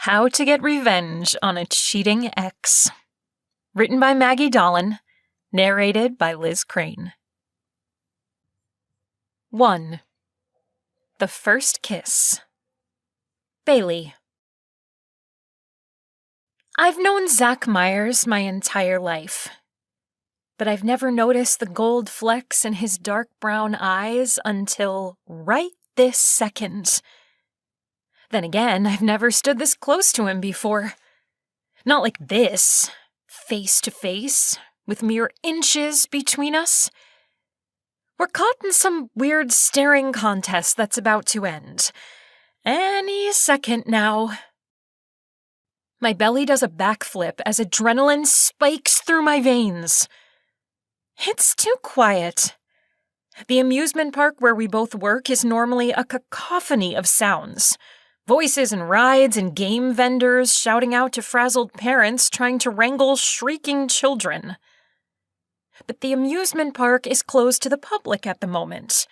How to Get Revenge on a Cheating Ex. Written by Maggie Dolan. Narrated by Liz Crane. 1. The First Kiss. Bailey. I've known Zach Myers my entire life, but I've never noticed the gold flecks in his dark brown eyes until right this second. Then again, I've never stood this close to him before. Not like this, face to face, with mere inches between us. We're caught in some weird staring contest that's about to end. Any second now. My belly does a backflip as adrenaline spikes through my veins. It's too quiet. The amusement park where we both work is normally a cacophony of sounds. Voices and rides and game vendors shouting out to frazzled parents trying to wrangle shrieking children. But the amusement park is closed to the public at the moment,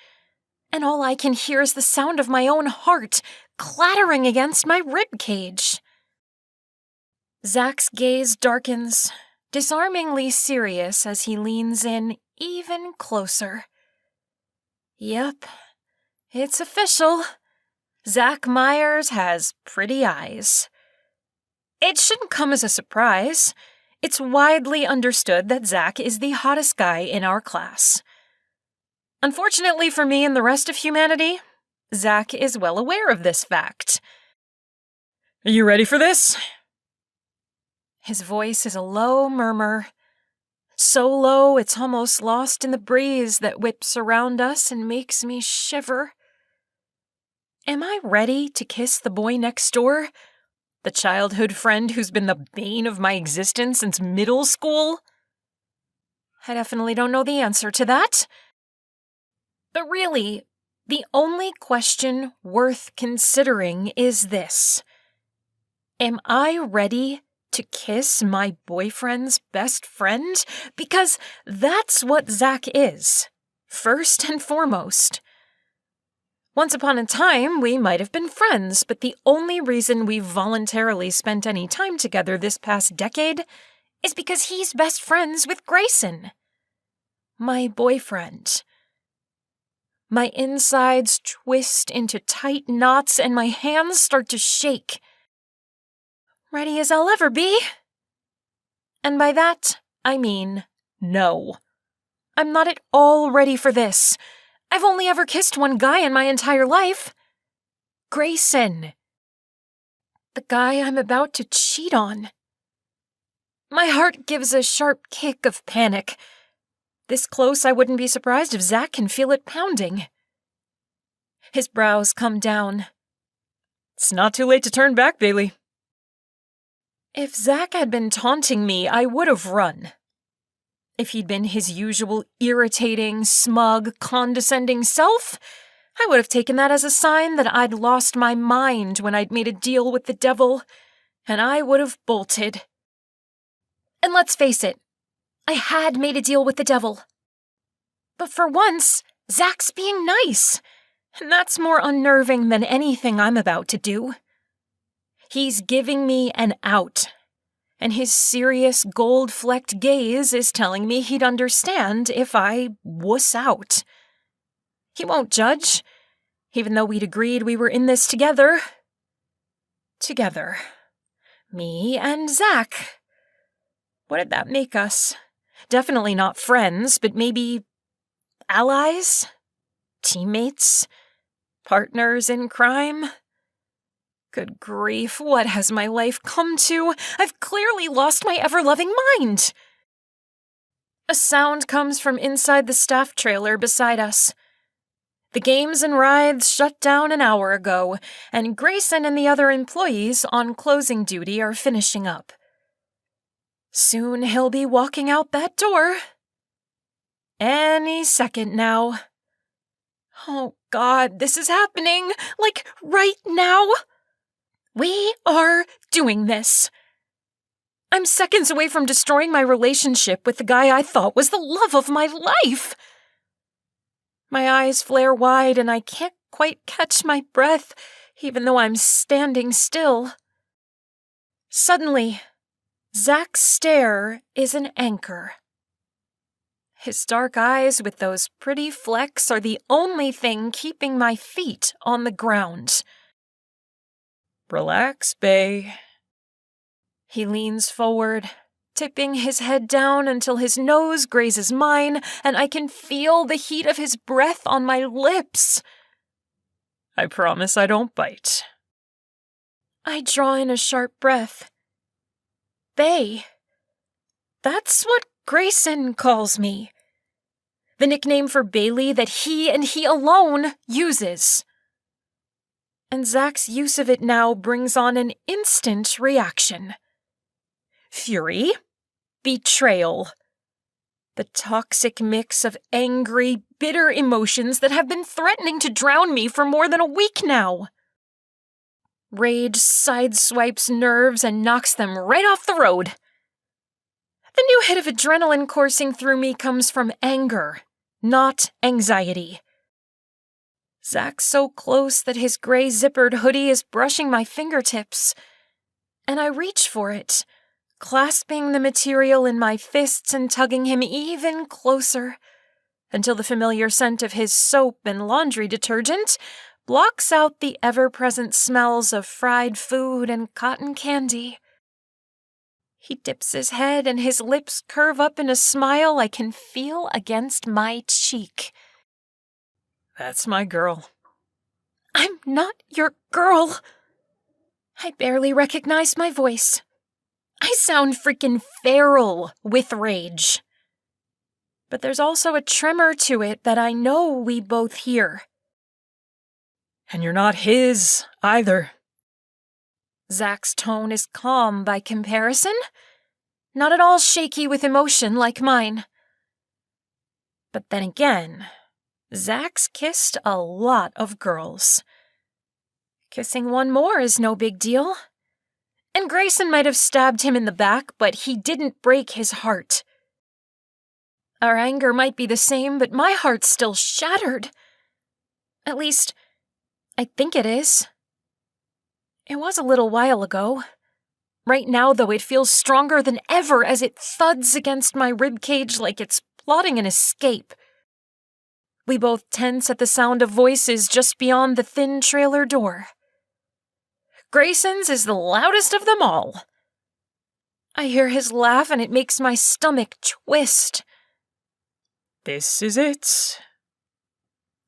and all I can hear is the sound of my own heart clattering against my rib cage. Zach's gaze darkens, disarmingly serious as he leans in even closer. Yep, it's official. Zach Myers has pretty eyes. It shouldn't come as a surprise. It's widely understood that Zach is the hottest guy in our class. Unfortunately for me and the rest of humanity, Zach is well aware of this fact. Are you ready for this? His voice is a low murmur. So low it's almost lost in the breeze that whips around us and makes me shiver. Am I ready to kiss the boy next door? The childhood friend who's been the bane of my existence since middle school? I definitely don't know the answer to that. But really, the only question worth considering is this. Am I ready to kiss my boyfriend's best friend? Because that's what Zach is, first and foremost. Once upon a time, we might have been friends, but the only reason we've voluntarily spent any time together this past decade is because he's best friends with Grayson, my boyfriend. My insides twist into tight knots and my hands start to shake. Ready as I'll ever be. And by that, I mean no. I'm not at all ready for this. I've only ever kissed one guy in my entire life. Grayson. The guy I'm about to cheat on. My heart gives a sharp kick of panic. This close, I wouldn't be surprised if Zach can feel it pounding. His brows come down. It's not too late to turn back, Bailey. If Zach had been taunting me, I would have run. If he'd been his usual irritating, smug, condescending self, I would have taken that as a sign that I'd lost my mind when I'd made a deal with the devil, and I would have bolted. And let's face it, I had made a deal with the devil. But for once, Zach's being nice, and that's more unnerving than anything I'm about to do. He's giving me an out. And his serious, gold-flecked gaze is telling me he'd understand if I wuss out. He won't judge, even though we'd agreed we were in this together. Together. Me and Zach. What did that make us? Definitely not friends, but maybe allies? Teammates? Partners in crime? Good grief, what has my life come to? I've clearly lost my ever-loving mind! A sound comes from inside the staff trailer beside us. The games and rides shut down an hour ago, and Grayson and the other employees on closing duty are finishing up. Soon he'll be walking out that door. Any second now. Oh God, this is happening! Like, right now! We are doing this. I'm seconds away from destroying my relationship with the guy I thought was the love of my life. My eyes flare wide and I can't quite catch my breath, even though I'm standing still. Suddenly, Zack's stare is an anchor. His dark eyes with those pretty flecks are the only thing keeping my feet on the ground. "Relax, bae." He leans forward, tipping his head down until his nose grazes mine and I can feel the heat of his breath on my lips. "I promise I don't bite." I draw in a sharp breath. "Bae. That's what Grayson calls me. The nickname for Bailey that he and he alone uses. And Zack's use of it now brings on an instant reaction. Fury, betrayal, the toxic mix of angry, bitter emotions that have been threatening to drown me for more than a week now. Rage sideswipes nerves and knocks them right off the road. The new hit of adrenaline coursing through me comes from anger, not anxiety. Zack's so close that his gray zippered hoodie is brushing my fingertips, and I reach for it, clasping the material in my fists and tugging him even closer, until the familiar scent of his soap and laundry detergent blocks out the ever-present smells of fried food and cotton candy. He dips his head and his lips curve up in a smile I can feel against my cheek. "That's my girl." "I'm not your girl." I barely recognize my voice. I sound freaking feral with rage. But there's also a tremor to it that I know we both hear. "And you're not his, either." Zack's tone is calm by comparison, not at all shaky with emotion like mine. But then again, Zack's kissed a lot of girls. Kissing one more is no big deal. And Grayson might have stabbed him in the back, but he didn't break his heart. Our anger might be the same, but my heart's still shattered. At least, I think it is. It was a little while ago. Right now, though, it feels stronger than ever as it thuds against my ribcage like it's plotting an escape. We both tense at the sound of voices just beyond the thin trailer door. Grayson's is the loudest of them all. I hear his laugh and it makes my stomach twist. "This is it."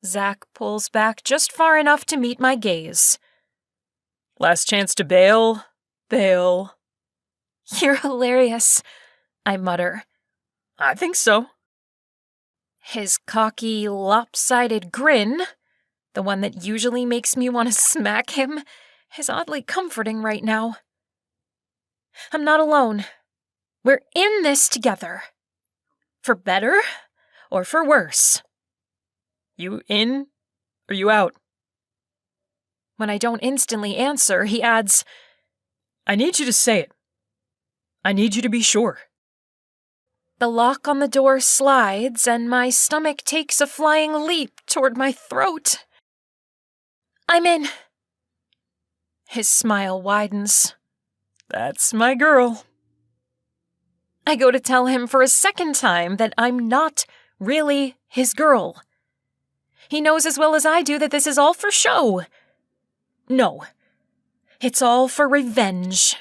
Zack pulls back just far enough to meet my gaze. "Last chance to bail. Bail." "You're hilarious," I mutter. "I think so." His cocky, lopsided grin, the one that usually makes me want to smack him, is oddly comforting right now. I'm not alone. We're in this together. For better or for worse. "You in or you out?" When I don't instantly answer, he adds, "I need you to say it. I need you to be sure." The lock on the door slides, and my stomach takes a flying leap toward my throat. "I'm in." His smile widens. "That's my girl." I go to tell him for a second time that I'm not really his girl. He knows as well as I do that this is all for show. No, it's all for revenge.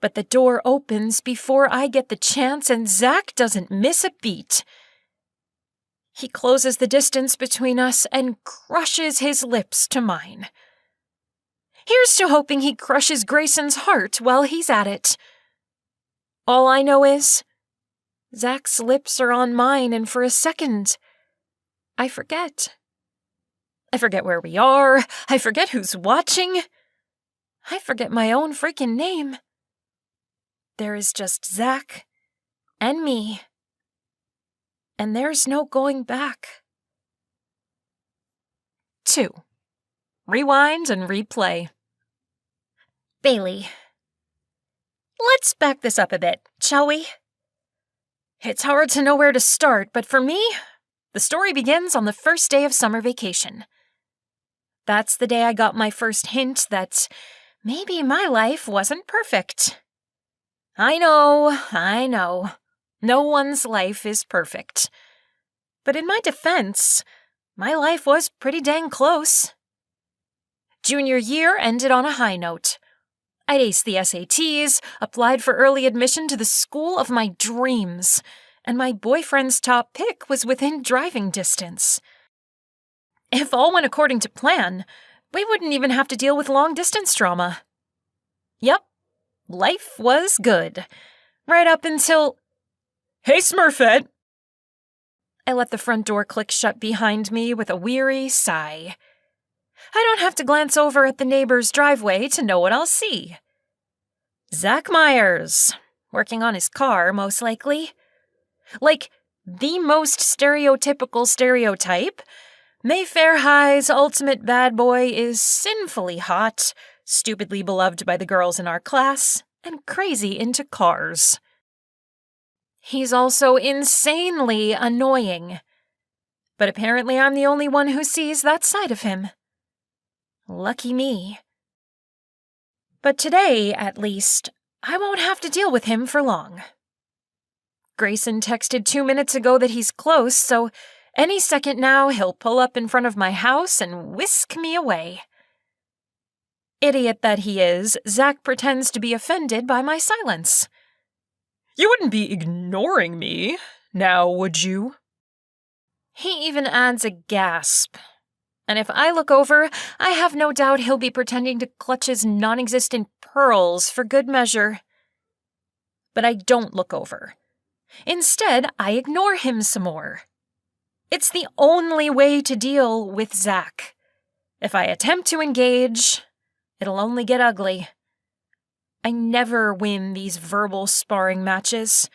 But the door opens before I get the chance, and Zack doesn't miss a beat. He closes the distance between us and crushes his lips to mine. Here's to hoping he crushes Grayson's heart while he's at it. All I know is, Zack's lips are on mine, and for a second, I forget. I forget where we are. I forget who's watching. I forget my own freaking name. There is just Zack and me. And there's no going back. 2. Rewind and replay. Bailey. Let's back this up a bit, shall we? It's hard to know where to start, but for me, the story begins on the first day of summer vacation. That's the day I got my first hint that maybe my life wasn't perfect. I know. No one's life is perfect. But in my defense, my life was pretty dang close. Junior year ended on a high note. I'd aced the SATs, applied for early admission to the school of my dreams, and my boyfriend's top pick was within driving distance. If all went according to plan, we wouldn't even have to deal with long-distance drama. Yep, life was good. Right up until... Hey, Smurfett! I let the front door click shut behind me with a weary sigh. I don't have to glance over at the neighbor's driveway to know what I'll see. Zack Myers, working on his car, most likely. Like, the most stereotypical stereotype, Mayfair High's ultimate bad boy is sinfully hot, stupidly beloved by the girls in our class, and crazy into cars. He's also insanely annoying. But apparently I'm the only one who sees that side of him. Lucky me. But today, at least, I won't have to deal with him for long. Grayson texted 2 minutes ago that he's close, so any second now he'll pull up in front of my house and whisk me away. Idiot that he is, Zack pretends to be offended by my silence. You wouldn't be ignoring me, now would you? He even adds a gasp. And if I look over, I have no doubt he'll be pretending to clutch his non-existent pearls for good measure. But I don't look over. Instead, I ignore him some more. It's the only way to deal with Zack. If I attempt to engage, it'll only get ugly. I never win these verbal sparring matches.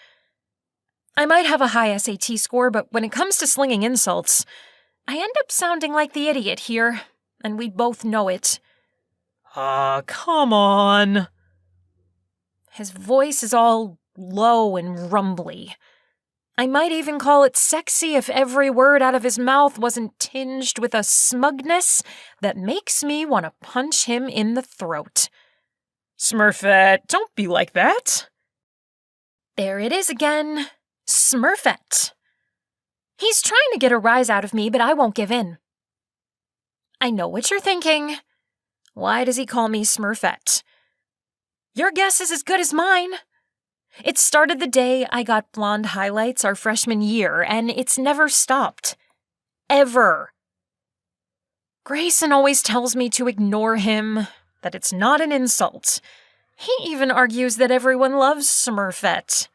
I might have a high SAT score, but when it comes to slinging insults, I end up sounding like the idiot here, and we both know it. Come on. His voice is all low and rumbly. I might even call it sexy if every word out of his mouth wasn't tinged with a smugness that makes me want to punch him in the throat. Smurfett, don't be like that. There it is again. Smurfett. He's trying to get a rise out of me, but I won't give in. I know what you're thinking. Why does he call me Smurfett? Your guess is as good as mine. It started the day I got blonde highlights our freshman year, and it's never stopped. Ever. Grayson always tells me to ignore him, that it's not an insult. He even argues that everyone loves Smurfett.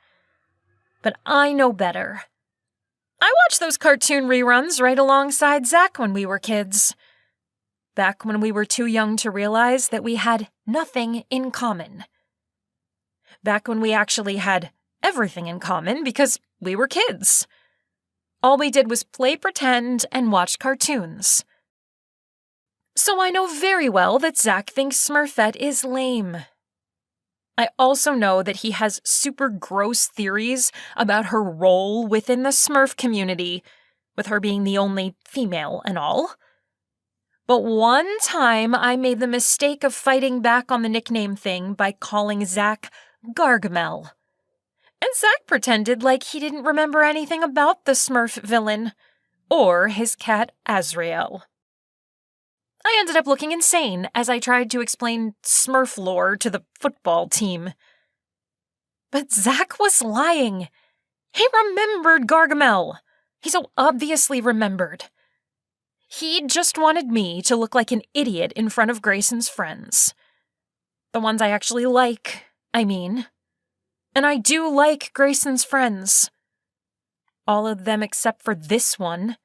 But I know better. I watched those cartoon reruns right alongside Zack when we were kids. Back when we were too young to realize that we had nothing in common. Back when we actually had everything in common because we were kids. All we did was play pretend and watch cartoons. So I know very well that Zack thinks Smurfett is lame. I also know that he has super gross theories about her role within the Smurf community, with her being the only female and all. But one time I made the mistake of fighting back on the nickname thing by calling Zack Gargamel. And Zack pretended like he didn't remember anything about the Smurf villain, or his cat Azrael. I ended up looking insane as I tried to explain Smurf lore to the football team. But Zack was lying. He remembered Gargamel. He so obviously remembered. He just wanted me to look like an idiot in front of Grayson's friends. The ones I actually like, I mean. And I do like Grayson's friends. All of them except for this one.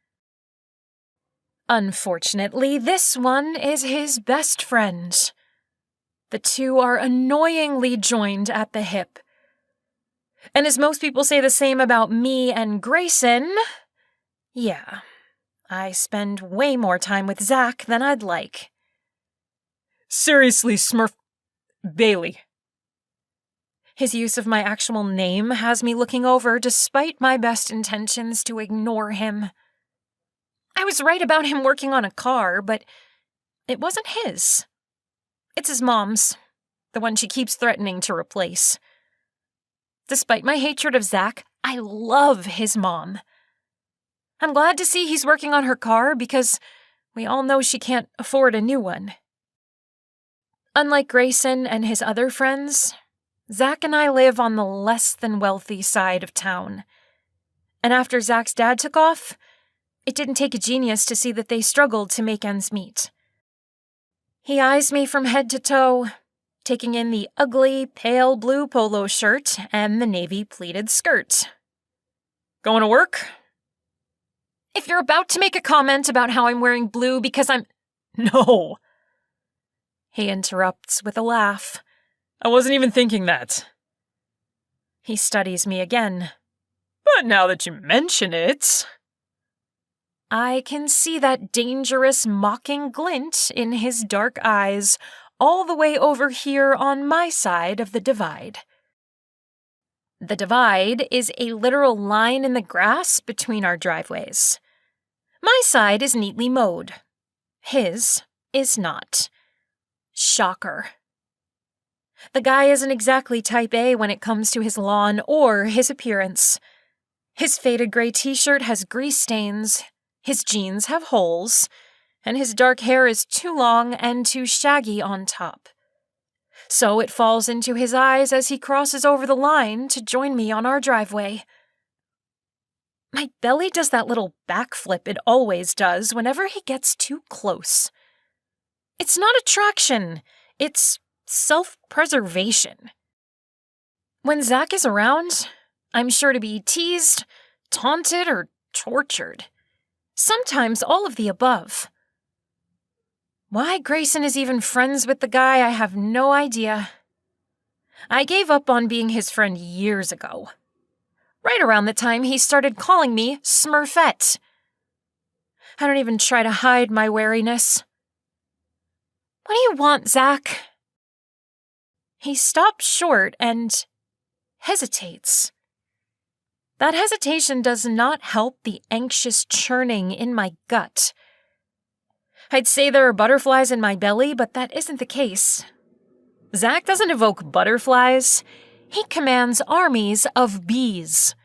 Unfortunately, this one is his best friend. The two are annoyingly joined at the hip. And as most people say the same about me and Grayson, yeah, I spend way more time with Zack than I'd like. Seriously, Bailey. His use of my actual name has me looking over despite my best intentions to ignore him. I was right about him working on a car, but it wasn't his. It's his mom's, the one she keeps threatening to replace. Despite my hatred of Zack, I love his mom. I'm glad to see he's working on her car because we all know she can't afford a new one. Unlike Grayson and his other friends, Zack and I live on the less than wealthy side of town. And after Zack's dad took off, it didn't take a genius to see that they struggled to make ends meet. He eyes me from head to toe, taking in the ugly, pale blue polo shirt and the navy pleated skirt. Going to work? If you're about to make a comment about how I'm wearing blue because I'm... No! He interrupts with a laugh. I wasn't even thinking that. He studies me again. But now that you mention it... I can see that dangerous, mocking glint in his dark eyes all the way over here on my side of the divide. The divide is a literal line in the grass between our driveways. My side is neatly mowed. His is not. Shocker. The guy isn't exactly type A when it comes to his lawn or his appearance. His faded gray t-shirt has grease stains, his jeans have holes, and his dark hair is too long and too shaggy on top. So it falls into his eyes as he crosses over the line to join me on our driveway. My belly does that little backflip it always does whenever he gets too close. It's not attraction, it's self-preservation. When Zack is around, I'm sure to be teased, taunted, or tortured. Sometimes all of the above. Why Grayson is even friends with the guy, I have no idea. I gave up on being his friend years ago. Right around the time he started calling me Smurfett. I don't even try to hide my wariness. What do you want, Zack? He stops short and hesitates. That hesitation does not help the anxious churning in my gut. I'd say there are butterflies in my belly, but that isn't the case. Zack doesn't evoke butterflies. He commands armies of bees.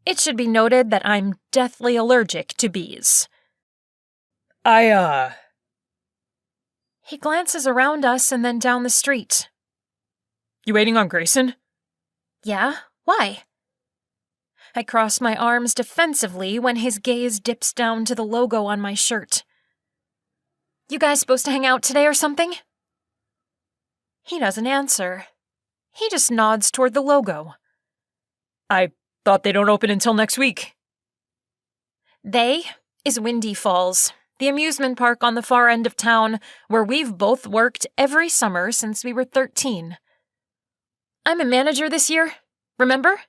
It should be noted that I'm deathly allergic to bees. He glances around us and then down the street. You waiting on Grayson? Yeah? Why? I cross my arms defensively when his gaze dips down to the logo on my shirt. You guys supposed to hang out today or something? He doesn't answer. He just nods toward the logo. I thought they don't open until next week. They is Windy Falls, the amusement park on the far end of town where we've both worked every summer since we were 13. I'm a manager this year, remember?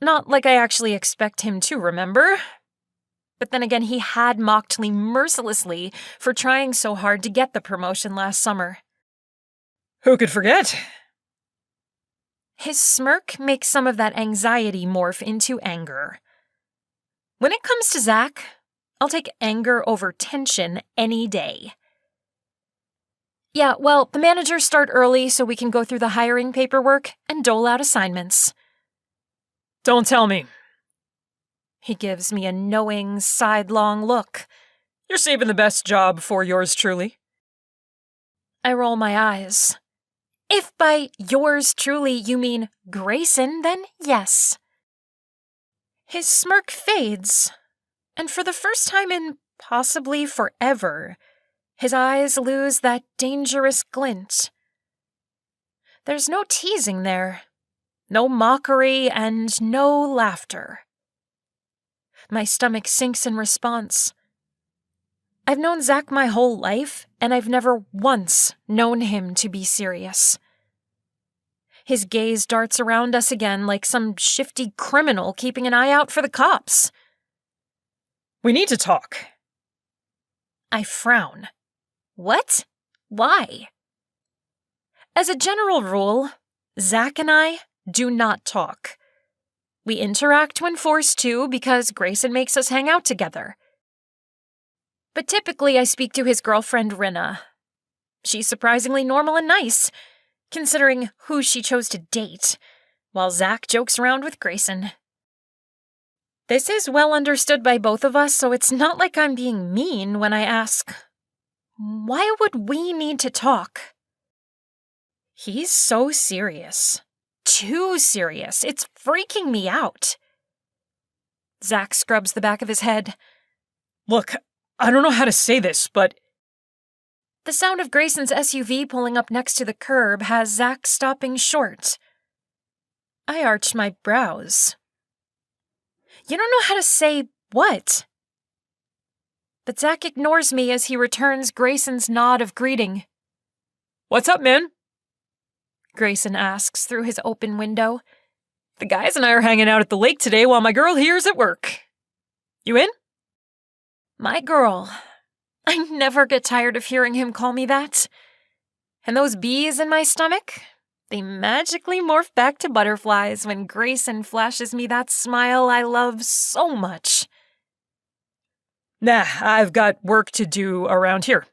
Not like I actually expect him to remember. But then again, he had mocked me mercilessly for trying so hard to get the promotion last summer. Who could forget? His smirk makes some of that anxiety morph into anger. When it comes to Zack, I'll take anger over tension any day. Yeah, well, the managers start early so we can go through the hiring paperwork and dole out assignments. Don't tell me. He gives me a knowing, sidelong look. You're saving the best job for yours truly. I roll my eyes. If by yours truly you mean Grayson, then yes. His smirk fades, and for the first time in possibly forever, his eyes lose that dangerous glint. There's no teasing there, no mockery, and no laughter. My stomach sinks in response. I've known Zack my whole life, and I've never once known him to be serious. His gaze darts around us again like some shifty criminal keeping an eye out for the cops. We need to talk. I frown. What? Why? As a general rule, Zack and I do not talk. We interact when forced to because Grayson makes us hang out together. But typically I speak to his girlfriend, Rinna. She's surprisingly normal and nice, considering who she chose to date, while Zack jokes around with Grayson. This is well understood by both of us, so it's not like I'm being mean when I ask, why would we need to talk? He's so serious. Too serious. It's freaking me out. Zack scrubs the back of his head. Look, I don't know how to say this, but... The sound of Grayson's SUV pulling up next to the curb has Zack stopping short. I arch my brows. You don't know how to say what? But Zack ignores me as he returns Grayson's nod of greeting. What's up, man? Grayson asks through his open window. The guys and I are hanging out at the lake today while my girl here's at work. You in? My girl. I never get tired of hearing him call me that. And those bees in my stomach, they magically morph back to butterflies when Grayson flashes me that smile I love so much. Nah, I've got work to do around here.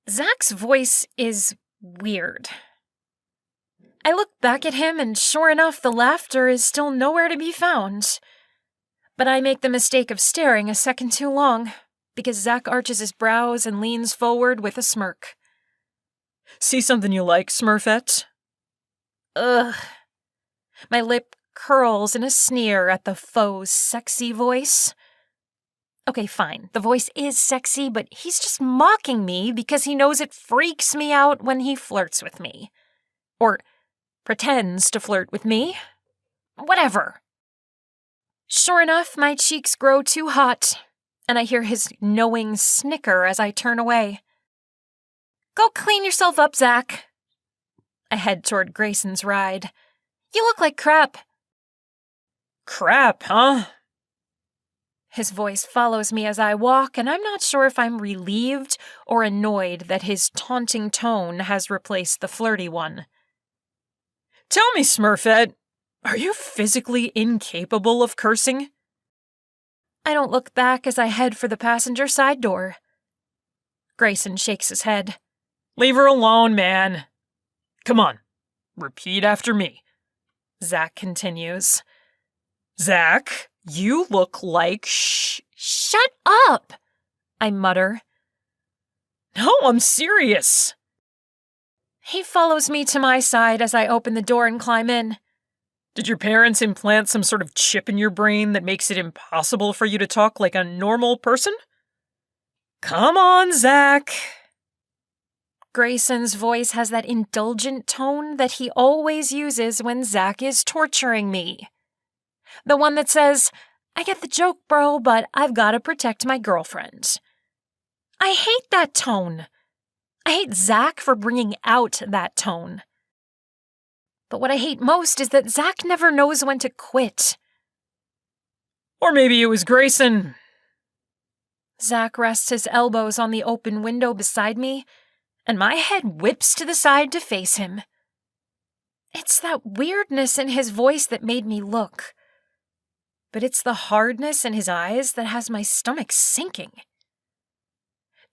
Zack's voice is weird. I look back at him, and sure enough, the laughter is still nowhere to be found. But I make the mistake of staring a second too long, because Zack arches his brows and leans forward with a smirk. See something you like, Smurfett? Ugh. My lip curls in a sneer at the faux sexy voice. Okay, fine, the voice is sexy, but he's just mocking me because he knows it freaks me out when he flirts with me. Or pretends to flirt with me. Whatever. Sure enough, my cheeks grow too hot, and I hear his knowing snicker as I turn away. Go clean yourself up, Zack. I head toward Grayson's ride. You look like crap. Crap, huh? His voice follows me as I walk, and I'm not sure if I'm relieved or annoyed that his taunting tone has replaced the flirty one. Tell me, Smurfett, are you physically incapable of cursing? I don't look back as I head for the passenger side door. Grayson shakes his head. Leave her alone, man. Come on, repeat after me. Zack continues. Zack, you look like Shut up! I mutter. No, I'm serious. He follows me to my side as I open the door and climb in. Did your parents implant some sort of chip in your brain that makes it impossible for you to talk like a normal person? Come on, Zack. Grayson's voice has that indulgent tone that he always uses when Zack is torturing me. The one that says, I get the joke, bro, but I've got to protect my girlfriend. I hate that tone. I hate Zack for bringing out that tone. But what I hate most is that Zack never knows when to quit. Or maybe it was Grayson. Zack rests his elbows on the open window beside me, and my head whips to the side to face him. It's that weirdness in his voice that made me look. But it's the hardness in his eyes that has my stomach sinking.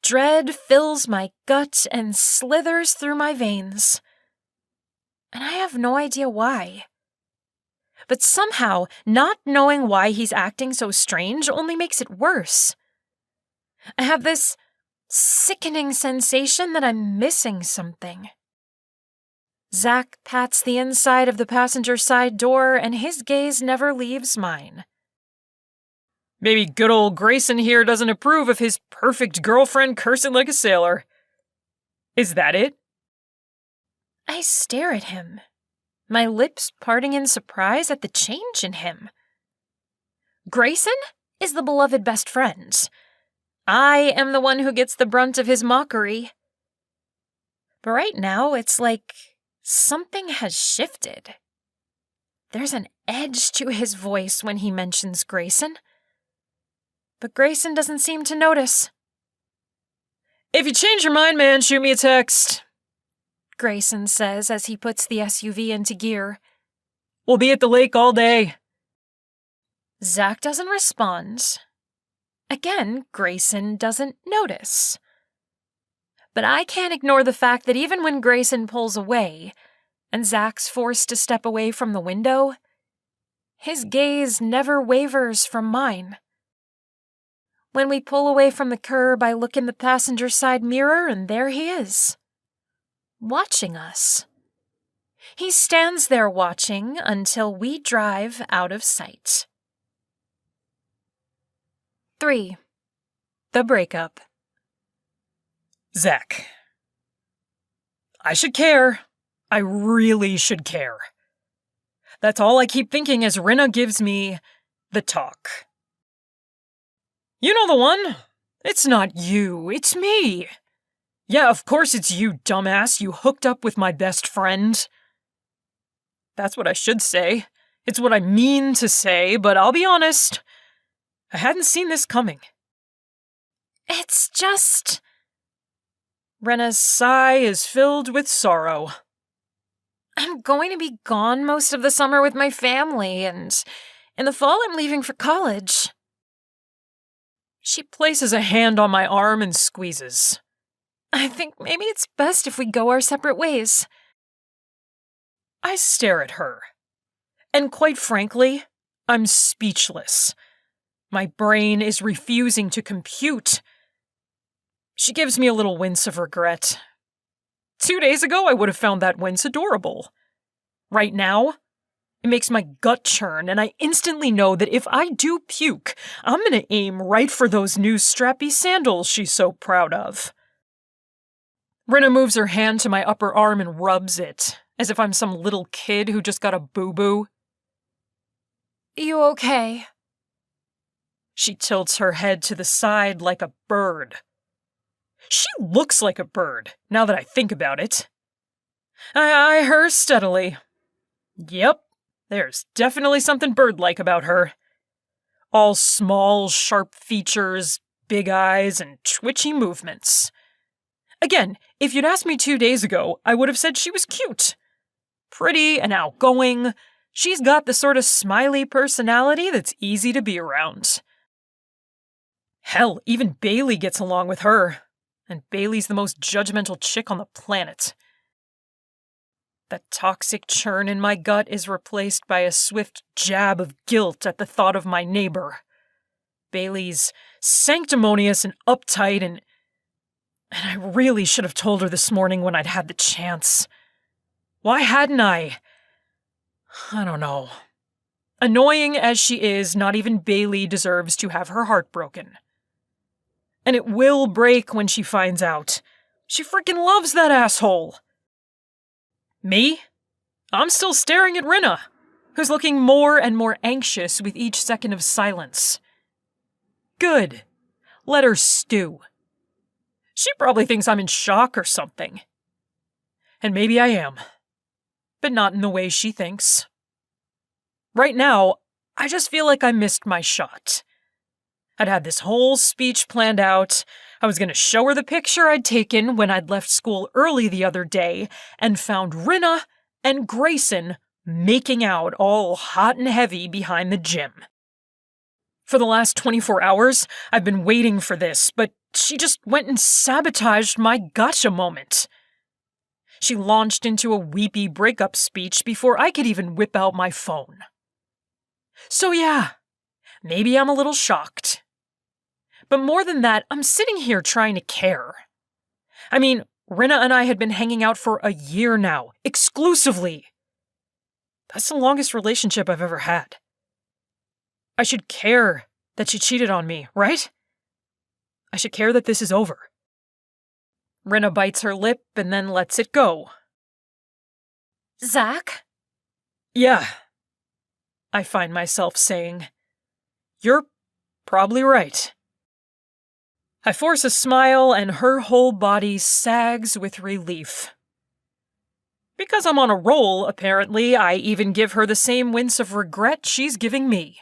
Dread fills my gut and slithers through my veins. And I have no idea why. But somehow, not knowing why he's acting so strange only makes it worse. I have this sickening sensation that I'm missing something. Zack pats the inside of the passenger side door, and his gaze never leaves mine. Maybe good old Grayson here doesn't approve of his perfect girlfriend cursing like a sailor. Is that it? I stare at him, my lips parting in surprise at the change in him. Grayson is the beloved best friend. I am the one who gets the brunt of his mockery. But right now, it's like something has shifted. There's an edge to his voice when he mentions Grayson. But Grayson doesn't seem to notice. If you change your mind, man, shoot me a text, Grayson says as he puts the SUV into gear. We'll be at the lake all day. Zack doesn't respond. Again, Grayson doesn't notice. But I can't ignore the fact that even when Grayson pulls away, and Zack's forced to step away from the window, his gaze never wavers from mine. When we pull away from the curb, I look in the passenger side mirror, and there he is, watching us. He stands there watching until we drive out of sight. 3. The breakup. Zack. I should care. I really should care. That's all I keep thinking as Rinna gives me the talk. You know the one? It's not you, it's me. Yeah, of course it's you, dumbass. You hooked up with my best friend. That's what I should say. It's what I mean to say, but I'll be honest. I hadn't seen this coming. It's just... Rinna's sigh is filled with sorrow. I'm going to be gone most of the summer with my family, and in the fall I'm leaving for college. She places a hand on my arm and squeezes. I think maybe it's best if we go our separate ways. I stare at her. And quite frankly, I'm speechless. My brain is refusing to compute. She gives me a little wince of regret. 2 days ago, I would have found that wince adorable. Right now, it makes my gut churn, and I instantly know that if I do puke, I'm gonna aim right for those new strappy sandals she's so proud of. Rinna moves her hand to my upper arm and rubs it, as if I'm some little kid who just got a boo-boo. You okay? She tilts her head to the side like a bird. She looks like a bird, now that I think about it. I eye her steadily. Yep, there's definitely something bird-like about her. All small, sharp features, big eyes, and twitchy movements. Again, if you'd asked me 2 days ago, I would have said she was cute. Pretty and outgoing. She's got the sort of smiley personality that's easy to be around. Hell, even Bailey gets along with her. And Bailey's the most judgmental chick on the planet. The toxic churn in my gut is replaced by a swift jab of guilt at the thought of my neighbor. Bailey's sanctimonious and uptight, and I really should have told her this morning when I'd had the chance. Why hadn't I? I don't know. Annoying as she is, not even Bailey deserves to have her heart broken. And it will break when she finds out. She freaking loves that asshole. Me? I'm still staring at Rinna, who's looking more and more anxious with each second of silence. Good. Let her stew. She probably thinks I'm in shock or something. And maybe I am. But not in the way she thinks. Right now, I just feel like I missed my shot. I'd had this whole speech planned out. I was going to show her the picture I'd taken when I'd left school early the other day and found Rinna and Grayson making out all hot and heavy behind the gym. For the last 24 hours, I've been waiting for this, but she just went and sabotaged my gotcha moment. She launched into a weepy breakup speech before I could even whip out my phone. So yeah, maybe I'm a little shocked. But more than that, I'm sitting here trying to care. I mean, Rinna and I had been hanging out for a year now, exclusively. That's the longest relationship I've ever had. I should care that she cheated on me, right? I should care that this is over. Rinna bites her lip and then lets it go. Zack? Yeah. I find myself saying, you're probably right. I force a smile and her whole body sags with relief. Because I'm on a roll, apparently, I even give her the same wince of regret she's giving me.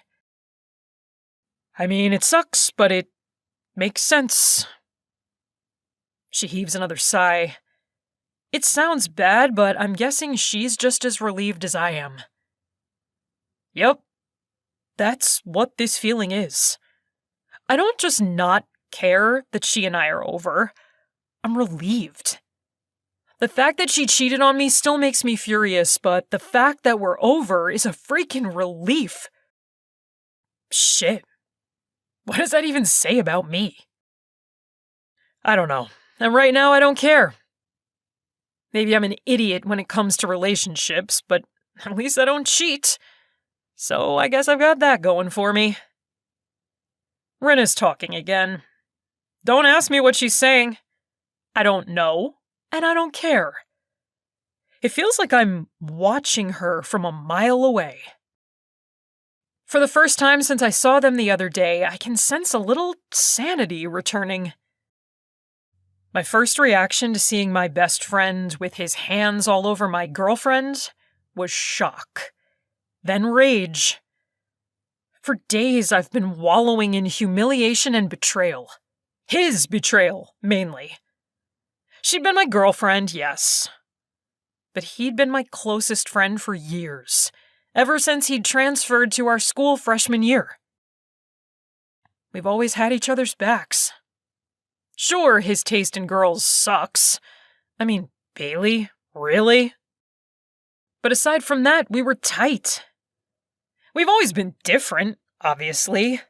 I mean, it sucks, but it makes sense. She heaves another sigh. It sounds bad, but I'm guessing she's just as relieved as I am. Yep. That's what this feeling is. I don't just not care that she and I are over. I'm relieved. The fact that she cheated on me still makes me furious, but the fact that we're over is a freaking relief. Shit. What does that even say about me? I don't know. And right now I don't care. Maybe I'm an idiot when it comes to relationships, but at least I don't cheat. So I guess I've got that going for me. Rinna's talking again. Don't ask me what she's saying. I don't know, and I don't care. It feels like I'm watching her from a mile away. For the first time since I saw them the other day, I can sense a little sanity returning. My first reaction to seeing my best friend with his hands all over my girlfriend was shock, then rage. For days I've been wallowing in humiliation and betrayal. His betrayal, mainly. She'd been my girlfriend, yes. But he'd been my closest friend for years, ever since he'd transferred to our school freshman year. We've always had each other's backs. Sure, his taste in girls sucks. I mean, Bailey, really? But aside from that, we were tight. We've always been different, obviously.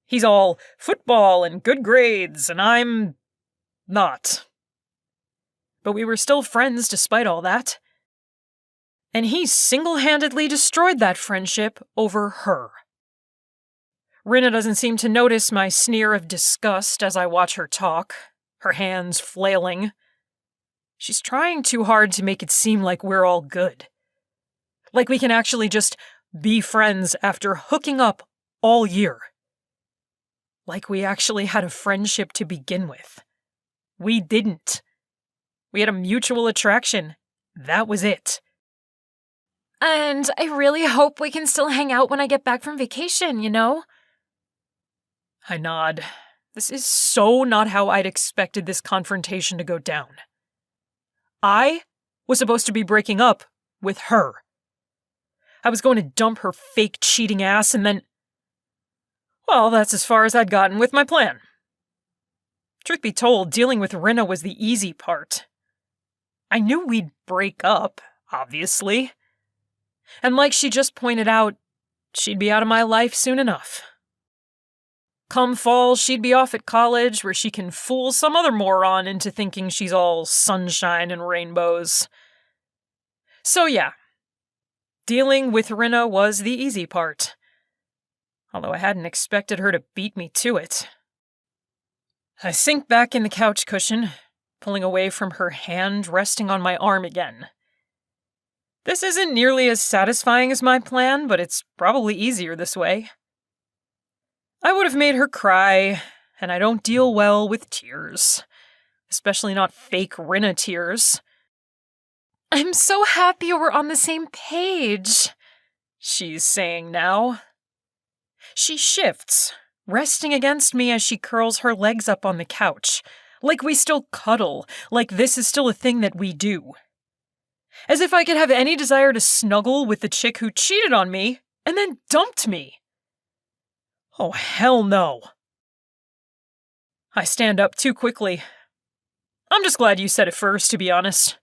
He's all football and good grades, and I'm not. But we were still friends despite all that. And he single-handedly destroyed that friendship over her. Rinna doesn't seem to notice my sneer of disgust as I watch her talk, her hands flailing. She's trying too hard to make it seem like we're all good. Like we can actually just be friends after hooking up all year. Like we actually had a friendship to begin with. We didn't. We had a mutual attraction. That was it. And I really hope we can still hang out when I get back from vacation, you know? I nod. This is so not how I'd expected this confrontation to go down. I was supposed to be breaking up with her. I was going to dump her fake cheating ass and then... Well, that's as far as I'd gotten with my plan. Truth be told, dealing with Rinna was the easy part. I knew we'd break up, obviously. And like she just pointed out, she'd be out of my life soon enough. Come fall, she'd be off at college where she can fool some other moron into thinking she's all sunshine and rainbows. So yeah, dealing with Rinna was the easy part. Although I hadn't expected her to beat me to it. I sink back in the couch cushion, pulling away from her hand resting on my arm again. This isn't nearly as satisfying as my plan, but it's probably easier this way. I would have made her cry, and I don't deal well with tears. Especially not fake Rinna tears. I'm so happy we're on the same page, she's saying now. She shifts, resting against me as she curls her legs up on the couch, like we still cuddle, like this is still a thing that we do. As if I could have any desire to snuggle with the chick who cheated on me and then dumped me. Oh, hell no. I stand up too quickly. I'm just glad you said it first, to be honest.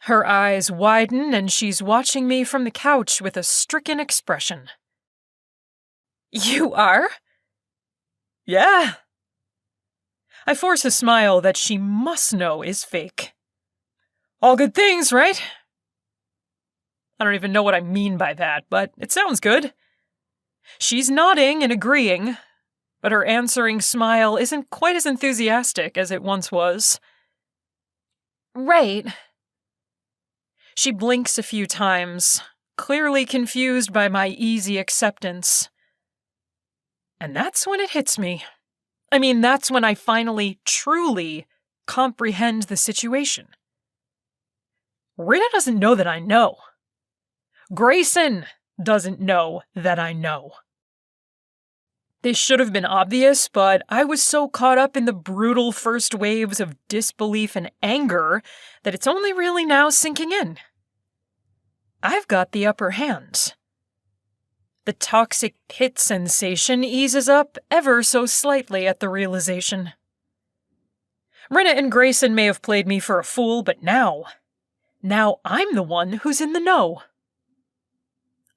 Her eyes widen and she's watching me from the couch with a stricken expression. You are? Yeah. I force a smile that she must know is fake. All good things, right? I don't even know what I mean by that, but it sounds good. She's nodding and agreeing, but her answering smile isn't quite as enthusiastic as it once was. Right. She blinks a few times, clearly confused by my easy acceptance. And that's when it hits me. I mean, that's when I finally, truly comprehend the situation. Rinna doesn't know that I know. Grayson doesn't know that I know. This should have been obvious, but I was so caught up in the brutal first waves of disbelief and anger that it's only really now sinking in. I've got the upper hand. The toxic pit sensation eases up ever so slightly at the realization. Rinna and Grayson may have played me for a fool, but now I'm the one who's in the know.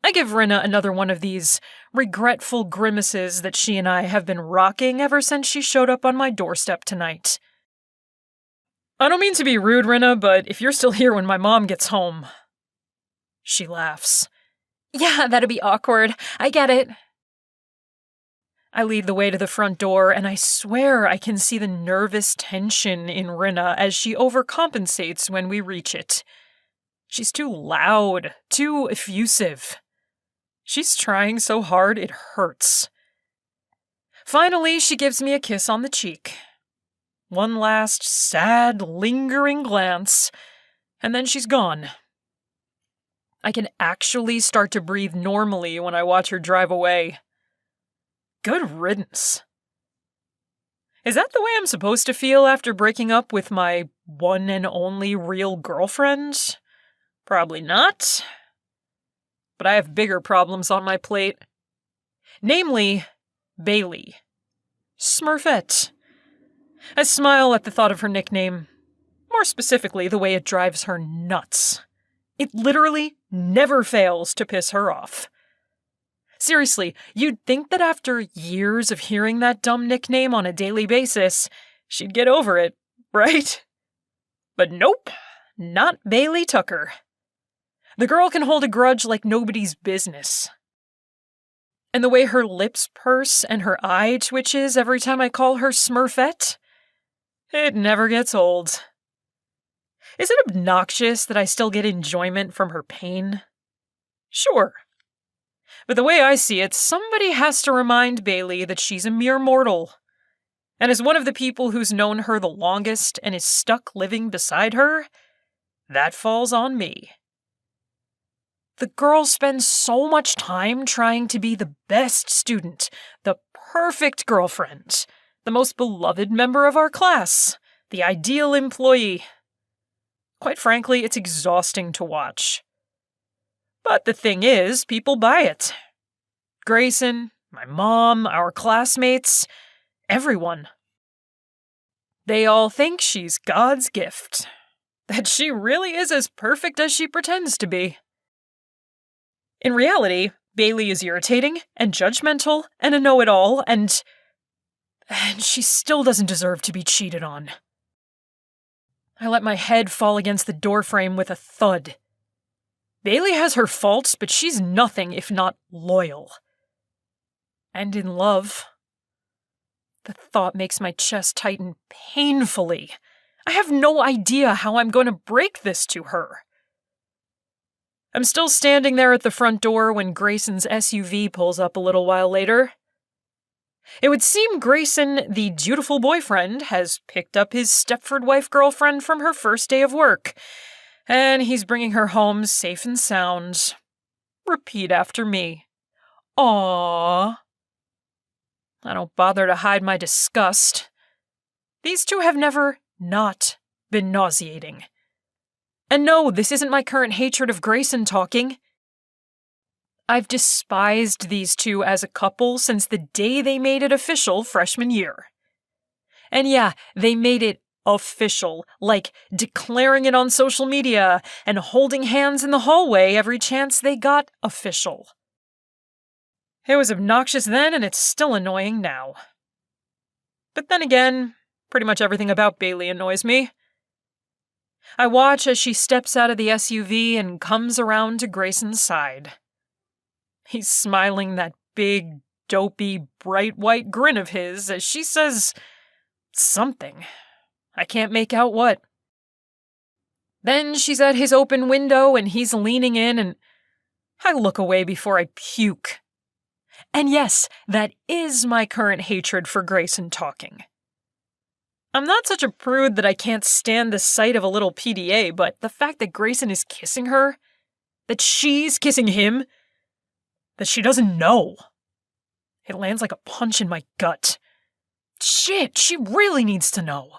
I give Rinna another one of these regretful grimaces that she and I have been rocking ever since she showed up on my doorstep tonight. I don't mean to be rude, Rinna, but if you're still here when my mom gets home... She laughs. Yeah, that'd be awkward. I get it. I lead the way to the front door, and I swear I can see the nervous tension in Rinna as she overcompensates when we reach it. She's too loud, too effusive. She's trying so hard it hurts. Finally, she gives me a kiss on the cheek. One last sad, lingering glance, and then she's gone. I can actually start to breathe normally when I watch her drive away. Good riddance. Is that the way I'm supposed to feel after breaking up with my one and only real girlfriend? Probably not. But I have bigger problems on my plate. Namely, Bailey. Smurfett. I smile at the thought of her nickname. More specifically, the way it drives her nuts. It literally never fails to piss her off. Seriously, you'd think that after years of hearing that dumb nickname on a daily basis, she'd get over it, right? But nope, not Bailey Tucker. The girl can hold a grudge like nobody's business. And the way her lips purse and her eye twitches every time I call her Smurfett, it never gets old. Is it obnoxious that I still get enjoyment from her pain? Sure. But the way I see it, somebody has to remind Bailey that she's a mere mortal. And as one of the people who's known her the longest and is stuck living beside her, that falls on me. The girl spends so much time trying to be the best student, the perfect girlfriend, the most beloved member of our class, the ideal employee. Quite frankly, it's exhausting to watch. But the thing is, people buy it. Grayson, my mom, our classmates, everyone. They all think she's God's gift. That she really is as perfect as she pretends to be. In reality, Bailey is irritating and judgmental and a know-it-all, and she still doesn't deserve to be cheated on. I let my head fall against the doorframe with a thud. Bailey has her faults, but she's nothing if not loyal. And in love. The thought makes my chest tighten painfully. I have no idea how I'm going to break this to her. I'm still standing there at the front door when Grayson's SUV pulls up a little while later. It would seem Grayson, the dutiful boyfriend, has picked up his Stepford wife girlfriend from her first day of work, and he's bringing her home safe and sound. Repeat after me. Aww. I don't bother to hide my disgust. These two have never not been nauseating. And no, this isn't my current hatred of Grayson talking. I've despised these two as a couple since the day they made it official freshman year. And yeah, they made it official, like declaring it on social media and holding hands in the hallway every chance they got official. It was obnoxious then, and it's still annoying now. But then again, pretty much everything about Bailey annoys me. I watch as she steps out of the SUV and comes around to Grayson's side. He's smiling that big, dopey, bright white grin of his as she says something. I can't make out what. Then she's at his open window and he's leaning in, and I look away before I puke. And yes, that is my current hatred for Grayson talking. I'm not such a prude that I can't stand the sight of a little PDA, but the fact that Grayson is kissing her, that she's kissing him, that she doesn't know, it lands like a punch in my gut. Shit, she really needs to know.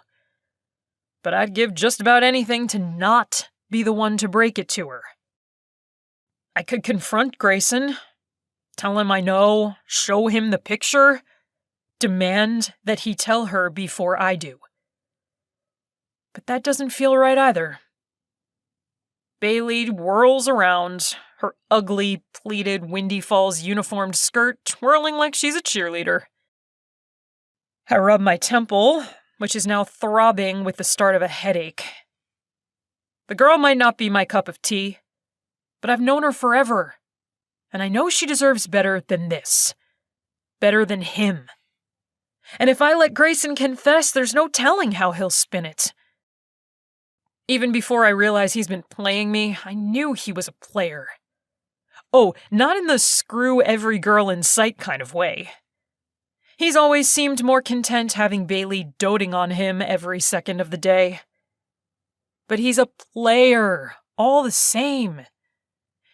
But I'd give just about anything to not be the one to break it to her. I could confront Grayson, tell him I know, show him the picture, demand that he tell her before I do. But that doesn't feel right either. Bailey whirls around, her ugly, pleated Windy Falls uniformed skirt twirling like she's a cheerleader. I rub my temple, which is now throbbing with the start of a headache. The girl might not be my cup of tea, but I've known her forever, and I know she deserves better than this. Better than him. And if I let Grayson confess, there's no telling how he'll spin it. Even before I realize he's been playing me, I knew he was a player. Oh, not in the screw every girl in sight kind of way. He's always seemed more content having Bailey doting on him every second of the day. But he's a player, all the same.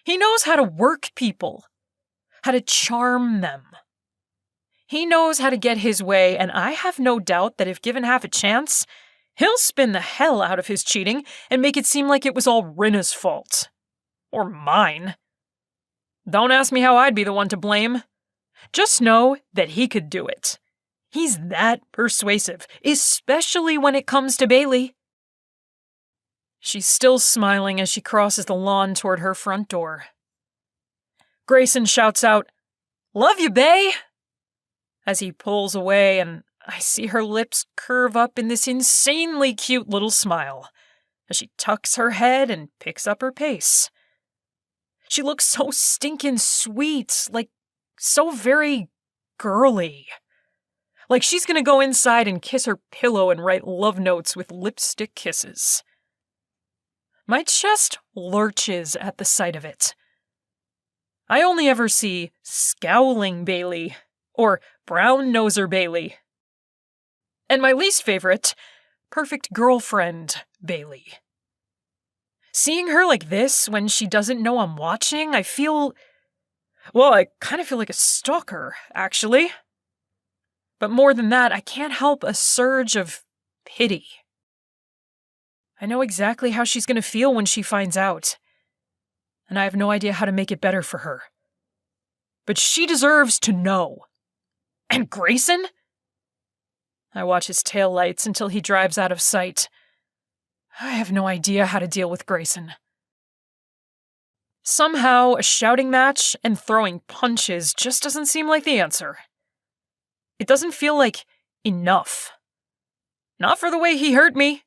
He knows how to work people, how to charm them. He knows how to get his way, and I have no doubt that if given half a chance, he'll spin the hell out of his cheating and make it seem like it was all Rinna's fault. Or mine. Don't ask me how I'd be the one to blame. Just know that he could do it. He's that persuasive, especially when it comes to Bailey. She's still smiling as she crosses the lawn toward her front door. Grayson shouts out, "Love you, Bay!" as he pulls away, and I see her lips curve up in this insanely cute little smile as she tucks her head and picks up her pace. She looks so stinkin' sweet, like so very girly. Like she's gonna go inside and kiss her pillow and write love notes with lipstick kisses. My chest lurches at the sight of it. I only ever see scowling Bailey, or brown-noser Bailey. And my least favorite, perfect girlfriend Bailey. Seeing her like this when she doesn't know I'm watching, I kind of feel like a stalker, actually. But more than that, I can't help a surge of pity. I know exactly how she's going to feel when she finds out, and I have no idea how to make it better for her. But she deserves to know. And Grayson? I watch his taillights until he drives out of sight. I have no idea how to deal with Grayson. Somehow, a shouting match and throwing punches just doesn't seem like the answer. It doesn't feel like enough. Not for the way he hurt me.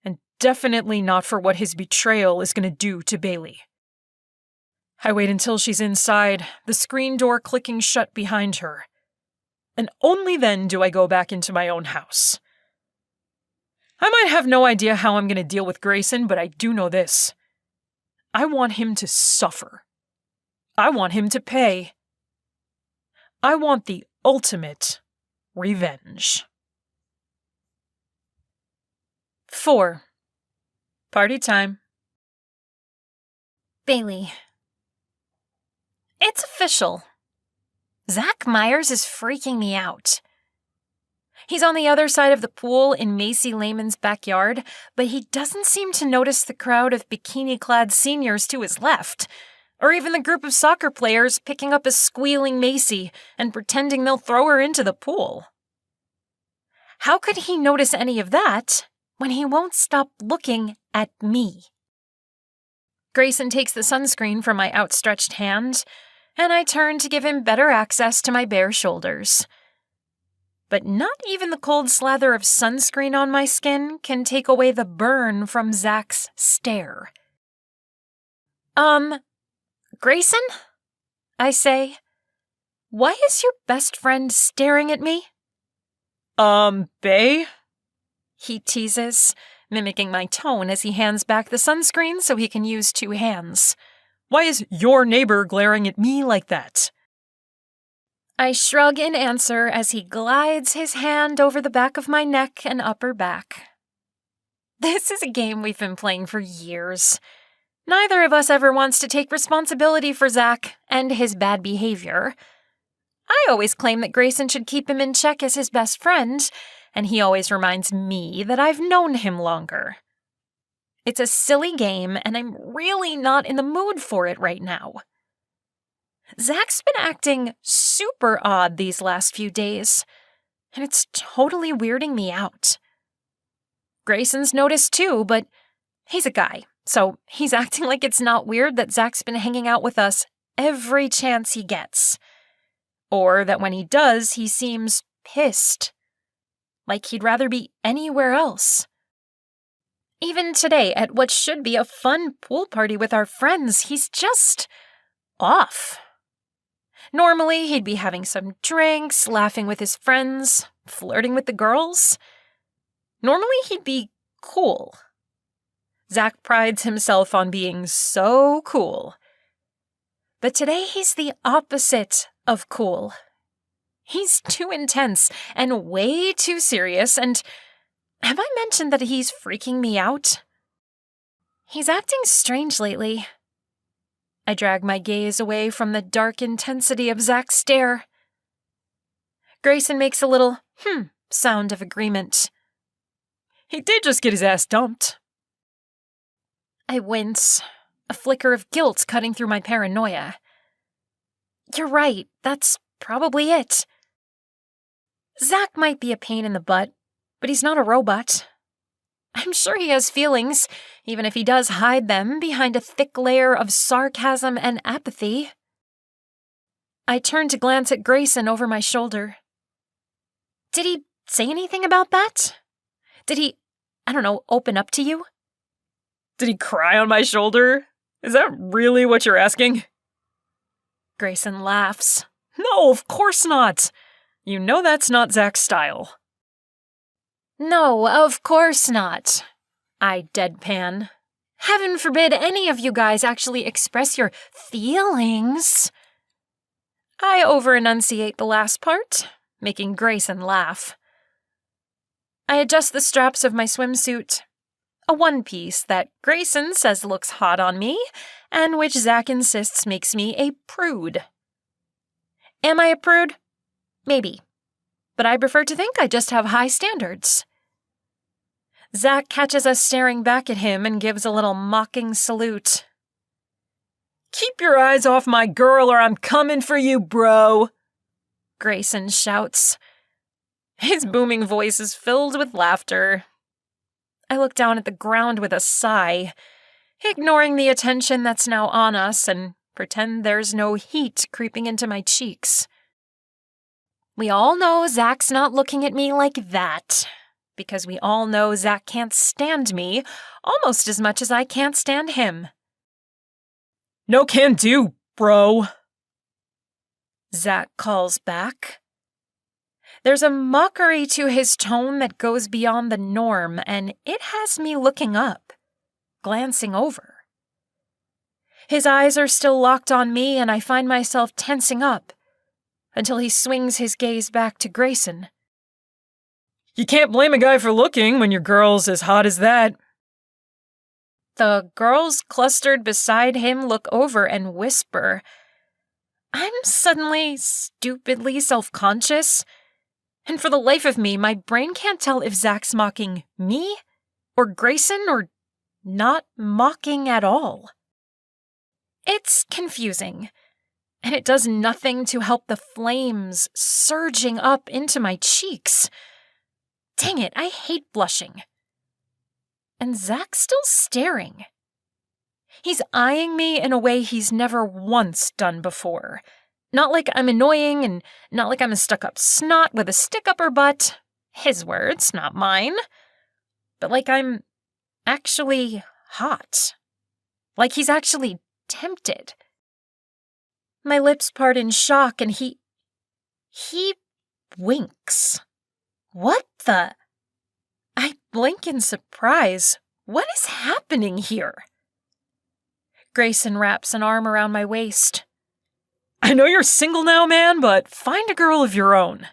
And definitely not for what his betrayal is going to do to Bailey. I wait until she's inside, the screen door clicking shut behind her. And only then do I go back into my own house. I might have no idea how I'm going to deal with Grayson, but I do know this. I want him to suffer. I want him to pay. I want the ultimate revenge. 4. Party time. Bailey. It's official. Zack Myers is freaking me out. He's on the other side of the pool in Macy Lehman's backyard, but he doesn't seem to notice the crowd of bikini-clad seniors to his left, or even the group of soccer players picking up a squealing Macy and pretending they'll throw her into the pool. How could he notice any of that when he won't stop looking at me? Grayson takes the sunscreen from my outstretched hand, and I turn to give him better access to my bare shoulders. But not even the cold slather of sunscreen on my skin can take away the burn from Zack's stare. Grayson? I say. Why is your best friend staring at me? Bae? He teases, mimicking my tone as he hands back the sunscreen so he can use 2 hands. Why is your neighbor glaring at me like that? I shrug in answer as he glides his hand over the back of my neck and upper back. This is a game we've been playing for years. Neither of us ever wants to take responsibility for Zack and his bad behavior. I always claim that Grayson should keep him in check as his best friend, and he always reminds me that I've known him longer. It's a silly game, and I'm really not in the mood for it right now. Zack's been acting super odd these last few days, and it's totally weirding me out. Grayson's noticed too, but he's a guy, so he's acting like it's not weird that Zack's been hanging out with us every chance he gets. Or that when he does, he seems pissed. Like he'd rather be anywhere else. Even today, at what should be a fun pool party with our friends, he's just off. Normally, he'd be having some drinks, laughing with his friends, flirting with the girls. Normally, he'd be cool. Zack prides himself on being so cool. But today, he's the opposite of cool. He's too intense and way too serious, and have I mentioned that he's freaking me out? He's acting strange lately. I drag my gaze away from the dark intensity of Zack's stare. Grayson makes a little sound of agreement. He did just get his ass dumped. I wince, a flicker of guilt cutting through my paranoia. You're right, that's probably it. Zack might be a pain in the butt, but he's not a robot. I'm sure he has feelings, even if he does hide them behind a thick layer of sarcasm and apathy. I turn to glance at Grayson over my shoulder. Did he say anything about that? Did he, open up to you? Did he cry on my shoulder? Is that really what you're asking? Grayson laughs. No, of course not. You know that's not Zack's style. No, of course not. I deadpan. Heaven forbid any of you guys actually express your feelings. I over-enunciate the last part, making Grayson laugh. I adjust the straps of my swimsuit, a one-piece that Grayson says looks hot on me, and which Zack insists makes me a prude. Am I a prude? Maybe. But I prefer to think I just have high standards. Zack catches us staring back at him and gives a little mocking salute. Keep your eyes off my girl or I'm coming for you, bro, Grayson shouts. His booming voice is filled with laughter. I look down at the ground with a sigh, ignoring the attention that's now on us and pretend there's no heat creeping into my cheeks. We all know Zack's not looking at me like that, because we all know Zack can't stand me almost as much as I can't stand him. No can do, bro, Zack calls back. There's a mockery to his tone that goes beyond the norm, and it has me looking up, glancing over. His eyes are still locked on me, and I find myself tensing up, until he swings his gaze back to Grayson. You can't blame a guy for looking when your girl's as hot as that. The girls clustered beside him look over and whisper. I'm suddenly stupidly self-conscious, and for the life of me, my brain can't tell if Zack's mocking me, or Grayson, or not mocking at all. It's confusing, and it does nothing to help the flames surging up into my cheeks. Dang it, I hate blushing. And Zack's still staring. He's eyeing me in a way he's never once done before. Not like I'm annoying and not like I'm a stuck-up snot with a stick up her butt. His words, not mine. But like I'm actually hot. Like he's actually tempted. My lips part in shock and he winks. What the? I blink in surprise. What is happening here? Grayson wraps an arm around my waist. I know you're single now, man, but find a girl of your own.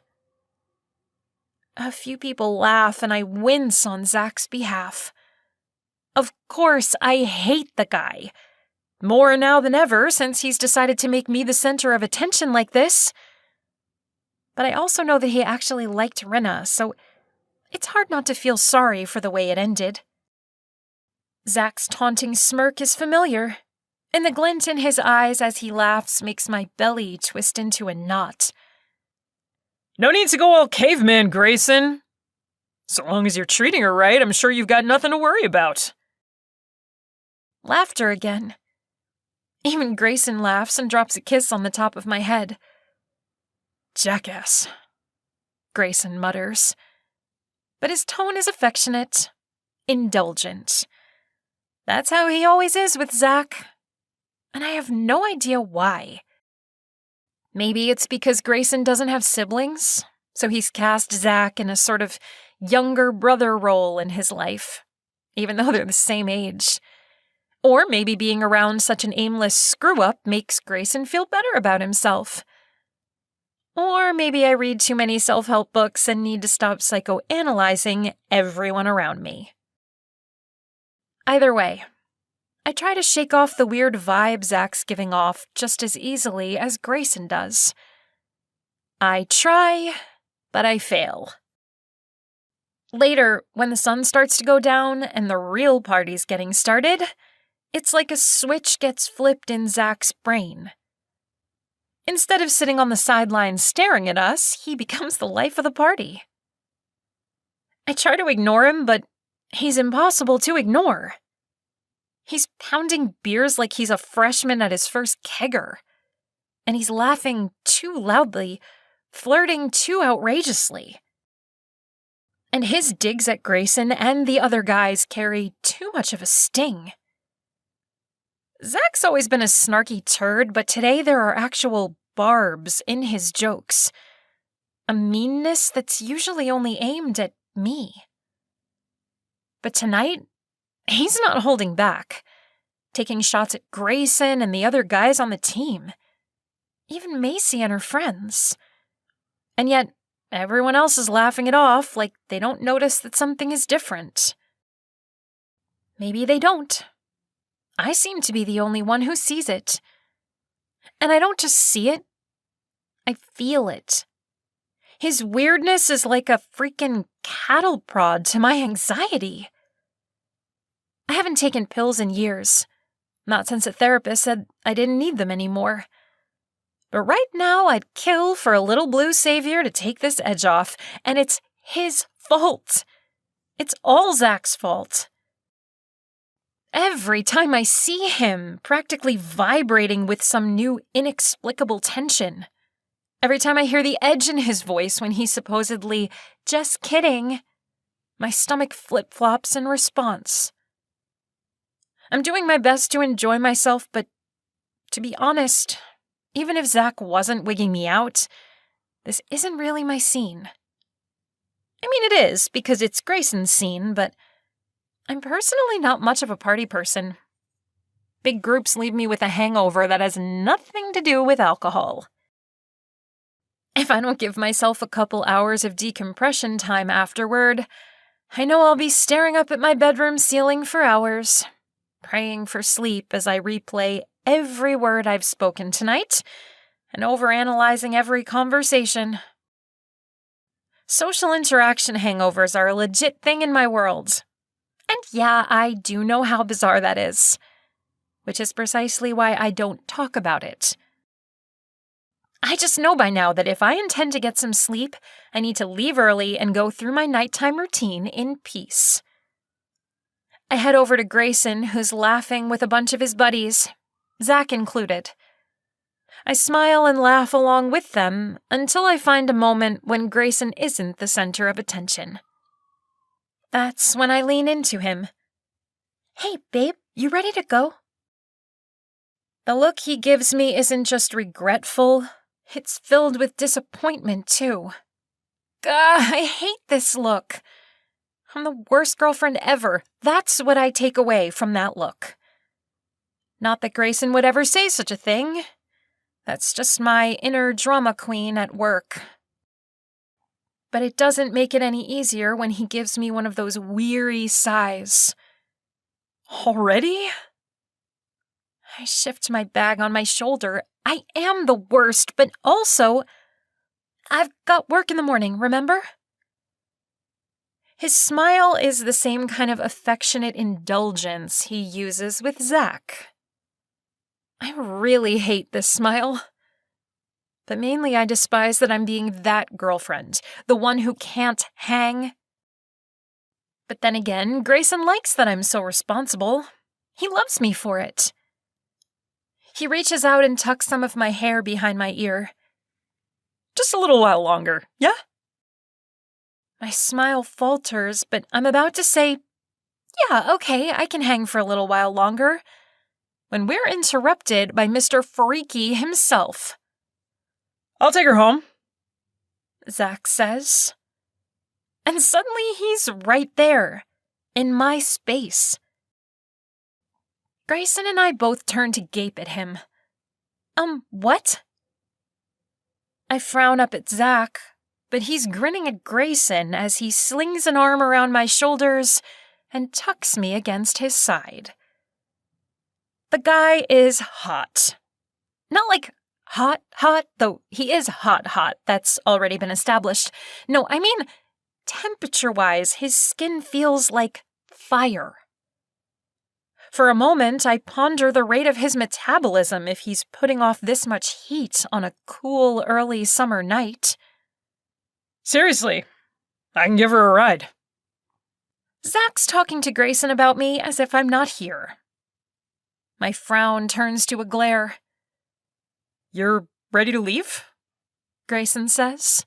A few people laugh and I wince on Zack's behalf. Of course, I hate the guy. More now than ever since he's decided to make me the center of attention like this. But I also know that he actually liked Rinna, so it's hard not to feel sorry for the way it ended. Zack's taunting smirk is familiar, and the glint in his eyes as he laughs makes my belly twist into a knot. No need to go all caveman, Grayson. So long as you're treating her right, I'm sure you've got nothing to worry about. Laughter again. Even Grayson laughs and drops a kiss on the top of my head. Jackass, Grayson mutters. But his tone is affectionate, indulgent. That's how he always is with Zack. And I have no idea why. Maybe it's because Grayson doesn't have siblings, so he's cast Zack in a sort of younger brother role in his life, even though they're the same age. Or maybe being around such an aimless screw-up makes Grayson feel better about himself. Or maybe I read too many self-help books and need to stop psychoanalyzing everyone around me. Either way, I try to shake off the weird vibe Zack's giving off just as easily as Grayson does. I try, but I fail. Later, when the sun starts to go down and the real party's getting started, it's like a switch gets flipped in Zack's brain. Instead of sitting on the sidelines staring at us, he becomes the life of the party. I try to ignore him, but he's impossible to ignore. He's pounding beers like he's a freshman at his first kegger. And he's laughing too loudly, flirting too outrageously. And his digs at Grayson and the other guys carry too much of a sting. Zack's always been a snarky turd, but today there are actual barbs in his jokes. A meanness that's usually only aimed at me. But tonight, he's not holding back, taking shots at Grayson and the other guys on the team. Even Macy and her friends. And yet, everyone else is laughing it off like they don't notice that something is different. Maybe they don't. I seem to be the only one who sees it. And I don't just see it, I feel it. His weirdness is like a freaking cattle prod to my anxiety. I haven't taken pills in years, not since a therapist said I didn't need them anymore. But right now I'd kill for a little blue savior to take this edge off, and it's his fault. It's all Zack's fault. Every time I see him practically vibrating with some new inexplicable tension. Every time I hear the edge in his voice when he's supposedly just kidding, my stomach flip-flops in response. I'm doing my best to enjoy myself, but to be honest, even if Zack wasn't wigging me out, this isn't really my scene. I mean, it is, because it's Grayson's scene, but I'm personally not much of a party person. Big groups leave me with a hangover that has nothing to do with alcohol. If I don't give myself a couple hours of decompression time afterward, I know I'll be staring up at my bedroom ceiling for hours, praying for sleep as I replay every word I've spoken tonight and overanalyzing every conversation. Social interaction hangovers are a legit thing in my world. And yeah, I do know how bizarre that is, which is precisely why I don't talk about it. I just know by now that if I intend to get some sleep, I need to leave early and go through my nighttime routine in peace. I head over to Grayson, who's laughing with a bunch of his buddies, Zack included. I smile and laugh along with them until I find a moment when Grayson isn't the center of attention. That's when I lean into him. Hey, babe, you ready to go? The look he gives me isn't just regretful, it's filled with disappointment, too. I hate this look. I'm the worst girlfriend ever. That's what I take away from that look. Not that Grayson would ever say such a thing. That's just my inner drama queen at work. But it doesn't make it any easier when he gives me one of those weary sighs. Already? I shift my bag on my shoulder. I am the worst, but also, I've got work in the morning, remember? His smile is the same kind of affectionate indulgence he uses with Zack. I really hate this smile. But mainly I despise that I'm being that girlfriend, the one who can't hang. But then again, Grayson likes that I'm so responsible. He loves me for it. He reaches out and tucks some of my hair behind my ear. Just a little while longer, yeah? My smile falters, but I'm about to say, yeah, okay, I can hang for a little while longer, when we're interrupted by Mr. Freaky himself. I'll take her home, Zack says. And suddenly he's right there, in my space. Grayson and I both turn to gape at him. What? I frown up at Zack, but he's grinning at Grayson as he slings an arm around my shoulders and tucks me against his side. The guy is hot. Not like hot, though he is hot, that's already been established. No, I mean, temperature-wise, his skin feels like fire. For a moment, I ponder the rate of his metabolism if he's putting off this much heat on a cool, early summer night. Seriously, I can give her a ride. Zack's talking to Grayson about me as if I'm not here. My frown turns to a glare. You're ready to leave? Grayson says.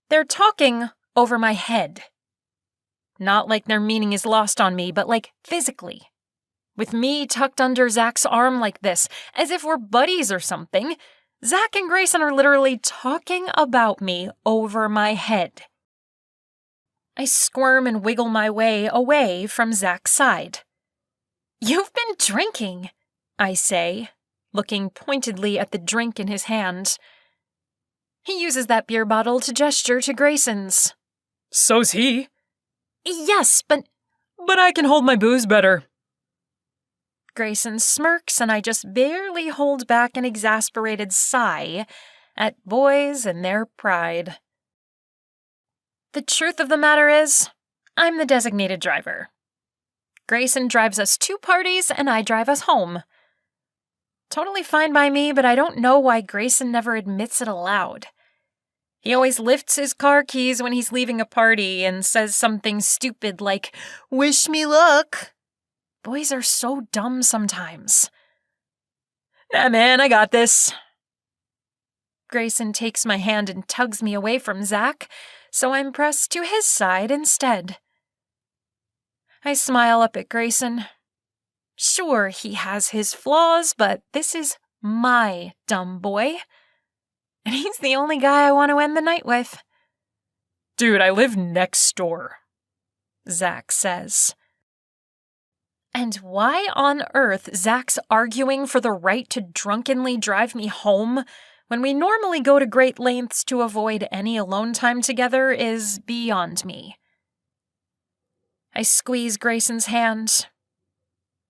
They're talking over my head. Not like their meaning is lost on me, but like physically. With me tucked under Zack's arm like this, as if we're buddies or something, Zack and Grayson are literally talking about me over my head. I squirm and wiggle my way away from Zack's side. You've been drinking, I say, looking pointedly at the drink in his hand. He uses that beer bottle to gesture to Grayson's. So's he. Yes, but I can hold my booze better. Grayson smirks, and I just barely hold back an exasperated sigh at boys and their pride. The truth of the matter is, I'm the designated driver. Grayson drives us to parties, and I drive us home. Totally fine by me, but I don't know why Grayson never admits it aloud. He always lifts his car keys when he's leaving a party and says something stupid like, "Wish me luck." Boys are so dumb sometimes. Nah, man, I got this. Grayson takes my hand and tugs me away from Zack, so I'm pressed to his side instead. I smile up at Grayson. Sure, he has his flaws, but this is my dumb boy. And he's the only guy I want to end the night with. Dude, I live next door, Zack says. And why on earth Zack's arguing for the right to drunkenly drive me home when we normally go to great lengths to avoid any alone time together is beyond me. I squeeze Grayson's hand.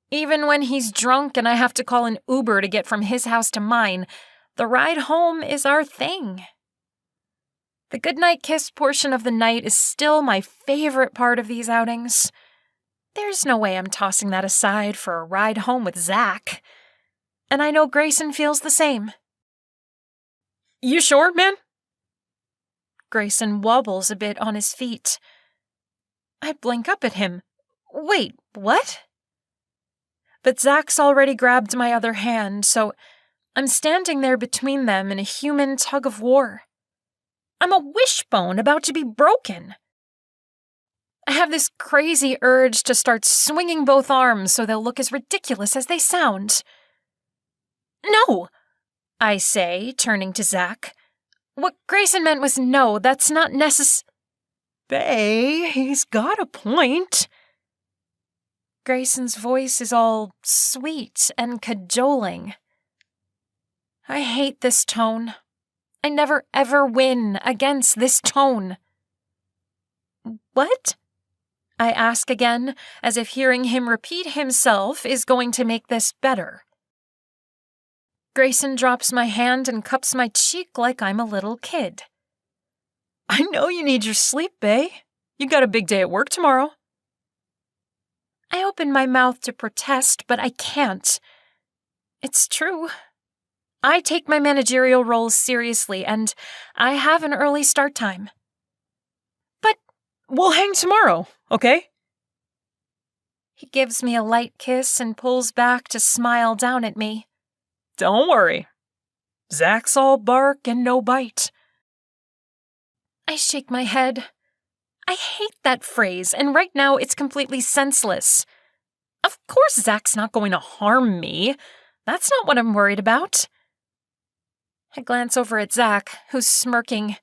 Even when he's drunk and I have to call an Uber to get from his house to mine, the ride home is our thing. The goodnight kiss portion of the night is still my favorite part of these outings. There's no way I'm tossing that aside for a ride home with Zack. And I know Grayson feels the same. You sure, man? Grayson wobbles a bit on his feet. I blink up at him. Wait, what? But Zack's already grabbed my other hand, so I'm standing there between them in a human tug-of-war. I'm a wishbone about to be broken. I have this crazy urge to start swinging both arms so they'll look as ridiculous as they sound. No, I say, turning to Zack. What Grayson meant was no, that's not necessary. Bae, he's got a point. Grayson's voice is all sweet and cajoling. I hate this tone. I never ever win against this tone. What? I ask again, as if hearing him repeat himself is going to make this better. Grayson drops my hand and cups my cheek like I'm a little kid. I know you need your sleep, Bae. You got a big day at work tomorrow. I open my mouth to protest, but I can't. It's true. I take my managerial roles seriously, and I have an early start time. But We'll hang tomorrow, okay? He gives me a light kiss and pulls back to smile down at me. Don't worry. Zack's all bark and no bite. I shake my head. I hate that phrase, and right now it's completely senseless. Of course Zack's not going to harm me. That's not what I'm worried about. I glance over at Zack, who's smirking.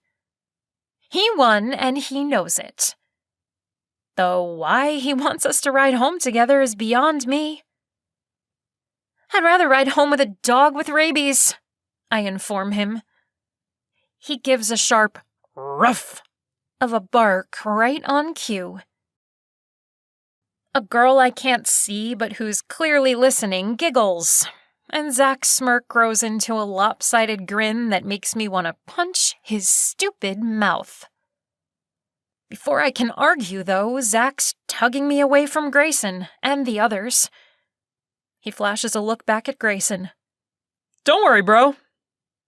He won, and he knows it. Though why he wants us to ride home together is beyond me. I'd rather ride home with a dog with rabies, I inform him. He gives a sharp ruff of a bark right on cue. A girl I can't see but who's clearly listening giggles, and Zack's smirk grows into a lopsided grin that makes me want to punch his stupid mouth. Before I can argue, though, Zack's tugging me away from Grayson and the others. He flashes a look back at Grayson. Don't worry, bro.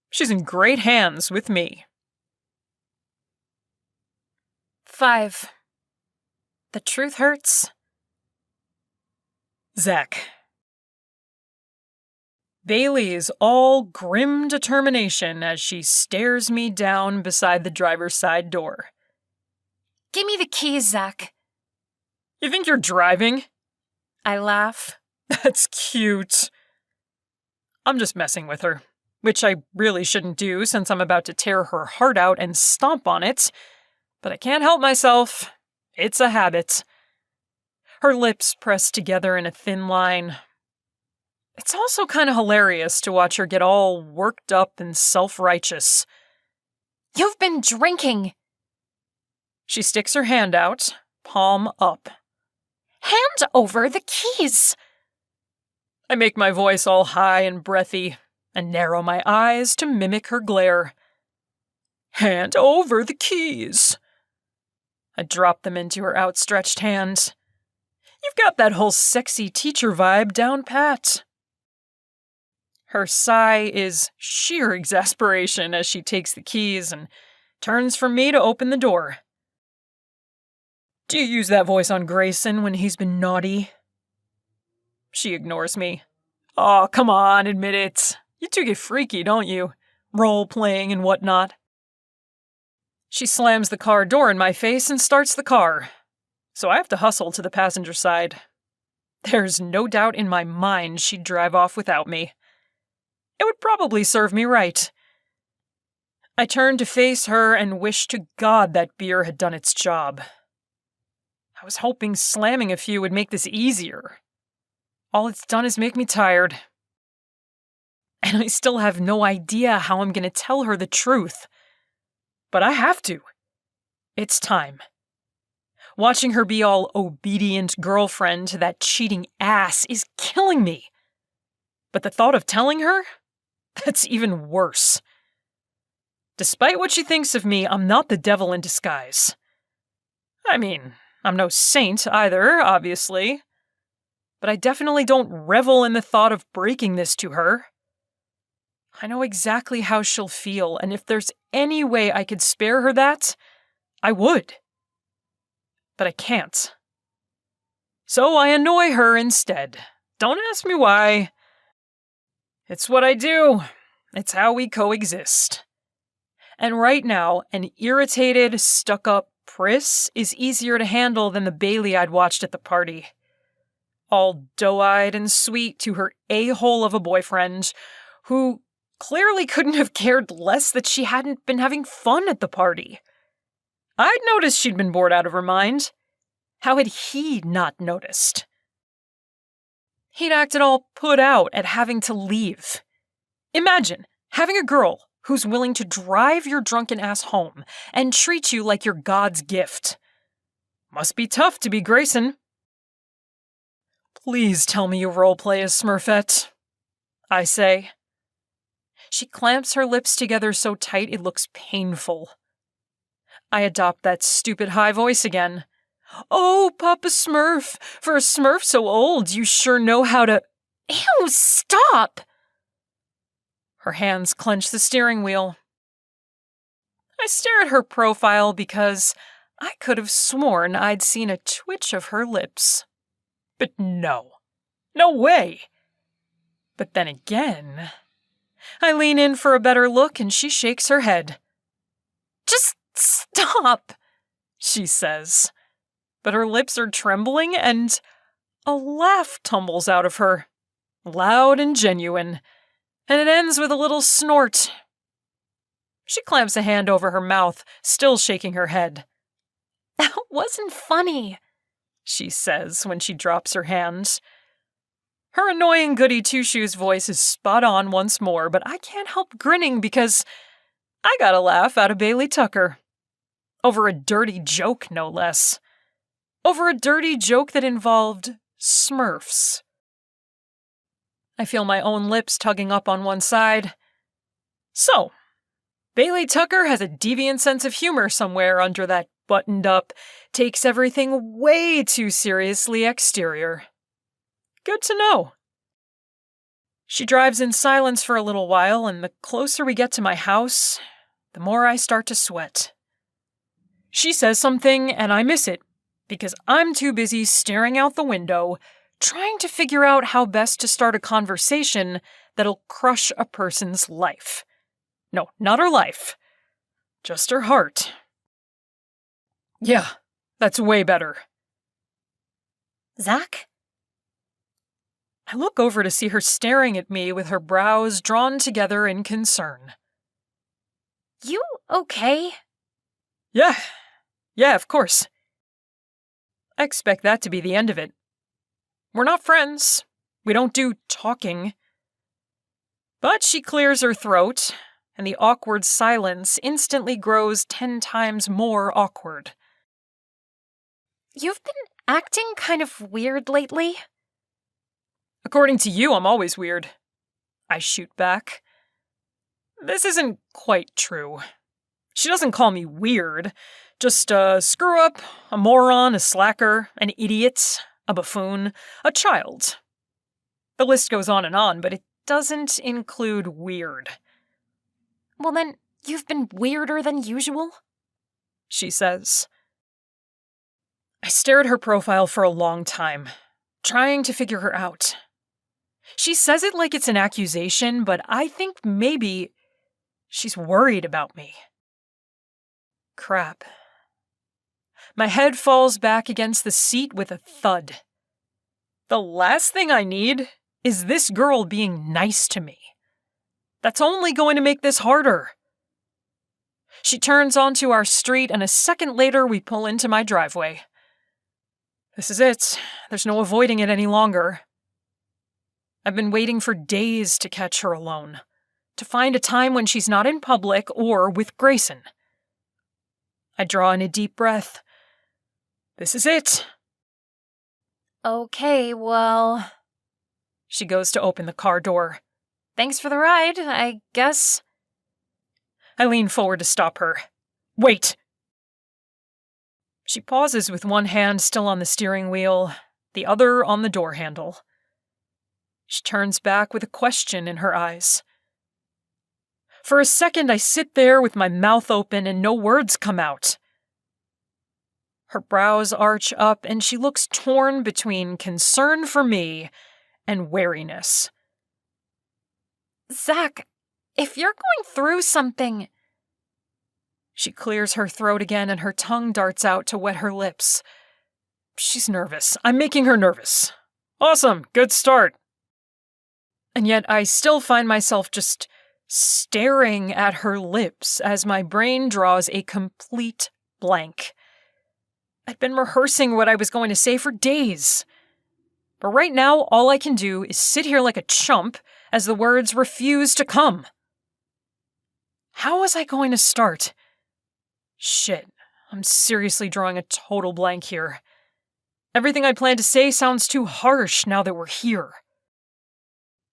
She's in great hands with me. 5. The truth hurts. Zack. Bailey is all grim determination as she stares me down beside the driver's side door. Give me the keys, Zack. You think you're driving? I laugh. That's cute. I'm just messing with her, which I really shouldn't do since I'm about to tear her heart out and stomp on it, but I can't help myself. It's a habit. Her lips pressed together in a thin line. It's also kind of hilarious to watch her get all worked up and self-righteous. You've been drinking. She sticks her hand out, palm up. Hand over the keys. I make my voice all high and breathy and narrow my eyes to mimic her glare. Hand over the keys. I drop them into her outstretched hand. You've got that whole sexy teacher vibe down pat. Her sigh is sheer exasperation as she takes the keys and turns for me to open the door. Do you use that voice on Grayson when he's been naughty? She ignores me. Oh, come on, admit it. You two get freaky, don't you? Role-playing and whatnot. She slams the car door in my face and starts the car, so I have to hustle to the passenger side. There's no doubt in my mind she'd drive off without me. It would probably serve me right. I turn to face her and wish to God that beer had done its job. I was hoping slamming a few would make this easier. All it's done is make me tired. And I still have no idea how I'm going to tell her the truth. But I have to. It's time. Watching her be all obedient girlfriend to that cheating ass is killing me. But the thought of telling her? That's even worse. Despite what she thinks of me, I'm not the devil in disguise. I mean, I'm no saint either, obviously. But I definitely don't revel in the thought of breaking this to her. I know exactly how she'll feel, and if there's any way I could spare her that, I would. But I can't. So I annoy her instead. Don't ask me why. It's what I do. It's how we coexist. And right now, an irritated, stuck-up Pris is easier to handle than the Bailey I'd watched at the party. All doe-eyed and sweet to her a-hole of a boyfriend, who clearly couldn't have cared less that she hadn't been having fun at the party. I'd noticed she'd been bored out of her mind. How had he not noticed? He'd acted all put out at having to leave. Imagine having a girl who's willing to drive your drunken ass home and treat you like you're God's gift. Must be tough to be Grayson. Please tell me you roleplay as Smurfett, I say. She clamps her lips together so tight it looks painful. I adopt that stupid high voice again. Oh, Papa Smurf, for a Smurf so old, you sure know how to— Ew, stop! Her hands clench the steering wheel. I stare at her profile because I could have sworn I'd seen a twitch of her lips. But no. No way. But then again, I lean in for a better look and she shakes her head. Just stop, she says. But her lips are trembling and a laugh tumbles out of her. Loud and genuine. And it ends with a little snort. She clamps a hand over her mouth, still shaking her head. That wasn't funny, she says when she drops her hand. Her annoying goody two-shoes voice is spot on once more, but I can't help grinning because I got a laugh out of Bailey Tucker. Over a dirty joke, no less. Over a dirty joke that involved Smurfs. I feel my own lips tugging up on one side. So, Bailey Tucker has a deviant sense of humor somewhere under that buttoned-up, takes everything way too seriously exterior. Good to know. She drives in silence for a little while, and the closer we get to my house, the more I start to sweat. She says something, and I miss it, because I'm too busy staring out the window, trying to figure out how best to start a conversation that'll crush a person's life. No, not her life. Just her heart. Yeah, that's way better. Zack? I look over to see her staring at me with her brows drawn together in concern. You okay? Yeah, of course. I expect that to be the end of it. We're not friends. We don't do talking. But she clears her throat, and the awkward silence instantly grows 10 times more awkward. You've been acting kind of weird lately. According to you, I'm always weird. I shoot back. This isn't quite true. She doesn't call me weird. Just a screw-up, a moron, a slacker, an idiot, a buffoon, a child. The list goes on, but it doesn't include weird. Well then, you've been weirder than usual? She says. I stare at her profile for a long time, trying to figure her out. She says it like it's an accusation, but I think maybe she's worried about me. Crap. My head falls back against the seat with a thud. The last thing I need is this girl being nice to me. That's only going to make this harder. She turns onto our street, and a second later we pull into my driveway. This is it. There's no avoiding it any longer. I've been waiting for days to catch her alone, to find a time when she's not in public or with Grayson. I draw in a deep breath. This is it. Okay, well... She goes to open the car door. Thanks for the ride, I guess. I lean forward to stop her. Wait! She pauses with one hand still on the steering wheel, the other on the door handle. She turns back with a question in her eyes. For a second, I sit there with my mouth open and no words come out. Her brows arch up and she looks torn between concern for me and wariness. Zack, if you're going through something... She clears her throat again and her tongue darts out to wet her lips. She's nervous. I'm making her nervous. Awesome, good start. And yet I still find myself just staring at her lips as my brain draws a complete blank. I'd been rehearsing what I was going to say for days. But right now, all I can do is sit here like a chump as the words refuse to come. How was I going to start? Shit, I'm seriously drawing a total blank here. Everything I planned to say sounds too harsh now that we're here.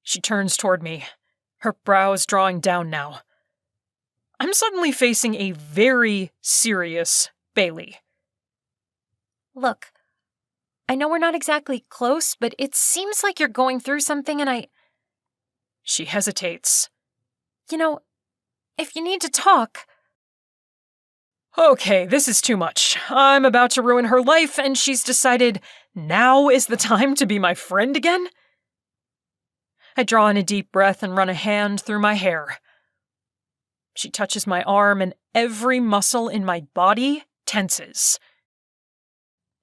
She turns toward me, her brows drawing down now. I'm suddenly facing a very serious Bailey. Look, I know we're not exactly close, but it seems like you're going through something and She hesitates. You know, if you need to talk... Okay, this is too much. I'm about to ruin her life, and she's decided now is the time to be my friend again? I draw in a deep breath and run a hand through my hair. She touches my arm, and every muscle in my body tenses.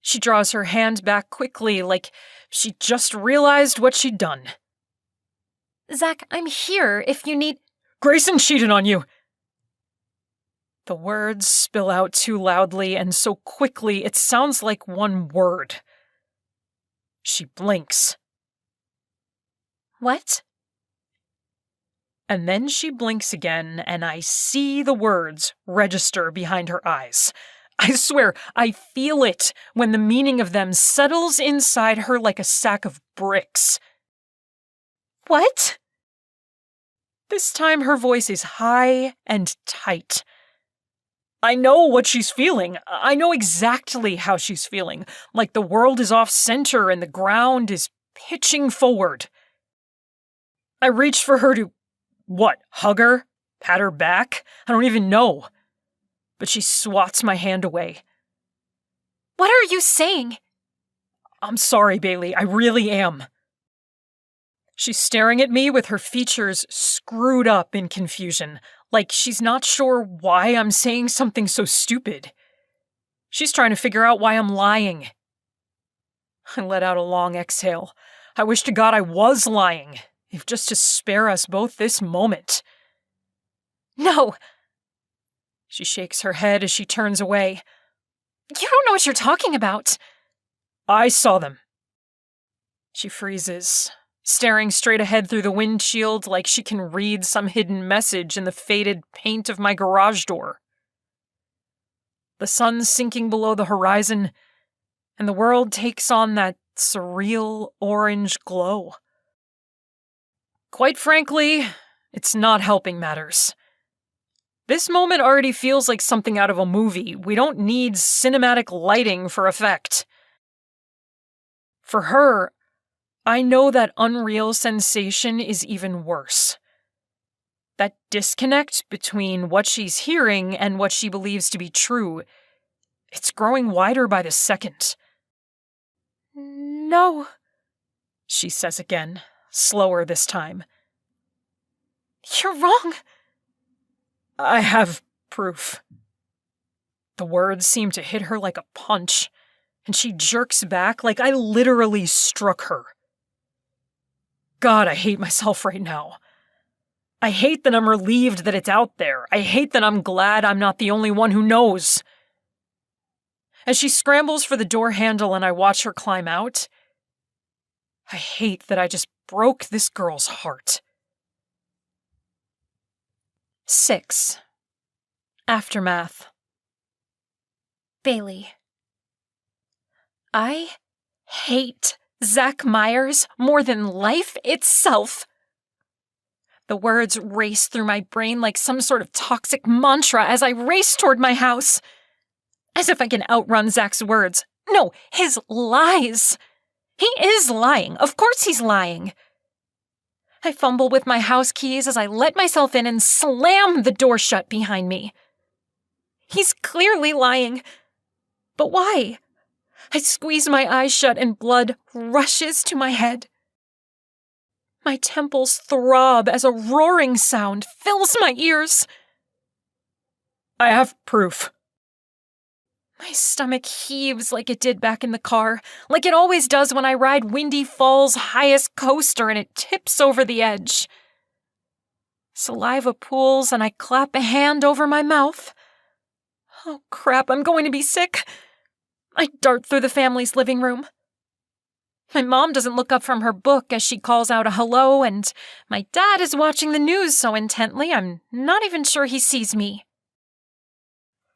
She draws her hand back quickly, like she just realized what she'd done. Zack, I'm here if you need— Grayson cheated on you! The words spill out too loudly and so quickly it sounds like one word. She blinks. What? And then she blinks again, and I see the words register behind her eyes. I swear, I feel it when the meaning of them settles inside her like a sack of bricks. What? This time her voice is high and tight. I know what she's feeling. I know exactly how she's feeling, like the world is off center and the ground is pitching forward. I reach for her to, hug her? Pat her back? I don't even know. But she swats my hand away. What are you saying? I'm sorry, Bailey, I really am. She's staring at me with her features screwed up in confusion, like she's not sure why I'm saying something so stupid. She's trying to figure out why I'm lying. I let out a long exhale. I wish to God I was lying, if just to spare us both this moment. No. She shakes her head as she turns away. You don't know what you're talking about. I saw them. She freezes, staring straight ahead through the windshield like she can read some hidden message in the faded paint of my garage door. The sun's sinking below the horizon, and the world takes on that surreal orange glow. Quite frankly, it's not helping matters. This moment already feels like something out of a movie. We don't need cinematic lighting for effect. For her, I know that unreal sensation is even worse. That disconnect between what she's hearing and what she believes to be true, it's growing wider by the second. No, she says again, slower this time. You're wrong. I have proof. The words seem to hit her like a punch, and she jerks back like I literally struck her. God, I hate myself right now. I hate that I'm relieved that it's out there. I hate that I'm glad I'm not the only one who knows. As she scrambles for the door handle and I watch her climb out, I hate that I just broke this girl's heart. 6. Aftermath. Bailey. I hate Zack Myers more than life itself. The words race through my brain like some sort of toxic mantra as I race toward my house. As if I can outrun Zack's words. No, his lies. He is lying. Of course he's lying. I fumble with my house keys as I let myself in and slam the door shut behind me. He's clearly lying. But why? I squeeze my eyes shut and blood rushes to my head. My temples throb as a roaring sound fills my ears. I have proof. My stomach heaves like it did back in the car, like it always does when I ride Windy Falls' highest coaster and it tips over the edge. Saliva pools and I clap a hand over my mouth. Oh crap, I'm going to be sick. I dart through the family's living room. My mom doesn't look up from her book as she calls out a hello, and my dad is watching the news so intently I'm not even sure he sees me.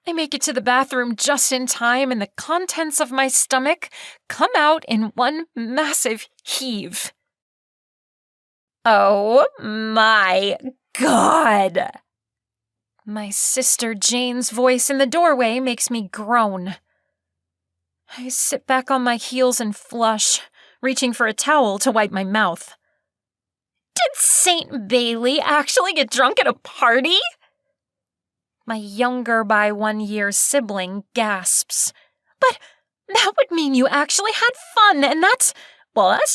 I make it to the bathroom just in time, and the contents of my stomach come out in one massive heave. Oh my God! My sister Jane's voice in the doorway makes me groan. I sit back on my heels and flush, reaching for a towel to wipe my mouth. Did St. Bailey actually get drunk at a party? My younger by 1 year sibling gasps. But that would mean you actually had fun, and that's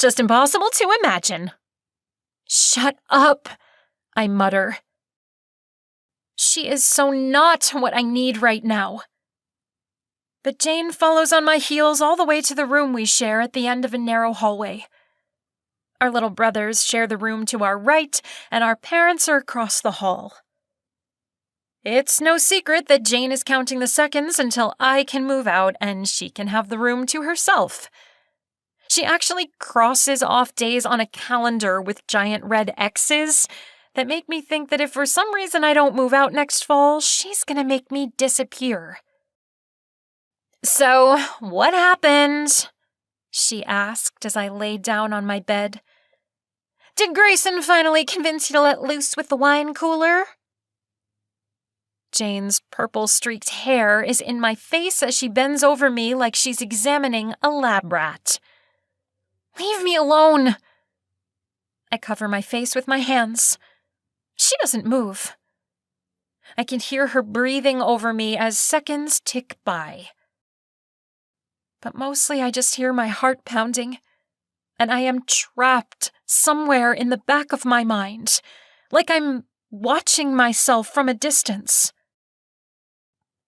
just impossible to imagine. Shut up, I mutter. She is so not what I need right now. But Jane follows on my heels all the way to the room we share at the end of a narrow hallway. Our little brothers share the room to our right, and our parents are across the hall. It's no secret that Jane is counting the seconds until I can move out and she can have the room to herself. She actually crosses off days on a calendar with giant red X's that make me think that if for some reason I don't move out next fall, she's gonna make me disappear. "So, what happened?" she asked as I laid down on my bed. "Did Grayson finally convince you to let loose with the wine cooler?" Jane's purple-streaked hair is in my face as she bends over me like she's examining a lab rat. "Leave me alone!" I cover my face with my hands. She doesn't move. I can hear her breathing over me as seconds tick by. But mostly I just hear my heart pounding, and I am trapped somewhere in the back of my mind, like I'm watching myself from a distance.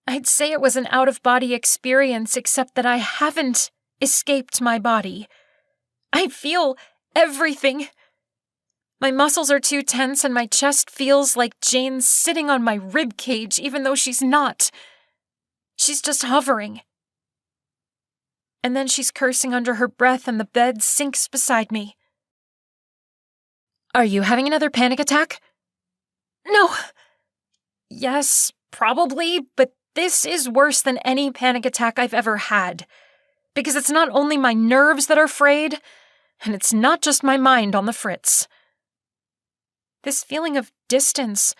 I'd say it was an out-of-body experience, except that I haven't escaped my body. I feel everything. My muscles are too tense and my chest feels like Jane's sitting on my rib cage, even though she's not. She's just hovering. And then she's cursing under her breath and the bed sinks beside me. "Are you having another panic attack?" "No." "Yes, probably, but this is worse than any panic attack I've ever had. Because it's not only my nerves that are frayed, and it's not just my mind on the fritz. This feeling of distance,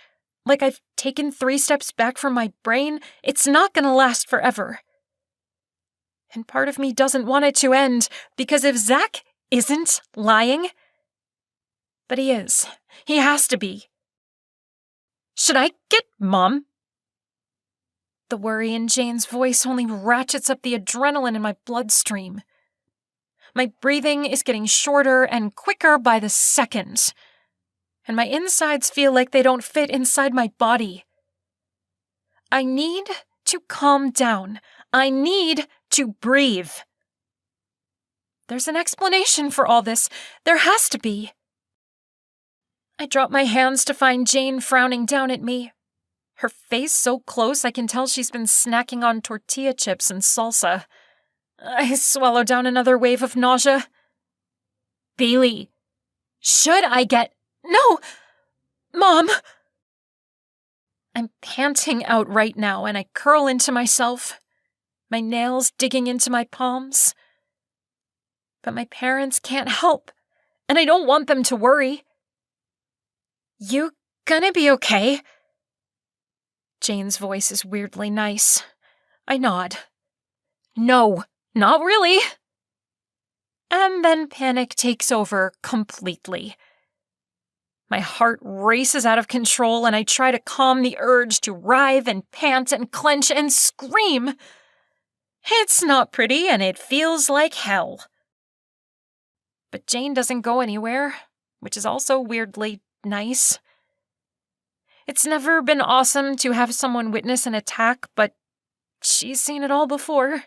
like I've taken 3 steps back from my brain, it's not gonna last forever. And part of me doesn't want it to end, because if Zack isn't lying, but he is. He has to be. Should I get Mom? The worry in Jane's voice only ratchets up the adrenaline in my bloodstream. My breathing is getting shorter and quicker by the second, and my insides feel like they don't fit inside my body. I need to calm down. I need to breathe. There's an explanation for all this. There has to be. I drop my hands to find Jane frowning down at me. Her face so close I can tell she's been snacking on tortilla chips and salsa. I swallow down another wave of nausea. "Bailey, should I get— No! Mom!" I'm panting out right now and I curl into myself, my nails digging into my palms. But my parents can't help, and I don't want them to worry. "You gonna be okay?" Jane's voice is weirdly nice. I nod. "No, not really." And then panic takes over completely. My heart races out of control and I try to calm the urge to writhe and pant and clench and scream. It's not pretty and it feels like hell. But Jane doesn't go anywhere, which is also weirdly nice. It's never been awesome to have someone witness an attack, but she's seen it all before,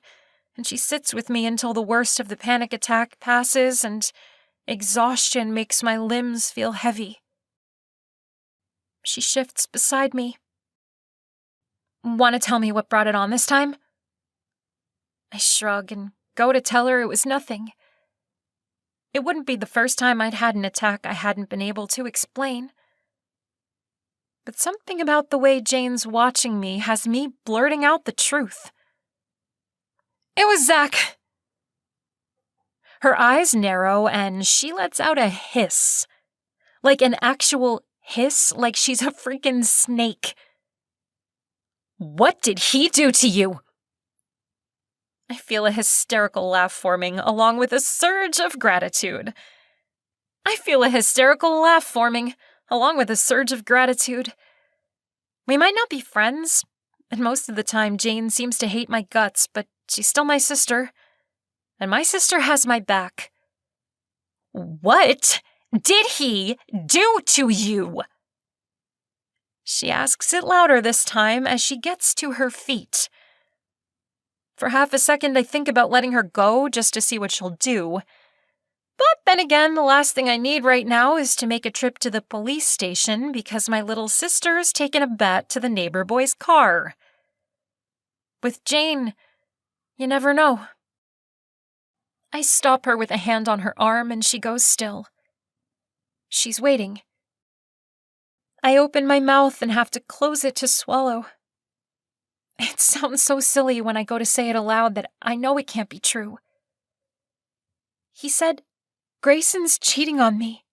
and she sits with me until the worst of the panic attack passes and exhaustion makes my limbs feel heavy. She shifts beside me. "Want to tell me what brought it on this time?" I shrug and go to tell her it was nothing. It wouldn't be the first time I'd had an attack I hadn't been able to explain. But something about the way Jane's watching me has me blurting out the truth. "It was Zack." Her eyes narrow and she lets out a hiss. Like an actual hiss, like she's a freaking snake. "What did he do to you?" I feel a hysterical laugh forming, along with a surge of gratitude. We might not be friends, And most of the time, Jane seems to hate my guts, but she's still my sister. And my sister has my back. What did he do to you? She asks it louder this time as she gets to her feet. For half a second, I think about letting her go just to see what she'll do. But then again, the last thing I need right now is to make a trip to the police station because my little sister's taken a bat to the neighbor boy's car. With Jane, you never know. I stop her with a hand on her arm and she goes still. She's waiting. I open my mouth and have to close it to swallow. It sounds so silly when I go to say it aloud that I know it can't be true. He said, Grayson's cheating on me.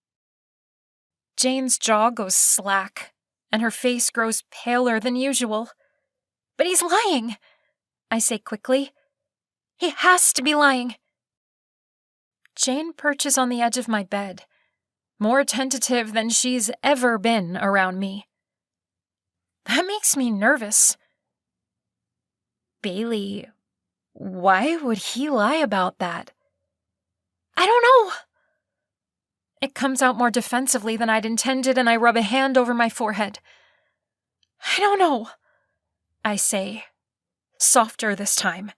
Jane's jaw goes slack, and her face grows paler than usual. But he's lying, I say quickly. He has to be lying. Jane perches on the edge of my bed, more tentative than she's ever been around me. That makes me nervous. Bailey, why would he lie about that? I don't know. It comes out more defensively than I'd intended, and I rub a hand over my forehead. I don't know, I say, softer this time.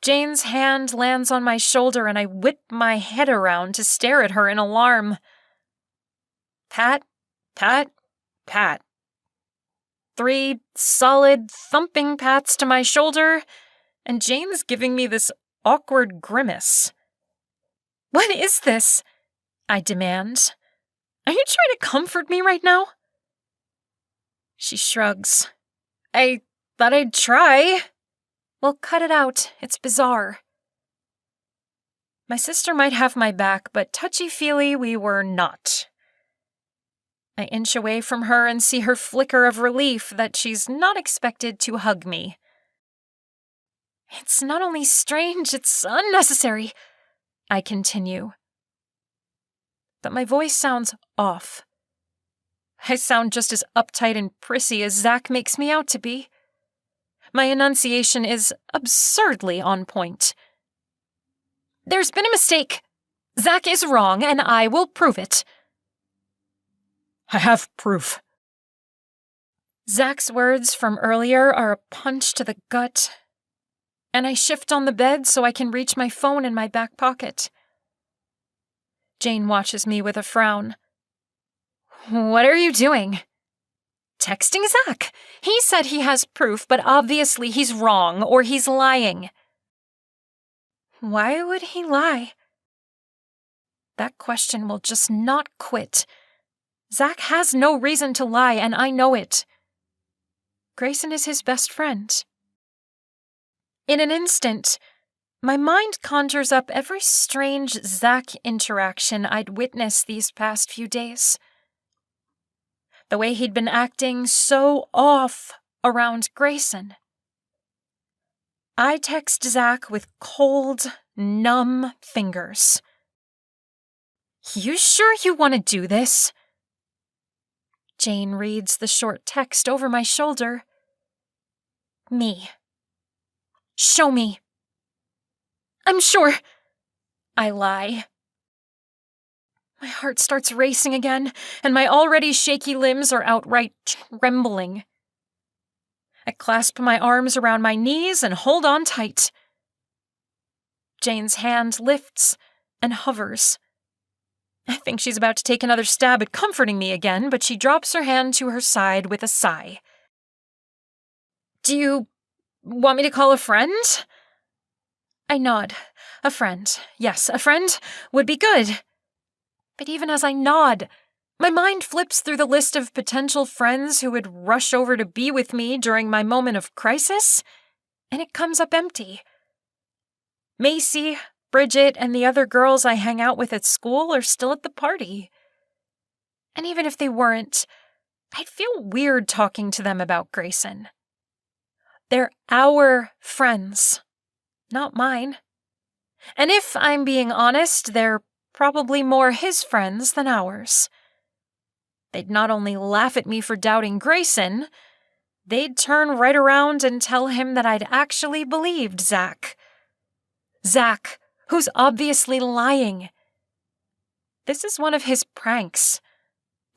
Jane's hand lands on my shoulder, and I whip my head around to stare at her in alarm. Pat, pat, pat. 3 solid, thumping pats to my shoulder, and Jane's giving me this awkward grimace. What is this? I demand. Are you trying to comfort me right now? She shrugs. I thought I'd try. Well, cut it out. It's bizarre. My sister might have my back, but touchy-feely we were not. I inch away from her and see her flicker of relief that she's not expected to hug me. It's not only strange, it's unnecessary, I continue. But my voice sounds off. I sound just as uptight and prissy as Zack makes me out to be. My enunciation is absurdly on point. There's been a mistake. Zack is wrong, and I will prove it. I have proof. Zack's words from earlier are a punch to the gut, and I shift on the bed so I can reach my phone in my back pocket. Jane watches me with a frown. What are you doing? Texting Zack. He said he has proof, but obviously he's wrong or he's lying. Why would he lie? That question will just not quit. Zack has no reason to lie, and I know it. Grayson is his best friend. In an instant, my mind conjures up every strange Zack interaction I'd witnessed these past few days. The way he'd been acting so off around Grayson. I text Zack with cold, numb fingers. You sure you want to do this? Jane reads the short text over my shoulder. Me. Show me. I'm sure. I lie. My heart starts racing again, and my already shaky limbs are outright trembling. I clasp my arms around my knees and hold on tight. Jane's hand lifts and hovers. I think she's about to take another stab at comforting me again, but she drops her hand to her side with a sigh. Do you want me to call a friend? I nod. A friend. Yes, a friend would be good. But even as I nod, my mind flips through the list of potential friends who would rush over to be with me during my moment of crisis, and it comes up empty. Macy, Bridget, and the other girls I hang out with at school are still at the party. And even if they weren't, I'd feel weird talking to them about Grayson. They're our friends, not mine. And if I'm being honest, they're probably more his friends than ours. They'd not only laugh at me for doubting Grayson, they'd turn right around and tell him that I'd actually believed Zack. Zack, who's obviously lying. This is one of his pranks.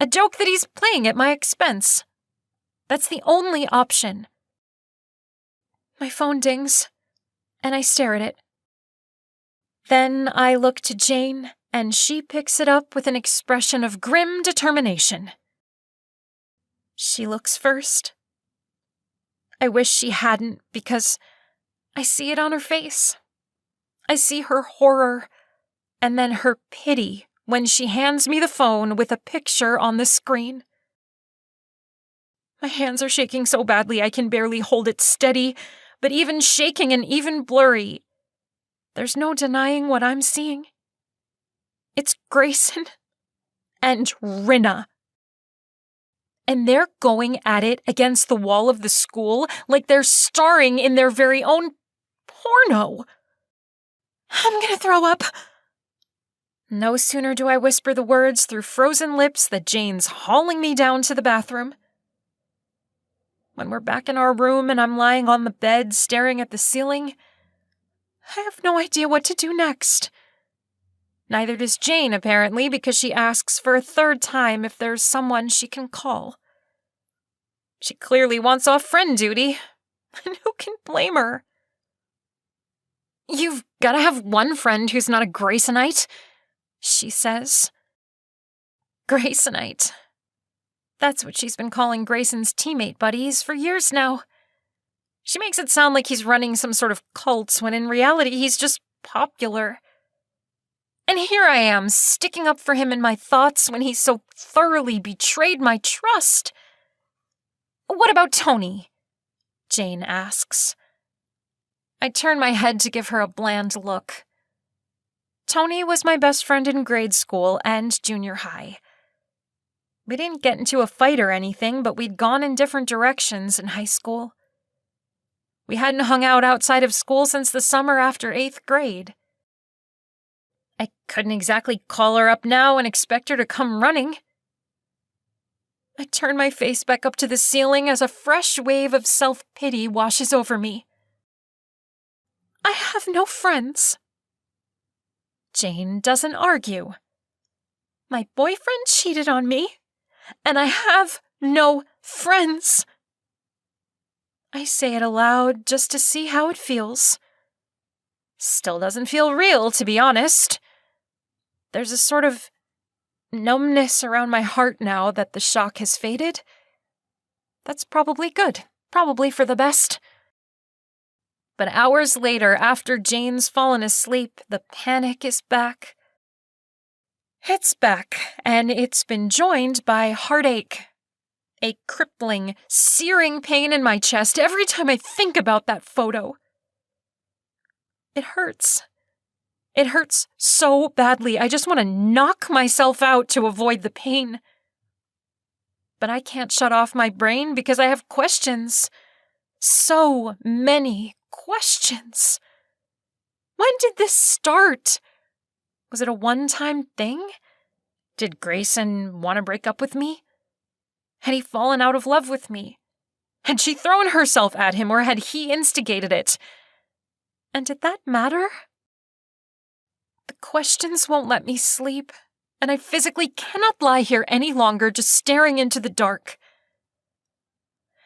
A joke that he's playing at my expense. That's the only option. My phone dings, and I stare at it. Then I look to Jane, and she picks it up with an expression of grim determination. She looks first. I wish she hadn't, because I see it on her face. I see her horror, and then her pity when she hands me the phone with a picture on the screen. My hands are shaking so badly I can barely hold it steady, but even shaking and even blurry, there's no denying what I'm seeing. It's Grayson and Rinna. And they're going at it against the wall of the school like they're starring in their very own porno. I'm gonna throw up. No sooner do I whisper the words through frozen lips that Jane's hauling me down to the bathroom. When we're back in our room and I'm lying on the bed staring at the ceiling, I have no idea what to do next. Neither does Jane, apparently, because she asks for a third time if there's someone she can call. She clearly wants off friend duty, and who can blame her? You've gotta have one friend who's not a Graysonite, she says. Graysonite. That's what she's been calling Grayson's teammate buddies for years now. She makes it sound like he's running some sort of cult, when in reality he's just popular. And here I am, sticking up for him in my thoughts when he's so thoroughly betrayed my trust. What about Tony? Jane asks. I turn my head to give her a bland look. Tony was my best friend in grade school and junior high. We didn't get into a fight or anything, but we'd gone in different directions in high school. We hadn't hung out outside of school since the summer after 8th grade. I couldn't exactly call her up now and expect her to come running. I turn my face back up to the ceiling as a fresh wave of self-pity washes over me. I have no friends. Jane doesn't argue. My boyfriend cheated on me, and I have no friends. I say it aloud just to see how it feels. Still doesn't feel real, to be honest. There's a sort of numbness around my heart now that the shock has faded. That's probably good, probably for the best. But hours later, after Jane's fallen asleep, the panic is back. It's back, and it's been joined by heartache. A crippling, searing pain in my chest every time I think about that photo. It hurts. It hurts so badly, I just want to knock myself out to avoid the pain. But I can't shut off my brain because I have questions. So many questions. When did this start? Was it a one-time thing? Did Grayson want to break up with me? Had he fallen out of love with me? Had she thrown herself at him, or had he instigated it? And did that matter? The questions won't let me sleep, and I physically cannot lie here any longer just staring into the dark.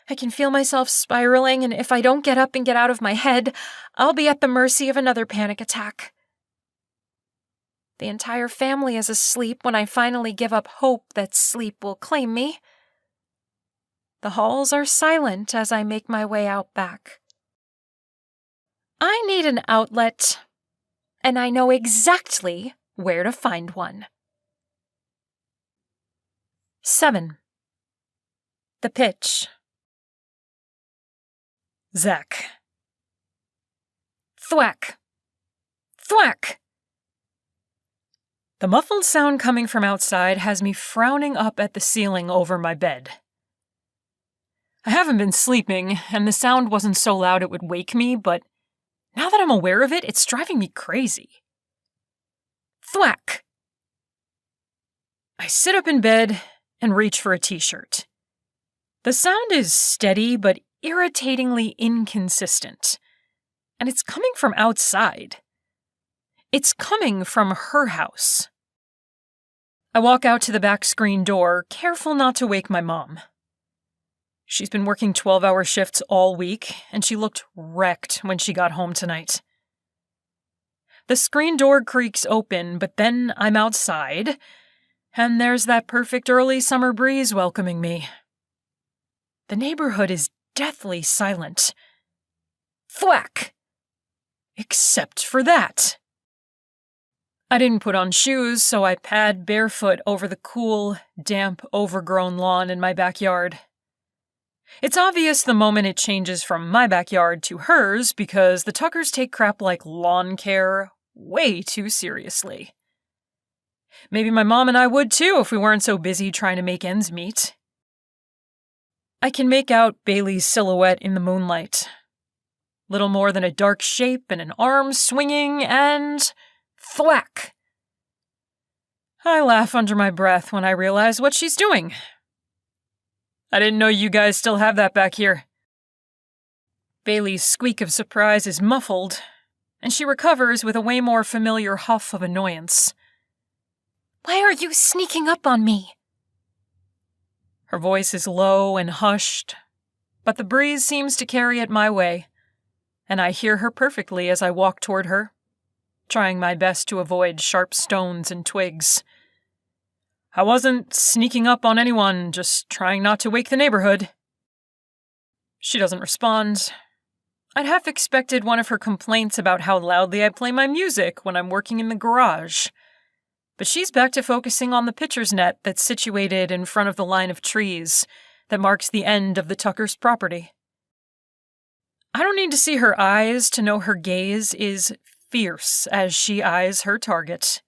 I can feel myself spiraling, and if I don't get up and get out of my head, I'll be at the mercy of another panic attack. The entire family is asleep when I finally give up hope that sleep will claim me. The halls are silent as I make my way out back. I need an outlet, and I know exactly where to find one. 7. The pitch. Zack. Thwack. Thwack. The muffled sound coming from outside has me frowning up at the ceiling over my bed. I haven't been sleeping, and the sound wasn't so loud it would wake me, but now that I'm aware of it, it's driving me crazy. Thwack. I sit up in bed and reach for a t-shirt. The sound is steady but irritatingly inconsistent, and it's coming from outside. It's coming from her house. I walk out to the back screen door, careful not to wake my mom. She's been working 12-hour shifts all week, and she looked wrecked when she got home tonight. The screen door creaks open, but then I'm outside, and there's that perfect early summer breeze welcoming me. The neighborhood is deathly silent. Thwack! Except for that. I didn't put on shoes, so I pad barefoot over the cool, damp, overgrown lawn in my backyard. It's obvious the moment it changes from my backyard to hers because the Tuckers take crap like lawn care way too seriously. Maybe my mom and I would too if we weren't so busy trying to make ends meet. I can make out Bailey's silhouette in the moonlight. Little more than a dark shape and an arm swinging and... thwack! I laugh under my breath when I realize what she's doing. I didn't know you guys still have that back here. Bailey's squeak of surprise is muffled, and she recovers with a way more familiar huff of annoyance. Why are you sneaking up on me? Her voice is low and hushed, but the breeze seems to carry it my way, and I hear her perfectly as I walk toward her, trying my best to avoid sharp stones and twigs. I wasn't sneaking up on anyone, just trying not to wake the neighborhood. She doesn't respond. I'd half expected one of her complaints about how loudly I play my music when I'm working in the garage. But she's back to focusing on the pitcher's net that's situated in front of the line of trees that marks the end of the Tuckers' property. I don't need to see her eyes to know her gaze is fierce as she eyes her target.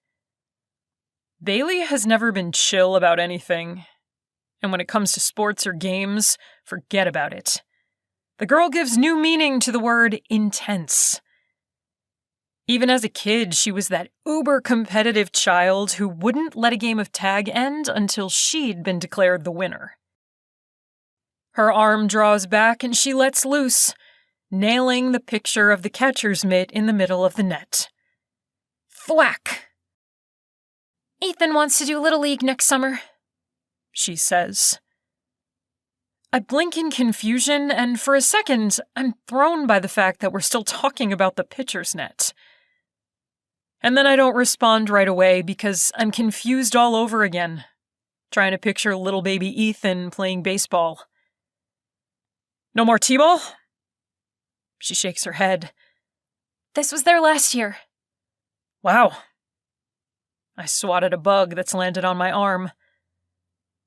Bailey has never been chill about anything, and when it comes to sports or games, forget about it. The girl gives new meaning to the word intense. Even as a kid, she was that uber-competitive child who wouldn't let a game of tag end until she'd been declared the winner. Her arm draws back and she lets loose, nailing the picture of the catcher's mitt in the middle of the net. Thwack! Ethan wants to do Little League next summer, she says. I blink in confusion, and for a second, I'm thrown by the fact that we're still talking about the pitcher's net. And then I don't respond right away because I'm confused all over again, trying to picture little baby Ethan playing baseball. No more t-ball? She shakes her head. This was there last year. Wow. I swatted a bug that's landed on my arm.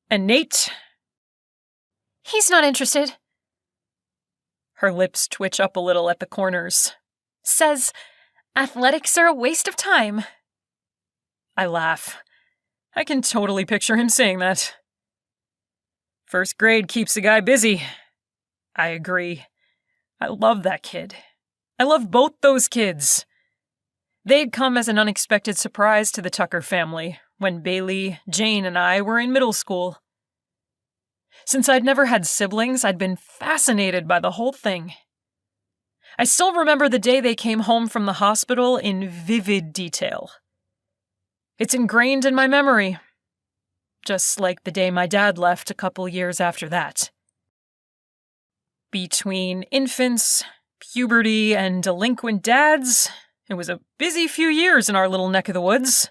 And Nate? He's not interested. Her lips twitch up a little at the corners. Says, athletics are a waste of time. I laugh. I can totally picture him saying that. First grade keeps a guy busy. I agree. I love that kid. I love both those kids. They'd come as an unexpected surprise to the Tucker family when Bailey, Jane, and I were in middle school. Since I'd never had siblings, I'd been fascinated by the whole thing. I still remember the day they came home from the hospital in vivid detail. It's ingrained in my memory, just like the day my dad left a couple years after that. Between infants, puberty, and delinquent dads, it was a busy few years in our little neck of the woods.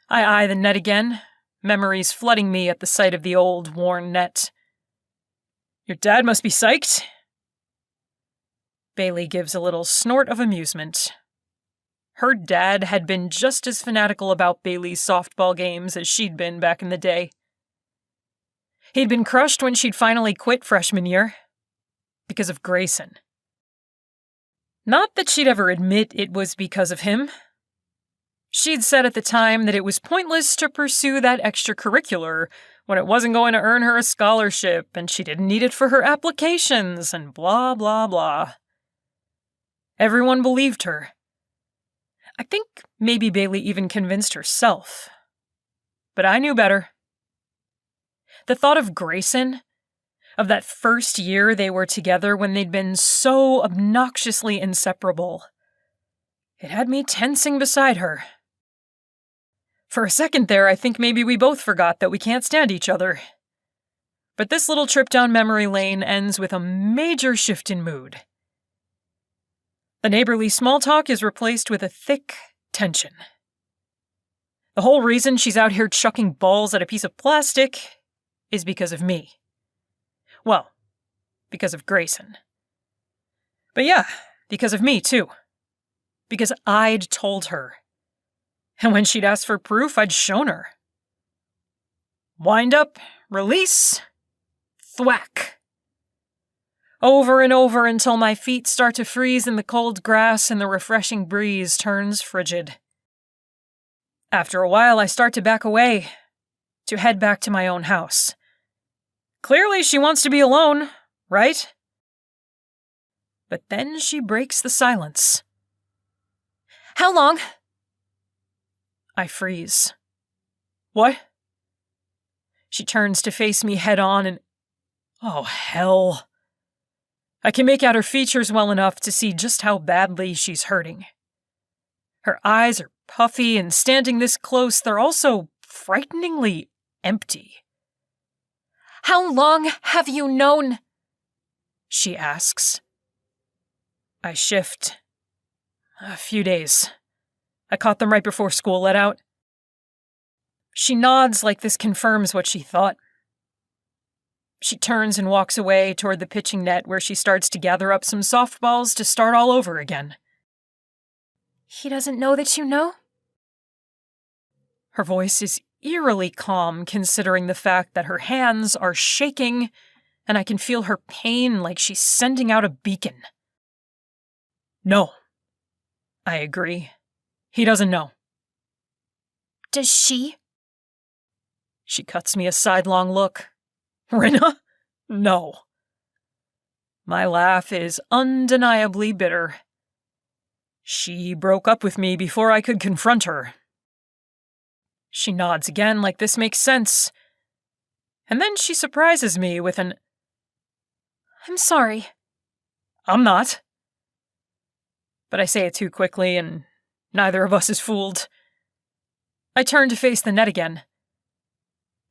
I eye the net again, memories flooding me at the sight of the old, worn net. Your dad must be psyched? Bailey gives a little snort of amusement. Her dad had been just as fanatical about Bailey's softball games as she'd been back in the day. He'd been crushed when she'd finally quit freshman year. Because of Grayson. Not that she'd ever admit it was because of him. She'd said at the time that it was pointless to pursue that extracurricular when it wasn't going to earn her a scholarship and she didn't need it for her applications and blah, blah, blah. Everyone believed her. I think maybe Bailey even convinced herself. But I knew better. The thought of Grayson, Of that first year they were together when they'd been so obnoxiously inseparable. It had me tensing beside her. For a second there, I think maybe we both forgot that we can't stand each other. But this little trip down memory lane ends with a major shift in mood. The neighborly small talk is replaced with a thick tension. The whole reason she's out here chucking balls at a piece of plastic is because of me. Well, because of Grayson. But yeah, because of me, too. Because I'd told her. And when she'd asked for proof, I'd shown her. Wind up, release, thwack. Over and over until my feet start to freeze in the cold grass and the refreshing breeze turns frigid. After a while, I start to back away, to head back to my own house. Clearly, she wants to be alone, right? But then she breaks the silence. How long? I freeze. What? She turns to face me head on and... Oh, hell. I can make out her features well enough to see just how badly she's hurting. Her eyes are puffy, and standing this close, they're also frighteningly empty. How long have you known? She asks. I shift. A few days. I caught them right before school let out. She nods like this confirms what she thought. She turns and walks away toward the pitching net where she starts to gather up some softballs to start all over again. He doesn't know that you know? Her voice is eerily calm considering the fact that her hands are shaking and I can feel her pain like she's sending out a beacon. No. I agree. He doesn't know. Does she? She cuts me a sidelong look. Rinna? No. My laugh is undeniably bitter. She broke up with me before I could confront her. She nods again like this makes sense. And then she surprises me with an, I'm sorry. I'm not. But I say it too quickly and neither of us is fooled. I turn to face the net again.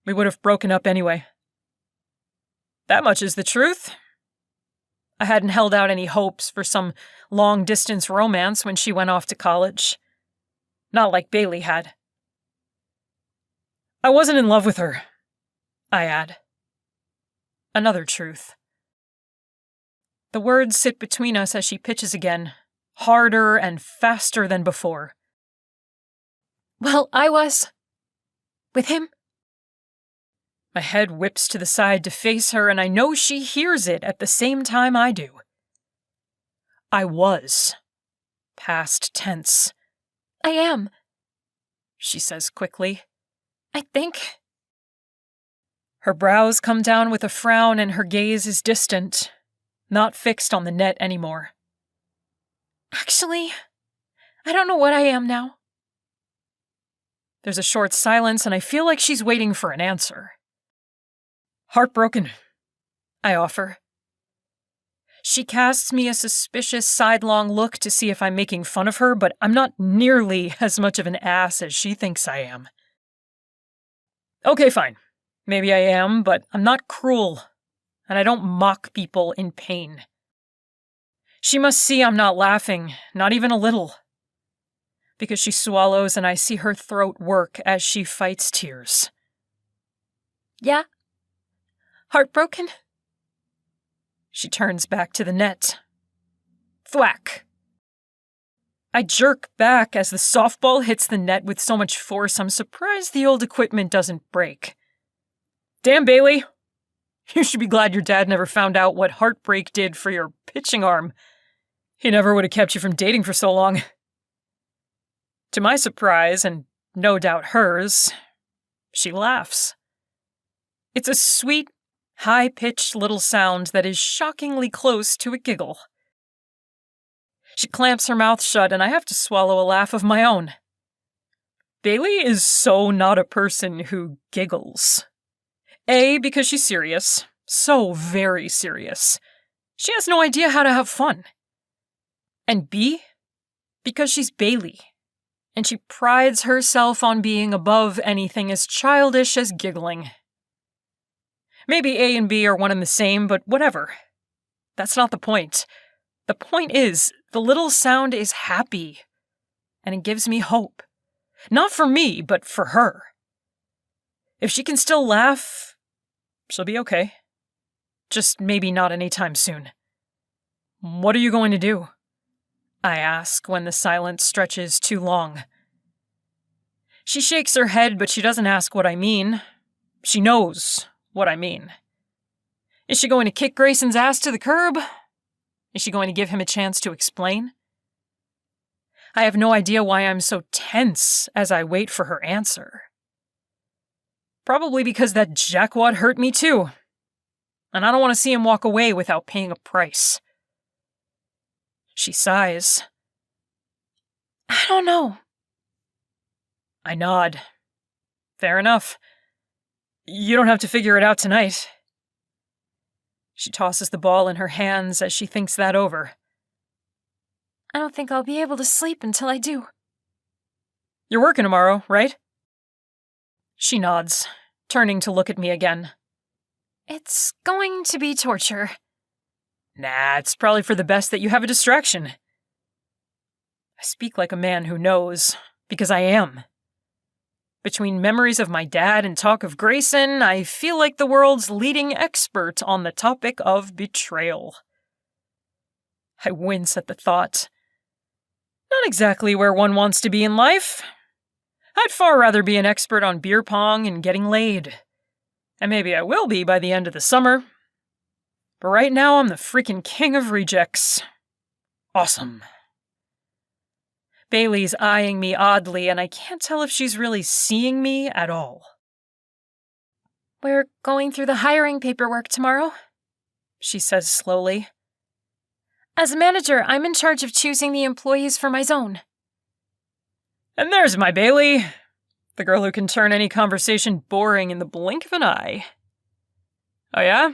We would have broken up anyway. That much is the truth. I hadn't held out any hopes for some long-distance romance when she went off to college. Not like Bailey had. I wasn't in love with her, I add. Another truth. The words sit between us as she pitches again, harder and faster than before. Well, I was. With him? My head whips to the side to face her, and I know she hears it at the same time I do. I was. Past tense. I am, she says quickly. I think. Her brows come down with a frown and her gaze is distant, not fixed on the net anymore. Actually, I don't know what I am now. There's a short silence and I feel like she's waiting for an answer. Heartbroken, I offer. She casts me a suspicious sidelong look to see if I'm making fun of her, but I'm not nearly as much of an ass as she thinks I am. Okay, fine. Maybe I am, but I'm not cruel, and I don't mock people in pain. She must see I'm not laughing, not even a little. Because she swallows and I see her throat work as she fights tears. Yeah? Heartbroken? She turns back to the net. Thwack! I jerk back as the softball hits the net with so much force I'm surprised the old equipment doesn't break. Damn, Bailey! You should be glad your dad never found out what heartbreak did for your pitching arm. He never would have kept you from dating for so long. To my surprise, and no doubt hers, she laughs. It's a sweet, high-pitched little sound that is shockingly close to a giggle. She clamps her mouth shut and I have to swallow a laugh of my own. Bailey is so not a person who giggles. A, because she's serious, So very serious. She has no idea how to have fun. And B, because she's Bailey, and she prides herself on being above anything as childish as giggling. Maybe A and B are one and the same, but whatever. That's not the point. The point is, the little sound is happy, and it gives me hope. Not for me, but for her. If she can still laugh, she'll be okay. Just maybe not anytime soon. What are you going to do? I ask when the silence stretches too long. She shakes her head, but she doesn't ask what I mean. She knows what I mean. Is she going to kick Grayson's ass to the curb? Is she going to give him a chance to explain? I have no idea why I'm so tense as I wait for her answer. Probably because that jackwad hurt me too. And I don't want to see him walk away without paying a price. She sighs. I don't know. I nod. Fair enough. You don't have to figure it out tonight. She tosses the ball in her hands as she thinks that over. I don't think I'll be able to sleep until I do. You're working tomorrow, right? She nods, turning to look at me again. It's going to be torture. Nah, it's probably for the best that you have a distraction. I speak like a man who knows, because I am. Between memories of my dad and talk of Grayson, I feel like the world's leading expert on the topic of betrayal. I wince at the thought. Not exactly where one wants to be in life. I'd far rather be an expert on beer pong and getting laid. And maybe I will be by the end of the summer. But right now I'm the freaking king of rejects. Awesome. Bailey's eyeing me oddly, and I can't tell if she's really seeing me at all. We're going through the hiring paperwork tomorrow, she says slowly. As a manager, I'm in charge of choosing the employees for my zone. And there's my Bailey, the girl who can turn any conversation boring in the blink of an eye. Oh yeah?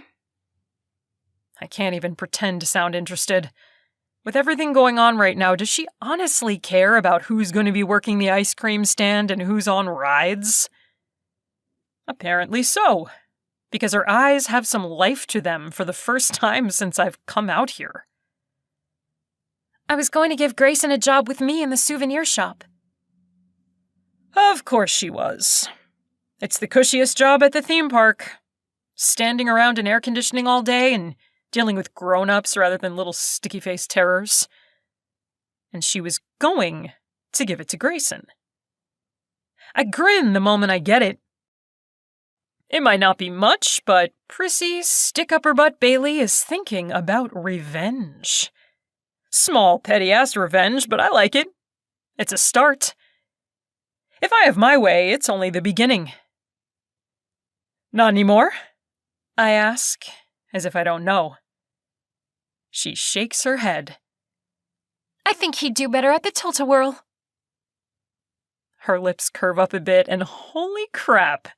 I can't even pretend to sound interested. With everything going on right now, does she honestly care about who's going to be working the ice cream stand and who's on rides? Apparently so, because her eyes have some life to them for the first time since I've come out here. I was going to give Grayson a job with me in the souvenir shop. Of course she was. It's the cushiest job at the theme park. Standing around in air conditioning all day and dealing with grown-ups rather than little sticky-faced terrors. And she was going to give it to Grayson. I grin the moment I get it. It might not be much, but prissy, stick-up-her-butt Bailey is thinking about revenge. Small, petty-ass revenge, but I like it. It's a start. If I have my way, it's only the beginning. Not anymore? I ask, as if I don't know. She shakes her head. I think he'd do better at the tilt-a-whirl. Her lips curve up a bit, and holy crap,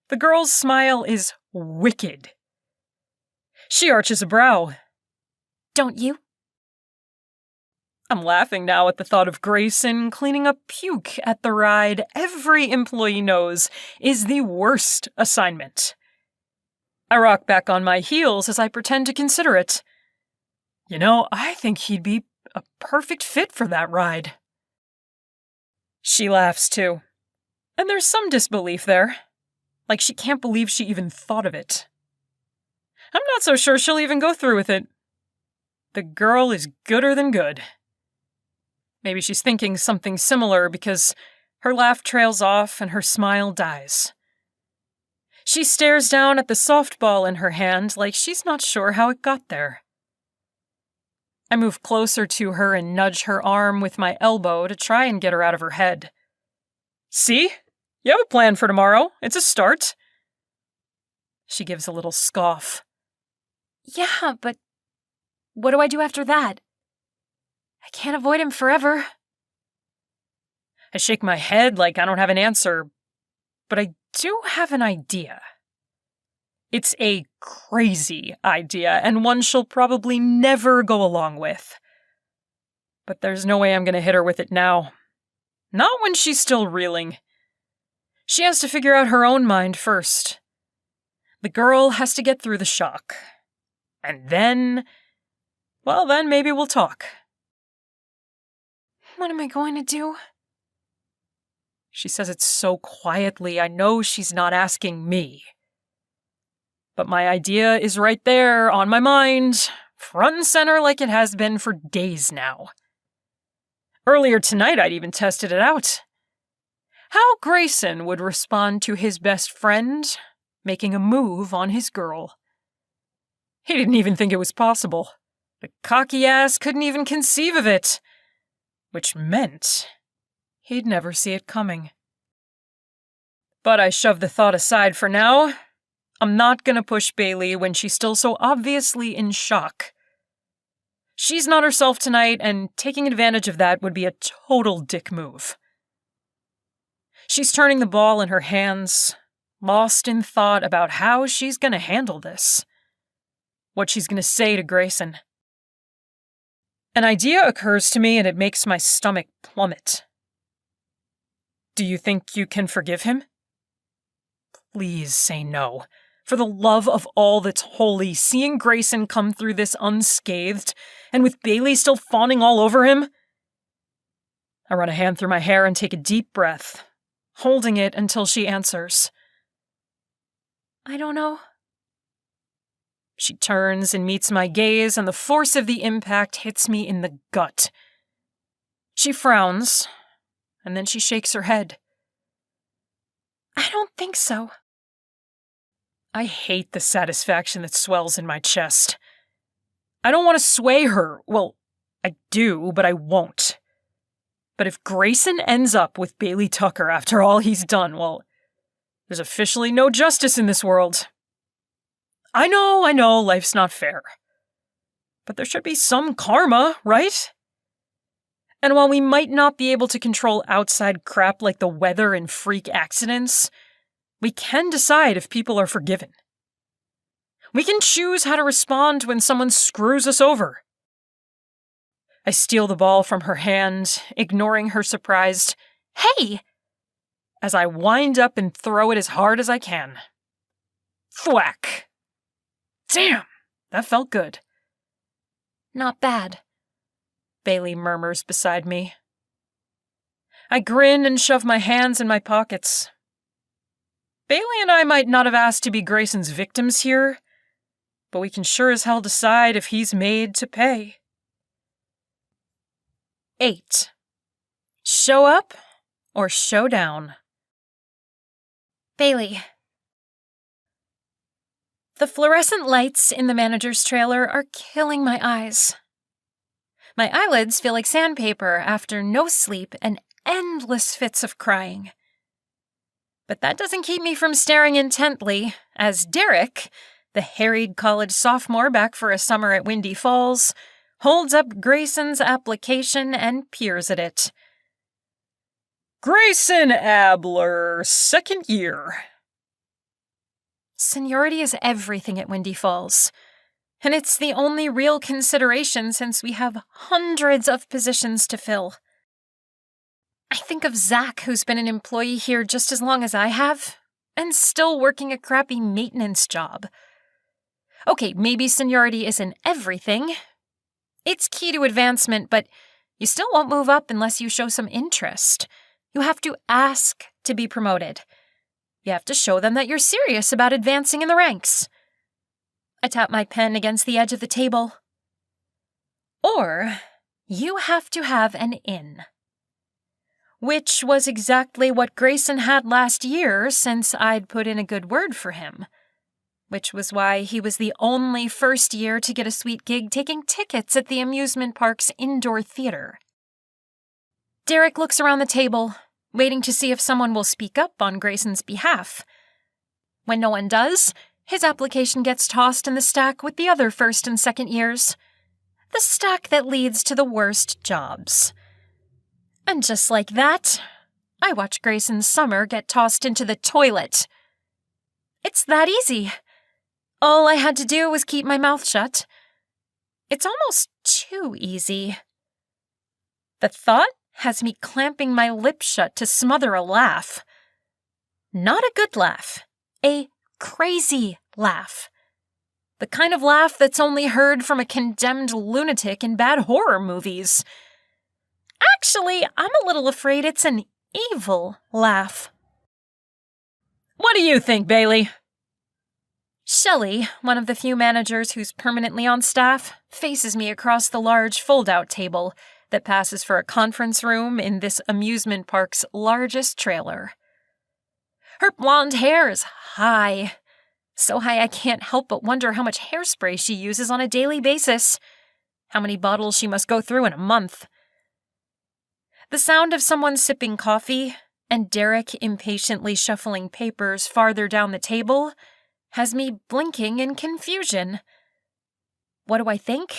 the girl's smile is wicked. She arches a brow. Don't you? I'm laughing now at the thought of Grayson cleaning up puke at the ride every employee knows is the worst assignment. I rock back on my heels as I pretend to consider it. You know, I think he'd be a perfect fit for that ride. She laughs too. And there's some disbelief there. Like she can't believe she even thought of it. I'm not so sure she'll even go through with it. The girl is gooder than good. Maybe she's thinking something similar because her laugh trails off and her smile dies. She stares down at the softball in her hand like she's not sure how it got there. I move closer to her and nudge her arm with my elbow to try and get her out of her head. See? You have a plan for tomorrow. It's a start. She gives a little scoff. Yeah, but what do I do after that? I can't avoid him forever. I shake my head like I don't have an answer, but I do have an idea. It's a crazy idea, and one she'll probably never go along with. But there's no way I'm gonna hit her with it now. Not when she's still reeling. She has to figure out her own mind first. The girl has to get through the shock. And then maybe we'll talk. What am I going to do? She says it so quietly, I know she's not asking me. But my idea is right there, on my mind, front and center like it has been for days now. Earlier tonight, I'd even tested it out. How Grayson would respond to his best friend making a move on his girl. He didn't even think it was possible. The cocky ass couldn't even conceive of it. Which meant he'd never see it coming. But I shoved the thought aside for now. I'm not gonna push Bailey when she's still so obviously in shock. She's not herself tonight, and taking advantage of that would be a total dick move. She's turning the ball in her hands, lost in thought about how she's gonna handle this. What she's gonna say to Grayson. An idea occurs to me and it makes my stomach plummet. Do you think you can forgive him? Please say no. For the love of all that's holy, seeing Grayson come through this unscathed, and with Bailey still fawning all over him? I run a hand through my hair and take a deep breath, holding it until she answers. I don't know. She turns and meets my gaze, and the force of the impact hits me in the gut. She frowns, and then she shakes her head. I don't think so. I hate the satisfaction that swells in my chest. I don't want to sway her. Well, I do, but I won't. But if Grayson ends up with Bailey Tucker after all he's done, well, there's officially no justice in this world. I know, life's not fair. But there should be some karma, right? And while we might not be able to control outside crap like the weather and freak accidents, we can decide if people are forgiven. We can choose how to respond when someone screws us over. I steal the ball from her hand, ignoring her surprised, "Hey!" as I wind up and throw it as hard as I can. Thwack! Damn, that felt good. Not bad, Bailey murmurs beside me. I grin and shove my hands in my pockets. Bailey and I might not have asked to be Grayson's victims here, but we can sure as hell decide if he's made to pay. 8. Show up or show down? Bailey. The fluorescent lights in the manager's trailer are killing my eyes. My eyelids feel like sandpaper after no sleep and endless fits of crying. But that doesn't keep me from staring intently as Derek, the harried college sophomore back for a summer at Windy Falls, holds up Grayson's application and peers at it. Grayson Abler, 2nd year. Seniority is everything at Windy Falls, and it's the only real consideration since we have hundreds of positions to fill. I think of Zack, who's been an employee here just as long as I have, and still working a crappy maintenance job. Okay, maybe seniority isn't everything. It's key to advancement, but you still won't move up unless you show some interest. You have to ask to be promoted. You have to show them that you're serious about advancing in the ranks. I tap my pen against the edge of the table. Or you have to have an in. Which was exactly what Grayson had last year since I'd put in a good word for him. Which was why he was the only first year to get a sweet gig taking tickets at the amusement park's indoor theater. Derek looks around the table, waiting to see if someone will speak up on Grayson's behalf. When no one does, his application gets tossed in the stack with the other first and second years. The stack that leads to the worst jobs. And just like that, I watch Grayson's summer get tossed into the toilet. It's that easy. All I had to do was keep my mouth shut. It's almost too easy. The thought has me clamping my lips shut to smother a laugh. Not a good laugh. A crazy laugh. The kind of laugh that's only heard from a condemned lunatic in bad horror movies. Actually, I'm a little afraid it's an evil laugh. What do you think, Bailey? Shelley, one of the few managers who's permanently on staff, faces me across the large fold-out table that passes for a conference room in this amusement park's largest trailer. Her blonde hair is high. So high I can't help but wonder how much hairspray she uses on a daily basis. How many bottles she must go through in a month. The sound of someone sipping coffee and Derek impatiently shuffling papers farther down the table has me blinking in confusion. What do I think?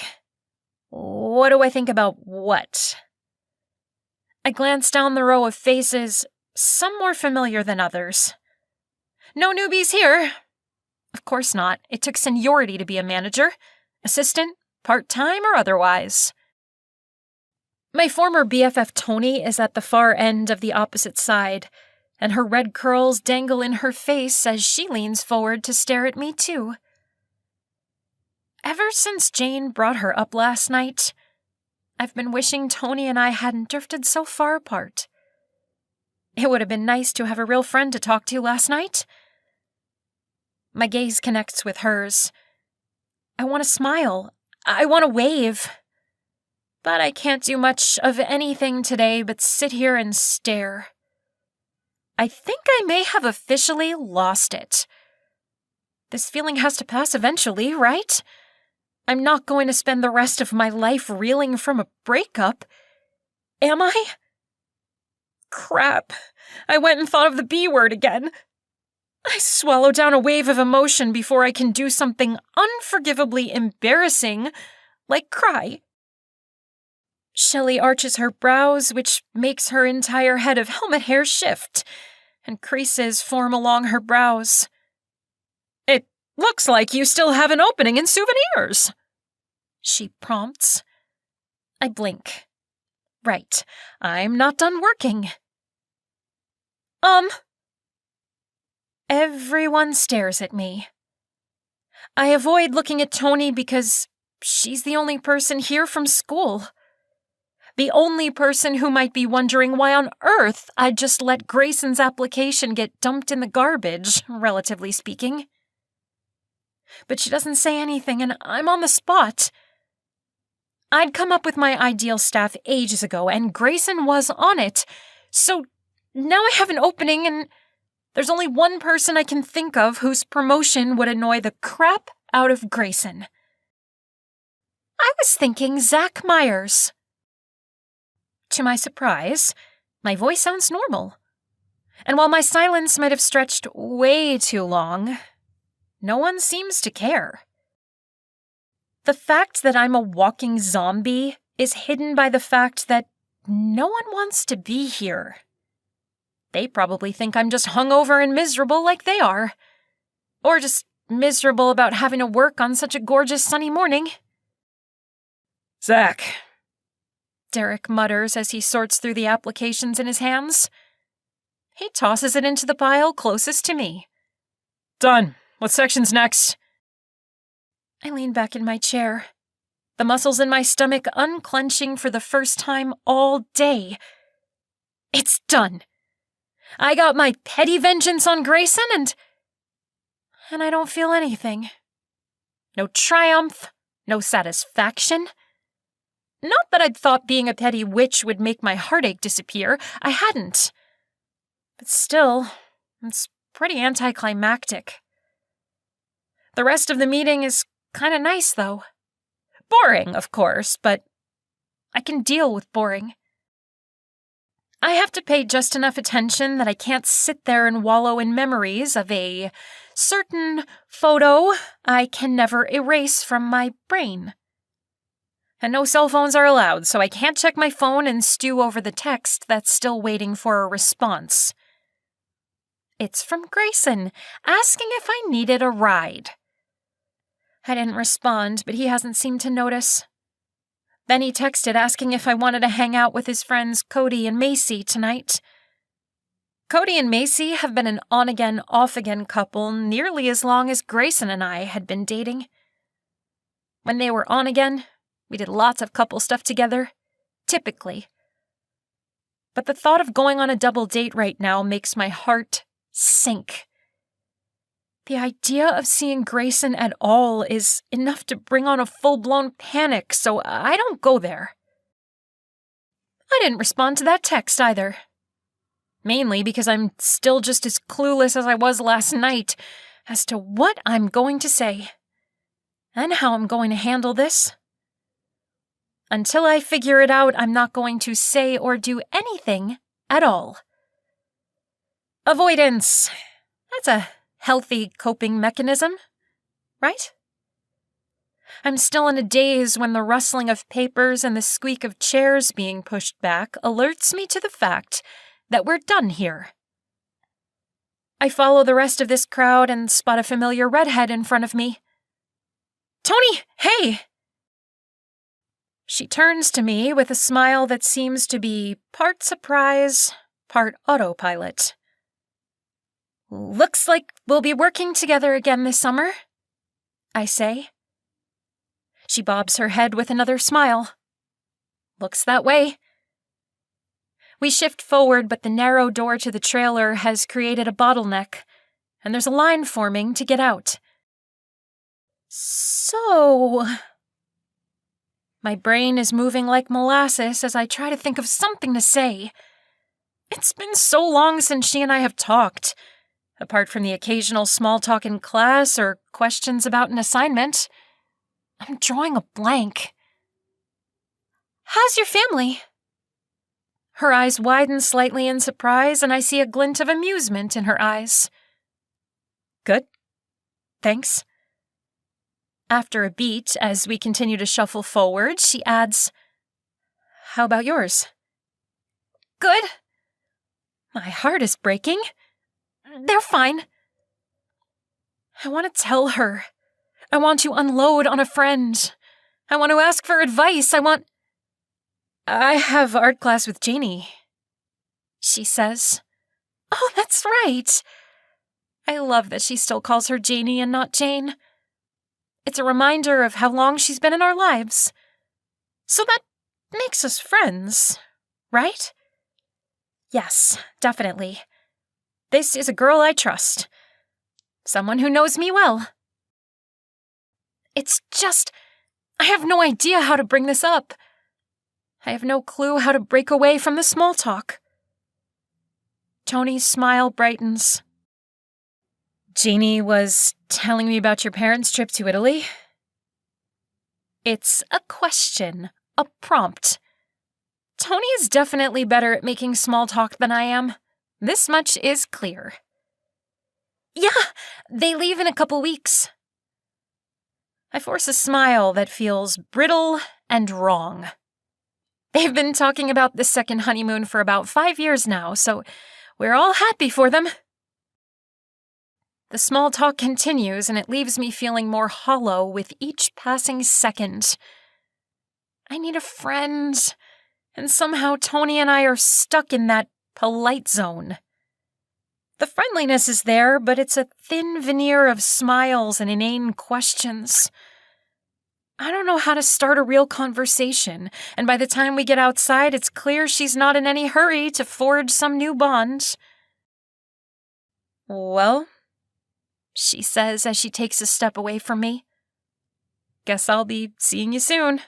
What do I think about what? I glance down the row of faces, some more familiar than others. No newbies here. Of course not. It took seniority to be a manager, assistant, part-time, or otherwise. My former BFF Tony is at the far end of the opposite side, and her red curls dangle in her face as she leans forward to stare at me too. Ever since Jane brought her up last night, I've been wishing Tony and I hadn't drifted so far apart. It would have been nice to have a real friend to talk to last night. My gaze connects with hers. I want to smile. I want to wave. But I can't do much of anything today but sit here and stare. I think I may have officially lost it. This feeling has to pass eventually, right? I'm not going to spend the rest of my life reeling from a breakup. Am I? Crap. I went and thought of the B word again. I swallow down a wave of emotion before I can do something unforgivably embarrassing, like cry. Shelley arches her brows, which makes her entire head of helmet hair shift, and creases form along her brows. It looks like you still have an opening in souvenirs, she prompts. I blink. Right, I'm not done working. Everyone stares at me. I avoid looking at Tony because she's the only person here from school. The only person who might be wondering why on earth I'd just let Grayson's application get dumped in the garbage, relatively speaking. But she doesn't say anything, and I'm on the spot. I'd come up with my ideal staff ages ago, and Grayson was on it. So now I have an opening, and there's only one person I can think of whose promotion would annoy the crap out of Grayson. I was thinking Zack Myers. To my surprise, my voice sounds normal. And while my silence might have stretched way too long, no one seems to care. The fact that I'm a walking zombie is hidden by the fact that no one wants to be here. They probably think I'm just hungover and miserable like they are. Or just miserable about having to work on such a gorgeous sunny morning. Zack, Derek mutters as he sorts through the applications in his hands. He tosses it into the pile closest to me. Done. What section's next? I lean back in my chair, the muscles in my stomach unclenching for the first time all day. It's done. I got my petty vengeance on Grayson and I don't feel anything. No triumph, no satisfaction. Not that I'd thought being a petty witch would make my heartache disappear. I hadn't. But still, it's pretty anticlimactic. The rest of the meeting is kind of nice, though. Boring, of course, but I can deal with boring. I have to pay just enough attention that I can't sit there and wallow in memories of a certain photo I can never erase from my brain. And no cell phones are allowed, so I can't check my phone and stew over the text that's still waiting for a response. It's from Grayson, asking if I needed a ride. I didn't respond, but he hasn't seemed to notice. Then he texted asking if I wanted to hang out with his friends Cody and Macy tonight. Cody and Macy have been an on-again, off-again couple nearly as long as Grayson and I had been dating. When they were on again, we did lots of couple stuff together, typically. But the thought of going on a double date right now makes my heart sink. The idea of seeing Grayson at all is enough to bring on a full-blown panic, so I don't go there. I didn't respond to that text either. Mainly because I'm still just as clueless as I was last night as to what I'm going to say and how I'm going to handle this. Until I figure it out, I'm not going to say or do anything at all. Avoidance. That's a healthy coping mechanism, right? I'm still in a daze when the rustling of papers and the squeak of chairs being pushed back alerts me to the fact that we're done here. I follow the rest of this crowd and spot a familiar redhead in front of me. "Tony, hey!" She turns to me with a smile that seems to be part surprise, part autopilot. "Looks like we'll be working together again this summer," I say. She bobs her head with another smile. "Looks that way." We shift forward, but the narrow door to the trailer has created a bottleneck, and there's a line forming to get out. So... My brain is moving like molasses as I try to think of something to say. It's been so long since she and I have talked, apart from the occasional small talk in class or questions about an assignment. I'm drawing a blank. "How's your family?" Her eyes widen slightly in surprise, and I see a glint of amusement in her eyes. "Good. Thanks." After a beat, as we continue to shuffle forward, she adds, "How about yours?" "Good." My heart is breaking. They're fine. I want to tell her. I want to unload on a friend. I want to ask for advice. I have art class with Janie," she says. "Oh, that's right." I love that she still calls her Janie and not Jane. It's a reminder of how long she's been in our lives. So that makes us friends, right? Yes, definitely. This is a girl I trust. Someone who knows me well. It's just, I have no idea how to bring this up. I have no clue how to break away from the small talk. Tony's smile brightens. "Jeannie was telling me about your parents' trip to Italy." It's a question, a prompt. Tony is definitely better at making small talk than I am. This much is clear. "Yeah, they leave in a couple weeks." I force a smile that feels brittle and wrong. They've been talking about this second honeymoon for about 5 years now, so we're all happy for them. The small talk continues, and it leaves me feeling more hollow with each passing second. I need a friend, and somehow Tony and I are stuck in that polite zone. The friendliness is there, but it's a thin veneer of smiles and inane questions. I don't know how to start a real conversation, and by the time we get outside, it's clear she's not in any hurry to forge some new bond. "Well," she says as she takes a step away from me. "Guess I'll be seeing you soon."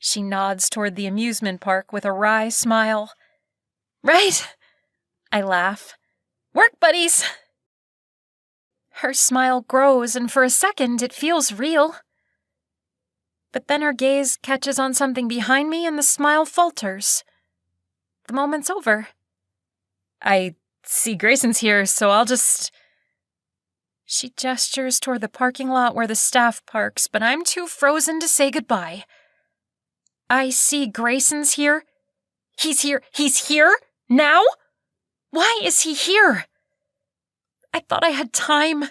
She nods toward the amusement park with a wry smile. "Right," I laugh. "Work buddies." Her smile grows, and for a second it feels real. But then her gaze catches on something behind me and the smile falters. The moment's over. "I see Grayson's here, so I'll just..." She gestures toward the parking lot where the staff parks, but I'm too frozen to say goodbye. "I see Grayson's here? He's here? He's here? Now? Why is he here? I thought I had time."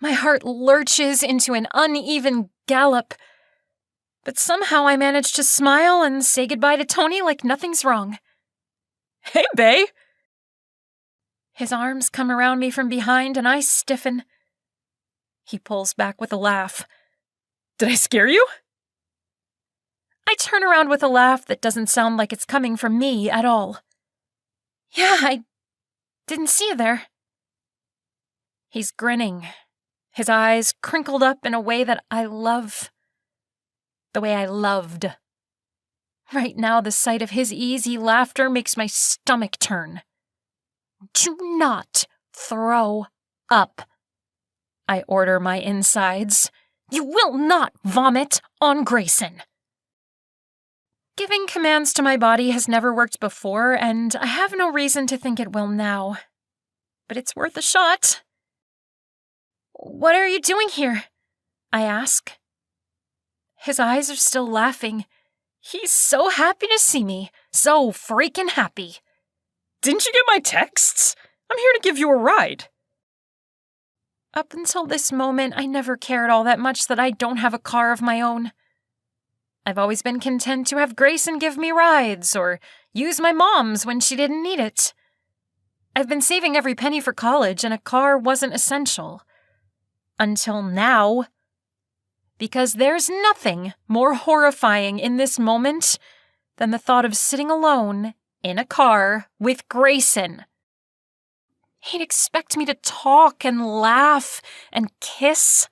My heart lurches into an uneven gallop, but somehow I manage to smile and say goodbye to Tony like nothing's wrong. Hey, bae! His arms come around me from behind and I stiffen. He pulls back with a laugh. Did I scare you? I turn around with a laugh that doesn't sound like it's coming from me at all. Yeah, I didn't see you there. He's grinning, his eyes crinkled up in a way that I love. The way I loved. Right now, the sight of his easy laughter makes my stomach turn. Do not throw up. I order my insides. You will not vomit on Grayson. Giving commands to my body has never worked before, and I have no reason to think it will now. But it's worth a shot. What are you doing here? I ask. His eyes are still laughing. He's so happy to see me. So freaking happy. Didn't you get my texts? I'm here to give you a ride. Up until this moment, I never cared all that much that I don't have a car of my own. I've always been content to have Grayson give me rides or use my mom's when she didn't need it. I've been saving every penny for college and a car wasn't essential. Until now. Because there's nothing more horrifying in this moment than the thought of sitting alone in a car with Grayson. He'd expect me to talk and laugh and kiss.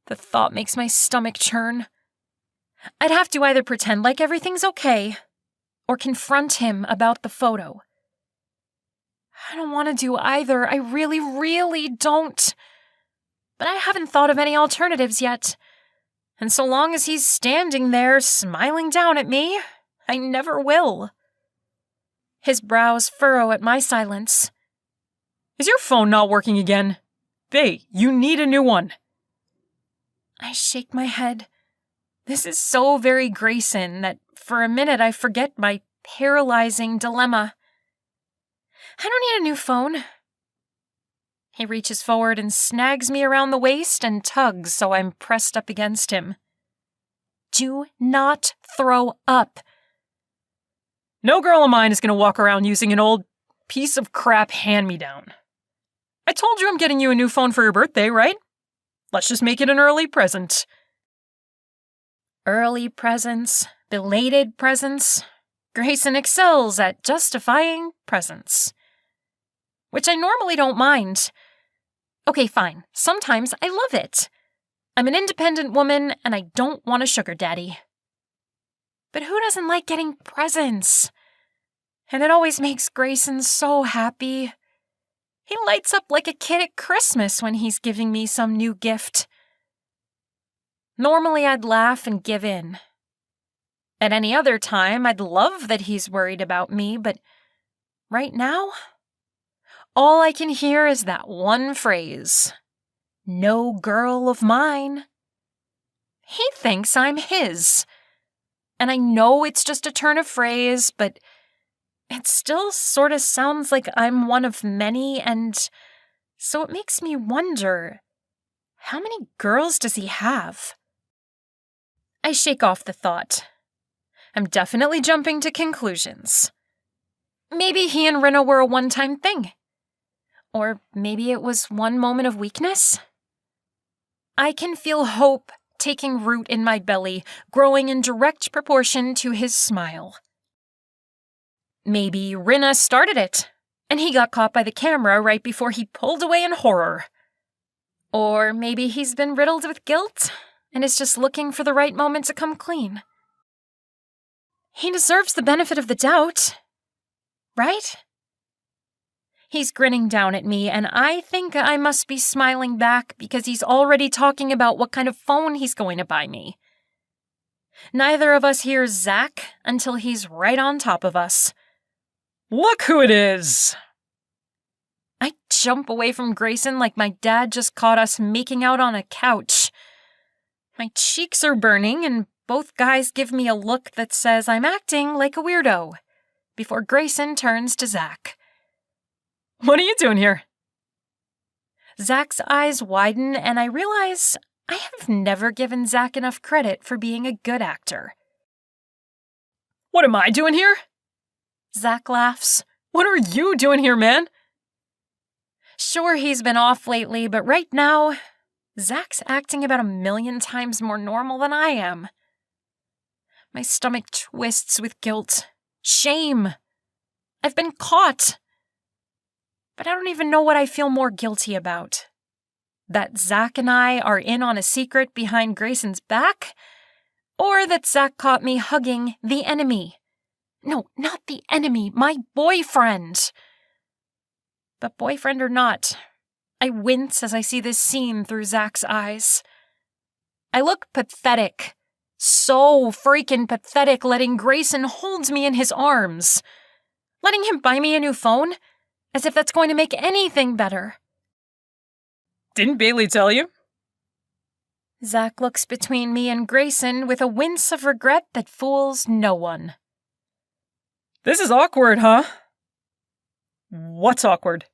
The thought makes my stomach churn. I'd have to either pretend like everything's okay or confront him about the photo. I don't want to do either. I really, really don't. But I haven't thought of any alternatives yet. And so long as he's standing there smiling down at me, I never will. His brows furrow at my silence. Is your phone not working again? Bae, you need a new one. I shake my head. This is so very Grayson that for a minute I forget my paralyzing dilemma. I don't need a new phone. He reaches forward and snags me around the waist and tugs so I'm pressed up against him. Do not throw up. No girl of mine is going to walk around using an old piece of crap hand-me-down. I told you I'm getting you a new phone for your birthday, right? Let's just make it an early present. Early presents, belated presents. Grayson excels at justifying presents. Which I normally don't mind. Okay, fine. Sometimes I love it. I'm an independent woman and I don't want a sugar daddy. But who doesn't like getting presents? And it always makes Grayson so happy. He lights up like a kid at Christmas when he's giving me some new gift. Normally I'd laugh and give in. At any other time, I'd love that he's worried about me, but right now, all I can hear is that one phrase. No girl of mine. He thinks I'm his. And I know it's just a turn of phrase, but it still sort of sounds like I'm one of many, and so it makes me wonder, how many girls does he have? I shake off the thought. I'm definitely jumping to conclusions. Maybe he and Rinna were a one-time thing. Or maybe it was one moment of weakness? I can feel hope taking root in my belly, growing in direct proportion to his smile. Maybe Rinna started it, and he got caught by the camera right before he pulled away in horror. Or maybe he's been riddled with guilt and is just looking for the right moment to come clean. He deserves the benefit of the doubt, right? He's grinning down at me, and I think I must be smiling back because he's already talking about what kind of phone he's going to buy me. Neither of us hears Zack until he's right on top of us. Look who it is! I jump away from Grayson like my dad just caught us making out on a couch. My cheeks are burning, and both guys give me a look that says I'm acting like a weirdo, before Grayson turns to Zack. What are you doing here? Zack's eyes widen, and I realize I have never given Zack enough credit for being a good actor. What am I doing here? Zack laughs. What are you doing here, man? Sure, he's been off lately, but right now, Zack's acting about 1,000,000 times more normal than I am. My stomach twists with guilt. Shame. I've been caught. But I don't even know what I feel more guilty about. That Zack and I are in on a secret behind Grayson's back, or that Zack caught me hugging the enemy. No, not the enemy, my boyfriend. But boyfriend or not, I wince as I see this scene through Zack's eyes. I look pathetic. So freaking pathetic, letting Grayson hold me in his arms. Letting him buy me a new phone, as if that's going to make anything better. Didn't Bailey tell you? Zack looks between me and Grayson with a wince of regret that fools no one. This is awkward, huh? What's awkward?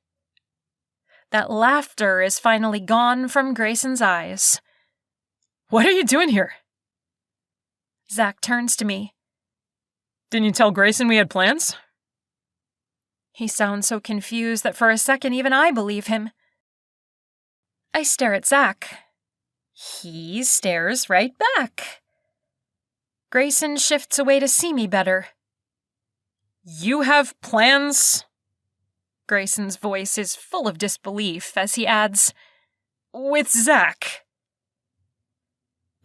That laughter is finally gone from Grayson's eyes. What are you doing here? Zack turns to me. Didn't you tell Grayson we had plans? He sounds so confused that for a second even I believe him. I stare at Zack. He stares right back. Grayson shifts away to see me better. You have plans? Grayson's voice is full of disbelief as he adds, With Zack.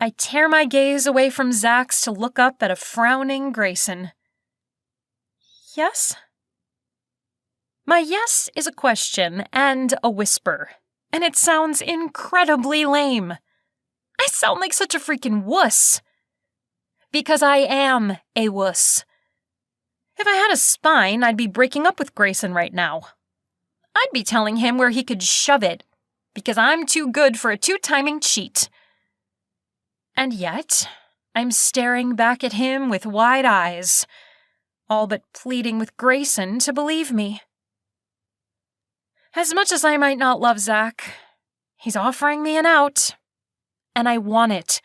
I tear my gaze away from Zack's to look up at a frowning Grayson. Yes? My yes is a question and a whisper, and it sounds incredibly lame. I sound like such a freaking wuss. Because I am a wuss. If I had a spine, I'd be breaking up with Grayson right now. I'd be telling him where he could shove it, because I'm too good for a two-timing cheat. And yet, I'm staring back at him with wide eyes, all but pleading with Grayson to believe me. As much as I might not love Zack, he's offering me an out, and I want it.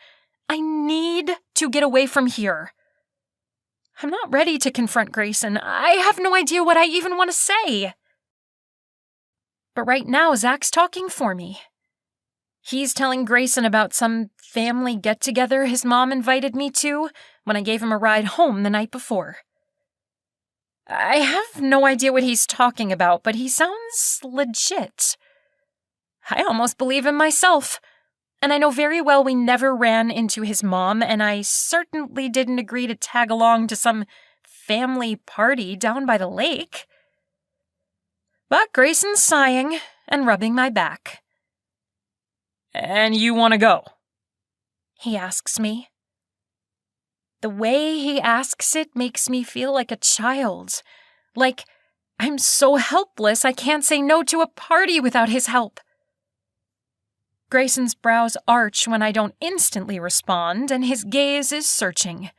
I need to get away from here. I'm not ready to confront Grayson. I have no idea what I even want to say. But right now, Zack's talking for me. He's telling Grayson about some family get-together his mom invited me to when I gave him a ride home the night before. I have no idea what he's talking about, but he sounds legit. I almost believe him myself. And I know very well we never ran into his mom, and I certainly didn't agree to tag along to some family party down by the lake. But Grayson's sighing and rubbing my back. And you want to go? He asks me. The way he asks it makes me feel like a child. Like I'm so helpless I can't say no to a party without his help. Grayson's brows arch when I don't instantly respond, and his gaze is searching.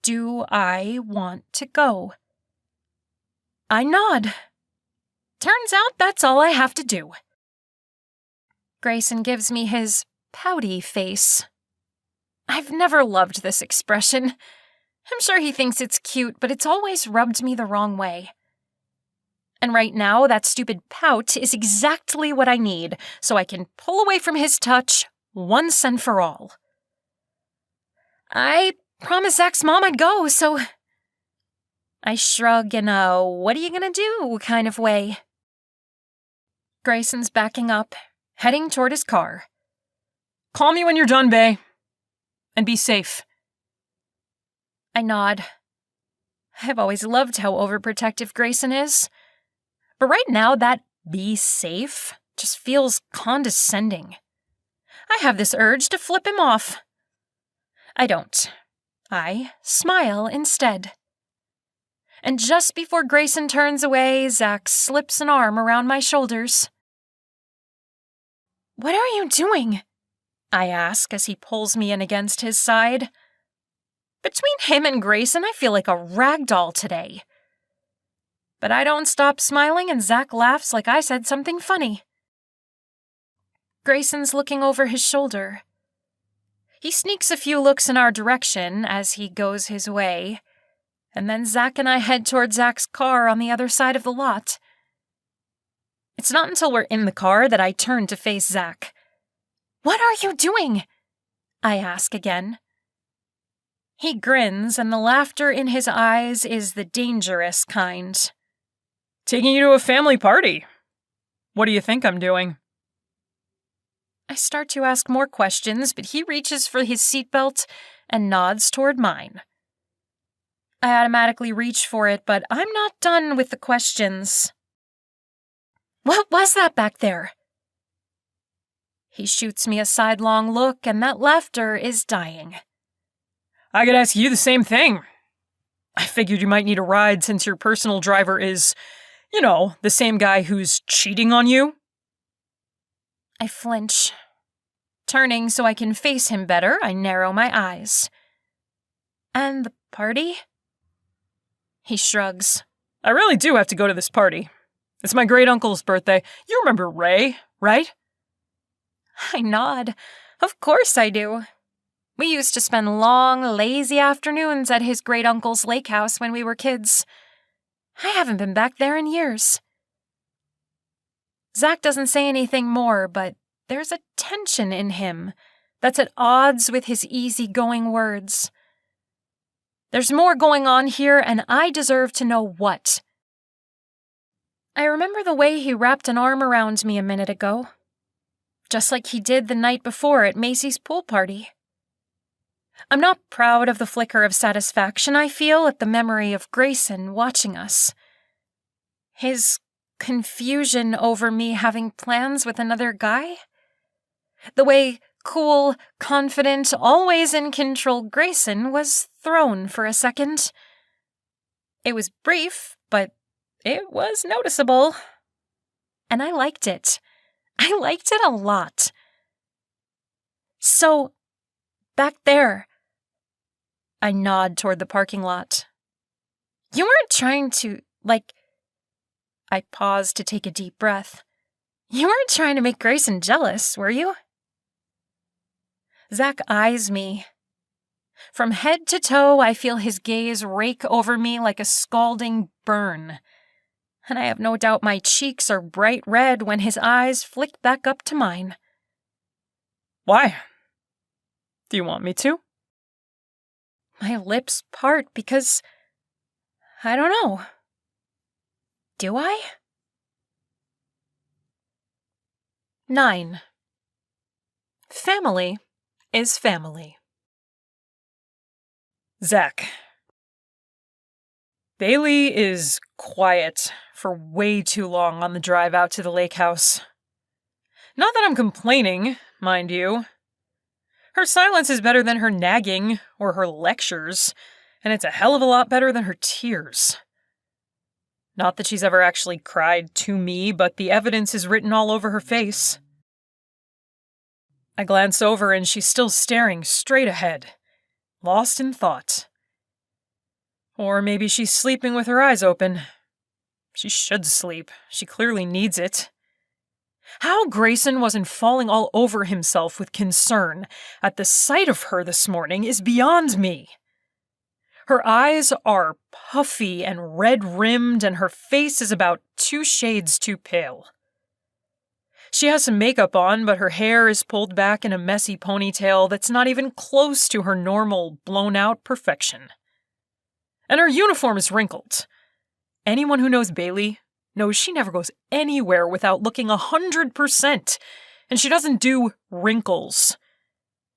Do I want to go? I nod. Turns out that's all I have to do. Grayson gives me his pouty face. I've never loved this expression. I'm sure he thinks it's cute, but it's always rubbed me the wrong way. And right now, that stupid pout is exactly what I need, so I can pull away from his touch once and for all. I promised Zack's mom I'd go, so I shrug in a what are you gonna do kind of way. Grayson's backing up, heading toward his car. Call me when you're done, Bae. And be safe. I nod. I've always loved how overprotective Grayson is. But right now, that be safe just feels condescending. I have this urge to flip him off. I don't. I smile instead. And just before Grayson turns away, Zack slips an arm around my shoulders. What are you doing? I ask as he pulls me in against his side. Between him and Grayson, I feel like a rag doll today. But I don't stop smiling, and Zack laughs like I said something funny. Grayson's looking over his shoulder. He sneaks a few looks in our direction as he goes his way, and then Zack and I head toward Zack's car on the other side of the lot. It's not until we're in the car that I turn to face Zack. "What are you doing?" I ask again. He grins, and the laughter in his eyes is the dangerous kind. "Taking you to a family party. What do you think I'm doing?" I start to ask more questions, but he reaches for his seatbelt and nods toward mine. I automatically reach for it, but I'm not done with the questions. "What was that back there?" He shoots me a sidelong look, and that laughter is dying. "I could ask you the same thing. I figured you might need a ride since your personal driver is, the same guy who's cheating on you." I flinch. Turning so I can face him better, I narrow my eyes. "And the party?" He shrugs. "I really do have to go to this party. It's my great-uncle's birthday. You remember Ray, right?" I nod. Of course I do. We used to spend long, lazy afternoons at his great-uncle's lake house when we were kids. I haven't been back there in years. Zack doesn't say anything more, but there's a tension in him that's at odds with his easygoing words. There's more going on here, and I deserve to know what. I remember the way he wrapped an arm around me a minute ago, just like he did the night before at Macy's pool party. I'm not proud of the flicker of satisfaction I feel at the memory of Grayson watching us. His confusion over me having plans with another guy? The way cool, confident, always in control Grayson was thrown for a second. It was brief, but it was noticeable. And I liked it. I liked it a lot. "So, back there," I nod toward the parking lot. "You weren't trying to, I paused to take a deep breath. You weren't trying to make Grayson jealous, were you?" Zack eyes me. From head to toe, I feel his gaze rake over me like a scalding burn. And I have no doubt my cheeks are bright red when his eyes flick back up to mine. "Why? Do you want me to?" My lips part because I don't know. Do I? 9. Family is family. Zack. Bailey is quiet for way too long on the drive out to the lake house. Not that I'm complaining, mind you. Her silence is better than her nagging or her lectures, and it's a hell of a lot better than her tears. Not that she's ever actually cried to me, but the evidence is written all over her face. I glance over and she's still staring straight ahead, lost in thought. Or maybe she's sleeping with her eyes open. She should sleep. She clearly needs it. How Grayson wasn't falling all over himself with concern at the sight of her this morning is beyond me. Her eyes are puffy and red-rimmed, and her face is about 2 shades too pale. She has some makeup on, but her hair is pulled back in a messy ponytail that's not even close to her normal, blown-out perfection. And her uniform is wrinkled. Anyone who knows Bailey knows she never goes anywhere without looking 100%, and she doesn't do wrinkles.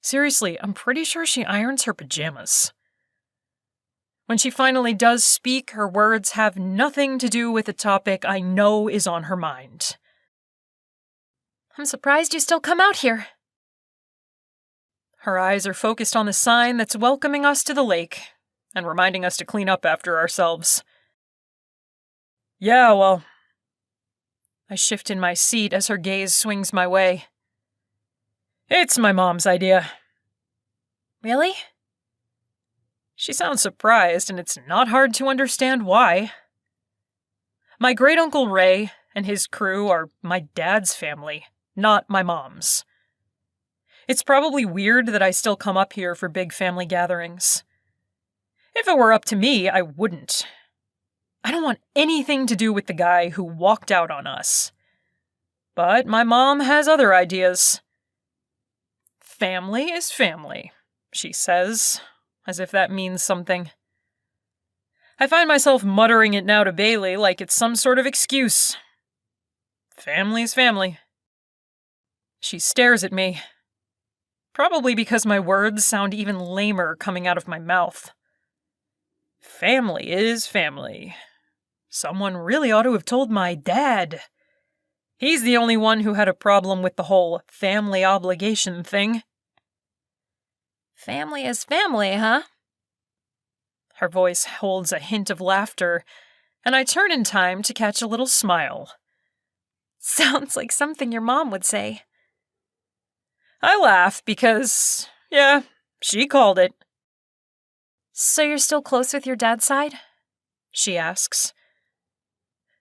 Seriously, I'm pretty sure she irons her pajamas. When she finally does speak, her words have nothing to do with the topic I know is on her mind. "I'm surprised you still come out here." Her eyes are focused on the sign that's welcoming us to the lake and reminding us to clean up after ourselves. Yeah, well, I shift in my seat as her gaze swings my way. It's my mom's idea. Really? She sounds surprised, and it's not hard to understand why. My great-uncle Ray and his crew are my dad's family. not my mom's. It's probably weird that I still come up here for big family gatherings. If it were up to me, I wouldn't. I don't want anything to do with the guy who walked out on us. But my mom has other ideas. Family is family, she says, as if that means something. I find myself muttering it now to Bailey like it's some sort of excuse. Family is family. She stares at me. Probably because my words sound even lamer coming out of my mouth. Family is family. Someone really ought to have told my dad. He's the only one who had a problem with the whole family obligation thing. Family is family, huh? Her voice holds a hint of laughter, and I turn in time to catch a little smile. Sounds like something your mom would say. I laugh because, yeah, she called it. So you're still close with your dad's side? She asks.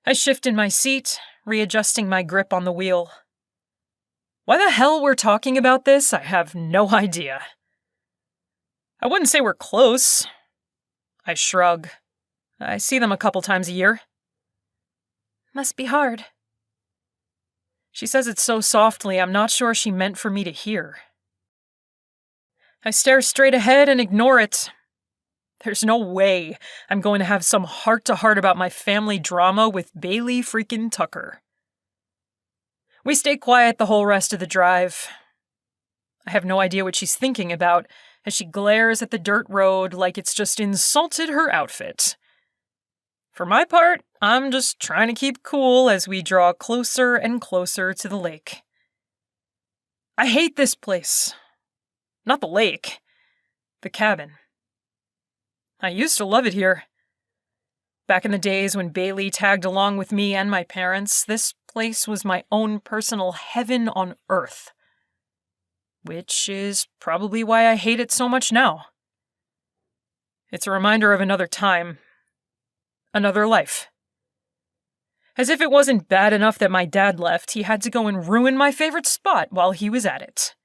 I shift in my seat, readjusting my grip on the wheel. Why the hell we're talking about this, I have no idea. I wouldn't say we're close. I shrug. I see them a couple times a year. Must be hard. She says it so softly, I'm not sure she meant for me to hear. I stare straight ahead and ignore it. There's no way I'm going to have some heart-to-heart about my family drama with Bailey freaking Tucker. We stay quiet the whole rest of the drive. I have no idea what she's thinking about as she glares at the dirt road like it's just insulted her outfit. For my part, I'm just trying to keep cool as we draw closer and closer to the lake. I hate this place. Not the lake. The cabin. I used to love it here. Back in the days when Bailey tagged along with me and my parents, this place was my own personal heaven on earth. Which is probably why I hate it so much now. It's a reminder of another time. Another life. As if it wasn't bad enough that my dad left, he had to go and ruin my favorite spot while he was at it.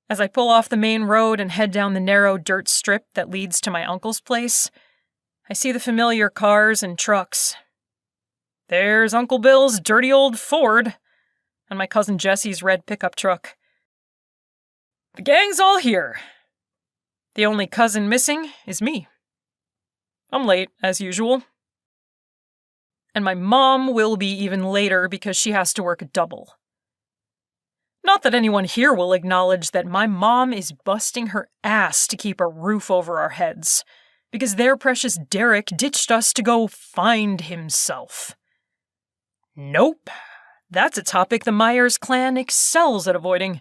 As I pull off the main road and head down the narrow dirt strip that leads to my uncle's place, I see the familiar cars and trucks. There's Uncle Bill's dirty old Ford, and my cousin Jesse's red pickup truck. The gang's all here. The only cousin missing is me. I'm late, as usual. And my mom will be even later because she has to work a double. Not that anyone here will acknowledge that my mom is busting her ass to keep a roof over our heads, because their precious Derek ditched us to go find himself. Nope. That's a topic the Myers clan excels at avoiding.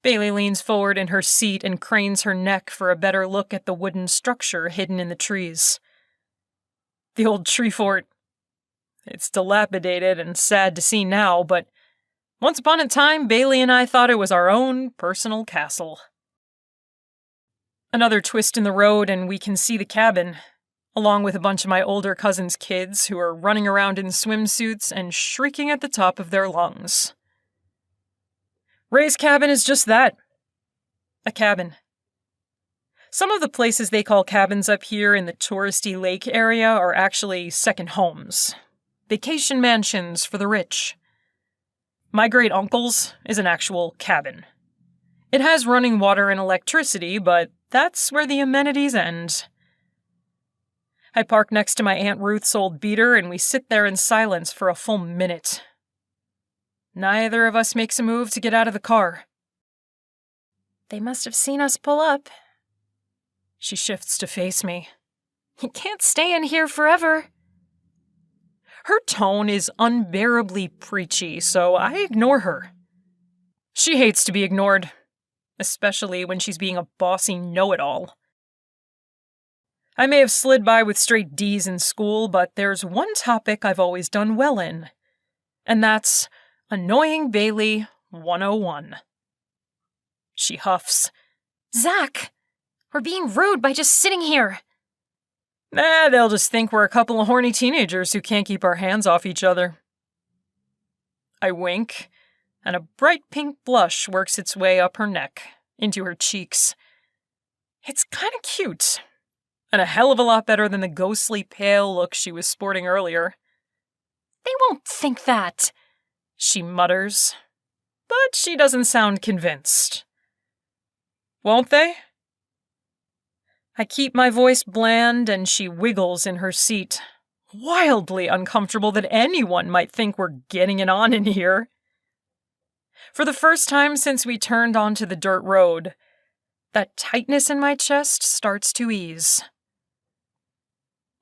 Bailey leans forward in her seat and cranes her neck for a better look at the wooden structure hidden in the trees. The old tree fort. It's dilapidated and sad to see now, but once upon a time, Bailey and I thought it was our own personal castle. Another twist in the road and we can see the cabin, along with a bunch of my older cousin's kids who are running around in swimsuits and shrieking at the top of their lungs. Ray's cabin is just that. A cabin. Some of the places they call cabins up here in the touristy lake area are actually second homes. Vacation mansions for the rich. My great uncle's is an actual cabin. It has running water and electricity, but that's where the amenities end. I park next to my Aunt Ruth's old beater and we sit there in silence for a full minute. Neither of us makes a move to get out of the car. They must have seen us pull up. She shifts to face me. You can't stay in here forever. Her tone is unbearably preachy, so I ignore her. She hates to be ignored, especially when she's being a bossy know-it-all. I may have slid by with straight D's in school, but there's one topic I've always done well in, and that's Annoying Bailey 101. She huffs. Zack, we're being rude by just sitting here. They'll just think we're a couple of horny teenagers who can't keep our hands off each other. I wink, and a bright pink blush works its way up her neck, into her cheeks. It's kind of cute, and a hell of a lot better than the ghostly pale look she was sporting earlier. They won't think that, she mutters, but she doesn't sound convinced. Won't they? I keep my voice bland, and she wiggles in her seat, wildly uncomfortable that anyone might think we're getting it on in here. For the first time since we turned onto the dirt road, that tightness in my chest starts to ease.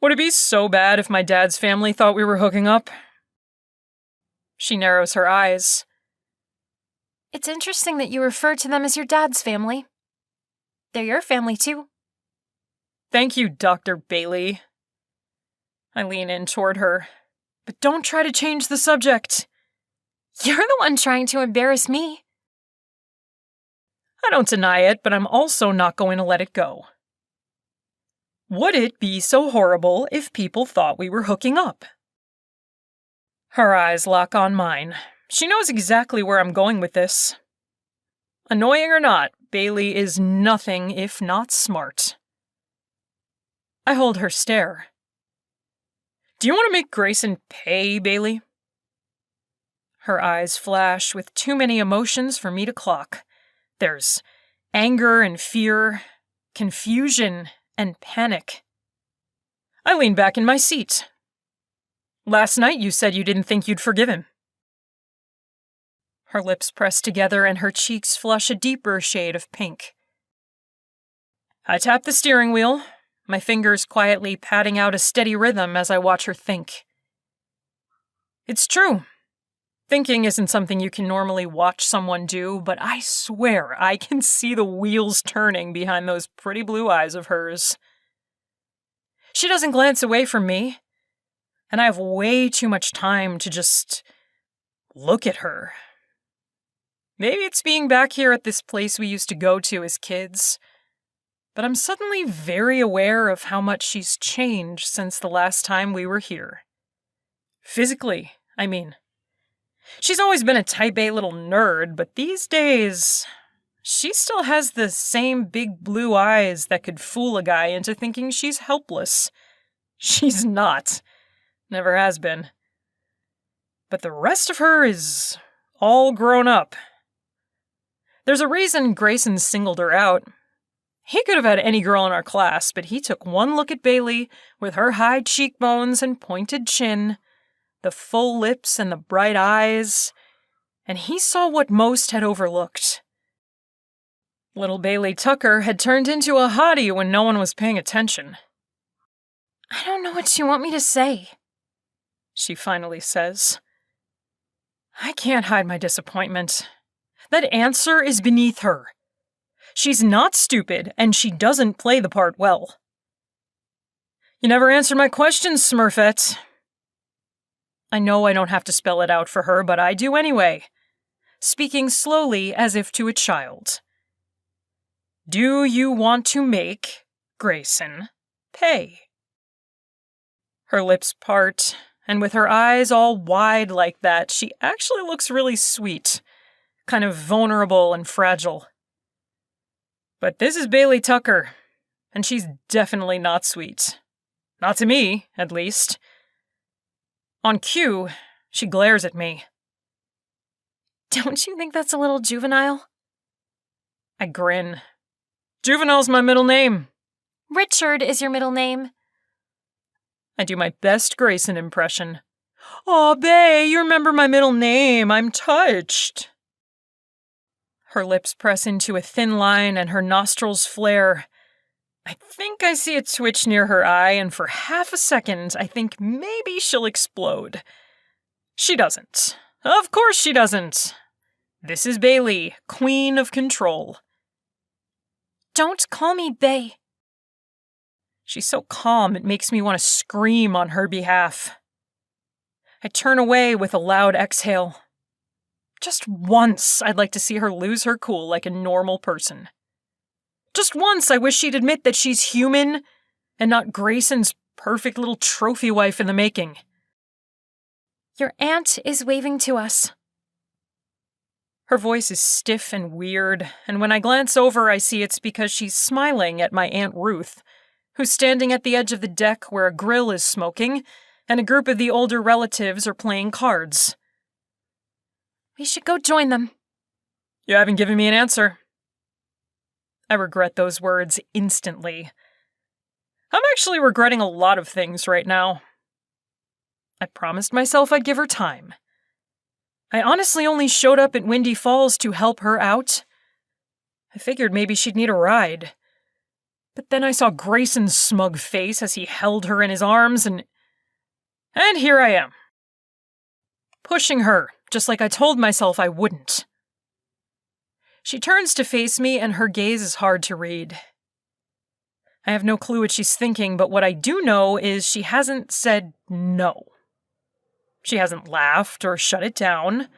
Would it be so bad if my dad's family thought we were hooking up? She narrows her eyes. It's interesting that you refer to them as your dad's family. They're your family, too. Thank you, Dr. Bailey. I lean in toward her. But don't try to change the subject. You're the one trying to embarrass me. I don't deny it, but I'm also not going to let it go. Would it be so horrible if people thought we were hooking up? Her eyes lock on mine. She knows exactly where I'm going with this. Annoying or not, Bailey is nothing if not smart. I hold her stare. Do you want to make Grayson pay, Bailey? Her eyes flash with too many emotions for me to clock. There's anger and fear, confusion and panic. I lean back in my seat. Last night you said you didn't think you'd forgive him. Her lips press together and her cheeks flush a deeper shade of pink. I tap the steering wheel, my fingers quietly patting out a steady rhythm as I watch her think. It's true. Thinking isn't something you can normally watch someone do, but I swear I can see the wheels turning behind those pretty blue eyes of hers. She doesn't glance away from me, and I have way too much time to just look at her. Maybe it's being back here at this place we used to go to as kids, but I'm suddenly very aware of how much she's changed since the last time we were here. Physically, I mean. She's always been a type A little nerd, but these days, she still has the same big blue eyes that could fool a guy into thinking she's helpless. She's not. Never has been. But the rest of her is all grown up. There's a reason Grayson singled her out. He could have had any girl in our class, but he took one look at Bailey with her high cheekbones and pointed chin, the full lips and the bright eyes, and he saw what most had overlooked. Little Bailey Tucker had turned into a hottie when no one was paying attention. I don't know what you want me to say, she finally says. I can't hide my disappointment. That answer is beneath her. She's not stupid, and she doesn't play the part well. You never answered my questions, Smurfett. I know I don't have to spell it out for her, but I do anyway, speaking slowly as if to a child. Do you want to make Grayson pay? Her lips part, and with her eyes all wide like that, she actually looks really sweet, kind of vulnerable and fragile. But this is Bailey Tucker, and she's definitely not sweet. Not to me, at least. On cue, she glares at me. Don't you think that's a little juvenile? I grin. Juvenile's my middle name. Richard is your middle name. I do my best Grayson impression. Aw, Bae, you remember my middle name. I'm touched. Her lips press into a thin line and her nostrils flare. I think I see a twitch near her eye, and for half a second, I think maybe she'll explode. She doesn't. Of course she doesn't. This is Bailey, Queen of Control. Don't call me Bae. She's so calm, it makes me want to scream on her behalf. I turn away with a loud exhale. Just once, I'd like to see her lose her cool like a normal person. Just once, I wish she'd admit that she's human and not Grayson's perfect little trophy wife in the making. Your aunt is waving to us, Her voice is stiff and weird, and when I glance over, I see it's because she's smiling at my Aunt Ruth, who's standing at the edge of the deck where a grill is smoking, and a group of the older relatives are playing cards. We should go join them. You haven't given me an answer. I regret those words instantly. I'm actually regretting a lot of things right now. I promised myself I'd give her time. I honestly only showed up at Windy Falls to help her out. I figured maybe she'd need a ride. But then I saw Grayson's smug face as he held her in his arms, and here I am. Pushing her, just like I told myself I wouldn't. She turns to face me, and her gaze is hard to read. I have no clue what she's thinking, but what I do know is she hasn't said no. She hasn't laughed or shut it down.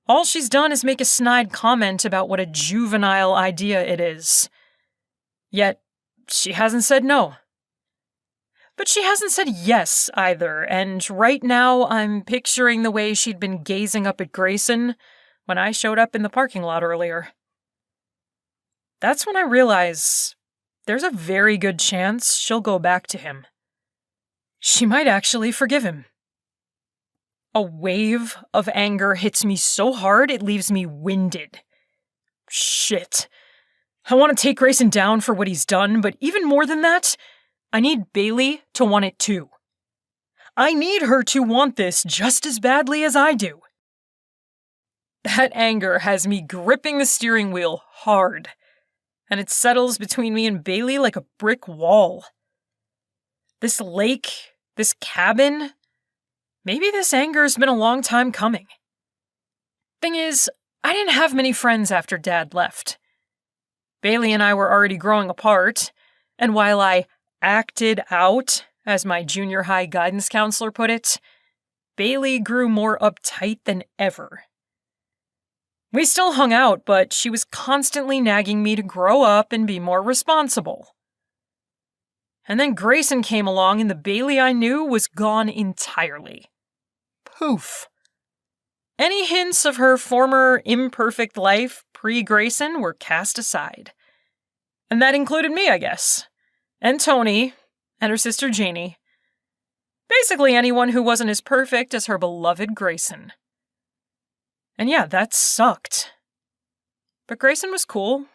All she's done is make a snide comment about what a juvenile idea it is. Yet, she hasn't said no. But she hasn't said yes either, and right now I'm picturing the way she'd been gazing up at Grayson when I showed up in the parking lot earlier. That's when I realize there's a very good chance she'll go back to him. She might actually forgive him. A wave of anger hits me so hard it leaves me winded. Shit. I want to take Grayson down for what he's done, but even more than that, I need Bailey to want it too. I need her to want this just as badly as I do. That anger has me gripping the steering wheel hard, and it settles between me and Bailey like a brick wall. This lake, this cabin, maybe this anger's been a long time coming. Thing is, I didn't have many friends after Dad left. Bailey and I were already growing apart, and while I acted out, as my junior high guidance counselor put it, Bailey grew more uptight than ever. We still hung out, but she was constantly nagging me to grow up and be more responsible. And then Grayson came along and the Bailey I knew was gone entirely. Poof. Any hints of her former imperfect life pre-Grayson were cast aside. And that included me, I guess. And Tony, and her sister Janie. Basically anyone who wasn't as perfect as her beloved Grayson. And yeah, that sucked. But Grayson was cool.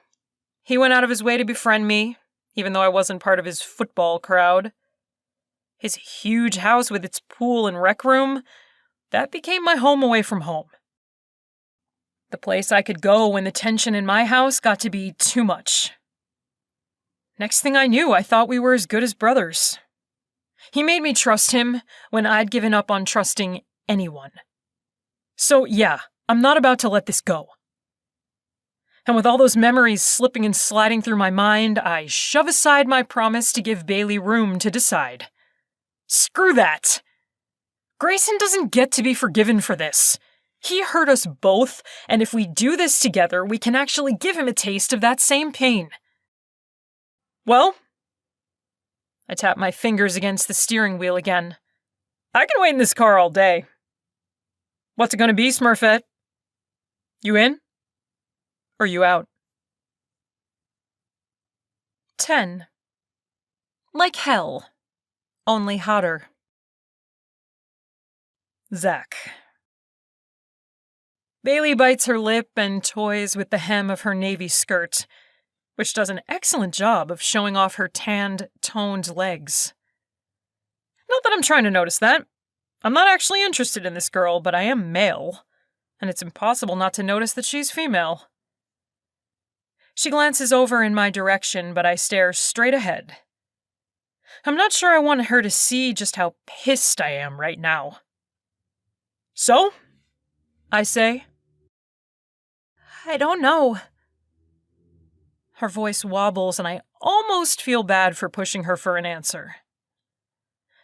He went out of his way to befriend me, even though I wasn't part of his football crowd. His huge house with its pool and rec room, that became my home away from home. The place I could go when the tension in my house got to be too much. Next thing I knew, I thought we were as good as brothers. He made me trust him when I'd given up on trusting anyone. So yeah, I'm not about to let this go. And with all those memories slipping and sliding through my mind, I shove aside my promise to give Bailey room to decide. Screw that! Grayson doesn't get to be forgiven for this. He hurt us both, and if we do this together, we can actually give him a taste of that same pain. Well, I tap my fingers against the steering wheel again. I can wait in this car all day. What's it gonna be, Smurfett? You in? Or you out? 10. Like hell. Only hotter. Zack. Bailey bites her lip and toys with the hem of her navy skirt, which does an excellent job of showing off her tanned, toned legs. Not that I'm trying to notice that. I'm not actually interested in this girl, but I am male, and it's impossible not to notice that she's female. She glances over in my direction, but I stare straight ahead. I'm not sure I want her to see just how pissed I am right now. So? I say. I don't know. Her voice wobbles, and I almost feel bad for pushing her for an answer.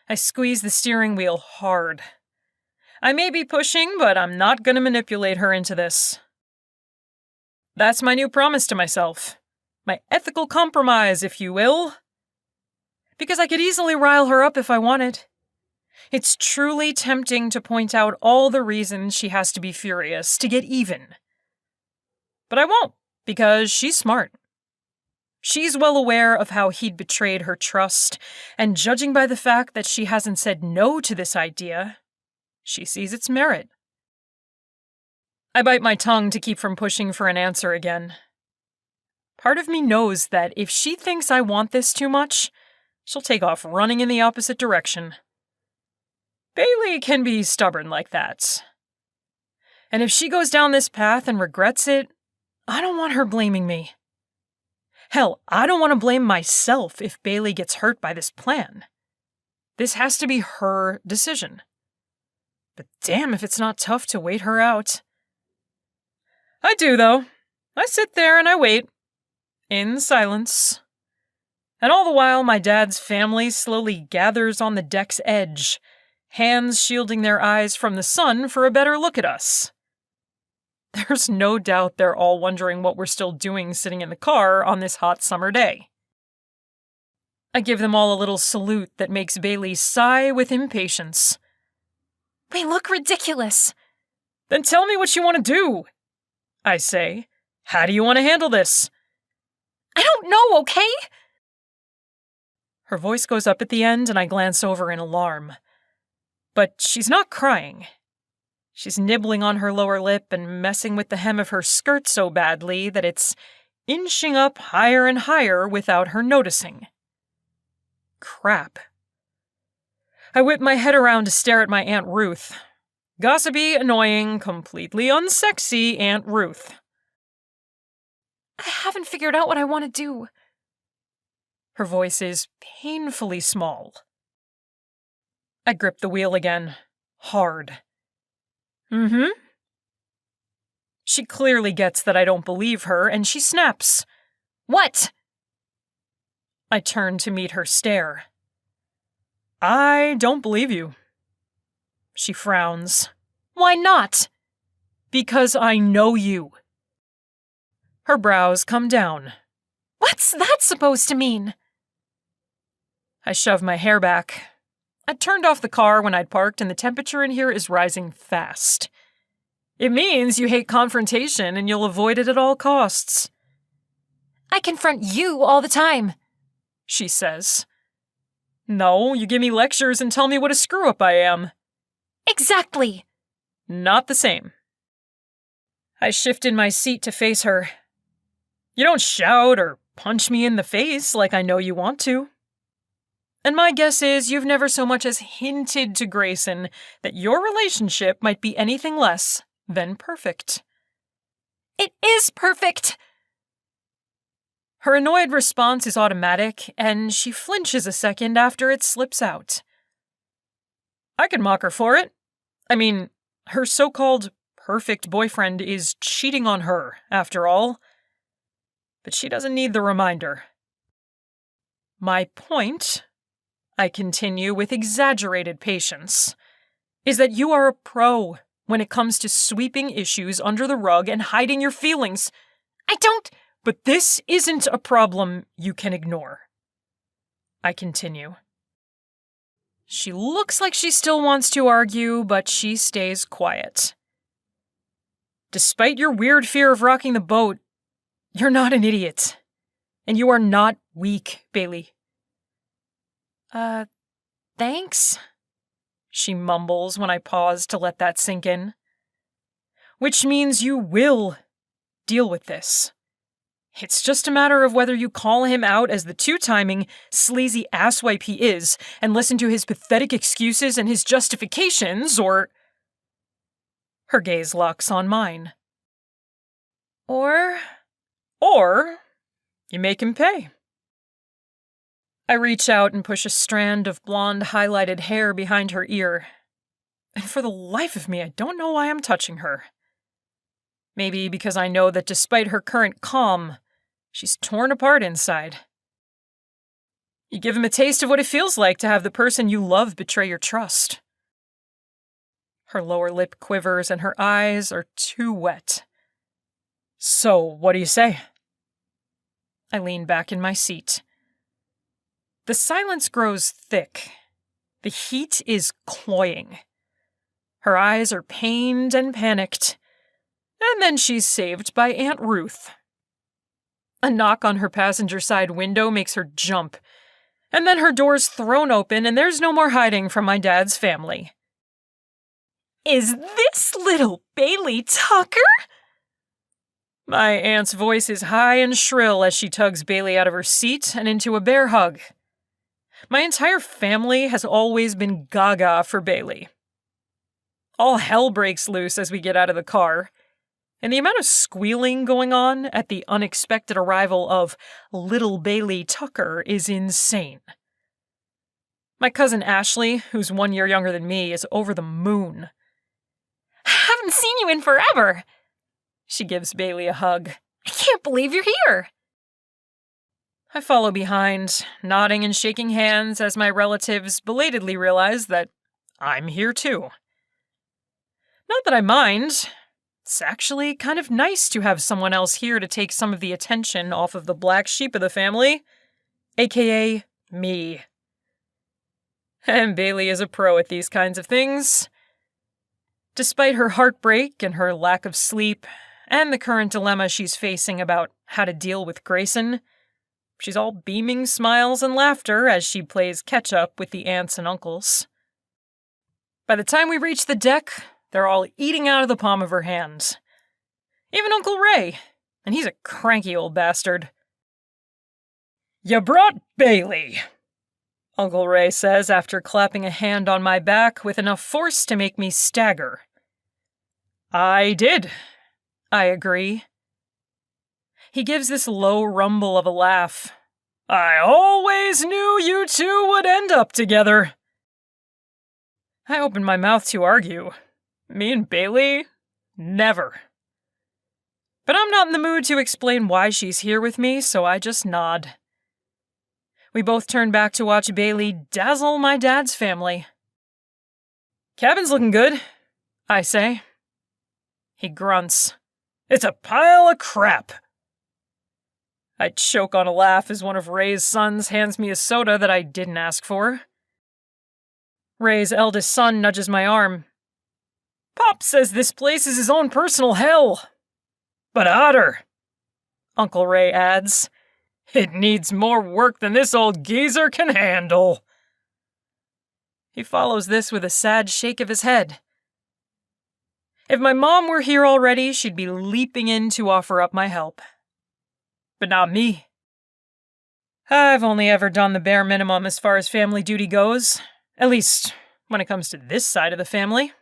I squeeze the steering wheel hard. I may be pushing, but I'm not going to manipulate her into this. That's my new promise to myself. My ethical compromise, if you will. Because I could easily rile her up if I wanted. It's truly tempting to point out all the reasons she has to be furious, to get even. But I won't, because she's smart. She's well aware of how he'd betrayed her trust, and judging by the fact that she hasn't said no to this idea, she sees its merit. I bite my tongue to keep from pushing for an answer again. Part of me knows that if she thinks I want this too much, she'll take off running in the opposite direction. Bailey can be stubborn like that. And if she goes down this path and regrets it, I don't want her blaming me. Hell, I don't want to blame myself if Bailey gets hurt by this plan. This has to be her decision. But damn if it's not tough to wait her out. I do, though. I sit there and I wait. In silence. And all the while, my dad's family slowly gathers on the deck's edge, hands shielding their eyes from the sun for a better look at us. There's no doubt they're all wondering what we're still doing sitting in the car on this hot summer day. I give them all a little salute that makes Bailey sigh with impatience. We look ridiculous. Then tell me what you want to do, I say. How do you want to handle this? I don't know, okay? Her voice goes up at the end and I glance over in alarm. But she's not crying. She's nibbling on her lower lip and messing with the hem of her skirt so badly that it's inching up higher and higher without her noticing. Crap. I whip my head around to stare at my Aunt Ruth. Gossipy, annoying, completely unsexy Aunt Ruth. I haven't figured out what I want to do. Her voice is painfully small. I grip the wheel again, hard. Mm-hmm. She clearly gets that I don't believe her, and she snaps. What? I turn to meet her stare. I don't believe you. She frowns. Why not? Because I know you. Her brows come down. What's that supposed to mean? I shove my hair back. I turned off the car when I'd parked, and the temperature in here is rising fast. It means you hate confrontation and you'll avoid it at all costs. I confront you all the time, she says. No, you give me lectures and tell me what a screw-up I am. Exactly. Not the same. I shift in my seat to face her. You don't shout or punch me in the face like I know you want to. And my guess is you've never so much as hinted to Grayson that your relationship might be anything less than perfect. It is perfect! Her annoyed response is automatic, and she flinches a second after it slips out. I can mock her for it. I mean, her so-called perfect boyfriend is cheating on her, after all. But she doesn't need the reminder. My point, I continue with exaggerated patience, is that you are a pro when it comes to sweeping issues under the rug and hiding your feelings. I don't... But this isn't a problem you can ignore. I continue. She looks like she still wants to argue, but she stays quiet. Despite your weird fear of rocking the boat, you're not an idiot. And you are not weak, Bailey. Thanks? She mumbles when I pause to let that sink in. Which means you will deal with this. It's just a matter of whether you call him out as the two-timing, sleazy asswipe he is and listen to his pathetic excuses and his justifications, or... Her gaze locks on mine. Or you make him pay. I reach out and push a strand of blonde highlighted hair behind her ear. And for the life of me, I don't know why I'm touching her. Maybe because I know that despite her current calm, she's torn apart inside. You give him a taste of what it feels like to have the person you love betray your trust. Her lower lip quivers and her eyes are too wet. So, what do you say? I lean back in my seat. The silence grows thick. The heat is cloying. Her eyes are pained and panicked. And then she's saved by Aunt Ruth. A knock on her passenger side window makes her jump, and then her door's thrown open and there's no more hiding from my dad's family. Is this little Bailey Tucker? My aunt's voice is high and shrill as she tugs Bailey out of her seat and into a bear hug. My entire family has always been gaga for Bailey. All hell breaks loose as we get out of the car, and the amount of squealing going on at the unexpected arrival of little Bailey Tucker is insane. My cousin Ashley, who's 1 year younger than me, is over the moon. Haven't seen you in forever. She gives Bailey a hug. I can't believe you're here. I follow behind, nodding and shaking hands as my relatives belatedly realize that I'm here too. Not that I mind. It's actually kind of nice to have someone else here to take some of the attention off of the black sheep of the family, aka me. And Bailey is a pro at these kinds of things. Despite her heartbreak and her lack of sleep, and the current dilemma she's facing about how to deal with Grayson, she's all beaming smiles and laughter as she plays catch-up with the aunts and uncles. By the time we reach the deck, they're all eating out of the palm of her hand. Even Uncle Ray, and he's a cranky old bastard. "You brought Bailey," Uncle Ray says after clapping a hand on my back with enough force to make me stagger. "I did," I agree. He gives this low rumble of a laugh. "I always knew you two would end up together." I open my mouth to argue. Me and Bailey? Never. But I'm not in the mood to explain why she's here with me, so I just nod. We both turn back to watch Bailey dazzle my dad's family. "Cabin's looking good," I say. He grunts. "It's a pile of crap." I choke on a laugh as one of Ray's sons hands me a soda that I didn't ask for. Ray's eldest son nudges my arm. "Pop says this place is his own personal hell." "But hotter," Uncle Ray adds. "It needs more work than this old geezer can handle." He follows this with a sad shake of his head. If my mom were here already, she'd be leaping in to offer up my help. But not me. I've only ever done the bare minimum as far as family duty goes, at least when it comes to this side of the family.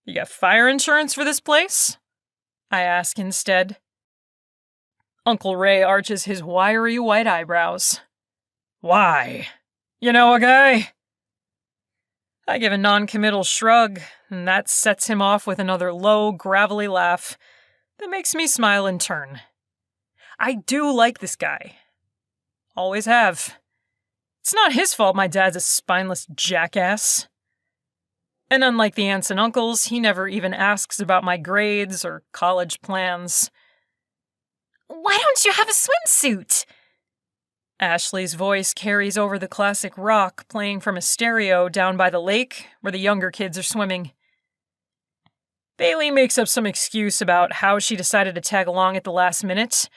"You got fire insurance for this place?" I ask instead. Uncle Ray arches his wiry white eyebrows. "Why? You know a guy?" I give a non-committal shrug, and that sets him off with another low, gravelly laugh that makes me smile in turn. I do like this guy. Always have. It's not his fault my dad's a spineless jackass. And unlike the aunts and uncles, he never even asks about my grades or college plans. Why don't you have a swimsuit? Ashley's voice carries over the classic rock playing from a stereo down by the lake where the younger kids are swimming. Bailey makes up some excuse about how she decided to tag along at the last minute,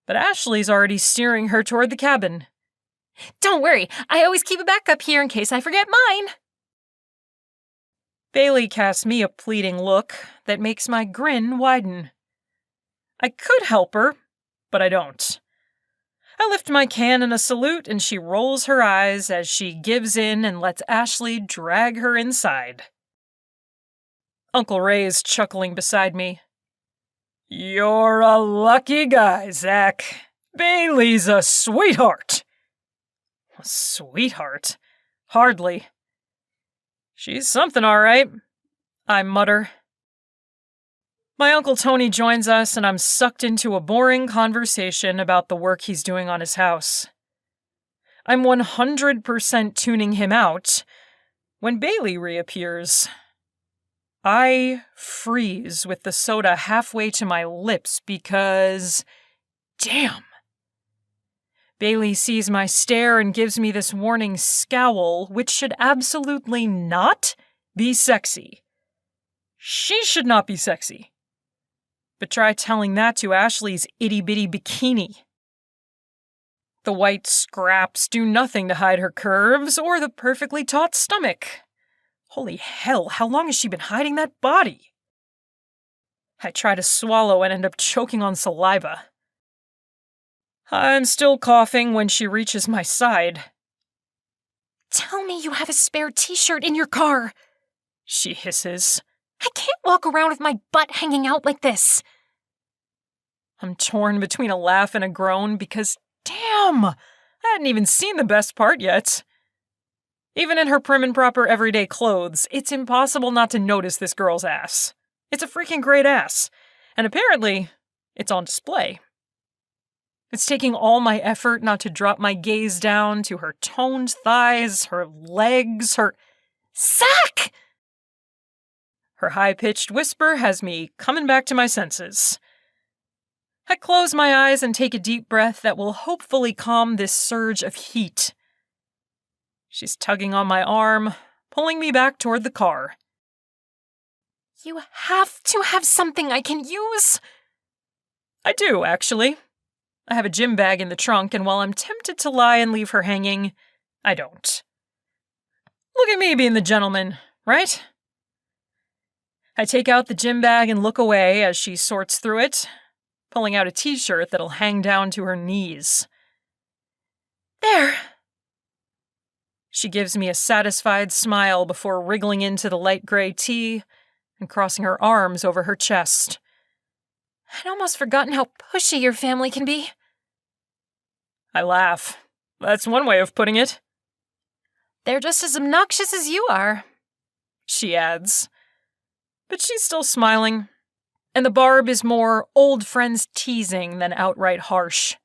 but Ashley's already steering her toward the cabin. Don't worry, I always keep a backup here in case I forget mine. Bailey casts me a pleading look that makes my grin widen. I could help her, but I don't. I lift my can in a salute and she rolls her eyes as she gives in and lets Ashley drag her inside. Uncle Ray is chuckling beside me. "You're a lucky guy, Zack. Bailey's a sweetheart." A sweetheart? Hardly. "She's something, all right," I mutter. My Uncle Tony joins us, and I'm sucked into a boring conversation about the work he's doing on his house. I'm 100% tuning him out when Bailey reappears. I freeze with the soda halfway to my lips because... damn! Bailey sees my stare and gives me this warning scowl, which should absolutely not be sexy. She should not be sexy. But try telling that to Ashley's itty-bitty bikini. The white scraps do nothing to hide her curves or the perfectly taut stomach. Holy hell, how long has she been hiding that body? I try to swallow and end up choking on saliva. I'm still coughing when she reaches my side. Tell me you have a spare t-shirt in your car, she hisses. I can't walk around with my butt hanging out like this. I'm torn between a laugh and a groan because, damn, I hadn't even seen the best part yet. Even in her prim and proper everyday clothes, it's impossible not to notice this girl's ass. It's a freaking great ass. And apparently, it's on display. It's taking all my effort not to drop my gaze down to her toned thighs, her legs, her... Zack! Her high-pitched whisper has me coming back to my senses. I close my eyes and take a deep breath that will hopefully calm this surge of heat. She's tugging on my arm, pulling me back toward the car. You have to have something I can use. I do, actually. I have a gym bag in the trunk, and while I'm tempted to lie and leave her hanging, I don't. Look at me being the gentleman, right? I take out the gym bag and look away as she sorts through it, pulling out a t-shirt that'll hang down to her knees. There. She gives me a satisfied smile before wriggling into the light gray tee and crossing her arms over her chest. I'd almost forgotten how pushy your family can be. I laugh. That's one way of putting it. They're just as obnoxious as you are, she adds. But she's still smiling, and the barb is more old friends teasing than outright harsh.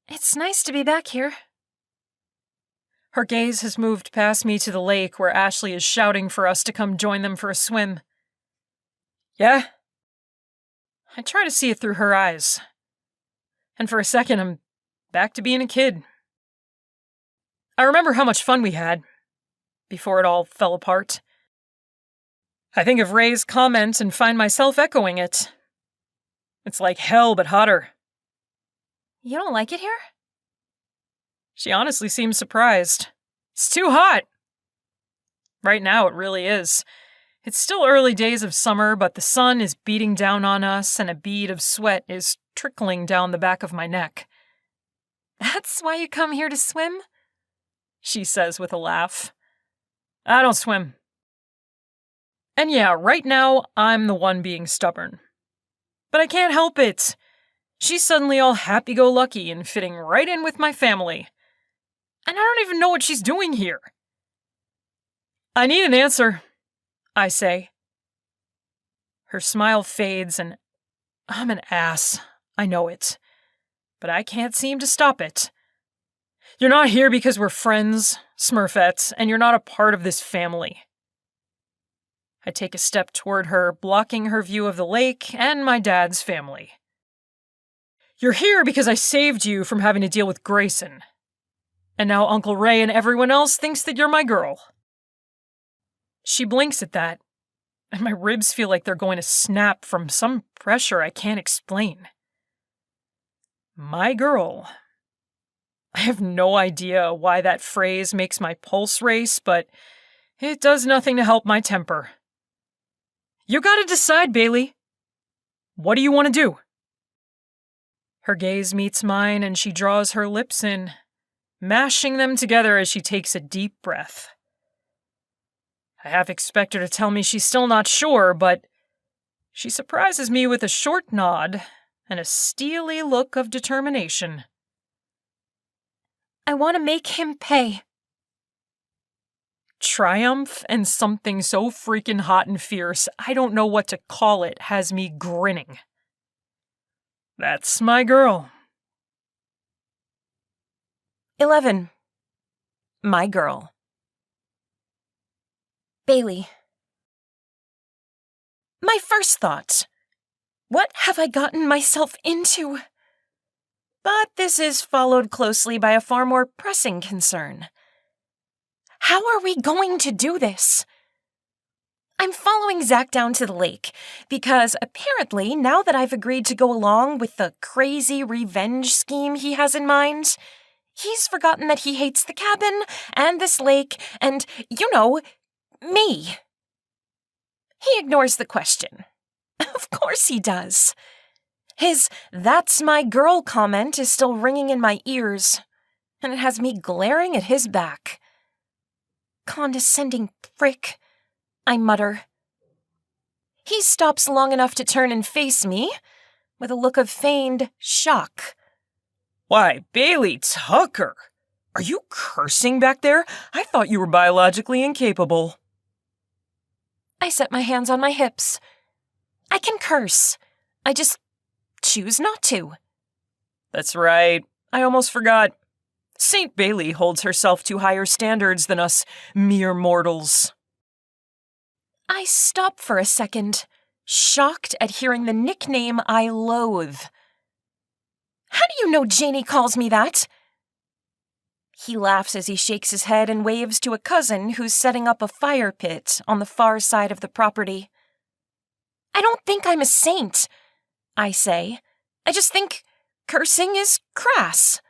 It's nice to be back here. Her gaze has moved past me to the lake where Ashley is shouting for us to come join them for a swim. Yeah? I try to see it through her eyes. And for a second, I'm back to being a kid. I remember how much fun we had before it all fell apart. I think of Ray's comment and find myself echoing it. It's like hell but hotter. You don't like it here? She honestly seems surprised. It's too hot. Right now, it really is. It's still early days of summer, but the sun is beating down on us and a bead of sweat is trickling down the back of my neck. That's why you come here to swim? She says with a laugh. I don't swim. And yeah, right now, I'm the one being stubborn. But I can't help it. She's suddenly all happy-go-lucky and fitting right in with my family. And I don't even know what she's doing here. I need an answer, I say. Her smile fades and I'm an ass. I know it. But I can't seem to stop it. You're not here because we're friends, Smurfett, and you're not a part of this family. I take a step toward her, blocking her view of the lake and my dad's family. You're here because I saved you from having to deal with Grayson. And now Uncle Ray and everyone else thinks that you're my girl. She blinks at that, and my ribs feel like they're going to snap from some pressure I can't explain. My girl. I have no idea why that phrase makes my pulse race, but it does nothing to help my temper. You gotta decide, Bailey. What do you want to do? Her gaze meets mine and she draws her lips in, mashing them together as she takes a deep breath. I half expect her to tell me she's still not sure, but she surprises me with a short nod and a steely look of determination. I want to make him pay. Triumph and something so freaking hot and fierce, I don't know what to call it, has me grinning. That's my girl. 11. My girl. Bailey. My first thought. What have I gotten myself into? But this is followed closely by a far more pressing concern. How are we going to do this? I'm following Zack down to the lake, because apparently, now that I've agreed to go along with the crazy revenge scheme he has in mind, he's forgotten that he hates the cabin, and this lake, and, me. He ignores the question. Of course he does. His "that's my girl" comment is still ringing in my ears, and it has me glaring at his back. Condescending prick, I mutter. He stops long enough to turn and face me, with a look of feigned shock. Why, Bailey Tucker! Are you cursing back there? I thought you were biologically incapable. I set my hands on my hips. I can curse. I just choose not to. That's right. I almost forgot. St. Bailey holds herself to higher standards than us mere mortals. I stop for a second, shocked at hearing the nickname I loathe. How do you know Janie calls me that? He laughs as he shakes his head and waves to a cousin who's setting up a fire pit on the far side of the property. I don't think I'm a saint, I say. I just think cursing is crass.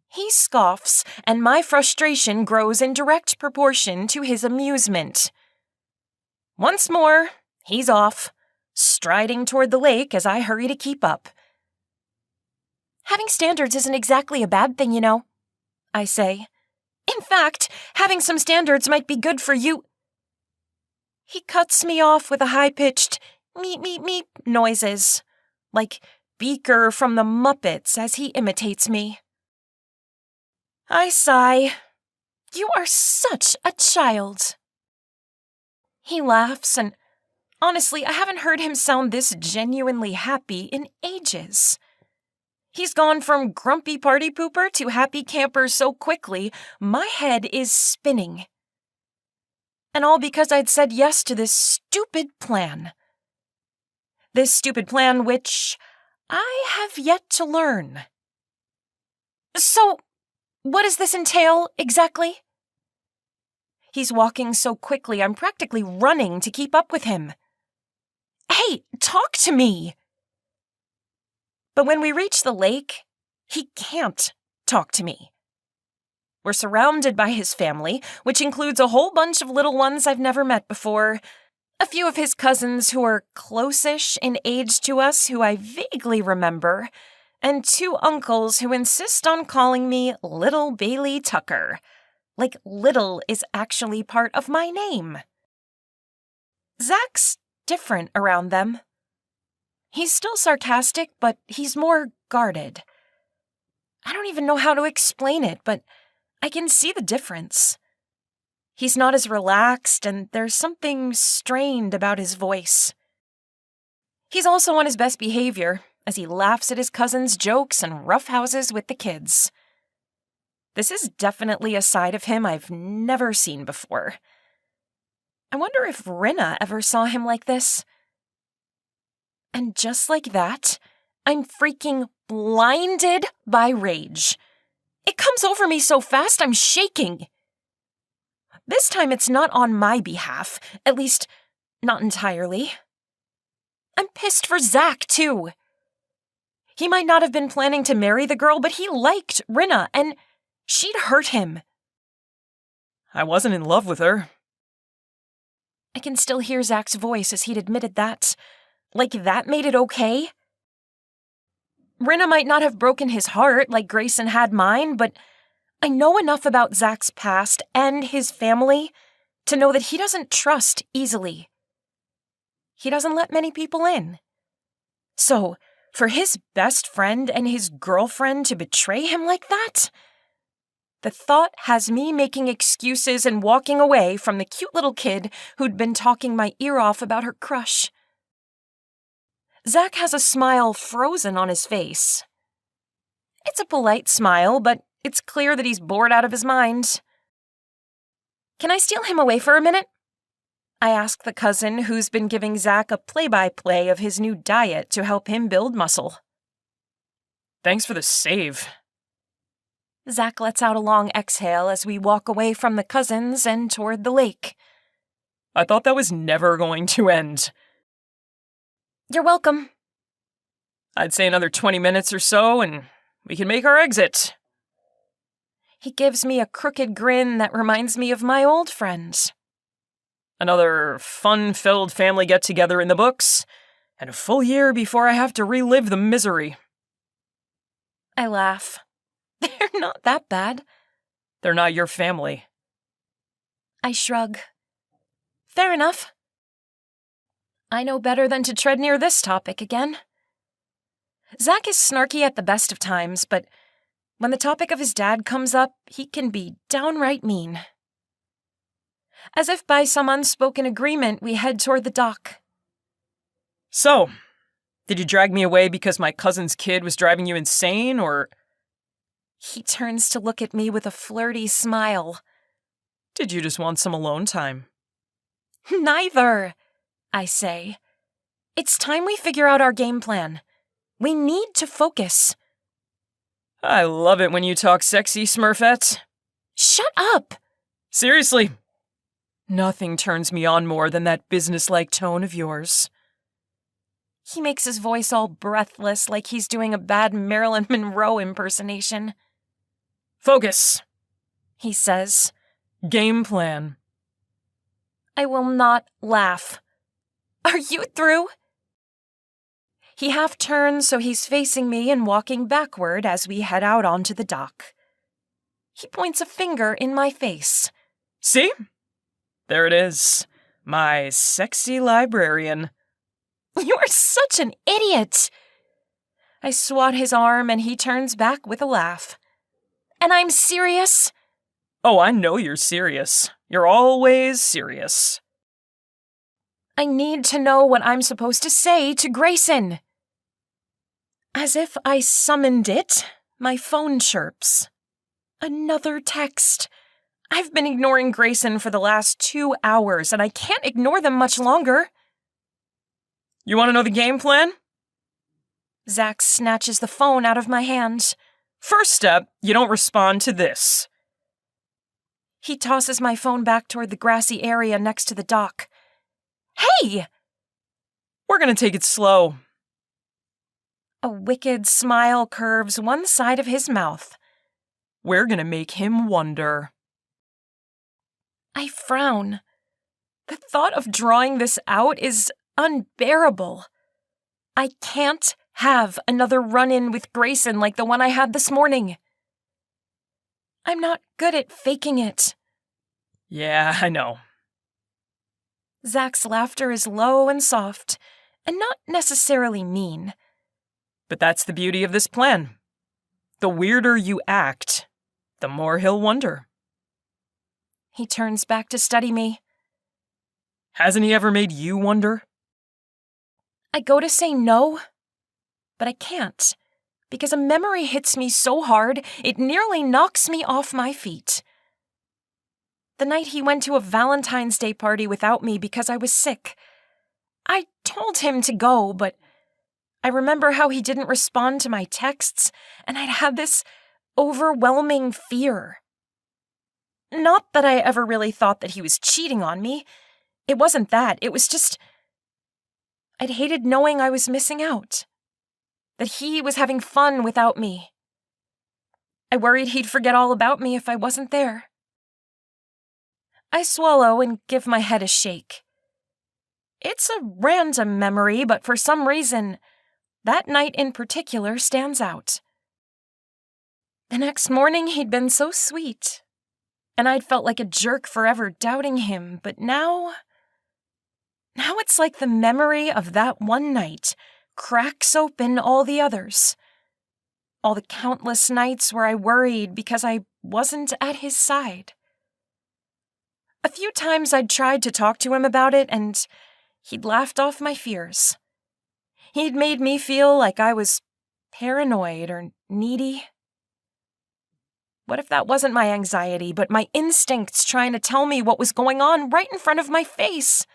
He scoffs, and my frustration grows in direct proportion to his amusement. Once more, he's off, striding toward the lake as I hurry to keep up. Having standards isn't exactly a bad thing, I say. In fact, having some standards might be good for you. He cuts me off with a high-pitched meep, meep, meep noises, like Beaker from the Muppets as he imitates me. I sigh. You are such a child. He laughs, and honestly, I haven't heard him sound this genuinely happy in ages. He's gone from grumpy party pooper to happy camper so quickly, my head is spinning. And all because I'd said yes to this stupid plan. This stupid plan which I have yet to learn. So, what does this entail, exactly? He's walking so quickly, I'm practically running to keep up with him. Hey, talk to me! But when we reach the lake, he can't talk to me. We're surrounded by his family, which includes a whole bunch of little ones I've never met before, a few of his cousins who are close-ish in age to us who I vaguely remember, and 2 uncles who insist on calling me Little Bailey Tucker, like little is actually part of my name. Zack's different around them. He's still sarcastic, but he's more guarded. I don't even know how to explain it, but I can see the difference. He's not as relaxed, and there's something strained about his voice. He's also on his best behavior, as he laughs at his cousin's jokes and roughhouses with the kids. This is definitely a side of him I've never seen before. I wonder if Rinna ever saw him like this. And just like that, I'm freaking blinded by rage. It comes over me so fast I'm shaking. This time it's not on my behalf, at least, not entirely. I'm pissed for Zack, too. He might not have been planning to marry the girl, but he liked Rinna, and she'd hurt him. I wasn't in love with her. I can still hear Zack's voice as he'd admitted that. Like that made it okay? Rinna might not have broken his heart like Grayson had mine, but I know enough about Zack's past and his family to know that he doesn't trust easily. He doesn't let many people in. So, for his best friend and his girlfriend to betray him like that? The thought has me making excuses and walking away from the cute little kid who'd been talking my ear off about her crush. Zack has a smile frozen on his face. It's a polite smile, but it's clear that he's bored out of his mind. Can I steal him away for a minute? I ask the cousin who's been giving Zack a play-by-play of his new diet to help him build muscle. Thanks for the save. Zack lets out a long exhale as we walk away from the cousins and toward the lake. I thought that was never going to end. You're welcome. I'd say another 20 minutes or so, and we can make our exit. He gives me a crooked grin that reminds me of my old friends. Another fun-filled family get-together in the books, and a full year before I have to relive the misery. I laugh. They're not that bad. They're not your family. I shrug. Fair enough. I know better than to tread near this topic again. Zack is snarky at the best of times, but when the topic of his dad comes up, he can be downright mean. As if by some unspoken agreement, we head toward the dock. So, did you drag me away because my cousin's kid was driving you insane, or... He turns to look at me with a flirty smile. Did you just want some alone time? Neither, I say. It's time we figure out our game plan. We need to focus. I love it when you talk sexy, Smurfett. Shut up! Seriously. Nothing turns me on more than that businesslike tone of yours. He makes his voice all breathless like he's doing a bad Marilyn Monroe impersonation. Focus, He says. Game plan. I will not laugh. Are you through? He half turns so he's facing me and walking backward as we head out onto the dock. He points a finger in my face. See? There it is. My sexy librarian. You are such an idiot! I swat his arm and he turns back with a laugh. And I'm serious? Oh, I know you're serious. You're always serious. I need to know what I'm supposed to say to Grayson. As if I summoned it, my phone chirps. Another text. I've been ignoring Grayson for the last 2 hours, and I can't ignore them much longer. You want to know the game plan? Zack snatches the phone out of my hand. First step, you don't respond to this. He tosses my phone back toward the grassy area next to the dock. Hey! We're gonna take it slow. A wicked smile curves one side of his mouth. We're gonna make him wonder. I frown. The thought of drawing this out is unbearable. I can't have another run-in with Grayson like the one I had this morning. I'm not good at faking it. Yeah, I know. Zack's laughter is low and soft, and not necessarily mean. But that's the beauty of this plan. The weirder you act, the more he'll wonder. He turns back to study me. Hasn't he ever made you wonder? I go to say no, but I can't, because a memory hits me so hard it nearly knocks me off my feet. The night he went to a Valentine's Day party without me because I was sick. I told him to go, but I remember how he didn't respond to my texts, and I'd had this overwhelming fear. Not that I ever really thought that he was cheating on me. It wasn't that. It was just... I'd hated knowing I was missing out. That he was having fun without me. I worried he'd forget all about me if I wasn't there. I swallow and give my head a shake. It's a random memory, but for some reason, that night in particular stands out. The next morning, he'd been so sweet, and I'd felt like a jerk forever doubting him, but now it's like the memory of that one night cracks open all the others. All the countless nights where I worried because I wasn't at his side. A few times I'd tried to talk to him about it, and he'd laughed off my fears. He'd made me feel like I was paranoid or needy. What if that wasn't my anxiety, but my instincts trying to tell me what was going on right in front of my face?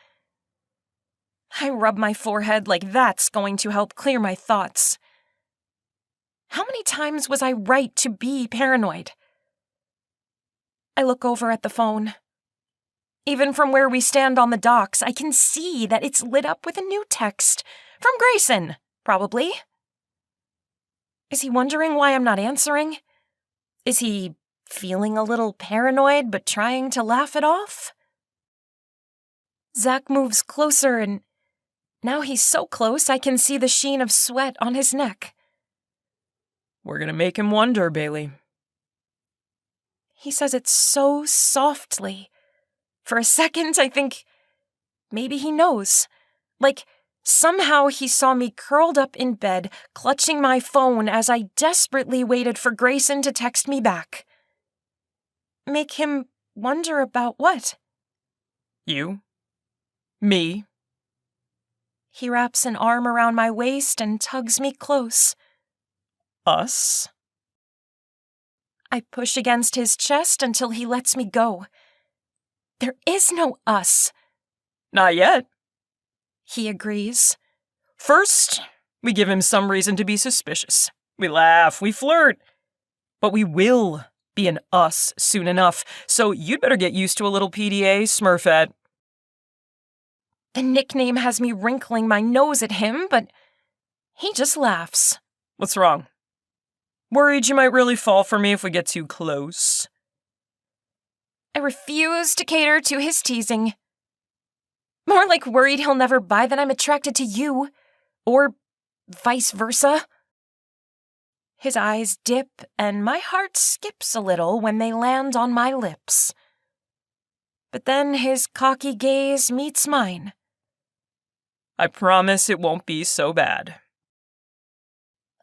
I rub my forehead like that's going to help clear my thoughts. How many times was I right to be paranoid? I look over at the phone. Even from where we stand on the docks, I can see that it's lit up with a new text. From Grayson, probably. Is he wondering why I'm not answering? Is he feeling a little paranoid but trying to laugh it off? Zack moves closer, and now he's so close I can see the sheen of sweat on his neck. We're gonna make him wonder, Bailey. He says it so softly. For a second, I think maybe he knows. Like, somehow he saw me curled up in bed, clutching my phone as I desperately waited for Grayson to text me back. Make him wonder about what? You? Me? He wraps an arm around my waist and tugs me close. Us? I push against his chest until he lets me go. There is no us. Not yet. He agrees. First, we give him some reason to be suspicious. We laugh, we flirt. But we will be an us soon enough, so you'd better get used to a little PDA, Smurfett. The nickname has me wrinkling my nose at him, but he just laughs. What's wrong? Worried you might really fall for me if we get too close? I refuse to cater to his teasing. More like worried he'll never buy that I'm attracted to you, or vice versa. His eyes dip, and my heart skips a little when they land on my lips. But then his cocky gaze meets mine. I promise it won't be so bad.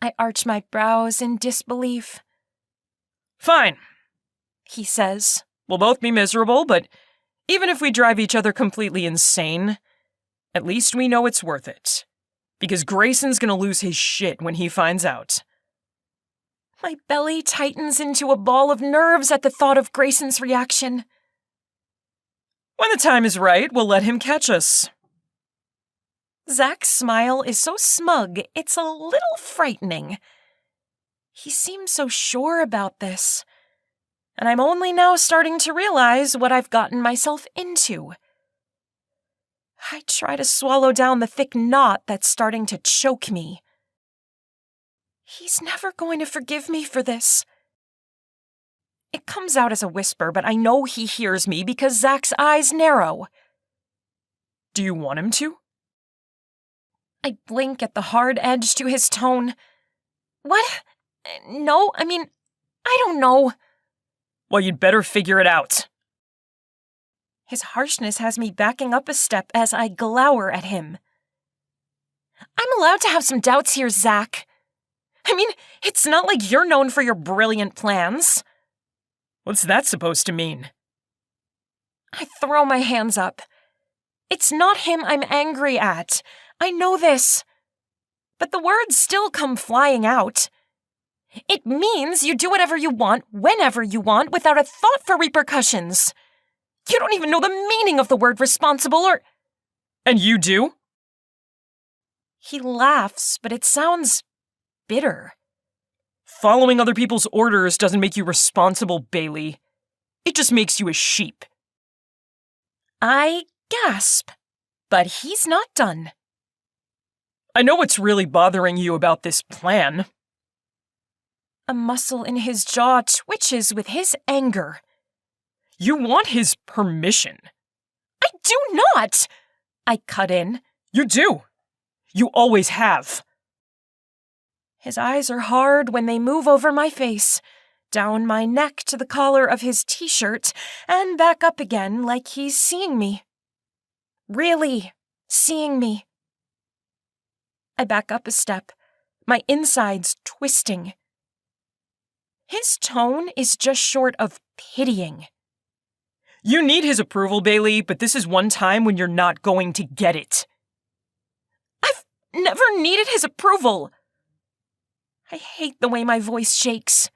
I arch my brows in disbelief. Fine, He says. We'll both be miserable, but even if we drive each other completely insane, at least we know it's worth it. Because Grayson's gonna lose his shit when he finds out. My belly tightens into a ball of nerves at the thought of Grayson's reaction. When the time is right, we'll let him catch us. Zack's smile is so smug, it's a little frightening. He seems so sure about this. And I'm only now starting to realize what I've gotten myself into. I try to swallow down the thick knot that's starting to choke me. He's never going to forgive me for this. It comes out as a whisper, but I know he hears me because Zack's eyes narrow. Do you want him to? I blink at the hard edge to his tone. What? No, I don't know. Well, you'd better figure it out. His harshness has me backing up a step as I glower at him. I'm allowed to have some doubts here, Zack. It's not like you're known for your brilliant plans. What's that supposed to mean? I throw my hands up. It's not him I'm angry at. I know this. But the words still come flying out. It means you do whatever you want, whenever you want, without a thought for repercussions. You don't even know the meaning of the word responsible or... And you do? He laughs, but it sounds bitter. Following other people's orders doesn't make you responsible, Bailey. It just makes you a sheep. I gasp, but he's not done. I know what's really bothering you about this plan. A muscle in his jaw twitches with his anger. You want his permission. I do not! I cut in. You do. You always have. His eyes are hard when they move over my face, down my neck to the collar of his t-shirt, and back up again like he's seeing me. Really seeing me. I back up a step, my insides twisting. His tone is just short of pitying. You need his approval, Bailey, but this is one time when you're not going to get it. I've never needed his approval. I hate the way my voice shakes.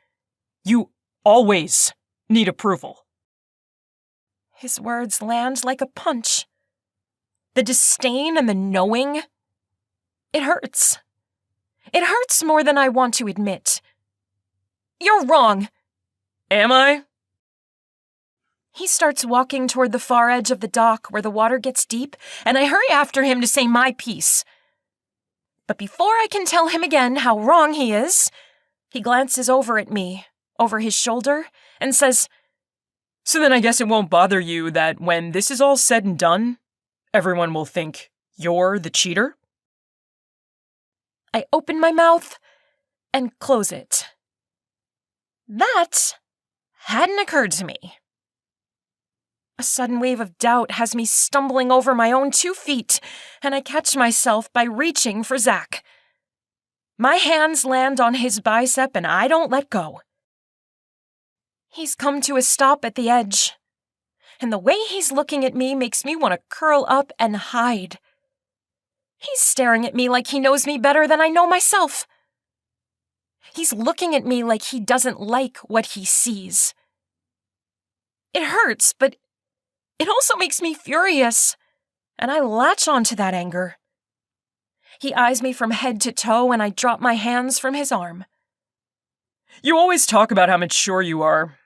You always need approval. His words land like a punch. The disdain and the knowing. It hurts. It hurts more than I want to admit. You're wrong. Am I? He starts walking toward the far edge of the dock where the water gets deep, and I hurry after him to say my piece. But before I can tell him again how wrong he is, he glances over at me, over his shoulder, and says, "So then I guess it won't bother you that when this is all said and done, everyone will think you're the cheater?" I open my mouth and close it. That hadn't occurred to me. A sudden wave of doubt has me stumbling over my own 2 feet, and I catch myself by reaching for Zack. My hands land on his bicep and I don't let go. He's come to a stop at the edge, and the way he's looking at me makes me want to curl up and hide. He's staring at me like he knows me better than I know myself. He's looking at me like he doesn't like what he sees. It hurts, but it also makes me furious, and I latch onto that anger. He eyes me from head to toe, and I drop my hands from his arm. "You always talk about how mature you are,"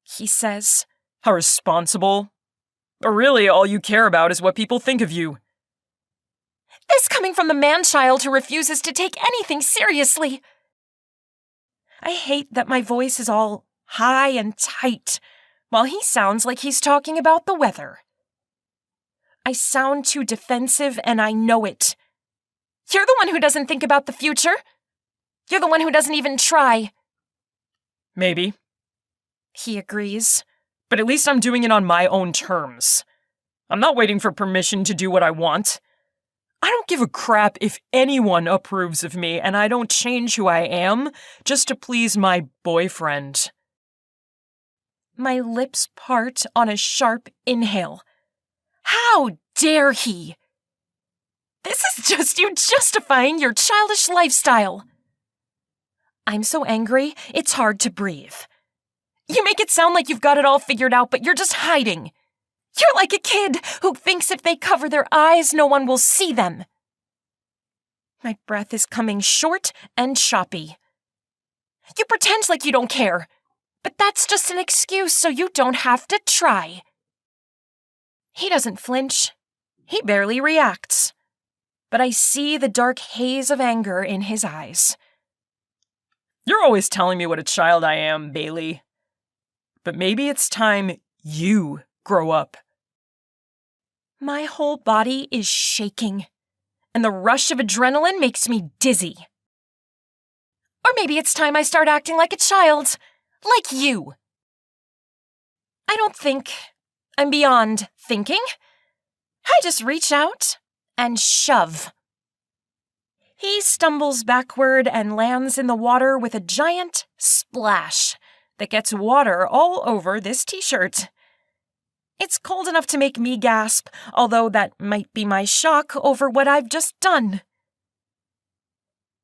he says. "How responsible. But really, all you care about is what people think of you." This coming from the man-child who refuses to take anything seriously. I hate that my voice is all high and tight, while he sounds like he's talking about the weather. I sound too defensive, and I know it. You're the one who doesn't think about the future. You're the one who doesn't even try. "Maybe," he agrees. "but at least I'm doing it on my own terms. I'm not waiting for permission to do what I want. I don't give a crap if anyone approves of me, and I don't change who I am just to please my boyfriend." My lips part on a sharp inhale. How dare he? This is just you justifying your childish lifestyle. I'm so angry, it's hard to breathe. You make it sound like you've got it all figured out, but you're just hiding. You're like a kid who thinks if they cover their eyes, no one will see them. My breath is coming short and choppy. You pretend like you don't care, but that's just an excuse so you don't have to try. He doesn't flinch. He barely reacts. But I see the dark haze of anger in his eyes. "You're always telling me what a child I am, Bailey. But maybe it's time you grow up." My whole body is shaking, and the rush of adrenaline makes me dizzy. Or maybe it's time I start acting like a child, like you. I don't think I'm beyond thinking. I just reach out and shove. He stumbles backward and lands in the water with a giant splash that gets water all over this t-shirt. It's cold enough to make me gasp, although that might be my shock over what I've just done.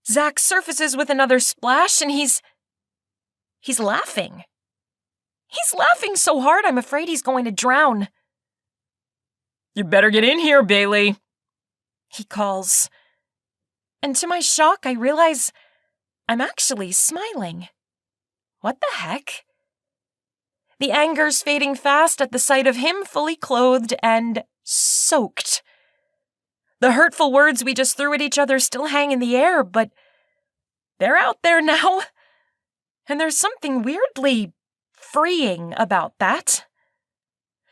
Zack surfaces with another splash, and he's laughing. He's laughing so hard I'm afraid he's going to drown. "You better get in here, Bailey," he calls. And to my shock, I realize I'm actually smiling. What the heck? The anger's fading fast at the sight of him fully clothed and soaked. The hurtful words we just threw at each other still hang in the air, but they're out there now. And there's something weirdly freeing about that.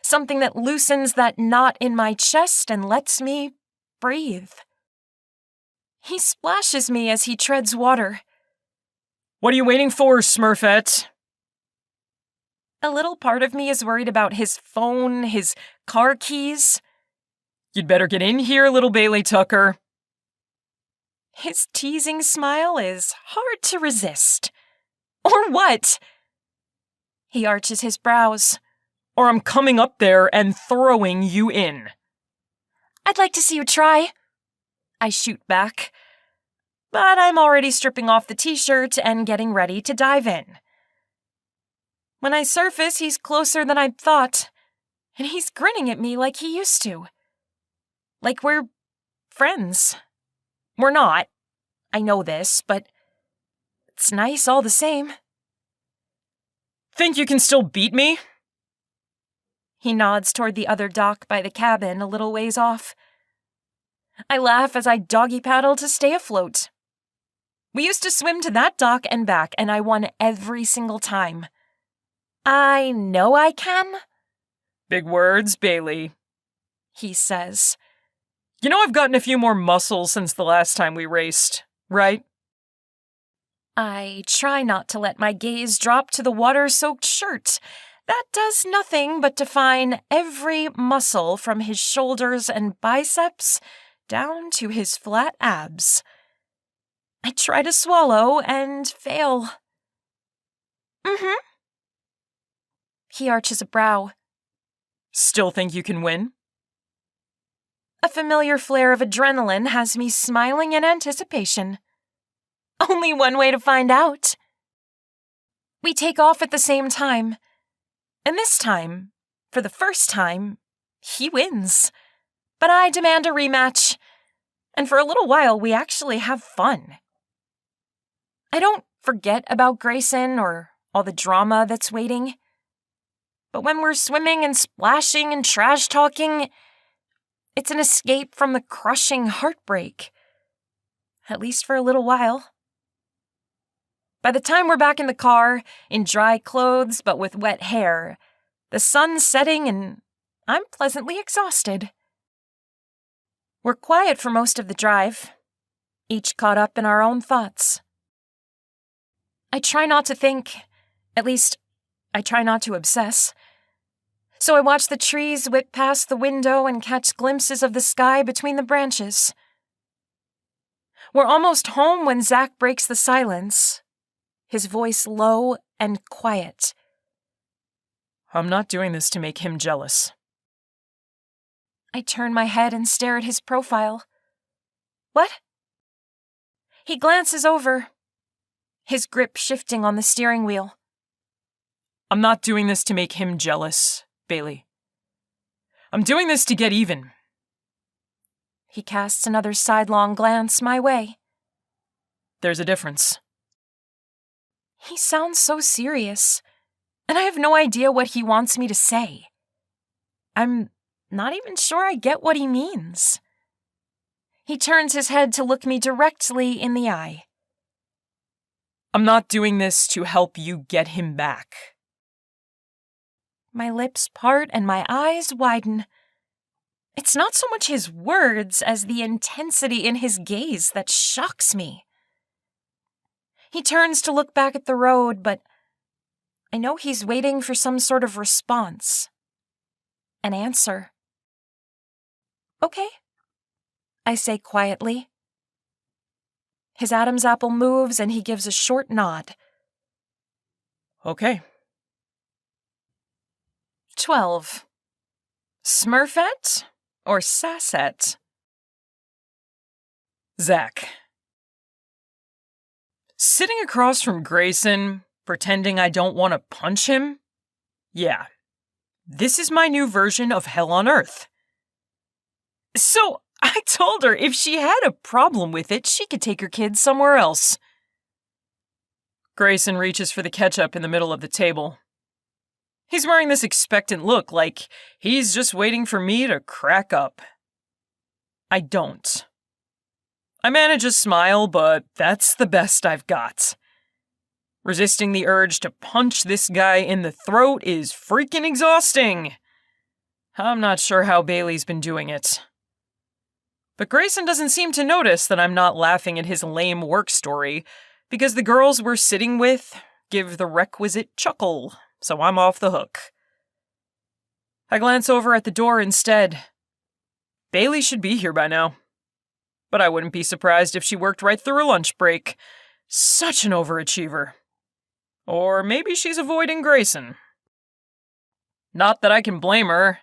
Something that loosens that knot in my chest and lets me breathe. He splashes me as he treads water. "What are you waiting for, Smurfett?" A little part of me is worried about his phone, his car keys. "You'd better get in here, little Bailey Tucker." His teasing smile is hard to resist. Or what? He arches his brows. "Or I'm coming up there and throwing you in." I'd like to see you try. I shoot back. But I'm already stripping off the t-shirt and getting ready to dive in. When I surface, he's closer than I'd thought, and he's grinning at me like he used to. Like we're friends. We're not. I know this, but it's nice all the same. "Think you can still beat me?" He nods toward the other dock by the cabin a little ways off. I laugh as I doggy paddle to stay afloat. We used to swim to that dock and back, and I won every single time. I know I can. Big words, Bailey, He says. You know I've gotten a few more muscles since the last time we raced, right? I try not to let my gaze drop to the water-soaked shirt. That does nothing but define every muscle from his shoulders and biceps down to his flat abs. I try to swallow and fail. He arches a brow. Still think you can win? A familiar flare of adrenaline has me smiling in anticipation. Only one way to find out. We take off at the same time. And this time, for the first time, he wins. But I demand a rematch. And for a little while, we actually have fun. I don't forget about Grayson or all the drama that's waiting. But when we're swimming and splashing and trash-talking, it's an escape from the crushing heartbreak. At least for a little while. By the time we're back in the car, in dry clothes but with wet hair, the sun's setting and I'm pleasantly exhausted. We're quiet for most of the drive, each caught up in our own thoughts. I try not to think, at least, I try not to obsess. So I watch the trees whip past the window and catch glimpses of the sky between the branches. We're almost home when Zack breaks the silence, his voice low and quiet. I'm not doing this to make him jealous. I turn my head and stare at his profile. What? He glances over, his grip shifting on the steering wheel. I'm not doing this to make him jealous, Bailey. I'm doing this to get even. He casts another sidelong glance my way. There's a difference. He sounds so serious, and I have no idea what he wants me to say. I'm not even sure I get what he means. He turns his head to look me directly in the eye. I'm not doing this to help you get him back. My lips part and my eyes widen. It's not so much his words as the intensity in his gaze that shocks me. He turns to look back at the road, but I know he's waiting for some sort of response. An answer. Okay, I say quietly. His Adam's apple moves and he gives a short nod. Okay. 12. Smurfett or Sasset? Zack. Sitting across from Grayson, pretending I don't want to punch him? Yeah. This is my new version of hell on earth. So I told her if she had a problem with it, she could take her kids somewhere else. Grayson reaches for the ketchup in the middle of the table. He's wearing this expectant look, like he's just waiting for me to crack up. I don't. I manage a smile, but that's the best I've got. Resisting the urge to punch this guy in the throat is freaking exhausting. I'm not sure how Bailey's been doing it. But Grayson doesn't seem to notice that I'm not laughing at his lame work story, because the girls we're sitting with give the requisite chuckle, so I'm off the hook. I glance over at the door instead. Bailey should be here by now. But I wouldn't be surprised if she worked right through her lunch break. Such an overachiever. Or maybe she's avoiding Grayson. Not that I can blame her.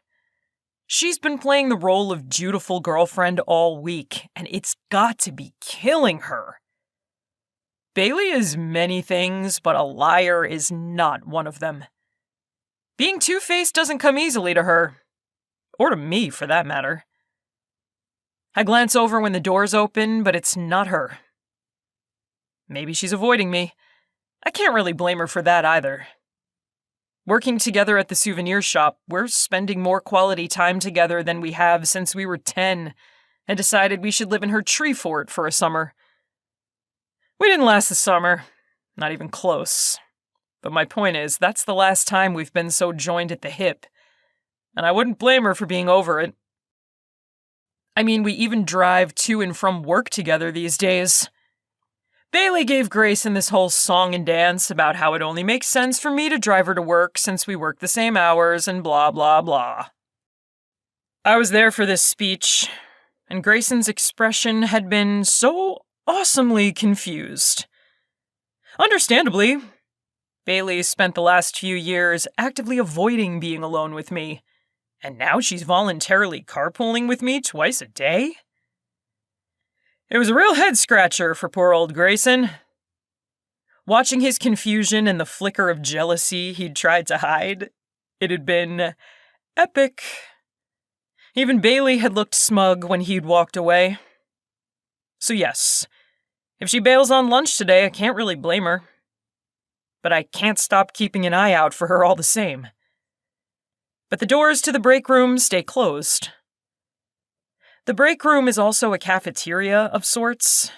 She's been playing the role of dutiful girlfriend all week, and it's got to be killing her. Bailey is many things, but a liar is not one of them. Being two-faced doesn't come easily to her. Or to me, for that matter. I glance over when the doors open, but it's not her. Maybe she's avoiding me. I can't really blame her for that either. Working together at the souvenir shop, we're spending more quality time together than we have since we were 10, and decided we should live in her tree fort for a summer. We didn't last the summer, not even close. But my point is, that's the last time we've been so joined at the hip, and I wouldn't blame her for being over it. I mean, we even drive to and from work together these days. Bailey gave Grayson this whole song and dance about how it only makes sense for me to drive her to work since we work the same hours and blah blah blah. I was there for this speech, and Grayson's expression had been so awesomely confused. Understandably, Bailey spent the last few years actively avoiding being alone with me, and now she's voluntarily carpooling with me twice a day? It was a real head-scratcher for poor old Grayson. Watching his confusion and the flicker of jealousy he'd tried to hide, it had been epic. Even Bailey had looked smug when he'd walked away. So yes, if she bails on lunch today, I can't really blame her. But I can't stop keeping an eye out for her all the same. But the doors to the break room stay closed. The break room is also a cafeteria of sorts,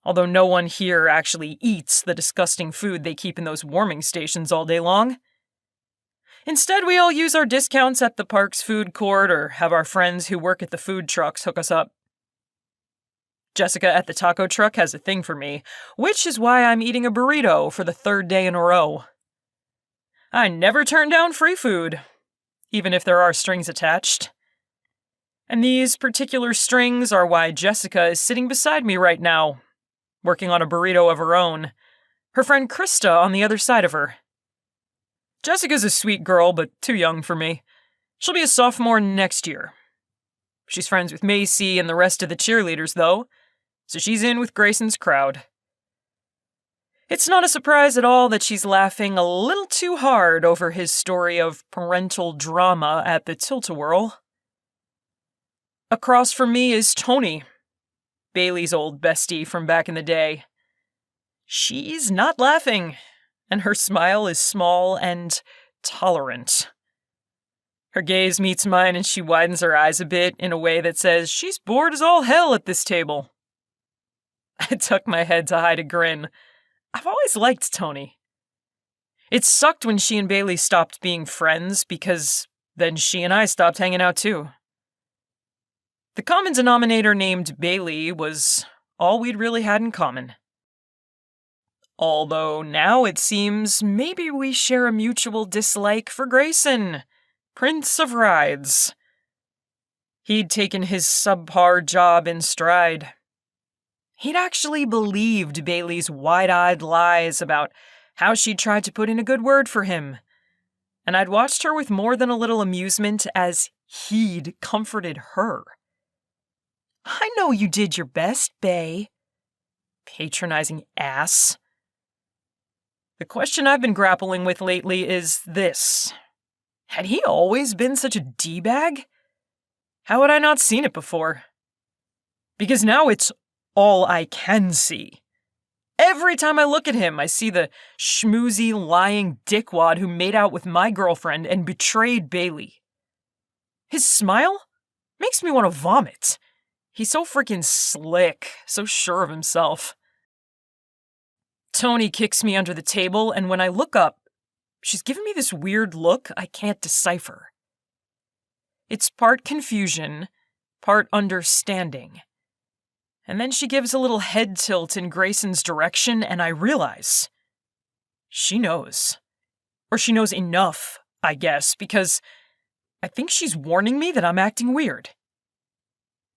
although no one here actually eats the disgusting food they keep in those warming stations all day long. Instead, we all use our discounts at the park's food court or have our friends who work at the food trucks hook us up. Jessica at the taco truck has a thing for me, which is why I'm eating a burrito for the 3rd day in a row. I never turn down free food, even if there are strings attached. And these particular strings are why Jessica is sitting beside me right now, working on a burrito of her own, her friend Krista on the other side of her. Jessica's a sweet girl, but too young for me. She'll be a sophomore next year. She's friends with Macy and the rest of the cheerleaders, though, so she's in with Grayson's crowd. It's not a surprise at all that she's laughing a little too hard over his story of parental drama at the Tilt-A-Whirl. Across from me is Tony, Bailey's old bestie from back in the day. She's not laughing, and her smile is small and tolerant. Her gaze meets mine and she widens her eyes a bit in a way that says she's bored as all hell at this table. I tuck my head to hide a grin. I've always liked Tony. It sucked when she and Bailey stopped being friends because then she and I stopped hanging out too. The common denominator named Bailey was all we'd really had in common. Although now it seems maybe we share a mutual dislike for Grayson, Prince of Rides. He'd taken his subpar job in stride. He'd actually believed Bailey's wide-eyed lies about how she'd tried to put in a good word for him, and I'd watched her with more than a little amusement as he'd comforted her. I know you did your best, Bay. Patronizing ass. The question I've been grappling with lately is this. Had he always been such a D-bag? How had I not seen it before? Because now it's all I can see. Every time I look at him, I see the schmoozy, lying dickwad who made out with my girlfriend and betrayed Bailey. His smile makes me want to vomit. He's so freaking slick, so sure of himself. Tony kicks me under the table, and when I look up, she's giving me this weird look I can't decipher. It's part confusion, part understanding. And then she gives a little head tilt in Grayson's direction, and I realize she knows. Or she knows enough, I guess, because I think she's warning me that I'm acting weird.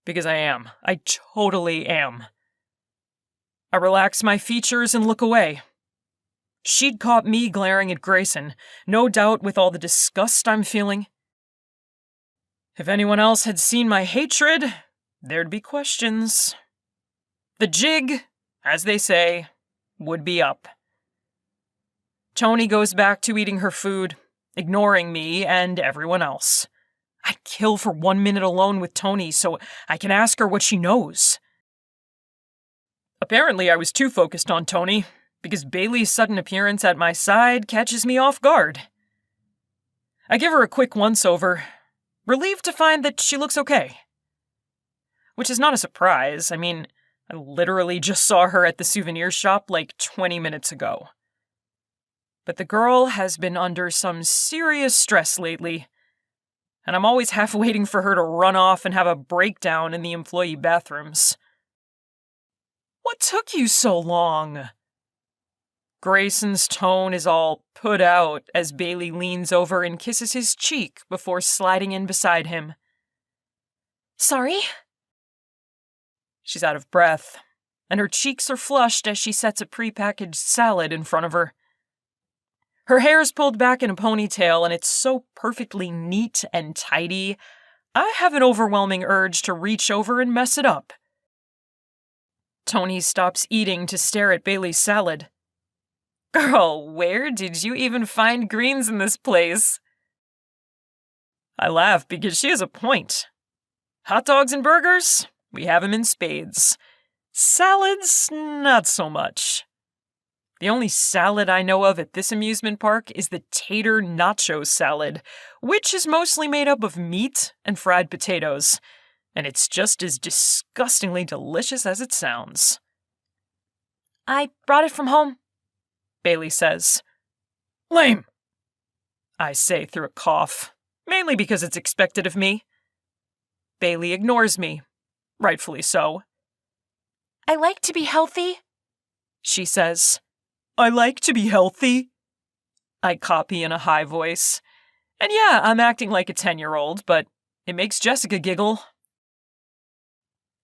Because I am. I totally am. I relax my features and look away. She'd caught me glaring at Grayson, no doubt with all the disgust I'm feeling. If anyone else had seen my hatred, there'd be questions. The jig, as they say, would be up. Tony goes back to eating her food, ignoring me and everyone else. I'd kill for 1 minute alone with Tony so I can ask her what she knows. Apparently I was too focused on Tony, because Bailey's sudden appearance at my side catches me off guard. I give her a quick once-over, relieved to find that she looks okay. Which is not a surprise. I mean, I literally just saw her at the souvenir shop like 20 minutes ago. But the girl has been under some serious stress lately, and I'm always half waiting for her to run off and have a breakdown in the employee bathrooms. What took you so long? Grayson's tone is all put out as Bailey leans over and kisses his cheek before sliding in beside him. Sorry? She's out of breath, and her cheeks are flushed as she sets a prepackaged salad in front of her. Her hair's pulled back in a ponytail, and it's so perfectly neat and tidy, I have an overwhelming urge to reach over and mess it up. Tony stops eating to stare at Bailey's salad. Girl, where did you even find greens in this place? I laugh because she has a point. Hot dogs and burgers? We have them in spades. Salads? Not so much. The only salad I know of at this amusement park is the tater nacho salad, which is mostly made up of meat and fried potatoes, and it's just as disgustingly delicious as it sounds. I brought it from home, Bailey says. Lame, I say through a cough, mainly because it's expected of me. Bailey ignores me, rightfully so. I like to be healthy, she says. I like to be healthy, I copy in a high voice. And yeah, I'm acting like a 10-year-old, but it makes Jessica giggle.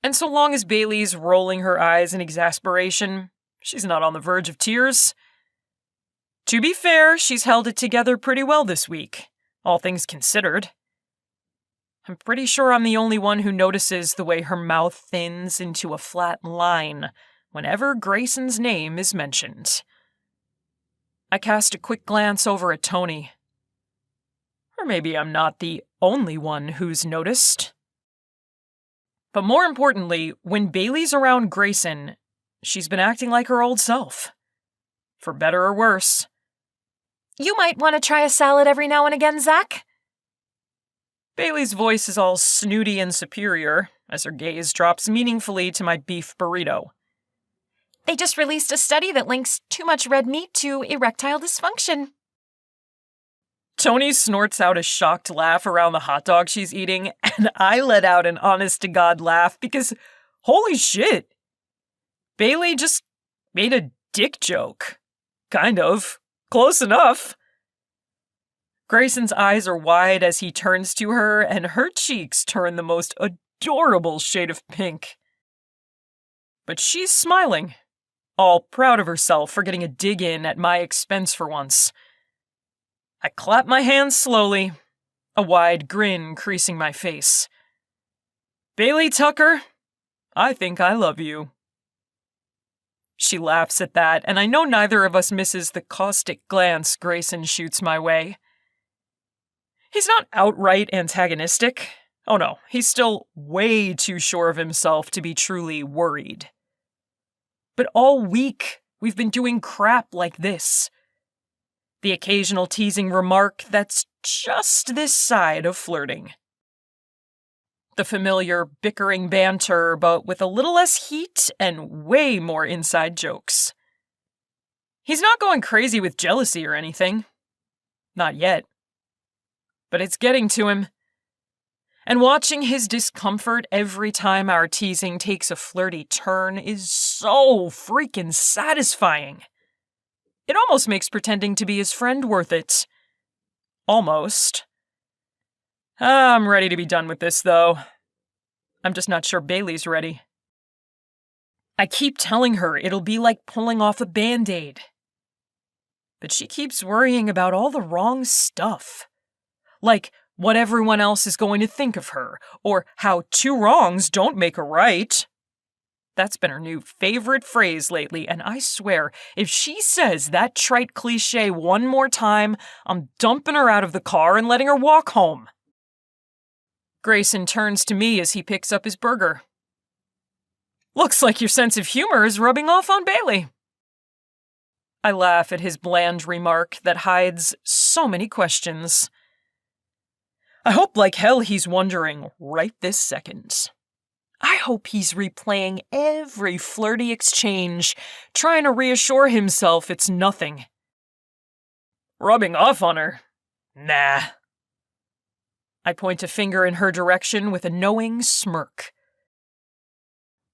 And so long as Bailey's rolling her eyes in exasperation, she's not on the verge of tears. To be fair, she's held it together pretty well this week, all things considered. I'm pretty sure I'm the only one who notices the way her mouth thins into a flat line whenever Grayson's name is mentioned. I cast a quick glance over at Tony. Or maybe I'm not the only one who's noticed. But more importantly, when Bailey's around Grayson, she's been acting like her old self. For better or worse. You might want to try a salad every now and again, Zack. Bailey's voice is all snooty and superior as her gaze drops meaningfully to my beef burrito. They just released a study that links too much red meat to erectile dysfunction. Tony snorts out a shocked laugh around the hot dog she's eating, and I let out an honest-to-God laugh because, holy shit, Bailey just made a dick joke. Kind of. Close enough. Grayson's eyes are wide as he turns to her, and her cheeks turn the most adorable shade of pink. But she's smiling, all proud of herself for getting a dig in at my expense for once. I clap my hands slowly, a wide grin creasing my face. Bailey Tucker, I think I love you. She laughs at that, and I know neither of us misses the caustic glance Grayson shoots my way. He's not outright antagonistic. Oh no, he's still way too sure of himself to be truly worried. But all week, we've been doing crap like this. The occasional teasing remark that's just this side of flirting. The familiar bickering banter, but with a little less heat and way more inside jokes. He's not going crazy with jealousy or anything. Not yet. But it's getting to him. And watching his discomfort every time our teasing takes a flirty turn is so freaking satisfying. It almost makes pretending to be his friend worth it. Almost. I'm ready to be done with this, though. I'm just not sure Bailey's ready. I keep telling her it'll be like pulling off a Band-Aid. But she keeps worrying about all the wrong stuff. Like what everyone else is going to think of her, or how 2 wrongs don't make a right. That's been her new favorite phrase lately, and I swear, if she says that trite cliche one more time, I'm dumping her out of the car and letting her walk home. Grayson turns to me as he picks up his burger. Looks like your sense of humor is rubbing off on Bailey. I laugh at his bland remark that hides so many questions. I hope like hell he's wondering right this second. I hope he's replaying every flirty exchange, trying to reassure himself it's nothing. Rubbing off on her? Nah. I point a finger in her direction with a knowing smirk.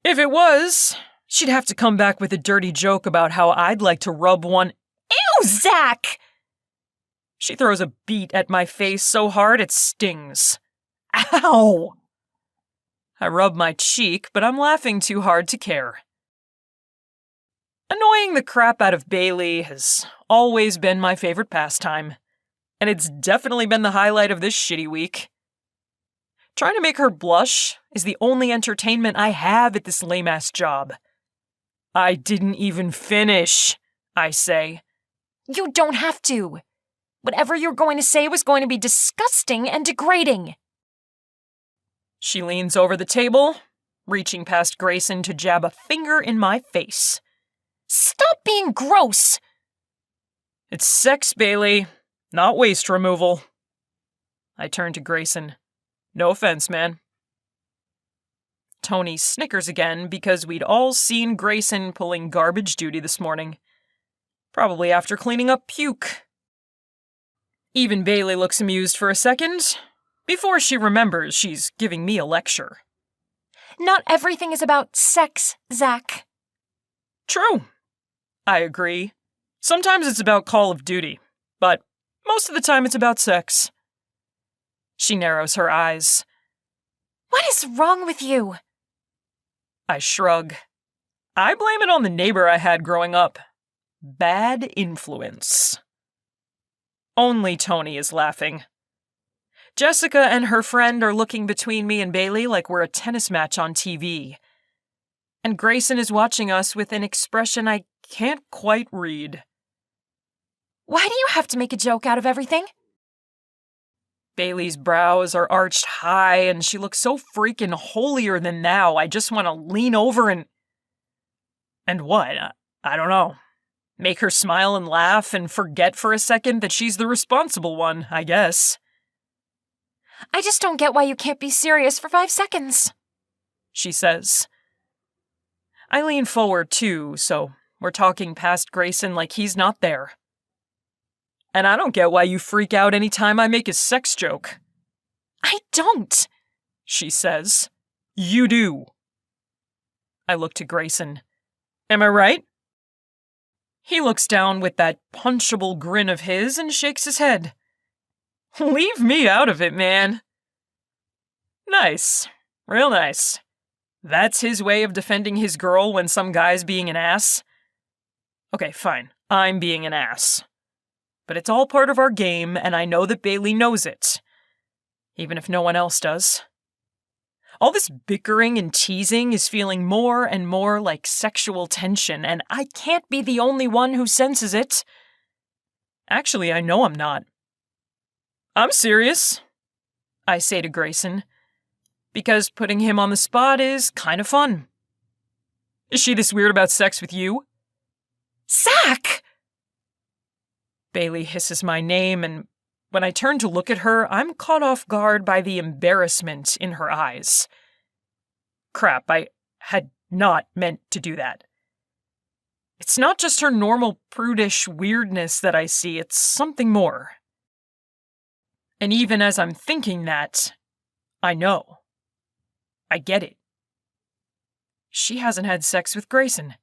If it was, she'd have to come back with a dirty joke about how I'd like to rub one. Ew, Zack! She throws a beat at my face so hard it stings. Ow! I rub my cheek, but I'm laughing too hard to care. Annoying the crap out of Bailey has always been my favorite pastime, and it's definitely been the highlight of this shitty week. Trying to make her blush is the only entertainment I have at this lame-ass job. I didn't even finish, I say. You don't have to. Whatever you're going to say was going to be disgusting and degrading. She leans over the table, reaching past Grayson to jab a finger in my face. Stop being gross! It's sex, Bailey, not waste removal. I turn to Grayson. No offense, man. Tony snickers again because we'd all seen Grayson pulling garbage duty this morning. Probably after cleaning up puke. Even Bailey looks amused for a second, before she remembers she's giving me a lecture. Not everything is about sex, Zack. True. I agree. Sometimes it's about Call of Duty, but most of the time it's about sex. She narrows her eyes. What is wrong with you? I shrug. I blame it on the neighbor I had growing up. Bad influence. Only Tony is laughing. Jessica and her friend are looking between me and Bailey like we're a tennis match on TV. And Grayson is watching us with an expression I can't quite read. Why do you have to make a joke out of everything? Bailey's brows are arched high and she looks so freaking holier than thou. I just want to lean over and... And what? I don't know. Make her smile and laugh and forget for a second that she's the responsible one, I guess. I just don't get why you can't be serious for 5 seconds, she says. I lean forward too, so we're talking past Grayson like he's not there. And I don't get why you freak out any time I make a sex joke. I don't, she says. You do. I look to Grayson. Am I right? He looks down with that punchable grin of his and shakes his head. Leave me out of it, man. Nice. Real nice. That's his way of defending his girl when some guy's being an ass? Okay, fine. I'm being an ass. But it's all part of our game, and I know that Bailey knows it. Even if no one else does. All this bickering and teasing is feeling more and more like sexual tension, and I can't be the only one who senses it. Actually, I know I'm not. I'm serious, I say to Grayson, because putting him on the spot is kind of fun. Is she this weird about sex with you? Zack! Bailey hisses my name, and when I turn to look at her, I'm caught off guard by the embarrassment in her eyes. Crap, I had not meant to do that. It's not just her normal prudish weirdness that I see, it's something more. And even as I'm thinking that, I know. I get it. She hasn't had sex with Grayson.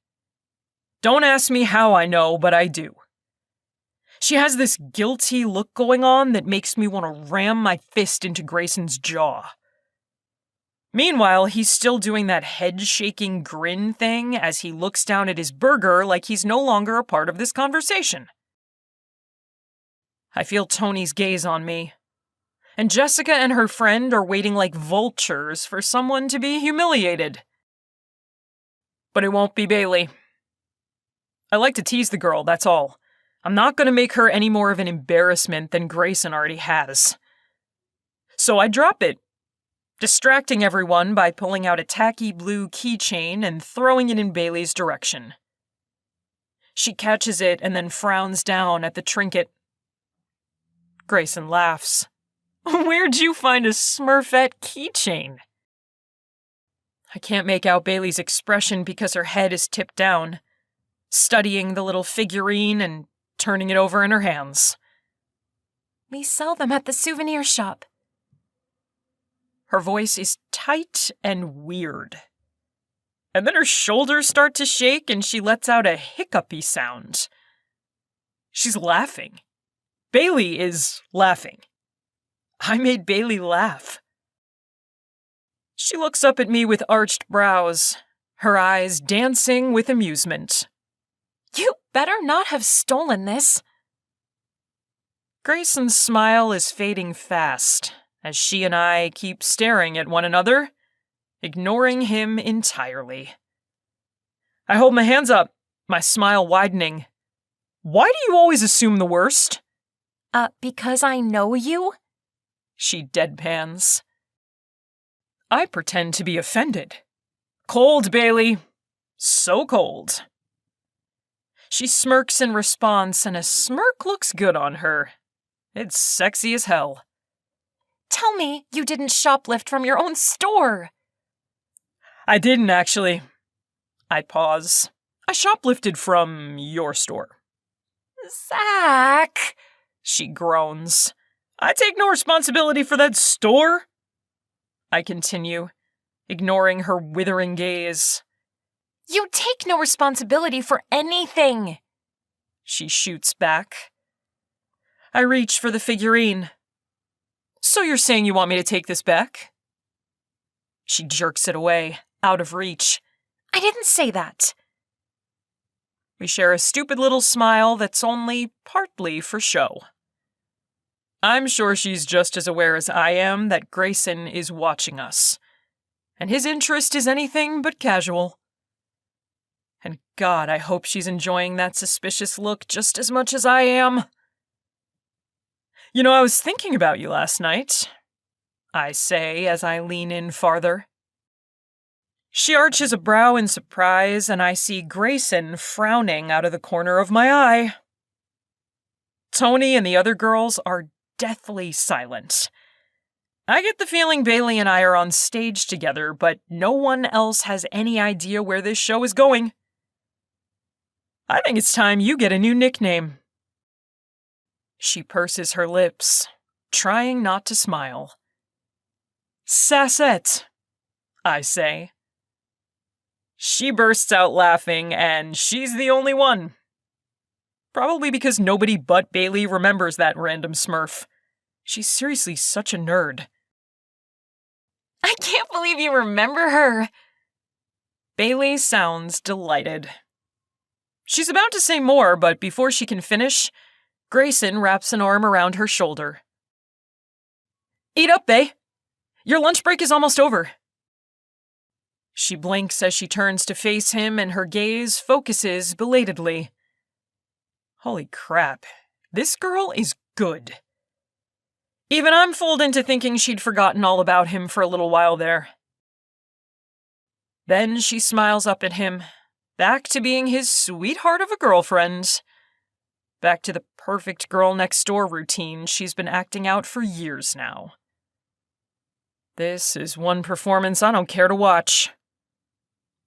Don't ask me how I know, but I do. She has this guilty look going on that makes me want to ram my fist into Grayson's jaw. Meanwhile, he's still doing that head-shaking grin thing as he looks down at his burger like he's no longer a part of this conversation. I feel Tony's gaze on me, and Jessica and her friend are waiting like vultures for someone to be humiliated. But it won't be Bailey. I like to tease the girl, that's all. I'm not going to make her any more of an embarrassment than Grayson already has. So I drop it, distracting everyone by pulling out a tacky blue keychain and throwing it in Bailey's direction. She catches it and then frowns down at the trinket. Grayson laughs. Where'd you find a Smurfett keychain? I can't make out Bailey's expression because her head is tipped down, studying the little figurine and turning it over in her hands. We sell them at the souvenir shop. Her voice is tight and weird. And then her shoulders start to shake and she lets out a hiccupy sound. She's laughing. Bailey is laughing. I made Bailey laugh. She looks up at me with arched brows, her eyes dancing with amusement. You better not have stolen this. Grayson's smile is fading fast as she and I keep staring at one another, ignoring him entirely. I hold my hands up, my smile widening. Why do you always assume the worst? Because I know you? She deadpans. I pretend to be offended. Cold, Bailey. So cold. She smirks in response, and a smirk looks good on her. It's sexy as hell. Tell me you didn't shoplift from your own store. I didn't, actually. I pause. I shoplifted from your store. Zack! She groans. I take no responsibility for that store. I continue, ignoring her withering gaze. You take no responsibility for anything. She shoots back. I reach for the figurine. So you're saying you want me to take this back? She jerks it away, out of reach. I didn't say that. We share a stupid little smile that's only partly for show. I'm sure she's just as aware as I am that Grayson is watching us, and his interest is anything but casual. And God, I hope she's enjoying that suspicious look just as much as I am. You know, I was thinking about you last night, I say as I lean in farther. She arches a brow in surprise, and I see Grayson frowning out of the corner of my eye. Tony and the other girls are deathly silent. I get the feeling Bailey and I are on stage together, but no one else has any idea where this show is going. I think it's time you get a new nickname. She purses her lips, trying not to smile. Sasset, I say. She bursts out laughing, and she's the only one. Probably because nobody but Bailey remembers that random Smurf. She's seriously such a nerd. I can't believe you remember her. Bailey sounds delighted. She's about to say more, but before she can finish, Grayson wraps an arm around her shoulder. Eat up, Bae. Your lunch break is almost over. She blinks as she turns to face him, and her gaze focuses belatedly. Holy crap, this girl is good. Even I'm fooled into thinking she'd forgotten all about him for a little while there. Then she smiles up at him, back to being his sweetheart of a girlfriend. Back to the perfect girl next door routine she's been acting out for years now. This is one performance I don't care to watch.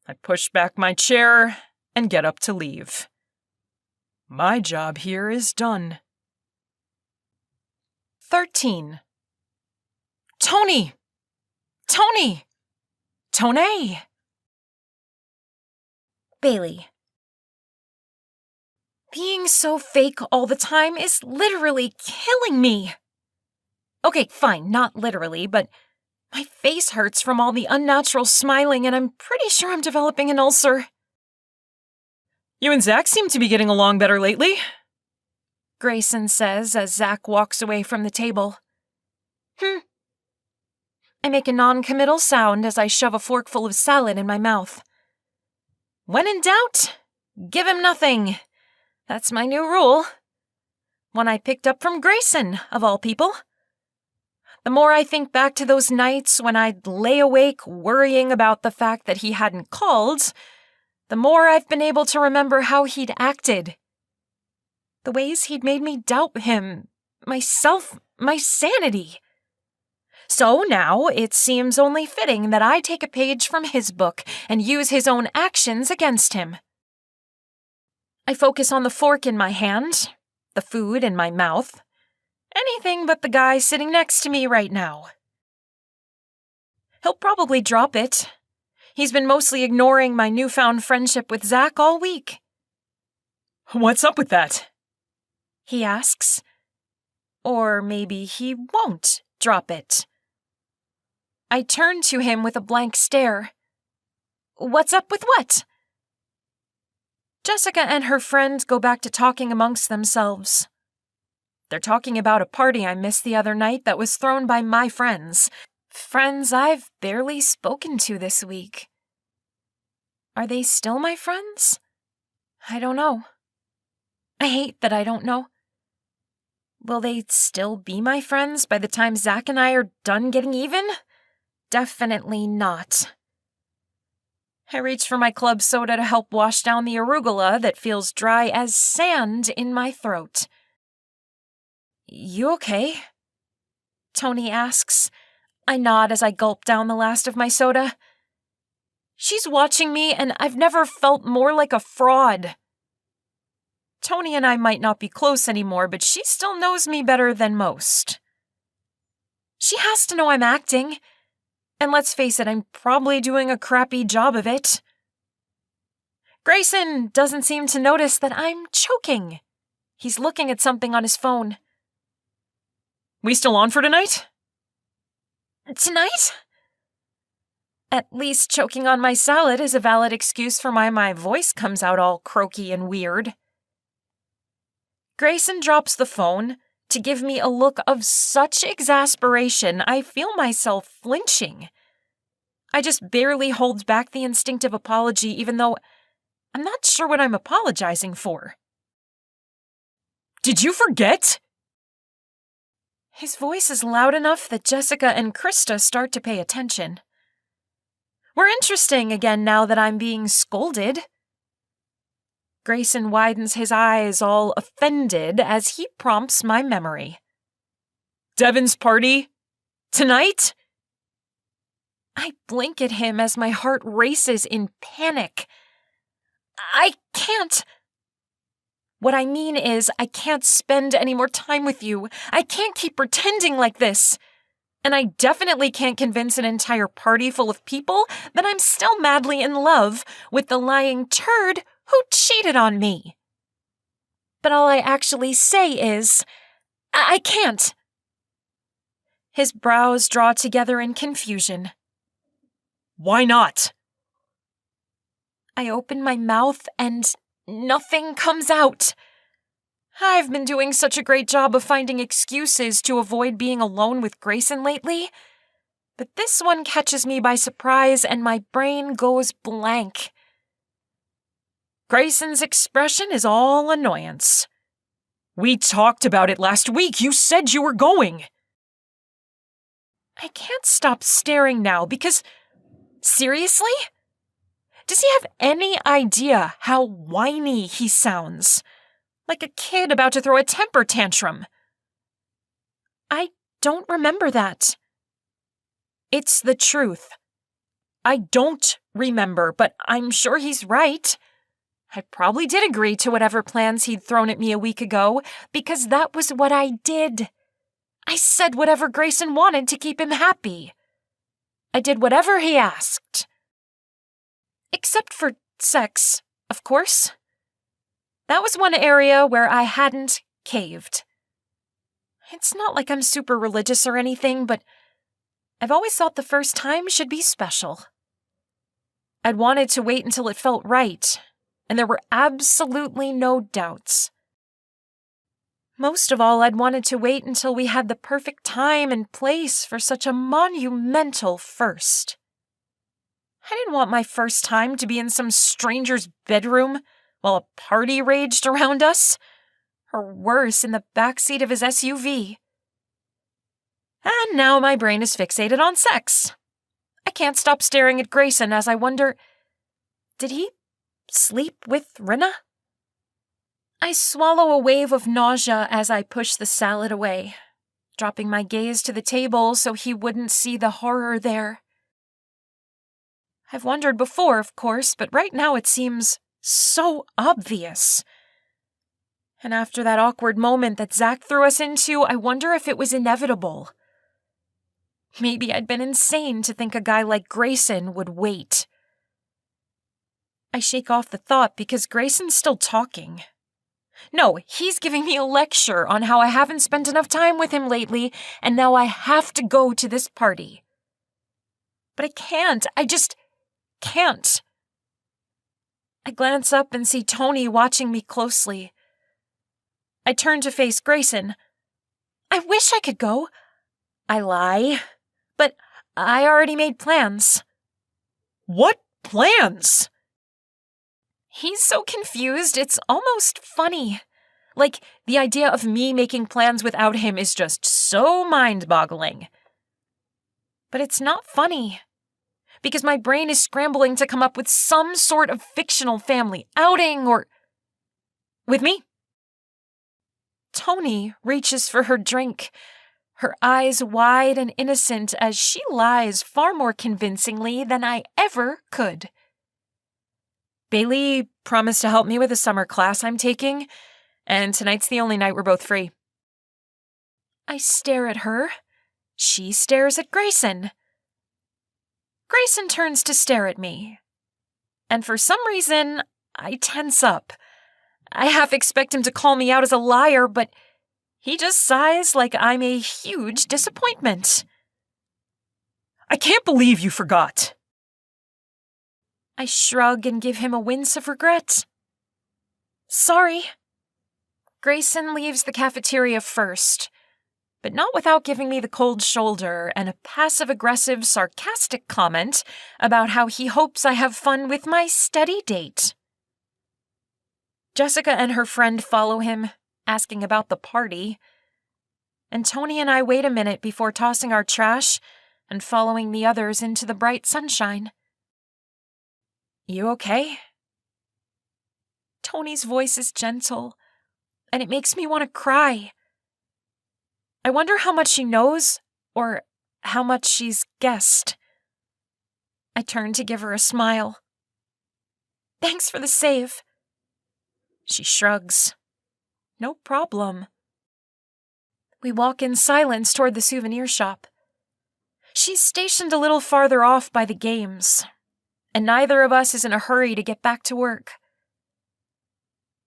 I push back my chair and get up to leave. My job here is done. 13. Tony! Tony! Tony! Bailey. Being so fake all the time is literally killing me. Okay, fine, not literally, but my face hurts from all the unnatural smiling, and I'm pretty sure I'm developing an ulcer. You and Zack seem to be getting along better lately, Grayson says as Zack walks away from the table. I make a non-committal sound as I shove a forkful of salad in my mouth. When in doubt, give him nothing. That's my new rule. One I picked up from Grayson, of all people. The more I think back to those nights when I'd lay awake worrying about the fact that he hadn't called, the more I've been able to remember how he'd acted. The ways he'd made me doubt him, myself, my sanity. So now it seems only fitting that I take a page from his book and use his own actions against him. I focus on the fork in my hand, the food in my mouth, anything but the guy sitting next to me right now. He'll probably drop it. He's been mostly ignoring my newfound friendship with Zack all week. What's up with that? He asks. Or maybe he won't drop it. I turn to him with a blank stare. What's up with what? Jessica and her friend go back to talking amongst themselves. They're talking about a party I missed the other night that was thrown by my friends. Friends I've barely spoken to this week. Are they still my friends? I don't know. I hate that I don't know. Will they still be my friends by the time Zack and I are done getting even? Definitely not. I reach for my club soda to help wash down the arugula that feels dry as sand in my throat. You okay? Tony asks. I nod as I gulp down the last of my soda. She's watching me, and I've never felt more like a fraud. Tony and I might not be close anymore, but she still knows me better than most. She has to know I'm acting. And let's face it, I'm probably doing a crappy job of it. Grayson doesn't seem to notice that I'm choking. He's looking at something on his phone. We still on for tonight? Tonight? At least choking on my salad is a valid excuse for why my voice comes out all croaky and weird. Grayson drops the phone to give me a look of such exasperation I feel myself flinching. I just barely hold back the instinctive apology even though I'm not sure what I'm apologizing for. Did you forget? His voice is loud enough that Jessica and Krista start to pay attention. We're interesting again now that I'm being scolded. Grayson widens his eyes, all offended, as he prompts my memory. Devin's party? Tonight? I blink at him as my heart races in panic. I can't. What I mean is, I can't spend any more time with you. I can't keep pretending like this. And I definitely can't convince an entire party full of people that I'm still madly in love with the lying turd who cheated on me. But all I actually say is, I can't. His brows draw together in confusion. Why not? I open my mouth and nothing comes out. I've been doing such a great job of finding excuses to avoid being alone with Grayson lately, but this one catches me by surprise and my brain goes blank. Grayson's expression is all annoyance. We talked about it last week. You said you were going. I can't stop staring now because, seriously? Does he have any idea how whiny he sounds? Like a kid about to throw a temper tantrum. I don't remember that. It's the truth. I don't remember, but I'm sure he's right. I probably did agree to whatever plans he'd thrown at me a week ago, because that was what I did. I said whatever Grayson wanted to keep him happy. I did whatever he asked. Except for sex, of course. That was one area where I hadn't caved. It's not like I'm super religious or anything, but I've always thought the first time should be special. I'd wanted to wait until it felt right, and there were absolutely no doubts. Most of all, I'd wanted to wait until we had the perfect time and place for such a monumental first. I didn't want my first time to be in some stranger's bedroom while a party raged around us, or worse, in the backseat of his SUV. And now my brain is fixated on sex. I can't stop staring at Grayson as I wonder, did he sleep with Rinna? I swallow a wave of nausea as I push the salad away. dropping my gaze to the table so he wouldn't see the horror there. I've wondered before, of course, but right now it seems so obvious. And after that awkward moment that Zack threw us into, I wonder if it was inevitable. Maybe I'd been insane to think a guy like Grayson would wait. I shake off the thought because Grayson's still talking. No, he's giving me a lecture on how I haven't spent enough time with him lately, and now I have to go to this party. But I can't. I just can't. I glance up and see Tony watching me closely. I turn to face Grayson. I wish I could go. I lie. But I already made plans. What plans? He's so confused, it's almost funny. Like, the idea of me making plans without him is just so mind-boggling. But it's not funny. Because my brain is scrambling to come up with some sort of fictional family outing or... with me. Tony reaches for her drink, her eyes wide and innocent as she lies far more convincingly than I ever could. Bailey promised to help me with a summer class I'm taking, and tonight's the only night we're both free. I stare at her. She stares at Grayson. Grayson turns to stare at me. And for some reason, I tense up. I half expect him to call me out as a liar, but he just sighs like I'm a huge disappointment. I can't believe you forgot. I shrug and give him a wince of regret. Sorry. Grayson leaves the cafeteria first, but not without giving me the cold shoulder and a passive-aggressive, sarcastic comment about how he hopes I have fun with my steady date. Jessica and her friend follow him, asking about the party, and Tony and I wait a minute before tossing our trash and following the others into the bright sunshine. You okay? Tony's voice is gentle, and it makes me want to cry. I wonder how much she knows, or how much she's guessed. I turn to give her a smile. Thanks for the save. She shrugs. No problem. We walk in silence toward the souvenir shop. She's stationed a little farther off by the games, and neither of us is in a hurry to get back to work.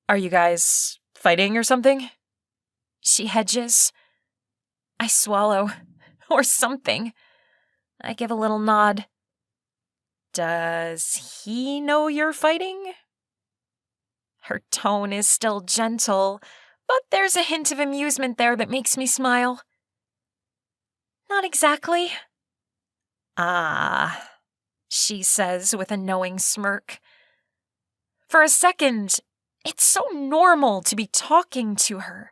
Are you guys fighting or something? She hedges. I swallow. Or something. I give a little nod. Does he know you're fighting? Her tone is still gentle, but there's a hint of amusement there that makes me smile. Not exactly. Ah, she says with a knowing smirk. For a second, it's so normal to be talking to her.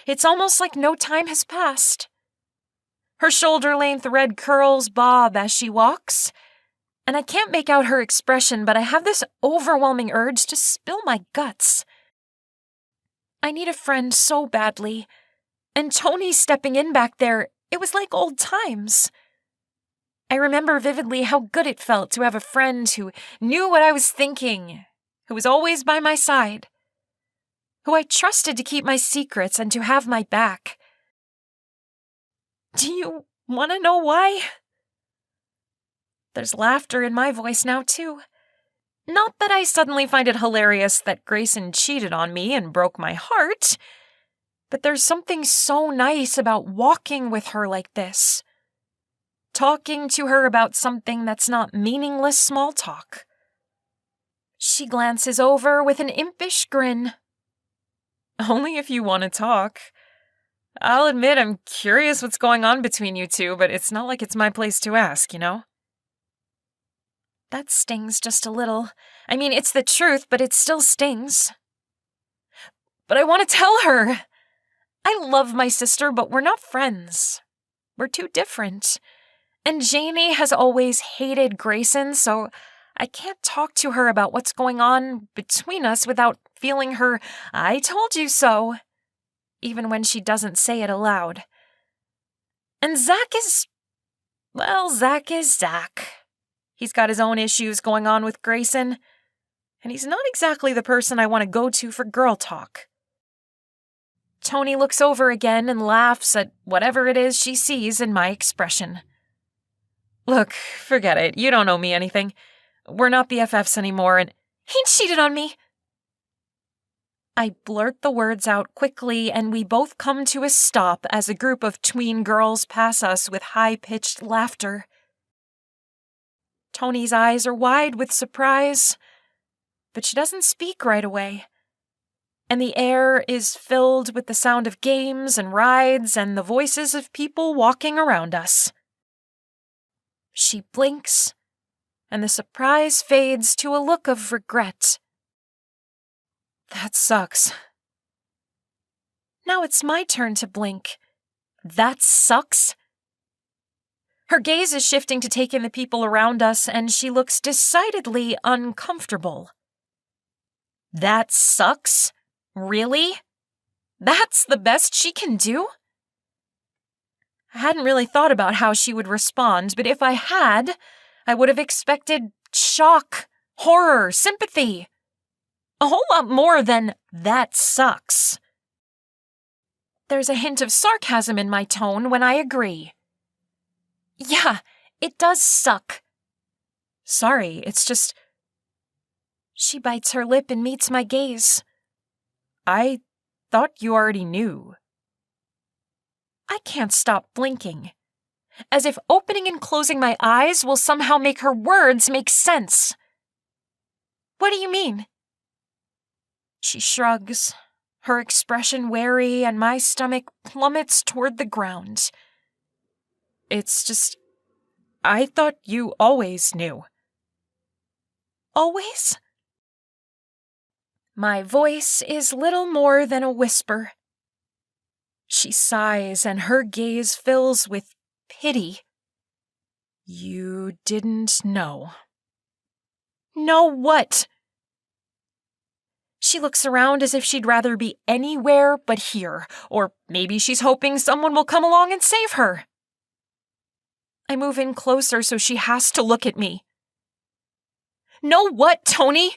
It's almost like no time has passed. Her shoulder-length red curls bob as she walks, and I can't make out her expression, but I have this overwhelming urge to spill my guts. I need a friend so badly, and Tony stepping in back there, it was like old times. I remember vividly how good it felt to have a friend who knew what I was thinking, who was always by my side, who I trusted to keep my secrets and to have my back. Do you want to know why? There's laughter in my voice now, too. Not that I suddenly find it hilarious that Grayson cheated on me and broke my heart, but there's something so nice about walking with her like this. Talking to her about something that's not meaningless small talk. She glances over with an impish grin. Only if you want to talk. I'll admit I'm curious what's going on between you two, but it's not like it's my place to ask, you know? That stings just a little. I mean, it's the truth, but it still stings. But I want to tell her. I love my sister, but we're not friends. We're too different. And Janie has always hated Grayson, so I can't talk to her about what's going on between us without feeling her "I told you so," even when she doesn't say it aloud. And Zack is Zack. He's got his own issues going on with Grayson, and he's not exactly the person I want to go to for girl talk. Tony looks over again and laughs at whatever it is she sees in my expression. Look, forget it. You don't owe me anything. We're not BFFs anymore, and he cheated on me. I blurt the words out quickly, and we both come to a stop as a group of tween girls pass us with high-pitched laughter. Tony's eyes are wide with surprise, but she doesn't speak right away, and the air is filled with the sound of games and rides and the voices of people walking around us. She blinks, and the surprise fades to a look of regret. That sucks. Now it's my turn to blink. That sucks? Her gaze is shifting to take in the people around us, and she looks decidedly uncomfortable. That sucks? Really? That's the best she can do? I hadn't really thought about how she would respond, but if I had, I would have expected shock, horror, sympathy. A whole lot more than, that sucks. There's a hint of sarcasm in my tone when I agree. Yeah, it does suck. Sorry, it's just... She bites her lip and meets my gaze. I thought you already knew. I can't stop blinking, as if opening and closing my eyes will somehow make her words make sense. What do you mean? She shrugs, her expression wary, and my stomach plummets toward the ground. It's just, I thought you always knew. Always? My voice is little more than a whisper. She sighs, and her gaze fills with pity. You didn't know. Know what? She looks around as if she'd rather be anywhere but here, or maybe she's hoping someone will come along and save her. I move in closer so she has to look at me. Know what, Tony?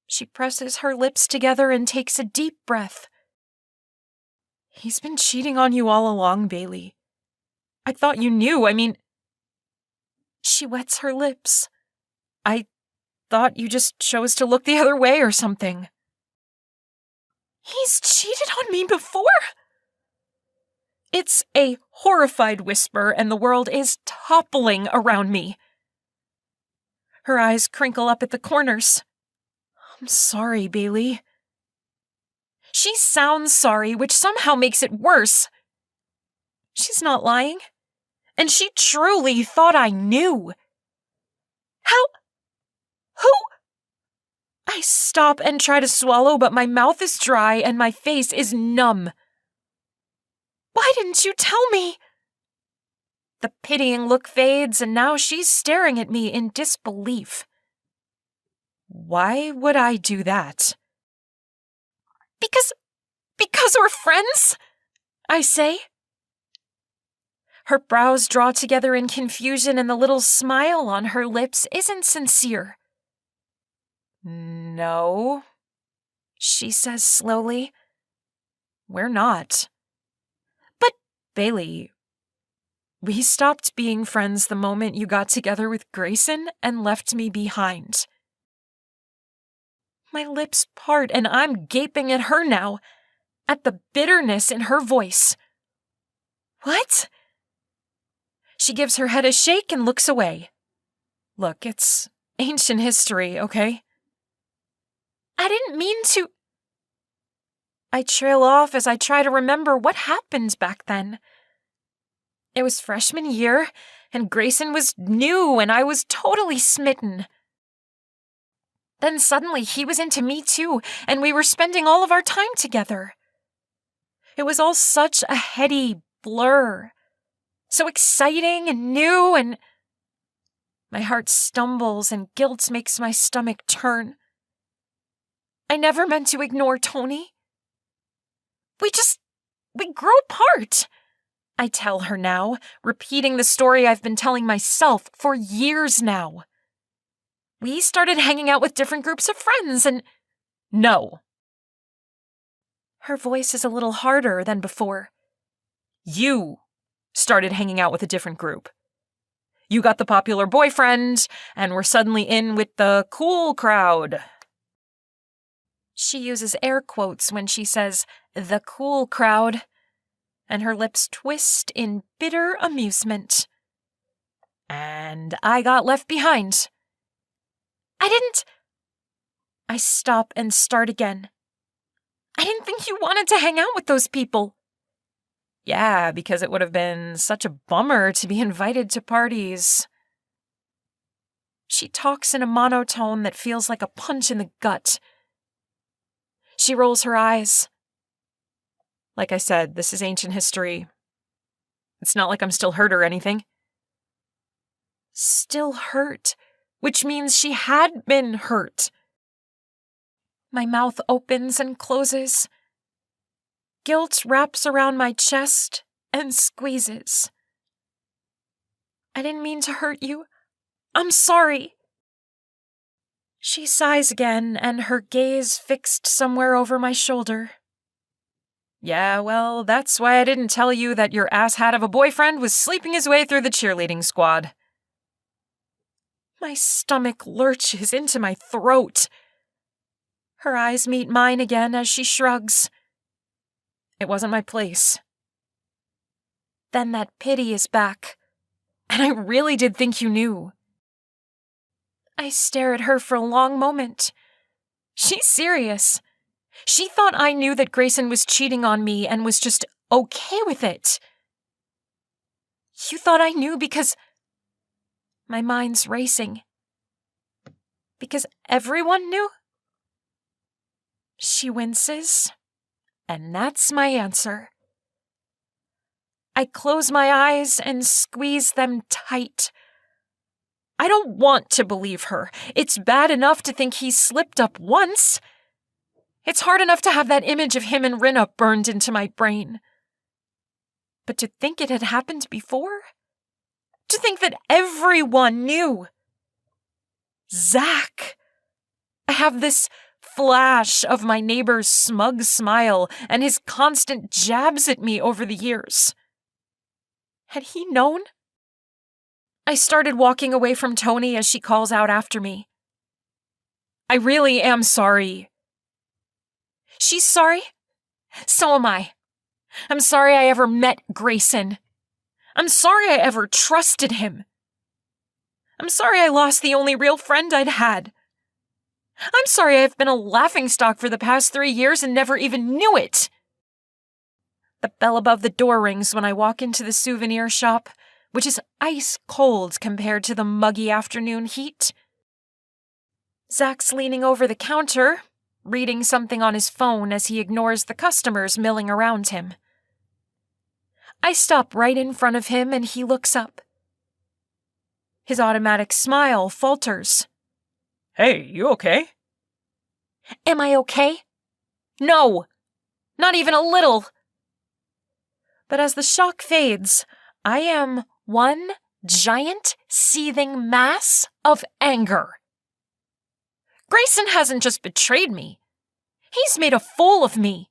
She presses her lips together and takes a deep breath. He's been cheating on you all along, Bailey. I thought you knew, She wets her lips. I thought you just chose to look the other way or something. He's cheated on me before? It's a horrified whisper, and the world is toppling around me. Her eyes crinkle up at the corners. I'm sorry, Bailey. She sounds sorry, which somehow makes it worse. She's not lying, and she truly thought I knew. How? Who? I stop and try to swallow, but my mouth is dry and my face is numb. Why didn't you tell me? The pitying look fades, and now she's staring at me in disbelief. Why would I do that? Because we're friends, I say. Her brows draw together in confusion, and the little smile on her lips isn't sincere. No, she says slowly. We're not. But, Bailey, we stopped being friends the moment you got together with Grayson and left me behind. My lips part, and I'm gaping at her now, at the bitterness in her voice. What? She gives her head a shake and looks away. Look, it's ancient history, okay? I didn't mean to... I trail off as I try to remember what happened back then. It was freshman year, and Grayson was new, and I was totally smitten. Then suddenly he was into me too, and we were spending all of our time together. It was all such a heady blur. So exciting and new, and... My heart stumbles and guilt makes my stomach turn. I never meant to ignore Tony. We grew apart. I tell her now, repeating the story I've been telling myself for years now. We started hanging out with different groups of friends and... No. Her voice is a little harder than before. You started hanging out with a different group. You got the popular boyfriend, and were suddenly in with the cool crowd. She uses air quotes when she says, the cool crowd, and her lips twist in bitter amusement. And I got left behind. I stop and start again. I didn't think you wanted to hang out with those people. Yeah, because it would have been such a bummer to be invited to parties. She talks in a monotone that feels like a punch in the gut. She rolls her eyes. Like I said, this is ancient history. It's not like I'm still hurt or anything. Still hurt, which means she had been hurt. My mouth opens and closes. Guilt wraps around my chest and squeezes. I didn't mean to hurt you. I'm sorry. She sighs again, and her gaze fixed somewhere over my shoulder. Yeah, well, that's why I didn't tell you that your asshat of a boyfriend was sleeping his way through the cheerleading squad. My stomach lurches into my throat. Her eyes meet mine again as she shrugs. It wasn't my place. Then that pity is back. And I really did think you knew. I stare at her for a long moment. She's serious. She thought I knew that Grayson was cheating on me and was just okay with it. You thought I knew because... My mind's racing. Because everyone knew? She winces, and that's my answer. I close my eyes and squeeze them tight. I don't want to believe her. It's bad enough to think he slipped up once. It's hard enough to have that image of him and Rinna burned into my brain. But to think it had happened before? To think that everyone knew. Zack. I have this flash of my neighbor's smug smile and his constant jabs at me over the years. Had he known? I started walking away from Tony as she calls out after me. I really am sorry. She's sorry? So am I. I'm sorry I ever met Grayson. I'm sorry I ever trusted him. I'm sorry I lost the only real friend I'd had. I'm sorry I've been a laughingstock for the past 3 years and never even knew it. The bell above the door rings when I walk into the souvenir shop, which is ice cold compared to the muggy afternoon heat. Zack's leaning over the counter, reading something on his phone as he ignores the customers milling around him. I stop right in front of him and he looks up. His automatic smile falters. Hey, you okay? Am I okay? No, not even a little. But as the shock fades, I am one giant seething mass of anger. Grayson hasn't just betrayed me. He's made a fool of me.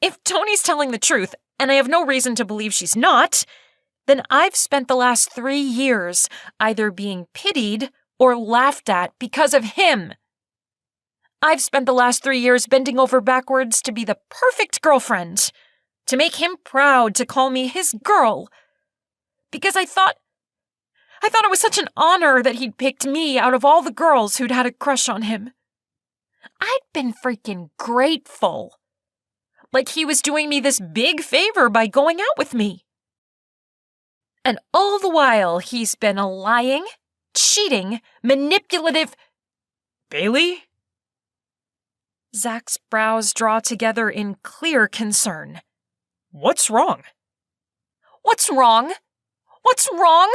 If Tony's telling the truth, and I have no reason to believe she's not, then I've spent the last 3 years either being pitied or laughed at because of him. I've spent the last 3 years bending over backwards to be the perfect girlfriend, to make him proud to call me his girl, because I thought it was such an honor that he'd picked me out of all the girls who'd had a crush on him. I'd been freaking grateful. Like he was doing me this big favor by going out with me. And all the while, he's been a lying, cheating, manipulative... Bailey? Zack's brows draw together in clear concern. What's wrong? What's wrong? What's wrong?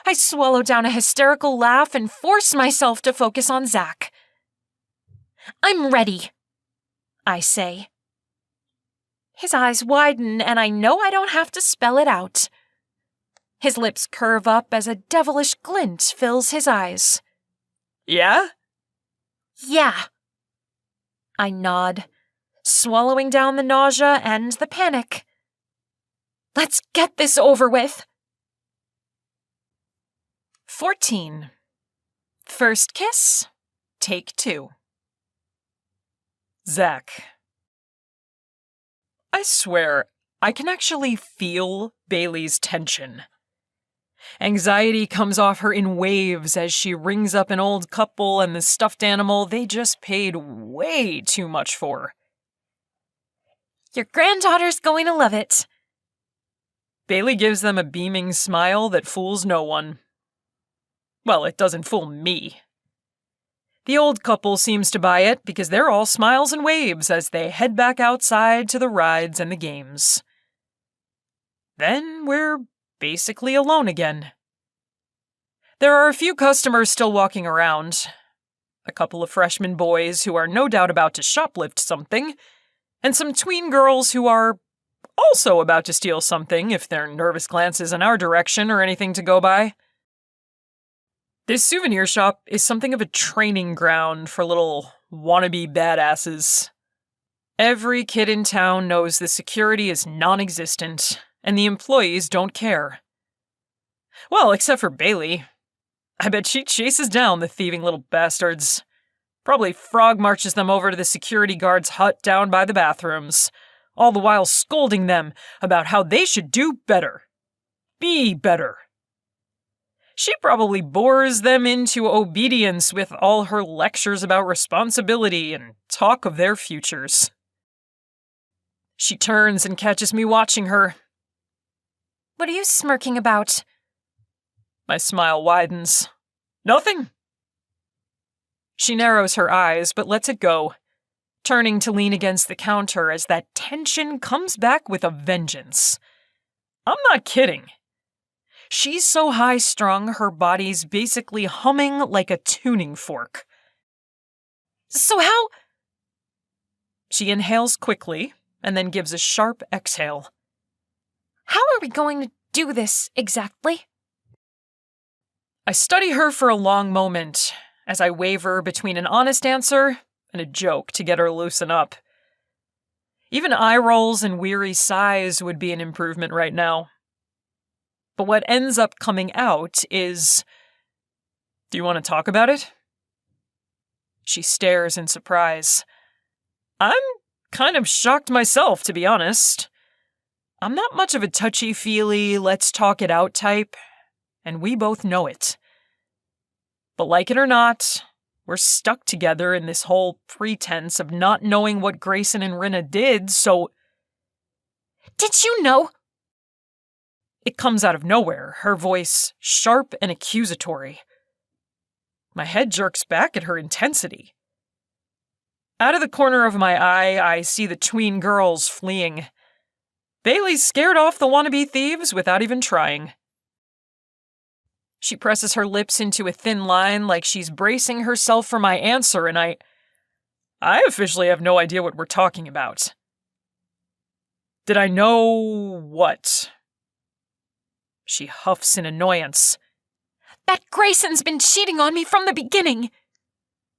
I swallow down a hysterical laugh and force myself to focus on Zack. I'm ready, I say. His eyes widen, and I know I don't have to spell it out. His lips curve up as a devilish glint fills his eyes. Yeah? Yeah. I nod, swallowing down the nausea and the panic. Let's get this over with. 14. First kiss, take 2. Zack. I swear, I can actually feel Bailey's tension. Anxiety comes off her in waves as she rings up an old couple and the stuffed animal they just paid way too much for. Your granddaughter's going to love it. Bailey gives them a beaming smile that fools no one. Well, it doesn't fool me. The old couple seems to buy it because they're all smiles and waves as they head back outside to the rides and the games. Then we're basically alone again. There are a few customers still walking around. A couple of freshman boys who are no doubt about to shoplift something, and some tween girls who are also about to steal something if their nervous glances in our direction or anything to go by. This souvenir shop is something of a training ground for little wannabe badasses. Every kid in town knows the security is non-existent, and the employees don't care. Well, except for Bailey. I bet she chases down the thieving little bastards. Probably frog marches them over to the security guard's hut down by the bathrooms, all the while scolding them about how they should do better. Be better. She probably bores them into obedience with all her lectures about responsibility and talk of their futures. She turns and catches me watching her. What are you smirking about? My smile widens. Nothing. She narrows her eyes but lets it go, turning to lean against the counter as that tension comes back with a vengeance. I'm not kidding. She's so high-strung, her body's basically humming like a tuning fork. So how? She inhales quickly and then gives a sharp exhale. How are we going to do this exactly? I study her for a long moment as I waver between an honest answer and a joke to get her loosen up. Even eye rolls and weary sighs would be an improvement right now. But what ends up coming out is, "Do you want to talk about it?" She stares in surprise. I'm kind of shocked myself, to be honest. I'm not much of a touchy-feely, let's-talk-it-out type, and we both know it. But like it or not, we're stuck together in this whole pretense of not knowing what Grayson and Rinna did, so... Did you know? It comes out of nowhere, her voice sharp and accusatory. My head jerks back at her intensity. Out of the corner of my eye, I see the tween girls fleeing. Bailey's scared off the wannabe thieves without even trying. She presses her lips into a thin line like she's bracing herself for my answer, and I officially have no idea what we're talking about. Did I know what? She huffs in annoyance. That Grayson's been cheating on me from the beginning,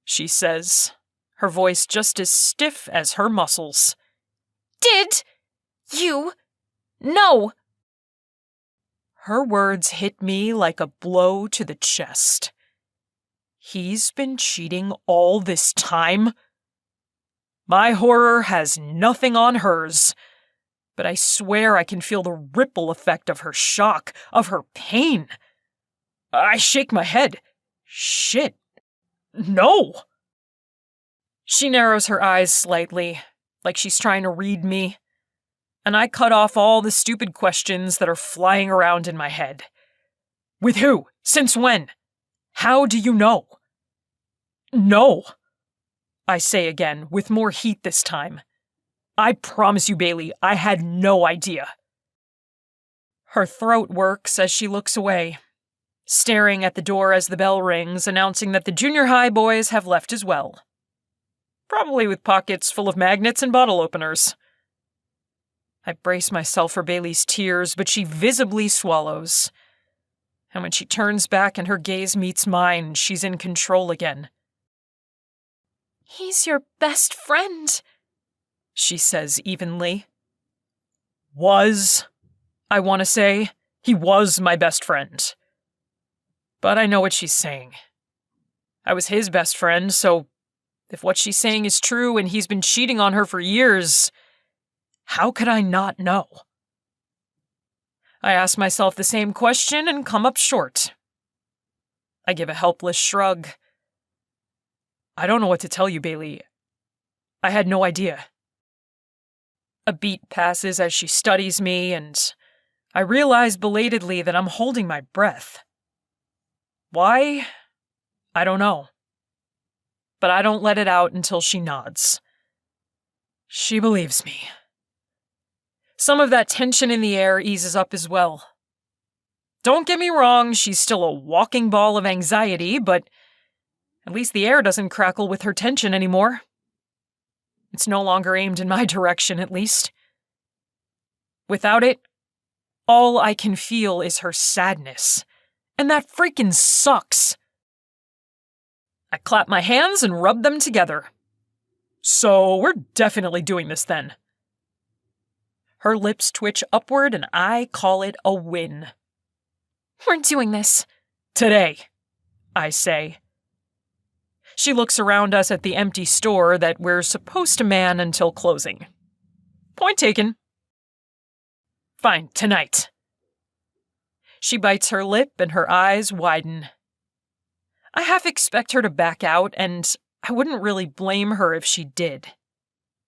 she says, her voice just as stiff as her muscles. Did you know? Her words hit me like a blow to the chest. He's been cheating all this time? My horror has nothing on hers, but I swear I can feel the ripple effect of her shock, of her pain. I shake my head. Shit. No! She narrows her eyes slightly, like she's trying to read me, and I cut off all the stupid questions that are flying around in my head. With who? Since when? How do you know? No, I say again, with more heat this time. I promise you, Bailey, I had no idea. Her throat works as she looks away, staring at the door as the bell rings, announcing that the junior high boys have left as well. Probably with pockets full of magnets and bottle openers. I brace myself for Bailey's tears, but she visibly swallows. And when she turns back and her gaze meets mine, she's in control again. He's your best friend, she says evenly. Was, I want to say. He was my best friend. But I know what she's saying. I was his best friend, so if what she's saying is true and he's been cheating on her for years, how could I not know? I ask myself the same question and come up short. I give a helpless shrug. I don't know what to tell you, Bailey. I had no idea. A beat passes as she studies me, and I realize belatedly that I'm holding my breath. Why? I don't know. But I don't let it out until she nods. She believes me. Some of that tension in the air eases up as well. Don't get me wrong, she's still a walking ball of anxiety, but at least the air doesn't crackle with her tension anymore. It's no longer aimed in my direction, at least. Without it, all I can feel is her sadness, and that freaking sucks. I clap my hands and rub them together. So we're definitely doing this then. Her lips twitch upward and I call it a win. We're doing this. Today, I say. She looks around us at the empty store that we're supposed to man until closing. Point taken. Fine, tonight. She bites her lip and her eyes widen. I half expect her to back out, and I wouldn't really blame her if she did.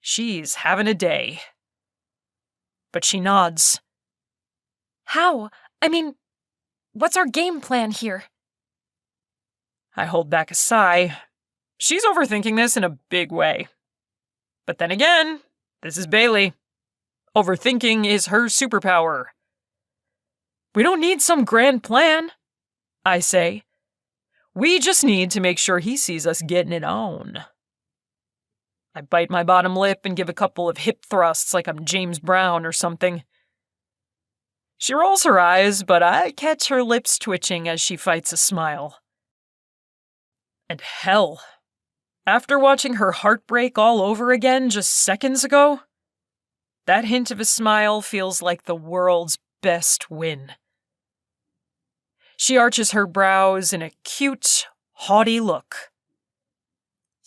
She's having a day. But she nods. How? I mean, what's our game plan here? I hold back a sigh. She's overthinking this in a big way. But then again, this is Bailey. Overthinking is her superpower. We don't need some grand plan, I say. We just need to make sure he sees us getting it on. I bite my bottom lip and give a couple of hip thrusts like I'm James Brown or something. She rolls her eyes, but I catch her lips twitching as she fights a smile. And hell, after watching her heart break all over again just seconds ago, that hint of a smile feels like the world's best win. She arches her brows in a cute, haughty look.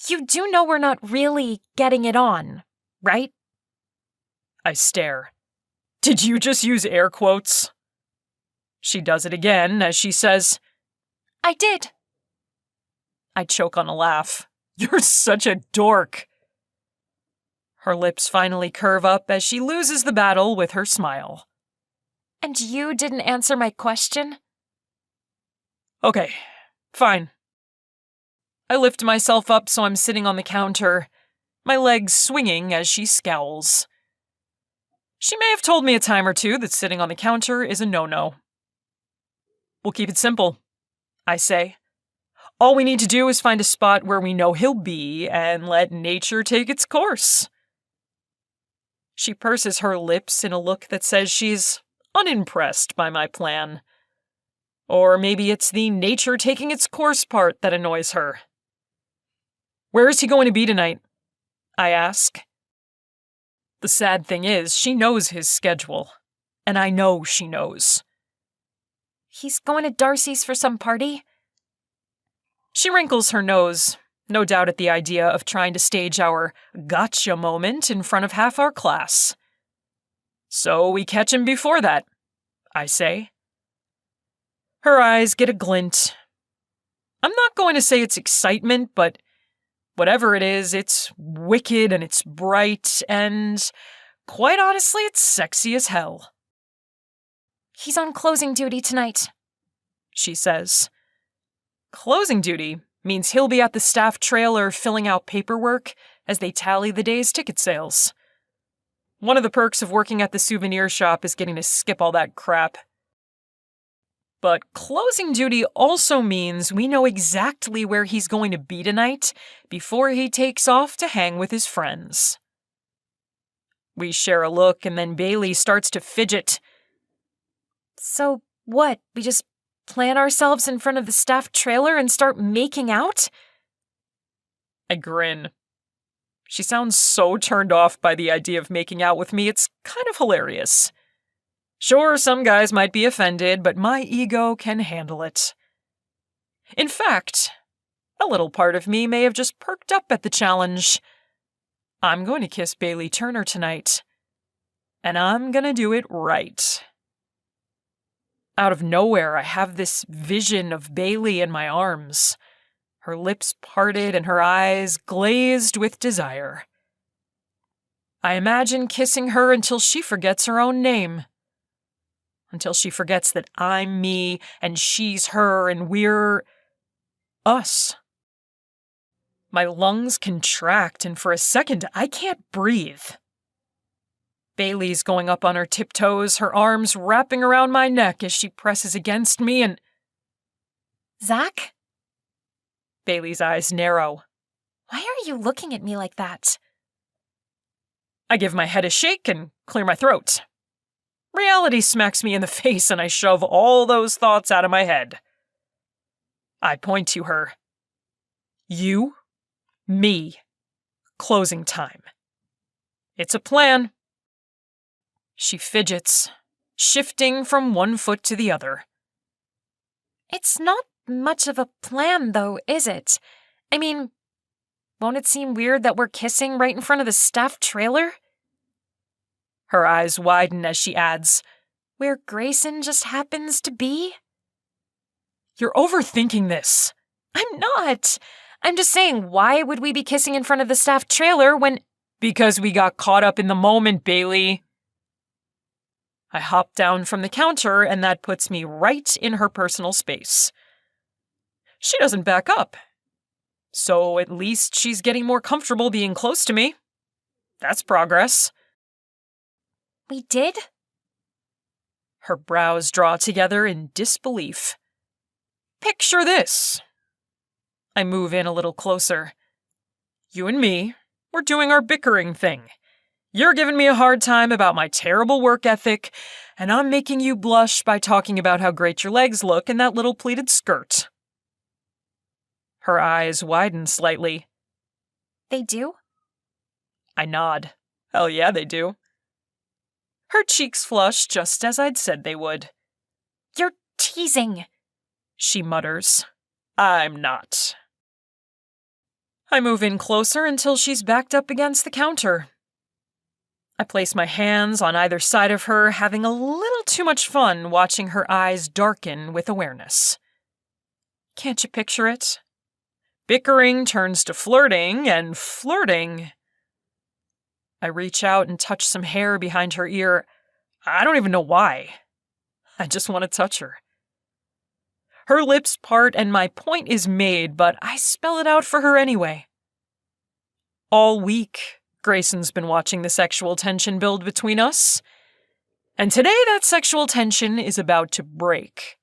You do know we're not really getting it on, right? I stare. Did you just use air quotes? She does it again as she says, I did. I choke on a laugh. You're such a dork. Her lips finally curve up as she loses the battle with her smile. And you didn't answer my question? Okay, fine. I lift myself up so I'm sitting on the counter, my legs swinging as she scowls. She may have told me a time or two that sitting on the counter is a no-no. We'll keep it simple, I say. All we need to do is find a spot where we know he'll be and let nature take its course. She purses her lips in a look that says she's unimpressed by my plan. Or maybe it's the nature taking its course part that annoys her. Where is he going to be tonight? I ask. The sad thing is, she knows his schedule. And I know she knows. He's going to Darcy's for some party? She wrinkles her nose, no doubt at the idea of trying to stage our gotcha moment in front of half our class. So we catch him before that, I say. Her eyes get a glint. I'm not going to say it's excitement, but whatever it is, it's wicked and it's bright and, quite honestly, it's sexy as hell. He's on closing duty tonight, she says. Closing duty means he'll be at the staff trailer filling out paperwork as they tally the day's ticket sales. One of the perks of working at the souvenir shop is getting to skip all that crap. But closing duty also means we know exactly where he's going to be tonight before he takes off to hang with his friends. We share a look, and then Bailey starts to fidget. So what? We just plant ourselves in front of the staff trailer and start making out? I grin. She sounds so turned off by the idea of making out with me, it's kind of hilarious. Sure, some guys might be offended, but my ego can handle it. In fact, a little part of me may have just perked up at the challenge. I'm going to kiss Bailey Turner tonight. And I'm gonna do it right. Out of nowhere, I have this vision of Bailey in my arms, her lips parted and her eyes glazed with desire. I imagine kissing her until she forgets her own name. Until she forgets that I'm me and she's her and we're us. My lungs contract, and for a second, I can't breathe. Bailey's going up on her tiptoes, her arms wrapping around my neck as she presses against me and... Zack? Bailey's eyes narrow. Why are you looking at me like that? I give my head a shake and clear my throat. Reality smacks me in the face and I shove all those thoughts out of my head. I point to her. You, me, closing time. It's a plan. She fidgets, shifting from one foot to the other. It's not much of a plan, though, is it? I mean, won't it seem weird that we're kissing right in front of the staff trailer? Her eyes widen as she adds, Where Grayson just happens to be? You're overthinking this. I'm not. I'm just saying, why would we be kissing in front of the staff trailer when... Because we got caught up in the moment, Bailey. I hop down from the counter, and that puts me right in her personal space. She doesn't back up. So at least she's getting more comfortable being close to me. That's progress. We did? Her brows draw together in disbelief. Picture this. I move in a little closer. You and me, we're doing our bickering thing. You're giving me a hard time about my terrible work ethic, and I'm making you blush by talking about how great your legs look in that little pleated skirt. Her eyes widen slightly. They do? I nod. Hell yeah, they do. Her cheeks flush just as I'd said they would. You're teasing, she mutters. I'm not. I move in closer until she's backed up against the counter. I place my hands on either side of her, having a little too much fun watching her eyes darken with awareness. Can't you picture it? Bickering turns to flirting, and flirting... I reach out and touch some hair behind her ear. I don't even know why. I just want to touch her. Her lips part and my point is made, but I spell it out for her anyway. All week, Grayson's been watching the sexual tension build between us. And today that sexual tension is about to break.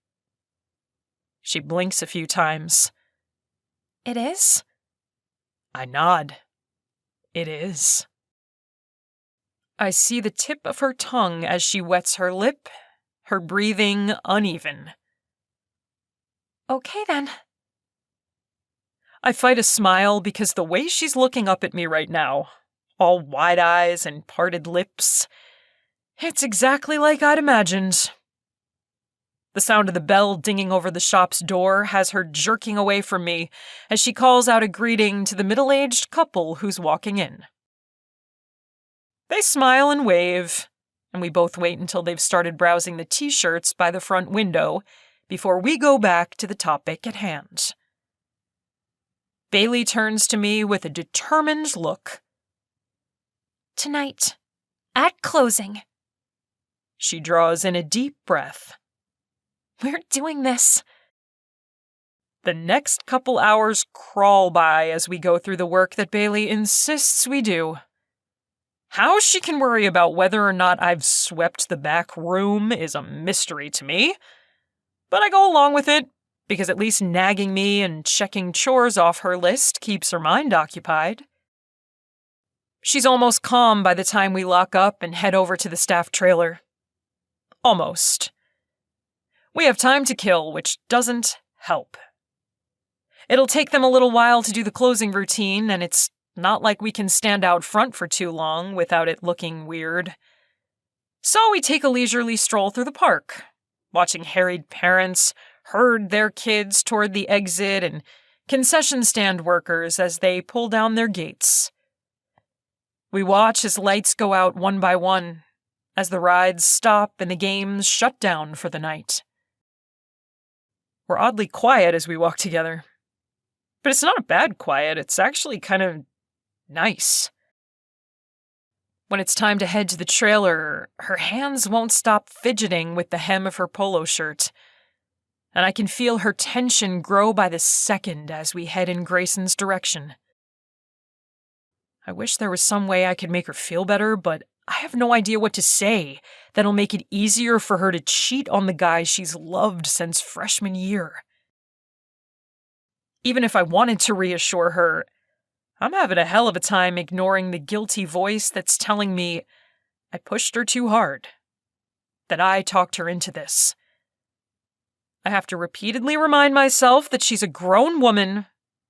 She blinks a few times. It is? I nod. It is. I see the tip of her tongue as she wets her lip, her breathing uneven. Okay then. I fight a smile because the way she's looking up at me right now, all wide eyes and parted lips, it's exactly like I'd imagined. The sound of the bell dinging over the shop's door has her jerking away from me as she calls out a greeting to the middle-aged couple who's walking in. They smile and wave, and we both wait until they've started browsing the t-shirts by the front window before we go back to the topic at hand. Bailey turns to me with a determined look. Tonight, at closing. She draws in a deep breath. We're doing this. The next couple hours crawl by as we go through the work that Bailey insists we do. How she can worry about whether or not I've swept the back room is a mystery to me. But I go along with it, because at least nagging me and checking chores off her list keeps her mind occupied. She's almost calm by the time we lock up and head over to the staff trailer. Almost. We have time to kill, which doesn't help. It'll take them a little while to do the closing routine, and it's not like we can stand out front for too long without it looking weird. So we take a leisurely stroll through the park, watching harried parents herd their kids toward the exit and concession stand workers as they pull down their gates. We watch as lights go out one by one, as the rides stop and the games shut down for the night. We're oddly quiet as we walk together. But it's not a bad quiet, it's actually kind of nice. When it's time to head to the trailer, her hands won't stop fidgeting with the hem of her polo shirt, and I can feel her tension grow by the second as we head in Grayson's direction. I wish there was some way I could make her feel better, but I have no idea what to say that'll make it easier for her to cheat on the guy she's loved since freshman year. Even if I wanted to reassure her, I'm having a hell of a time ignoring the guilty voice that's telling me I pushed her too hard, that I talked her into this. I have to repeatedly remind myself that she's a grown woman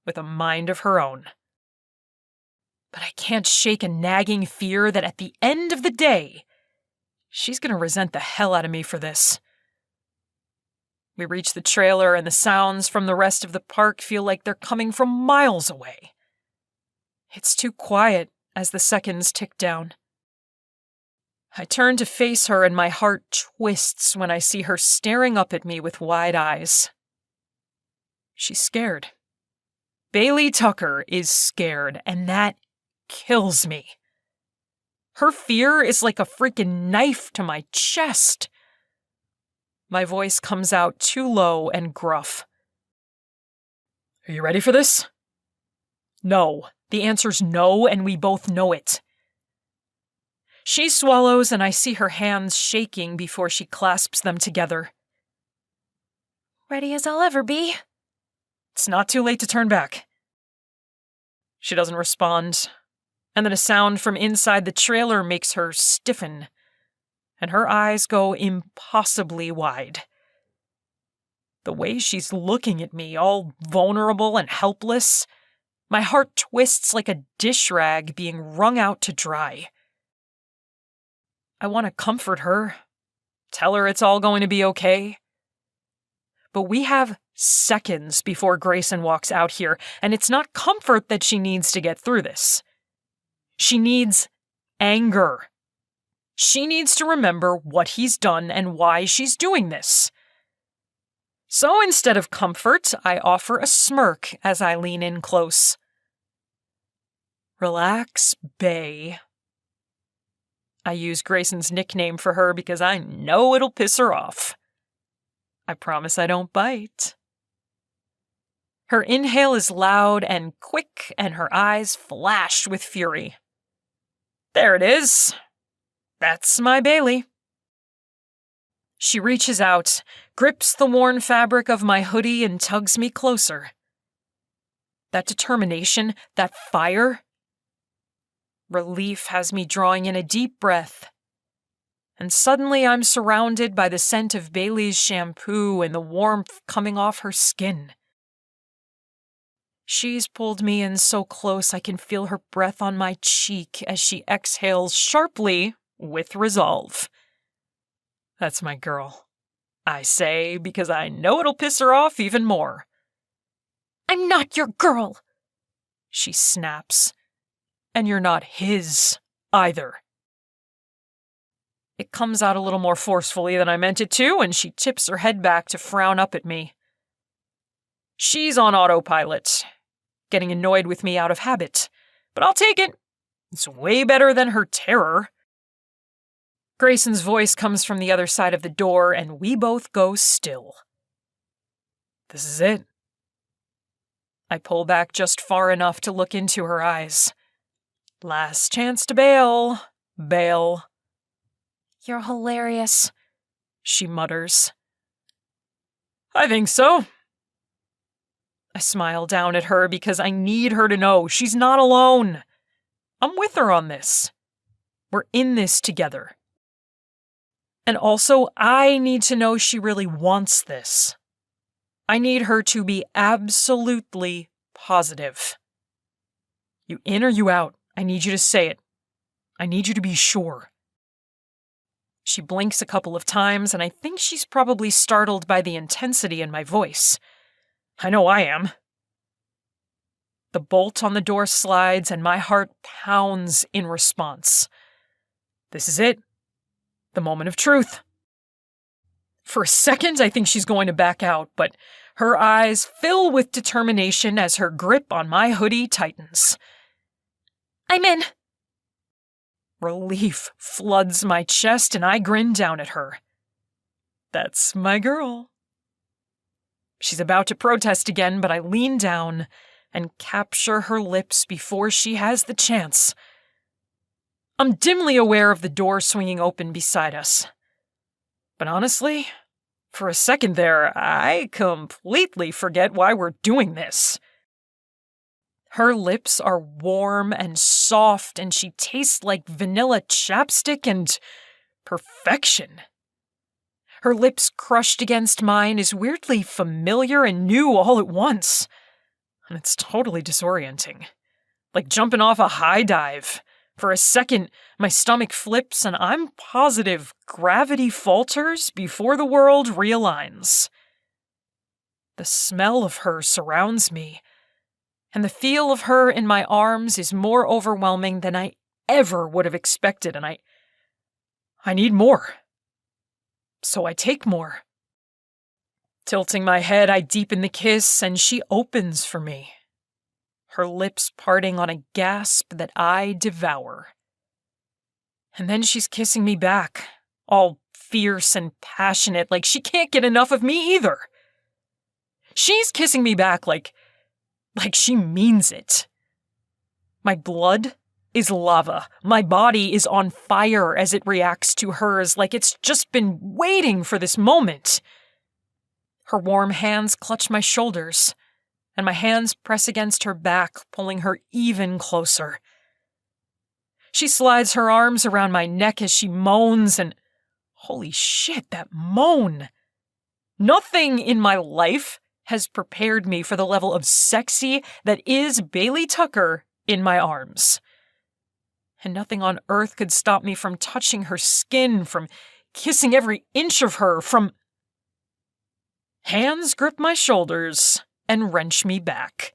with a mind of her own. But I can't shake a nagging fear that at the end of the day, she's going to resent the hell out of me for this. We reach the trailer and the sounds from the rest of the park feel like they're coming from miles away. It's too quiet as the seconds tick down. I turn to face her and my heart twists when I see her staring up at me with wide eyes. She's scared. Bailey Tucker is scared, and that kills me. Her fear is like a freaking knife to my chest. My voice comes out too low and gruff. Are you ready for this? No. The answer's no, and we both know it. She swallows, and I see her hands shaking before she clasps them together. Ready as I'll ever be. It's not too late to turn back. She doesn't respond, and then a sound from inside the trailer makes her stiffen, and her eyes go impossibly wide. The way she's looking at me, all vulnerable and helpless, my heart twists like a dish rag being wrung out to dry. I want to comfort her, tell her it's all going to be okay. But we have seconds before Grayson walks out here, and it's not comfort that she needs to get through this. She needs anger. She needs to remember what he's done and why she's doing this. So instead of comfort, I offer a smirk as I lean in close. Relax, Bae. I use Grayson's nickname for her because I know it'll piss her off. I promise I don't bite. Her inhale is loud and quick, and her eyes flash with fury. There it is. That's my Bailey. She reaches out, grips the worn fabric of my hoodie, and tugs me closer. That determination, that fire. Relief has me drawing in a deep breath. And suddenly I'm surrounded by the scent of Bailey's shampoo and the warmth coming off her skin. She's pulled me in so close I can feel her breath on my cheek as she exhales sharply with resolve. That's my girl, I say, because I know it'll piss her off even more. I'm not your girl, she snaps. And you're not his either. It comes out a little more forcefully than I meant it to, and she tips her head back to frown up at me. She's on autopilot, getting annoyed with me out of habit, but I'll take it. It's way better than her terror. Grayson's voice comes from the other side of the door, and we both go still. This is it. I pull back just far enough to look into her eyes. Last chance to bail. Bail. You're hilarious, she mutters. I think so. I smile down at her because I need her to know she's not alone. I'm with her on this. We're in this together. And also, I need to know she really wants this. I need her to be absolutely positive. You in or you out? I need you to say it. I need you to be sure. She blinks a couple of times, and I think she's probably startled by the intensity in my voice. I know I am. The bolt on the door slides, and my heart pounds in response. This is it. The moment of truth. For a second, I think she's going to back out, but her eyes fill with determination as her grip on my hoodie tightens. I'm in. Relief floods my chest, and I grin down at her. That's my girl. She's about to protest again, but I lean down and capture her lips before she has the chance. I'm dimly aware of the door swinging open beside us. But honestly, for a second there, I completely forget why we're doing this. Her lips are warm and soft, and she tastes like vanilla chapstick and perfection. Her lips crushed against mine is weirdly familiar and new all at once. And it's totally disorienting. Like jumping off a high dive. For a second, my stomach flips, and I'm positive gravity falters before the world realigns. The smell of her surrounds me, and the feel of her in my arms is more overwhelming than I ever would have expected, and I need more. So I take more. Tilting my head, I deepen the kiss, and she opens for me, her lips parting on a gasp that I devour. And then she's kissing me back, all fierce and passionate, like she can't get enough of me either. She's kissing me back like she means it. My blood is lava. My body is on fire as it reacts to hers, like it's just been waiting for this moment. Her warm hands clutch my shoulders, and my hands press against her back, pulling her even closer. She slides her arms around my neck as she moans, and holy shit, that moan! Nothing in my life has prepared me for the level of sexy that is Bailey Tucker in my arms. And nothing on earth could stop me from touching her skin, from kissing every inch of her, from... Hands grip my shoulders and wrench me back.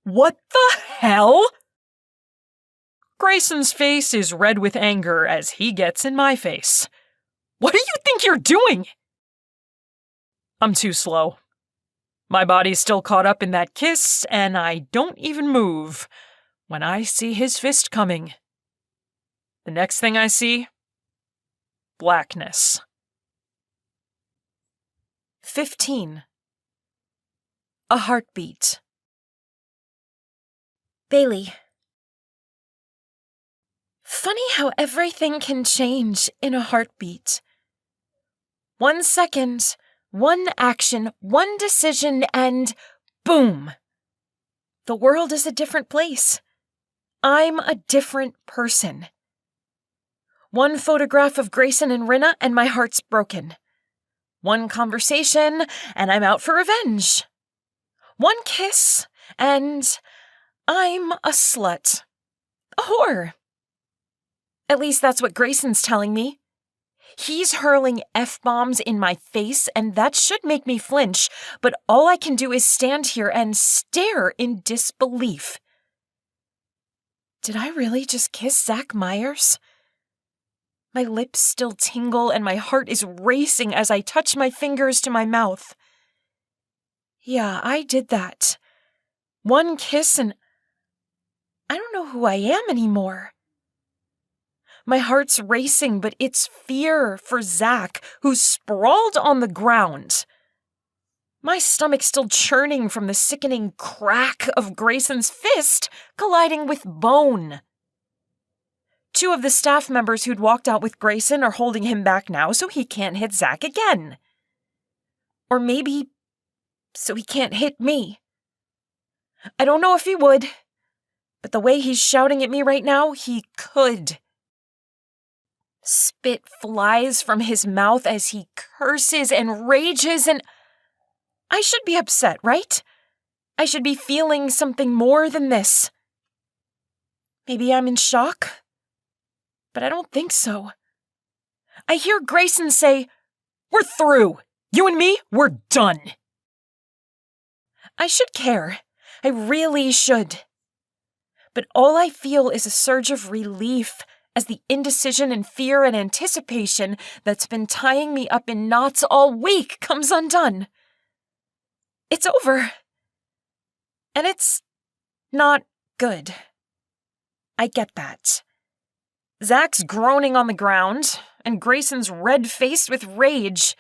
What the hell? Grayson's face is red with anger as he gets in my face. What do you think you're doing? I'm too slow. My body's still caught up in that kiss, and I don't even move when I see his fist coming. The next thing I see? Blackness. 15. A heartbeat. Bailey. Funny how everything can change in a heartbeat. 1 second, one action, one decision, and boom! The world is a different place. I'm a different person. One photograph of Grayson and Rinna, and my heart's broken. One conversation, and I'm out for revenge. One kiss, and I'm a slut. A whore. At least that's what Grayson's telling me. He's hurling F-bombs in my face, and that should make me flinch, but all I can do is stand here and stare in disbelief. Did I really just kiss Zach Myers? My lips still tingle, and my heart is racing as I touch my fingers to my mouth. Yeah, I did that. One kiss, and I don't know who I am anymore. My heart's racing, but it's fear for Zach, who's sprawled on the ground. My stomach's still churning from the sickening crack of Grayson's fist colliding with bone. 2 of the staff members who'd walked out with Grayson are holding him back now so he can't hit Zach again. Or maybe so he can't hit me. I don't know if he would, But the way he's shouting at me right now, he could. Spit flies from his mouth as he curses and rages, and I should be upset, right? I should be feeling something more than this. Maybe I'm in shock, but I don't think so. I hear Grayson say, "We're through. You and me, we're done." I should care. I really should. But all I feel is a surge of relief as the indecision and fear and anticipation that's been tying me up in knots all week comes undone. It's over. And it's not good. I get that. Zach's groaning on the ground, and Grayson's red-faced with rage,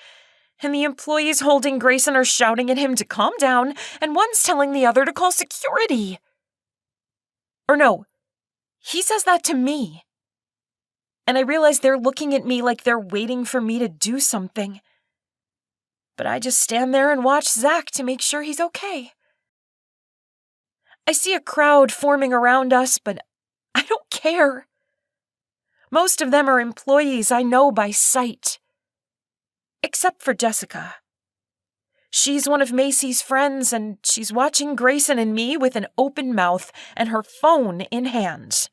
and the employees holding Grayson are shouting at him to calm down, and one's telling the other to call security. Or no, he says that to me. And I realize they're looking at me like they're waiting for me to do something. But I just stand there and watch Zach to make sure he's okay. I see a crowd forming around us, but I don't care. Most of them are employees I know by sight. Except for Jessica. She's one of Macy's friends, and she's watching Grayson and me with an open mouth and her phone in hand.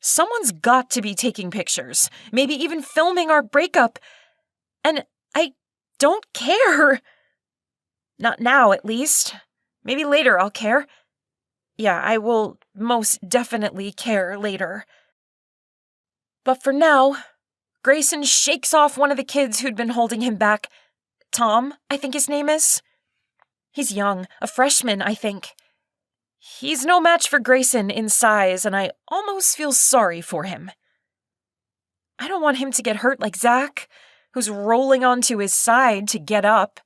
Someone's got to be taking pictures, maybe even filming our breakup, and I don't care. Not now, at least. Maybe later I'll care. Yeah, I will most definitely care later. But for now, Grayson shakes off one of the kids who'd been holding him back. Tom, I think his name is. He's young, a freshman, I think. He's no match for Grayson in size, and I almost feel sorry for him. I don't want him to get hurt like Zach, who's rolling onto his side to get up.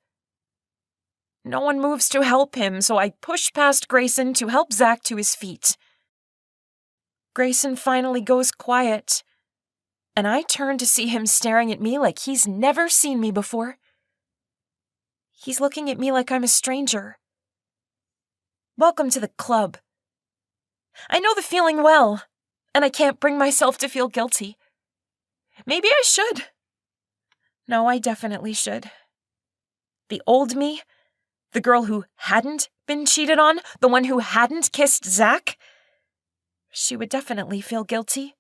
No one moves to help him, so I push past Grayson to help Zach to his feet. Grayson finally goes quiet, and I turn to see him staring at me like he's never seen me before. He's looking at me like I'm a stranger. Welcome to the club. I know the feeling well, and I can't bring myself to feel guilty. Maybe I should. No, I definitely should. The old me, the girl who hadn't been cheated on, the one who hadn't kissed Zach, she would definitely feel guilty.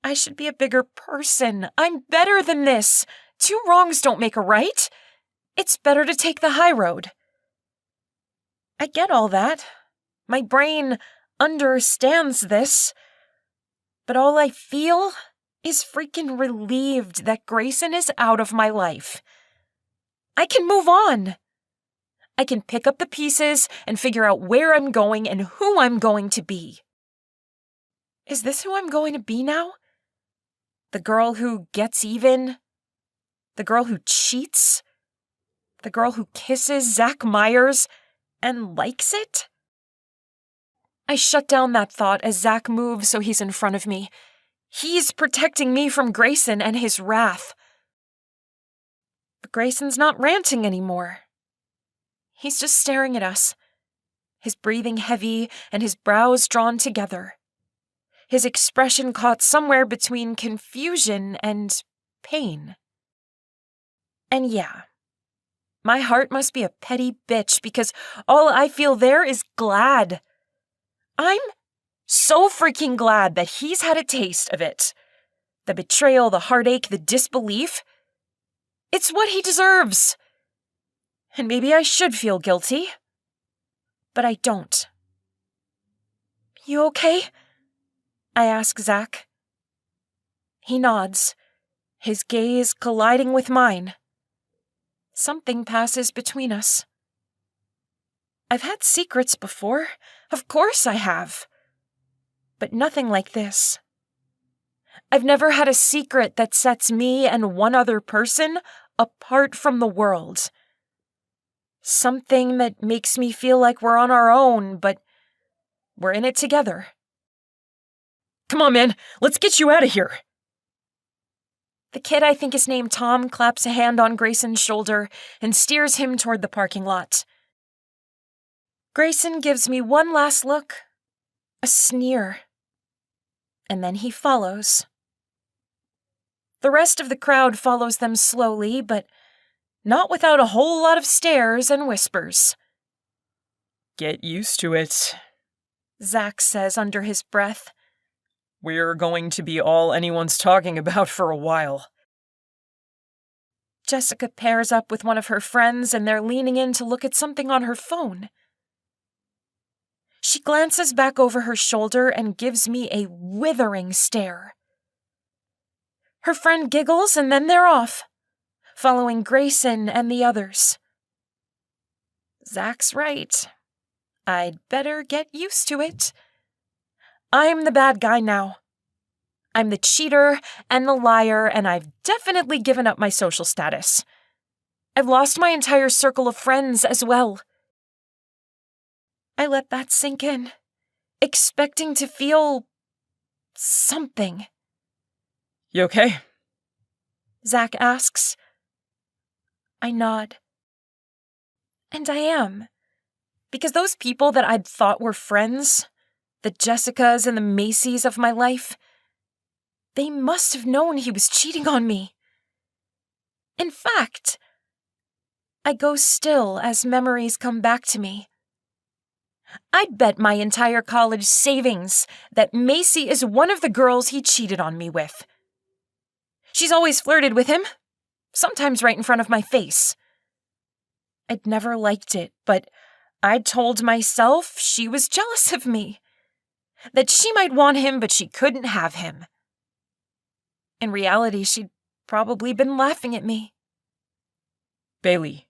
I should be a bigger person. I'm better than this. 2 wrongs don't make a right. It's better to take the high road. I get all that. My brain understands this. But all I feel is freaking relieved that Grayson is out of my life. I can move on. I can pick up the pieces and figure out where I'm going and who I'm going to be. Is this who I'm going to be now? The girl who gets even? The girl who cheats? The girl who kisses Zach Myers and likes it? I shut down that thought as Zach moves so he's in front of me. He's protecting me from Grayson and his wrath. But Grayson's not ranting anymore. He's just staring at us, his breathing heavy and his brows drawn together. His expression caught somewhere between confusion and pain. And yeah, my heart must be a petty bitch because all I feel there is glad. I'm so freaking glad that he's had a taste of it. The betrayal, the heartache, the disbelief. It's what he deserves. And maybe I should feel guilty. But I don't. You okay? I ask Zach. He nods, his gaze colliding with mine. Something passes between us. I've had secrets before. Of course I have. But nothing like this. I've never had a secret that sets me and one other person apart from the world. Something that makes me feel like we're on our own, but we're in it together. Come on, man. Let's get you out of here. The kid I think is named Tom claps a hand on Grayson's shoulder and steers him toward the parking lot. Grayson gives me one last look, a sneer, and then he follows. The rest of the crowd follows them slowly, but not without a whole lot of stares and whispers. Get used to it, Zack says under his breath. We're going to be all anyone's talking about for a while. Jessica pairs up with one of her friends and they're leaning in to look at something on her phone. She glances back over her shoulder and gives me a withering stare. Her friend giggles and then they're off, following Grayson and the others. Zack's right. I'd better get used to it. I'm the bad guy now. I'm the cheater and the liar, and I've definitely given up my social status. I've lost my entire circle of friends as well. I let that sink in, expecting to feel something. You okay? Zack asks. I nod. And I am. Because those people that I'd thought were friends, the Jessicas and the Macys of my life, they must have known he was cheating on me. In fact, I go still as memories come back to me. I'd bet my entire college savings that Macy is one of the girls he cheated on me with. She's always flirted with him, sometimes right in front of my face. I'd never liked it, but I'd told myself she was jealous of me, that she might want him but she couldn't have him. In reality, she'd probably been laughing at me. Bailey.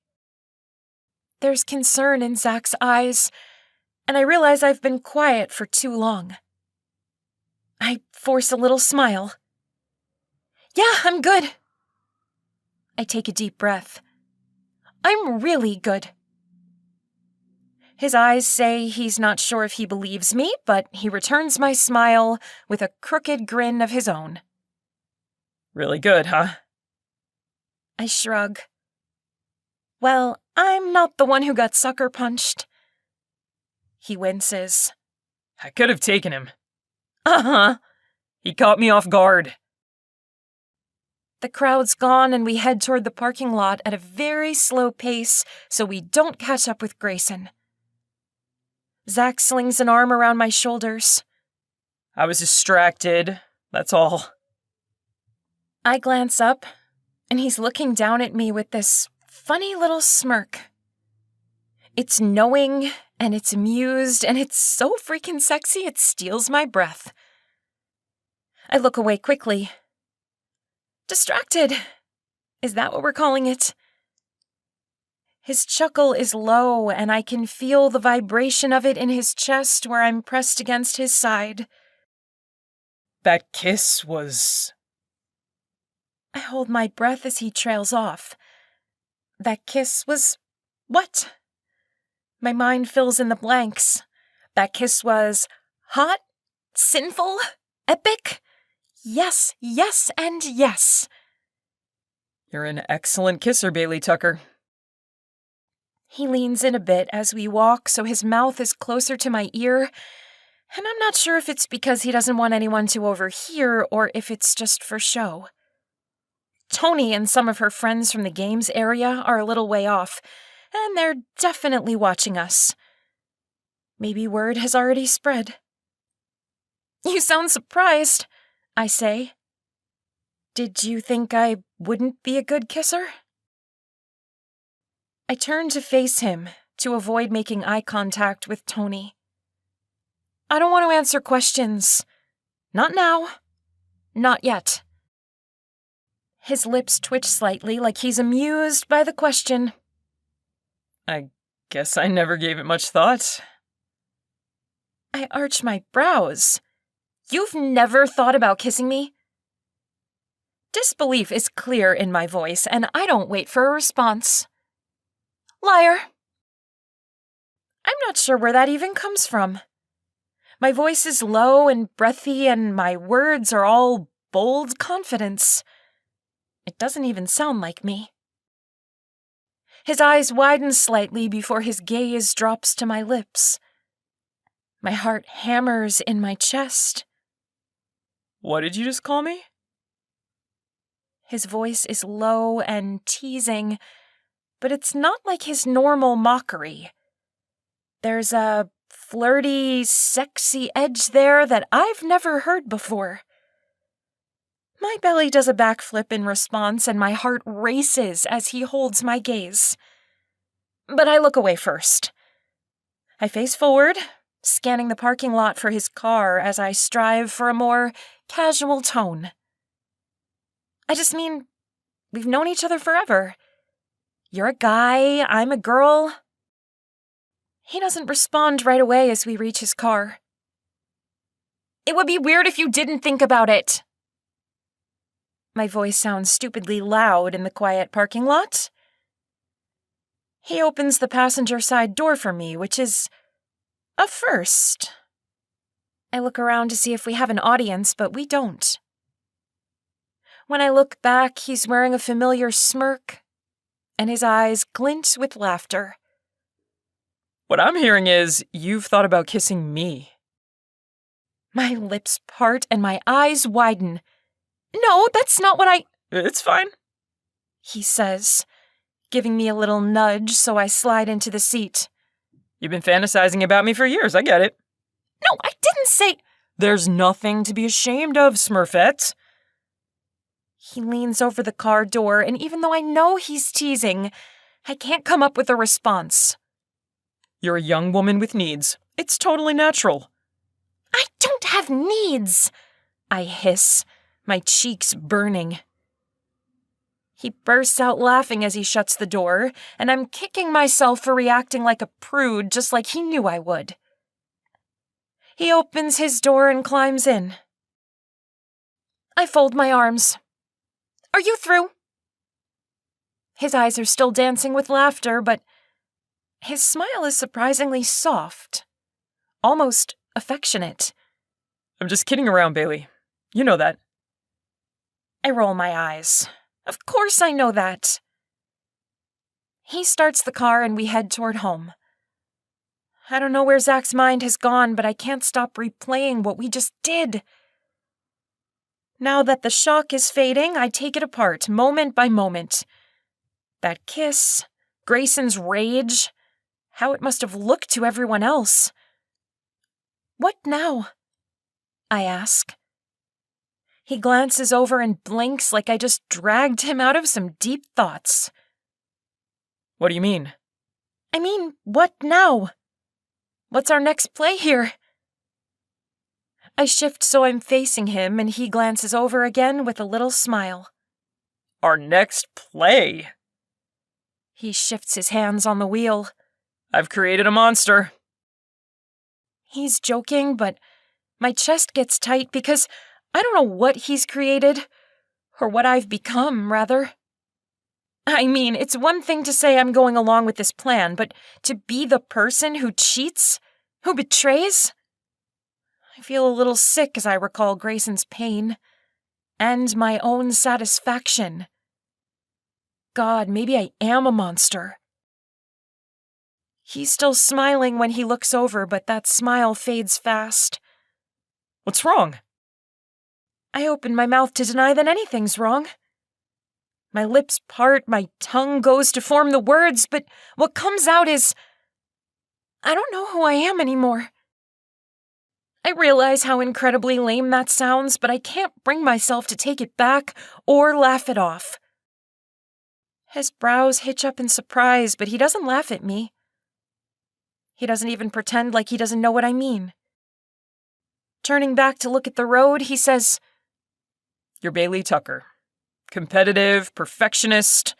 There's concern in Zack's eyes, and I realize I've been quiet for too long. I force a little smile. Yeah, I'm good. I take a deep breath. I'm really good. His eyes say he's not sure if he believes me, but he returns my smile with a crooked grin of his own. Really good, huh? I shrug. Well, I'm not the one who got sucker punched. He winces. I could have taken him. Uh-huh. He caught me off guard. The crowd's gone and we head toward the parking lot at a very slow pace so we don't catch up with Grayson. Zack slings an arm around my shoulders. I was distracted, that's all. I glance up, and he's looking down at me with this funny little smirk. It's knowing, and it's amused, and it's so freaking sexy it steals my breath. I look away quickly. Distracted. Is that what we're calling it? His chuckle is low, and I can feel the vibration of it in his chest where I'm pressed against his side. That kiss was... I hold my breath as he trails off. That kiss was... what? My mind fills in the blanks. That kiss was hot, sinful, epic. Yes, yes, and yes. You're an excellent kisser, Bailey Tucker. He leans in a bit as we walk so his mouth is closer to my ear, and I'm not sure if it's because he doesn't want anyone to overhear or if it's just for show. Tony and some of her friends from the games area are a little way off, and they're definitely watching us. Maybe word has already spread. You sound surprised, I say. Did you think I wouldn't be a good kisser? I turn to face him to avoid making eye contact with Tony. I don't want to answer questions. Not now. Not yet. His lips twitch slightly like he's amused by the question. I guess I never gave it much thought. I arch my brows. You've never thought about kissing me? Disbelief is clear in my voice, and I don't wait for a response. Liar. I'm not sure where that even comes from. My voice is low and breathy, and my words are all bold confidence. It doesn't even sound like me. His eyes widen slightly before his gaze drops to my lips. My heart hammers in my chest. What did you just call me? His voice is low and teasing, but it's not like his normal mockery. There's a flirty, sexy edge there that I've never heard before. My belly does a backflip in response, and my heart races as he holds my gaze. But I look away first. I face forward, scanning the parking lot for his car as I strive for a more casual tone. I just mean, we've known each other forever. You're a guy, I'm a girl. He doesn't respond right away as we reach his car. It would be weird if you didn't think about it. My voice sounds stupidly loud in the quiet parking lot. He opens the passenger side door for me, which is a first. I look around to see if we have an audience, but we don't. When I look back, he's wearing a familiar smirk, and his eyes glint with laughter. What I'm hearing is you've thought about kissing me. My lips part and my eyes widen. No, that's not what I... It's fine, he says, giving me a little nudge so I slide into the seat. You've been fantasizing about me for years, I get it. No, I didn't say... There's nothing to be ashamed of, Smurfett. He leans over the car door, and even though I know he's teasing, I can't come up with a response. You're a young woman with needs. It's totally natural. I don't have needs, I hiss, my cheeks burning. He bursts out laughing as he shuts the door, and I'm kicking myself for reacting like a prude just like he knew I would. He opens his door and climbs in. I fold my arms. Are you through? His eyes are still dancing with laughter, but his smile is surprisingly soft, almost affectionate. I'm just kidding around, Bailey. You know that. I roll my eyes. Of course I know that. He starts the car and we head toward home. I don't know where Zack's mind has gone, but I can't stop replaying what we just did. Now that the shock is fading, I take it apart, moment by moment. That kiss, Grayson's rage, how it must have looked to everyone else. What now? I ask. He glances over and blinks like I just dragged him out of some deep thoughts. What do you mean? I mean, what now? What's our next play here? I shift so I'm facing him, and he glances over again with a little smile. Our next play? He shifts his hands on the wheel. I've created a monster. He's joking, but my chest gets tight because I don't know what he's created, or what I've become, rather. I mean, it's one thing to say I'm going along with this plan, but to be the person who cheats, who betrays? I feel a little sick as I recall Grayson's pain, and my own satisfaction. God, maybe I am a monster. He's still smiling when he looks over, but that smile fades fast. What's wrong? I open my mouth to deny that anything's wrong. My lips part, my tongue goes to form the words, but what comes out is, I don't know who I am anymore. I realize how incredibly lame that sounds, but I can't bring myself to take it back or laugh it off. His brows hitch up in surprise, but he doesn't laugh at me. He doesn't even pretend like he doesn't know what I mean. Turning back to look at the road, he says, You're Bailey Tucker. Competitive, perfectionist.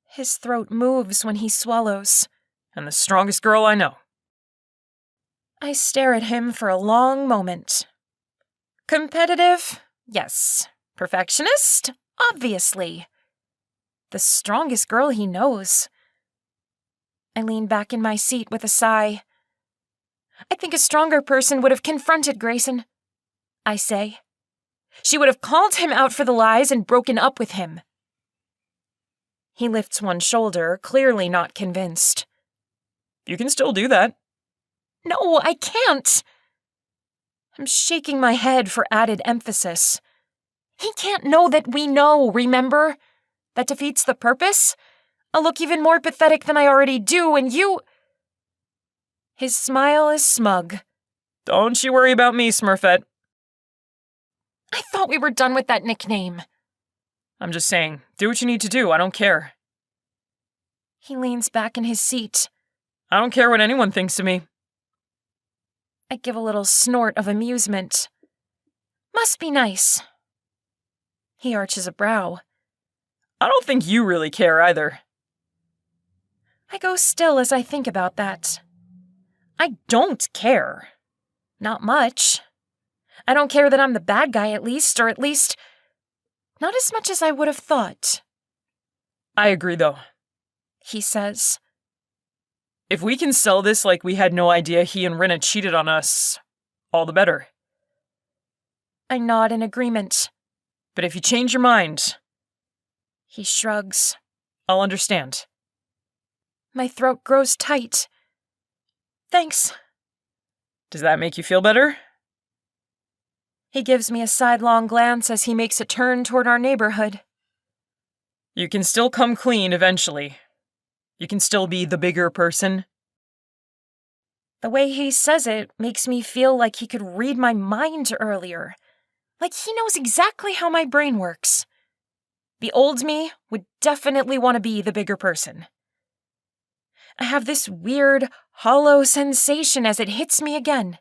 His throat moves when he swallows. And the strongest girl I know. I stare at him for a long moment. Competitive? Yes. Perfectionist? Obviously. The strongest girl he knows. I lean back in my seat with a sigh. I think a stronger person would have confronted Grayson, I say. She would have called him out for the lies and broken up with him. He lifts one shoulder, clearly not convinced. You can still do that. No, I can't. I'm shaking my head for added emphasis. He can't know that we know, remember? That defeats the purpose? I'll look even more pathetic than I already do, and you... His smile is smug. Don't you worry about me, Smurfett. I thought we were done with that nickname. I'm just saying, do what you need to do, I don't care. He leans back in his seat. I don't care what anyone thinks of me. I give a little snort of amusement. Must be nice. He arches a brow. I don't think you really care either. I go still as I think about that. I don't care. Not much. I don't care that I'm the bad guy at least, or at least not as much as I would have thought. I agree, though. He says. If we can sell this like we had no idea he and Rinna cheated on us, all the better. I nod in agreement. But if you change your mind... He shrugs. I'll understand. My throat grows tight. Thanks. Does that make you feel better? He gives me a sidelong glance as he makes a turn toward our neighborhood. You can still come clean eventually. You can still be the bigger person. The way he says it makes me feel like he could read my mind earlier. Like he knows exactly how my brain works. The old me would definitely want to be the bigger person. I have this weird, hollow sensation as it hits me again.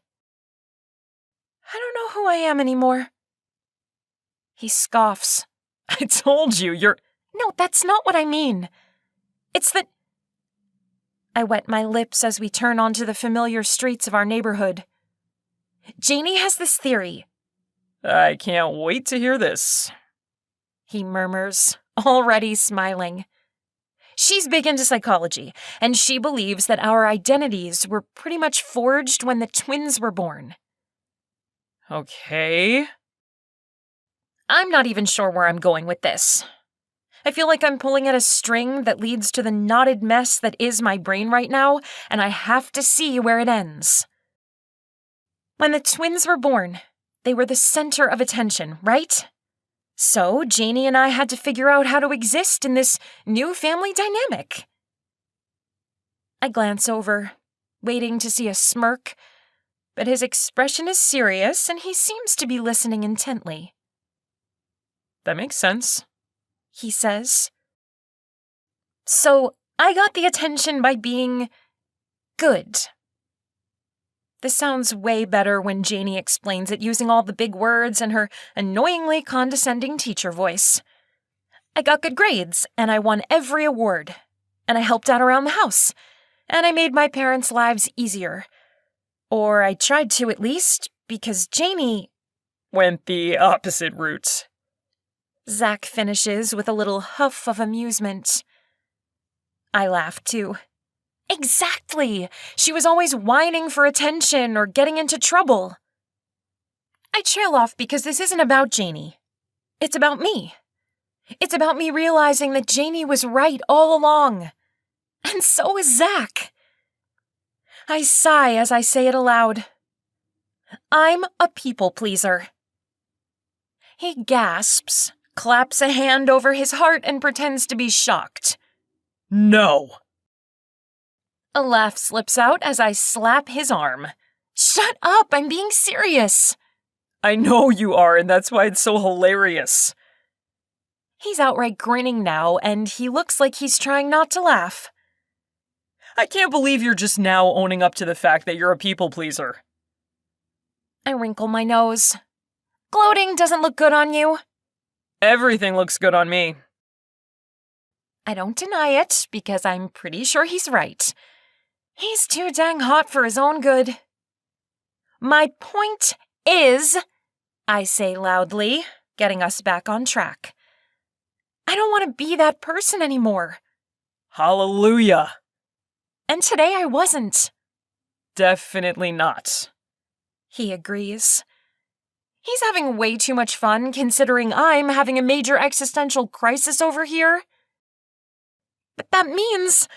I don't know who I am anymore. He scoffs. I told you, you're... No, that's not what I mean. It's that... I wet my lips as we turn onto the familiar streets of our neighborhood. Janie has this theory. I can't wait to hear this. He murmurs, already smiling. She's big into psychology, and she believes that our identities were pretty much forged when the twins were born. Okay. I'm not even sure where I'm going with this. I feel like I'm pulling at a string that leads to the knotted mess that is my brain right now, and I have to see where it ends. When the twins were born, they were the center of attention, right? So Janie and I had to figure out how to exist in this new family dynamic. I glance over, waiting to see a smirk, but his expression is serious and he seems to be listening intently. That makes sense. He says. So I got the attention by being good. This sounds way better when Janie explains it using all the big words and her annoyingly condescending teacher voice. I got good grades, and I won every award. And I helped out around the house. And I made my parents' lives easier. Or I tried to at least, because Janie... went the opposite route. Zack finishes with a little huff of amusement. I laugh too. Exactly! She was always whining for attention or getting into trouble. I trail off because this isn't about Janie. It's about me. It's about me realizing that Janie was right all along. And so is Zack. I sigh as I say it aloud. I'm a people pleaser. He gasps, claps a hand over his heart, and pretends to be shocked. No! A laugh slips out as I slap his arm. Shut up, I'm being serious. I know you are, and that's why it's so hilarious. He's outright grinning now, and he looks like he's trying not to laugh. I can't believe you're just now owning up to the fact that you're a people pleaser. I wrinkle my nose. Gloating doesn't look good on you. Everything looks good on me. I don't deny it, because I'm pretty sure he's right. He's too dang hot for his own good. My point is, I say loudly, getting us back on track. I don't want to be that person anymore. Hallelujah. And today I wasn't. Definitely not. He agrees. He's having way too much fun considering I'm having a major existential crisis over here. But that means...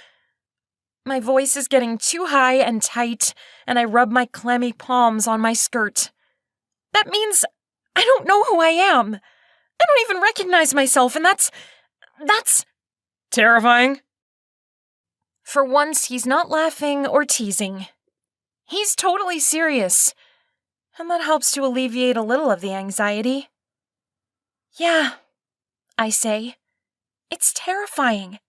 My voice is getting too high and tight, and I rub my clammy palms on my skirt. That means I don't know who I am. I don't even recognize myself, and that's... Terrifying? For once, he's not laughing or teasing. He's totally serious, and that helps to alleviate a little of the anxiety. Yeah, I say. It's terrifying.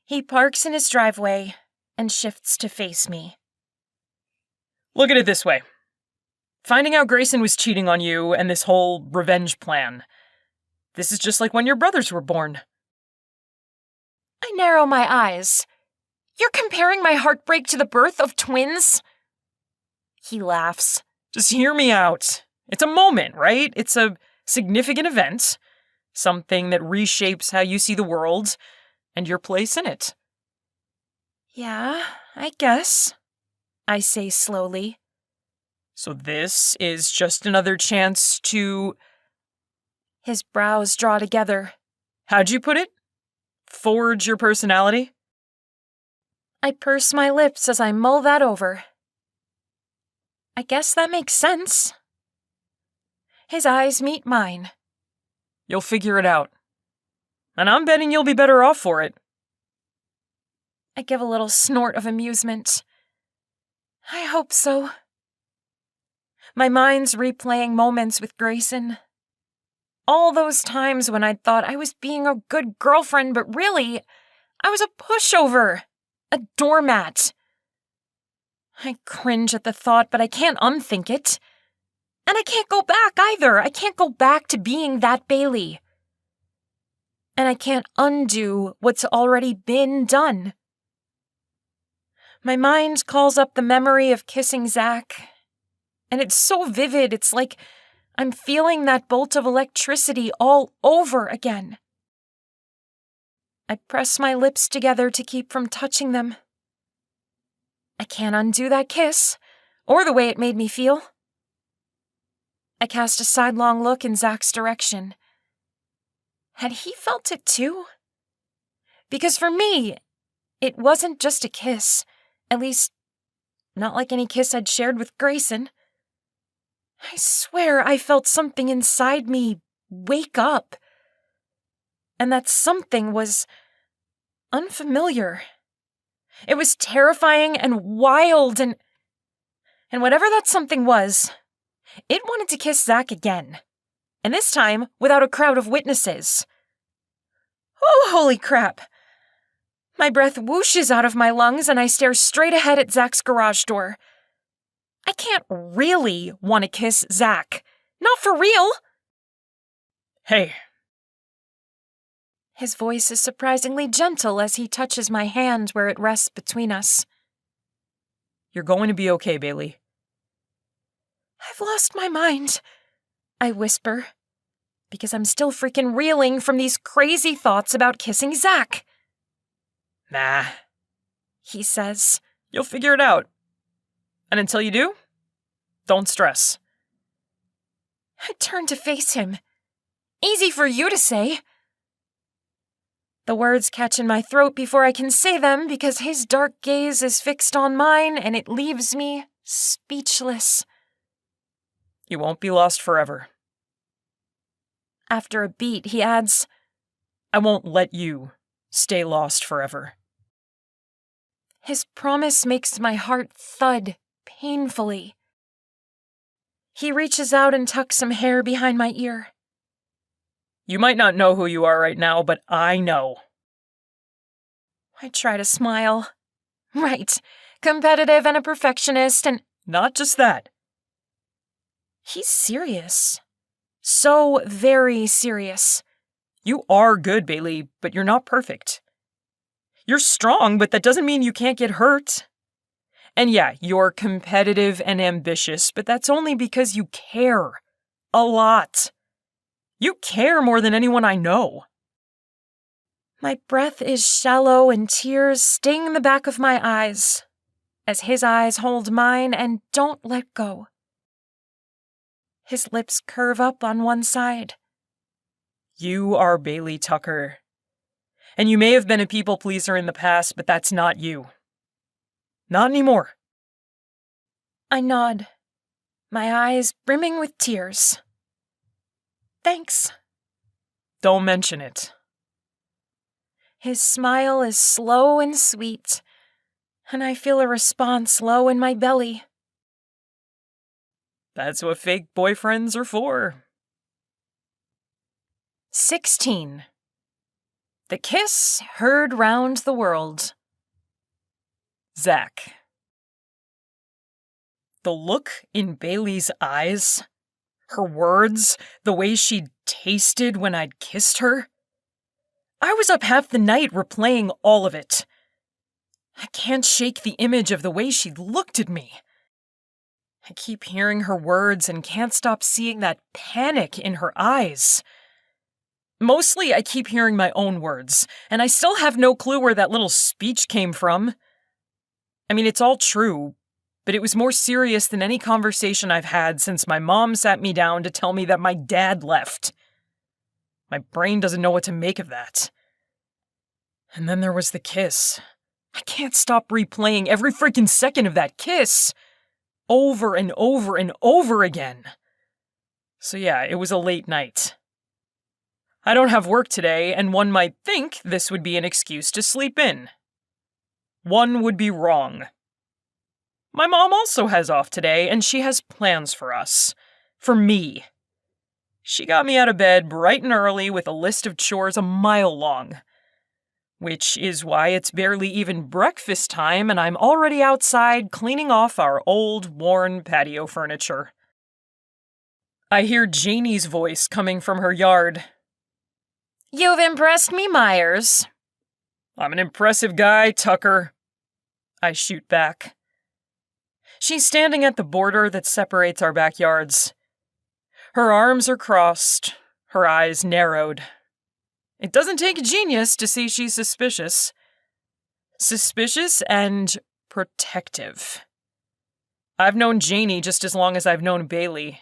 He parks in his driveway and shifts to face me. Look at it this way. Finding out Grayson was cheating on you and this whole revenge plan. This is just like when your brothers were born. I narrow my eyes. You're comparing my heartbreak to the birth of twins? He laughs. Just hear me out. It's a moment, right? It's a significant event. Something that reshapes how you see the world and your place in it. Yeah, I guess, I say slowly. So this is just another chance to... His brows draw together. How'd you put it? Forge your personality? I purse my lips as I mull that over. I guess that makes sense. His eyes meet mine. You'll figure it out. And I'm betting you'll be better off for it. I give a little snort of amusement. I hope so. My mind's replaying moments with Grayson. All those times when I'd thought I was being a good girlfriend, but really, I was a pushover, a doormat. I cringe at the thought, but I can't unthink it. And I can't go back either. I can't go back to being that Bailey. And I can't undo what's already been done. My mind calls up the memory of kissing Zack, and it's so vivid, it's like I'm feeling that bolt of electricity all over again. I press my lips together to keep from touching them. I can't undo that kiss, or the way it made me feel. I cast a sidelong look in Zack's direction. Had he felt it too? Because for me, it wasn't just a kiss, at least not like any kiss I'd shared with Grayson. I swear I felt something inside me wake up. And that something was unfamiliar. It was terrifying and wild, and whatever that something was, it wanted to kiss Zack again. And this time, without a crowd of witnesses. Oh, holy crap! My breath whooshes out of my lungs and I stare straight ahead at Zack's garage door. I can't really want to kiss Zack. Not for real! Hey. His voice is surprisingly gentle as he touches my hand where it rests between us. You're going to be okay, Bailey. I've lost my mind, I whisper, because I'm still freaking reeling from these crazy thoughts about kissing Zack. Nah, he says. You'll figure it out. And until you do, don't stress. I turn to face him. Easy for you to say. The words catch in my throat before I can say them because his dark gaze is fixed on mine and it leaves me speechless. You won't be lost forever. After a beat, he adds, I won't let you stay lost forever. His promise makes my heart thud painfully. He reaches out and tucks some hair behind my ear. You might not know who you are right now, but I know. I try to smile. Right, competitive and a perfectionist and... Not just that. He's serious. So very serious. You are good, Bailey, but you're not perfect. You're strong, but that doesn't mean you can't get hurt. And yeah, you're competitive and ambitious, but that's only because you care. A lot. You care more than anyone I know. My breath is shallow and tears sting the back of my eyes as his eyes hold mine and don't let go. His lips curve up on one side. You are Bailey Tucker. And you may have been a people pleaser in the past, but that's not you. Not anymore. I nod, my eyes brimming with tears. Thanks. Don't mention it. His smile is slow and sweet, and I feel a response low in my belly. That's what fake boyfriends are for. 16. The kiss heard round the world. Zack. The look in Bailey's eyes, her words, the way she'd tasted when I'd kissed her. I was up half the night replaying all of it. I can't shake the image of the way she looked at me. I keep hearing her words and can't stop seeing that panic in her eyes. Mostly I keep hearing my own words, and I still have no clue where that little speech came from. I mean, it's all true, but it was more serious than any conversation I've had since my mom sat me down to tell me that my dad left. My brain doesn't know what to make of that. And then there was the kiss. I can't stop replaying every freaking second of that kiss. Over and over and over again. So yeah, it was a late night. I don't have work today, and one might think this would be an excuse to sleep in. One would be wrong. My mom also has off today, and she has plans for us. For me. She got me out of bed bright and early with a list of chores a mile long. Which is why it's barely even breakfast time and I'm already outside cleaning off our old, worn patio furniture. I hear Janie's voice coming from her yard. You've impressed me, Myers. I'm an impressive guy, Tucker. I shoot back. She's standing at the border that separates our backyards. Her arms are crossed, her eyes narrowed. It doesn't take a genius to see she's suspicious. Suspicious and protective. I've known Janie just as long as I've known Bailey.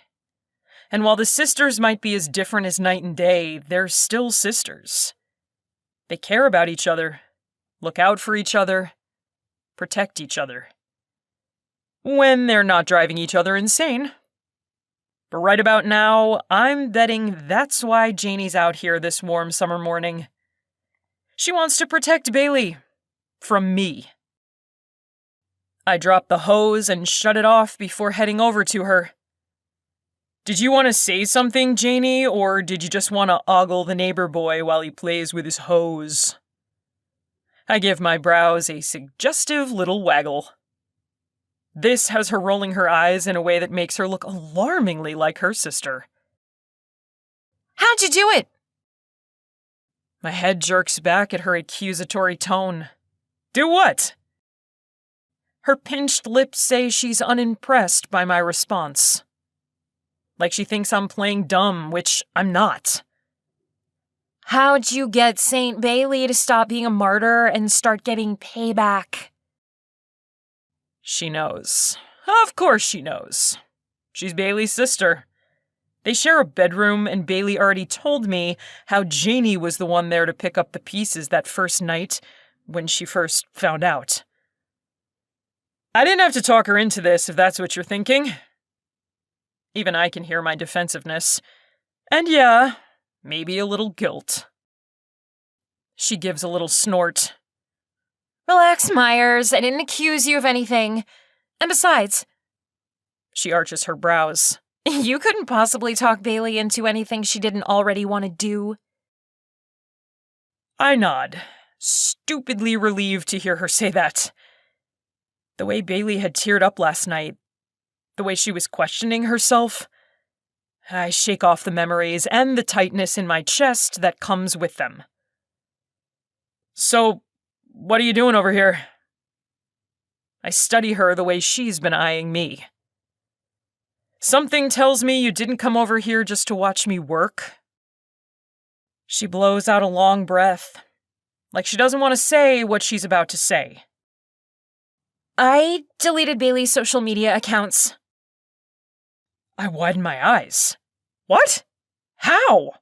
And while the sisters might be as different as night and day, they're still sisters. They care about each other, look out for each other, protect each other. When they're not driving each other insane. But right about now, I'm betting that's why Janie's out here this warm summer morning. She wants to protect Bailey. From me. I drop the hose and shut it off before heading over to her. Did you want to say something, Janie, or did you just want to ogle the neighbor boy while he plays with his hose? I give my brows a suggestive little waggle. This has her rolling her eyes in a way that makes her look alarmingly like her sister. How'd you do it? My head jerks back at her accusatory tone. Do what? Her pinched lips say she's unimpressed by my response. Like she thinks I'm playing dumb, which I'm not. How'd you get St. Bailey to stop being a martyr and start getting payback? She knows. Of course she knows. She's Bailey's sister. They share a bedroom, and Bailey already told me how Janie was the one there to pick up the pieces that first night when she first found out. I didn't have to talk her into this, if that's what you're thinking. Even I can hear my defensiveness. And yeah, maybe a little guilt. She gives a little snort. Relax, Myers. I didn't accuse you of anything. And besides... She arches her brows. You couldn't possibly talk Bailey into anything she didn't already want to do. I nod, stupidly relieved to hear her say that. The way Bailey had teared up last night, the way she was questioning herself, I shake off the memories and the tightness in my chest that comes with them. So, what are you doing over here? I study her the way she's been eyeing me. Something tells me you didn't come over here just to watch me work. She blows out a long breath, like she doesn't want to say what she's about to say. I deleted Bailey's social media accounts. I widen my eyes. What? How?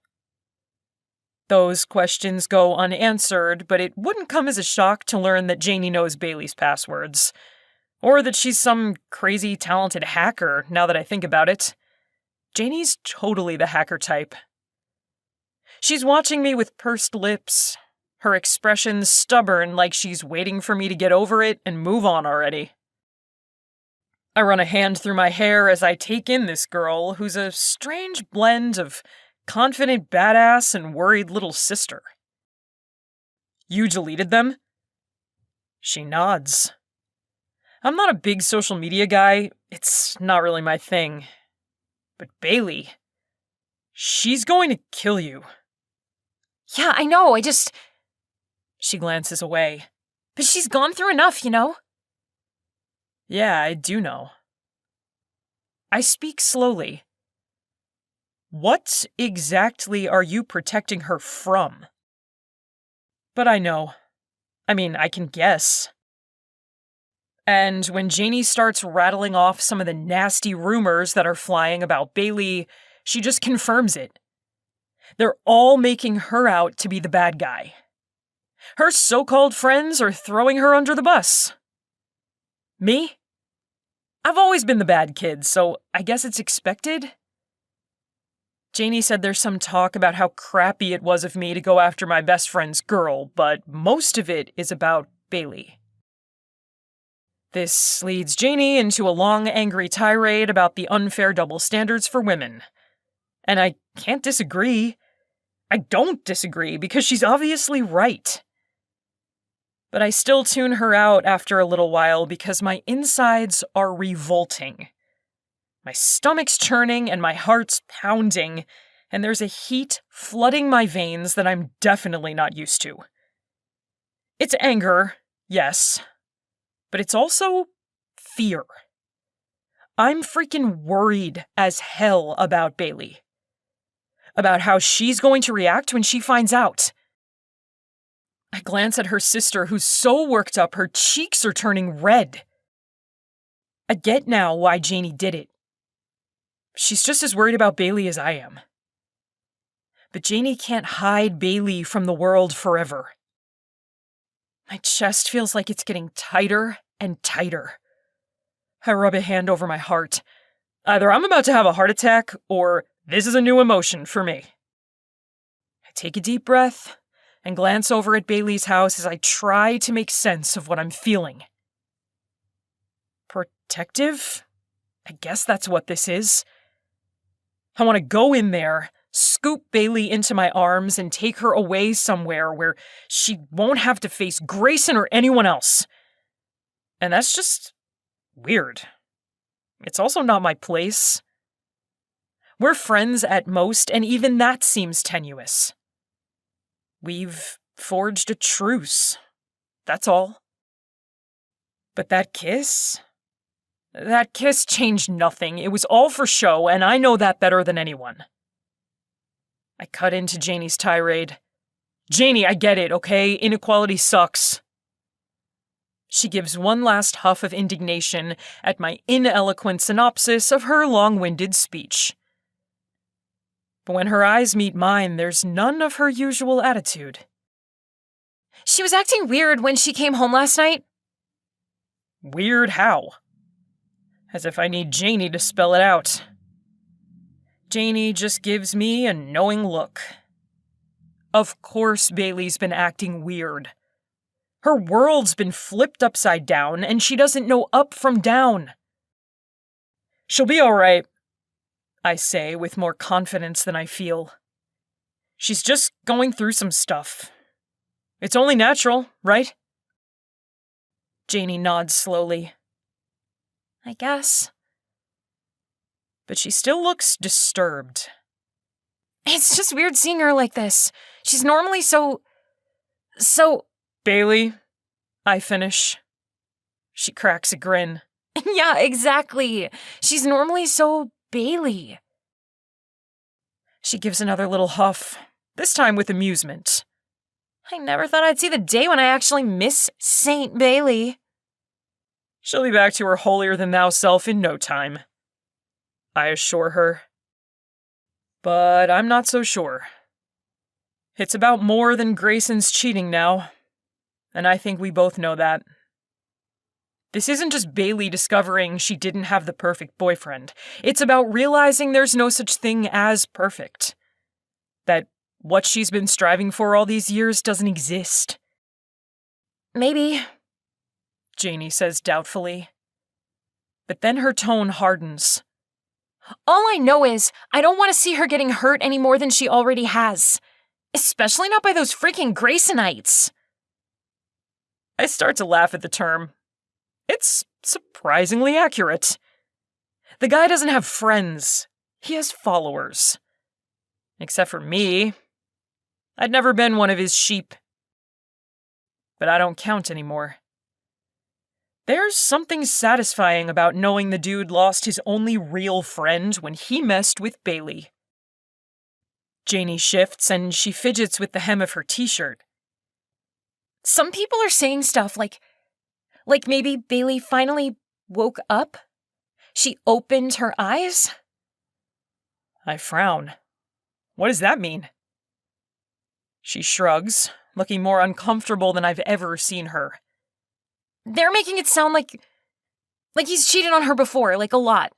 Those questions go unanswered, but it wouldn't come as a shock to learn that Janie knows Bailey's passwords. Or that she's some crazy talented hacker, now that I think about it. Janie's totally the hacker type. She's watching me with pursed lips, her expression stubborn like she's waiting for me to get over it and move on already. I run a hand through my hair as I take in this girl who's a strange blend of confident badass and worried little sister. You deleted them? She nods. I'm not a big social media guy. It's not really my thing. But Bailey, she's going to kill you. Yeah, I know, She glances away. But she's gone through enough, you know? Yeah, I do know. I speak slowly. What exactly are you protecting her from? But I know. I mean, I can guess. And when Janie starts rattling off some of the nasty rumors that are flying about Bailey, she just confirms it. They're all making her out to be the bad guy. Her so-called friends are throwing her under the bus. Me? I've always been the bad kid, so I guess it's expected. Janie said there's some talk about how crappy it was of me to go after my best friend's girl, but most of it is about Bailey. This leads Janie into a long, angry tirade about the unfair double standards for women. And I can't disagree. I don't disagree, because she's obviously right. But I still tune her out after a little while because my insides are revolting. My stomach's churning and my heart's pounding, and there's a heat flooding my veins that I'm definitely not used to. It's anger, yes, but it's also fear. I'm freaking worried as hell about Bailey. About how she's going to react when she finds out. I glance at her sister, who's so worked up her cheeks are turning red. I get now why Janie did it. She's just as worried about Bailey as I am. But Janie can't hide Bailey from the world forever. My chest feels like it's getting tighter and tighter. I rub a hand over my heart. Either I'm about to have a heart attack, or this is a new emotion for me. I take a deep breath and glance over at Bailey's house as I try to make sense of what I'm feeling. Protective? I guess that's what this is. I want to go in there, scoop Bailey into my arms, and take her away somewhere where she won't have to face Grayson or anyone else. And that's just weird. It's also not my place. We're friends at most, and even that seems tenuous. We've forged a truce. That's all. But that kiss changed nothing. It was all for show, and I know that better than anyone. I cut into Janie's tirade. Janie, I get it, okay? Inequality sucks. She gives one last huff of indignation at my ineloquent synopsis of her long-winded speech. But when her eyes meet mine, there's none of her usual attitude. She was acting weird when she came home last night. Weird how? As if I need Janie to spell it out. Janie just gives me a knowing look. Of course Bailey's been acting weird. Her world's been flipped upside down, and she doesn't know up from down. She'll be all right, I say with more confidence than I feel. She's just going through some stuff. It's only natural, right? Janie nods slowly. I guess. But she still looks disturbed. It's just weird seeing her like this. She's normally so... Bailey, I finish. She cracks a grin. Yeah, exactly. She's normally so Bailey. She gives another little huff, this time with amusement. I never thought I'd see the day when I actually miss Saint Bailey. She'll be back to her holier-than-thou self in no time, I assure her. But I'm not so sure. It's about more than Grayson's cheating now, and I think we both know that. This isn't just Bailey discovering she didn't have the perfect boyfriend. It's about realizing there's no such thing as perfect. That what she's been striving for all these years doesn't exist. Maybe, Janie says doubtfully. But then her tone hardens. All I know is I don't want to see her getting hurt any more than she already has. Especially not by those freaking Graysonites. I start to laugh at the term. It's surprisingly accurate. The guy doesn't have friends. He has followers. Except for me. I'd never been one of his sheep. But I don't count anymore. There's something satisfying about knowing the dude lost his only real friend when he messed with Bailey. Janie shifts and she fidgets with the hem of her t-shirt. Some people are saying stuff like maybe Bailey finally woke up? She opened her eyes? I frown. What does that mean? She shrugs, looking more uncomfortable than I've ever seen her. They're making it sound like he's cheated on her before, like a lot.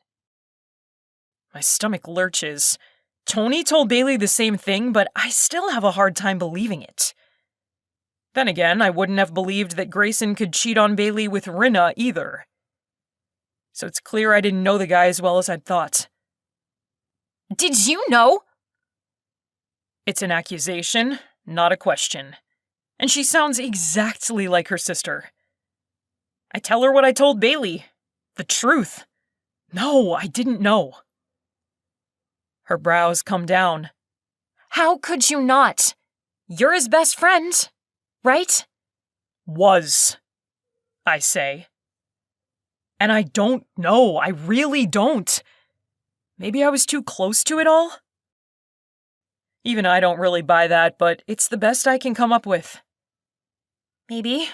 My stomach lurches. Tony told Bailey the same thing, but I still have a hard time believing it. Then again, I wouldn't have believed that Grayson could cheat on Bailey with Rinna either. So it's clear I didn't know the guy as well as I'd thought. Did you know? It's an accusation, not a question. And she sounds exactly like her sister. I tell her what I told Bailey. The truth. No, I didn't know. Her brows come down. How could you not? You're his best friend, right? Was, I say. And I don't know. I really don't. Maybe I was too close to it all? Even I don't really buy that, but it's the best I can come up with. Maybe.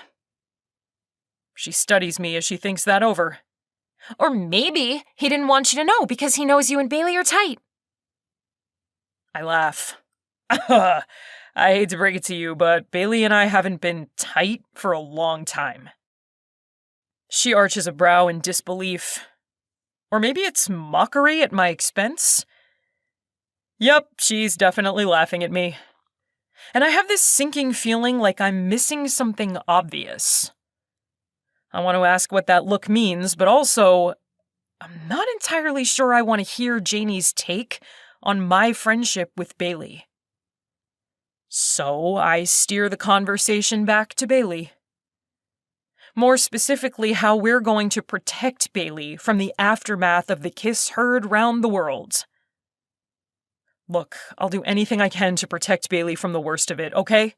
She studies me as she thinks that over. Or maybe he didn't want you to know because he knows you and Bailey are tight. I laugh. I hate to break it to you, but Bailey and I haven't been tight for a long time. She arches a brow in disbelief. Or maybe it's mockery at my expense? Yup, she's definitely laughing at me. And I have this sinking feeling like I'm missing something obvious. I want to ask what that look means, but also, I'm not entirely sure I want to hear Janie's take on my friendship with Bailey. So I steer the conversation back to Bailey. More specifically, how we're going to protect Bailey from the aftermath of the kiss heard round the world. Look, I'll do anything I can to protect Bailey from the worst of it, okay?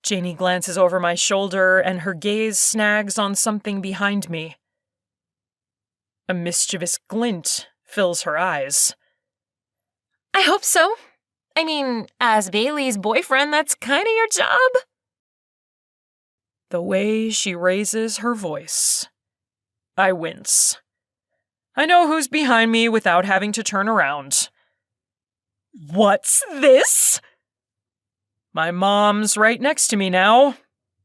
Janie glances over my shoulder and her gaze snags on something behind me. A mischievous glint fills her eyes. I hope so. I mean, as Bailey's boyfriend, that's kind of your job. The way she raises her voice. I wince. I know who's behind me without having to turn around. What's this? My mom's right next to me now,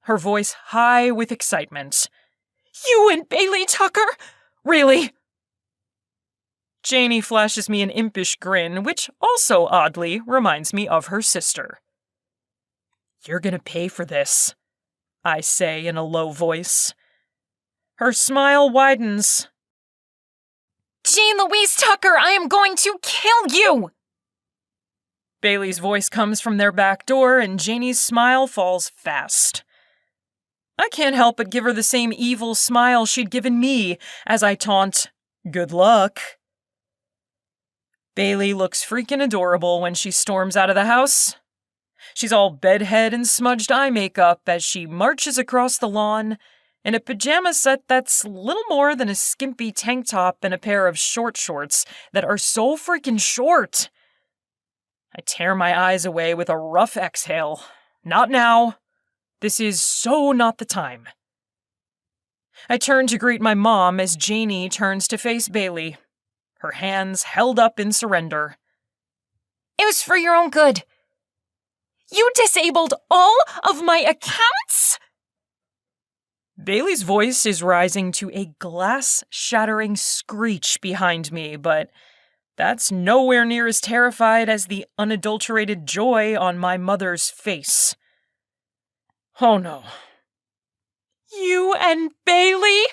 her voice high with excitement. You and Bailey Tucker? Really? Janie flashes me an impish grin, which also oddly reminds me of her sister. You're gonna pay for this, I say in a low voice. Her smile widens. Jane Louise Tucker, I am going to kill you! Bailey's voice comes from their back door, and Janie's smile falls fast. I can't help but give her the same evil smile she'd given me as I taunt, "Good luck." Bailey looks freaking adorable when she storms out of the house. She's all bedhead and smudged eye makeup as she marches across the lawn in a pajama set that's little more than a skimpy tank top and a pair of short shorts that are so freaking short. I tear my eyes away with a rough exhale. Not now. This is so not the time. I turn to greet my mom as Janie turns to face Bailey, her hands held up in surrender. It was for your own good. You disabled all of my accounts? Bailey's voice is rising to a glass-shattering screech behind me, but that's nowhere near as terrified as the unadulterated joy on my mother's face. Oh no. You and Bailey?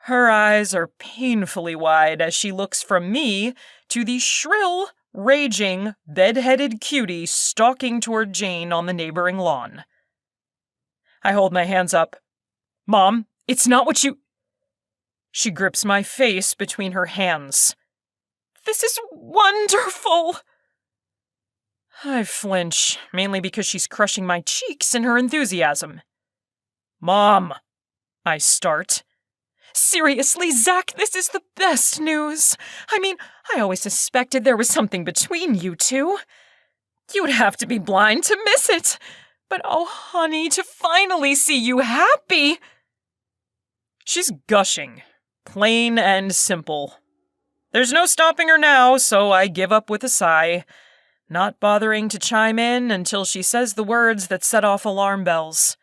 Her eyes are painfully wide as she looks from me to the shrill, raging, bed-headed cutie stalking toward Jane on the neighboring lawn. I hold my hands up. Mom, it's not what you... She grips my face between her hands. This is wonderful! I flinch, mainly because she's crushing my cheeks in her enthusiasm. Mom, I start. Seriously, Zack, this is the best news. I mean, I always suspected there was something between you two. You'd have to be blind to miss it. But oh, honey, to finally see you happy. She's gushing, plain and simple. There's no stopping her now, so I give up with a sigh, not bothering to chime in until she says the words that set off alarm bells.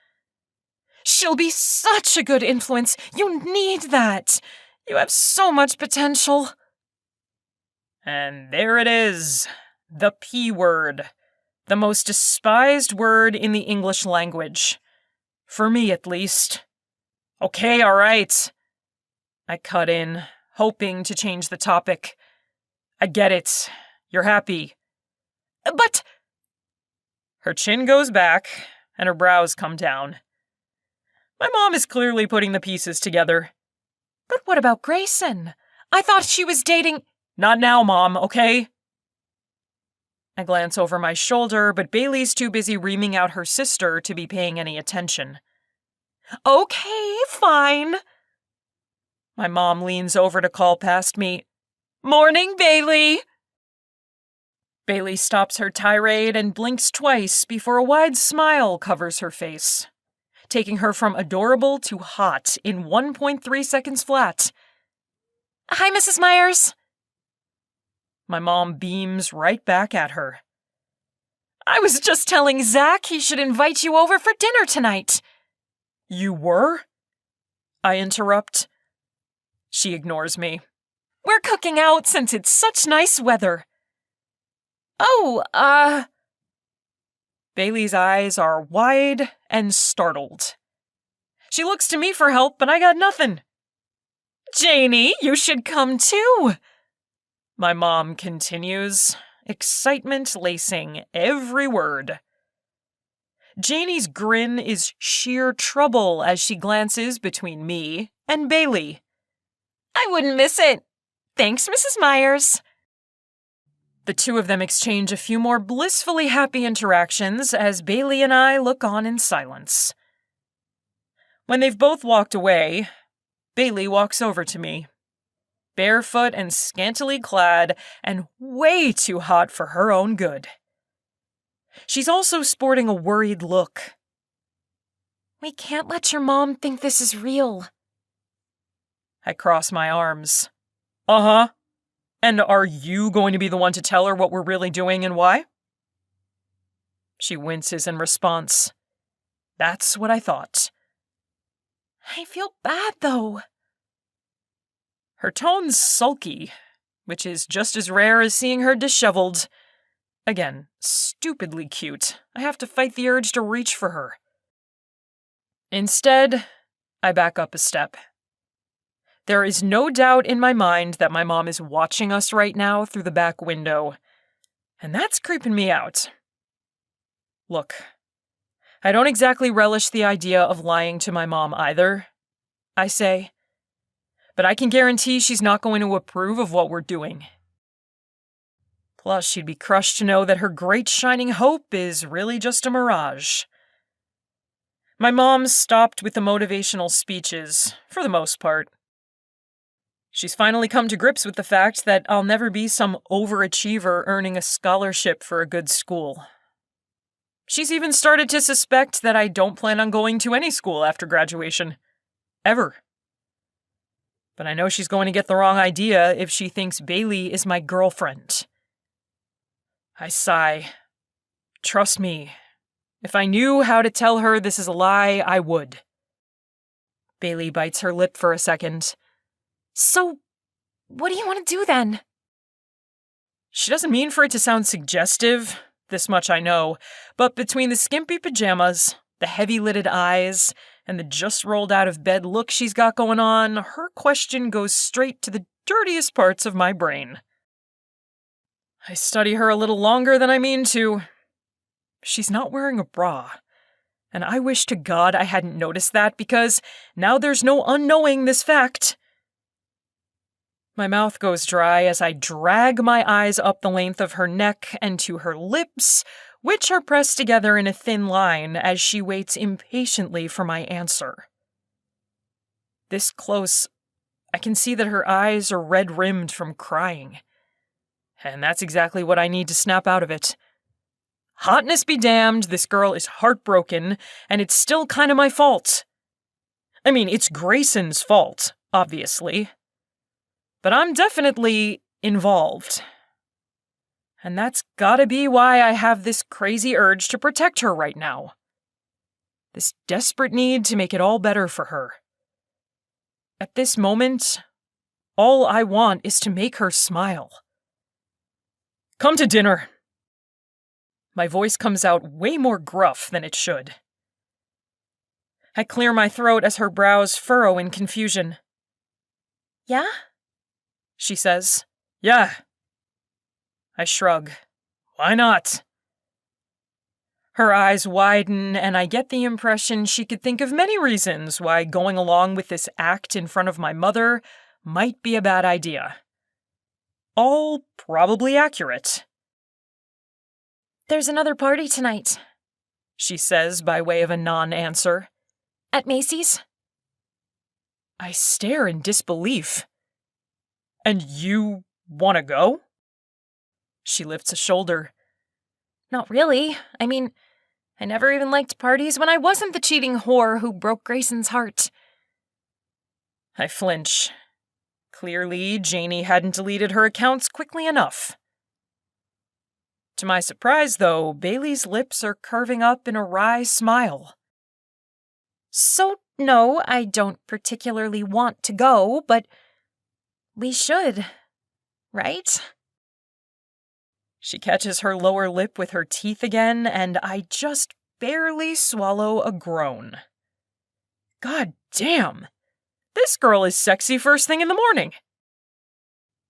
She'll be such a good influence. You need that. You have so much potential. And there it is. The P word. The most despised word in the English language. For me, at least. Okay, all right. I cut in, hoping to change the topic. I get it. You're happy. But... Her chin goes back, and her brows come down. My mom is clearly putting the pieces together. But what about Grayson? I thought she was dating... Not now, Mom, okay? I glance over my shoulder, but Bailey's too busy reaming out her sister to be paying any attention. Okay, fine. My mom leans over to call past me. Morning, Bailey! Bailey stops her tirade and blinks twice before a wide smile covers her face, taking her from adorable to hot in 1.3 seconds flat. Hi, Mrs. Myers. My mom beams right back at her. I was just telling Zack he should invite you over for dinner tonight. You were? I interrupt. She ignores me. We're cooking out since it's such nice weather. Oh, Bailey's eyes are wide and startled. She looks to me for help, but I got nothing. Janie, you should come too. My mom continues, excitement lacing every word. Janie's grin is sheer trouble as she glances between me and Bailey. I wouldn't miss it. Thanks, Mrs. Myers. The two of them exchange a few more blissfully happy interactions as Bailey and I look on in silence. When they've both walked away, Bailey walks over to me. Barefoot and scantily clad, and way too hot for her own good. She's also sporting a worried look. We can't let your mom think this is real. I cross my arms. Uh-huh. And are you going to be the one to tell her what we're really doing and why? She winces in response. That's what I thought. I feel bad, though. Her tone's sulky, which is just as rare as seeing her disheveled. Again, stupidly cute. I have to fight the urge to reach for her. Instead, I back up a step. There is no doubt in my mind that my mom is watching us right now through the back window, and that's creeping me out. Look, I don't exactly relish the idea of lying to my mom either, I say. But I can guarantee she's not going to approve of what we're doing. Plus, she'd be crushed to know that her great shining hope is really just a mirage. My mom's stopped with the motivational speeches, for the most part. She's finally come to grips with the fact that I'll never be some overachiever earning a scholarship for a good school. She's even started to suspect that I don't plan on going to any school after graduation. Ever. But I know she's going to get the wrong idea if she thinks Bailey is my girlfriend. I sigh. Trust me. If I knew how to tell her this is a lie, I would. Bailey bites her lip for a second. So, what do you want to do then? She doesn't mean for it to sound suggestive, this much I know, but between the skimpy pajamas, the heavy-lidded eyes, and the just-rolled-out-of-bed look she's got going on, her question goes straight to the dirtiest parts of my brain. I study her a little longer than I mean to. She's not wearing a bra, and I wish to God I hadn't noticed that because now there's no unknowing this fact. My mouth goes dry as I drag my eyes up the length of her neck and to her lips, which are pressed together in a thin line as she waits impatiently for my answer. This close, I can see that her eyes are red-rimmed from crying. And that's exactly what I need to snap out of it. Hotness be damned, this girl is heartbroken, and it's still kind of my fault. I mean, it's Grayson's fault, obviously. But I'm definitely involved. And that's gotta be why I have this crazy urge to protect her right now. This desperate need to make it all better for her. At this moment, all I want is to make her smile. Come to dinner. My voice comes out way more gruff than it should. I clear my throat as her brows furrow in confusion. Yeah? She says, Yeah. I shrug. Why not? Her eyes widen, and I get the impression she could think of many reasons why going along with this act in front of my mother might be a bad idea. All probably accurate. There's another party tonight, she says by way of a non-answer. At Macy's? I stare in disbelief. And you want to go? She lifts a shoulder. Not really. I mean, I never even liked parties when I wasn't the cheating whore who broke Grayson's heart. I flinch. Clearly, Janie hadn't deleted her accounts quickly enough. To my surprise, though, Bailey's lips are curving up in a wry smile. So, no, I don't particularly want to go, but we should, right? She catches her lower lip with her teeth again, and I just barely swallow a groan. God damn! This girl is sexy first thing in the morning.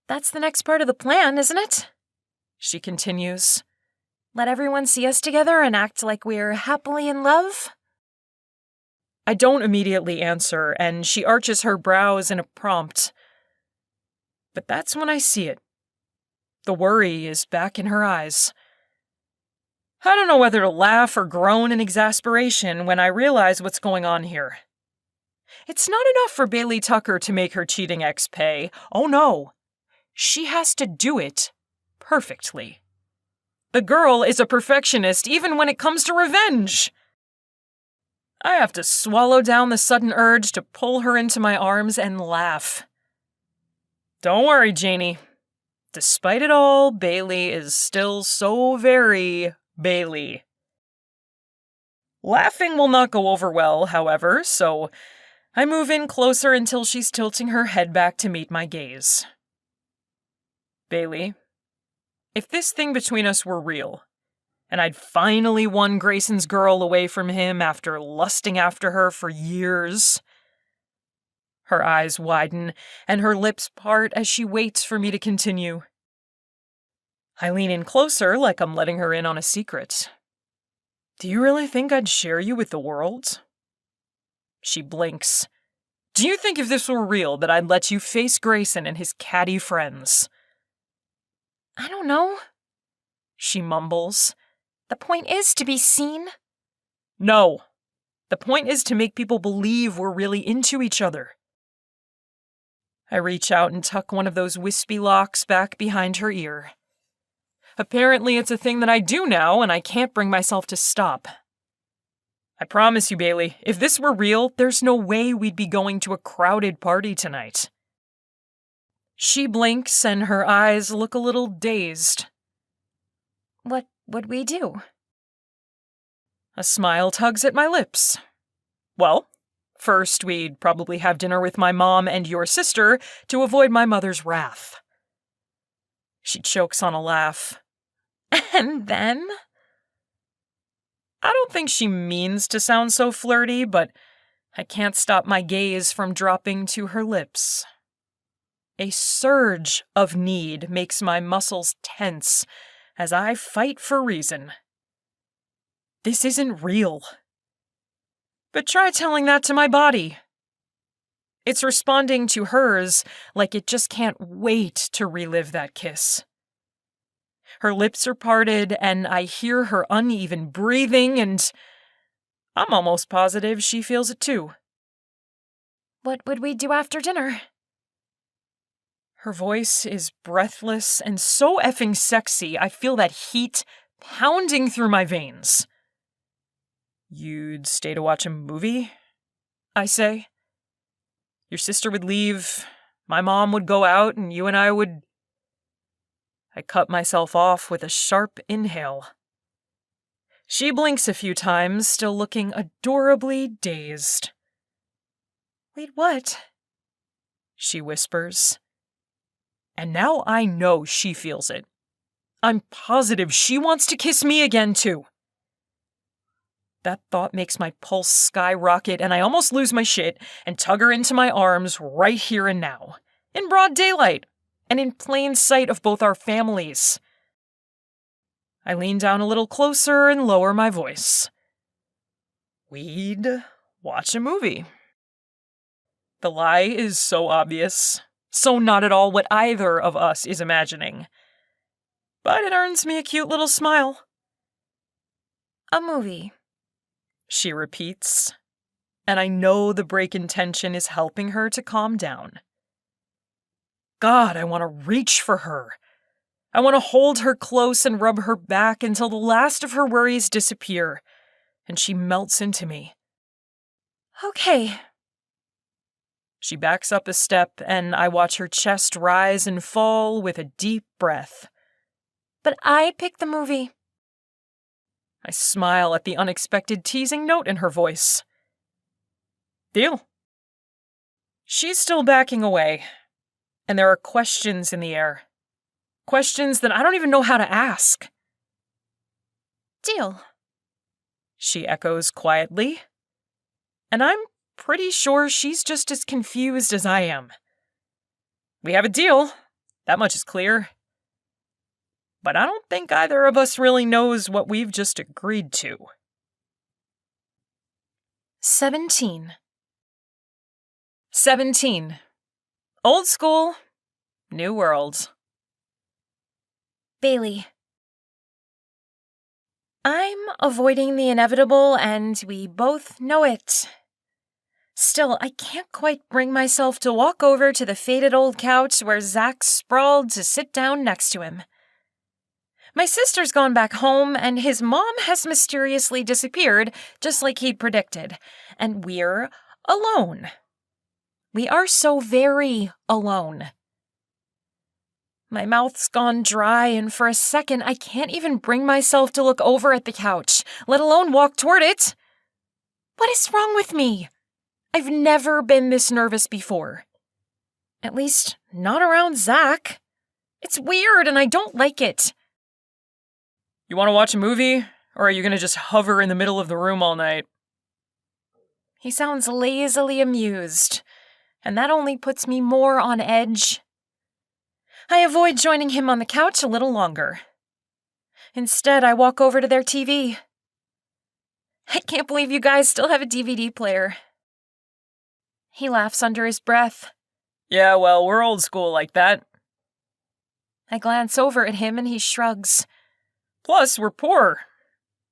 That's the next part of the plan, isn't it? She continues. Let everyone see us together and act like we're happily in love? I don't immediately answer, and she arches her brows in a prompt. But that's when I see it. The worry is back in her eyes. I don't know whether to laugh or groan in exasperation when I realize what's going on here. It's not enough for Bailey Tucker to make her cheating ex pay. Oh no. She has to do it perfectly. The girl is a perfectionist even when it comes to revenge. I have to swallow down the sudden urge to pull her into my arms and laugh. Don't worry, Janie. Despite it all, Bailey is still so very Bailey. Laughing will not go over well, however, so I move in closer until she's tilting her head back to meet my gaze. Bailey, if this thing between us were real, and I'd finally won Grayson's girl away from him after lusting after her for years. Her eyes widen, and her lips part as she waits for me to continue. I lean in closer like I'm letting her in on a secret. Do you really think I'd share you with the world? She blinks. Do you think if this were real that I'd let you face Grayson and his catty friends? I don't know, she mumbles. The point is to be seen. No. The point is to make people believe we're really into each other. I reach out and tuck one of those wispy locks back behind her ear. Apparently it's a thing that I do now, and I can't bring myself to stop. I promise you, Bailey, if this were real, there's no way we'd be going to a crowded party tonight. She blinks, and her eyes look a little dazed. What would we do? A smile tugs at my lips. Well, first we'd probably have dinner with my mom and your sister to avoid my mother's wrath. She chokes on a laugh. And then? I don't think she means to sound so flirty, but I can't stop my gaze from dropping to her lips. A surge of need makes my muscles tense as I fight for reason. This isn't real. But try telling that to my body. It's responding to hers like it just can't wait to relive that kiss. Her lips are parted, and I hear her uneven breathing, and I'm almost positive she feels it too. What would we do after dinner? Her voice is breathless and so effing sexy, I feel that heat pounding through my veins. You'd stay to watch a movie? I say. Your sister would leave, my mom would go out, and you and I would... I cut myself off with a sharp inhale. She blinks a few times, still looking adorably dazed. Wait, what? She whispers. And now I know she feels it. I'm positive she wants to kiss me again, too. That thought makes my pulse skyrocket, and I almost lose my shit and tug her into my arms right here and now, in broad daylight, and in plain sight of both our families. I lean down a little closer and lower my voice. We'd watch a movie. The lie is so obvious, so not at all what either of us is imagining. But it earns me a cute little smile. A movie, she repeats, and I know the break in tension is helping her to calm down. God, I want to reach for her. I want to hold her close and rub her back until the last of her worries disappear, and she melts into me. Okay. She backs up a step, and I watch her chest rise and fall with a deep breath. But I picked the movie. I smile at the unexpected teasing note in her voice. Deal. She's still backing away, and there are questions in the air. Questions that I don't even know how to ask. Deal, she echoes quietly, and I'm pretty sure she's just as confused as I am. We have a deal, that much is clear. But I don't think either of us really knows what we've just agreed to. 17. 17. Old school, new world. Bailey. I'm avoiding the inevitable, and we both know it. Still, I can't quite bring myself to walk over to the faded old couch where Zack sprawled to sit down next to him. My sister's gone back home, and his mom has mysteriously disappeared, just like he'd predicted, and we're alone. We are so very alone. My mouth's gone dry, and for a second I can't even bring myself to look over at the couch, let alone walk toward it. What is wrong with me? I've never been this nervous before. At least, not around Zack. It's weird, and I don't like it. You want to watch a movie, or are you going to just hover in the middle of the room all night? He sounds lazily amused, and that only puts me more on edge. I avoid joining him on the couch a little longer. Instead, I walk over to their TV. I can't believe you guys still have a DVD player. He laughs under his breath. Yeah, well, we're old school like that. I glance over at him and he shrugs. Plus, we're poor.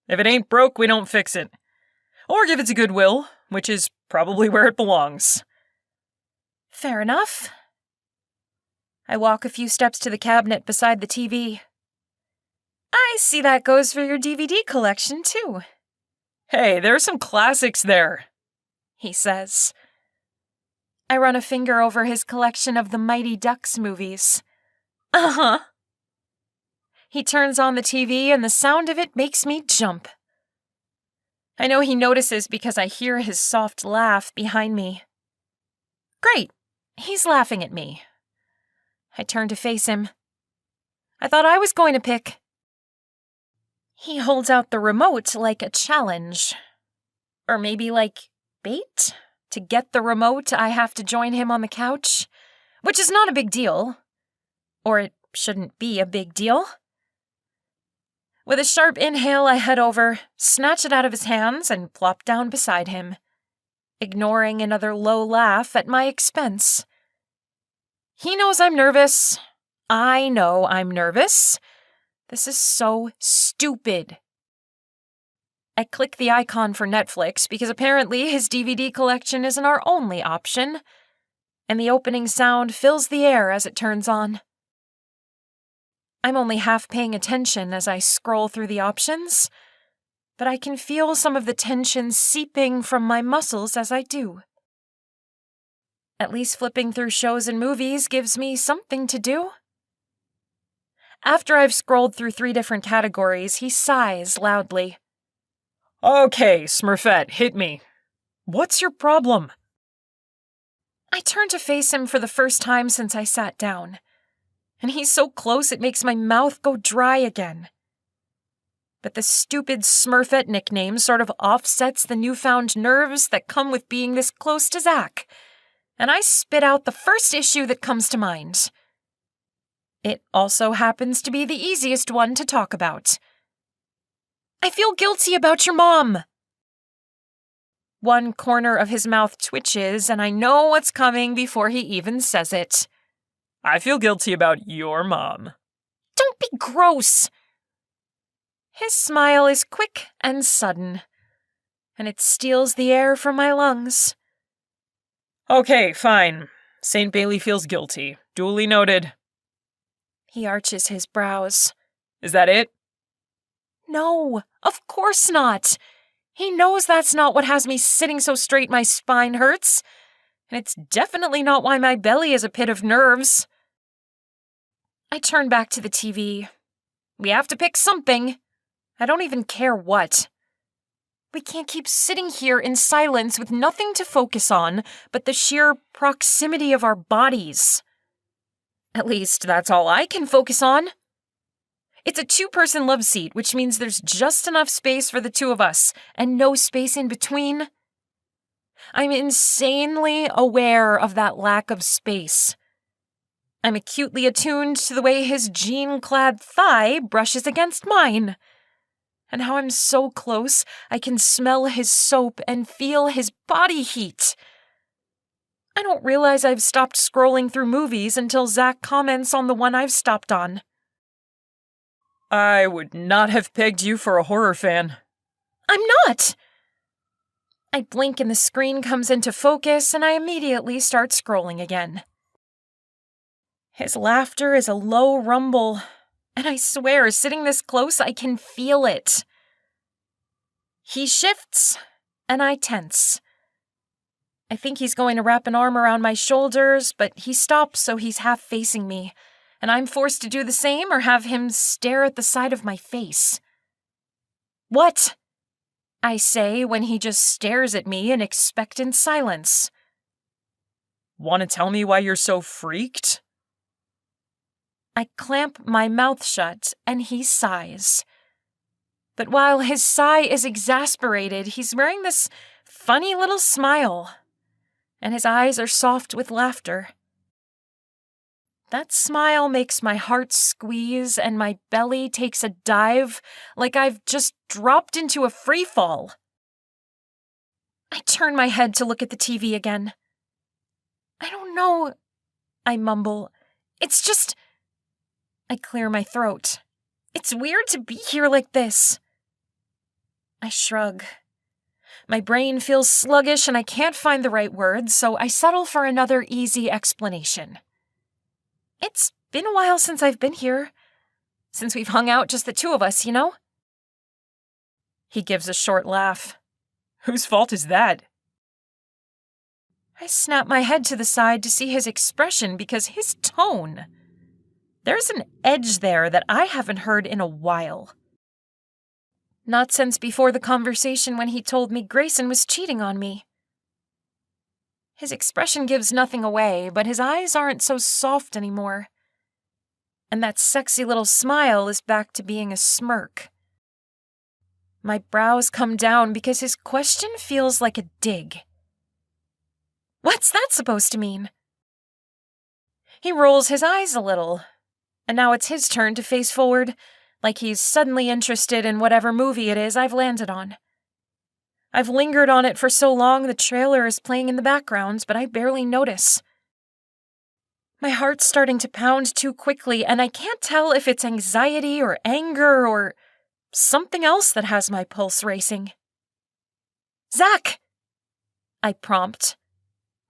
If it ain't broke, we don't fix it. Or give it to Goodwill, which is probably where it belongs. Fair enough. I walk a few steps to the cabinet beside the TV. I see that goes for your DVD collection, too. Hey, there are some classics there, he says. I run a finger over his collection of the Mighty Ducks movies. Uh-huh. He turns on the TV and the sound of it makes me jump. I know he notices because I hear his soft laugh behind me. Great, he's laughing at me. I turn to face him. I thought I was going to pick. He holds out the remote like a challenge. Or maybe like bait? To get the remote, I have to join him on the couch, which is not a big deal. Or it shouldn't be a big deal. With a sharp inhale, I head over, snatch it out of his hands, and plop down beside him, ignoring another low laugh at my expense. He knows I'm nervous. I know I'm nervous. This is so stupid. I click the icon for Netflix because apparently his DVD collection isn't our only option, and the opening sound fills the air as it turns on. I'm only half paying attention as I scroll through the options, but I can feel some of the tension seeping from my muscles as I do. At least flipping through shows and movies gives me something to do. After I've scrolled through 3 different categories, he sighs loudly. Okay, Smurfett, hit me. What's your problem? I turn to face him for the first time since I sat down, and he's so close it makes my mouth go dry again. But the stupid Smurfett nickname sort of offsets the newfound nerves that come with being this close to Zack, and I spit out the first issue that comes to mind. It also happens to be the easiest one to talk about. I feel guilty about your mom. One corner of his mouth twitches, and I know what's coming before he even says it. I feel guilty about your mom. Don't be gross. His smile is quick and sudden, and it steals the air from my lungs. Okay, fine. St. Bailey feels guilty. Duly noted. He arches his brows. Is that it? No, of course not. He knows that's not what has me sitting so straight my spine hurts. And it's definitely not why my belly is a pit of nerves. I turn back to the TV. We have to pick something. I don't even care what. We can't keep sitting here in silence with nothing to focus on but the sheer proximity of our bodies. At least that's all I can focus on. It's a 2-person love seat, which means there's just enough space for the 2 of us, and no space in between. I'm insanely aware of that lack of space. I'm acutely attuned to the way his jean-clad thigh brushes against mine, and how I'm so close I can smell his soap and feel his body heat. I don't realize I've stopped scrolling through movies until Zack comments on the one I've stopped on. I would not have pegged you for a horror fan. I'm not! I blink and the screen comes into focus and I immediately start scrolling again. His laughter is a low rumble, and I swear, sitting this close, I can feel it. He shifts, and I tense. I think he's going to wrap an arm around my shoulders, but he stops so he's half facing me, and I'm forced to do the same or have him stare at the side of my face. What? I say when he just stares at me in expectant silence. Want to tell me why you're so freaked? I clamp my mouth shut, and he sighs. But while his sigh is exasperated, he's wearing this funny little smile, and his eyes are soft with laughter. That smile makes my heart squeeze and my belly takes a dive like I've just dropped into a free fall. I turn my head to look at the TV again. I don't know, I mumble. It's just... I clear my throat. It's weird to be here like this. I shrug. My brain feels sluggish and I can't find the right words, so I settle for another easy explanation. It's been a while since I've been here. Since we've hung out just the 2 of us, you know? He gives a short laugh. Whose fault is that? I snap my head to the side to see his expression because his tone... There's an edge there that I haven't heard in a while. Not since before the conversation when he told me Grayson was cheating on me. His expression gives nothing away, but his eyes aren't so soft anymore. And that sexy little smile is back to being a smirk. My brows come down because his question feels like a dig. What's that supposed to mean? He rolls his eyes a little, and now it's his turn to face forward, like he's suddenly interested in whatever movie it is I've landed on. I've lingered on it for so long the trailer is playing in the background, but I barely notice. My heart's starting to pound too quickly, and I can't tell if it's anxiety or anger or something else that has my pulse racing. Zack! I prompt.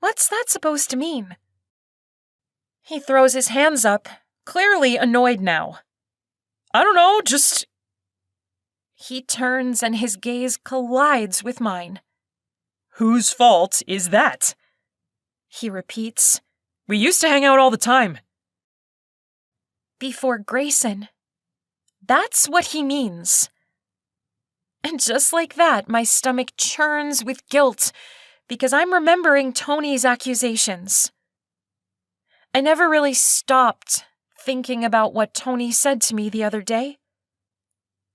What's that supposed to mean? He throws his hands up, clearly annoyed now. I don't know, just... He turns and his gaze collides with mine. Whose fault is that? He repeats. We used to hang out all the time. Before Grayson. That's what he means. And just like that, my stomach churns with guilt because I'm remembering Tony's accusations. I never really stopped thinking about what Tony said to me the other day.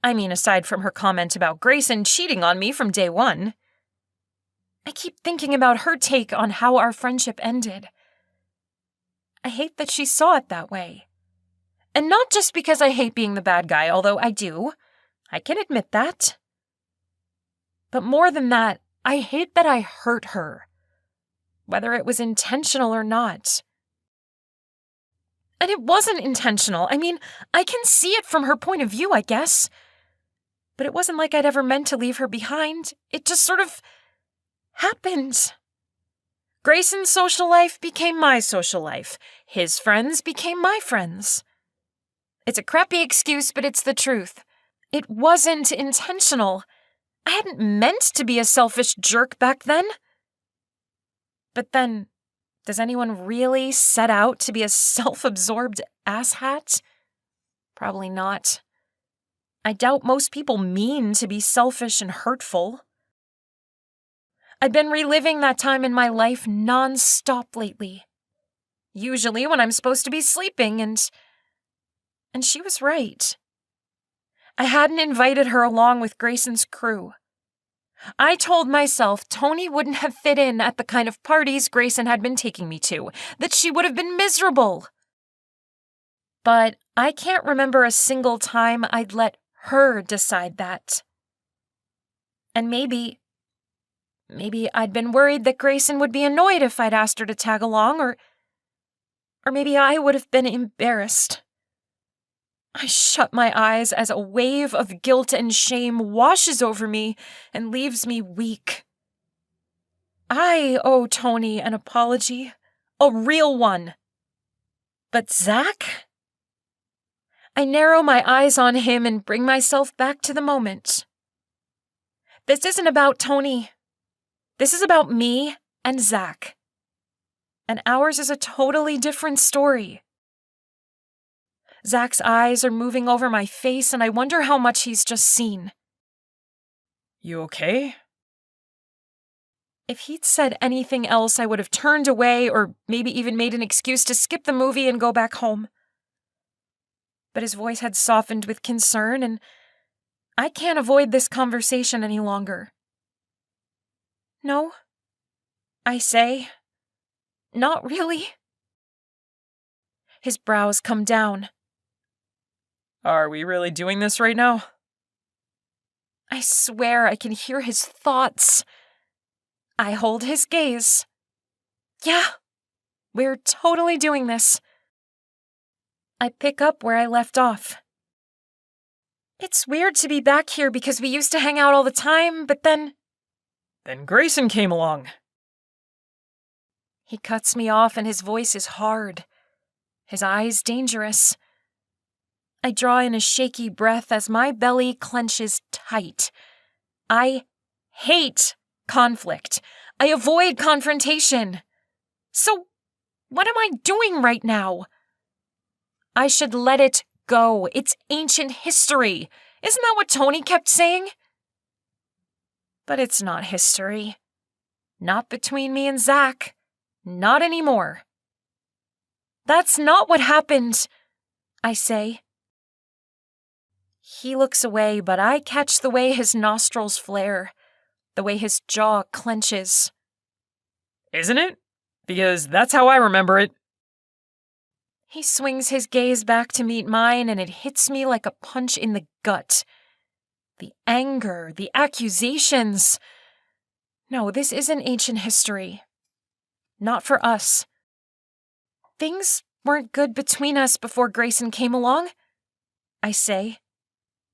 I mean, aside from her comment about Grayson cheating on me from day one. I keep thinking about her take on how our friendship ended. I hate that she saw it that way. And not just because I hate being the bad guy, although I do. I can admit that. But more than that, I hate that I hurt her. Whether it was intentional or not. And it wasn't intentional. I mean, I can see it from her point of view, I guess. But it wasn't like I'd ever meant to leave her behind. It just sort of happened. Grayson's social life became my social life. His friends became my friends. It's a crappy excuse, but it's the truth. It wasn't intentional. I hadn't meant to be a selfish jerk back then. But then, does anyone really set out to be a self-absorbed asshat? Probably not. I doubt most people mean to be selfish and hurtful. I've been reliving that time in my life non-stop lately. Usually when I'm supposed to be sleeping, and she was right. I hadn't invited her along with Grayson's crew. I told myself Tony wouldn't have fit in at the kind of parties Grayson had been taking me to, that she would have been miserable. But I can't remember a single time I'd let her decide that. And maybe I'd been worried that Grayson would be annoyed if I'd asked her to tag along, or maybe I would have been embarrassed. I shut my eyes as a wave of guilt and shame washes over me and leaves me weak. I owe Tony an apology, a real one. But Zack? I narrow my eyes on him and bring myself back to the moment. This isn't about Tony. This is about me and Zack. And ours is a totally different story. Zack's eyes are moving over my face, and I wonder how much he's just seen. You okay? If he'd said anything else, I would have turned away or maybe even made an excuse to skip the movie and go back home. But his voice had softened with concern, and I can't avoid this conversation any longer. No, I say. Not really. His brows come down. Are we really doing this right now? I swear I can hear his thoughts. I hold his gaze. Yeah, we're totally doing this. I pick up where I left off. It's weird to be back here because we used to hang out all the time, but then... Then Grayson came along. He cuts me off and his voice is hard. His eyes dangerous. I draw in a shaky breath as my belly clenches tight. I hate conflict. I avoid confrontation. So, what am I doing right now? I should let it go. It's ancient history. Isn't that what Tony kept saying? But it's not history. Not between me and Zack. Not anymore. That's not what happened, I say. He looks away, but I catch the way his nostrils flare, the way his jaw clenches. Isn't it? Because that's how I remember it. He swings his gaze back to meet mine, and it hits me like a punch in the gut. The anger, the accusations. No, this isn't ancient history. Not for us. Things weren't good between us before Grayson came along, I say.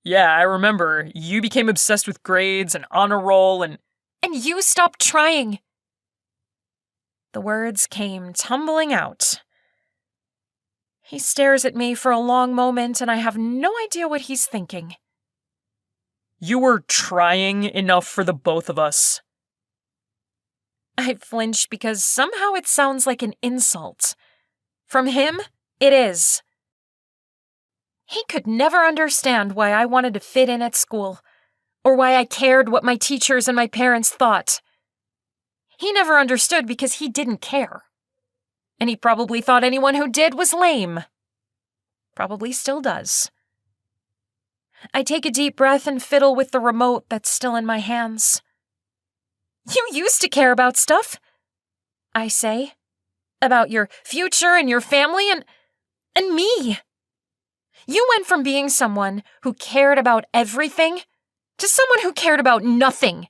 Yeah, I remember. You became obsessed with grades and honor roll and you stopped trying. The words came tumbling out. He stares at me for a long moment, and I have no idea what he's thinking. You were trying enough for the both of us. I flinch because somehow it sounds like an insult. From him, it is. He could never understand why I wanted to fit in at school, or why I cared what my teachers and my parents thought. He never understood because he didn't care. And he probably thought anyone who did was lame. Probably still does. I take a deep breath and fiddle with the remote that's still in my hands. You used to care about stuff, I say. About your future and your family and me. You went from being someone who cared about everything to someone who cared about nothing.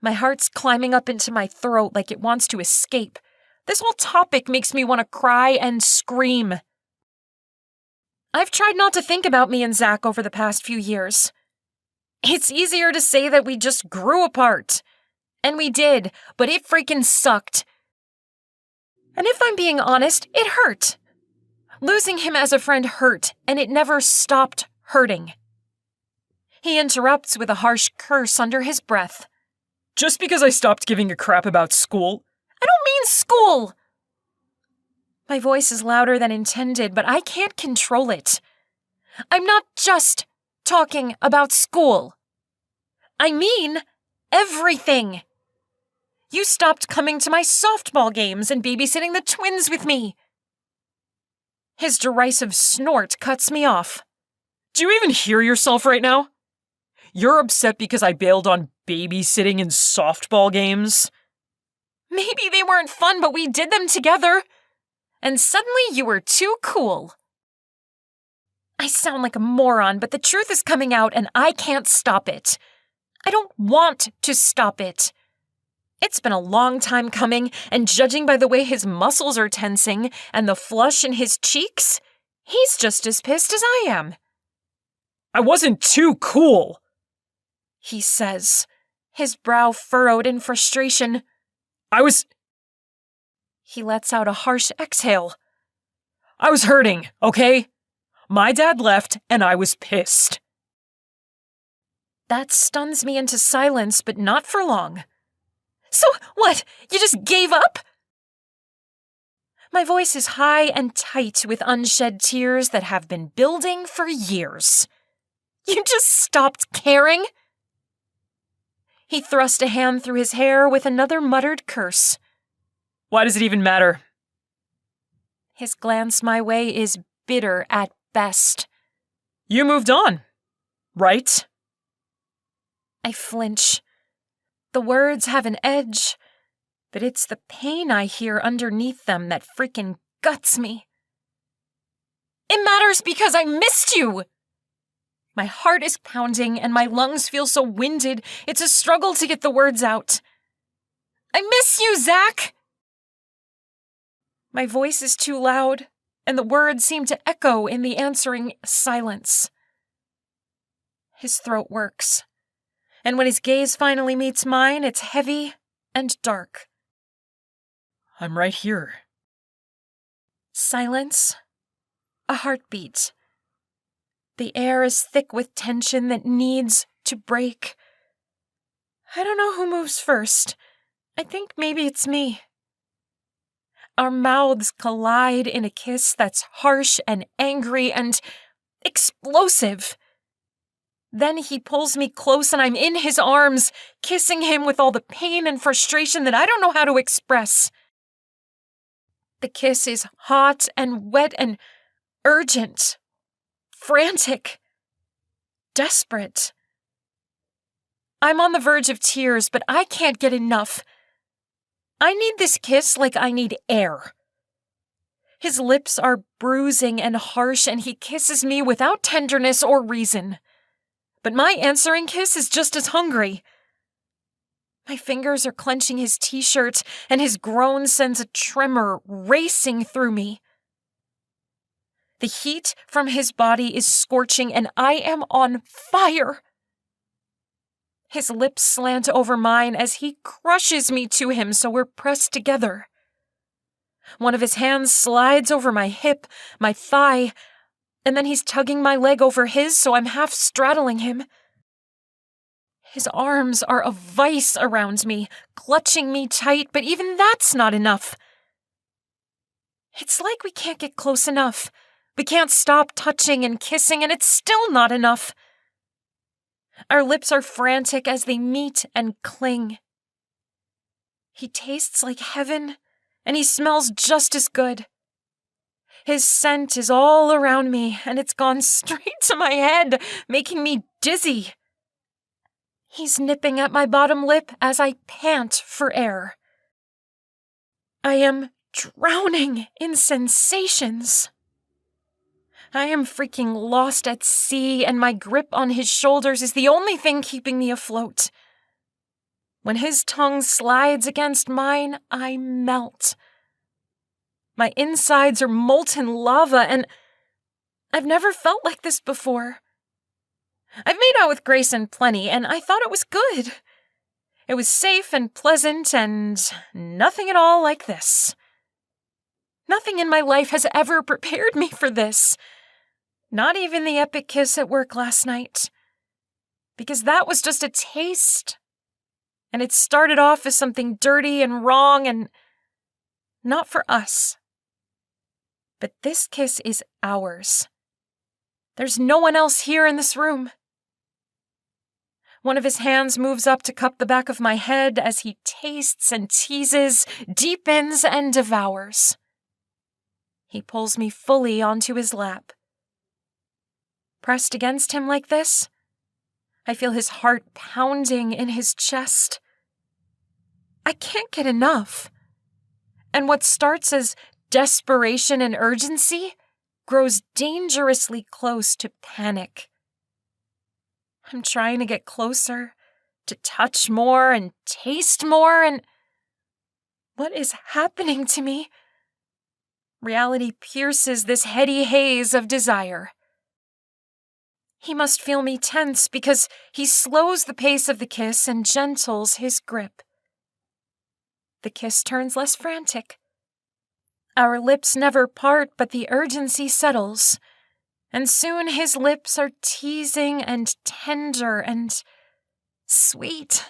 My heart's climbing up into my throat like it wants to escape. This whole topic makes me want to cry and scream. I've tried not to think about me and Zack over the past few years. It's easier to say that we just grew apart. And we did, but it freaking sucked. And if I'm being honest, it hurt. Losing him as a friend hurt, and it never stopped hurting. He interrupts with a harsh curse under his breath. Just because I stopped giving a crap about school? I don't mean school! My voice is louder than intended, but I can't control it. I'm not just talking about school. I mean everything. You stopped coming to my softball games and babysitting the twins with me. His derisive snort cuts me off. Do you even hear yourself right now? You're upset because I bailed on babysitting and softball games? Maybe they weren't fun, but we did them together. And suddenly you were too cool. I sound like a moron, but the truth is coming out and I can't stop it. I don't want to stop it. It's been a long time coming, and judging by the way his muscles are tensing and the flush in his cheeks, he's just as pissed as I am. I wasn't too cool, he says, his brow furrowed in frustration. He lets out a harsh exhale. I was hurting, okay? My dad left, and I was pissed. That stuns me into silence, but not for long. So what? You just gave up? My voice is high and tight with unshed tears that have been building for years. You just stopped caring? He thrust a hand through his hair with another muttered curse. Why does it even matter? His glance my way is bitter at best. You moved on, right? I flinch. The words have an edge, but it's the pain I hear underneath them that freaking guts me. It matters because I missed you! My heart is pounding and my lungs feel so winded, it's a struggle to get the words out. I miss you, Zack! My voice is too loud, and the words seem to echo in the answering silence. His throat works, and when his gaze finally meets mine, it's heavy and dark. I'm right here. Silence. A heartbeat. The air is thick with tension that needs to break. I don't know who moves first. I think maybe it's me. Our mouths collide in a kiss that's harsh and angry and explosive. Then he pulls me close and I'm in his arms, kissing him with all the pain and frustration that I don't know how to express. The kiss is hot and wet and urgent, frantic, desperate. I'm on the verge of tears, but I can't get enough. I need this kiss like I need air. His lips are bruising and harsh, and he kisses me without tenderness or reason. But my answering kiss is just as hungry. My fingers are clenching his t-shirt, and his groan sends a tremor racing through me. The heat from his body is scorching, and I am on fire. His lips slant over mine as he crushes me to him so we're pressed together. One of his hands slides over my hip, my thigh, and then he's tugging my leg over his so I'm half straddling him. His arms are a vice around me, clutching me tight, but even that's not enough. It's like we can't get close enough. We can't stop touching and kissing, and it's still not enough. Our lips are frantic as they meet and cling. He tastes like heaven, and he smells just as good. His scent is all around me, and it's gone straight to my head, making me dizzy. He's nipping at my bottom lip as I pant for air. I am drowning in sensations. I am freaking lost at sea, and my grip on his shoulders is the only thing keeping me afloat. When his tongue slides against mine, I melt. My insides are molten lava, and I've never felt like this before. I've made out with Grayson plenty, and I thought it was good. It was safe and pleasant, and nothing at all like this. Nothing in my life has ever prepared me for this. Not even the epic kiss at work last night. Because that was just a taste. And it started off as something dirty and wrong and not for us. But this kiss is ours. There's no one else here in this room. One of his hands moves up to cup the back of my head as he tastes and teases, deepens and devours. He pulls me fully onto his lap. Pressed against him like this, I feel his heart pounding in his chest. I can't get enough. And what starts as desperation and urgency grows dangerously close to panic. I'm trying to get closer, to touch more and taste more, and what is happening to me? Reality pierces this heady haze of desire. He must feel me tense because he slows the pace of the kiss and gentles his grip. The kiss turns less frantic. Our lips never part, but the urgency settles, and soon his lips are teasing and tender and sweet.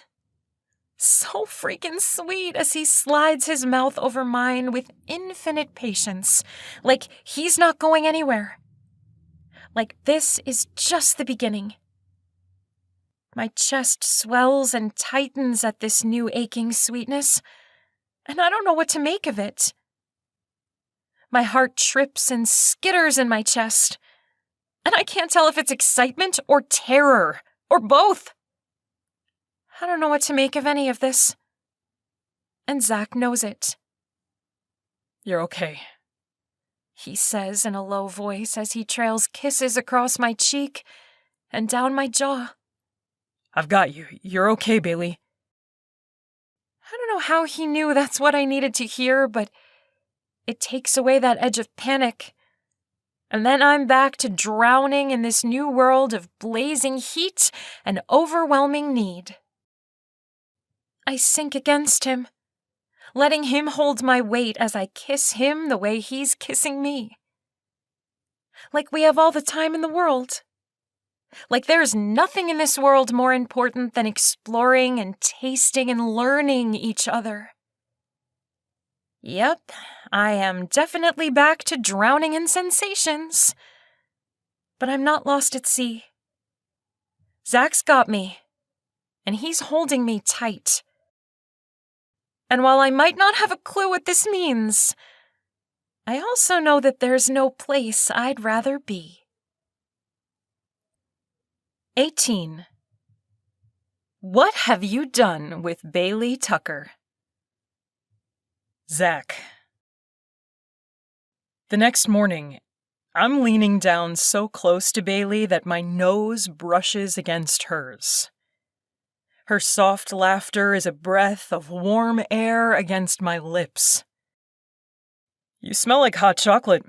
So freaking sweet as he slides his mouth over mine with infinite patience, like he's not going anywhere. Like this is just the beginning. My chest swells and tightens at this new aching sweetness, and I don't know what to make of it. My heart trips and skitters in my chest, and I can't tell if it's excitement or terror, or both. I don't know what to make of any of this. And Zack knows it. You're okay. He says in a low voice as he trails kisses across my cheek and down my jaw. I've got you. You're okay, Bailey. I don't know how he knew that's what I needed to hear, but it takes away that edge of panic. And then I'm back to drowning in this new world of blazing heat and overwhelming need. I sink against him, letting him hold my weight as I kiss him the way he's kissing me. Like we have all the time in the world. Like there's nothing in this world more important than exploring and tasting and learning each other. Yep, I am definitely back to drowning in sensations. But I'm not lost at sea. Zack's got me, and he's holding me tight. And while I might not have a clue what this means, I also know that there's no place I'd rather be. 18. What have you done with Bailey Tucker? Zack. The next morning, I'm leaning down so close to Bailey that my nose brushes against hers. Her soft laughter is a breath of warm air against my lips. You smell like hot chocolate,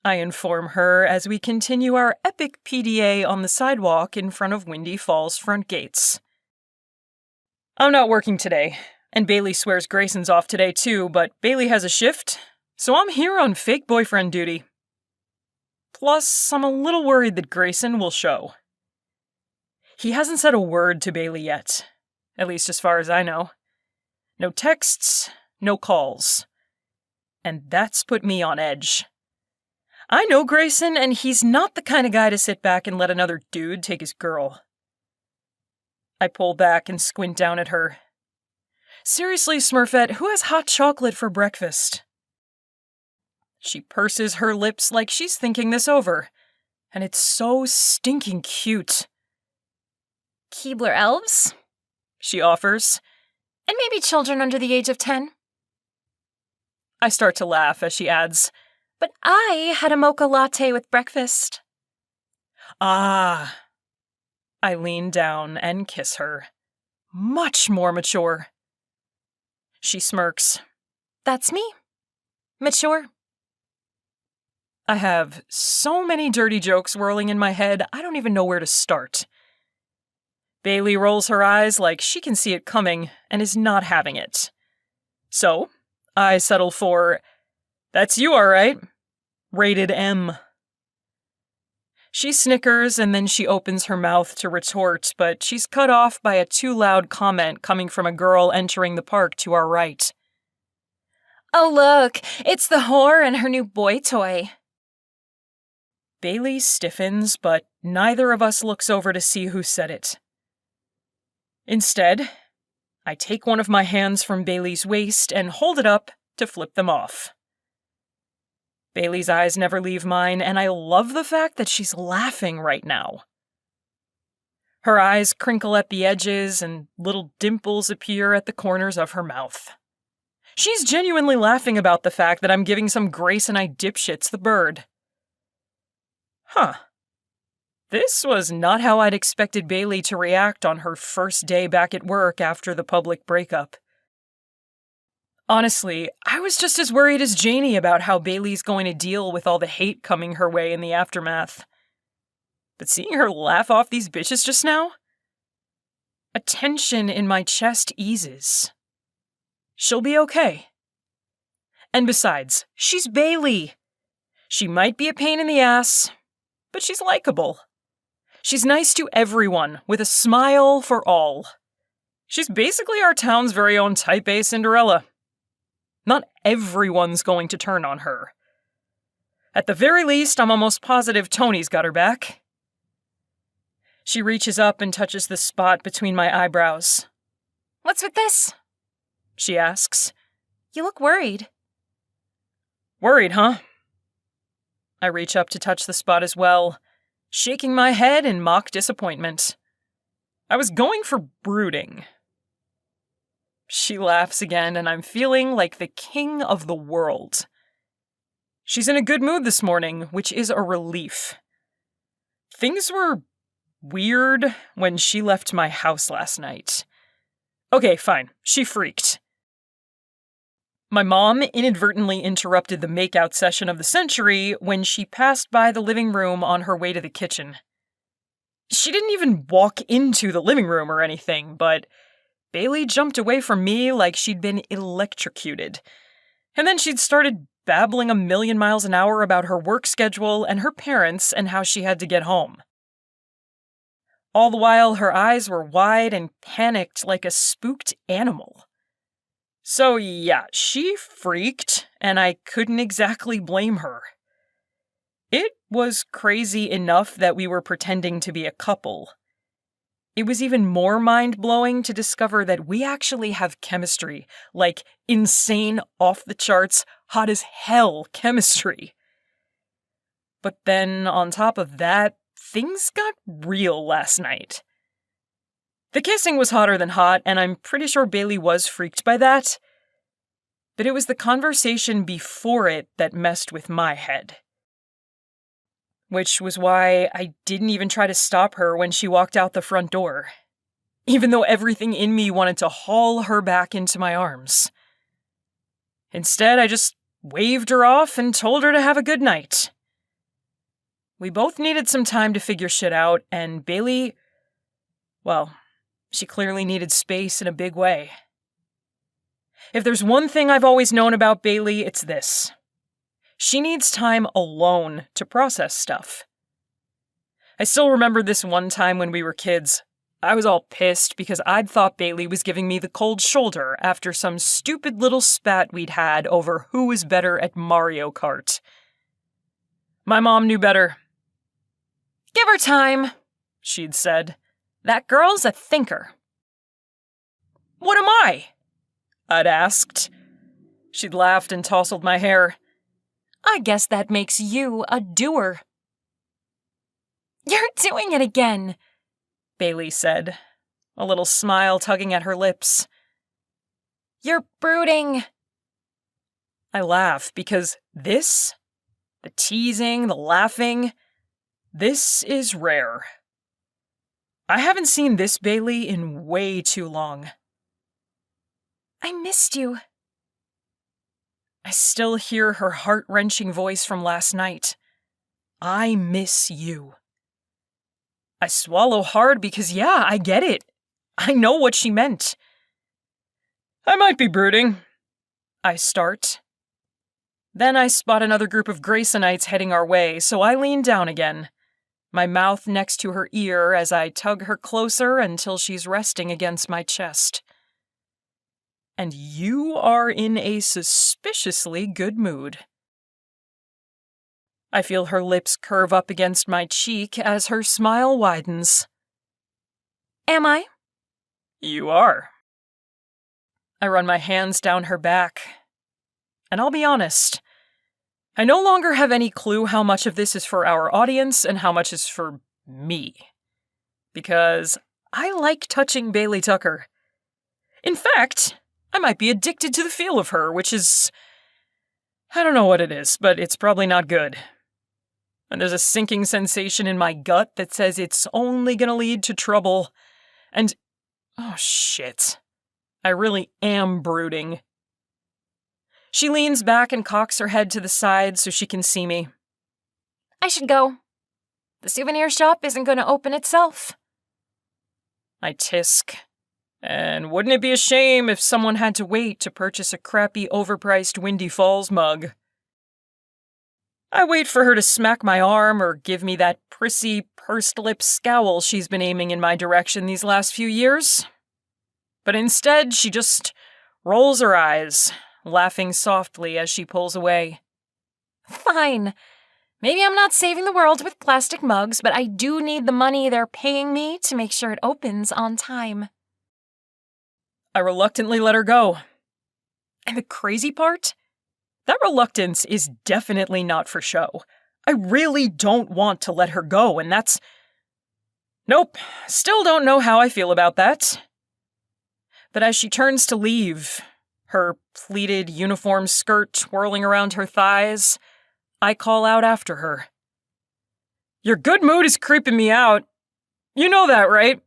I inform her as we continue our epic PDA on the sidewalk in front of Windy Falls front gates. I'm not working today, and Bailey swears Grayson's off today too, but Bailey has a shift, so I'm here on fake boyfriend duty. Plus, I'm a little worried that Grayson will show. He hasn't said a word to Bailey yet, at least as far as I know. No texts, no calls. And that's put me on edge. I know Grayson, and he's not the kind of guy to sit back and let another dude take his girl. I pull back and squint down at her. Seriously, Smurfett, who has hot chocolate for breakfast? She purses her lips like she's thinking this over, and it's so stinking cute. Keebler elves, she offers. And maybe children under the age of 10. I start to laugh as she adds, But I had a mocha latte with breakfast. Ah. I lean down and kiss her. Much more mature. She smirks. That's me. Mature. I have so many dirty jokes whirling in my head, I don't even know where to start. Bailey rolls her eyes like she can see it coming and is not having it. So, I settle for, that's you, all right. Rated M. She snickers and then she opens her mouth to retort, but she's cut off by a too loud comment coming from a girl entering the park to our right. Oh look, it's the whore and her new boy toy. Bailey stiffens, but neither of us looks over to see who said it. Instead, I take one of my hands from Bailey's waist and hold it up to flip them off. Bailey's eyes never leave mine, and I love the fact that she's laughing right now. Her eyes crinkle at the edges, and little dimples appear at the corners of her mouth. She's genuinely laughing about the fact that I'm giving some Grace and I dipshits the bird. Huh. This was not how I'd expected Bailey to react on her first day back at work after the public breakup. Honestly, I was just as worried as Janie about how Bailey's going to deal with all the hate coming her way in the aftermath. But seeing her laugh off these bitches just now? A tension in my chest eases. She'll be okay. And besides, she's Bailey. She might be a pain in the ass, but she's likable. She's nice to everyone, with a smile for all. She's basically our town's very own type A Cinderella. Not everyone's going to turn on her. At the very least, I'm almost positive Tony's got her back. She reaches up and touches the spot between my eyebrows. What's with this? She asks. You look worried. Worried, huh? I reach up to touch the spot as well, shaking my head in mock disappointment. I was going for brooding. She laughs again, and I'm feeling like the king of the world. She's in a good mood this morning, which is a relief. Things were weird when she left my house last night. Okay, fine. She freaked. My mom inadvertently interrupted the makeout session of the century when she passed by the living room on her way to the kitchen. She didn't even walk into the living room or anything, but Bailey jumped away from me like she'd been electrocuted. And then she'd started babbling a million miles an hour about her work schedule and her parents and how she had to get home. All the while, her eyes were wide and panicked like a spooked animal. So yeah, she freaked, and I couldn't exactly blame her. It was crazy enough that we were pretending to be a couple. It was even more mind-blowing to discover that we actually have chemistry, like insane, off-the-charts, hot-as-hell chemistry. But then, on top of that, things got real last night. The kissing was hotter than hot, and I'm pretty sure Bailey was freaked by that. But it was the conversation before it that messed with my head. Which was why I didn't even try to stop her when she walked out the front door, even though everything in me wanted to haul her back into my arms. Instead, I just waved her off and told her to have a good night. We both needed some time to figure shit out, and Bailey, well, she clearly needed space in a big way. If there's one thing I've always known about Bailey, it's this. She needs time alone to process stuff. I still remember this one time when we were kids. I was all pissed because I'd thought Bailey was giving me the cold shoulder after some stupid little spat we'd had over who was better at Mario Kart. My mom knew better. "Give her time," she'd said. "That girl's a thinker." "What am I?" I'd asked. She'd laughed and tousled my hair. "I guess that makes you a doer." "You're doing it again," Bailey said, a little smile tugging at her lips. "You're brooding." I laugh because this, the teasing, the laughing, this is rare. I haven't seen this Bailey in way too long. "I missed you." I still hear her heart-wrenching voice from last night. I miss you. I swallow hard because, yeah, I get it. I know what she meant. I might be brooding. I start. Then I spot another group of Graysonites heading our way, so I lean down again, my mouth next to her ear as I tug her closer until she's resting against my chest. And you are in a suspiciously good mood. I feel her lips curve up against my cheek as her smile widens. "Am I?" You are. I run my hands down her back. And I'll be honest, I no longer have any clue how much of this is for our audience and how much is for me. Because I like touching Bailey Tucker. In fact, I might be addicted to the feel of her, which is... I don't know what it is, but it's probably not good. And there's a sinking sensation in my gut that says it's only gonna lead to trouble. And... oh shit. I really am brooding. She leans back and cocks her head to the side so she can see me. "I should go. The souvenir shop isn't going to open itself." I tisk. And wouldn't it be a shame if someone had to wait to purchase a crappy, overpriced Windy Falls mug? I wait for her to smack my arm or give me that prissy, pursed-lip scowl she's been aiming in my direction these last few years. But instead, she just rolls her eyes, laughing softly as she pulls away. "Fine. Maybe I'm not saving the world with plastic mugs, but I do need the money they're paying me to make sure it opens on time." I reluctantly let her go. And the crazy part? That reluctance is definitely not for show. I really don't want to let her go, and that's... Nope, still don't know how I feel about that. But as she turns to leave, her pleated uniform skirt twirling around her thighs, I call out after her. "Your good mood is creeping me out. You know that, right?"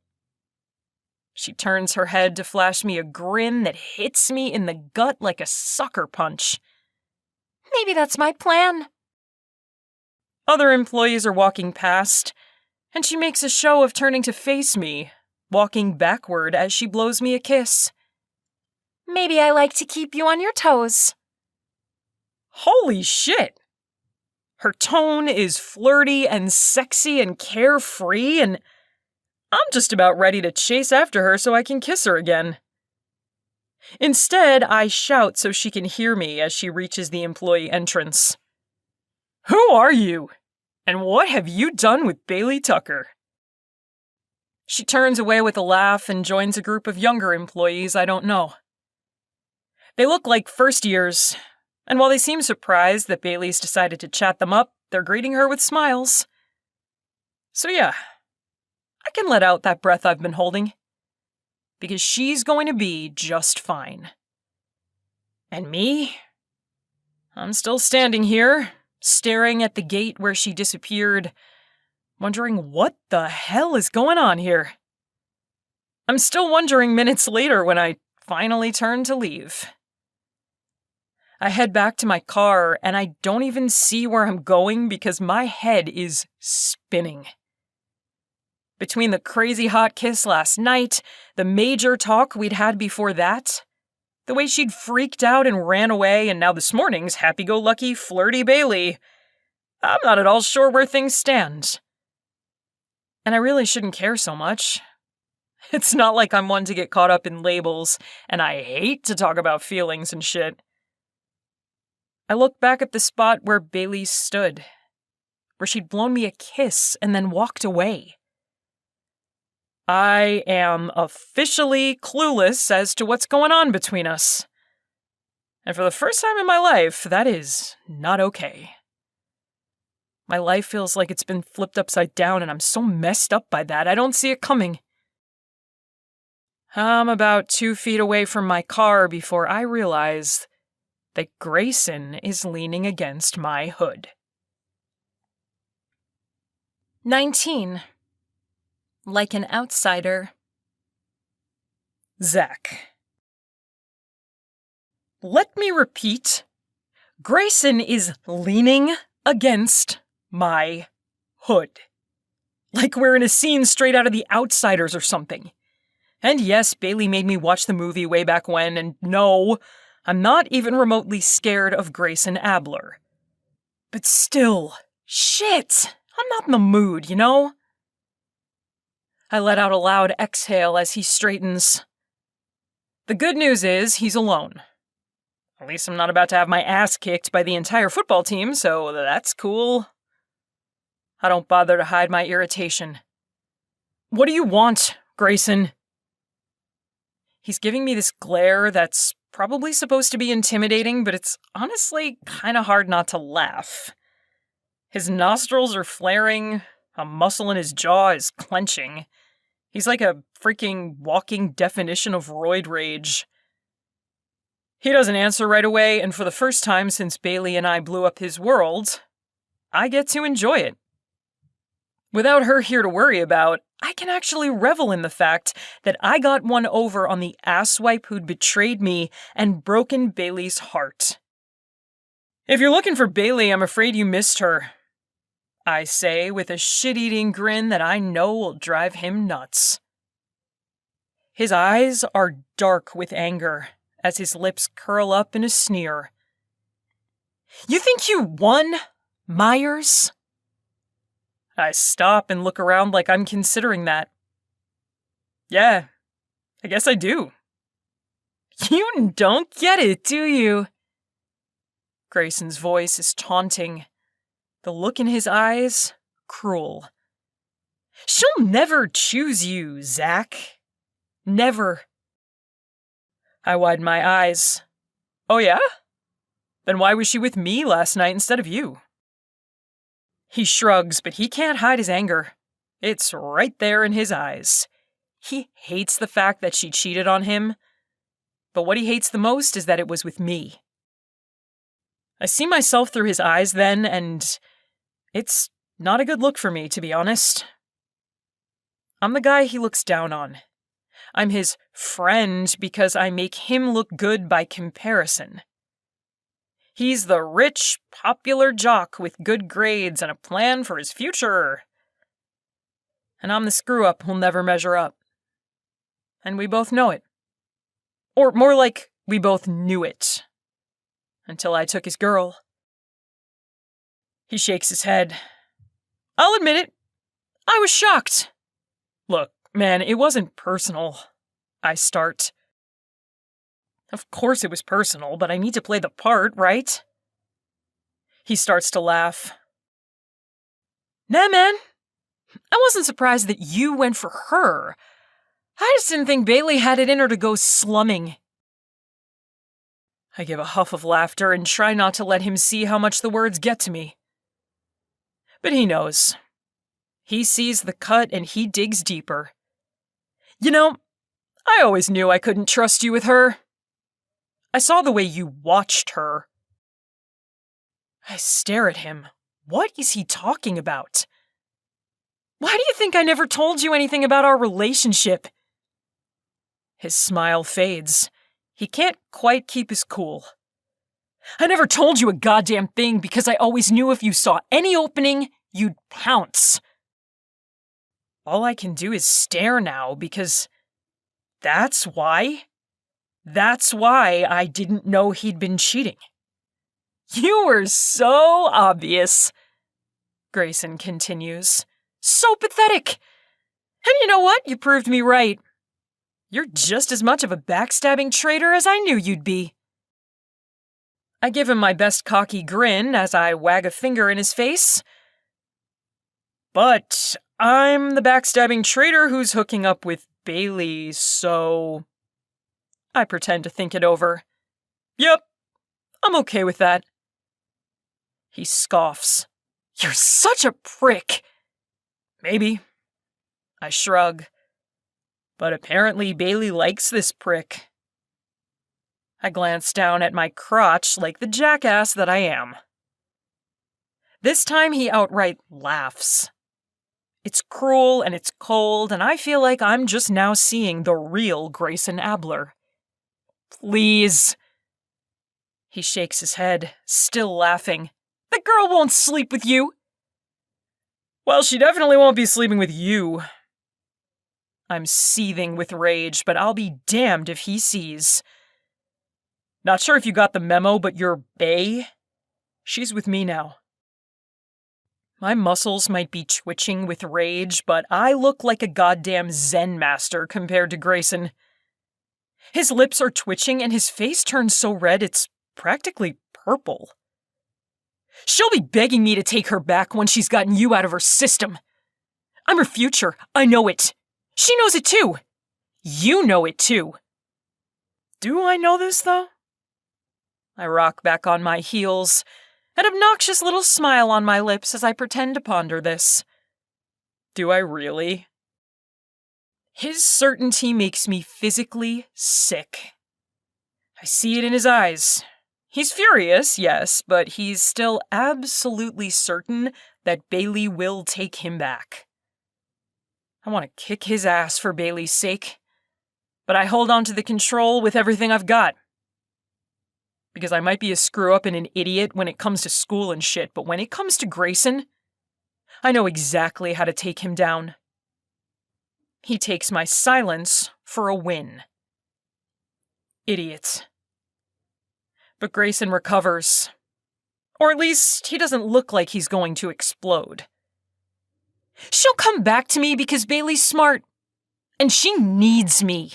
She turns her head to flash me a grin that hits me in the gut like a sucker punch. "Maybe that's my plan." Other employees are walking past, and she makes a show of turning to face me, walking backward as she blows me a kiss. "Maybe I like to keep you on your toes." Holy shit! Her tone is flirty and sexy and carefree, and I'm just about ready to chase after her so I can kiss her again. Instead, I shout so she can hear me as she reaches the employee entrance. "Who are you? And what have you done with Bailey Tucker?" She turns away with a laugh and joins a group of younger employees I don't know. They look like first years, and while they seem surprised that Bailey's decided to chat them up, they're greeting her with smiles. So yeah, I can let out that breath I've been holding, because she's going to be just fine. And me? I'm still standing here, staring at the gate where she disappeared, wondering what the hell is going on here. I'm still wondering minutes later when I finally turn to leave. I head back to my car, and I don't even see where I'm going because my head is spinning. Between the crazy hot kiss last night, the major talk we'd had before that, the way she'd freaked out and ran away, and now this morning's happy-go-lucky, flirty Bailey, I'm not at all sure where things stand. And I really shouldn't care so much. It's not like I'm one to get caught up in labels, and I hate to talk about feelings and shit. I look back at the spot where Bailey stood, where she'd blown me a kiss and then walked away. I am officially clueless as to what's going on between us. And for the first time in my life, that is not okay. My life feels like it's been flipped upside down, and I'm so messed up by that, I don't see it coming. I'm about 2 feet away from my car before I realize that Grayson is leaning against my hood. 19. Like an outsider. Zack. Let me repeat. Grayson is leaning against my hood. Like we're in a scene straight out of The Outsiders or something. And yes, Bailey made me watch the movie way back when, and no, I'm not even remotely scared of Grayson Abler. But still, shit, I'm not in the mood, you know? I let out a loud exhale as he straightens. The good news is he's alone. At least I'm not about to have my ass kicked by the entire football team, so that's cool. I don't bother to hide my irritation. What do you want, Grayson? He's giving me this glare that's probably supposed to be intimidating, but it's honestly kind of hard not to laugh. His nostrils are flaring, a muscle in his jaw is clenching. He's like a freaking walking definition of roid rage. He doesn't answer right away, and for the first time since Bailey and I blew up his world, I get to enjoy it. Without her here to worry about, I can actually revel in the fact that I got one over on the asswipe who'd betrayed me and broken Bailey's heart. If you're looking for Bailey, I'm afraid you missed her, I say with a shit-eating grin that I know will drive him nuts. His eyes are dark with anger as his lips curl up in a sneer. You think you won, Myers? I stop and look around like I'm considering that. Yeah, I guess I do. You don't get it, do you? Grayson's voice is taunting. The look in his eyes, cruel. She'll never choose you, Zack. Never. I widen my eyes. Oh yeah? Then why was she with me last night instead of you? He shrugs, but he can't hide his anger. It's right there in his eyes. He hates the fact that she cheated on him, but what he hates the most is that it was with me. I see myself through his eyes then, and it's not a good look for me, to be honest. I'm the guy he looks down on. I'm his friend because I make him look good by comparison. He's the rich, popular jock with good grades and a plan for his future. And I'm the screw-up who'll never measure up. And we both know it. Or more like, we both knew it. Until I took his girl. He shakes his head. I'll admit it. I was shocked. Look, man, it wasn't personal. I start. Of course it was personal, but I need to play the part, right? He starts to laugh. Nah, man. I wasn't surprised that you went for her. I just didn't think Bailey had it in her to go slumming. I give a huff of laughter and try not to let him see how much the words get to me. But he knows. He sees the cut and he digs deeper. You know, I always knew I couldn't trust you with her. I saw the way you watched her. I stare at him. What is he talking about? Why do you think I never told you anything about our relationship? His smile fades. He can't quite keep his cool. I never told you a goddamn thing because I always knew if you saw any opening, you'd pounce. All I can do is stare now because that's why I didn't know he'd been cheating. You were so obvious, Grayson continues. So pathetic. And you know what? You proved me right. You're just as much of a backstabbing traitor as I knew you'd be. I give him my best cocky grin as I wag a finger in his face. But I'm the backstabbing traitor who's hooking up with Bailey, so I pretend to think it over. Yep, I'm okay with that. He scoffs. You're such a prick. Maybe. I shrug. But apparently Bailey likes this prick. I glance down at my crotch like the jackass that I am. This time he outright laughs. It's cruel and it's cold, and I feel like I'm just now seeing the real Grayson Abler. Please. He shakes his head, still laughing. The girl won't sleep with you. Well, she definitely won't be sleeping with you. I'm seething with rage, but I'll be damned if he sees. Not sure if you got the memo, but your bae? She's with me now. My muscles might be twitching with rage, but I look like a goddamn Zen master compared to Grayson. His lips are twitching and his face turns so red it's practically purple. She'll be begging me to take her back once she's gotten you out of her system. I'm her future. I know it. She knows it too. You know it too. Do I know this, though? I rock back on my heels, an obnoxious little smile on my lips as I pretend to ponder this. Do I really? His certainty makes me physically sick. I see it in his eyes. He's furious, yes, but he's still absolutely certain that Bailey will take him back. I want to kick his ass for Bailey's sake, but I hold on to the control with everything I've got. Because I might be a screw-up and an idiot when it comes to school and shit, but when it comes to Grayson, I know exactly how to take him down. He takes my silence for a win. Idiot. But Grayson recovers. Or at least, he doesn't look like he's going to explode. She'll come back to me because Bailey's smart. And she needs me.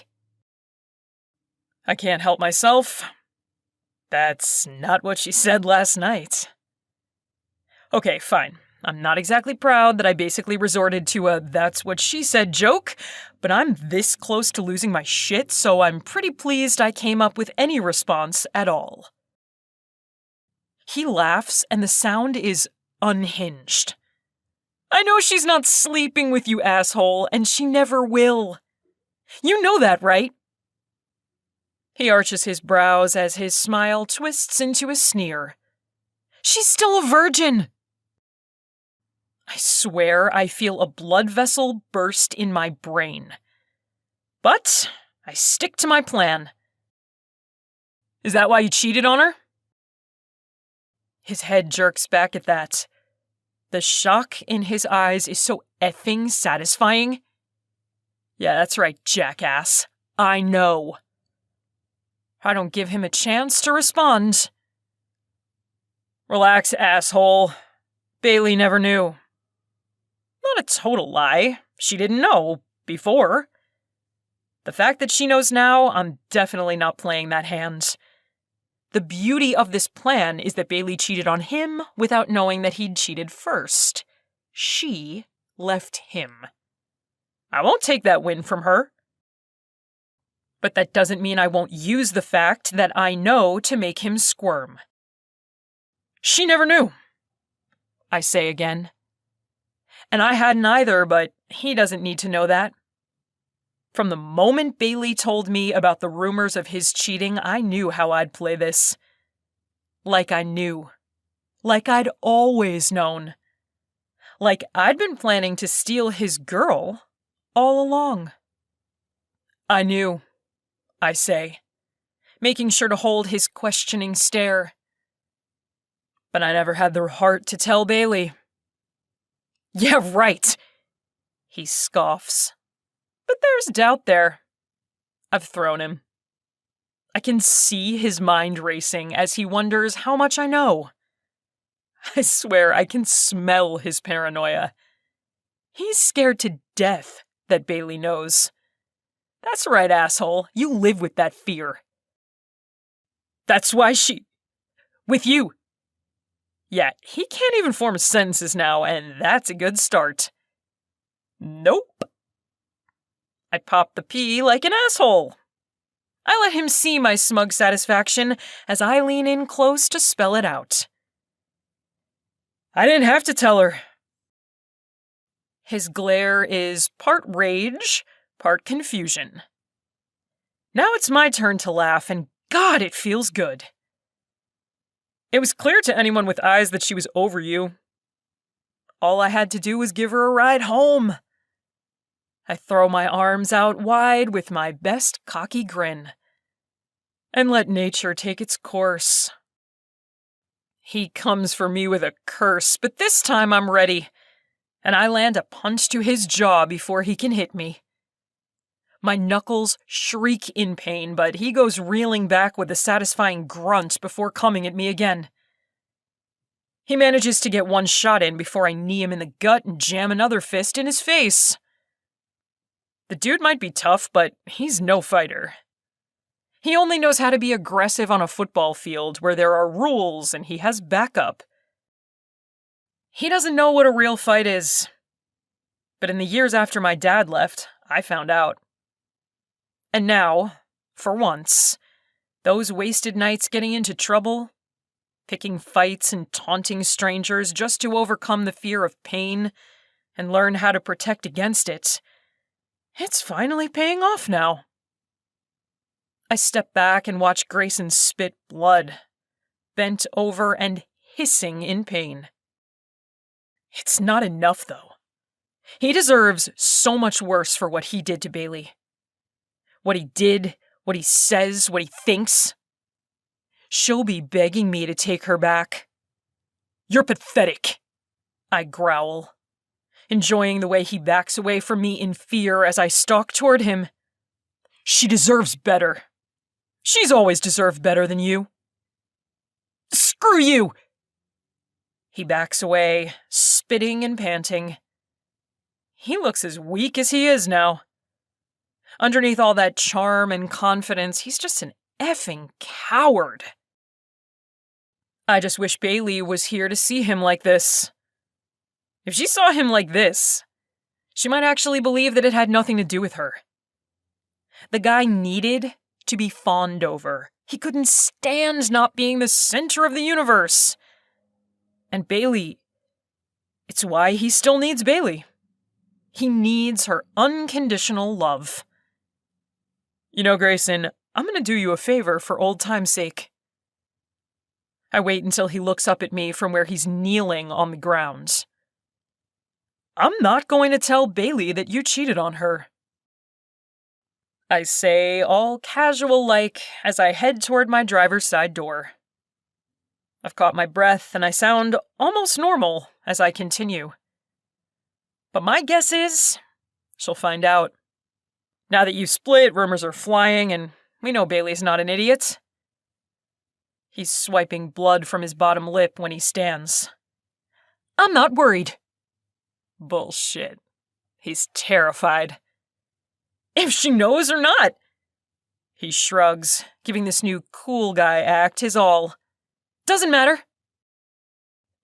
I can't help myself. That's not what she said last night. Okay, fine. I'm not exactly proud that I basically resorted to a that's what she said joke, but I'm this close to losing my shit, so I'm pretty pleased I came up with any response at all. He laughs, and the sound is unhinged. I know she's not sleeping with you, asshole, and she never will. You know that, right? He arches his brows as his smile twists into a sneer. She's still a virgin! I swear I feel a blood vessel burst in my brain. But I stick to my plan. Is that why you cheated on her? His head jerks back at that. The shock in his eyes is so effing satisfying. Yeah, that's right, jackass. I know. I don't give him a chance to respond. Relax, asshole. Bailey never knew. Not a total lie. She didn't know before. The fact that she knows now, I'm definitely not playing that hand. The beauty of this plan is that Bailey cheated on him without knowing that he'd cheated first. She left him. I won't take that win from her. But that doesn't mean I won't use the fact that I know to make him squirm. She never knew, I say again. And I hadn't either, but he doesn't need to know that. From the moment Bailey told me about the rumors of his cheating, I knew how I'd play this. Like I knew. Like I'd always known. Like I'd been planning to steal his girl all along. I knew, I say, making sure to hold his questioning stare. But I never had the heart to tell Bailey. Yeah, right, he scoffs. But there's doubt there. I've thrown him. I can see his mind racing as he wonders how much I know. I swear I can smell his paranoia. He's scared to death that Bailey knows. That's right, asshole. You live with that fear. That's why she... with you. Yeah, he can't even form sentences now, and that's a good start. Nope. I pop the pea like an asshole. I let him see my smug satisfaction as I lean in close to spell it out. I didn't have to tell her. His glare is part rage, part confusion. Now it's my turn to laugh, and God, it feels good. It was clear to anyone with eyes that she was over you. All I had to do was give her a ride home. I throw my arms out wide with my best cocky grin. And let nature take its course. He comes for me with a curse, but this time I'm ready. And I land a punch to his jaw before he can hit me. My knuckles shriek in pain, but he goes reeling back with a satisfying grunt before coming at me again. He manages to get one shot in before I knee him in the gut and jam another fist in his face. The dude might be tough, but he's no fighter. He only knows how to be aggressive on a football field where there are rules and he has backup. He doesn't know what a real fight is. But in the years after my dad left, I found out. And now, for once, those wasted nights getting into trouble, picking fights and taunting strangers just to overcome the fear of pain and learn how to protect against it, it's finally paying off now. I step back and watch Grayson spit blood, bent over and hissing in pain. It's not enough, though. He deserves so much worse for what he did to Bailey. What he did, what he says, what he thinks. She'll be begging me to take her back. You're pathetic, I growl, enjoying the way he backs away from me in fear as I stalk toward him. She deserves better. She's always deserved better than you. Screw you! He backs away, spitting and panting. He looks as weak as he is now. Underneath all that charm and confidence, he's just an effing coward. I just wish Bailey was here to see him like this. If she saw him like this, she might actually believe that it had nothing to do with her. The guy needed to be fawned over. He couldn't stand not being the center of the universe. And Bailey, it's why he still needs Bailey. He needs her unconditional love. You know, Grayson, I'm going to do you a favor for old time's sake. I wait until he looks up at me from where he's kneeling on the ground. I'm not going to tell Bailey that you cheated on her. I say, all casual-like, as I head toward my driver's side door. I've caught my breath, and I sound almost normal as I continue. But my guess is, she'll find out. Now that you've split, rumors are flying, and we know Bailey's not an idiot. He's swiping blood from his bottom lip when he stands. I'm not worried. Bullshit. He's terrified. If she knows or not. He shrugs, giving this new cool guy act his all. Doesn't matter.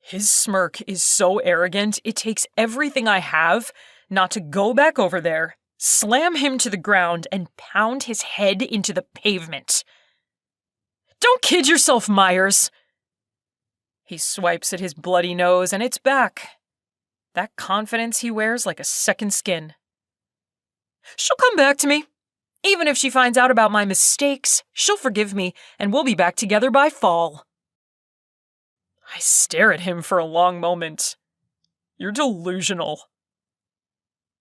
His smirk is so arrogant, it takes everything I have not to go back over there, slam him to the ground, and pound his head into the pavement. Don't kid yourself, Myers. He swipes at his bloody nose, and it's back. That confidence he wears like a second skin. She'll come back to me. Even if she finds out about my mistakes, she'll forgive me, and we'll be back together by fall. I stare at him for a long moment. You're delusional.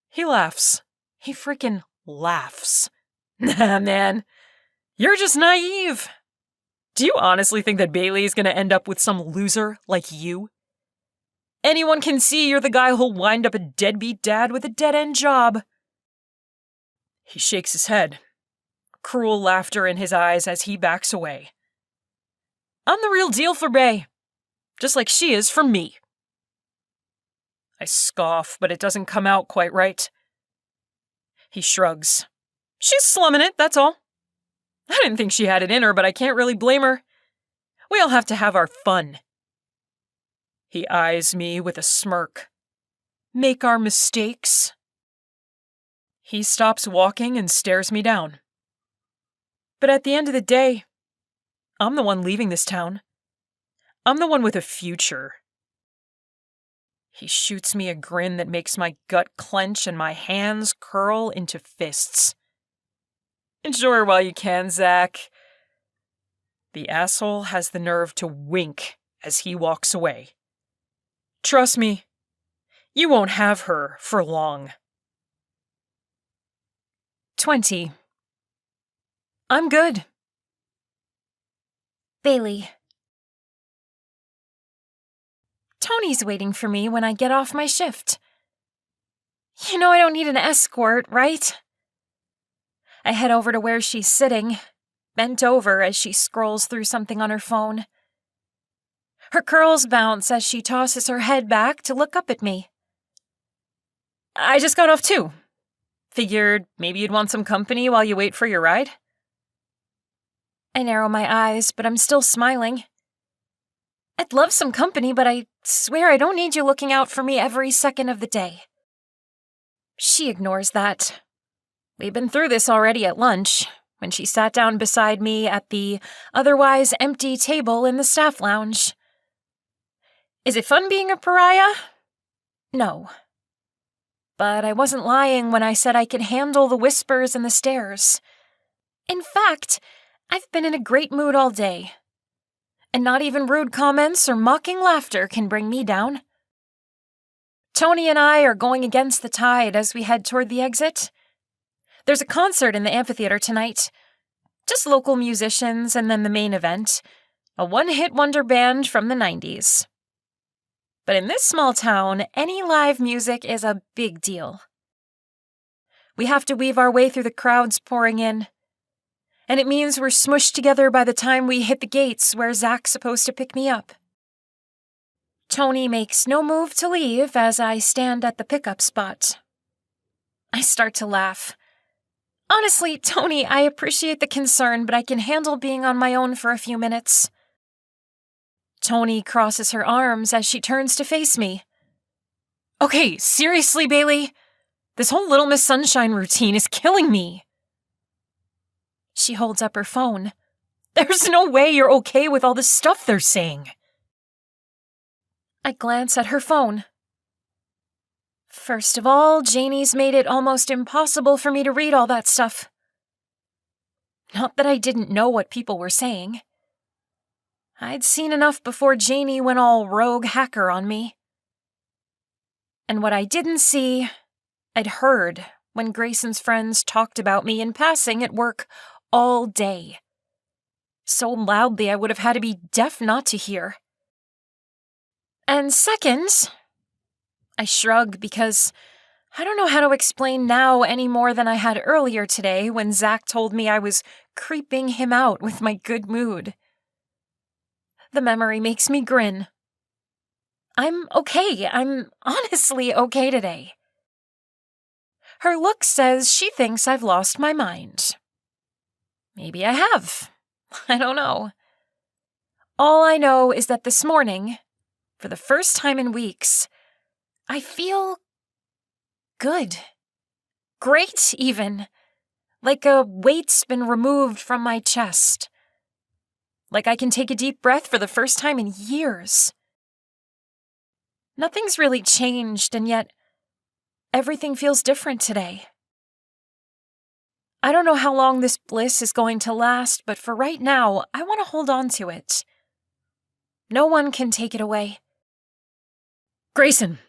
He laughs. He freaking laughs. Nah, man. You're just naive. Do you honestly think that Bailey is going to end up with some loser like you? Anyone can see you're the guy who'll wind up a deadbeat dad with a dead-end job. He shakes his head, cruel laughter in his eyes as he backs away. I'm the real deal for Bay, just like she is for me. I scoff, but it doesn't come out quite right. He shrugs. She's slumming it, that's all. I didn't think she had it in her, but I can't really blame her. We all have to have our fun. He eyes me with a smirk. Make our mistakes. He stops walking and stares me down. But at the end of the day, I'm the one leaving this town. I'm the one with a future. He shoots me a grin that makes my gut clench and my hands curl into fists. Enjoy her while you can, Zack. The asshole has the nerve to wink as he walks away. Trust me, you won't have her for long. 20. I'm good. Bailey. Tony's waiting for me when I get off my shift. You know I don't need an escort, right? I head over to where she's sitting, bent over as she scrolls through something on her phone. Her curls bounce as she tosses her head back to look up at me. I just got off too. Figured maybe you'd want some company while you wait for your ride. I narrow my eyes, but I'm still smiling. I'd love some company, but I swear I don't need you looking out for me every second of the day. She ignores that. We've been through this already at lunch, when she sat down beside me at the otherwise empty table in the staff lounge. Is it fun being a pariah? No. But I wasn't lying when I said I could handle the whispers and the stares. In fact, I've been in a great mood all day. And not even rude comments or mocking laughter can bring me down. Tony and I are going against the tide as we head toward the exit. There's a concert in the amphitheater tonight. Just local musicians and then the main event, a one-hit wonder band from the 90s. But in this small town, any live music is a big deal. We have to weave our way through the crowds pouring in. And it means we're smushed together by the time we hit the gates where Zack's supposed to pick me up. Tony makes no move to leave as I stand at the pickup spot. I start to laugh. Honestly, Tony, I appreciate the concern, but I can handle being on my own for a few minutes. Tony crosses her arms as she turns to face me. Okay, seriously, Bailey? This whole Little Miss Sunshine routine is killing me. She holds up her phone. There's no way you're okay with all the stuff they're saying. I glance at her phone. First of all, Janie's made it almost impossible for me to read all that stuff. Not that I didn't know what people were saying. I'd seen enough before Janie went all rogue hacker on me. And what I didn't see, I'd heard when Grayson's friends talked about me in passing at work all day. So loudly I would have had to be deaf not to hear. And second, I shrug because I don't know how to explain now any more than I had earlier today when Zack told me I was creeping him out with my good mood. The memory makes me grin. I'm okay. I'm honestly okay today. Her look says she thinks I've lost my mind. Maybe I have. I don't know. All I know is that this morning, For the first time in weeks, I feel good. Great, even. Like a weight's been removed from my chest. Like I can take a deep breath for the first time in years. Nothing's really changed, and yet everything feels different today. I don't know how long this bliss is going to last, but for right now, I want to hold on to it. No one can take it away. Grayson!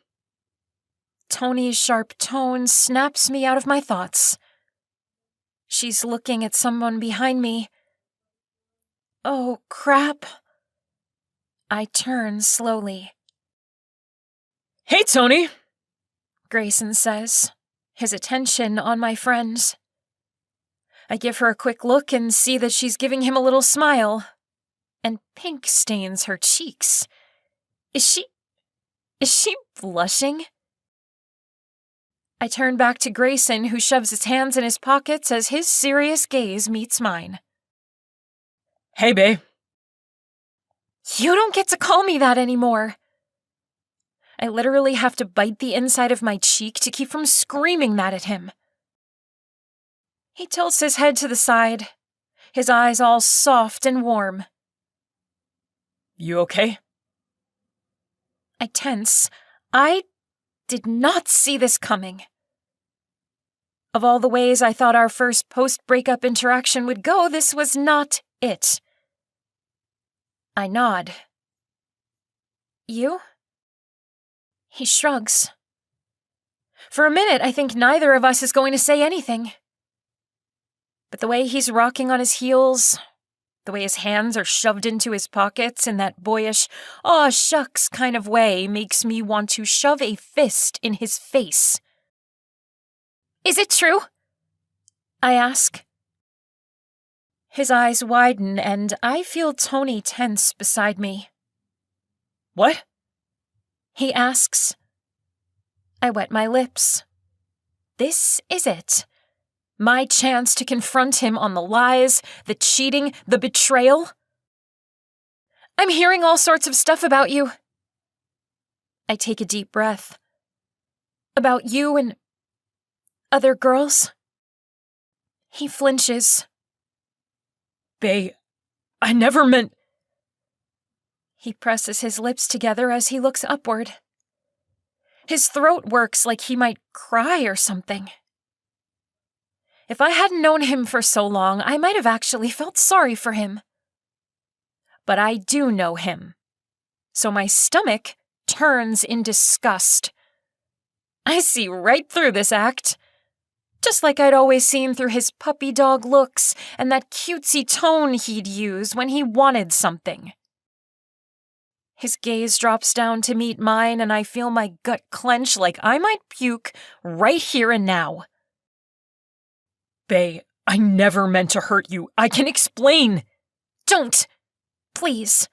Tony's sharp tone snaps me out of my thoughts. She's looking at someone behind me. Oh, crap. I turn slowly. Hey, Tony! Grayson says, his attention on my friend. I give her a quick look and see that she's giving him a little smile, and pink stains her cheeks. Is she blushing? I turn back to Grayson, who shoves his hands in his pockets as his serious gaze meets mine. Hey, bae. You don't get to call me that anymore. I literally have to bite the inside of my cheek to keep from screaming that at him. He tilts his head to the side, his eyes all soft and warm. You okay? I tense. I did not see this coming. Of all the ways I thought our first post-breakup interaction would go, this was not it. I nod. You? He shrugs. For a minute, I think neither of us is going to say anything. But the way he's rocking on his heels, the way his hands are shoved into his pockets in that boyish, aw shucks kind of way makes me want to shove a fist in his face. Is it true? I ask. His eyes widen and I feel Tony tense beside me. What? He asks. I wet my lips. This is it. My chance to confront him on the lies, the cheating, the betrayal. I'm hearing all sorts of stuff about you. I take a deep breath. About you and other girls. He flinches. Bae, I never meant... He presses his lips together as he looks upward. His throat works like he might cry or something. If I hadn't known him for so long, I might have actually felt sorry for him. But I do know him, so my stomach turns in disgust. I see right through this act. Just like I'd always seen through his puppy dog looks and that cutesy tone he'd use when he wanted something. His gaze drops down to meet mine and I feel my gut clench like I might puke right here and now. Bae, I never meant to hurt you. I can explain. Don't! Please.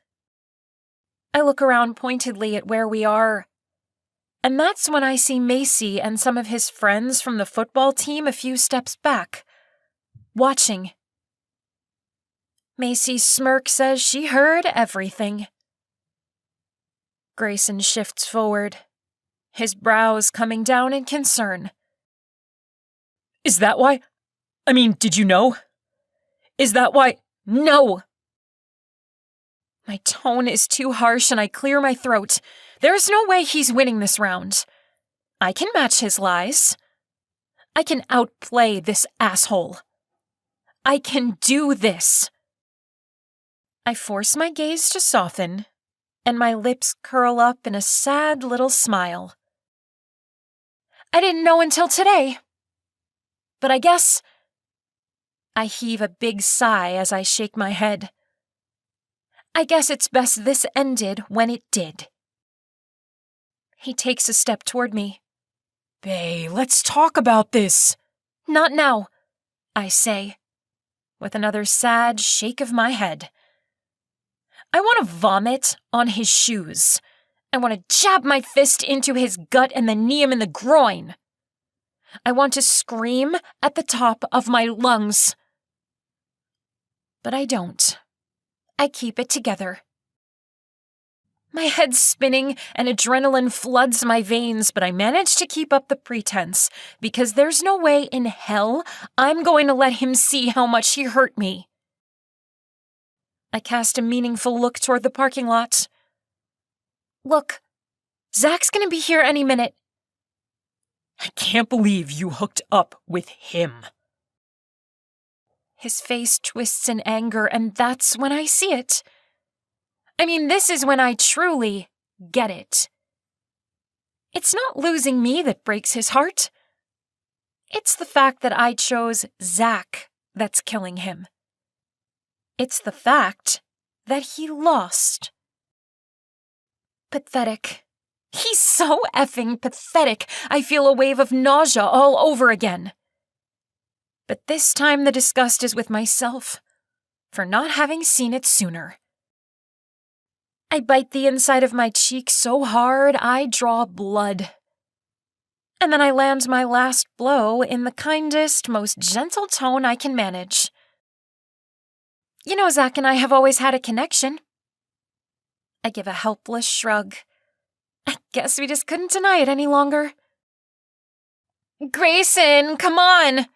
I look around pointedly at where we are. And that's when I see Macy and some of his friends from the football team a few steps back, watching. Macy's smirk says she heard everything. Grayson shifts forward, his brows coming down in concern. Is that why? I mean, did you know? Is that why? No! My tone is too harsh and I clear my throat. There's no way he's winning this round. I can match his lies. I can outplay this asshole. I can do this. I force my gaze to soften, and my lips curl up in a sad little smile. I didn't know until today. But I guess... I heave a big sigh as I shake my head. I guess it's best this ended when it did. He takes a step toward me. Bae, let's talk about this. Not now, I say, with another sad shake of my head. I want to vomit on his shoes. I want to jab my fist into his gut and then knee him in the groin. I want to scream at the top of my lungs. But I don't. I keep it together. My head's spinning and adrenaline floods my veins, but I manage to keep up the pretense because there's no way in hell I'm going to let him see how much he hurt me. I cast a meaningful look toward the parking lot. Look, Zack's gonna be here any minute. I can't believe you hooked up with him. His face twists in anger, and that's when I see it. I mean, this is when I truly get it. It's not losing me that breaks his heart. It's the fact that I chose Zack that's killing him. It's the fact that he lost. Pathetic. He's so effing pathetic, I feel a wave of nausea all over again. But this time the disgust is with myself for not having seen it sooner. I bite the inside of my cheek so hard I draw blood. And then I land my last blow in the kindest, most gentle tone I can manage. You know, Zack and I have always had a connection. I give a helpless shrug. I guess we just couldn't deny it any longer. Grayson, come on!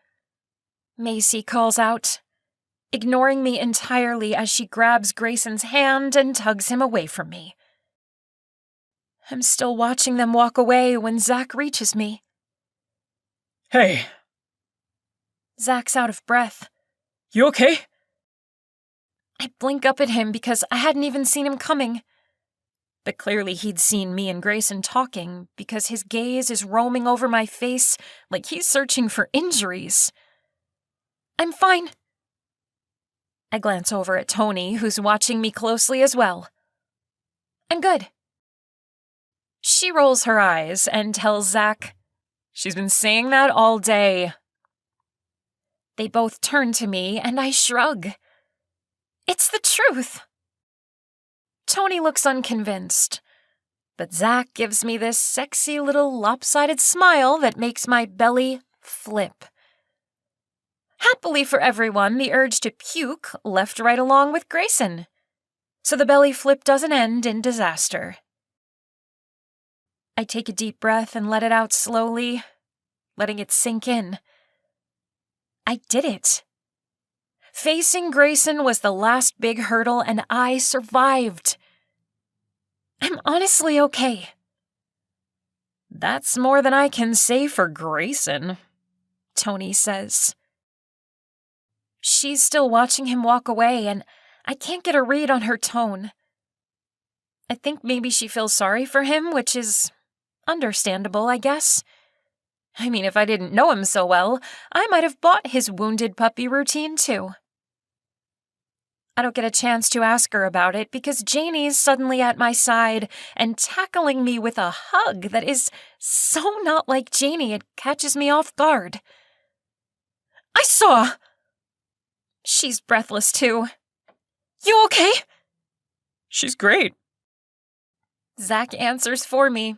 Macy calls out, ignoring me entirely as she grabs Grayson's hand and tugs him away from me. I'm still watching them walk away when Zack reaches me. Hey. Zack's out of breath. You okay? I blink up at him because I hadn't even seen him coming. But clearly he'd seen me and Grayson talking because his gaze is roaming over my face like he's searching for injuries. I'm fine. I glance over at Tony, who's watching me closely as well. I'm good. She rolls her eyes and tells Zack, she's been saying that all day. They both turn to me and I shrug. It's the truth. Tony looks unconvinced, but Zack gives me this sexy little lopsided smile that makes my belly flip. Happily for everyone, the urge to puke left right along with Grayson, so the belly flip doesn't end in disaster. I take a deep breath and let it out slowly, letting it sink in. I did it. Facing Grayson was the last big hurdle, and I survived. I'm honestly okay. That's more than I can say for Grayson, Tony says. She's still watching him walk away, and I can't get a read on her tone. I think maybe she feels sorry for him, which is understandable, I guess. I mean, if I didn't know him so well, I might have bought his wounded puppy routine too. I don't get a chance to ask her about it because Janie's suddenly at my side and tackling me with a hug that is so not like Janie it catches me off guard. I saw! She's breathless too. You okay? She's great. Zack answers for me.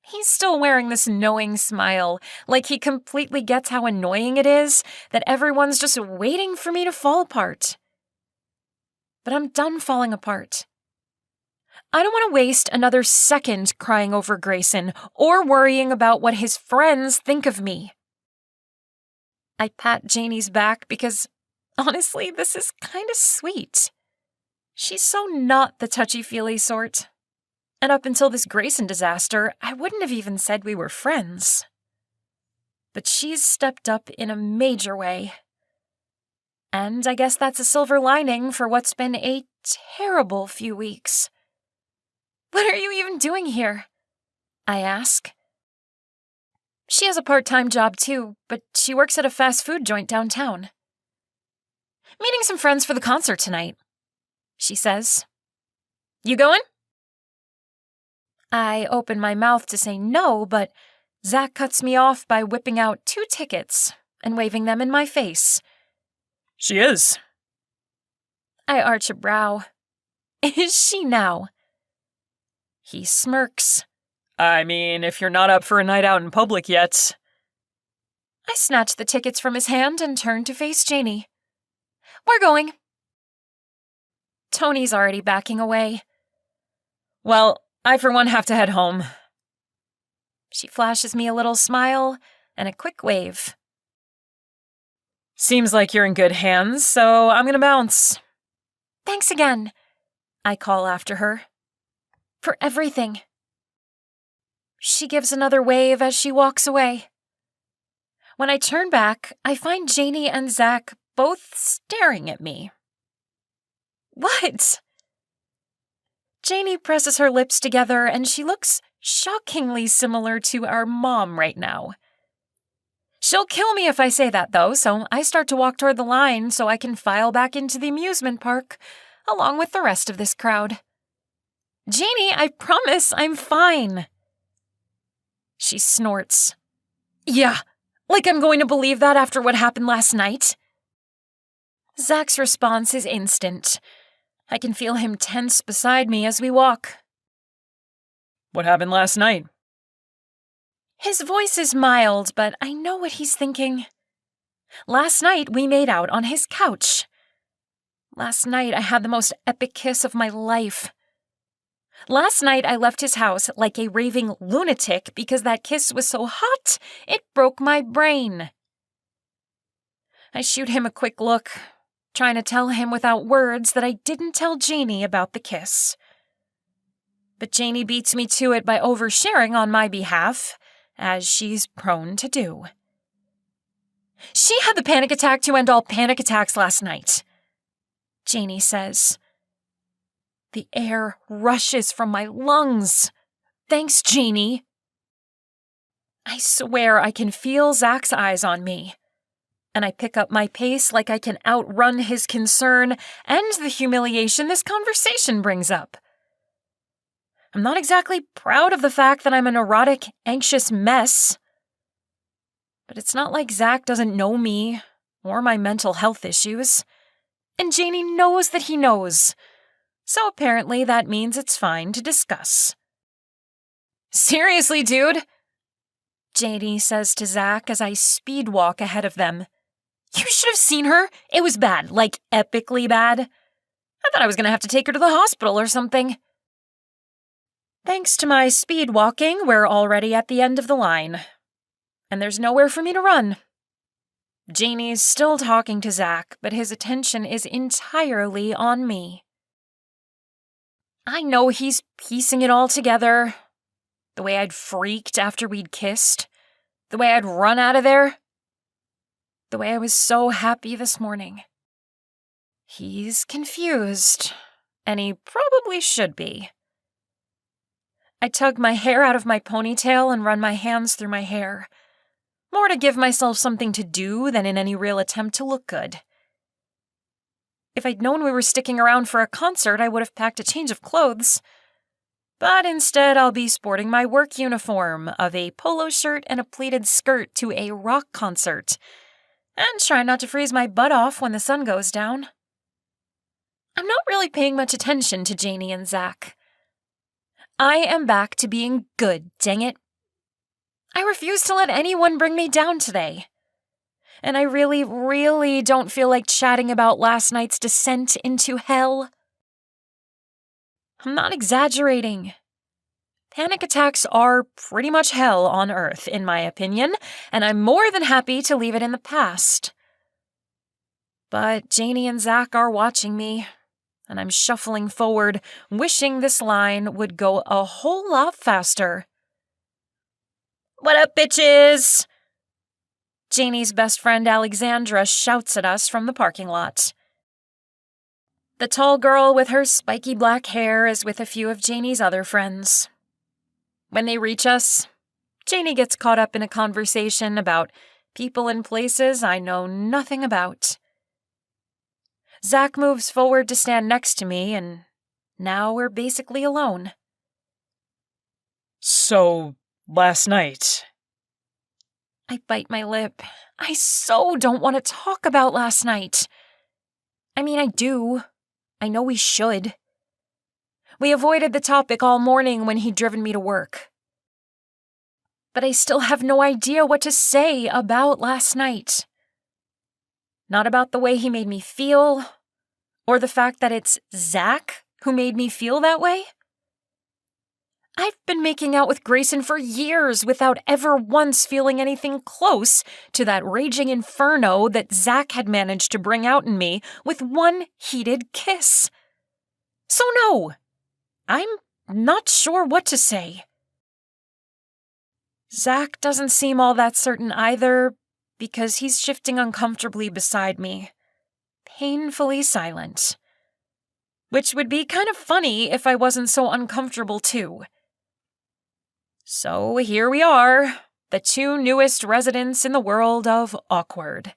He's still wearing this knowing smile, like he completely gets how annoying it is that everyone's just waiting for me to fall apart. But I'm done falling apart. I don't want to waste another second crying over Grayson or worrying about what his friends think of me. I pat Janie's back because, honestly, this is kind of sweet. She's so not the touchy-feely sort. And up until this Grayson disaster, I wouldn't have even said we were friends. But she's stepped up in a major way. And I guess that's a silver lining for what's been a terrible few weeks. What are you even doing here? I ask. She has a part-time job too, but she works at a fast food joint downtown. Meeting some friends for the concert tonight, she says. You going? I open my mouth to say no, but Zack cuts me off by whipping out 2 tickets and waving them in my face. She is. I arch a brow. Is she now? He smirks. I mean, if you're not up for a night out in public yet. I snatch the tickets from his hand and turn to face Janie. We're going. Tony's already backing away. Well, I for one have to head home. She flashes me a little smile and a quick wave. Seems like you're in good hands, so I'm gonna bounce. Thanks again, I call after her. For everything. She gives another wave as she walks away. When I turn back, I find Janie and Zack both staring at me. What? Janie presses her lips together and she looks shockingly similar to our mom right now. She'll kill me if I say that, though, so I start to walk toward the line so I can file back into the amusement park, along with the rest of this crowd. Janie, I promise I'm fine. She snorts. Yeah, like I'm going to believe that after what happened last night? Zack's response is instant. I can feel him tense beside me as we walk. What happened last night? His voice is mild, but I know what he's thinking. Last night, we made out on his couch. Last night, I had the most epic kiss of my life. Last night, I left his house like a raving lunatic because that kiss was so hot, it broke my brain. I shoot him a quick look, trying to tell him without words that I didn't tell Janie about the kiss. But Janie beats me to it by oversharing on my behalf, as she's prone to do. She had the panic attack to end all panic attacks last night, Janie says. The air rushes from my lungs. Thanks, Janie. I swear I can feel Zack's eyes on me, and I pick up my pace like I can outrun his concern and the humiliation this conversation brings up. I'm not exactly proud of the fact that I'm a neurotic, anxious mess. But it's not like Zack doesn't know me or my mental health issues. And Janie knows that he knows. So apparently that means it's fine to discuss. Seriously, dude? Janie says to Zack as I speed walk ahead of them. You should have seen her. It was bad, like epically bad. I thought I was going to have to take her to the hospital or something. Thanks to my speed walking, we're already at the end of the line. And there's nowhere for me to run. Janie's still talking to Zack, but his attention is entirely on me. I know he's piecing it all together. The way I'd freaked after we'd kissed. The way I'd run out of there. The way I was so happy this morning. He's confused, and he probably should be. I tug my hair out of my ponytail and run my hands through my hair. More to give myself something to do than in any real attempt to look good. If I'd known we were sticking around for a concert, I would have packed a change of clothes. But instead, I'll be sporting my work uniform of a polo shirt and a pleated skirt to a rock concert, and try not to freeze my butt off when the sun goes down. I'm not really paying much attention to Janie and Zack. I am back to being good, dang it. I refuse to let anyone bring me down today. And I really, really don't feel like chatting about last night's descent into hell. I'm not exaggerating. Panic attacks are pretty much hell on Earth, in my opinion, and I'm more than happy to leave it in the past. But Janie and Zack are watching me, and I'm shuffling forward, wishing this line would go a whole lot faster. What up, bitches? Janie's best friend Alexandra shouts at us from the parking lot. The tall girl with her spiky black hair is with a few of Janie's other friends. When they reach us, Janie gets caught up in a conversation about people and places I know nothing about. Zack moves forward to stand next to me, and now we're basically alone. So, last night. I bite my lip. I so don't want to talk about last night. I mean, I do. I know we should. We avoided the topic all morning when he'd driven me to work. But I still have no idea what to say about last night. Not about the way he made me feel, or the fact that it's Zack who made me feel that way. I've been making out with Grayson for years without ever once feeling anything close to that raging inferno that Zack had managed to bring out in me with one heated kiss. So no, I'm not sure what to say. Zack doesn't seem all that certain either, because he's shifting uncomfortably beside me, painfully silent. Which would be kind of funny if I wasn't so uncomfortable too. So here we are, the two newest residents in the world of awkward.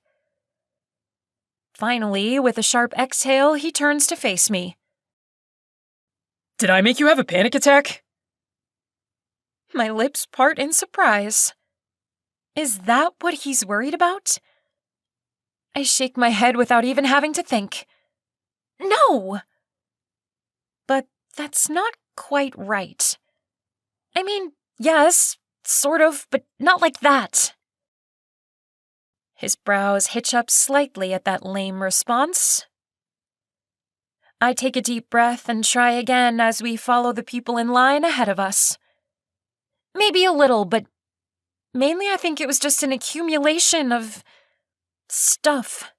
Finally, with a sharp exhale, he turns to face me. Did I make you have a panic attack? My lips part in surprise. Is that what he's worried about? I shake my head without even having to think. No! But that's not quite right. I mean, yes, sort of, but not like that. His brows hitch up slightly at that lame response. I take a deep breath and try again as we follow the people in line ahead of us. Maybe a little, but mainly I think it was just an accumulation of stuff.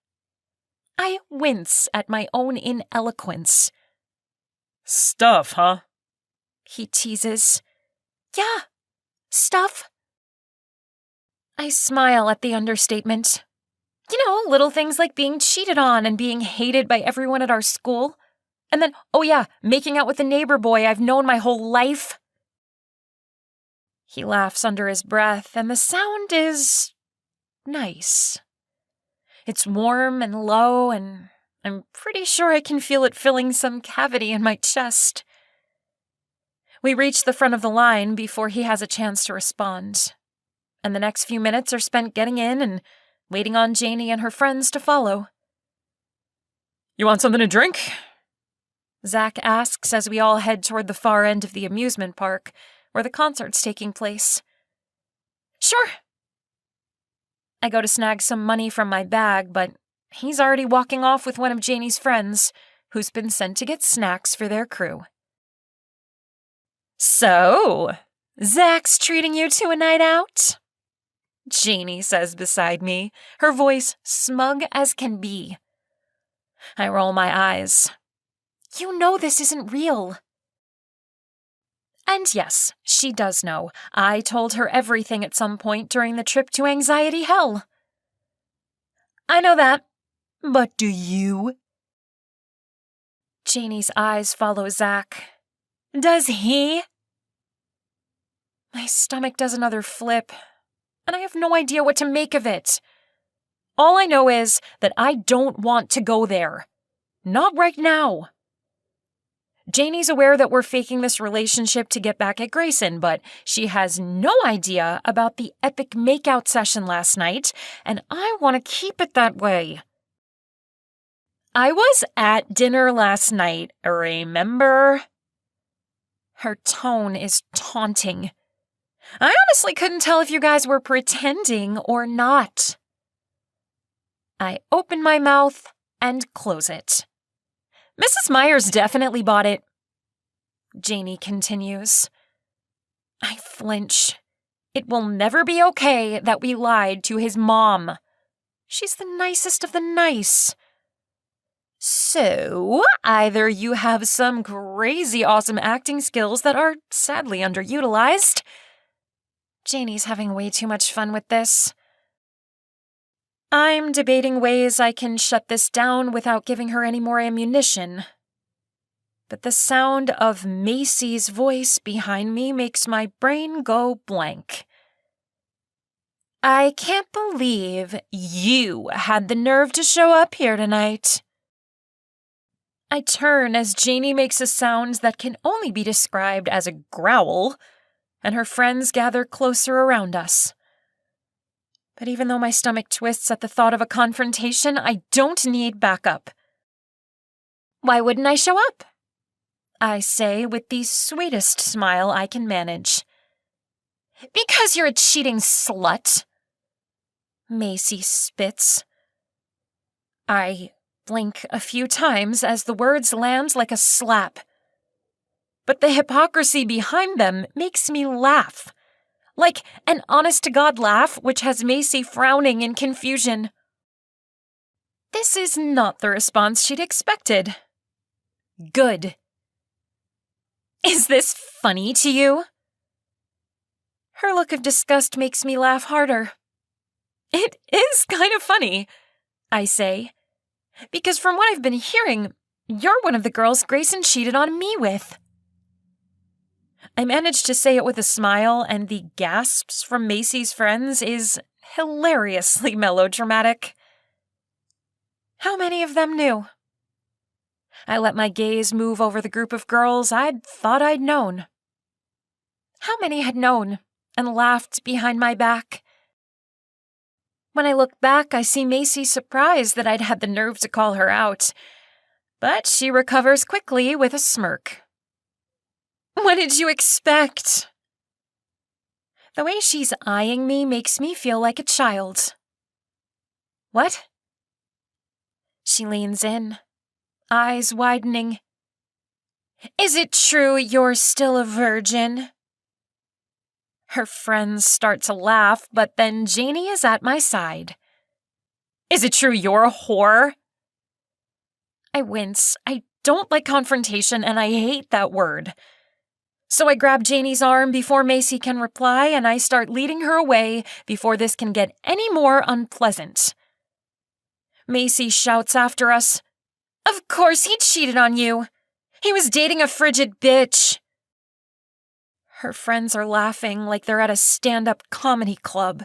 I wince at my own ineloquence. Stuff, huh? He teases. Yeah, stuff. I smile at the understatement. You know, little things like being cheated on and being hated by everyone at our school. And then, oh yeah, making out with the neighbor boy I've known my whole life. He laughs under his breath, and the sound is nice. It's warm and low, and I'm pretty sure I can feel it filling some cavity in my chest. We reach the front of the line before he has a chance to respond, and the next few minutes are spent getting in and waiting on Janie and her friends to follow. You want something to drink? Zack asks as we all head toward the far end of the amusement park, where the concert's taking place. Sure. I go to snag some money from my bag, but he's already walking off with one of Janie's friends, who's been sent to get snacks for their crew. So, Zack's treating you to a night out? Janie says beside me, her voice smug as can be. I roll my eyes. You know this isn't real. And yes, she does know. I told her everything at some point during the trip to Anxiety Hell. I know that, but do you? Janie's eyes follow Zack. Does he? My stomach does another flip, and I have no idea what to make of it. All I know is that I don't want to go there. Not right now. Janie's aware that we're faking this relationship to get back at Grayson, but she has no idea about the epic makeout session last night, and I want to keep it that way. I was at dinner last night, remember? Her tone is taunting. I honestly couldn't tell if you guys were pretending or not. I open my mouth and close it. Mrs. Myers definitely bought it. Janie continues. I flinch. It will never be okay that we lied to his mom. She's the nicest of the nice. So, either you have some crazy awesome acting skills that are sadly underutilized. Janie's having way too much fun with this. I'm debating ways I can shut this down without giving her any more ammunition. But the sound of Macy's voice behind me makes my brain go blank. I can't believe you had the nerve to show up here tonight. I turn as Janie makes a sound that can only be described as a growl, and her friends gather closer around us. But even though my stomach twists at the thought of a confrontation, I don't need backup. Why wouldn't I show up? I say with the sweetest smile I can manage. Because you're a cheating slut. Macy spits. I blink a few times as the words land like a slap. but the hypocrisy behind them makes me laugh. Like an honest-to-God laugh which has Macy frowning in confusion. This is not the response she'd expected. Good. Is this funny to you? Her look of disgust makes me laugh harder. It is kind of funny, I say, because from what I've been hearing, you're one of the girls Grayson cheated on me with. I manage to say it with a smile, and the gasps from Macy's friends is hilariously melodramatic. How many of them knew? I let my gaze move over the group of girls I'd thought I'd known. How many had known and laughed behind my back? When I look back, I see Macy surprised that I'd had the nerve to call her out, but she recovers quickly with a smirk. What did you expect? The way she's eyeing me makes me feel like a child. What? She leans in, eyes widening. Is it true you're still a virgin? Her friends start to laugh, but then Janie is at my side. Is it true you're a whore? I wince. I don't like confrontation, and I hate that word. So I grab Janie's arm before Macy can reply, and I start leading her away before this can get any more unpleasant. Macy shouts after us, "Of course he cheated on you. He was dating a frigid bitch." Her friends are laughing like they're at a stand-up comedy club,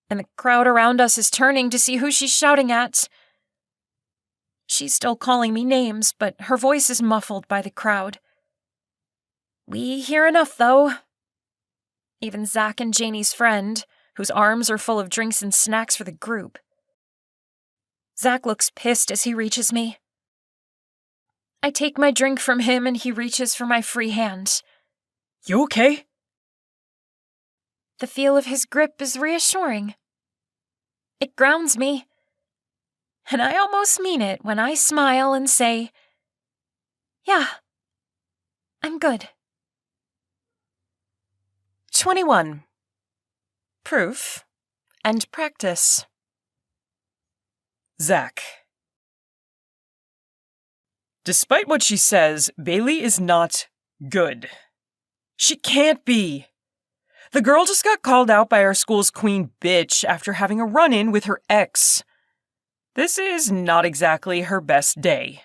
and the crowd around us is turning to see who she's shouting at. She's still calling me names, but her voice is muffled by the crowd. We hear enough, though. Even Zack and Janie's friend, whose arms are full of drinks and snacks for the group. Zack looks pissed as he reaches me. I take my drink from him and he reaches for my free hand. You okay? The feel of his grip is reassuring. It grounds me. And I almost mean it when I smile and say, "Yeah, I'm good." 21. Proof and practice. Zack. Despite what she says, Bailey is not good. She can't be. The girl just got called out by our school's queen bitch after having a run-in with her ex. This is not exactly her best day.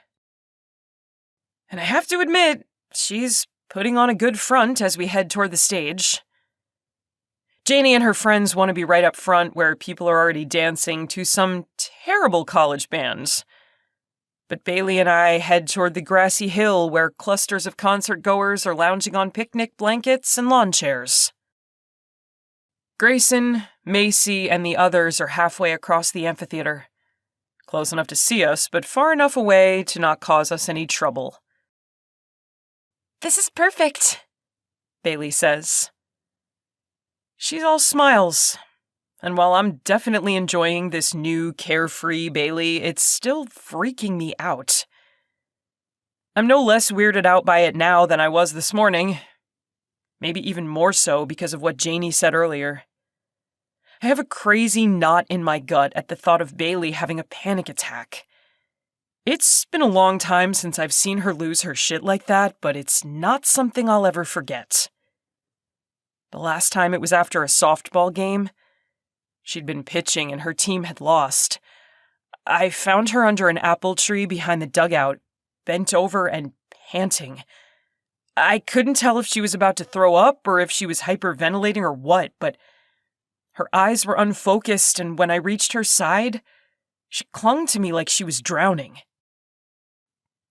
And I have to admit, she's putting on a good front as we head toward the stage. Janie and her friends want to be right up front where people are already dancing to some terrible college bands. But Bailey and I head toward the grassy hill where clusters of concert goers are lounging on picnic blankets and lawn chairs. Grayson, Macy, and the others are halfway across the amphitheater. Close enough to see us, but far enough away to not cause us any trouble. "This is perfect," Bailey says. She's all smiles, and while I'm definitely enjoying this new carefree Bailey, it's still freaking me out. I'm no less weirded out by it now than I was this morning. Maybe even more so because of what Janie said earlier. I have a crazy knot in my gut at the thought of Bailey having a panic attack. It's been a long time since I've seen her lose her shit like that, but it's not something I'll ever forget. The last time it was after a softball game. She'd been pitching and her team had lost. I found her under an apple tree behind the dugout, bent over and panting. I couldn't tell if she was about to throw up or if she was hyperventilating or what, but her eyes were unfocused, and when I reached her side, she clung to me like she was drowning.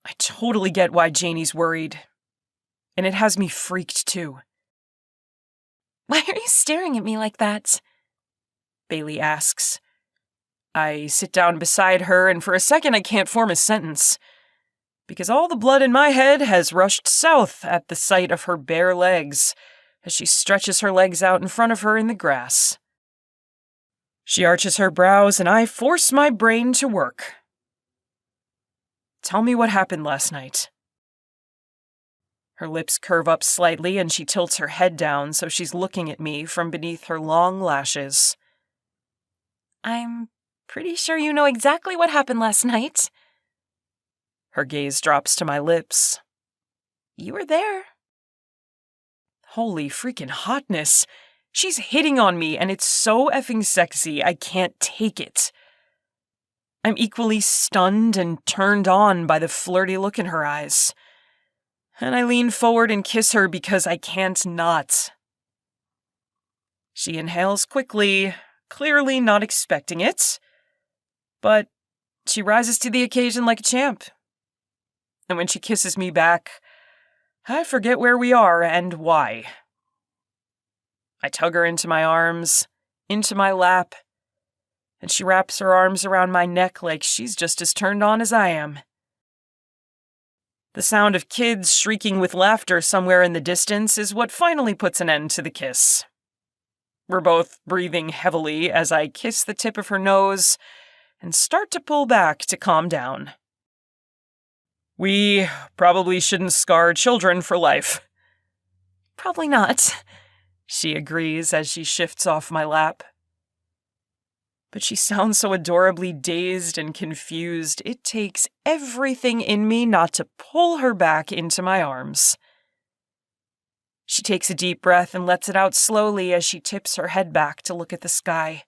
I totally get why Janie's worried, and it has me freaked too. "Why are you staring at me like that?" Bailey asks. I sit down beside her, and for a second I can't form a sentence, because all the blood in my head has rushed south at the sight of her bare legs as she stretches her legs out in front of her in the grass. She arches her brows, and I force my brain to work. Tell me what happened last night. Her lips curve up slightly and she tilts her head down so she's looking at me from beneath her long lashes. I'm pretty sure you know exactly what happened last night. Her gaze drops to my lips. You were there. Holy freaking hotness. She's hitting on me and it's so effing sexy I can't take it. I'm equally stunned and turned on by the flirty look in her eyes. And I lean forward and kiss her because I can't not. She inhales quickly, clearly not expecting it. But she rises to the occasion like a champ. And when she kisses me back, I forget where we are and why. I tug her into my arms, into my lap, and she wraps her arms around my neck like she's just as turned on as I am. The sound of kids shrieking with laughter somewhere in the distance is what finally puts an end to the kiss. We're both breathing heavily as I kiss the tip of her nose and start to pull back to calm down. We probably shouldn't scar children for life. Probably not, she agrees as she shifts off my lap. But she sounds so adorably dazed and confused, it takes everything in me not to pull her back into my arms. She takes a deep breath and lets it out slowly as she tips her head back to look at the sky.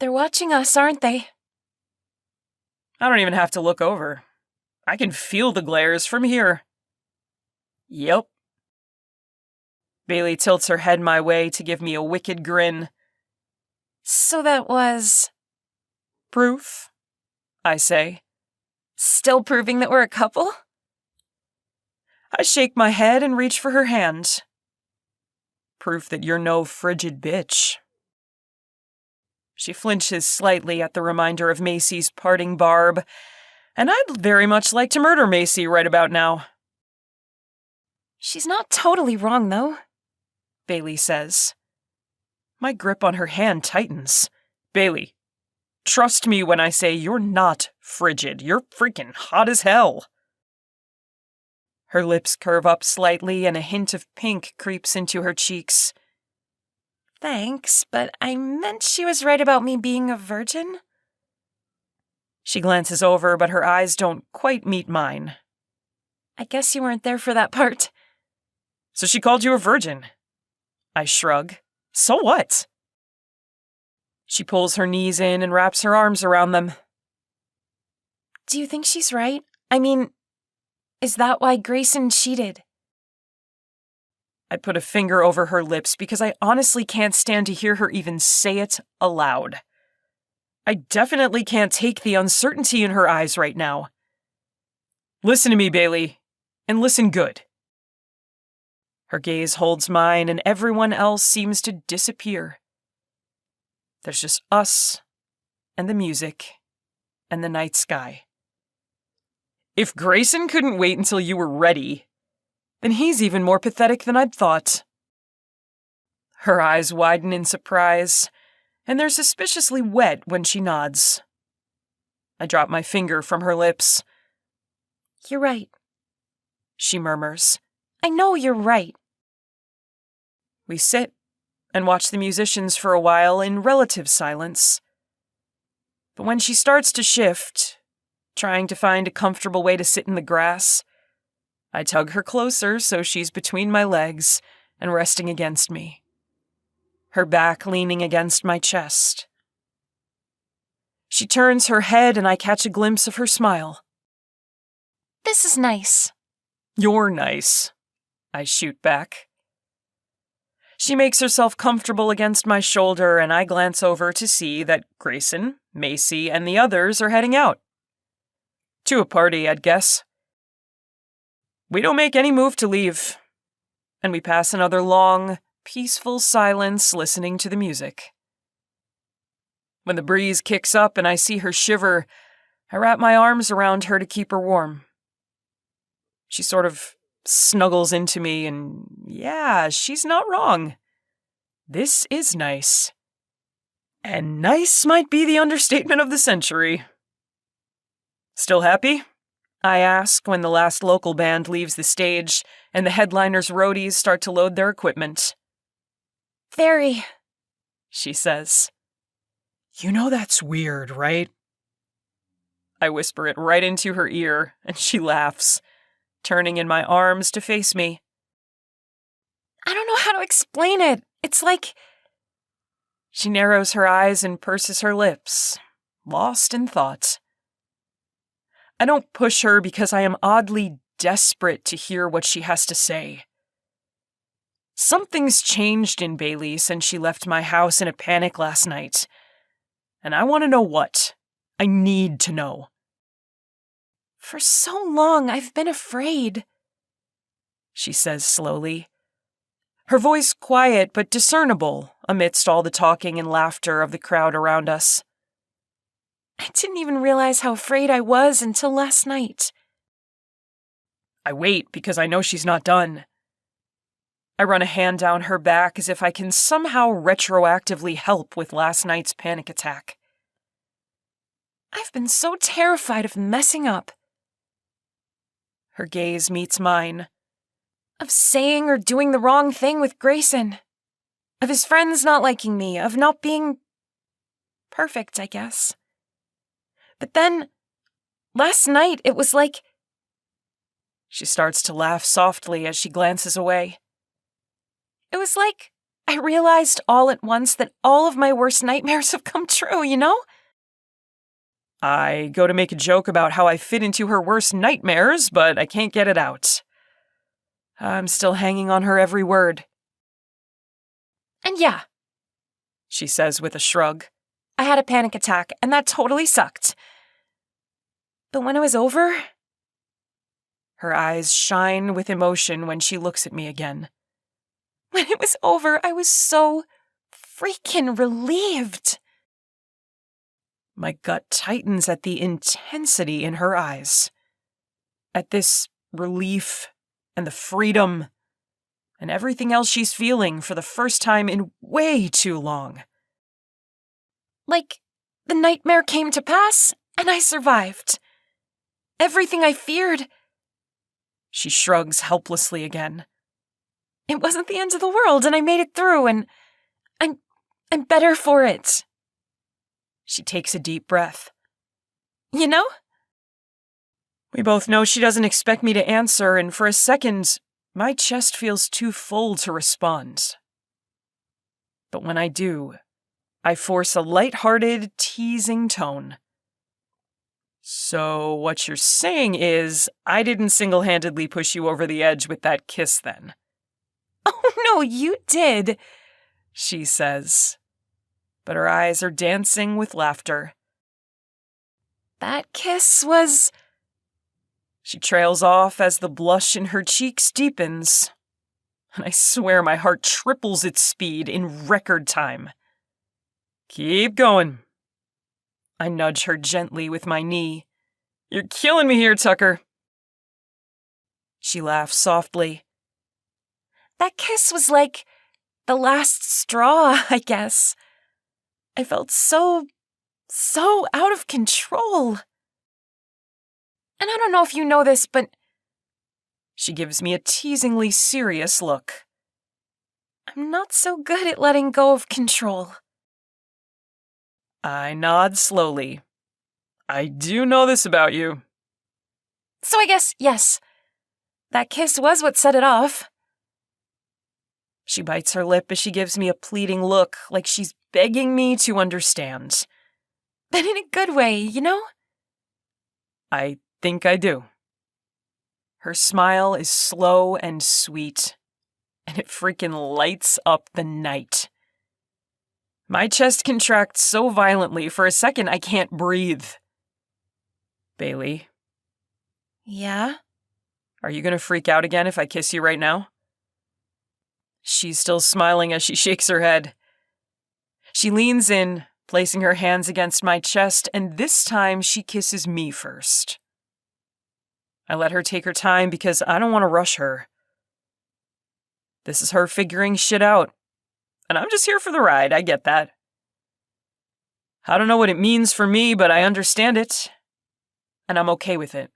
They're watching us, aren't they? I don't even have to look over. I can feel the glares from here. Yep. Bailey tilts her head my way to give me a wicked grin. So that was... proof, I say. Still proving that we're a couple? I shake my head and reach for her hand. Proof that you're no frigid bitch. She flinches slightly at the reminder of Macy's parting barb, and I'd very much like to murder Macy right about now. She's not totally wrong, though, Bailey says. My grip on her hand tightens. Bailey, trust me when I say you're not frigid. You're freaking hot as hell. Her lips curve up slightly and a hint of pink creeps into her cheeks. Thanks, but I meant she was right about me being a virgin. She glances over, but her eyes don't quite meet mine. I guess you weren't there for that part. So she called you a virgin. I shrug. So what? She pulls her knees in and wraps her arms around them. Do you think she's right? I mean, is that why Grayson cheated? I put a finger over her lips because I honestly can't stand to hear her even say it aloud. I definitely can't take the uncertainty in her eyes right now. Listen to me, Bailey, and listen good. Her gaze holds mine and everyone else seems to disappear. There's just us and the music and the night sky. If Grayson couldn't wait until you were ready, then he's even more pathetic than I'd thought. Her eyes widen in surprise, and they're suspiciously wet when she nods. I drop my finger from her lips. You're right, she murmurs. I know you're right. We sit and watch the musicians for a while in relative silence. But when she starts to shift, trying to find a comfortable way to sit in the grass, I tug her closer so she's between my legs and resting against me, her back leaning against my chest. She turns her head and I catch a glimpse of her smile. This is nice. You're nice, I shoot back. She makes herself comfortable against my shoulder and I glance over to see that Grayson, Macy, and the others are heading out. To a party, I'd guess. We don't make any move to leave, and we pass another long, peaceful silence listening to the music. When the breeze kicks up and I see her shiver, I wrap my arms around her to keep her warm. She sort of snuggles into me, and yeah, she's not wrong. This is nice. And nice might be the understatement of the century. Still happy? I ask when the last local band leaves the stage and the headliner's roadies start to load their equipment. Very, she says. You know that's weird, right? I whisper it right into her ear, and she laughs, turning in my arms to face me. I don't know how to explain it. It's like... She narrows her eyes and purses her lips, lost in thought. I don't push her because I am oddly desperate to hear what she has to say. Something's changed in Bailey since she left my house in a panic last night. And I want to know what. I need to know. For so long, I've been afraid, she says slowly. Her voice quiet but discernible amidst all the talking and laughter of the crowd around us. I didn't even realize how afraid I was until last night. I wait because I know she's not done. I run a hand down her back as if I can somehow retroactively help with last night's panic attack. I've been so terrified of messing up. Her gaze meets mine. Of saying or doing the wrong thing with Grayson. Of his friends not liking me. Of not being perfect, I guess. But then, last night, it was like... She starts to laugh softly as she glances away. It was like I realized all at once that all of my worst nightmares have come true, you know? I go to make a joke about how I fit into her worst nightmares, but I can't get it out. I'm still hanging on her every word. And yeah, she says with a shrug. I had a panic attack, and that totally sucked. But when it was over... Her eyes shine with emotion when she looks at me again. When it was over, I was so freaking relieved. My gut tightens at the intensity in her eyes. At this relief and the freedom and everything else she's feeling for the first time in way too long. Like, the nightmare came to pass, and I survived. Everything I feared... She shrugs helplessly again. It wasn't the end of the world, and I made it through, and I'm better for it. She takes a deep breath. You know? We both know she doesn't expect me to answer, and for a second, my chest feels too full to respond. But when I do, I force a light-hearted, teasing tone. So what you're saying is, I didn't single-handedly push you over the edge with that kiss then? Oh no, you did, she says. But her eyes are dancing with laughter. That kiss was... She trails off as the blush in her cheeks deepens. And I swear my heart triples its speed in record time. Keep going. I nudge her gently with my knee. You're killing me here, Tucker. She laughs softly. That kiss was like the last straw, I guess. I felt so out of control. And I don't know if you know this, but... She gives me a teasingly serious look. I'm not so good at letting go of control. I nod slowly. I do know this about you. So I guess, yes, that kiss was what set it off. She bites her lip as she gives me a pleading look, like she's begging me to understand. But in a good way, you know? I think I do. Her smile is slow and sweet, and it freaking lights up the night. My chest contracts so violently for a second I can't breathe. Bailey? Yeah? Are you gonna freak out again if I kiss you right now? She's still smiling as she shakes her head. She leans in, placing her hands against my chest, and this time she kisses me first. I let her take her time because I don't want to rush her. This is her figuring shit out, and I'm just here for the ride, I get that. I don't know what it means for me, but I understand it, and I'm okay with it.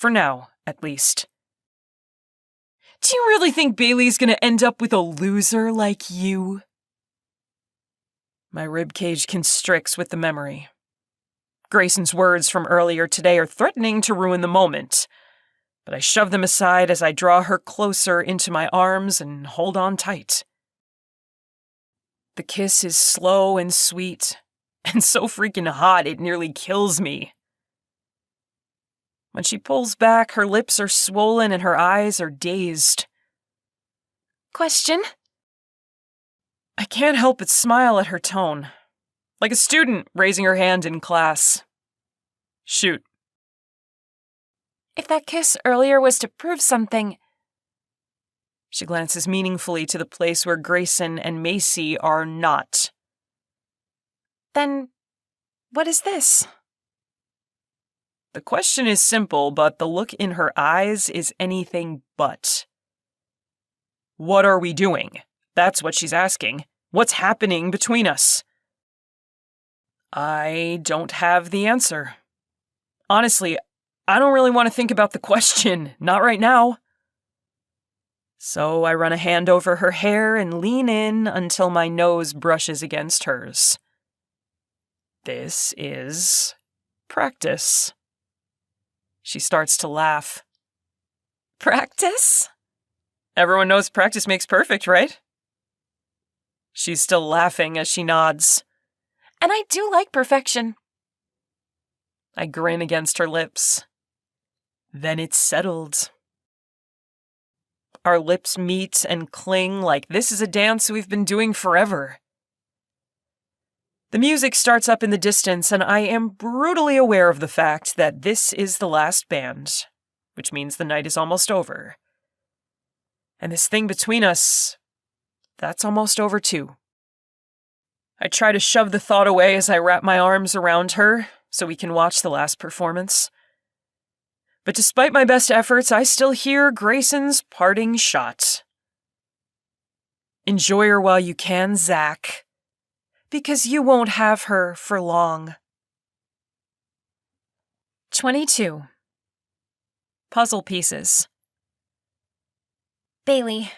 For now, at least. Do you really think Bailey's gonna end up with a loser like you? My ribcage constricts with the memory. Grayson's words from earlier today are threatening to ruin the moment, but I shove them aside as I draw her closer into my arms and hold on tight. The kiss is slow and sweet, and so freaking hot it nearly kills me. When she pulls back, her lips are swollen and her eyes are dazed. Question? I can't help but smile at her tone, like a student raising her hand in class. Shoot. If that kiss earlier was to prove something... She glances meaningfully to the place where Grayson and Macy are not. Then, what is this? The question is simple, but the look in her eyes is anything but. What are we doing? That's what she's asking. What's happening between us? I don't have the answer. Honestly, I don't really want to think about the question. Not right now. So I run a hand over her hair and lean in until my nose brushes against hers. This is practice. She starts to laugh. Practice? Everyone knows practice makes perfect, right? She's still laughing as she nods. And I do like perfection. I grin against her lips. Then it's settled. Our lips meet and cling like this is a dance we've been doing forever. The music starts up in the distance, and I am brutally aware of the fact that this is the last band, which means the night is almost over. And this thing between us, that's almost over too. I try to shove the thought away as I wrap my arms around her so we can watch the last performance. But despite my best efforts, I still hear Grayson's parting shot. Enjoy her while you can, Zack. Because you won't have her for long. 22. Puzzle pieces. Bailey.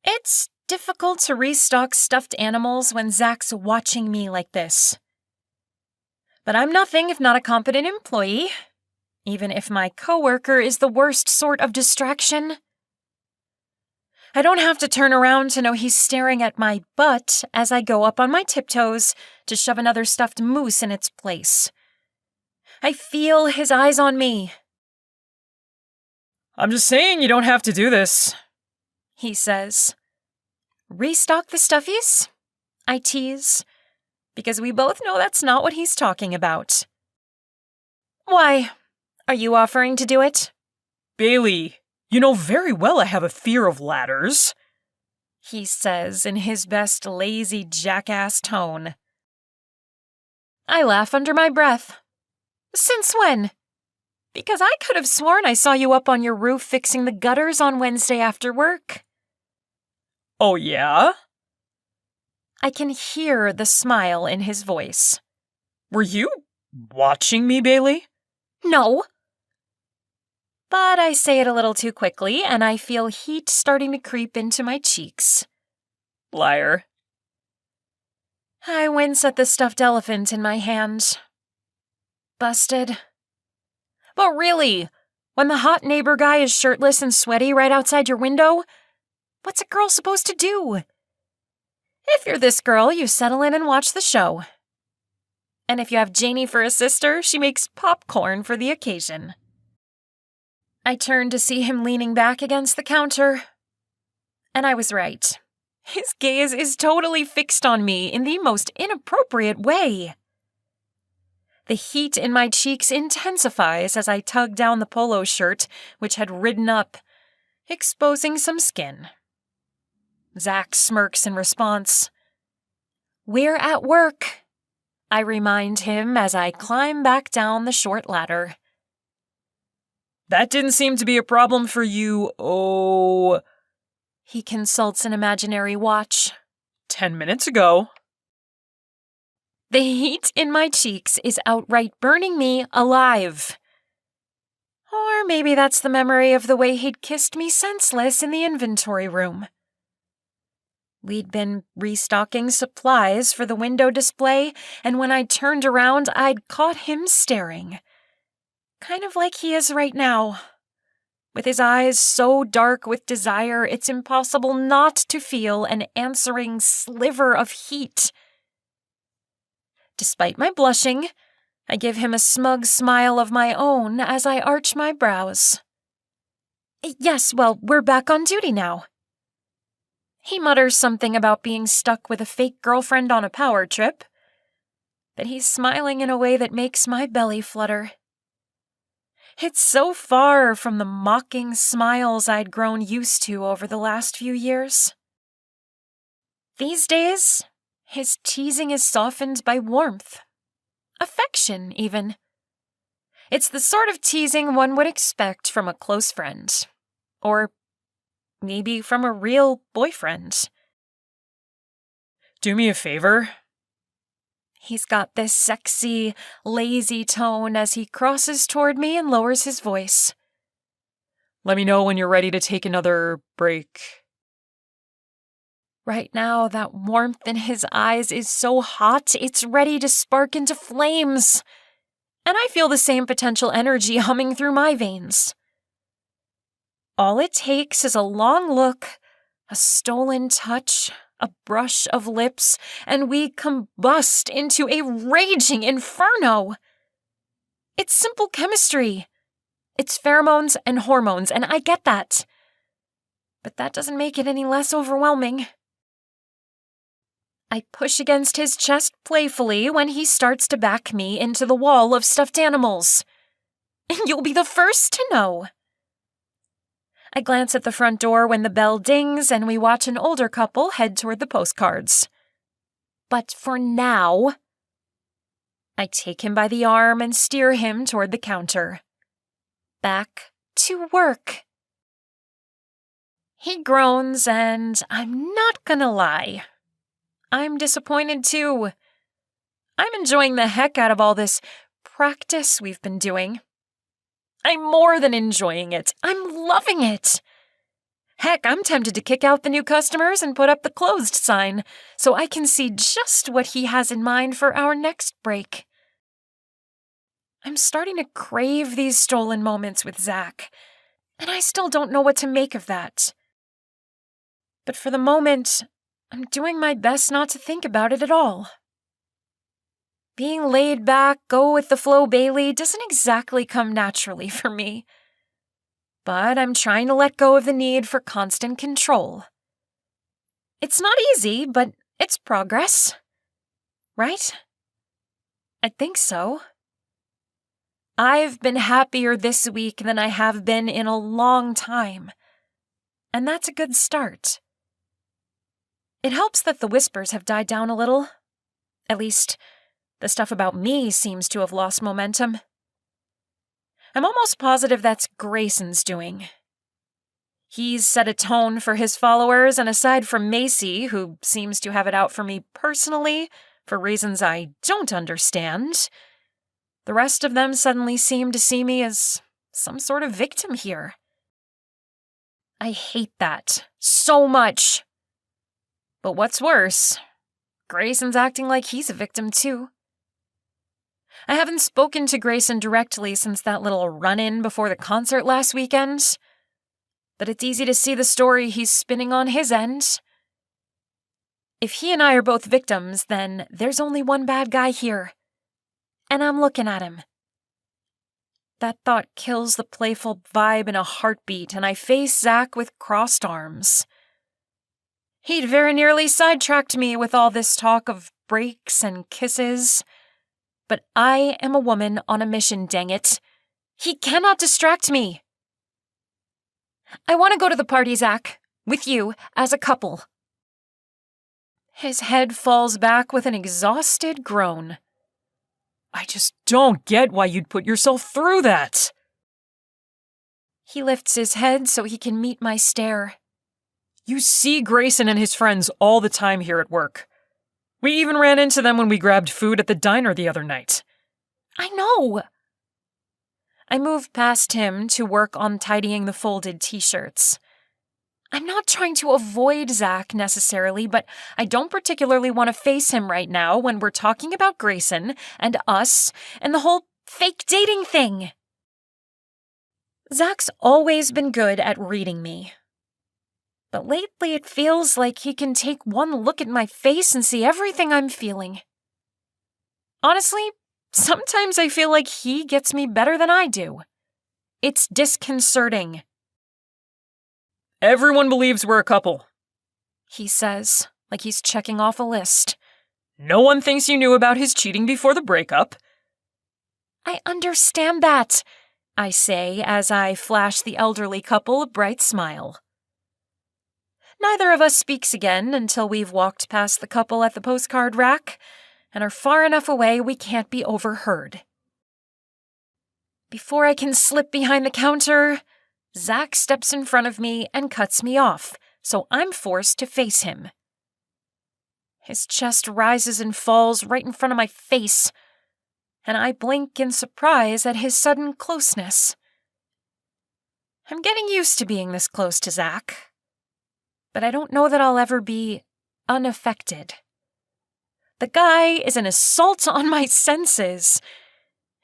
It's difficult to restock stuffed animals when Zack's watching me like this. But I'm nothing if not a competent employee, even if my coworker is the worst sort of distraction. I don't have to turn around to know he's staring at my butt as I go up on my tiptoes to shove another stuffed moose in its place. I feel his eyes on me. I'm just saying you don't have to do this, he says. Restock the stuffies? I tease, because we both know that's not what he's talking about. Why? Are you offering to do it? Bailey, you know very well I have a fear of ladders, he says in his best lazy jackass tone. I laugh under my breath. Since when? Because I could have sworn I saw you up on your roof fixing the gutters on Wednesday after work. Oh, yeah? I can hear the smile in his voice. Were you watching me, Bailey? No. But I say it a little too quickly, and I feel heat starting to creep into my cheeks. Liar. I wince at the stuffed elephant in my hand. Busted. But really, when the hot neighbor guy is shirtless and sweaty right outside your window, what's a girl supposed to do? If you're this girl, you settle in and watch the show. And if you have Janie for a sister, she makes popcorn for the occasion. I turned to see him leaning back against the counter. And I was right. His gaze is totally fixed on me in the most inappropriate way. The heat in my cheeks intensifies as I tug down the polo shirt, which had ridden up, exposing some skin. Zack smirks in response. We're at work, I remind him as I climb back down the short ladder. That didn't seem to be a problem for you, He consults an imaginary watch. 10 minutes ago. The heat in my cheeks is outright burning me alive. Or maybe that's the memory of the way he'd kissed me senseless in the inventory room. We'd been restocking supplies for the window display, and when I turned around, I'd caught him staring. Kind of like he is right now. With his eyes so dark with desire, it's impossible not to feel an answering sliver of heat. Despite my blushing, I give him a smug smile of my own as I arch my brows. Yes, well, we're back on duty now. He mutters something about being stuck with a fake girlfriend on a power trip, but he's smiling in a way that makes my belly flutter. It's so far from the mocking smiles I'd grown used to over the last few years. These days, his teasing is softened by warmth. Affection, even. It's the sort of teasing one would expect from a close friend. Or maybe from a real boyfriend. Do me a favor. He's got this sexy, lazy tone as he crosses toward me and lowers his voice. Let me know when you're ready to take another break. Right now, that warmth in his eyes is so hot, it's ready to spark into flames. And I feel the same potential energy humming through my veins. All it takes is a long look, a stolen touch, a brush of lips, and we combust into a raging inferno. It's simple chemistry. It's pheromones and hormones, and I get that. But that doesn't make it any less overwhelming. I push against his chest playfully when he starts to back me into the wall of stuffed animals. You'll be the first to know. I glance at the front door when the bell dings and we watch an older couple head toward the postcards. But for now, I take him by the arm and steer him toward the counter. Back to work. He groans, and I'm not gonna lie. I'm disappointed too. I'm enjoying the heck out of all this practice we've been doing. I'm more than enjoying it. I'm loving it. Heck, I'm tempted to kick out the new customers and put up the closed sign so I can see just what he has in mind for our next break. I'm starting to crave these stolen moments with Zack, and I still don't know what to make of that. But for the moment, I'm doing my best not to think about it at all. Being laid back, go-with-the-flow Bailey doesn't exactly come naturally for me. But I'm trying to let go of the need for constant control. It's not easy, but it's progress. Right? I think so. I've been happier this week than I have been in a long time. And that's a good start. It helps that the whispers have died down a little. At least, the stuff about me seems to have lost momentum. I'm almost positive that's Grayson's doing. He's set a tone for his followers, and aside from Macy, who seems to have it out for me personally, for reasons I don't understand, the rest of them suddenly seem to see me as some sort of victim here. I hate that so much. But what's worse, Grayson's acting like he's a victim too. I haven't spoken to Grayson directly since that little run-in before the concert last weekend, but it's easy to see the story he's spinning on his end. If he and I are both victims, then there's only one bad guy here, and I'm looking at him. That thought kills the playful vibe in a heartbeat, and I face Zack with crossed arms. He'd very nearly sidetracked me with all this talk of breaks and kisses. But I am a woman on a mission, dang it. He cannot distract me. I want to go to the party, Zack, with you, as a couple. His head falls back with an exhausted groan. I just don't get why you'd put yourself through that. He lifts his head so he can meet my stare. You see Grayson and his friends all the time here at work. We even ran into them when we grabbed food at the diner the other night. I know. I move past him to work on tidying the folded t-shirts. I'm not trying to avoid Zack necessarily, but I don't particularly want to face him right now when we're talking about Grayson and us and the whole fake dating thing. Zack's always been good at reading me. But lately it feels like he can take one look at my face and see everything I'm feeling. Honestly, sometimes I feel like he gets me better than I do. It's disconcerting. Everyone believes we're a couple, He says, like he's checking off a list. No one thinks you knew about his cheating before the breakup. I understand that, I say as I flash the elderly couple a bright smile. Neither of us speaks again until we've walked past the couple at the postcard rack and are far enough away we can't be overheard. Before I can slip behind the counter, Zack steps in front of me and cuts me off, so I'm forced to face him. His chest rises and falls right in front of my face, and I blink in surprise at his sudden closeness. I'm getting used to being this close to Zack, but I don't know that I'll ever be unaffected. The guy is an assault on my senses,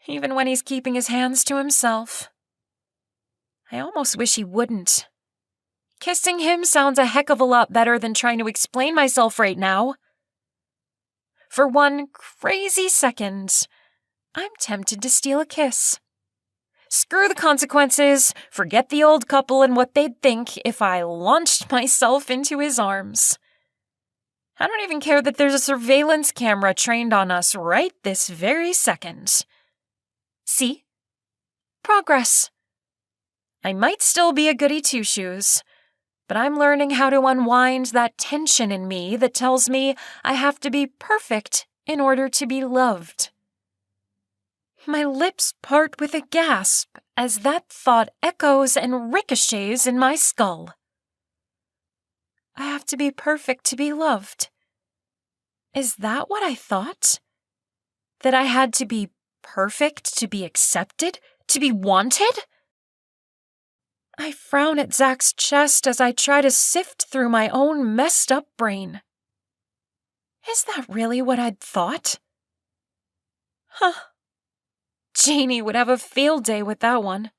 even when he's keeping his hands to himself. I almost wish he wouldn't. Kissing him sounds a heck of a lot better than trying to explain myself right now. For one crazy second, I'm tempted to steal a kiss. Screw the consequences, forget the old couple and what they'd think if I launched myself into his arms. I don't even care that there's a surveillance camera trained on us right this very second. See? Progress. I might still be a goody two-shoes, but I'm learning how to unwind that tension in me that tells me I have to be perfect in order to be loved. My lips part with a gasp as that thought echoes and ricochets in my skull. I have to be perfect to be loved. Is that what I thought? That I had to be perfect to be accepted, to be wanted? I frown at Zack's chest as I try to sift through my own messed up brain. Is that really what I'd thought? Huh. Janie would have a field day with that one.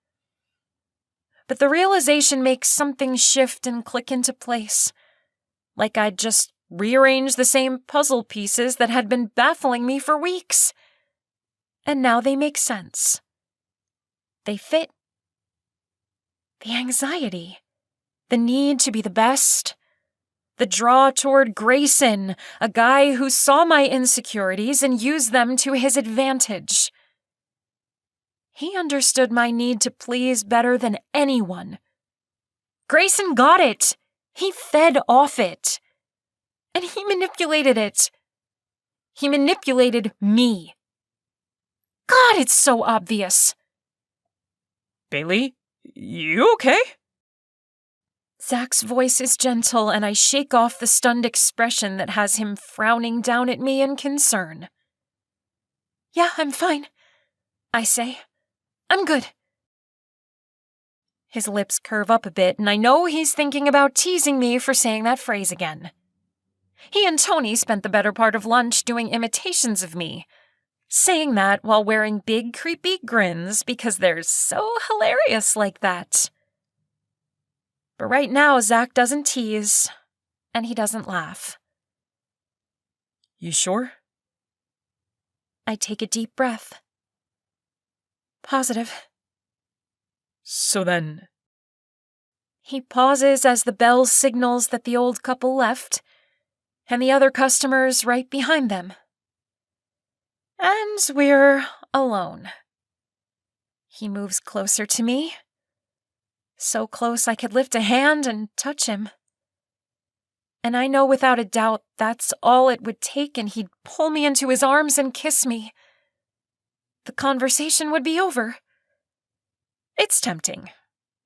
But the realization makes something shift and click into place, like I'd just rearranged the same puzzle pieces that had been baffling me for weeks. And now they make sense. They fit. The anxiety, the need to be the best, the draw toward Grayson, a guy who saw my insecurities and used them to his advantage. He understood my need to please better than anyone. Grayson got it. He fed off it. And he manipulated it. He manipulated me. God, it's so obvious. Bailey, you okay? Zack's voice is gentle, and I shake off the stunned expression that has him frowning down at me in concern. Yeah, I'm fine, I say. I'm good. His lips curve up a bit, and I know he's thinking about teasing me for saying that phrase again. He and Tony spent the better part of lunch doing imitations of me, saying that while wearing big, creepy grins because they're so hilarious like that. But right now, Zack doesn't tease, and he doesn't laugh. You sure? I take a deep breath. Positive. So then... He pauses as the bell signals that the old couple left, and the other customers right behind them. And we're alone. He moves closer to me, so close I could lift a hand and touch him. And I know without a doubt that's all it would take, and he'd pull me into his arms and kiss me. The conversation would be over. It's tempting.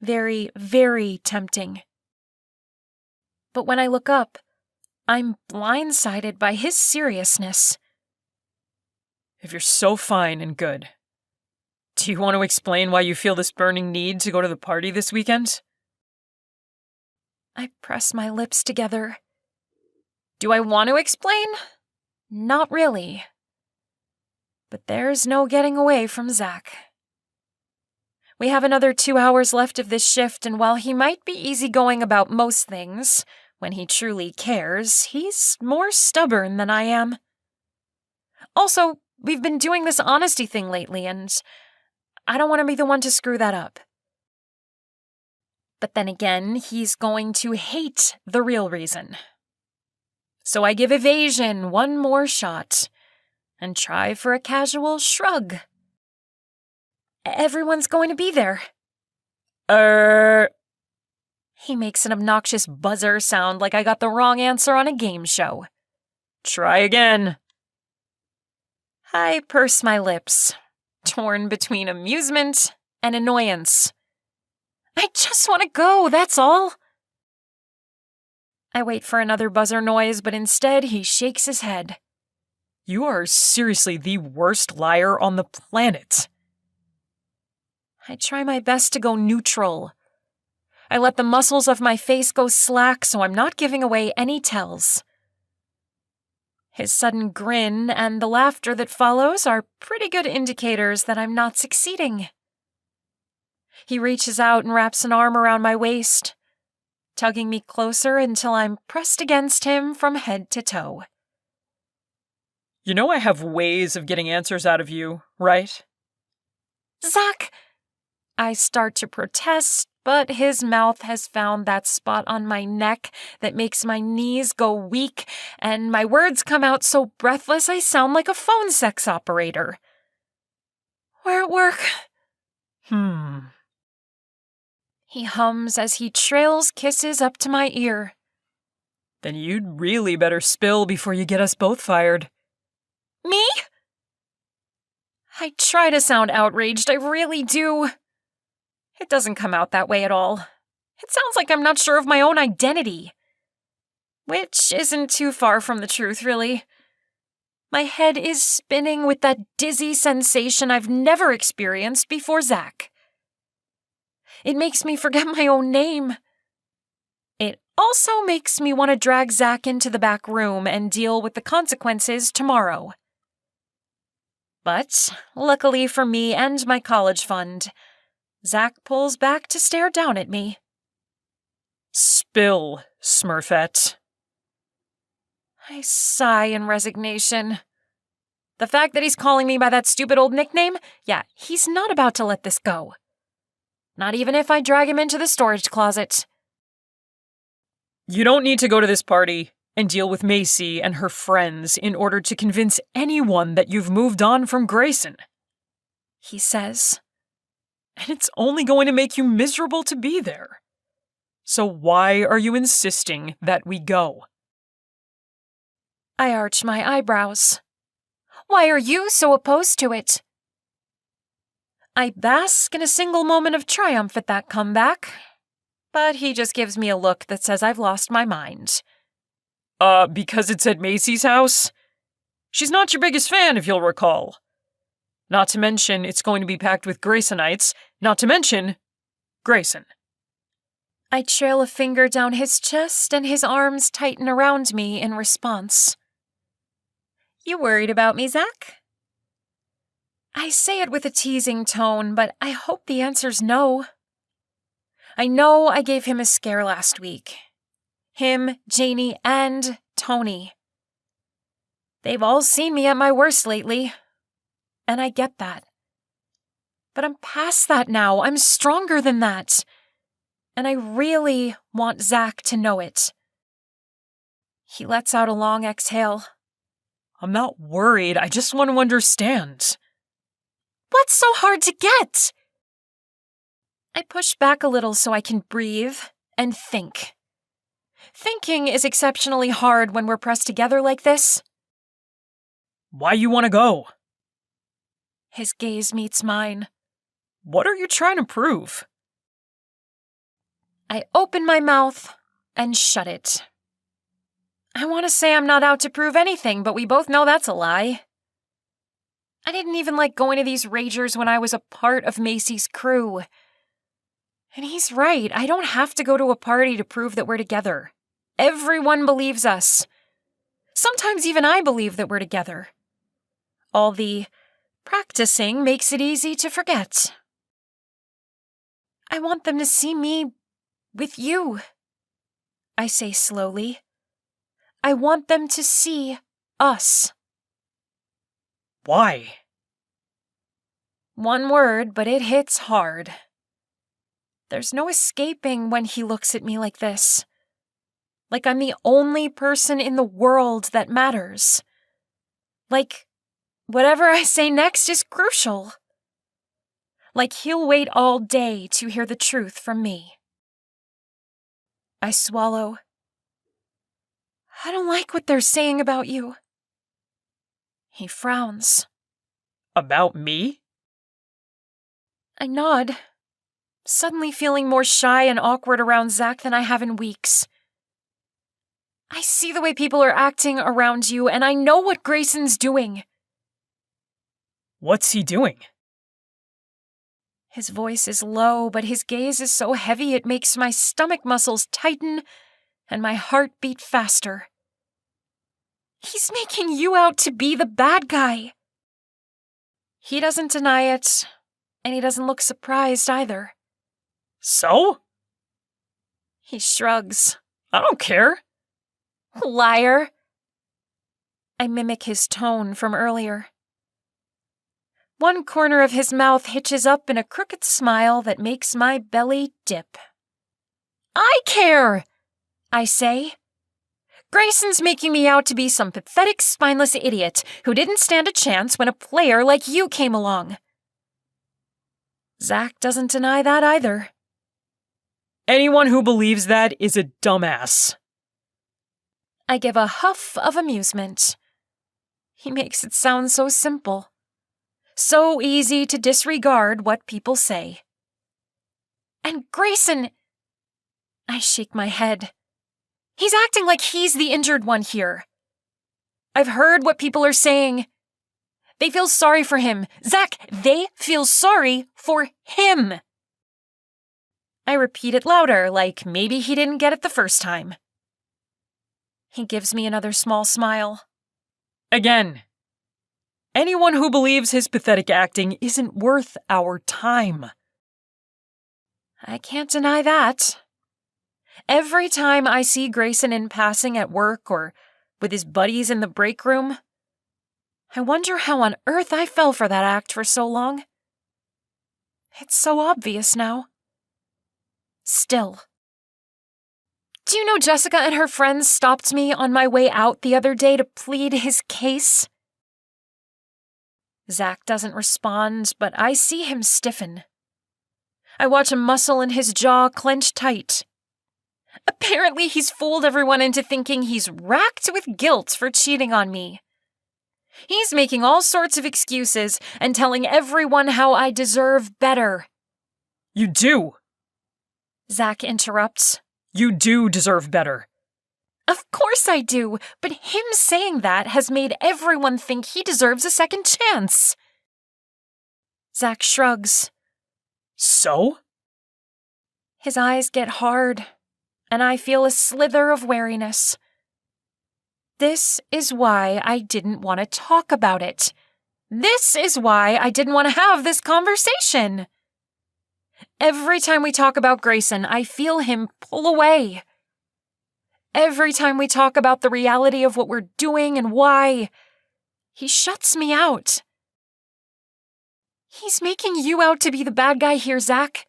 Very, very tempting. But when I look up, I'm blindsided by his seriousness. If you're so fine and good, Do you want to explain why you feel this burning need to go to the party this weekend? I press my lips together. Do I want to explain? Not really. But there's no getting away from Zack. We have another 2 hours left of this shift, and while he might be easygoing about most things, when he truly cares, he's more stubborn than I am. Also, we've been doing this honesty thing lately, and I don't want to be the one to screw that up. But then again, he's going to hate the real reason. So I give evasion one more shot, and try for a casual shrug. Everyone's going to be there. He makes an obnoxious buzzer sound like I got the wrong answer on a game show. Try again. I purse my lips, torn between amusement and annoyance. I just want to go, that's all. I wait for another buzzer noise, but instead he shakes his head. You are seriously the worst liar on the planet. I try my best to go neutral. I let the muscles of my face go slack so I'm not giving away any tells. His sudden grin and the laughter that follows are pretty good indicators that I'm not succeeding. He reaches out and wraps an arm around my waist, tugging me closer until I'm pressed against him from head to toe. You know I have ways of getting answers out of you, right? Zack! I start to protest, but his mouth has found that spot on my neck that makes my knees go weak, and my words come out so breathless I sound like a phone sex operator. We're at work. He hums as he trails kisses up to my ear. Then you'd really better spill before you get us both fired. Me? I try to sound outraged, I really do. It doesn't come out that way at all. It sounds like I'm not sure of my own identity. Which isn't too far from the truth, really. My head is spinning with that dizzy sensation I've never experienced before Zack. It makes me forget my own name. It also makes me want to drag Zack into the back room and deal with the consequences tomorrow. But, luckily for me and my college fund, Zack pulls back to stare down at me. Spill, Smurfett. I sigh in resignation. The fact that he's calling me by that stupid old nickname, yeah, he's not about to let this go. Not even if I drag him into the storage closet. You don't need to go to this party and deal with Macy and her friends in order to convince anyone that you've moved on from Grayson, he says. And it's only going to make you miserable to be there. So why are you insisting that we go? I arch my eyebrows. Why are you so opposed to it? I bask in a single moment of triumph at that comeback, but he just gives me a look that says I've lost my mind. Because it's at Macy's house? She's not your biggest fan, if you'll recall. Not to mention, it's going to be packed with Graysonites, not to mention, Grayson. I trail a finger down his chest and his arms tighten around me in response. You worried about me, Zack? I say it with a teasing tone, but I hope the answer's no. I know I gave him a scare last week. Him, Janie, and Tony. They've all seen me at my worst lately. And I get that. But I'm past that now. I'm stronger than that. And I really want Zack to know it. He lets out a long exhale. I'm not worried. I just want to understand. What's so hard to get? I push back a little so I can breathe and think. Thinking is exceptionally hard when we're pressed together like this. Why you want to go? His gaze meets mine. What are you trying to prove? I open my mouth and shut it. I want to say I'm not out to prove anything, but we both know that's a lie. I didn't even like going to these ragers when I was a part of Macy's crew. And he's right, I don't have to go to a party to prove that we're together. Everyone believes us. Sometimes even I believe that we're together. All the practicing makes it easy to forget. I want them to see me with you, I say slowly. I want them to see us. Why? One word, but it hits hard. There's no escaping when he looks at me like this. Like I'm the only person in the world that matters. Like whatever I say next is crucial. Like he'll wait all day to hear the truth from me. I swallow. I don't like what they're saying about you. He frowns. About me? I nod, suddenly feeling more shy and awkward around Zack than I have in weeks. I see the way people are acting around you, and I know what Grayson's doing. What's he doing? His voice is low, but his gaze is so heavy it makes my stomach muscles tighten and my heart beat faster. He's making you out to be the bad guy. He doesn't deny it, and he doesn't look surprised either. So? He shrugs. I don't care. Liar. I mimic his tone from earlier. One corner of his mouth hitches up in a crooked smile that makes my belly dip. I care, I say. Grayson's making me out to be some pathetic, spineless idiot who didn't stand a chance when a player like you came along. Zack doesn't deny that either. Anyone who believes that is a dumbass. I give a huff of amusement. He makes it sound so simple. So easy to disregard what people say. And Grayson... I shake my head. He's acting like he's the injured one here. I've heard what people are saying. They feel sorry for him. Zack, they feel sorry for him. I repeat it louder, like maybe he didn't get it the first time. He gives me another small smile. Again, anyone who believes his pathetic acting isn't worth our time. I can't deny that. Every time I see Grayson in passing at work or with his buddies in the break room, I wonder how on earth I fell for that act for so long. It's so obvious now. Still. Do you know Jessica and her friends stopped me on my way out the other day to plead his case? Zack doesn't respond, but I see him stiffen. I watch a muscle in his jaw clench tight. Apparently he's fooled everyone into thinking he's racked with guilt for cheating on me. He's making all sorts of excuses and telling everyone how I deserve better. You do. Zack interrupts. You do deserve better. Of course I do, but him saying that has made everyone think he deserves a second chance. Zack shrugs. So? His eyes get hard, and I feel a slither of wariness. This is why I didn't want to talk about it. This is why I didn't want to have this conversation. Every time we talk about Grayson, I feel him pull away. Every time we talk about the reality of what we're doing and why, he shuts me out. He's making you out to be the bad guy here, Zack,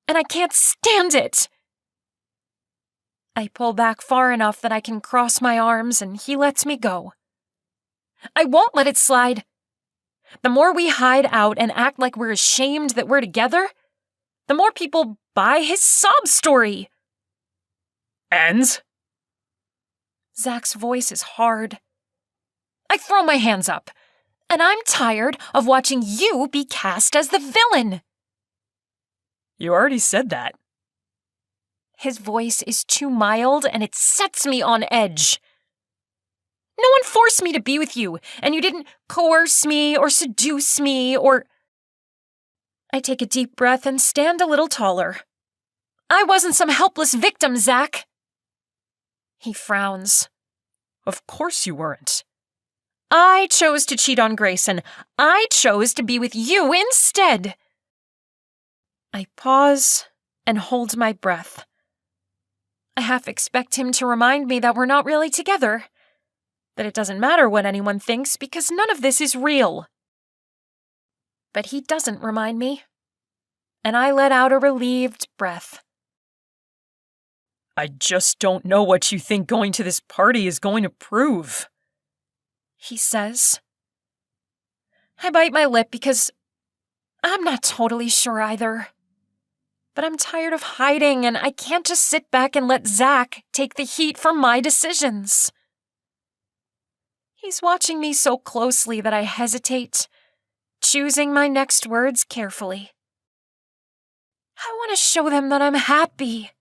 and I can't stand it. I pull back far enough that I can cross my arms and he lets me go. I won't let it slide. The more we hide out and act like we're ashamed that we're together, the more people buy his sob story. And? Zack's voice is hard. I throw my hands up, and I'm tired of watching you be cast as the villain. You already said that. His voice is too mild, and it sets me on edge. No one forced me to be with you, and you didn't coerce me or seduce me or... I take a deep breath and stand a little taller. I wasn't some helpless victim, Zack. He frowns. Of course you weren't. I chose to cheat on Grayson. I chose to be with you instead. I pause and hold my breath. I half expect him to remind me that we're not really together, that it doesn't matter what anyone thinks because none of this is real. But he doesn't remind me, and I let out a relieved breath. I just don't know what you think going to this party is going to prove, he says. I bite my lip because I'm not totally sure either. But I'm tired of hiding, and I can't just sit back and let Zack take the heat for my decisions. He's watching me so closely that I hesitate, choosing my next words carefully. I want to show them that I'm happy.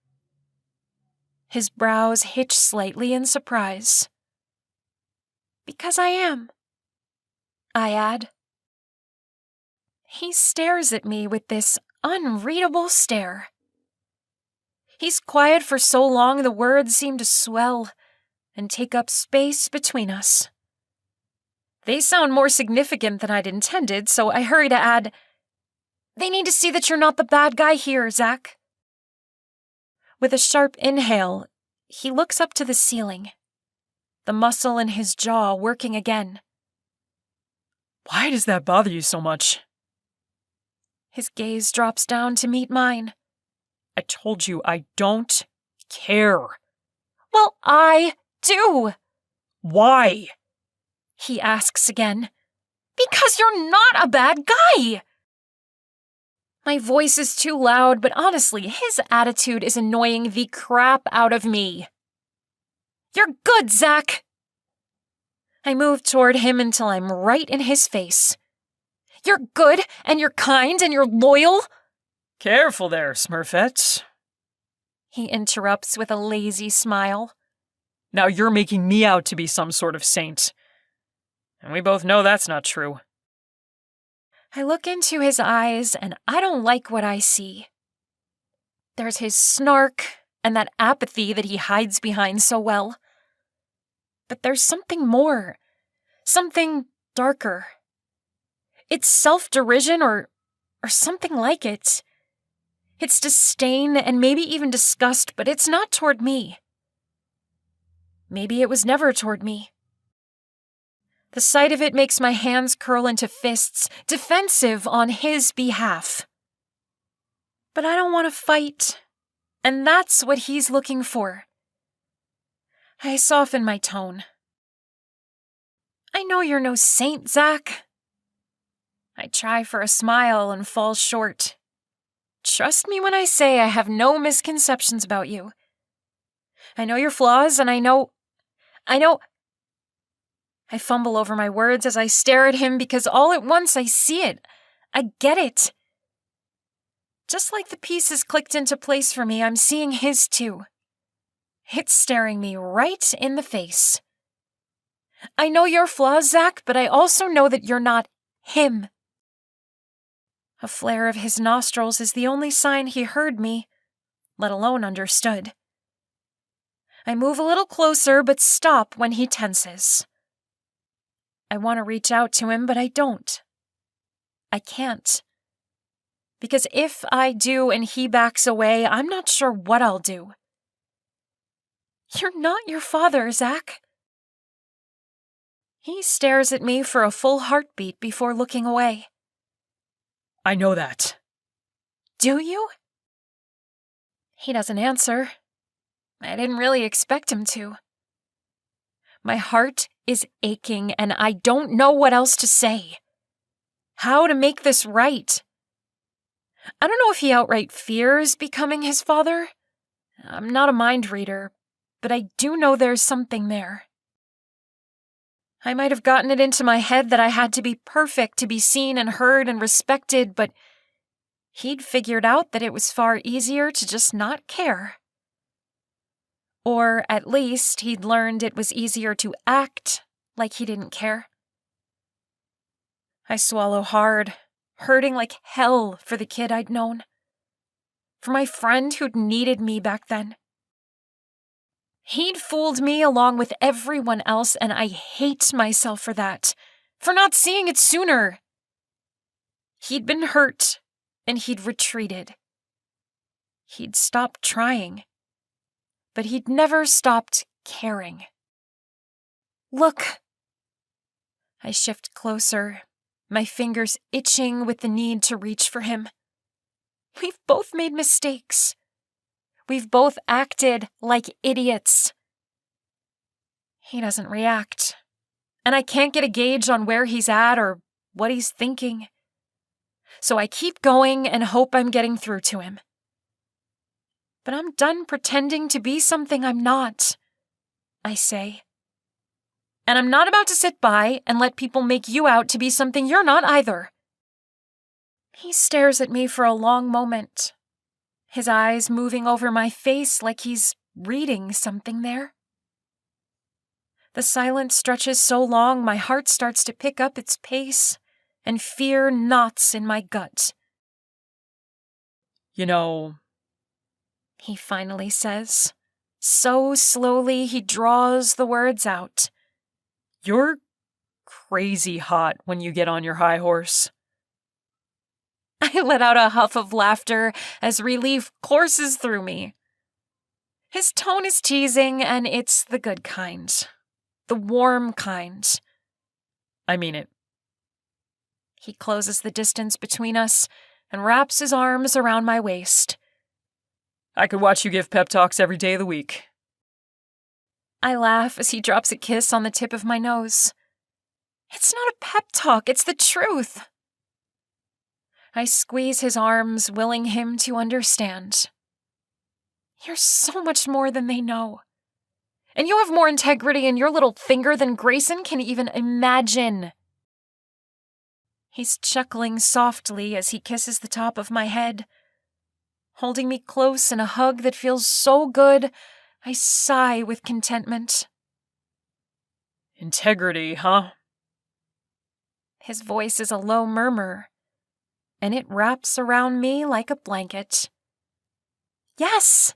His brows hitch slightly in surprise. Because I am, I add. He stares at me with this unreadable stare. He's quiet for so long the words seem to swell and take up space between us. They sound more significant than I'd intended, so I hurry to add, they need to see that you're not the bad guy here, Zack. With a sharp inhale, he looks up to the ceiling, the muscle in his jaw working again. Why does that bother you so much? His gaze drops down to meet mine. I told you I don't care. Well, I do. Why? He asks again. Because you're not a bad guy. My voice is too loud, but honestly, his attitude is annoying the crap out of me. You're good, Zack. I move toward him until I'm right in his face. You're good, and you're kind, and you're loyal. Careful there, Smurfett. He interrupts with a lazy smile. Now you're making me out to be some sort of saint. And we both know that's not true. I look into his eyes, and I don't like what I see. There's his snark and that apathy that he hides behind so well. But there's something more, something darker. It's self-derision or something like it. It's disdain and maybe even disgust, but it's not toward me. Maybe it was never toward me. The sight of it makes my hands curl into fists, defensive on his behalf. But I don't want to fight, and that's what he's looking for. I soften my tone. I know you're no saint, Zack. I try for a smile and fall short. Trust me when I say I have no misconceptions about you. I know your flaws, and I know... I fumble over my words as I stare at him because all at once I see it. I get it. Just like the pieces clicked into place for me, I'm seeing his too. It's staring me right in the face. I know your flaws, Zack, but I also know that you're not him. A flare of his nostrils is the only sign he heard me, let alone understood. I move a little closer, but stop when he tenses. I want to reach out to him, but I don't. I can't. Because if I do and he backs away, I'm not sure what I'll do. You're not your father, Zack. He stares at me for a full heartbeat before looking away. I know that. Do you? He doesn't answer. I didn't really expect him to. My heart is aching, and I don't know what else to say. How to make this right. I don't know if he outright fears becoming his father. I'm not a mind reader, but I do know there's something there. I might have gotten it into my head that I had to be perfect to be seen and heard and respected, but he'd figured out that it was far easier to just not care. Or at least he'd learned it was easier to act like he didn't care. I swallow hard, hurting like hell for the kid I'd known. For my friend who'd needed me back then. He'd fooled me along with everyone else, and I hate myself for that, for not seeing it sooner. He'd been hurt, and he'd retreated. He'd stopped trying, but he'd never stopped caring. Look! I shift closer, my fingers itching with the need to reach for him. We've both made mistakes. We've both acted like idiots. He doesn't react, and I can't get a gauge on where he's at or what he's thinking. So I keep going and hope I'm getting through to him. But I'm done pretending to be something I'm not, I say. And I'm not about to sit by and let people make you out to be something you're not either. He stares at me for a long moment, his eyes moving over my face like he's reading something there. The silence stretches so long my heart starts to pick up its pace, and fear knots in my gut. You know, he finally says, so slowly he draws the words out. You're crazy hot when you get on your high horse. I let out a huff of laughter as relief courses through me. His tone is teasing, and it's the good kind. The warm kind. I mean it. He closes the distance between us and wraps his arms around my waist. I could watch you give pep talks every day of the week. I laugh as he drops a kiss on the tip of my nose. It's not a pep talk, it's the truth. I squeeze his arms, willing him to understand. You're so much more than they know. And you have more integrity in your little finger than Grayson can even imagine. He's chuckling softly as he kisses the top of my head. Holding me close in a hug that feels so good, I sigh with contentment. Integrity, huh? His voice is a low murmur, and it wraps around me like a blanket. Yes!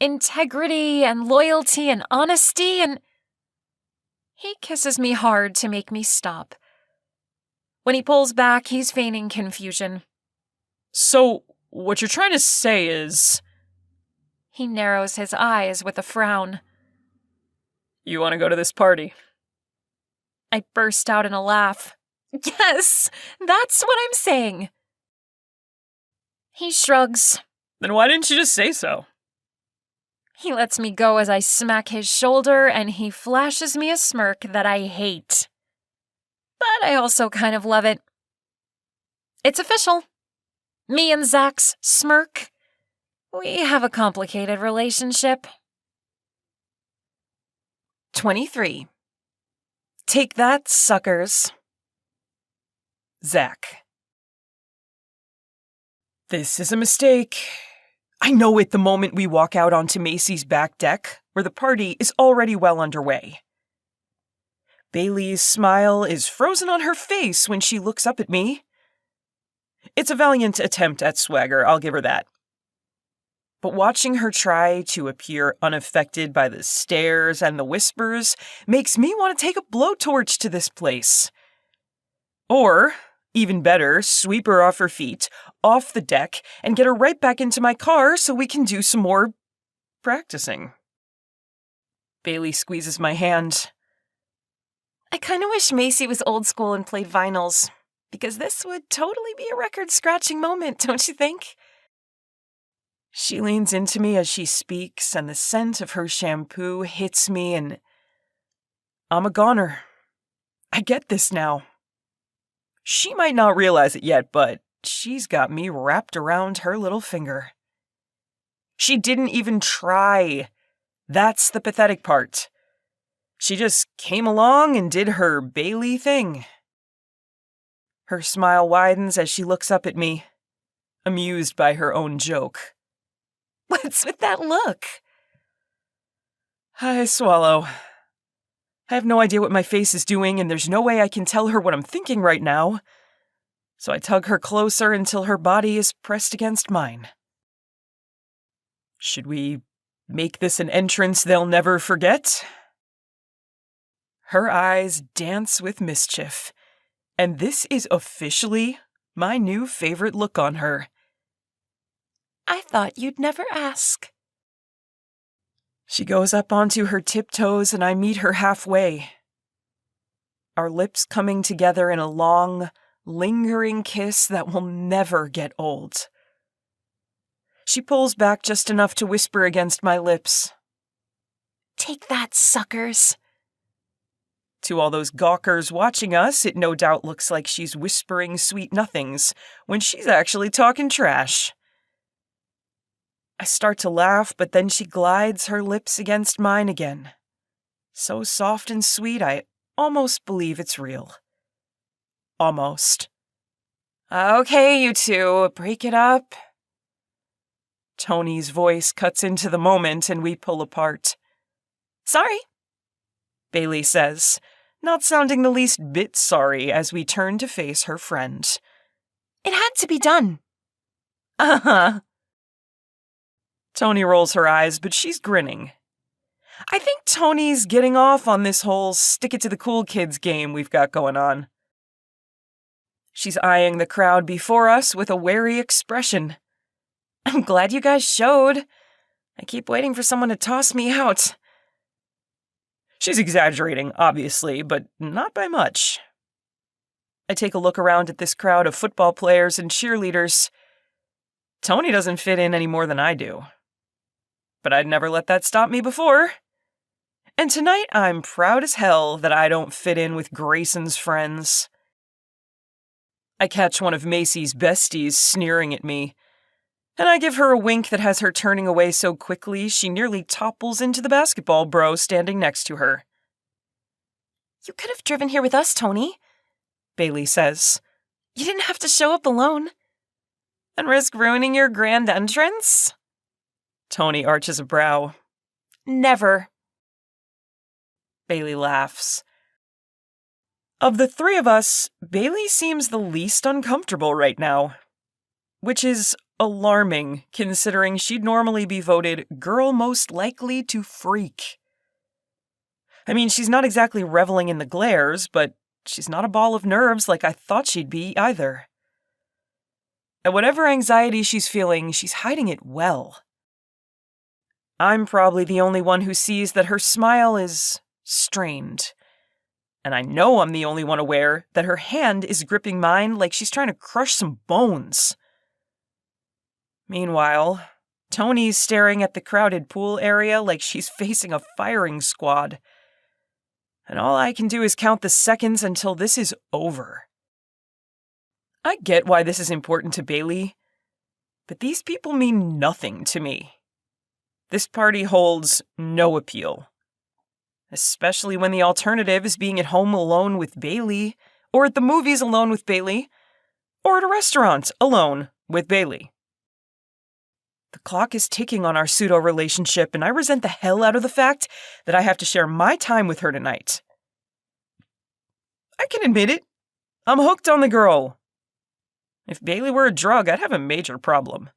Integrity and loyalty and honesty and... He kisses me hard to make me stop. When he pulls back, he's feigning confusion. So, what you're trying to say is... He narrows his eyes with a frown. You want to go to this party? I burst out in a laugh. Yes, that's what I'm saying. He shrugs. Then why didn't you just say so? He lets me go as I smack his shoulder, and he flashes me a smirk that I hate. But I also kind of love it. It's official. Me and Zach's smirk. We have a complicated relationship. 23. Take that, suckers. Zack. This is a mistake. I know it the moment we walk out onto Macy's back deck, where the party is already well underway. Bailey's smile is frozen on her face when she looks up at me. It's a valiant attempt at swagger, I'll give her that. But watching her try to appear unaffected by the stares and the whispers makes me want to take a blowtorch to this place. Or, even better, sweep her off her feet, off the deck, and get her right back into my car so we can do some more practicing. Bailey squeezes my hand. I kind of wish Macy was old school and played vinyls, because this would totally be a record-scratching moment, don't you think? She leans into me as she speaks, and the scent of her shampoo hits me, and I'm a goner. I get this now. She might not realize it yet, but she's got me wrapped around her little finger. She didn't even try. That's the pathetic part. She just came along and did her Bailey thing. Her smile widens as she looks up at me, amused by her own joke. What's with that look? I swallow. I have no idea what my face is doing, and there's no way I can tell her what I'm thinking right now. So I tug her closer until her body is pressed against mine. Should we make this an entrance they'll never forget? Her eyes dance with mischief, and this is officially my new favorite look on her. I thought you'd never ask. She goes up onto her tiptoes, and I meet her halfway. Our lips coming together in a long, lingering kiss that will never get old. She pulls back just enough to whisper against my lips. Take that, suckers. To all those gawkers watching us, it no doubt looks like she's whispering sweet nothings when she's actually talking trash. I start to laugh, but then she glides her lips against mine again. So soft and sweet, I almost believe it's real. Almost. Okay, you two, break it up. Tony's voice cuts into the moment and we pull apart. Sorry, Bailey says, not sounding the least bit sorry as we turn to face her friend. It had to be done. Uh-huh. Tony rolls her eyes, but she's grinning. I think Tony's getting off on this whole stick-it-to-the-cool-kids game we've got going on. She's eyeing the crowd before us with a wary expression. I'm glad you guys showed. I keep waiting for someone to toss me out. She's exaggerating, obviously, but not by much. I take a look around at this crowd of football players and cheerleaders. Tony doesn't fit in any more than I do. But I'd never let that stop me before. And tonight I'm proud as hell that I don't fit in with Grayson's friends. I catch one of Macy's besties sneering at me, and I give her a wink that has her turning away so quickly she nearly topples into the basketball bro standing next to her. You could have driven here with us, Tony, Bailey says. You didn't have to show up alone. And risk ruining your grand entrance? Tony arches a brow. Never. Bailey laughs. Of the three of us, Bailey seems the least uncomfortable right now, which is alarming considering she'd normally be voted girl most likely to freak. I mean, she's not exactly reveling in the glares, but she's not a ball of nerves like I thought she'd be either. And whatever anxiety she's feeling, she's hiding it well. I'm probably the only one who sees that her smile is strained. And I know I'm the only one aware that her hand is gripping mine like she's trying to crush some bones. Meanwhile, Tony's staring at the crowded pool area like she's facing a firing squad. And all I can do is count the seconds until this is over. I get why this is important to Bailey, but these people mean nothing to me. This party holds no appeal. Especially when the alternative is being at home alone with Bailey, or at the movies alone with Bailey, or at a restaurant alone with Bailey. The clock is ticking on our pseudo-relationship, and I resent the hell out of the fact that I have to share my time with her tonight. I can admit it. I'm hooked on the girl. If Bailey were a drug, I'd have a major problem.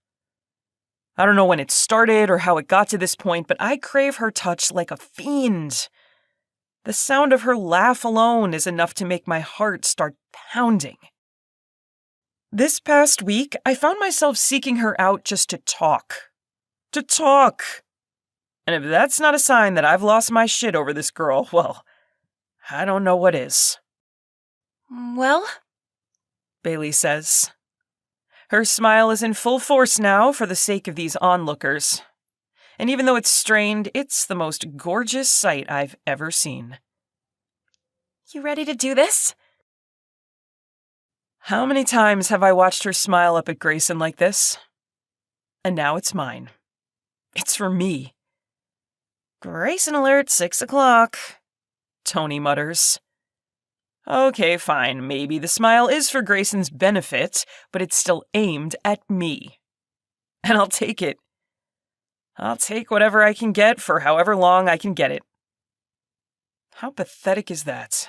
I don't know when it started or how it got to this point, but I crave her touch like a fiend. The sound of her laugh alone is enough to make my heart start pounding. This past week, I found myself seeking her out just to talk. To talk! And if that's not a sign that I've lost my shit over this girl, well, I don't know what is. Well? Bailey says. Her smile is in full force now for the sake of these onlookers. And even though it's strained, it's the most gorgeous sight I've ever seen. You ready to do this? How many times have I watched her smile up at Grayson like this? And now it's mine. It's for me. Grayson alert, 6 o'clock, Tony mutters. Okay, fine, maybe the smile is for Grayson's benefit, but it's still aimed at me. And I'll take it. I'll take whatever I can get for however long I can get it. How pathetic is that?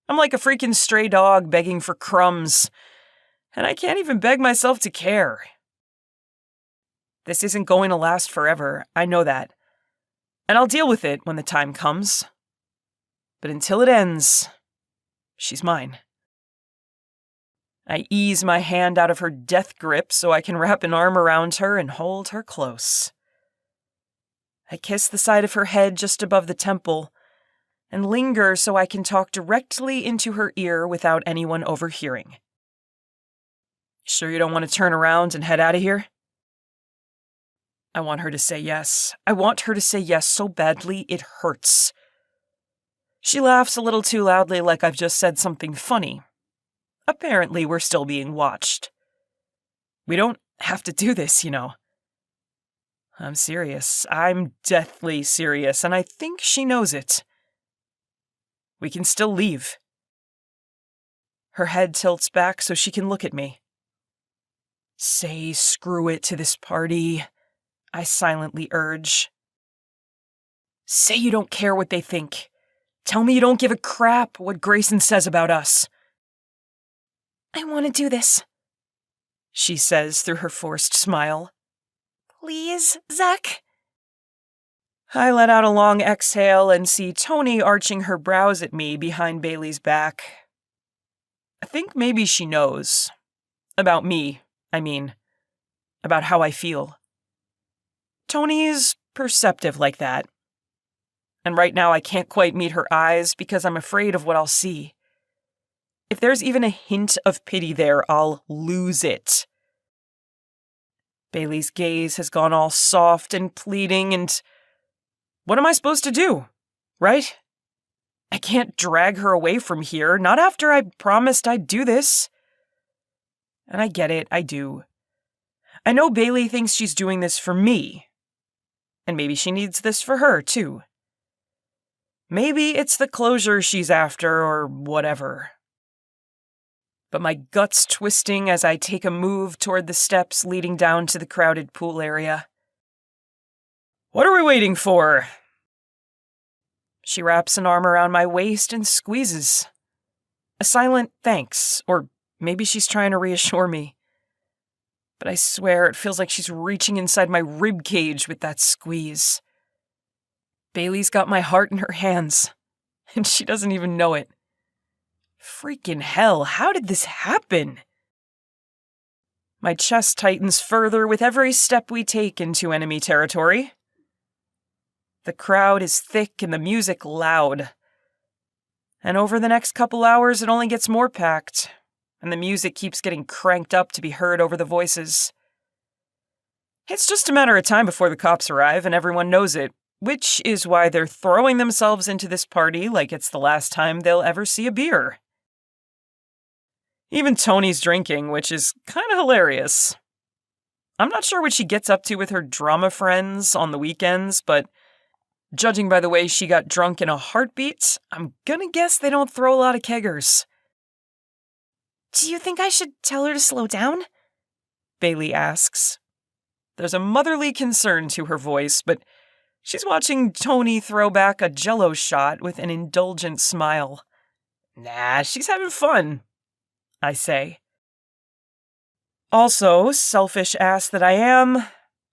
I'm like a freaking stray dog begging for crumbs, and I can't even beg myself to care. This isn't going to last forever, I know that. And I'll deal with it when the time comes. But until it ends, she's mine. I ease my hand out of her death grip so I can wrap an arm around her and hold her close. I kiss the side of her head just above the temple and linger so I can talk directly into her ear without anyone overhearing. Sure you don't want to turn around and head out of here? I want her to say yes. I want her to say yes so badly it hurts. She laughs a little too loudly like I've just said something funny. Apparently, we're still being watched. We don't have to do this, you know. I'm serious. I'm deathly serious, and I think she knows it. We can still leave. Her head tilts back so she can look at me. Say screw it to this party, I silently urge. Say you don't care what they think. Tell me you don't give a crap what Grayson says about us. I want to do this, she says through her forced smile. Please, Zack? I let out a long exhale and see Tony arching her brows at me behind Bailey's back. I think maybe she knows. About me, I mean. About how I feel. Tony's perceptive like that. And right now I can't quite meet her eyes because I'm afraid of what I'll see. If there's even a hint of pity there, I'll lose it. Bailey's gaze has gone all soft and pleading, and what am I supposed to do, right? I can't drag her away from here, not after I promised I'd do this. And I get it, I do. I know Bailey thinks she's doing this for me, and maybe she needs this for her, too. Maybe it's the closure she's after, or whatever. But my gut's twisting as I take a move toward the steps leading down to the crowded pool area. What are we waiting for? She wraps an arm around my waist and squeezes. A silent thanks, or maybe she's trying to reassure me. But I swear it feels like she's reaching inside my rib cage with that squeeze. Bailey's got my heart in her hands, and she doesn't even know it. Freaking hell, how did this happen? My chest tightens further with every step we take into enemy territory. The crowd is thick and the music loud. And over the next couple hours, it only gets more packed, and the music keeps getting cranked up to be heard over the voices. It's just a matter of time before the cops arrive, and everyone knows it, which is why they're throwing themselves into this party like it's the last time they'll ever see a beer. Even Tony's drinking, which is kind of hilarious. I'm not sure what she gets up to with her drama friends on the weekends, but judging by the way she got drunk in a heartbeat, I'm gonna guess they don't throw a lot of keggers. Do you think I should tell her to slow down? Bailey asks. There's a motherly concern to her voice, but she's watching Tony throw back a Jell-O shot with an indulgent smile. Nah, she's having fun, I say. Also, selfish ass that I am,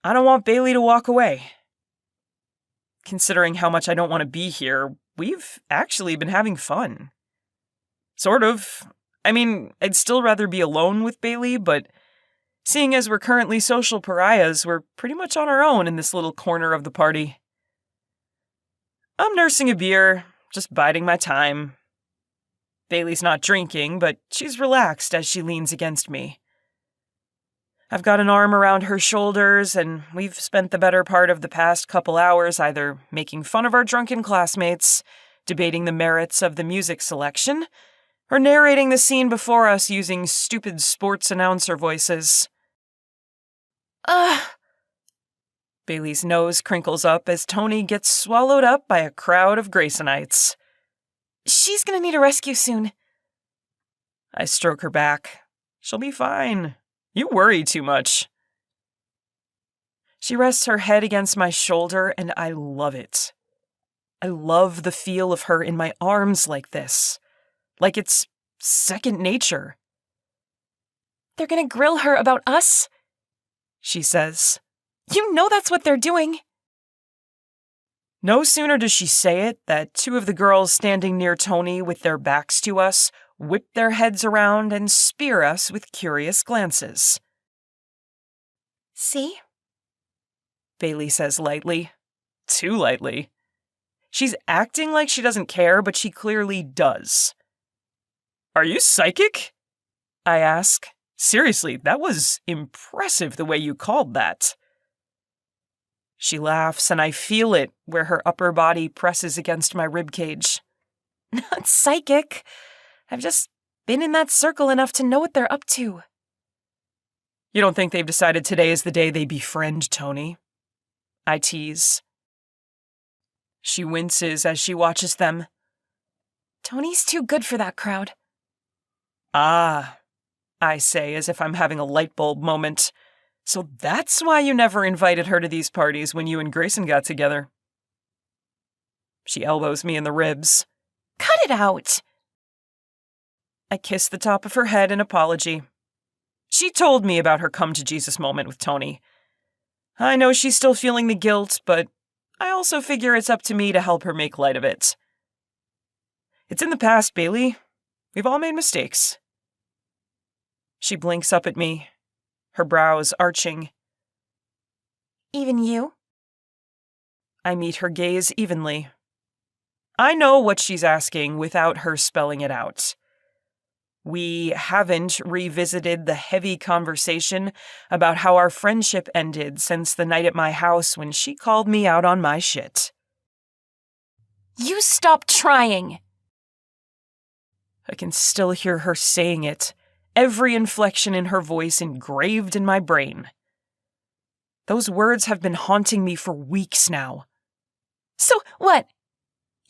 I don't want Bailey to walk away. Considering how much I don't want to be here, we've actually been having fun. Sort of. I mean, I'd still rather be alone with Bailey, but seeing as we're currently social pariahs, we're pretty much on our own in this little corner of the party. I'm nursing a beer, just biding my time. Bailey's not drinking, but she's relaxed as she leans against me. I've got an arm around her shoulders, and we've spent the better part of the past couple hours either making fun of our drunken classmates, debating the merits of the music selection, or narrating the scene before us using stupid sports announcer voices. Bailey's nose crinkles up as Tony gets swallowed up by a crowd of Graysonites. She's gonna need a rescue soon. I stroke her back. She'll be fine. You worry too much. She rests her head against my shoulder, and I love it. I love the feel of her in my arms like this. Like it's second nature. They're gonna grill her about us? She says. You know that's what they're doing. No sooner does she say it that two of the girls standing near Tony with their backs to us whip their heads around and spear us with curious glances. See? Bailey says lightly. Too lightly. She's acting like she doesn't care, but she clearly does. Are you psychic? I ask. Seriously, that was impressive the way you called that. She laughs, and I feel it where her upper body presses against my ribcage. Not psychic. I've just been in that circle enough to know what they're up to. You don't think they've decided today is the day they befriend Tony? I tease. She winces as she watches them. Tony's too good for that crowd. Ah, I say as if I'm having a light bulb moment. So that's why you never invited her to these parties when you and Grayson got together. She elbows me in the ribs. Cut it out! I kiss the top of her head in apology. She told me about her come-to-Jesus moment with Tony. I know she's still feeling the guilt, but I also figure it's up to me to help her make light of it. It's in the past, Bailey. We've all made mistakes. She blinks up at me, her brows arching. Even you? I meet her gaze evenly. I know what she's asking without her spelling it out. We haven't revisited the heavy conversation about how our friendship ended since the night at my house when she called me out on my shit. You stop trying! I can still hear her saying it, every inflection in her voice engraved in my brain. Those words have been haunting me for weeks now. So what?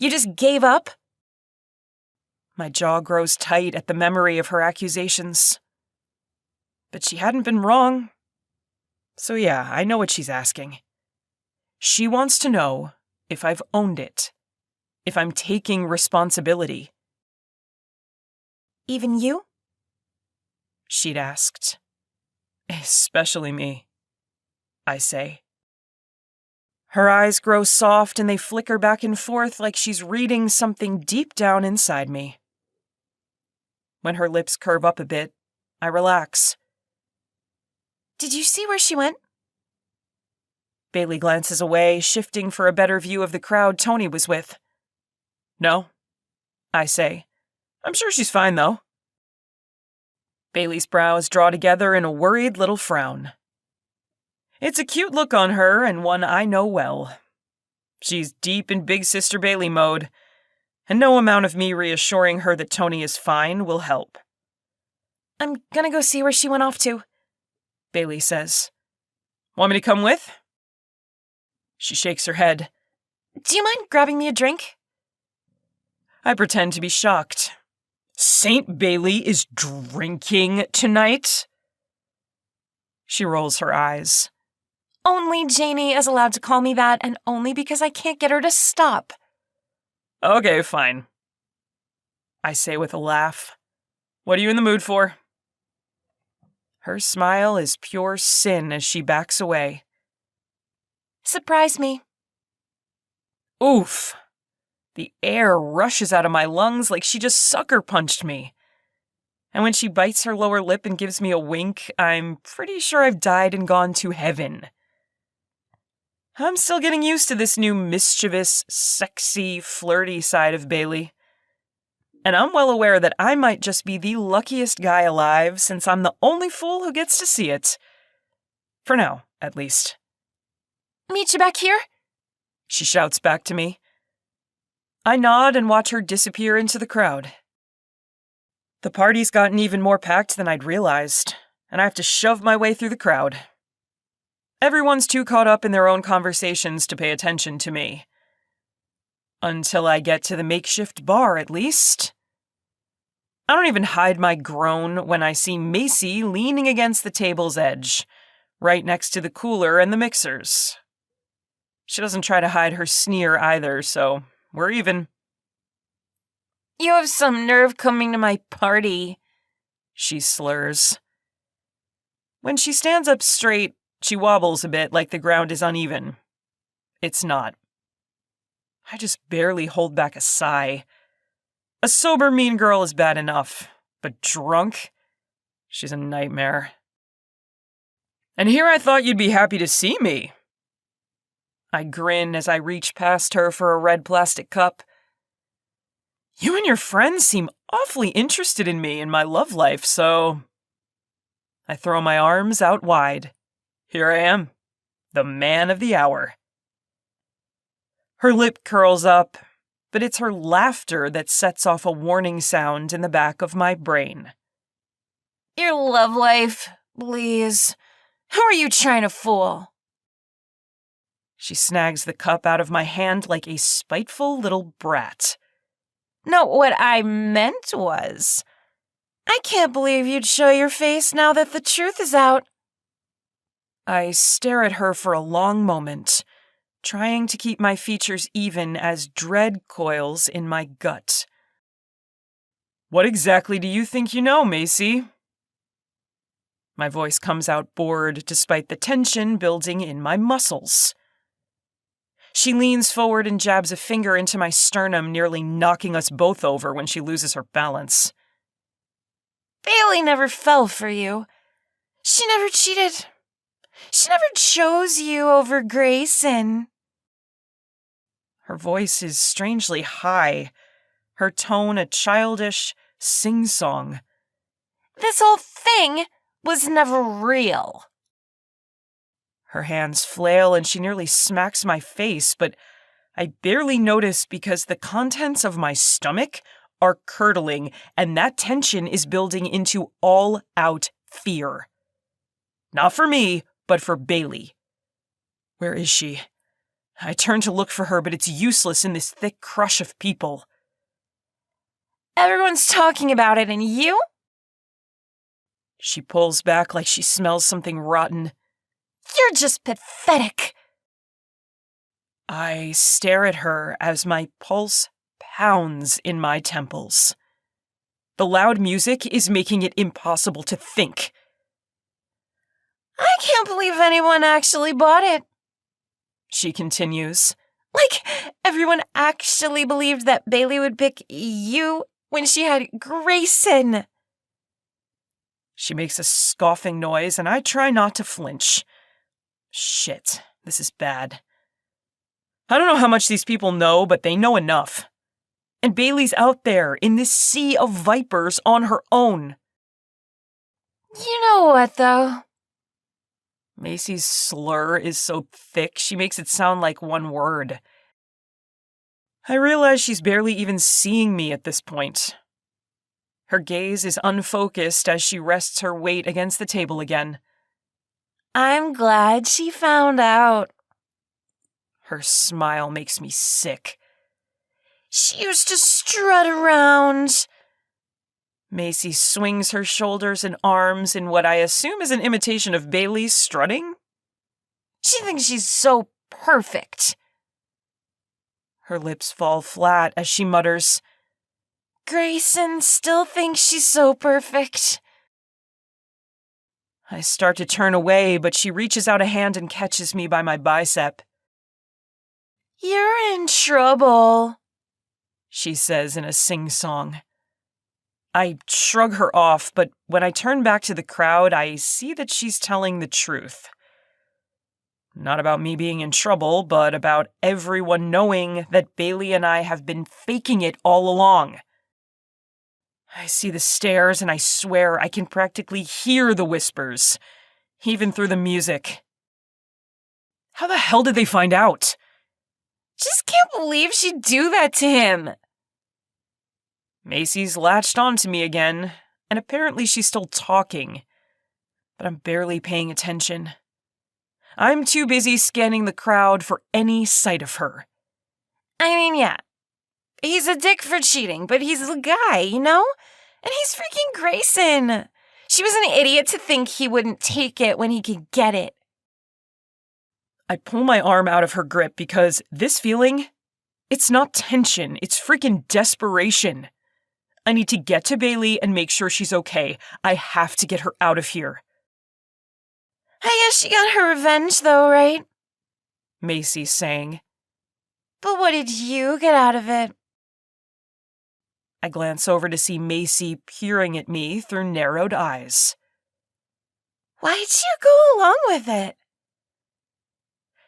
You just gave up? My jaw grows tight at the memory of her accusations. But she hadn't been wrong. So yeah, I know what she's asking. She wants to know if I've owned it, if I'm taking responsibility. Even you? She'd asked. Especially me, I say. Her eyes grow soft and they flicker back and forth like she's reading something deep down inside me. When her lips curve up a bit, I relax. Did you see where she went? Bailey glances away, shifting for a better view of the crowd Tony was with. No, I say. I'm sure she's fine, though. Bailey's brows draw together in a worried little frown. It's a cute look on her, and one I know well. She's deep in Big Sister Bailey mode, and no amount of me reassuring her that Tony is fine will help. I'm gonna go see where she went off to, Bailey says. Want me to come with? She shakes her head. Do you mind grabbing me a drink? I pretend to be shocked. Saint Bailey is drinking tonight? She rolls her eyes. Only Janie is allowed to call me that, and only because I can't get her to stop. Okay, fine. I say with a laugh. What are you in the mood for? Her smile is pure sin as she backs away. Surprise me. Oof. The air rushes out of my lungs like she just sucker punched me. And when she bites her lower lip and gives me a wink, I'm pretty sure I've died and gone to heaven. I'm still getting used to this new mischievous, sexy, flirty side of Bailey. And I'm well aware that I might just be the luckiest guy alive since I'm the only fool who gets to see it. For now, at least. Meet you back here? She shouts back to me. I nod and watch her disappear into the crowd. The party's gotten even more packed than I'd realized, and I have to shove my way through the crowd. Everyone's too caught up in their own conversations to pay attention to me. Until I get to the makeshift bar, at least. I don't even hide my groan when I see Macy leaning against the table's edge, right next to the cooler and the mixers. She doesn't try to hide her sneer either, so We're even. You have some nerve coming to my party, she slurs. When she stands up straight, she wobbles a bit like the ground is uneven. It's not. I just barely hold back a sigh. A sober mean girl is bad enough, but drunk? She's a nightmare. And here I thought you'd be happy to see me. I grin as I reach past her for a red plastic cup. You and your friends seem awfully interested in me and my love life, so... I throw my arms out wide. Here I am, the man of the hour. Her lip curls up, but it's her laughter that sets off a warning sound in the back of my brain. Your love life, please. Who are you trying to fool? She snags the cup out of my hand like a spiteful little brat. No, what I meant was, I can't believe you'd show your face now that the truth is out. I stare at her for a long moment, trying to keep my features even as dread coils in my gut. What exactly do you think you know, Macy? My voice comes out bored despite the tension building in my muscles. She leans forward and jabs a finger into my sternum, nearly knocking us both over when she loses her balance. Bailey never fell for you. She never cheated. She never chose you over Grayson. Her voice is strangely high, her tone a childish sing-song. This whole thing was never real. Her hands flail and she nearly smacks my face, but I barely notice because the contents of my stomach are curdling and that tension is building into all-out fear. Not for me, but for Bailey. Where is she? I turn to look for her, but it's useless in this thick crush of people. Everyone's talking about it, and you? She pulls back like she smells something rotten. You're just pathetic. I stare at her as my pulse pounds in my temples. The loud music is making it impossible to think. I can't believe anyone actually bought it, she continues. Like, everyone actually believed that Bailey would pick you when she had Grayson. She makes a scoffing noise, and I try not to flinch. Shit, this is bad. I don't know how much these people know, but they know enough. And Bailey's out there in this sea of vipers on her own. You know what, though? Macy's slur is so thick, she makes it sound like one word. I realize she's barely even seeing me at this point. Her gaze is unfocused as she rests her weight against the table again. I'm glad she found out. Her smile makes me sick. She used to strut around. Macy swings her shoulders and arms in what I assume is an imitation of Bailey's strutting. She thinks she's so perfect. Her lips fall flat as she mutters, Grayson still thinks she's so perfect. I start to turn away, but she reaches out a hand and catches me by my bicep. You're in trouble, she says in a sing-song. I shrug her off, but when I turn back to the crowd, I see that she's telling the truth. Not about me being in trouble, but about everyone knowing that Bailey and I have been faking it all along. I see the stares, and I swear I can practically hear the whispers, even through the music. How the hell did they find out? Just can't believe she'd do that to him. Macy's latched onto me again, and apparently she's still talking, but I'm barely paying attention. I'm too busy scanning the crowd for any sight of her. I mean, yeah, he's a dick for cheating, but he's a guy, you know? And he's freaking Grayson. She was an idiot to think he wouldn't take it when he could get it. I pull my arm out of her grip because this feeling, It's not tension, it's freaking desperation. I need to get to Bailey and make sure she's okay. I have to get her out of here. I guess she got her revenge, though, right? Macy's saying. But what did you get out of it? I glance over to see Macy peering at me through narrowed eyes. Why'd you go along with it?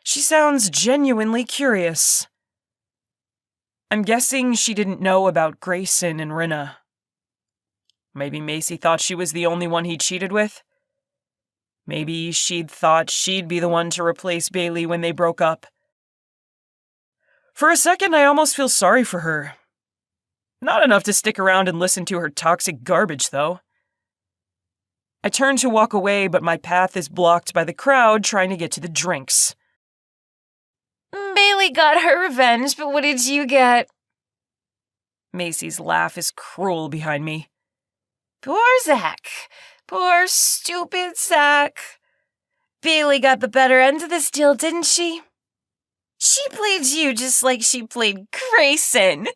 She sounds genuinely curious. I'm guessing she didn't know about Grayson and Rinna. Maybe Macy thought she was the only one he cheated with? Maybe she'd thought she'd be the one to replace Bailey when they broke up. For a second, I almost feel sorry for her. Not enough to stick around and listen to her toxic garbage, though. I turn to walk away, but my path is blocked by the crowd trying to get to the drinks. Bailey got her revenge, but what did you get? Macy's laugh is cruel behind me. Poor Zack. Poor stupid Zack. Bailey got the better end of this deal, didn't she? She played you just like she played Grayson.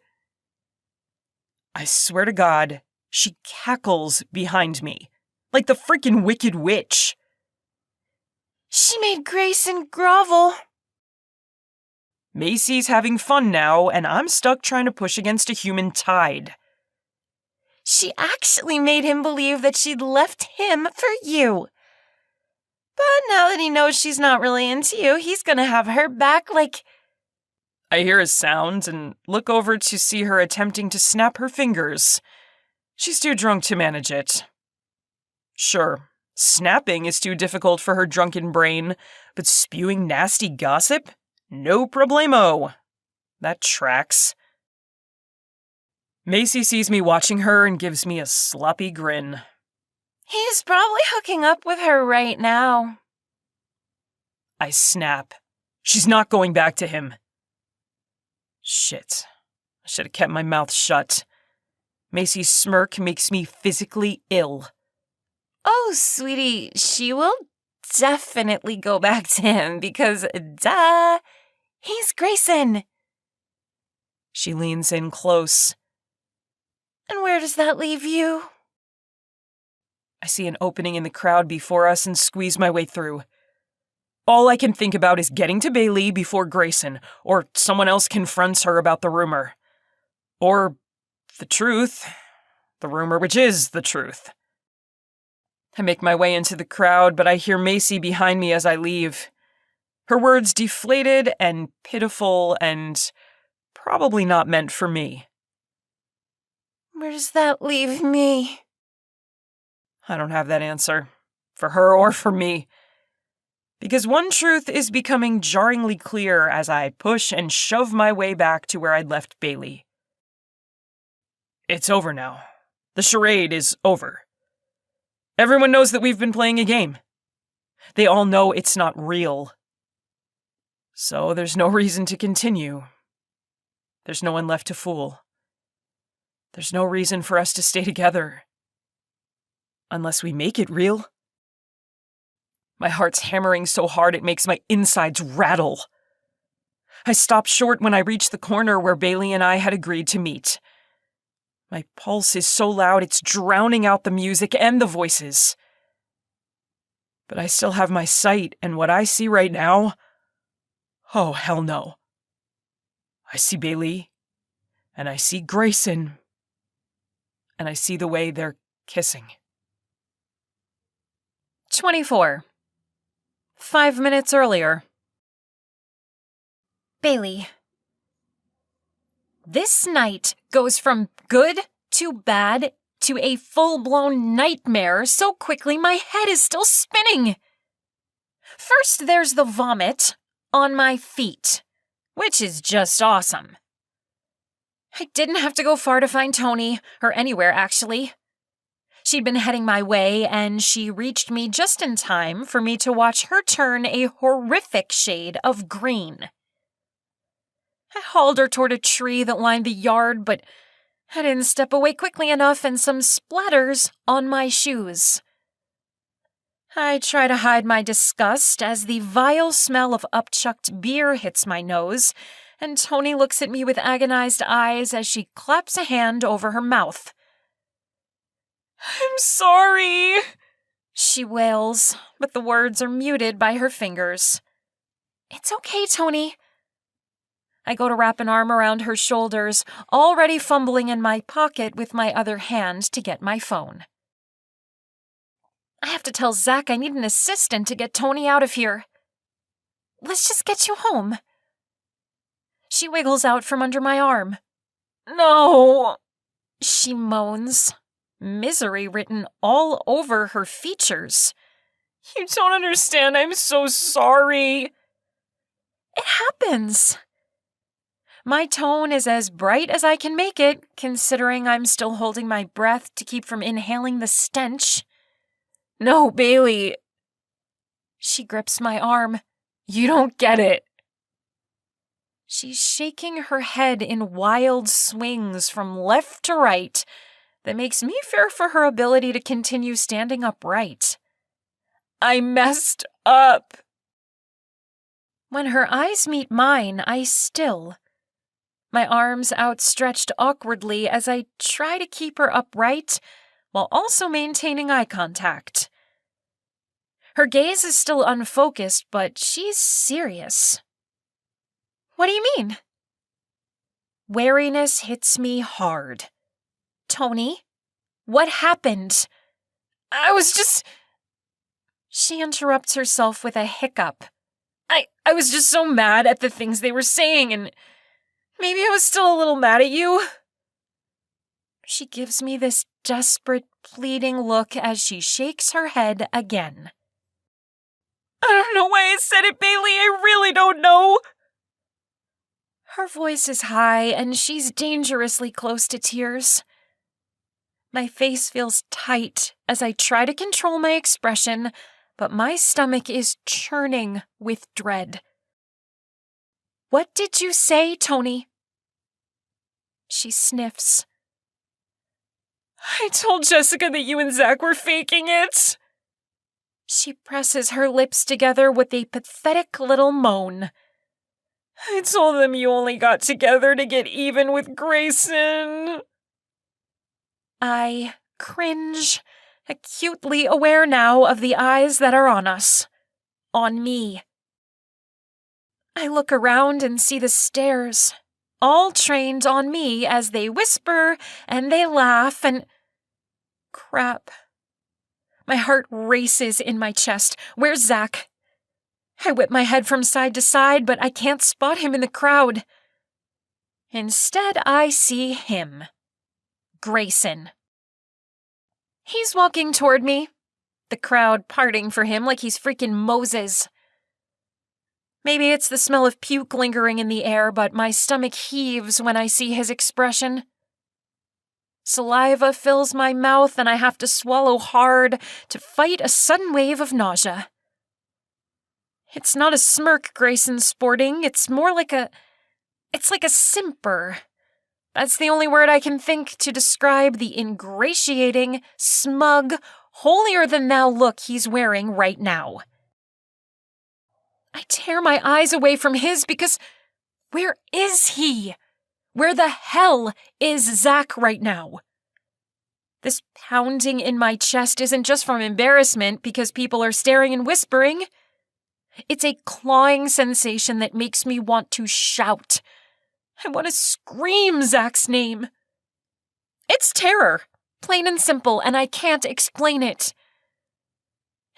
I swear to God, she cackles behind me, like the freaking Wicked Witch. She made Grayson grovel. Macy's having fun now, and I'm stuck trying to push against a human tide. She actually made him believe that she'd left him for you. But now that he knows she's not really into you, he's gonna have her back like... I hear a sound and look over to see her attempting to snap her fingers. She's too drunk to manage it. Sure, snapping is too difficult for her drunken brain, but spewing nasty gossip? No problemo. That tracks. Macy sees me watching her and gives me a sloppy grin. He's probably hooking up with her right now. I snap. She's not going back to him. Shit. I should have kept my mouth shut. Macy's smirk makes me physically ill. Oh, sweetie, she will definitely go back to him because, duh, he's Grayson. She leans in close. And where does that leave you? I see an opening in the crowd before us and squeeze my way through. All I can think about is getting to Bailey before Grayson, or someone else confronts her about the rumor. Or the truth. The rumor which is the truth. I make my way into the crowd, but I hear Macy behind me as I leave. Her words deflated and pitiful and probably not meant for me. Where does that leave me? I don't have that answer. For her or for me. Because one truth is becoming jarringly clear as I push and shove my way back to where I'd left Bailey. It's over now. The charade is over. Everyone knows that we've been playing a game. They all know it's not real. So there's no reason to continue. There's no one left to fool. There's no reason for us to stay together. Unless we make it real. My heart's hammering so hard it makes my insides rattle. I stop short when I reach the corner where Bailey and I had agreed to meet. My pulse is so loud it's drowning out the music and the voices. But I still have my sight, and what I see right now... Oh, hell no. I see Bailey, and I see Grayson, and I see the way they're kissing. 24. 5 minutes earlier. Bailey. This night goes from good to bad to a full-blown nightmare so quickly my head is still spinning. First, there's the vomit on my feet, which is just awesome. I didn't have to go far to find Tony, or anywhere actually. She'd been heading my way, and she reached me just in time for me to watch her turn a horrific shade of green. I hauled her toward a tree that lined the yard, but I didn't step away quickly enough, and some splatters on my shoes. I try to hide my disgust as the vile smell of upchucked beer hits my nose, and Tony looks at me with agonized eyes as she claps a hand over her mouth. I'm sorry, she wails, but the words are muted by her fingers. It's okay, Tony. I go to wrap an arm around her shoulders, already fumbling in my pocket with my other hand to get my phone. I have to tell Zack I need an assistant to get Tony out of here. Let's just get you home. She wiggles out from under my arm. No, she moans, misery written all over her features. You don't understand. I'm so sorry. It happens. My tone is as bright as I can make it, considering I'm still holding my breath to keep from inhaling the stench. No, Bailey. She grips my arm. You don't get it. She's shaking her head in wild swings from left to right that makes me fear for her ability to continue standing upright. I messed up. When her eyes meet mine, I still. My arms outstretched awkwardly as I try to keep her upright while also maintaining eye contact. Her gaze is still unfocused, but she's serious. What do you mean? Wariness hits me hard. Tony, what happened? I was just... She interrupts herself with a hiccup. I was just so mad at the things they were saying, and maybe I was still a little mad at you. She gives me this desperate, pleading look as she shakes her head again. I don't know why I said it, Bailey. I really don't know. Her voice is high, and she's dangerously close to tears. My face feels tight as I try to control my expression, but my stomach is churning with dread. What did you say, Tony? She sniffs. I told Jessica that you and Zack were faking it. She presses her lips together with a pathetic little moan. I told them you only got together to get even with Grayson. I cringe, acutely aware now of the eyes that are on us. On me. I look around and see the stares, all trained on me as they whisper and they laugh and... Crap. My heart races in my chest. Where's Zack? I whip my head from side to side, but I can't spot him in the crowd. Instead, I see him. Grayson. He's walking toward me, the crowd parting for him like he's freaking Moses. Maybe it's the smell of puke lingering in the air, but my stomach heaves when I see his expression. Saliva fills my mouth and I have to swallow hard to fight a sudden wave of nausea. It's not a smirk Grayson's sporting, it's more like a... It's like a simper. That's the only word I can think to describe the ingratiating, smug, holier-than-thou look he's wearing right now. I tear my eyes away from his because where is he? Where the hell is Zack right now? This pounding in my chest isn't just from embarrassment because people are staring and whispering. It's a clawing sensation that makes me want to shout. I want to scream Zack's name. It's terror, plain and simple, and I can't explain it.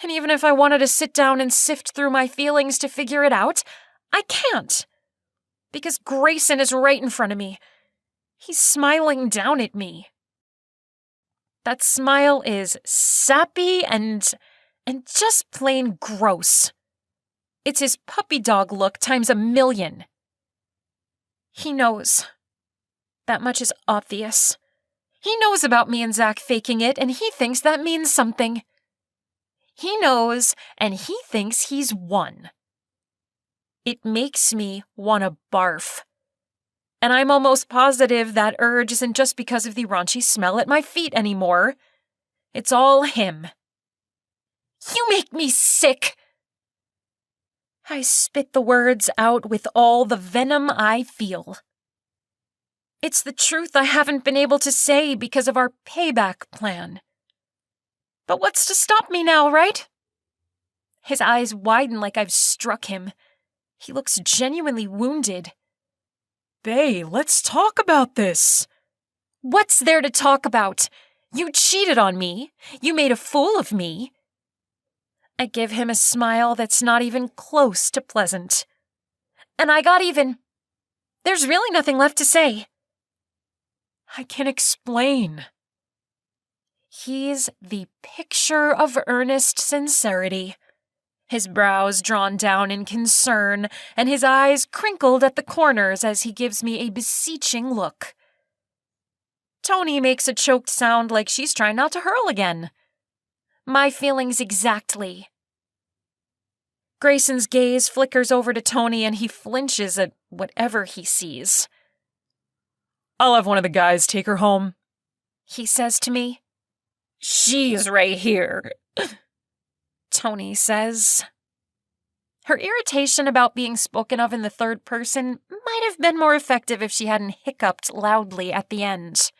And even if I wanted to sit down and sift through my feelings to figure it out, I can't. Because Grayson is right in front of me. He's smiling down at me. That smile is sappy and just plain gross. It's his puppy dog look times 1,000,000. He knows. That much is obvious. He knows about me and Zack faking it, and he thinks that means something. He knows, and he thinks he's won. It makes me want to barf. And I'm almost positive that urge isn't just because of the raunchy smell at my feet anymore. It's all him. You make me sick! I spit the words out with all the venom I feel. It's the truth I haven't been able to say because of our payback plan. But what's to stop me now, right? His eyes widen like I've struck him. He looks genuinely wounded. Bae, let's talk about this. What's there to talk about? You cheated on me. You made a fool of me. I give him a smile that's not even close to pleasant. And I got even. There's really nothing left to say. I can explain. He's the picture of earnest sincerity. His brows drawn down in concern, and his eyes crinkled at the corners as he gives me a beseeching look. Tony makes a choked sound like she's trying not to hurl again. My feelings exactly. Grayson's gaze flickers over to Tony and he flinches at whatever he sees. I'll have one of the guys take her home, he says to me. She's right here, Tony says. Her irritation about being spoken of in the third person might have been more effective if she hadn't hiccuped loudly at the end.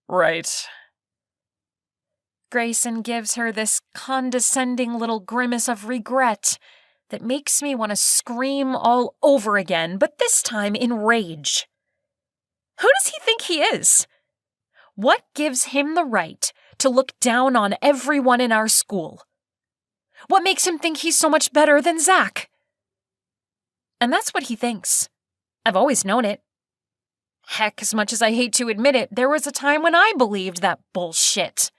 Right. Grayson gives her this condescending little grimace of regret that makes me want to scream all over again, but this time in rage. Who does he think he is? What gives him the right to look down on everyone in our school? What makes him think he's so much better than Zack? And that's what he thinks. I've always known it. Heck, as much as I hate to admit it, there was a time when I believed that bullshit.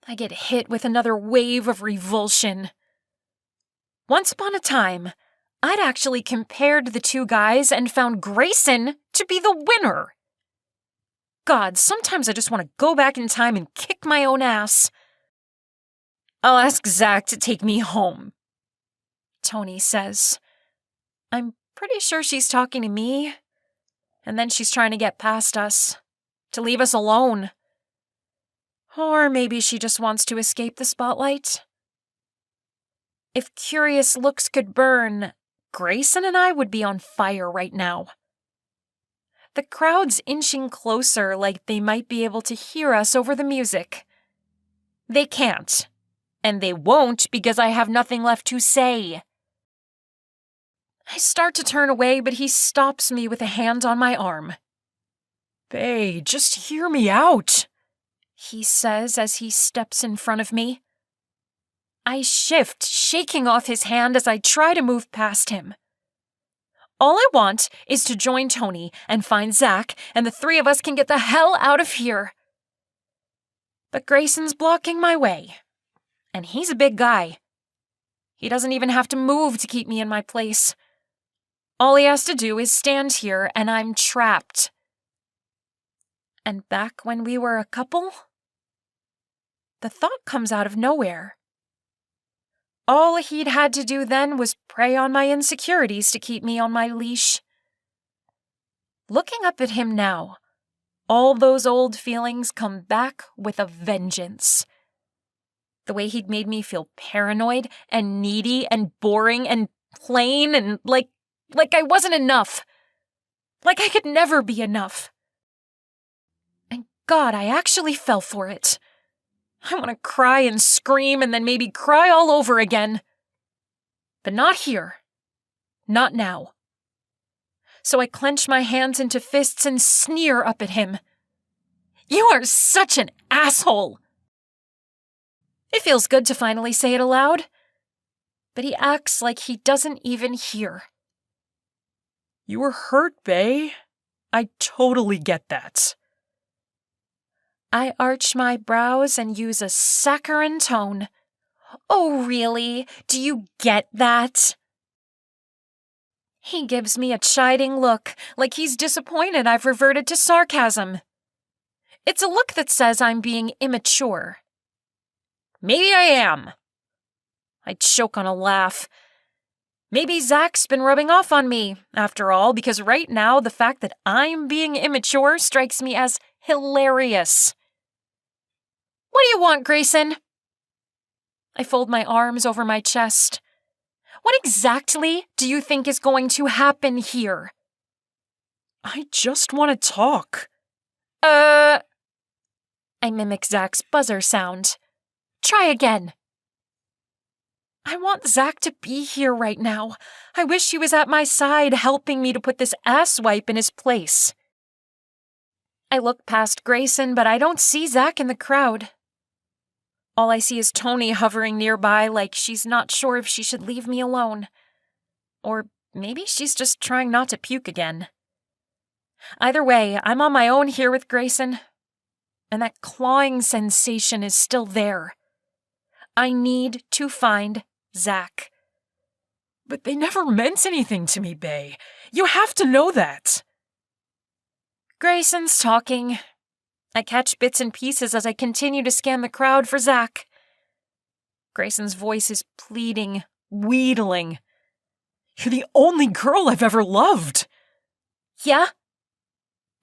I get hit with another wave of revulsion. Once upon a time, I'd actually compared the two guys and found Grayson to be the winner. God, sometimes I just want to go back in time and kick my own ass. I'll ask Zack to take me home, Tony says. I'm pretty sure she's talking to me, and then she's trying to get past us, to leave us alone. Or maybe she just wants to escape the spotlight. If curious looks could burn, Grayson and I would be on fire right now. The crowd's inching closer like they might be able to hear us over the music. They can't, and they won't because I have nothing left to say. I start to turn away, but he stops me with a hand on my arm. Bae, just hear me out, he says as he steps in front of me. I shift, shaking off his hand as I try to move past him. All I want is to join Tony and find Zack, and the three of us can get the hell out of here. But Grayson's blocking my way, and he's a big guy. He doesn't even have to move to keep me in my place. All he has to do is stand here, and I'm trapped. And back when we were a couple, the thought comes out of nowhere. All he'd had to do then was prey on my insecurities to keep me on my leash. Looking up at him now, all those old feelings come back with a vengeance. The way he'd made me feel paranoid and needy and boring and plain and like I wasn't enough. Like I could never be enough. And God, I actually fell for it. I want to cry and scream and then maybe cry all over again. But not here. Not now. So I clench my hands into fists and sneer up at him. You are such an asshole! It feels good to finally say it aloud. But he acts like he doesn't even hear. You were hurt, Bae. I totally get that. I arch my brows and use a saccharine tone. Oh, really? Do you get that? He gives me a chiding look, like he's disappointed I've reverted to sarcasm. It's a look that says I'm being immature. Maybe I am. I choke on a laugh. Maybe Zack's been rubbing off on me, after all, because right now the fact that I'm being immature strikes me as hilarious. What do you want, Grayson? I fold my arms over my chest. What exactly do you think is going to happen here? I just want to talk. I mimic Zack's buzzer sound. Try again. I want Zack to be here right now. I wish he was at my side helping me to put this asswipe in his place. I look past Grayson, but I don't see Zack in the crowd. All I see is Tony hovering nearby like she's not sure if she should leave me alone. Or maybe she's just trying not to puke again. Either way, I'm on my own here with Grayson, and that clawing sensation is still there. I need to find Zack. But they never meant anything to me, Bae. You have to know that. Grayson's talking. I catch bits and pieces as I continue to scan the crowd for Zack. Grayson's voice is pleading, wheedling. You're the only girl I've ever loved. Yeah?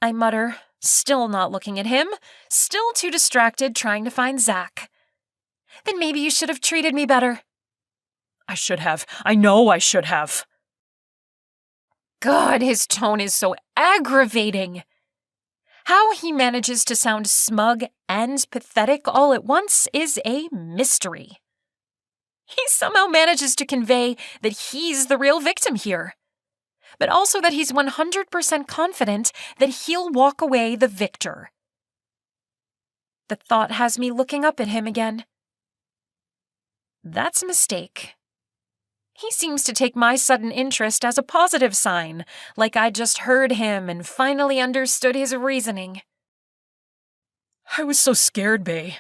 I mutter, still not looking at him, still too distracted trying to find Zack. Then maybe you should have treated me better. I should have. I know I should have. God, his tone is so aggravating. How he manages to sound smug and pathetic all at once is a mystery. He somehow manages to convey that he's the real victim here, but also that he's 100% confident that he'll walk away the victor. The thought has me looking up at him again. That's a mistake. He seems to take my sudden interest as a positive sign, like I just heard him and finally understood his reasoning. I was so scared, Bae.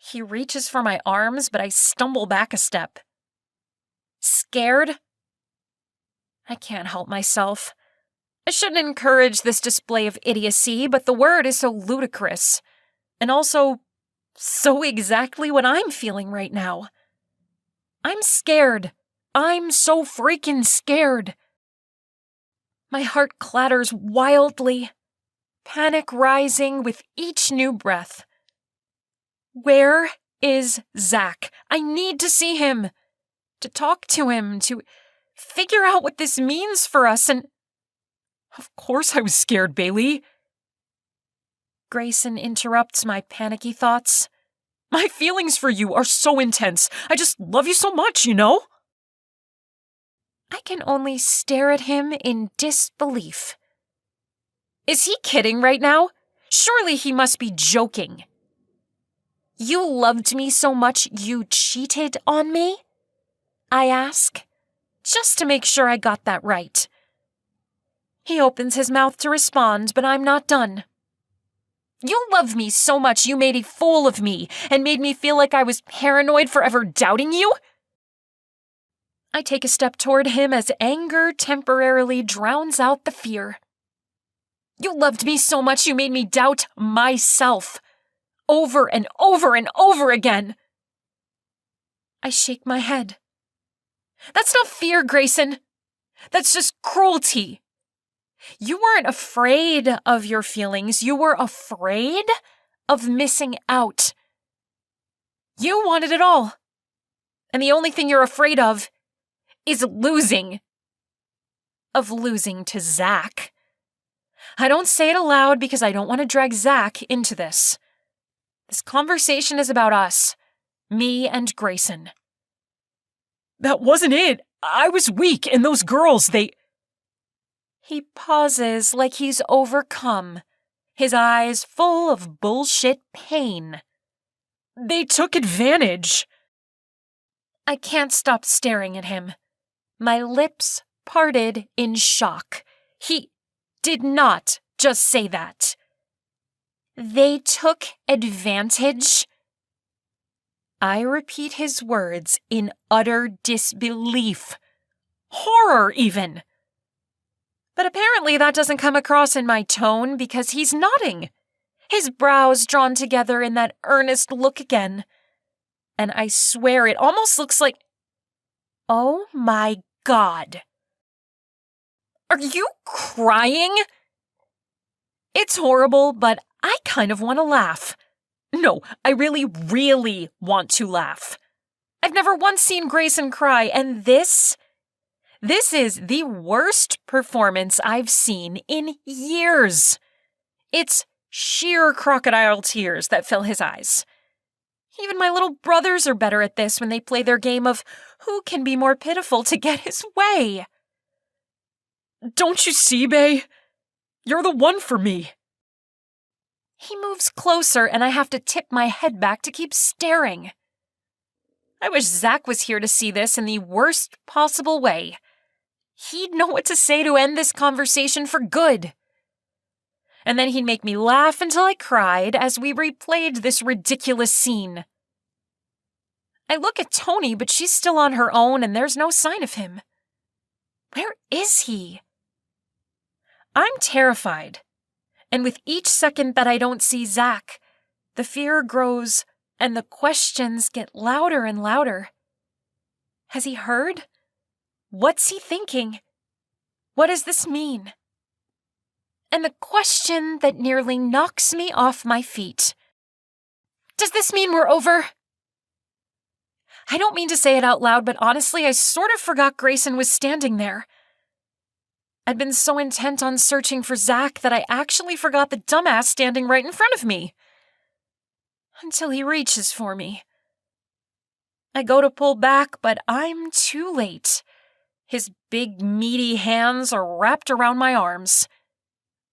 He reaches for my arms, but I stumble back a step. Scared? I can't help myself. I shouldn't encourage this display of idiocy, but the word is so ludicrous, and also so exactly what I'm feeling right now. I'm scared. I'm so freaking scared. My heart clatters wildly, panic rising with each new breath. Where is Zack? I need to see him, to talk to him, to figure out what this means for us, and... Of course I was scared, Bailey. Grayson interrupts my panicky thoughts. My feelings for you are so intense. I just love you so much, you know? I can only stare at him in disbelief. Is he kidding right now? Surely he must be joking. You loved me so much you cheated on me? I ask, just to make sure I got that right. He opens his mouth to respond, but I'm not done. You love me so much you made a fool of me and made me feel like I was paranoid for ever doubting you? I take a step toward him as anger temporarily drowns out the fear. You loved me so much you made me doubt myself. Over and over and over again. I shake my head. That's not fear, Grayson. That's just cruelty. You weren't afraid of your feelings. You were afraid of missing out. You wanted it all. And the only thing you're afraid of is losing. Of losing to Zack. I don't say it aloud because I don't want to drag Zack into this. This conversation is about us. Me and Grayson. That wasn't it. I was weak, and those girls, they... He pauses like he's overcome, his eyes full of bullshit pain. They took advantage. I can't stop staring at him. My lips parted in shock. He did not just say that. They took advantage? I repeat his words in utter disbelief. Horror, even. But apparently that doesn't come across in my tone because he's nodding, his brows drawn together in that earnest look again. And I swear it almost looks like... Oh my God. Are you crying? It's horrible, but I kind of want to laugh. No, I really, really want to laugh. I've never once seen Grayson cry, and this is the worst performance I've seen in years. It's sheer crocodile tears that fill his eyes. Even my little brothers are better at this when they play their game of who can be more pitiful to get his way. Don't you see, Bae? You're the one for me. He moves closer, and I have to tip my head back to keep staring. I wish Zack was here to see this in the worst possible way. He'd know what to say to end this conversation for good. And then he'd make me laugh until I cried as we replayed this ridiculous scene. I look at Tony, but she's still on her own and there's no sign of him. Where is he? I'm terrified. And with each second that I don't see Zack, the fear grows and the questions get louder and louder. Has he heard? What's he thinking? What does this mean? And the question that nearly knocks me off my feet. Does this mean we're over? I don't mean to say it out loud, but honestly, I sort of forgot Grayson was standing there. I'd been so intent on searching for Zack that I actually forgot the dumbass standing right in front of me. Until he reaches for me. I go to pull back, but I'm too late. His big, meaty hands are wrapped around my arms.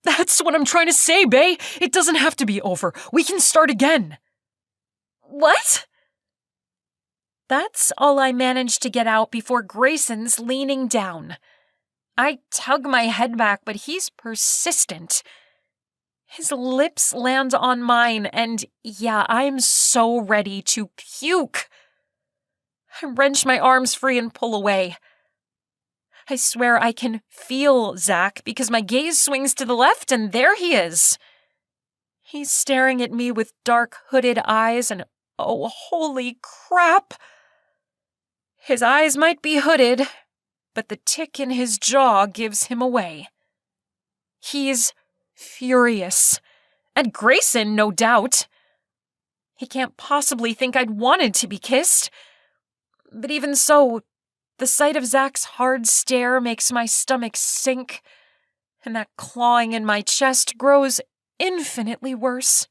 That's what I'm trying to say, Bae. It doesn't have to be over. We can start again. What? That's all I managed to get out before Grayson's leaning down. I tug my head back, but he's persistent. His lips land on mine, and yeah, I'm so ready to puke. I wrench my arms free and pull away. I swear I can feel Zack because my gaze swings to the left, and there he is. He's staring at me with dark, hooded eyes, and oh, holy crap! His eyes might be hooded, but the tick in his jaw gives him away. He's furious. At Grayson, no doubt. He can't possibly think I'd wanted to be kissed. But even so, the sight of Zack's hard stare makes my stomach sink, and that clawing in my chest grows infinitely worse.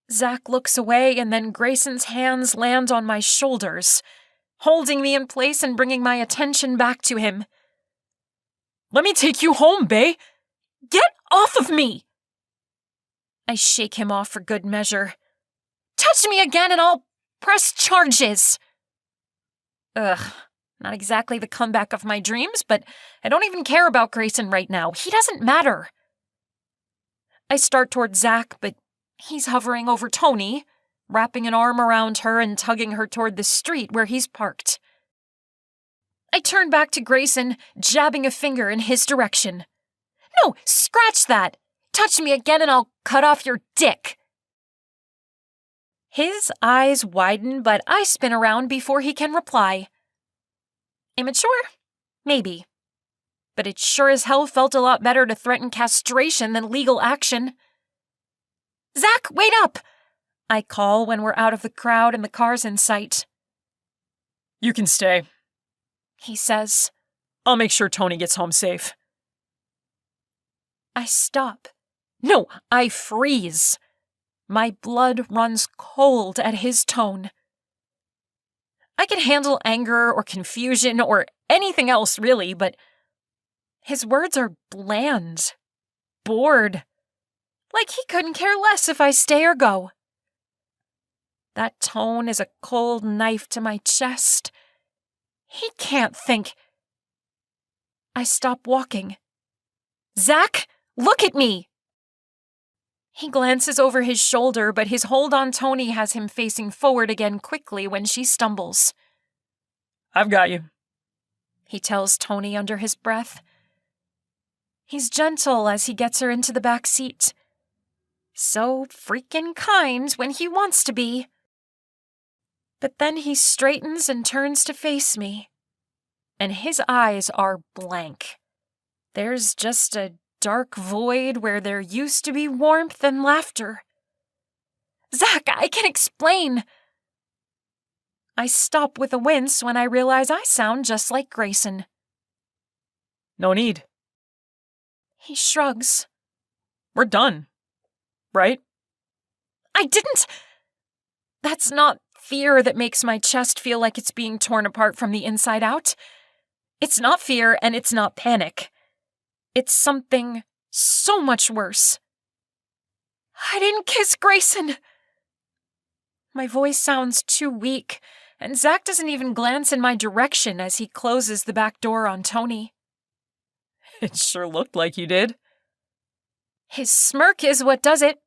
Zack looks away, and then Grayson's hands land on my shoulders, holding me in place and bringing my attention back to him. Let me take you home, Bae. Get off of me! I shake him off for good measure. Touch me again and I'll press charges! Ugh, not exactly the comeback of my dreams, but I don't even care about Grayson right now. He doesn't matter. I start toward Zack, but he's hovering over Tony, wrapping an arm around her and tugging her toward the street where he's parked. I turn back to Grayson, jabbing a finger in his direction. No, scratch that! Touch me again and I'll cut off your dick! His eyes widen, but I spin around before he can reply. Immature? Maybe. But it sure as hell felt a lot better to threaten castration than legal action. Zack, wait up! I call when we're out of the crowd and the car's in sight. You can stay, he says. I'll make sure Tony gets home safe. I stop. No, I freeze. My blood runs cold at his tone. I can handle anger or confusion or anything else, really, but his words are bland, bored, like he couldn't care less if I stay or go. That tone is a cold knife to my chest. He can't think. I stop walking. Zack, look at me! He glances over his shoulder, but his hold on Tony has him facing forward again quickly when she stumbles. I've got you, he tells Tony under his breath. He's gentle as he gets her into the back seat. So freaking kind when he wants to be. But then he straightens and turns to face me, and his eyes are blank. There's just a dark void where there used to be warmth and laughter. Zack, I can explain. I stop with a wince when I realize I sound just like Grayson. No need. He shrugs. We're done. Right? I didn't! That's not fear that makes my chest feel like it's being torn apart from the inside out. It's not fear and it's not panic. It's something so much worse. I didn't kiss Grayson! My voice sounds too weak, and Zack doesn't even glance in my direction as he closes the back door on Tony. It sure looked like you did. His smirk is what does it.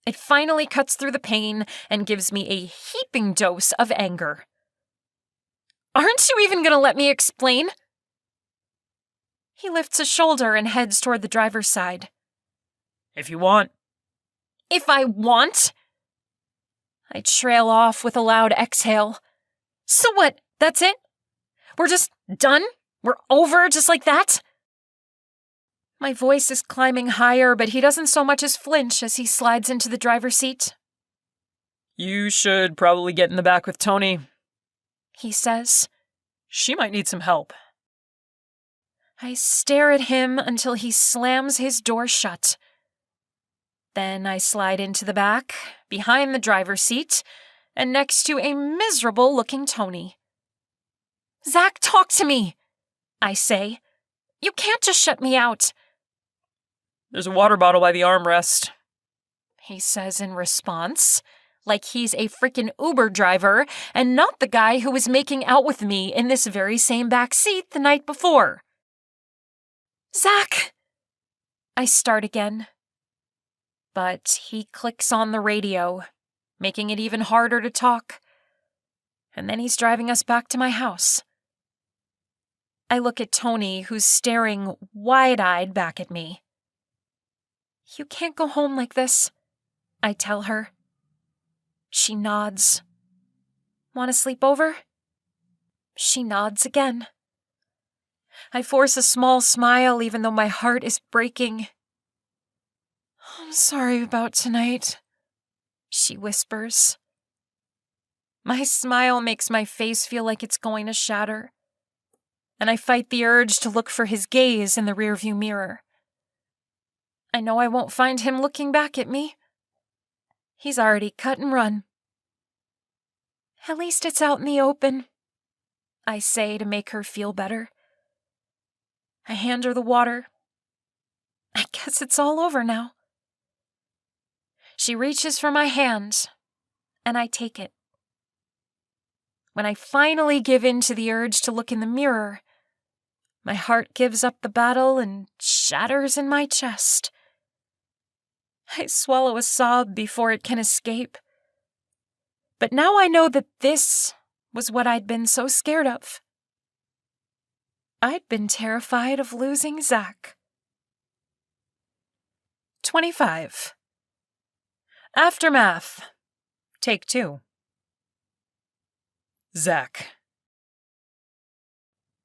It finally cuts through the pain and gives me a heaping dose of anger. Aren't you even going to let me explain? He lifts a shoulder and heads toward the driver's side. If you want. If I want? I trail off with a loud exhale. So what? That's it? We're just done? We're over just like that? My voice is climbing higher, but he doesn't so much as flinch as he slides into the driver's seat. You should probably get in the back with Tony, he says. She might need some help. I stare at him until he slams his door shut. Then I slide into the back, behind the driver's seat, and next to a miserable-looking Tony. Zack, talk to me, I say. You can't just shut me out. There's a water bottle by the armrest, he says in response, like he's a frickin' Uber driver and not the guy who was making out with me in this very same back seat the night before. Zack! I start again. But he clicks on the radio, making it even harder to talk. And then he's driving us back to my house. I look at Tony, who's staring wide-eyed back at me. You can't go home like this, I tell her. She nods. Want to sleep over? She nods again. I force a small smile even though my heart is breaking. I'm sorry about tonight, she whispers. My smile makes my face feel like it's going to shatter, and I fight the urge to look for his gaze in the rearview mirror. I know I won't find him looking back at me. He's already cut and run. At least it's out in the open, I say to make her feel better. I hand her the water. I guess it's all over now. She reaches for my hand, and I take it. When I finally give in to the urge to look in the mirror, my heart gives up the battle and shatters in my chest. I swallow a sob before it can escape. But now I know that this was what I'd been so scared of. I'd been terrified of losing Zack. 25. Aftermath. Take 2. Zack.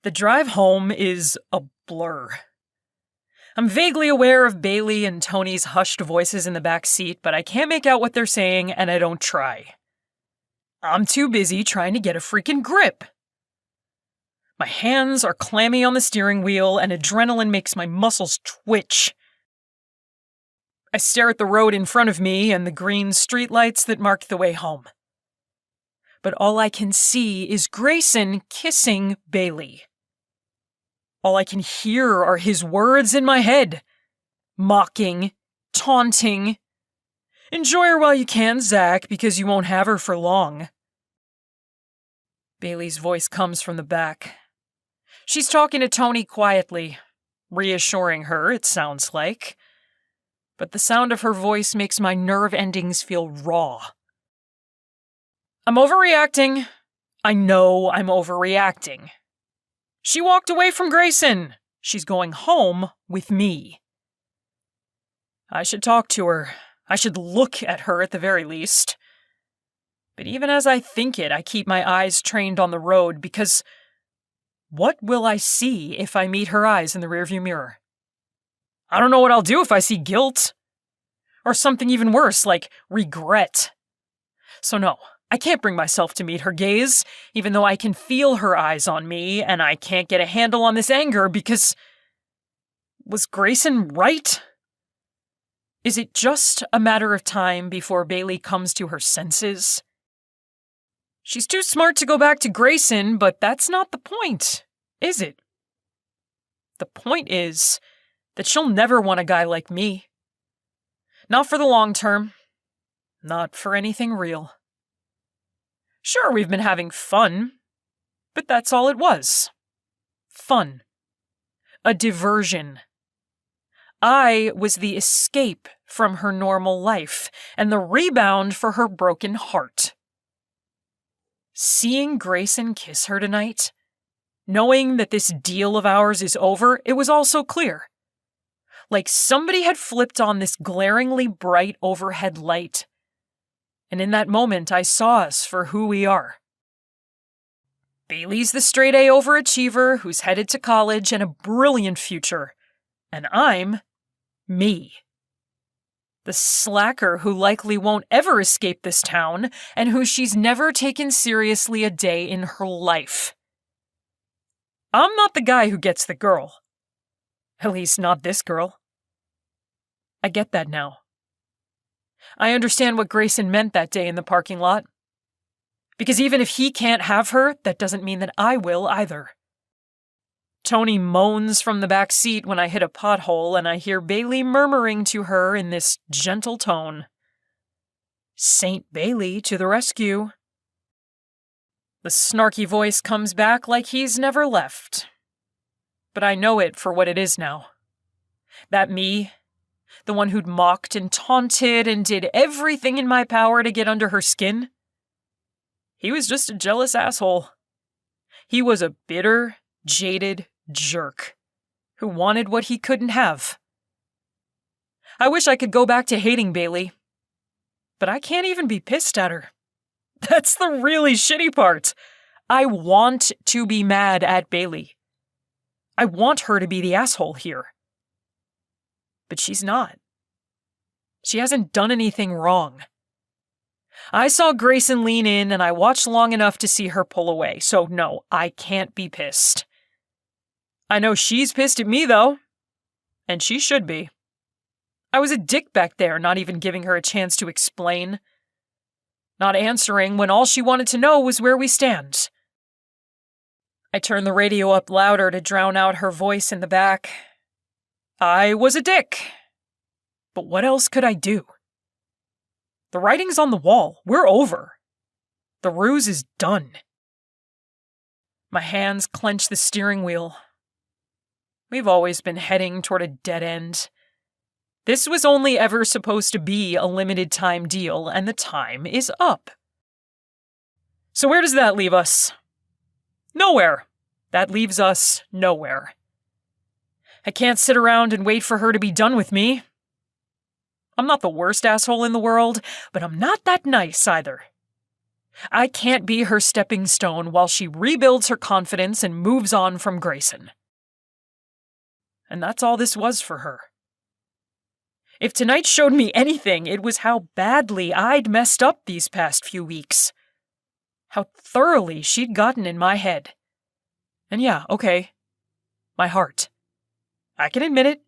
The drive home is a blur. I'm vaguely aware of Bailey and Tony's hushed voices in the back seat, but I can't make out what they're saying, and I don't try. I'm too busy trying to get a freaking grip. My hands are clammy on the steering wheel, and adrenaline makes my muscles twitch. I stare at the road in front of me and the green streetlights that mark the way home. But all I can see is Grayson kissing Bailey. All I can hear are his words in my head. Mocking, taunting. Enjoy her while you can, Zack, because you won't have her for long. Bailey's voice comes from the back. She's talking to Tony quietly, reassuring her, it sounds like. But the sound of her voice makes my nerve endings feel raw. I'm overreacting. I know I'm overreacting. She walked away from Grayson. She's going home with me. I should talk to her. I should look at her at the very least. But even as I think it, I keep my eyes trained on the road because what will I see if I meet her eyes in the rearview mirror? I don't know what I'll do if I see guilt. Or something even worse, like regret. So no, I can't bring myself to meet her gaze, even though I can feel her eyes on me, and I can't get a handle on this anger because... Was Grayson right? Is it just a matter of time before Bailey comes to her senses? She's too smart to go back to Grayson, but that's not the point, is it? The point is that she'll never want a guy like me. Not for the long term. Not for anything real. Sure, we've been having fun, but that's all it was. Fun. A diversion. I was the escape from her normal life and the rebound for her broken heart. Seeing Grayson kiss her tonight, knowing that this deal of ours is over, it was all so clear. Like somebody had flipped on this glaringly bright overhead light. And in that moment, I saw us for who we are. Bailey's the straight-A overachiever who's headed to college and a brilliant future. And I'm me. The slacker who likely won't ever escape this town and who she's never taken seriously a day in her life. I'm not the guy who gets the girl. At least not this girl. I get that now. I understand what Grayson meant that day in the parking lot. Because even if he can't have her, that doesn't mean that I will either. Tony moans from the back seat when I hit a pothole, and I hear Bailey murmuring to her in this gentle tone. Saint Bailey to the rescue. The snarky voice comes back like he's never left. But I know it for what it is now. That me, the one who'd mocked and taunted and did everything in my power to get under her skin, he was just a jealous asshole. He was a bitter, jaded jerk who wanted what he couldn't have. I wish I could go back to hating Bailey, but I can't even be pissed at her. That's the really shitty part. I want to be mad at Bailey. I want her to be the asshole here. But she's not. She hasn't done anything wrong. I saw Grayson lean in and I watched long enough to see her pull away, so no, I can't be pissed. I know she's pissed at me, though. And she should be. I was a dick back there, not even giving her a chance to explain. Not answering when all she wanted to know was where we stand. I turned the radio up louder to drown out her voice in the back. I was a dick. But what else could I do? The writing's on the wall. We're over. The ruse is done. My hands clench the steering wheel. We've always been heading toward a dead end. This was only ever supposed to be a limited time deal, and the time is up. So where does that leave us? Nowhere. That leaves us nowhere. I can't sit around and wait for her to be done with me. I'm not the worst asshole in the world, but I'm not that nice either. I can't be her stepping stone while she rebuilds her confidence and moves on from Grayson. And that's all this was for her. If tonight showed me anything, it was how badly I'd messed up these past few weeks. How thoroughly she'd gotten in my head. And yeah, okay, my heart. I can admit it.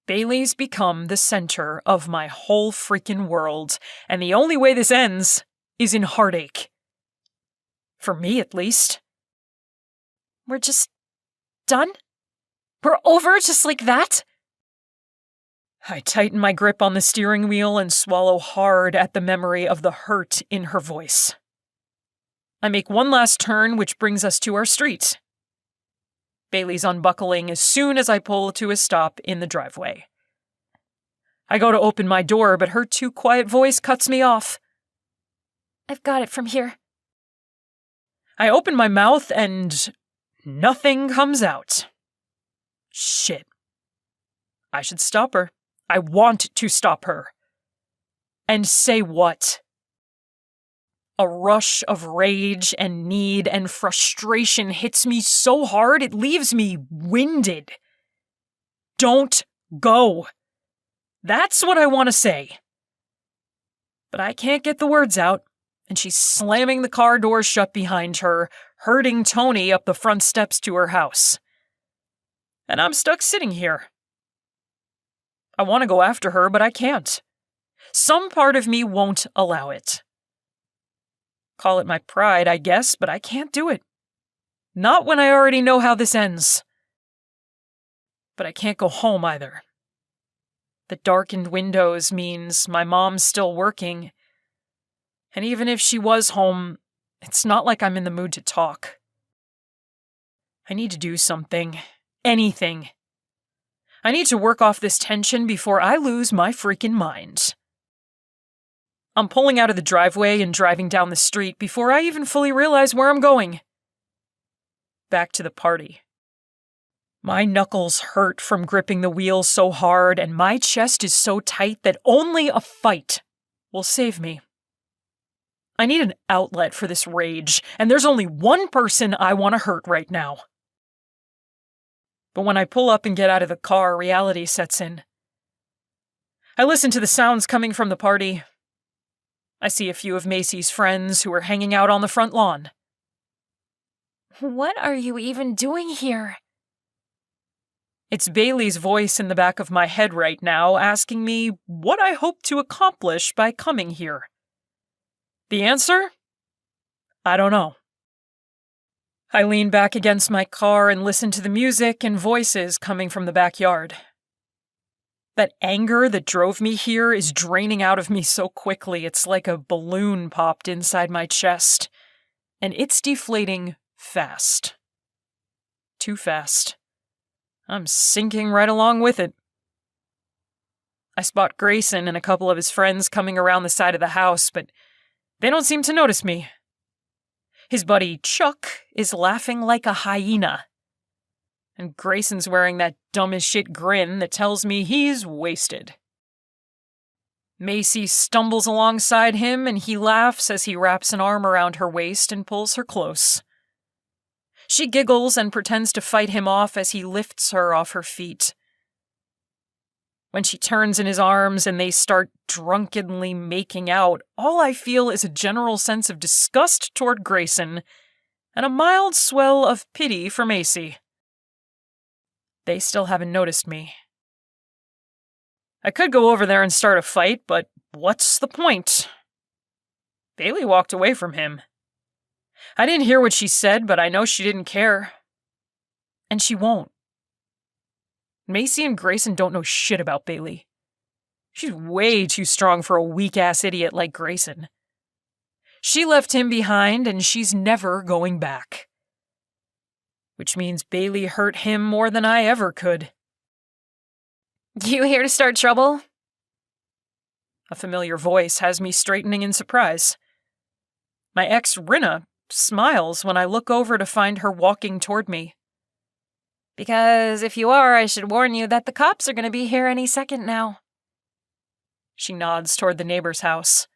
Bailey's become the center of my whole freaking world, and the only way this ends is in heartache. For me, at least. We're just done? We're over just like that? I tighten my grip on the steering wheel and swallow hard at the memory of the hurt in her voice. I make one last turn, which brings us to our street. Bailey's unbuckling as soon as I pull to a stop in the driveway. I go to open my door, but her too quiet voice cuts me off. I've got it from here. I open my mouth and nothing comes out. Shit. I should stop her. I want to stop her. And say what? A rush of rage and need and frustration hits me so hard it leaves me winded. Don't go. That's what I want to say. But I can't get the words out. and she's slamming the car door shut behind her, herding Tony up the front steps to her house. And I'm stuck sitting here. I want to go after her, but I can't. Some part of me won't allow it. Call it my pride, I guess, but I can't do it. Not when I already know how this ends. But I can't go home either. The darkened windows means my mom's still working. And even if she was home, it's not like I'm in the mood to talk. I need to do something. Anything. I need to work off this tension before I lose my freaking mind. I'm pulling out of the driveway and driving down the street before I even fully realize where I'm going. Back to the party. My knuckles hurt from gripping the wheel so hard, and my chest is so tight that only a fight will save me. I need an outlet for this rage, and there's only one person I want to hurt right now. But when I pull up and get out of the car, reality sets in. I listen to the sounds coming from the party. I see a few of Macy's friends who are hanging out on the front lawn. What are you even doing here? It's Bailey's voice in the back of my head right now asking me what I hope to accomplish by coming here. The answer? I don't know. I lean back against my car and listen to the music and voices coming from the backyard. That anger that drove me here is draining out of me so quickly it's like a balloon popped inside my chest. And it's deflating fast. Too fast. I'm sinking right along with it. I spot Grayson and a couple of his friends coming around the side of the house, but they don't seem to notice me. His buddy Chuck is laughing like a hyena. And Grayson's wearing that dumb-as-shit grin that tells me he's wasted. Macy stumbles alongside him and he laughs as he wraps an arm around her waist and pulls her close. She giggles and pretends to fight him off as he lifts her off her feet. When she turns in his arms and they start drunkenly making out, all I feel is a general sense of disgust toward Grayson and a mild swell of pity for Macy. They still haven't noticed me. I could go over there and start a fight, but what's the point? Bailey walked away from him. I didn't hear what she said, but I know she didn't care. And she won't. Macy and Grayson don't know shit about Bailey. She's way too strong for a weak-ass idiot like Grayson. She left him behind, and she's never going back. Which means Bailey hurt him more than I ever could. You here to start trouble? A familiar voice has me straightening in surprise. My ex, Rinna, smiles when I look over to find her walking toward me. Because if you are, I should warn you that the cops are going to be here any second now. She nods toward the neighbor's house.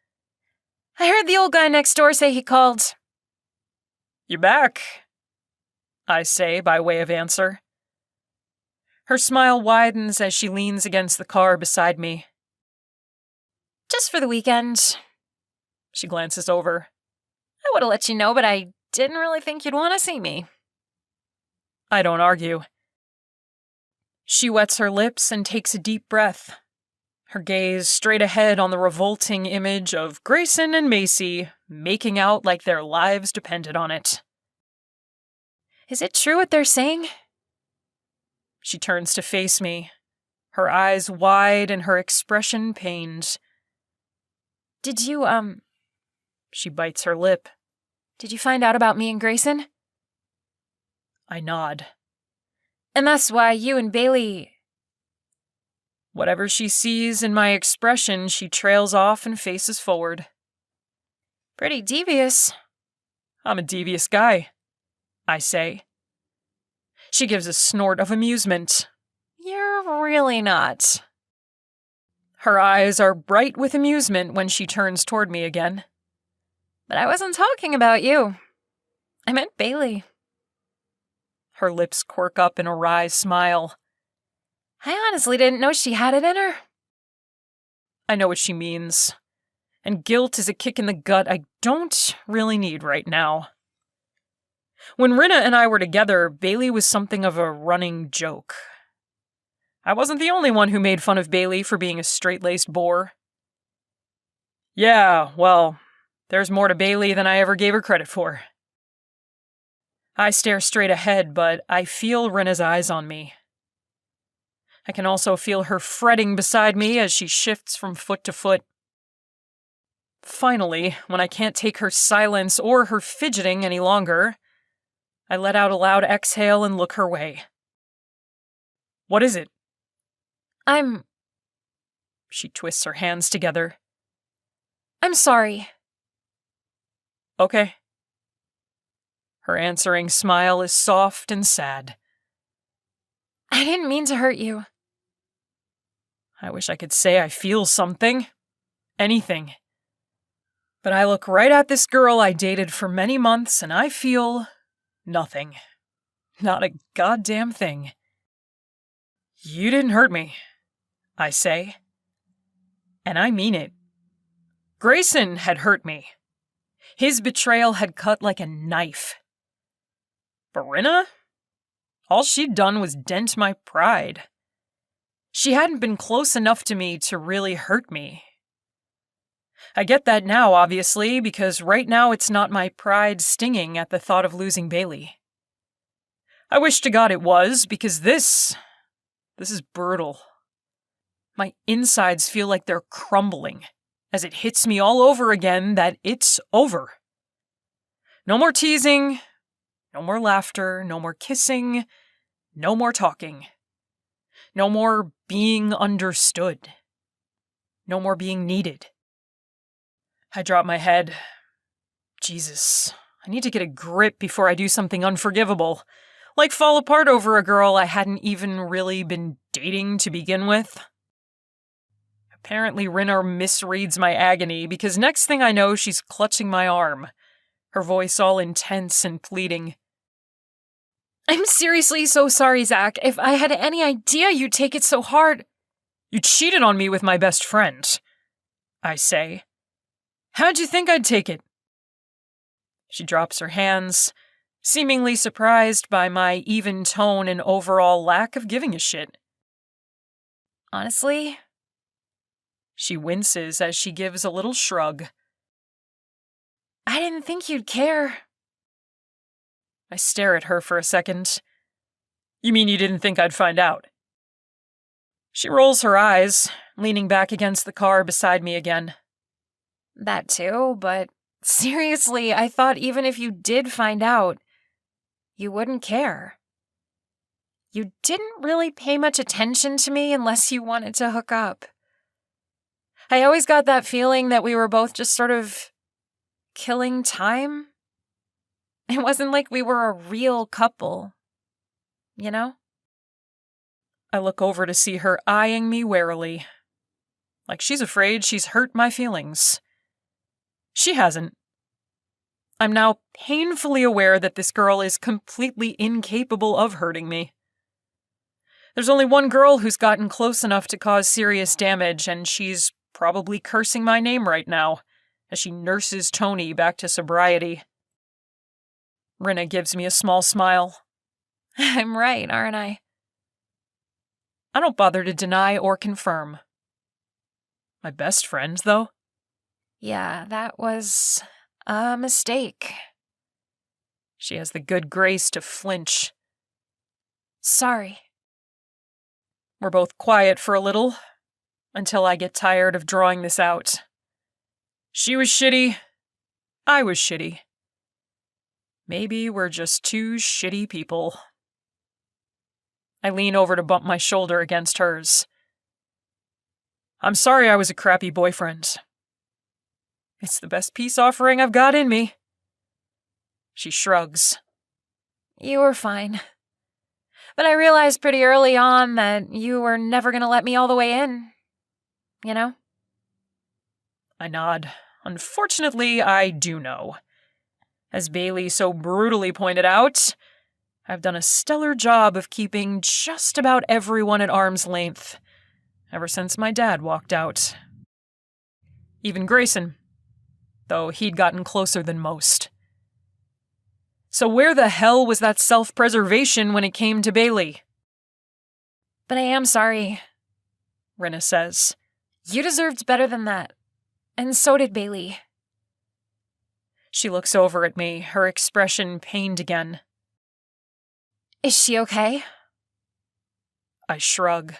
I heard the old guy next door say he called. You're back, I say by way of answer. Her smile widens as she leans against the car beside me. Just for the weekend. She glances over. I would have let you know, but I didn't really think you'd want to see me. I don't argue. She wets her lips and takes a deep breath, her gaze straight ahead on the revolting image of Grayson and Macy making out like their lives depended on it. Is it true what they're saying? She turns to face me, her eyes wide and her expression pained. Did you, She bites her lip. Did you find out about me and Grayson? I nod. And that's why you and Bailey... Whatever she sees in my expression, she trails off and faces forward. Pretty devious. I'm a devious guy, I say. She gives a snort of amusement. You're really not. Her eyes are bright with amusement when she turns toward me again. But I wasn't talking about you. I meant Bailey. Her lips quirk up in a wry smile. I honestly didn't know she had it in her. I know what she means. And guilt is a kick in the gut I don't really need right now. When Rinna and I were together, Bailey was something of a running joke. I wasn't the only one who made fun of Bailey for being a straight-laced bore. Yeah, well, there's more to Bailey than I ever gave her credit for. I stare straight ahead, but I feel Rinna's eyes on me. I can also feel her fretting beside me as she shifts from foot to foot. Finally, when I can't take her silence or her fidgeting any longer, I let out a loud exhale and look her way. What is it? She twists her hands together. I'm sorry. Okay. Her answering smile is soft and sad. I didn't mean to hurt you. I wish I could say I feel something. Anything. But I look right at this girl I dated for many months and I feel nothing. Not a goddamn thing. You didn't hurt me, I say. And I mean it. Grayson had hurt me. His betrayal had cut like a knife. But Rinna? All she'd done was dent my pride. She hadn't been close enough to me to really hurt me. I get that now, obviously, because right now it's not my pride stinging at the thought of losing Bailey. I wish to God it was, because this is brutal. My insides feel like they're crumbling as it hits me all over again that it's over. No more teasing, no more laughter, no more kissing, no more talking. No more being understood. No more being needed. I drop my head. Jesus, I need to get a grip before I do something unforgivable, like fall apart over a girl I hadn't even really been dating to begin with. Apparently Rinna misreads my agony because next thing I know she's clutching my arm, her voice all intense and pleading. I'm seriously so sorry, Zack. If I had any idea you'd take it so hard. You cheated on me with my best friend, I say. How'd you think I'd take it? She drops her hands, seemingly surprised by my even tone and overall lack of giving a shit. Honestly? She winces as she gives a little shrug. I didn't think you'd care. I stare at her for a second. You mean you didn't think I'd find out? She rolls her eyes, leaning back against the car beside me again. That too, but seriously, I thought even if you did find out, you wouldn't care. You didn't really pay much attention to me unless you wanted to hook up. I always got that feeling that we were both just sort of killing time. It wasn't like we were a real couple, you know? I look over to see her eyeing me warily, like she's afraid she's hurt my feelings. She hasn't. I'm now painfully aware that this girl is completely incapable of hurting me. There's only one girl who's gotten close enough to cause serious damage, and she's probably cursing my name right now as she nurses Tony back to sobriety. Rinna gives me a small smile. I'm right, aren't I? I don't bother to deny or confirm. My best friend, though? Yeah, that was a mistake. She has the good grace to flinch. Sorry. We're both quiet for a little, until I get tired of drawing this out. She was shitty. I was shitty. Maybe we're just two shitty people. I lean over to bump my shoulder against hers. I'm sorry I was a crappy boyfriend. It's the best peace offering I've got in me. She shrugs. You were fine. But I realized pretty early on that you were never going to let me all the way in. You know? I nod. Unfortunately, I do know. As Bailey so brutally pointed out, I've done a stellar job of keeping just about everyone at arm's length, ever since my dad walked out. even Grayson, though he'd gotten closer than most. So where the hell was that self-preservation when it came to Bailey? But I am sorry, Rinna says. You deserved better than that. And so did Bailey. She looks over at me, her expression pained again. Is she okay? I shrug.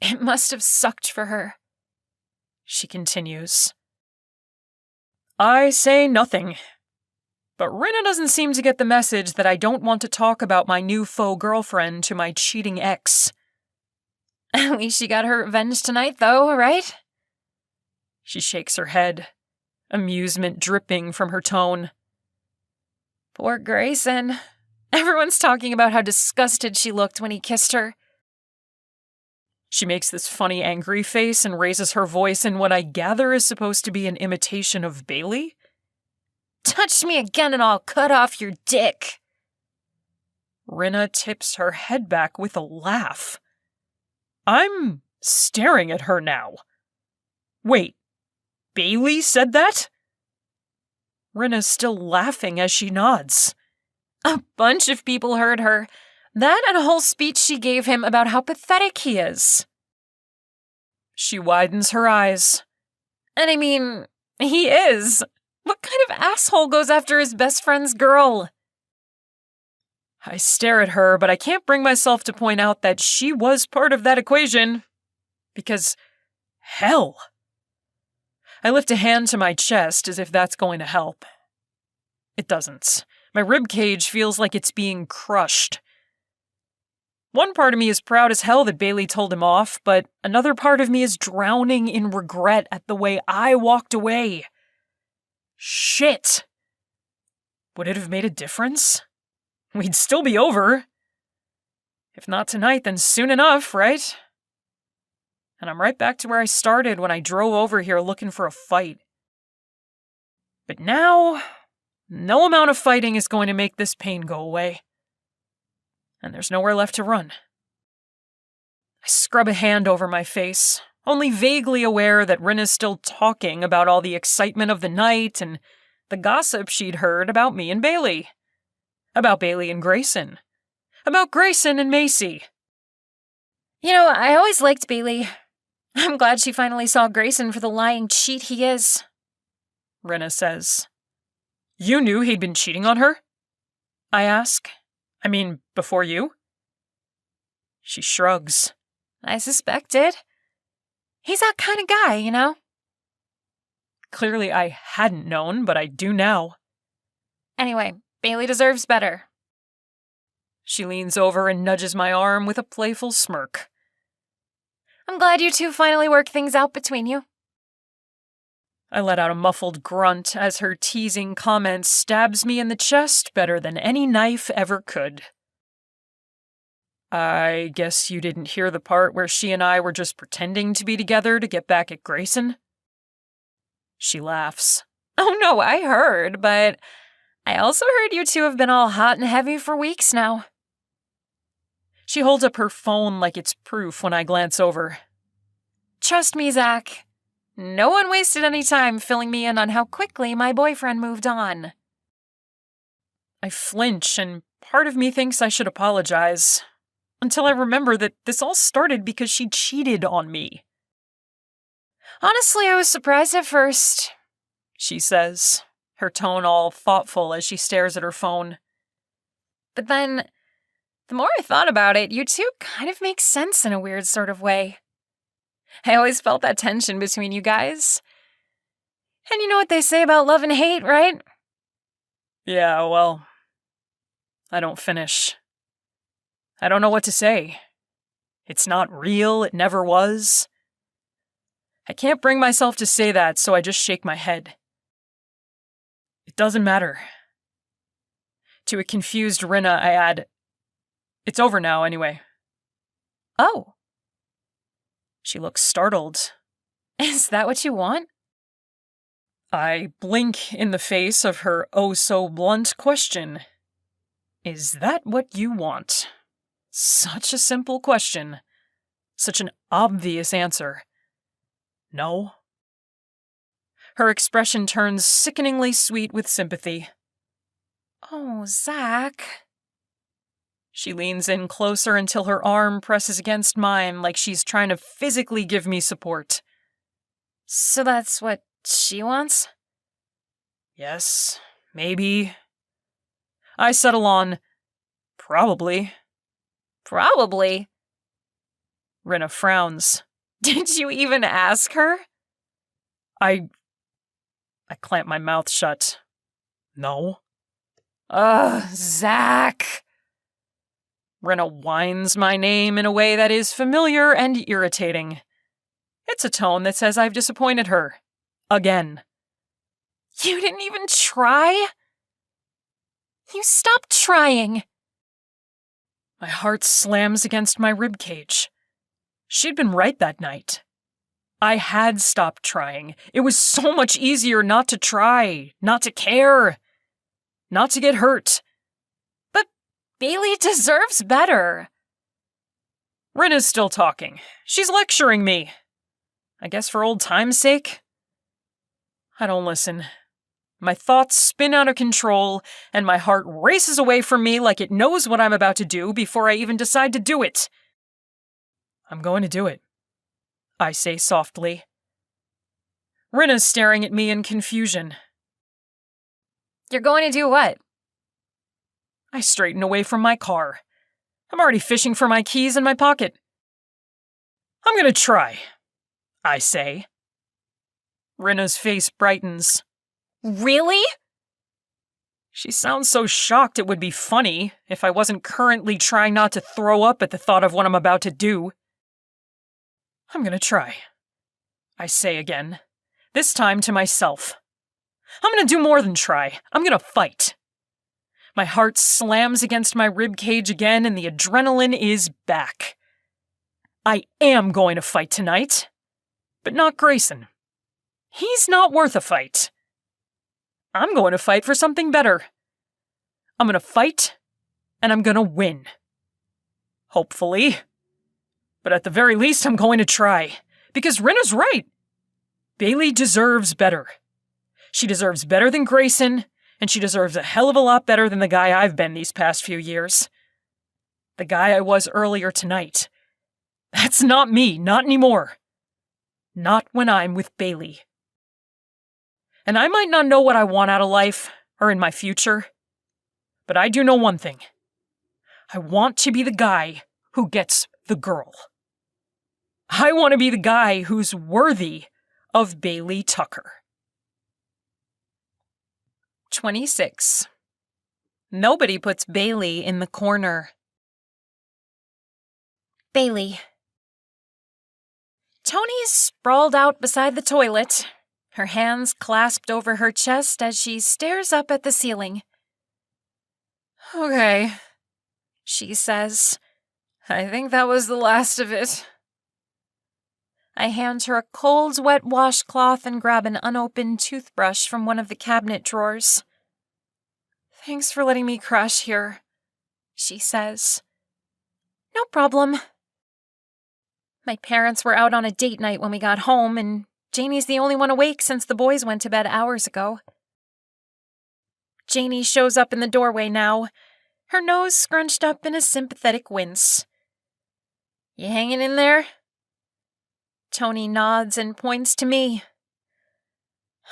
It must have sucked for her. She continues. I say nothing. But Rinna doesn't seem to get the message that I don't want to talk about my new faux girlfriend to my cheating ex. At least she got her revenge tonight, though, right? She shakes her head, amusement dripping from her tone. Poor Grayson. Everyone's talking about how disgusted she looked when he kissed her. She makes this funny angry face and raises her voice in what I gather is supposed to be an imitation of Bailey. Touch me again and I'll cut off your dick. Rinna tips her head back with a laugh. I'm staring at her now. Wait, Bailey said that? Rinna's still laughing as she nods. A bunch of people heard her. That and a whole speech she gave him about how pathetic he is. She widens her eyes. And I mean, he is. What kind of asshole goes after his best friend's girl? I stare at her, but I can't bring myself to point out that she was part of that equation. Because, hell. I lift a hand to my chest as if that's going to help. It doesn't. My rib cage feels like it's being crushed. One part of me is proud as hell that Bailey told him off, but another part of me is drowning in regret at the way I walked away. Shit! Would it have made a difference? We'd still be over. If not tonight, then soon enough, right? And I'm right back to where I started when I drove over here looking for a fight. But now, no amount of fighting is going to make this pain go away. And there's nowhere left to run. I scrub a hand over my face, only vaguely aware that Rinna's still talking about all the excitement of the night and the gossip she'd heard about me and Bailey. About Bailey and Grayson. About Grayson and Macy. You know, I always liked Bailey. I'm glad she finally saw Grayson for the lying cheat he is. Rinna says. You knew he'd been cheating on her? I ask. I mean, before you? She shrugs. I suspected. He's that kind of guy, you know? Clearly I hadn't known, but I do now. Anyway, Bailey deserves better. She leans over and nudges my arm with a playful smirk. I'm glad you two finally worked things out between you. I let out a muffled grunt as her teasing comment stabs me in the chest better than any knife ever could. I guess you didn't hear the part where she and I were just pretending to be together to get back at Grayson? She laughs. Oh no, I heard, but I also heard you two have been all hot and heavy for weeks now. She holds up her phone like it's proof when I glance over. Trust me, Zach. No one wasted any time filling me in on how quickly my boyfriend moved on. I flinch, and part of me thinks I should apologize, until I remember that this all started because she cheated on me. Honestly, I was surprised at first, she says, her tone all thoughtful as she stares at her phone. But then, the more I thought about it, you two kind of make sense in a weird sort of way. I always felt that tension between you guys. And you know what they say about love and hate, right? Yeah, well, I don't finish. I don't know what to say. It's not real, it never was. I can't bring myself to say that, so I just shake my head. It doesn't matter. To a confused Rinna, I add, it's over now, anyway. Oh. She looks startled. Is that what you want? I blink in the face of her oh-so-blunt question. Is that what you want? Such a simple question. Such an obvious answer. No. Her expression turns sickeningly sweet with sympathy. Oh, Zack. She leans in closer until her arm presses against mine like she's trying to physically give me support. So that's what she wants? Yes, maybe. I settle on, probably. Probably. Rinna frowns. Did you even ask her? I clamp my mouth shut. No. Ugh, Zack. Rinna whines my name in a way that is familiar and irritating. It's a tone that says I've disappointed her. Again. You didn't even try? You stopped trying. My heart slams against my ribcage. She'd been right that night. I had stopped trying. It was so much easier not to try, not to care, not to get hurt. But Bailey deserves better. Rinna's still talking. She's lecturing me. I guess for old time's sake. I don't listen. My thoughts spin out of control, and my heart races away from me like it knows what I'm about to do before I even decide to do it. I'm going to do it, I say softly. Rinna's staring at me in confusion. You're going to do what? I straighten away from my car. I'm already fishing for my keys in my pocket. I'm going to try, I say. Rinna's face brightens. Really? She sounds so shocked it would be funny if I wasn't currently trying not to throw up at the thought of what I'm about to do. I'm gonna try, I say again, this time to myself. I'm gonna do more than try. I'm gonna fight. My heart slams against my ribcage again and the adrenaline is back. I am going to fight tonight, but not Grayson. He's not worth a fight. I'm going to fight for something better. I'm going to fight, and I'm going to win. Hopefully. But at the very least, I'm going to try. Because Rinna's right. Bailey deserves better. She deserves better than Grayson, and she deserves a hell of a lot better than the guy I've been these past few years. The guy I was earlier tonight. That's not me, not anymore. Not when I'm with Bailey. And I might not know what I want out of life, or in my future, but I do know one thing. I want to be the guy who gets the girl. I want to be the guy who's worthy of Bailey Tucker. 26. Nobody puts Bailey in the corner. Bailey. Tony's sprawled out beside the toilet, her hands clasped over her chest as she stares up at the ceiling. Okay, she says. I think that was the last of it. I hand her a cold, wet washcloth and grab an unopened toothbrush from one of the cabinet drawers. Thanks for letting me crash here, she says. No problem. My parents were out on a date night when we got home, and Janie's the only one awake since the boys went to bed hours ago. Janie shows up in the doorway now, her nose scrunched up in a sympathetic wince. You hanging in there? Tony nods and points to me.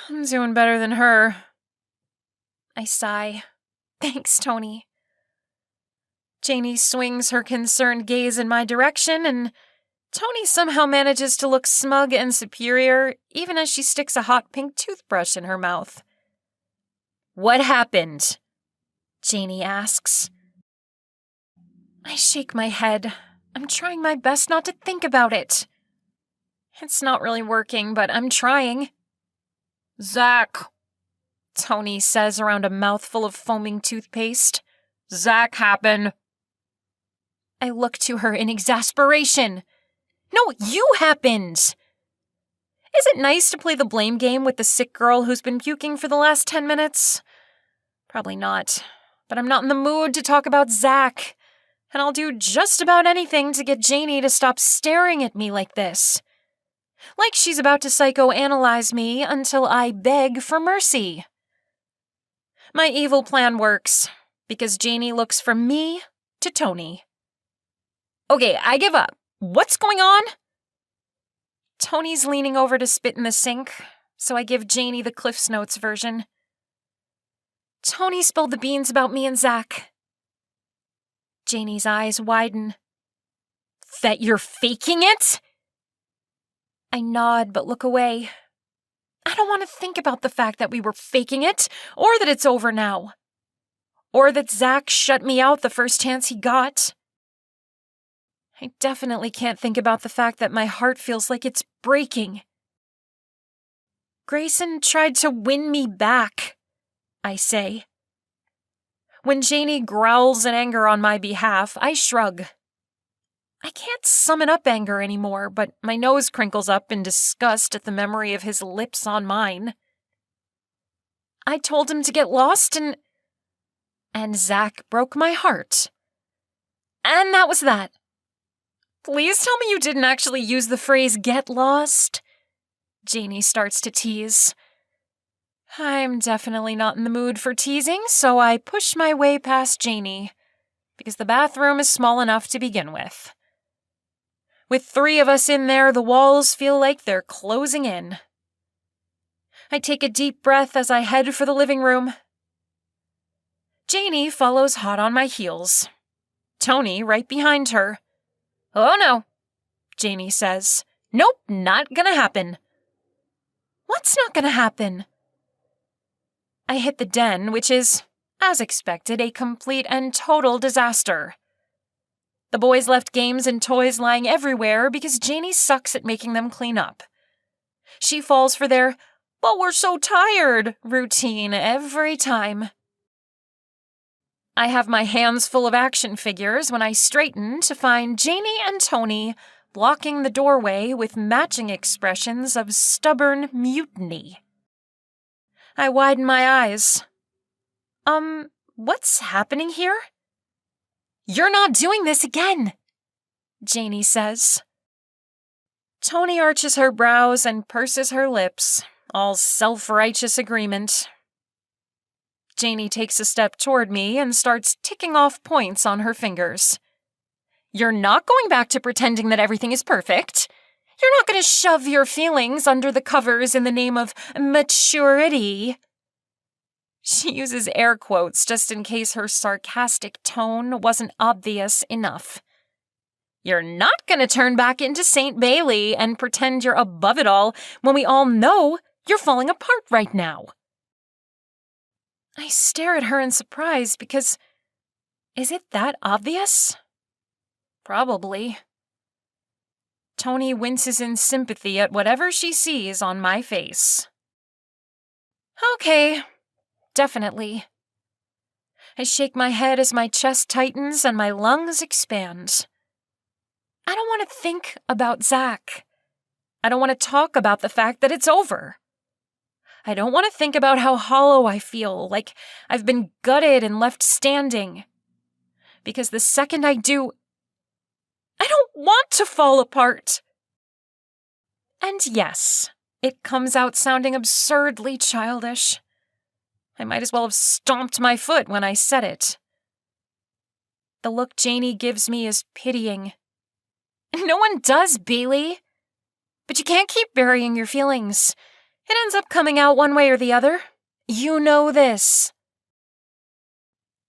I'm doing better than her. I sigh. Thanks, Tony. Janie swings her concerned gaze in my direction, and Tony somehow manages to look smug and superior, even as she sticks a hot pink toothbrush in her mouth. What happened? Janie asks. I shake my head. I'm trying my best not to think about it. It's not really working, but I'm trying. Zack, Tony says around a mouthful of foaming toothpaste. Zack happened. I look to her in exasperation. No, you happened! Is it nice to play the blame game with the sick girl who's been puking for the last 10 minutes? Probably not, but I'm not in the mood to talk about Zack, and I'll do just about anything to get Janie to stop staring at me like this. Like she's about to psychoanalyze me until I beg for mercy. My evil plan works, because Janie looks from me to Tony. Okay, I give up. What's going on? Tony's leaning over to spit in the sink, so I give Janie the Cliff's Notes version. Tony spilled the beans about me and Zack. Janie's eyes widen. That you're faking it? I nod but look away. I don't want to think about the fact that we were faking it, or that it's over now. Or that Zack shut me out the first chance he got. I definitely can't think about the fact that my heart feels like it's breaking. Grayson tried to win me back, I say. When Janie growls in anger on my behalf, I shrug. I can't summon up anger anymore, but my nose crinkles up in disgust at the memory of his lips on mine. I told him to get lost and Zack broke my heart. And that was that. Please tell me you didn't actually use the phrase get lost. Janie starts to tease. I'm definitely not in the mood for teasing, so I push my way past Janie, because the bathroom is small enough to begin with. With 3 of us in there, the walls feel like they're closing in. I take a deep breath as I head for the living room. Janie follows hot on my heels. Tony right behind her. Oh no, Janie says. Nope, not gonna happen. What's not gonna happen? I hit the den, which is, as expected, a complete and total disaster. The boys left games and toys lying everywhere because Janie sucks at making them clean up. She falls for their, "but we're so tired" routine every time. I have my hands full of action figures when I straighten to find Janie and Tony blocking the doorway with matching expressions of stubborn mutiny. I widen my eyes. What's happening here? You're not doing this again, Janie says. Tony arches her brows and purses her lips, all self-righteous agreement. Janie takes a step toward me and starts ticking off points on her fingers. You're not going back to pretending that everything is perfect. You're not going to shove your feelings under the covers in the name of maturity. She uses air quotes just in case her sarcastic tone wasn't obvious enough. You're not going to turn back into St. Bailey and pretend you're above it all when we all know you're falling apart right now. I stare at her in surprise because, is it that obvious? Probably. Tony winces in sympathy at whatever she sees on my face. Okay, definitely. I shake my head as my chest tightens and my lungs expand. I don't want to think about Zack. I don't want to talk about the fact that it's over. I don't want to think about how hollow I feel, like I've been gutted and left standing. Because the second I do, I don't want to fall apart. And yes, it comes out sounding absurdly childish. I might as well have stomped my foot when I said it. The look Janie gives me is pitying. No one does, Bailey. But you can't keep burying your feelings. It ends up coming out one way or the other. You know this.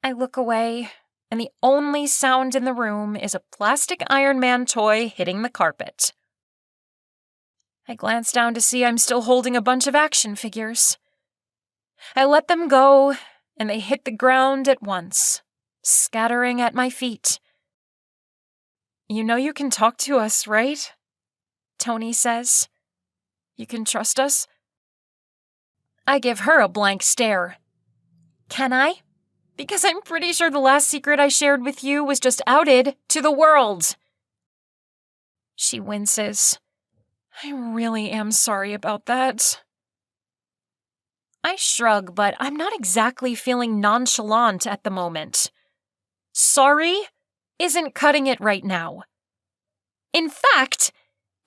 I look away, and the only sound in the room is a plastic Iron Man toy hitting the carpet. I glance down to see I'm still holding a bunch of action figures. I let them go, and they hit the ground at once, scattering at my feet. You know you can talk to us, right? Tony says. You can trust us? I give her a blank stare. Can I? Because I'm pretty sure the last secret I shared with you was just outed to the world. She winces. I really am sorry about that. I shrug, but I'm not exactly feeling nonchalant at the moment. Sorry isn't cutting it right now. In fact,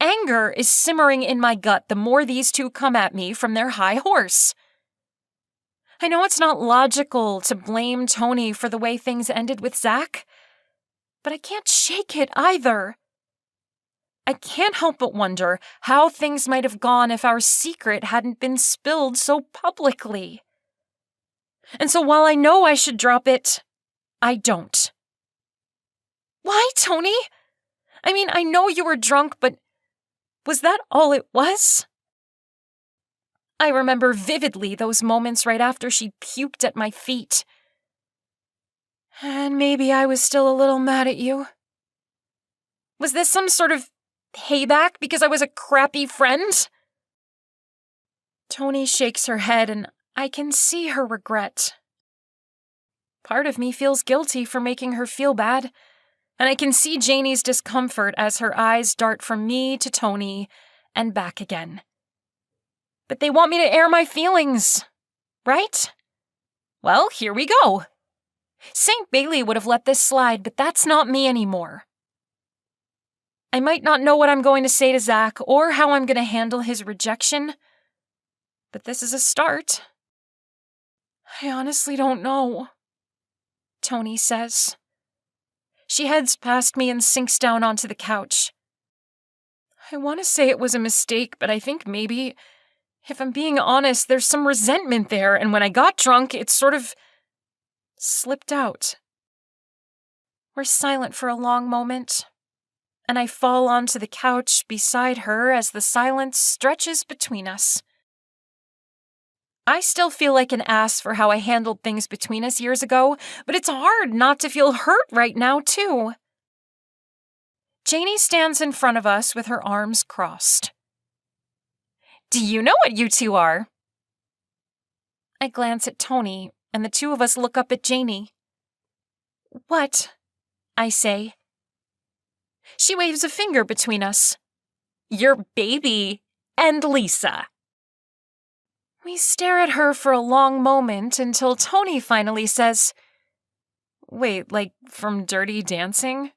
anger is simmering in my gut the more these two come at me from their high horse. I know it's not logical to blame Tony for the way things ended with Zack, but I can't shake it either. I can't help but wonder how things might have gone if our secret hadn't been spilled so publicly. And so while I know I should drop it, I don't. Why, Tony? I mean, I know you were drunk, but was that all it was? I remember vividly those moments right after she puked at my feet. And maybe I was still a little mad at you. Was this some sort of payback because I was a crappy friend? Tony shakes her head and I can see her regret. Part of me feels guilty for making her feel bad, and I can see Janie's discomfort as her eyes dart from me to Tony and back again. But they want me to air my feelings, right? Well, here we go. St. Bailey would have let this slide, but that's not me anymore. I might not know what I'm going to say to Zack or how I'm going to handle his rejection, but this is a start. I honestly don't know, Tony says. She heads past me and sinks down onto the couch. I want to say it was a mistake, but I think maybe, if I'm being honest, there's some resentment there, and when I got drunk, it sort of slipped out. We're silent for a long moment, and I fall onto the couch beside her as the silence stretches between us. I still feel like an ass for how I handled things between us years ago, but it's hard not to feel hurt right now, too. Janie stands in front of us with her arms crossed. Do you know what you two are? I glance at Tony, and the two of us look up at Janie. What? I say. She waves a finger between us. Your baby and Lisa. We stare at her for a long moment until Tony finally says, Wait, like from Dirty Dancing?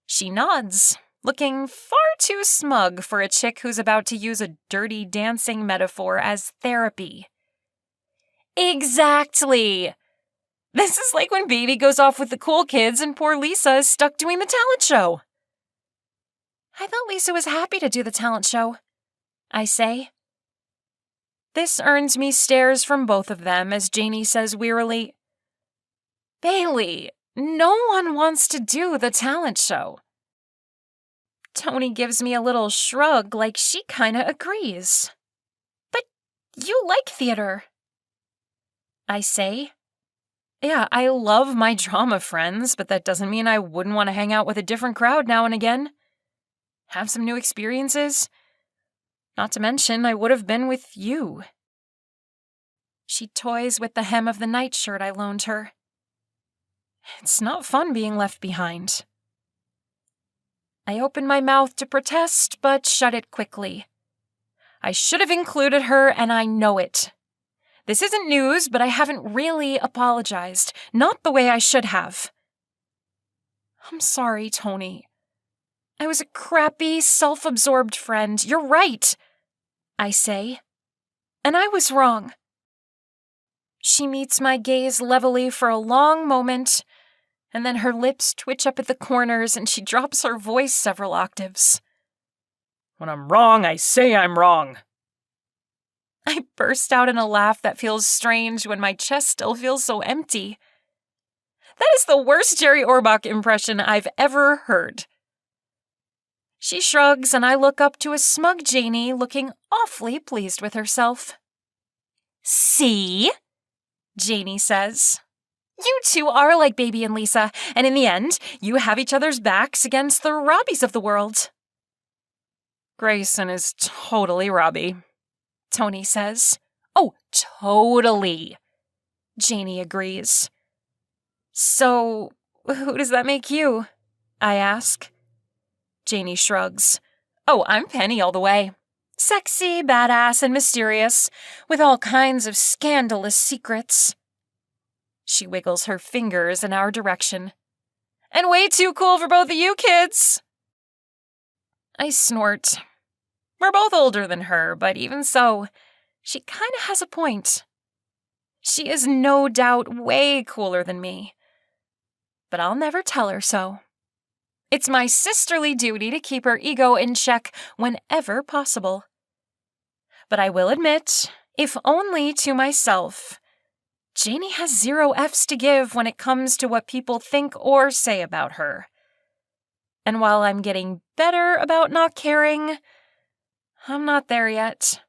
She nods, looking far too smug for a chick who's about to use a Dirty Dancing metaphor as therapy. Exactly! This is like when Baby goes off with the cool kids and poor Lisa is stuck doing the talent show. I thought Lisa was happy to do the talent show, I say. This earns me stares from both of them as Janie says wearily, Bailey, no one wants to do the talent show. Tony gives me a little shrug like she kinda agrees. But you like theater, I say. Yeah, I love my drama friends, but that doesn't mean I wouldn't want to hang out with a different crowd now and again. Have some new experiences. Not to mention, I would have been with you. She toys with the hem of the nightshirt I loaned her. It's not fun being left behind. I open my mouth to protest, but shut it quickly. I should have included her, and I know it. This isn't news, but I haven't really apologized. Not the way I should have. I'm sorry, Tony. I was a crappy, self-absorbed friend. You're right, I say. And I was wrong. She meets my gaze levelly for a long moment, and then her lips twitch up at the corners and she drops her voice several octaves. When I'm wrong, I say I'm wrong. I burst out in a laugh that feels strange when my chest still feels so empty. That is the worst Jerry Orbach impression I've ever heard. She shrugs and I look up to a smug Janie looking awfully pleased with herself. See? Janie says. You two are like Baby and Lisa, and in the end, you have each other's backs against the Robbies of the world. Grayson is totally Robbie, Tony says. Oh, totally, Janie agrees. So, who does that make you? I ask. Janie shrugs. Oh, I'm Penny all the way. Sexy, badass, and mysterious, with all kinds of scandalous secrets. She wiggles her fingers in our direction. And way too cool for both of you kids. I snort. We're both older than her, but even so, she kind of has a point. She is no doubt way cooler than me. But I'll never tell her so. It's my sisterly duty to keep her ego in check whenever possible. But I will admit, if only to myself, Janie has 0 Fs to give when it comes to what people think or say about her. And while I'm getting better about not caring, I'm not there yet.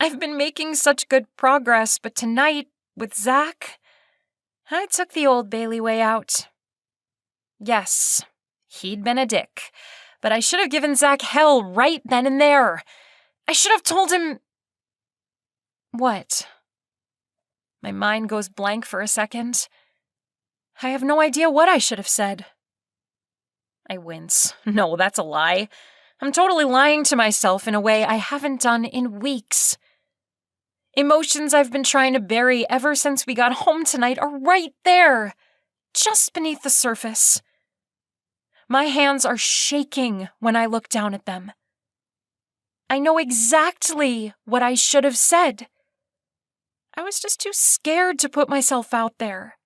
I've been making such good progress, but tonight, with Zack, I took the Old Bailey way out. Yes, he'd been a dick, but I should have given Zack hell right then and there. I should have told him... What? My mind goes blank for a second. I have no idea what I should have said. I wince. No, that's a lie. I'm totally lying to myself in a way I haven't done in weeks. Emotions I've been trying to bury ever since we got home tonight are right there, just beneath the surface. My hands are shaking when I look down at them. I know exactly what I should have said. I was just too scared to put myself out there.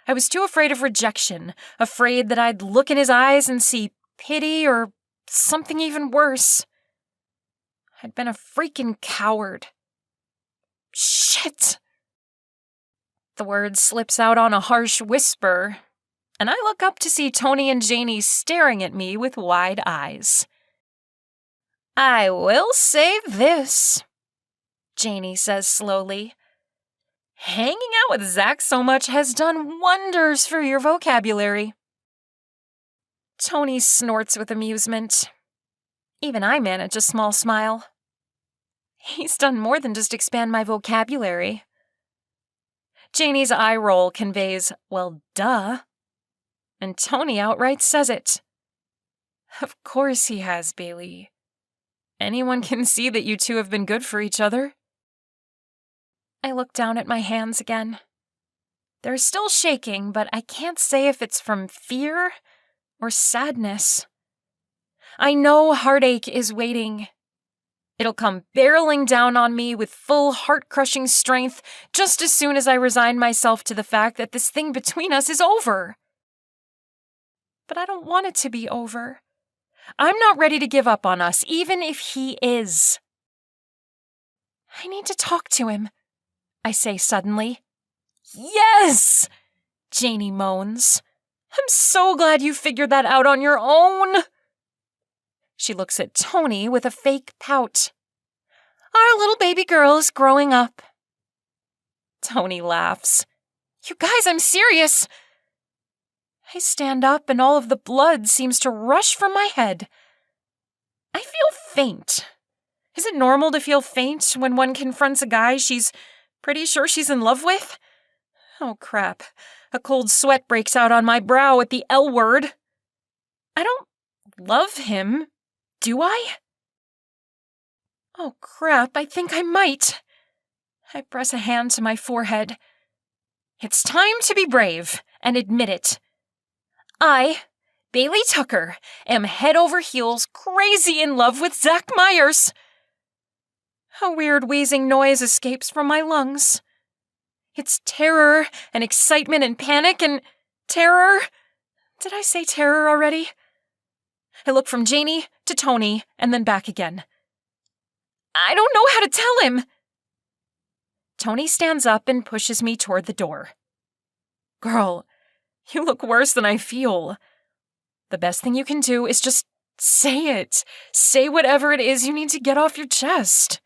I was too afraid of rejection, afraid that I'd look in his eyes and see pity or something even worse. I'd been a freaking coward. Shit! The word slips out on a harsh whisper, and I look up to see Tony and Janie staring at me with wide eyes. I will say this, Janie says slowly. Hanging out with Zack so much has done wonders for your vocabulary. Tony snorts with amusement. Even I manage a small smile. He's done more than just expand my vocabulary. Janie's eye roll conveys, well, duh. And Tony outright says it. Of course he has, Bailey. Anyone can see that you two have been good for each other. I look down at my hands again. They're still shaking, but I can't say if it's from fear or sadness. I know heartache is waiting. It'll come barreling down on me with full heart-crushing strength just as soon as I resign myself to the fact that this thing between us is over. But I don't want it to be over. I'm not ready to give up on us, even if he is. I need to talk to him, I say suddenly. Yes! Janie moans. I'm so glad you figured that out on your own. She looks at Tony with a fake pout. Our little baby girl is growing up. Tony laughs. You guys, I'm serious. I stand up and all of the blood seems to rush from my head. I feel faint. Is it normal to feel faint when one confronts a guy she's pretty sure she's in love with? Oh, crap. A cold sweat breaks out on my brow at the L word. I don't love him, do I? Oh, crap, I think I might. I press a hand to my forehead. It's time to be brave and admit it. I, Bailey Tucker, am head over heels crazy in love with Zack Myers. A weird wheezing noise escapes from my lungs. It's terror and excitement and panic and terror. Did I say terror already? I look from Janie to Tony and then back again. I don't know how to tell him. Tony stands up and pushes me toward the door. Girl, you look worse than I feel. The best thing you can do is just say it. Say whatever it is you need to get off your chest.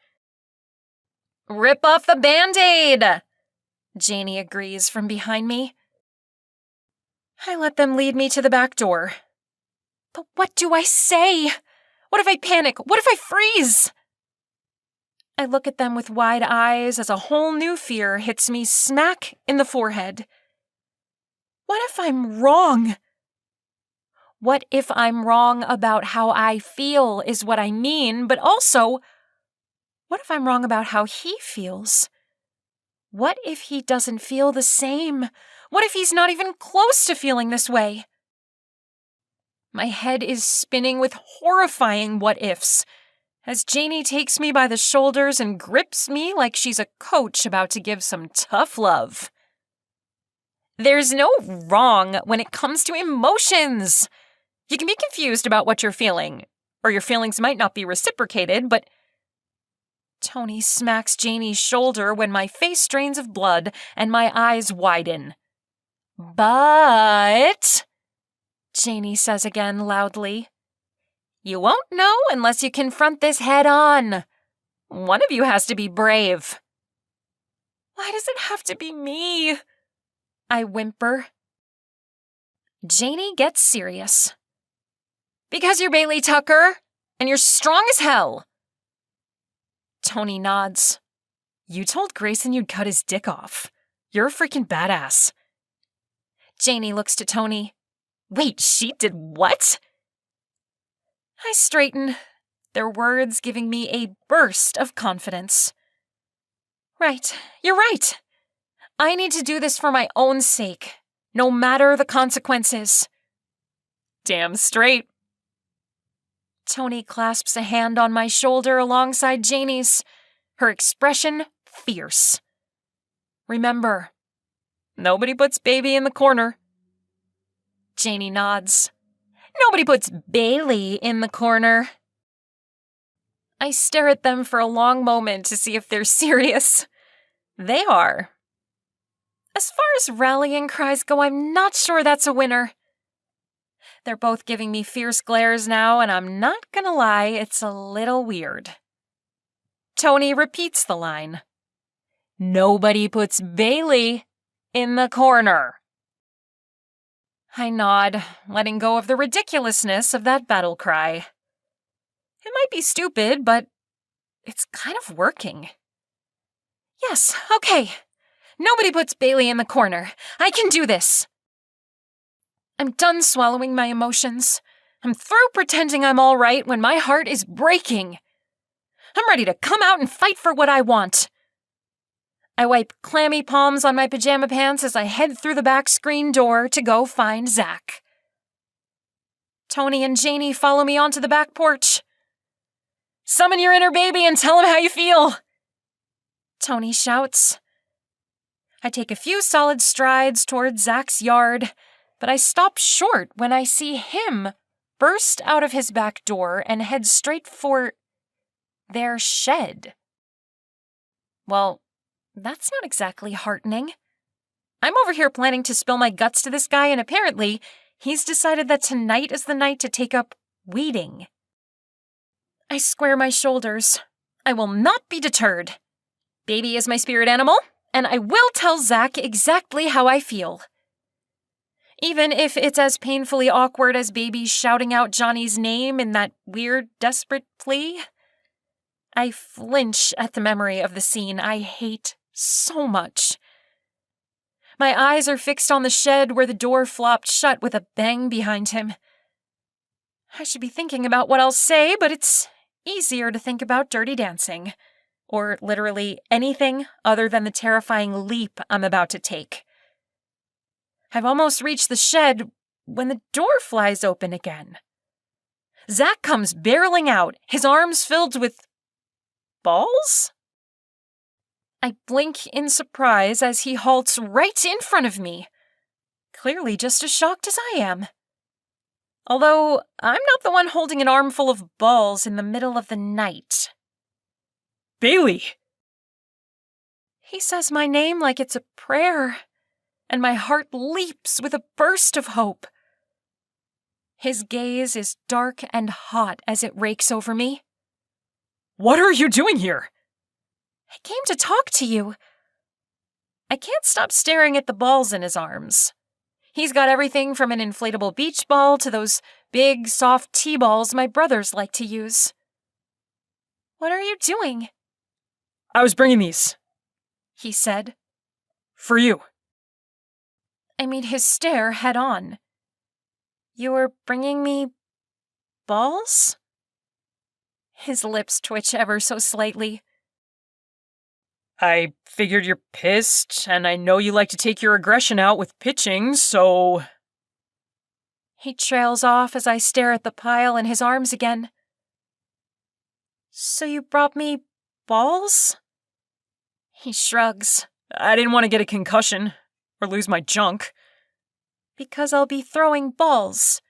Rip off the Band-Aid, Janie agrees from behind me. I let them lead me to the back door. But what do I say? What if I panic? What if I freeze? I look at them with wide eyes as a whole new fear hits me smack in the forehead. What if I'm wrong? What if I'm wrong about how I feel is what I mean, but also, what if I'm wrong about how he feels? What if he doesn't feel the same? What if he's not even close to feeling this way? My head is spinning with horrifying what-ifs as Janie takes me by the shoulders and grips me like she's a coach about to give some tough love. There's no wrong when it comes to emotions. You can be confused about what you're feeling, or your feelings might not be reciprocated, but Tony smacks Janie's shoulder when my face drains of blood and my eyes widen. But, Janie says again loudly, you won't know unless you confront this head on. One of you has to be brave. Why does it have to be me? I whimper. Janie gets serious. Because you're Bailey Tucker, and you're strong as hell. Tony nods. You told Grayson you'd cut his dick off. You're a freaking badass. Janie looks to Tony. Wait, she did what? I straighten, their words giving me a burst of confidence. Right, you're right. I need to do this for my own sake, no matter the consequences. Damn straight. Tony clasps a hand on my shoulder alongside Janie's, her expression fierce. Remember, nobody puts baby in the corner. Janie nods. Nobody puts Bailey in the corner. I stare at them for a long moment to see if they're serious. They are. As far as rallying cries go, I'm not sure that's a winner. They're both giving me fierce glares now, and I'm not gonna lie, it's a little weird. Tony repeats the line. Nobody puts Bailey in the corner. I nod, letting go of the ridiculousness of that battle cry. It might be stupid, but it's kind of working. Yes, okay. Nobody puts Bailey in the corner. I can do this. I'm done swallowing my emotions. I'm through pretending I'm all right when my heart is breaking. I'm ready to come out and fight for what I want. I wipe clammy palms on my pajama pants as I head through the back screen door to go find Zack. Tony and Janie follow me onto the back porch. Summon your inner baby and tell him how you feel, Tony shouts. I take a few solid strides toward Zack's yard, but I stop short when I see him burst out of his back door and head straight for their shed. Well, that's not exactly heartening. I'm over here planning to spill my guts to this guy, and apparently he's decided that tonight is the night to take up weeding. I square my shoulders. I will not be deterred. Baby is my spirit animal, and I will tell Zack exactly how I feel. Even if it's as painfully awkward as Baby shouting out Johnny's name in that weird, desperate plea. I flinch at the memory of the scene I hate so much. My eyes are fixed on the shed where the door flopped shut with a bang behind him. I should be thinking about what I'll say, but it's easier to think about Dirty Dancing, or literally anything other than the terrifying leap I'm about to take. I've almost reached the shed when the door flies open again. Zack comes barreling out, his arms filled with balls? I blink in surprise as he halts right in front of me, clearly just as shocked as I am. Although I'm not the one holding an armful of balls in the middle of the night. Bailey! He says my name like it's a prayer, and my heart leaps with a burst of hope. His gaze is dark and hot as it rakes over me. What are you doing here? I came to talk to you. I can't stop staring at the balls in his arms. He's got everything from an inflatable beach ball to those big, soft T-balls my brothers like to use. What are you doing? I was bringing these, he said. For you. I meet his stare head on. You were bringing me balls? His lips twitch ever so slightly. I figured you're pissed, and I know you like to take your aggression out with pitching, so... He trails off as I stare at the pile in his arms again. So you brought me balls? He shrugs. I didn't want to get a concussion or lose my junk. Because I'll be throwing balls.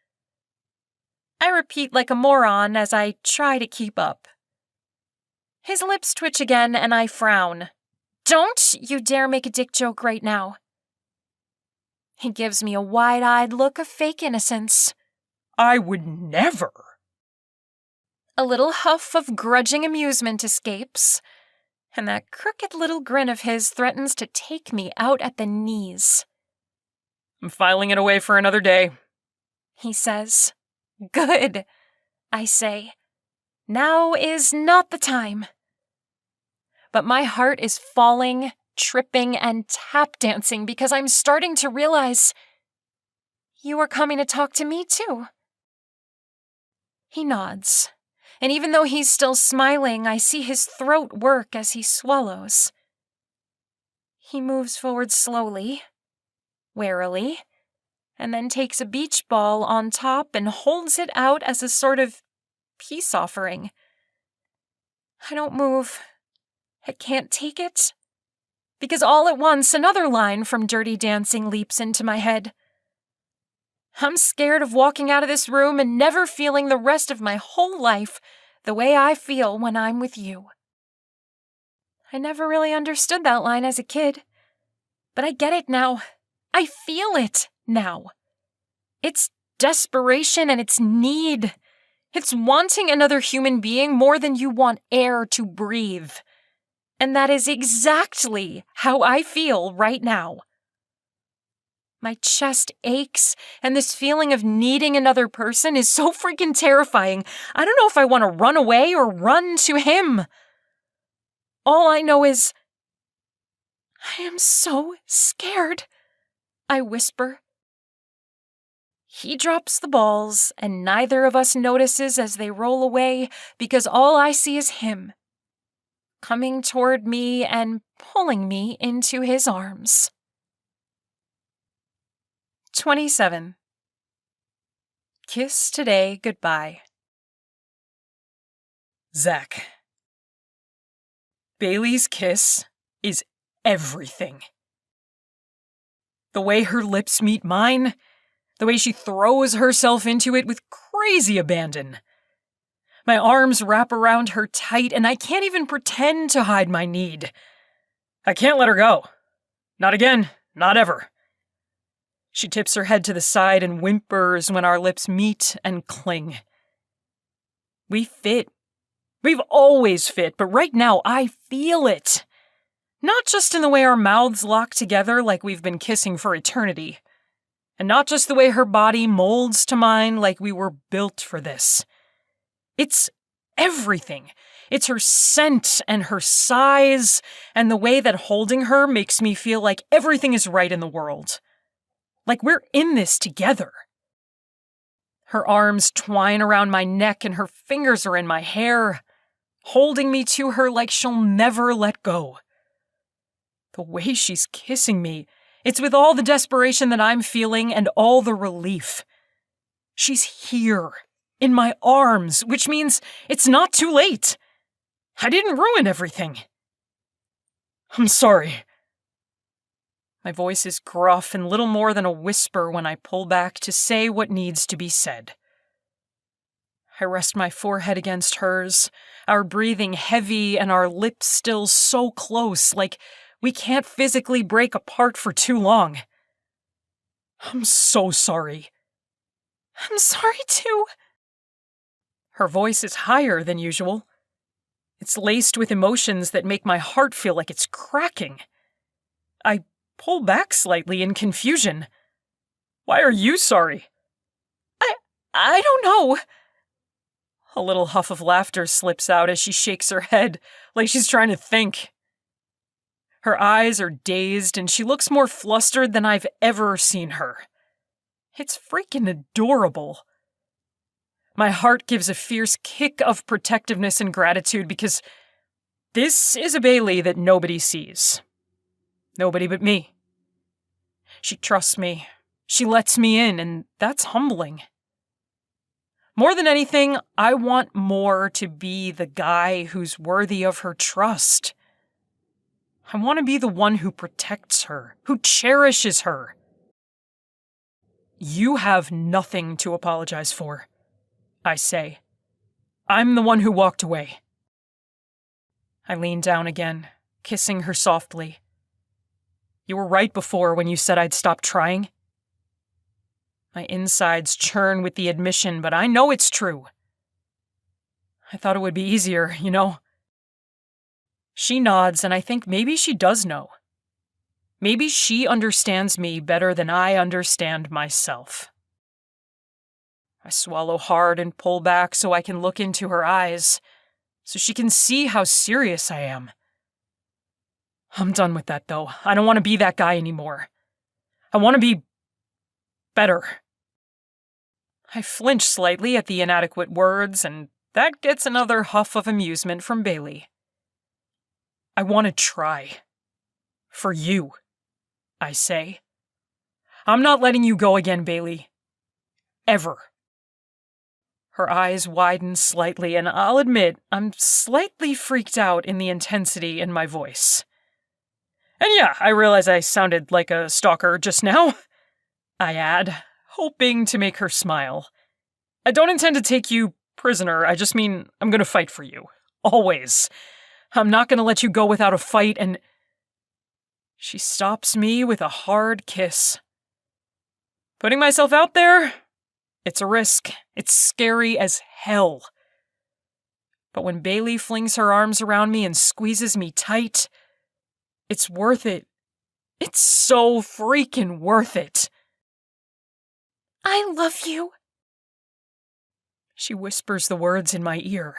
I repeat like a moron as I try to keep up. His lips twitch again and I frown. Don't you dare make a dick joke right now. He gives me a wide-eyed look of fake innocence. I would never. A little huff of grudging amusement escapes, and that crooked little grin of his threatens to take me out at the knees. I'm filing it away for another day, he says. Good, I say. Now is not the time. But my heart is falling, tripping, and tap dancing because I'm starting to realize you are coming to talk to me too. He nods, and even though he's still smiling, I see his throat work as he swallows. He moves forward slowly, warily, and then takes a beach ball on top and holds it out as a sort of peace offering. I don't move. I can't take it. Because all at once, another line from Dirty Dancing leaps into my head. I'm scared of walking out of this room and never feeling the rest of my whole life the way I feel when I'm with you. I never really understood that line as a kid, but I get it now. I feel it now. It's desperation and it's need. It's wanting another human being more than you want air to breathe. And that is exactly how I feel right now. My chest aches, and this feeling of needing another person is so freaking terrifying. I don't know if I want to run away or run to him. All I know is, I am so scared, I whisper. He drops the balls, and neither of us notices as they roll away because all I see is him, coming toward me and pulling me into his arms. 27. Kiss today goodbye. Zack. Bailey's kiss is everything. The way her lips meet mine, the way she throws herself into it with crazy abandon. My arms wrap around her tight, and I can't even pretend to hide my need. I can't let her go. Not again, not ever. She tips her head to the side and whimpers when our lips meet and cling. We fit. We've always fit, but right now I feel it. Not just in the way our mouths lock together like we've been kissing for eternity. And not just the way her body molds to mine like we were built for this. It's everything. It's her scent and her size and the way that holding her makes me feel like everything is right in the world. Like we're in this together. Her arms twine around my neck and her fingers are in my hair, holding me to her like she'll never let go. The way she's kissing me, it's with all the desperation that I'm feeling and all the relief. She's here, in my arms, which means it's not too late. I didn't ruin everything. I'm sorry. My voice is gruff and little more than a whisper when I pull back to say what needs to be said. I rest my forehead against hers, our breathing heavy and our lips still so close, like we can't physically break apart for too long. I'm so sorry. I'm sorry too. Her voice is higher than usual. It's laced with emotions that make my heart feel like it's cracking. I pull back slightly in confusion. Why are you sorry? I don't know. A little huff of laughter slips out as she shakes her head, like she's trying to think. Her eyes are dazed and she looks more flustered than I've ever seen her. It's freaking adorable. My heart gives a fierce kick of protectiveness and gratitude because this is a Bailey that nobody sees. Nobody but me. She trusts me. She lets me in, and that's humbling. More than anything, I want more to be the guy who's worthy of her trust. I want to be the one who protects her, who cherishes her. You have nothing to apologize for, I say. I'm the one who walked away. I lean down again, kissing her softly. You were right before when you said I'd stop trying. My insides churn with the admission, but I know it's true. I thought it would be easier, you know. She nods, and I think maybe she does know. Maybe she understands me better than I understand myself. I swallow hard and pull back so I can look into her eyes, so she can see how serious I am. I'm done with that, though. I don't want to be that guy anymore. I want to be better. I flinch slightly at the inadequate words, and that gets another huff of amusement from Bailey. I want to try. For you, I say. I'm not letting you go again, Bailey. Ever. Her eyes widen slightly, and I'll admit I'm slightly freaked out in the intensity in my voice. And yeah, I realize I sounded like a stalker just now, I add, hoping to make her smile. I don't intend to take you prisoner, I just mean I'm gonna fight for you. Always. I'm not gonna let you go without a fight, and... She stops me with a hard kiss. Putting myself out there? It's a risk. It's scary as hell. But when Bailey flings her arms around me and squeezes me tight, it's worth it. It's so freaking worth it. I love you. She whispers the words in my ear.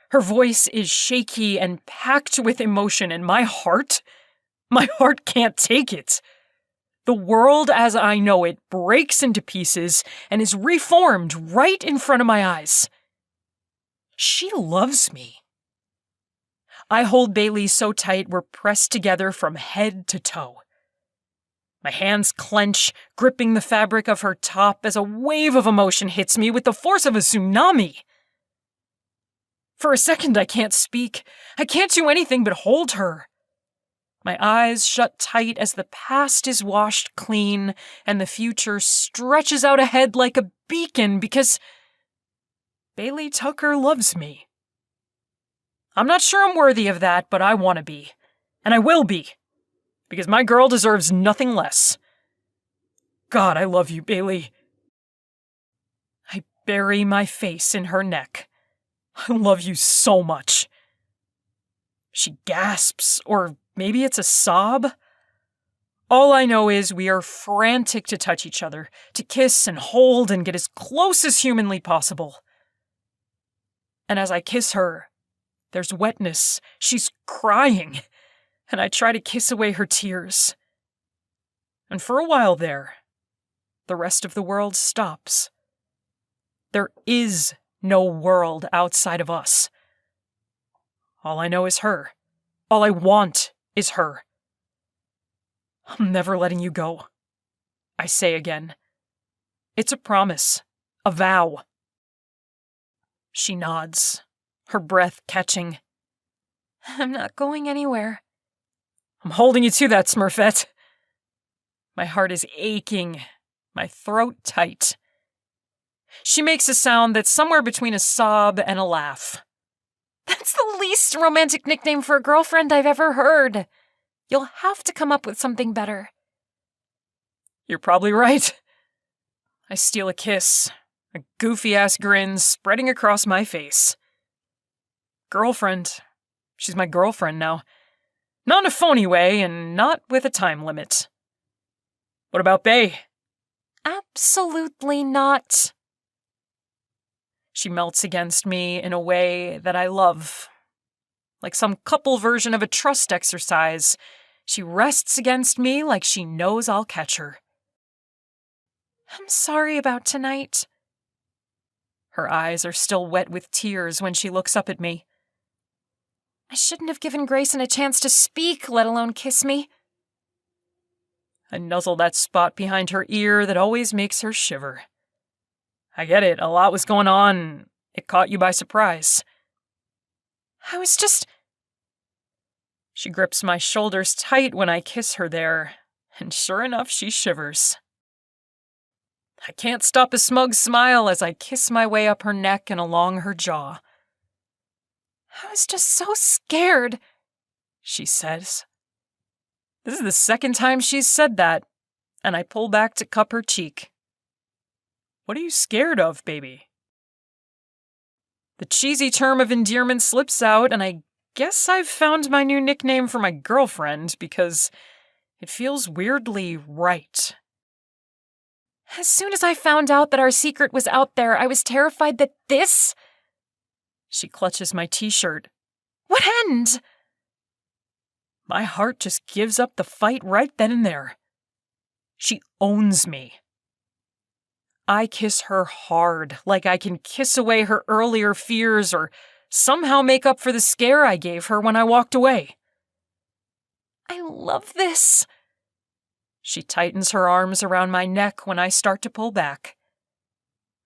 Her voice is shaky and packed with emotion, and my heart can't take it. The world as I know it breaks into pieces and is reformed right in front of my eyes. She loves me. I hold Bailey so tight we're pressed together from head to toe. My hands clench, gripping the fabric of her top as a wave of emotion hits me with the force of a tsunami. For a second, I can't speak. I can't do anything but hold her. My eyes shut tight as the past is washed clean and the future stretches out ahead like a beacon because Bailey Tucker loves me. I'm not sure I'm worthy of that, but I want to be. And I will be. Because my girl deserves nothing less. God, I love you, Bailey. I bury my face in her neck. I love you so much. She gasps, or maybe it's a sob. All I know is we are frantic to touch each other, to kiss and hold and get as close as humanly possible. And as I kiss her, there's wetness. She's crying. And I try to kiss away her tears. And for a while there, the rest of the world stops. There is no world outside of us. All I know is her. All I want is her. I'm never letting you go, I say again. It's a promise, a vow. She nods, her breath catching. I'm not going anywhere. I'm holding you to that, Smurfett. My heart is aching, my throat tight. She makes a sound that's somewhere between a sob and a laugh. That's the least romantic nickname for a girlfriend I've ever heard. You'll have to come up with something better. You're probably right. I steal a kiss, a goofy-ass grin spreading across my face. Girlfriend. She's my girlfriend now. Not in a phony way, and not with a time limit. What about Bae? Absolutely not. She melts against me in a way that I love. Like some couple version of a trust exercise, she rests against me like she knows I'll catch her. I'm sorry about tonight. Her eyes are still wet with tears when she looks up at me. I shouldn't have given Grayson a chance to speak, let alone kiss me. I nuzzle that spot behind her ear that always makes her shiver. I get it, a lot was going on. It caught you by surprise. I was just... She grips my shoulders tight when I kiss her there, and sure enough, she shivers. I can't stop a smug smile as I kiss my way up her neck and along her jaw. I was just so scared, she says. This is the second time she's said that, and I pull back to cup her cheek. What are you scared of, baby? The cheesy term of endearment slips out, and I guess I've found my new nickname for my girlfriend because it feels weirdly right. As soon as I found out that our secret was out there, I was terrified that this... She clutches my t-shirt. Would end. My heart just gives up the fight right then and there. She owns me. I kiss her hard, like I can kiss away her earlier fears or somehow make up for the scare I gave her when I walked away. I love this. She tightens her arms around my neck when I start to pull back.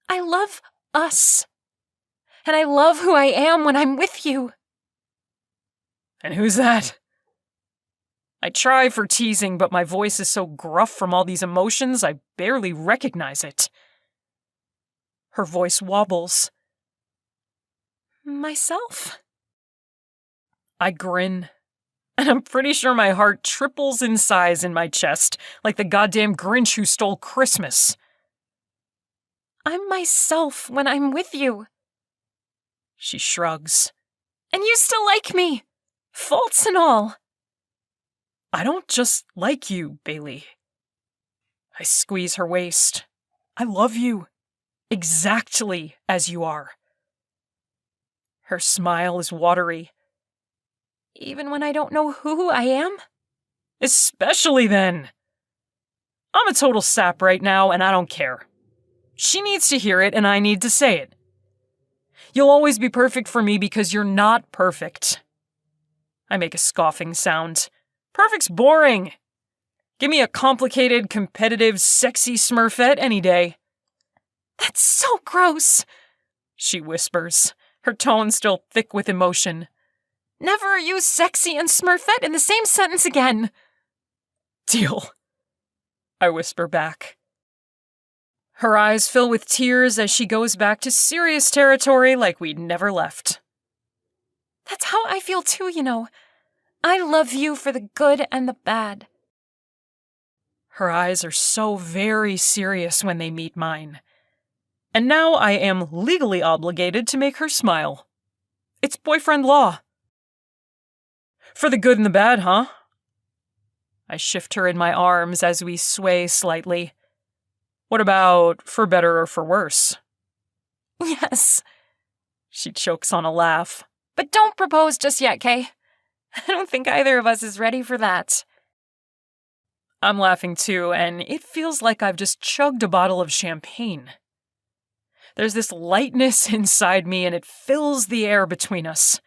I love us. And I love who I am when I'm with you. And who's that? I try for teasing, but my voice is so gruff from all these emotions I barely recognize it. Her voice wobbles. Myself? I grin, and I'm pretty sure my heart triples in size in my chest, like the goddamn Grinch who stole Christmas. I'm myself when I'm with you. She shrugs. And you still like me, faults and all. I don't just like you, Bailey. I squeeze her waist. I love you, exactly as you are. Her smile is watery. Even when I don't know who I am? Especially then. I'm a total sap right now, and I don't care. She needs to hear it, and I need to say it. You'll always be perfect for me because you're not perfect. I make a scoffing sound. Perfect's boring. Give me a complicated, competitive, sexy Smurfett any day. That's so gross, she whispers, her tone still thick with emotion. Never use sexy and Smurfett in the same sentence again. Deal, I whisper back. Her eyes fill with tears as she goes back to serious territory like we'd never left. That's how I feel too, you know. I love you for the good and the bad. Her eyes are so very serious when they meet mine. And now I am legally obligated to make her smile. It's boyfriend law. For the good and the bad, huh? I shift her in my arms as we sway slightly. What about for better or for worse? Yes. She chokes on a laugh. But don't propose just yet, Kay. I don't think either of us is ready for that. I'm laughing too, and it feels like I've just chugged a bottle of champagne. There's this lightness inside me, and it fills the air between us.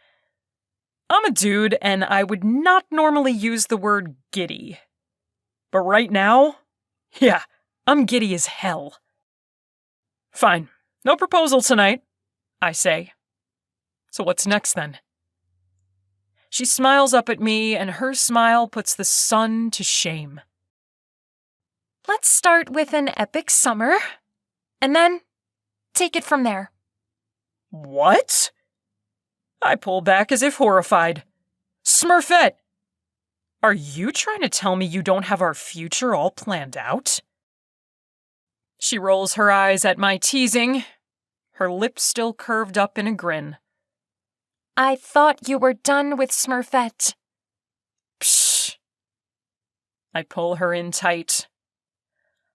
I'm a dude, and I would not normally use the word giddy. But right now, yeah, I'm giddy as hell. Fine, no proposal tonight, I say. So what's next then? She smiles up at me, and her smile puts the sun to shame. Let's start with an epic summer, and then take it from there. What? I pull back as if horrified. Smurfett! Are you trying to tell me you don't have our future all planned out? She rolls her eyes at my teasing, her lips still curved up in a grin. I thought you were done with Smurfett. Psh! I pull her in tight.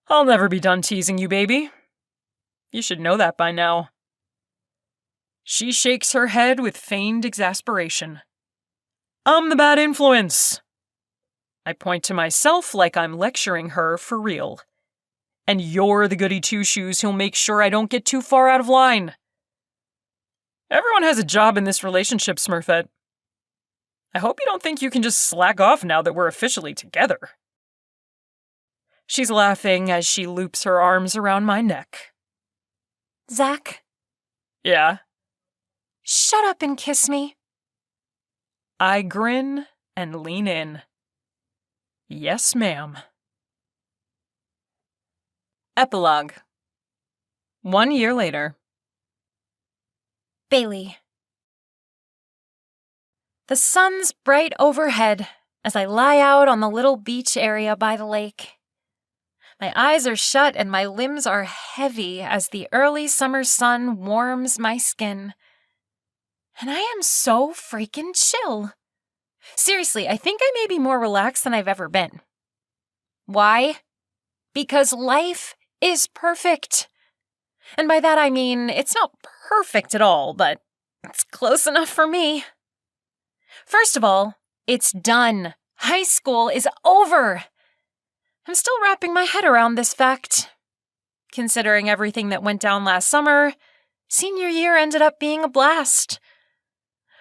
I'll never be done teasing you, baby. You should know that by now. She shakes her head with feigned exasperation. I'm the bad influence. I point to myself like I'm lecturing her for real. And you're the goody two-shoes who'll make sure I don't get too far out of line. Everyone has a job in this relationship, Smurfett. I hope you don't think you can just slack off now that we're officially together. She's laughing as she loops her arms around my neck. Zack, Yeah? shut up and kiss me. I grin and lean in. Yes, ma'am. Epilogue. 1 year later. Bailey. The sun's bright overhead as I lie out on the little beach area by the lake. My eyes are shut and my limbs are heavy as the early summer sun warms my skin. And I am so freaking chill. Seriously, I think I may be more relaxed than I've ever been. Why? Because life is perfect. And by that I mean it's not perfect at all, but it's close enough for me. First of all, it's done. High school is over. I'm still wrapping my head around this fact. Considering everything that went down last summer, senior year ended up being a blast.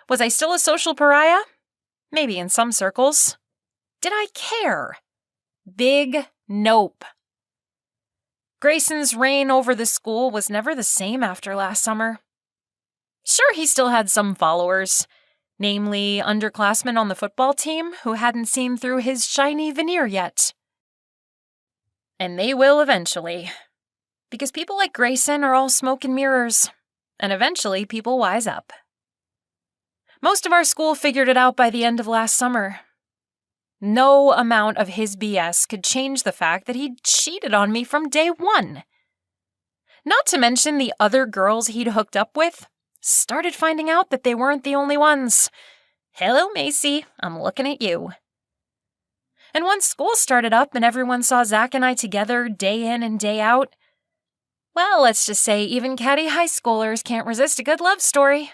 Was I still a social pariah? Maybe in some circles. Did I care? Big nope. Grayson's reign over the school was never the same after last summer. Sure, he still had some followers, namely underclassmen on the football team who hadn't seen through his shiny veneer yet. And they will eventually. Because people like Grayson are all smoke and mirrors, and eventually people wise up. Most of our school figured it out by the end of last summer. No amount of his BS could change the fact that he'd cheated on me from day one. Not to mention the other girls he'd hooked up with started finding out that they weren't the only ones. Hello, Macy, I'm looking at you. And once school started up and everyone saw Zack and I together day in and day out, well, let's just say even catty high schoolers can't resist a good love story.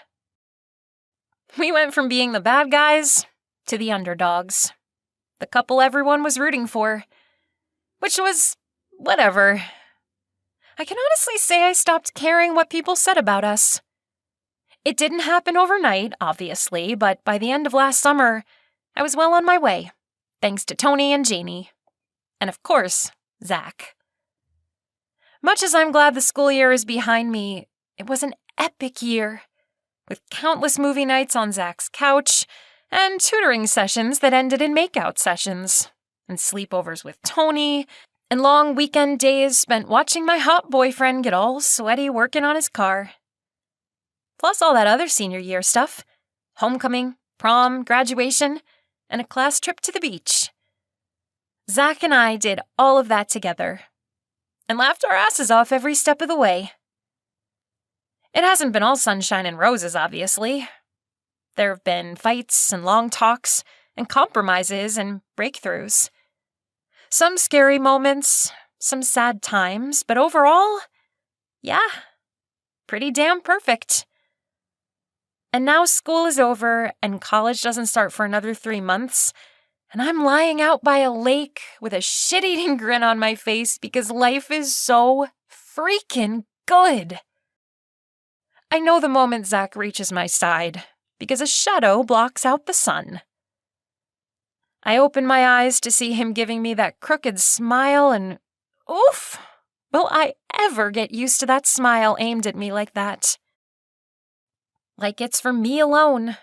We went from being the bad guys to the underdogs. The couple everyone was rooting for. Which was whatever. I can honestly say I stopped caring what people said about us. It didn't happen overnight, obviously, but by the end of last summer, I was well on my way, thanks to Tony and Janie. And of course, Zack. Much as I'm glad the school year is behind me, it was an epic year, with countless movie nights on Zack's couch, and tutoring sessions that ended in makeout sessions, and sleepovers with Tony, and long weekend days spent watching my hot boyfriend get all sweaty working on his car. Plus all that other senior year stuff, homecoming, prom, graduation, and a class trip to the beach. Zack and I did all of that together, and laughed our asses off every step of the way. It hasn't been all sunshine and roses, obviously. There have been fights and long talks and compromises and breakthroughs. Some scary moments, some sad times, but overall, yeah, pretty damn perfect. And now school is over and college doesn't start for another 3 months, and I'm lying out by a lake with a shit-eating grin on my face because life is so freaking good. I know the moment Zack reaches my side, because a shadow blocks out the sun. I open my eyes to see him giving me that crooked smile and, oof, will I ever get used to that smile aimed at me like that? Like it's for me alone,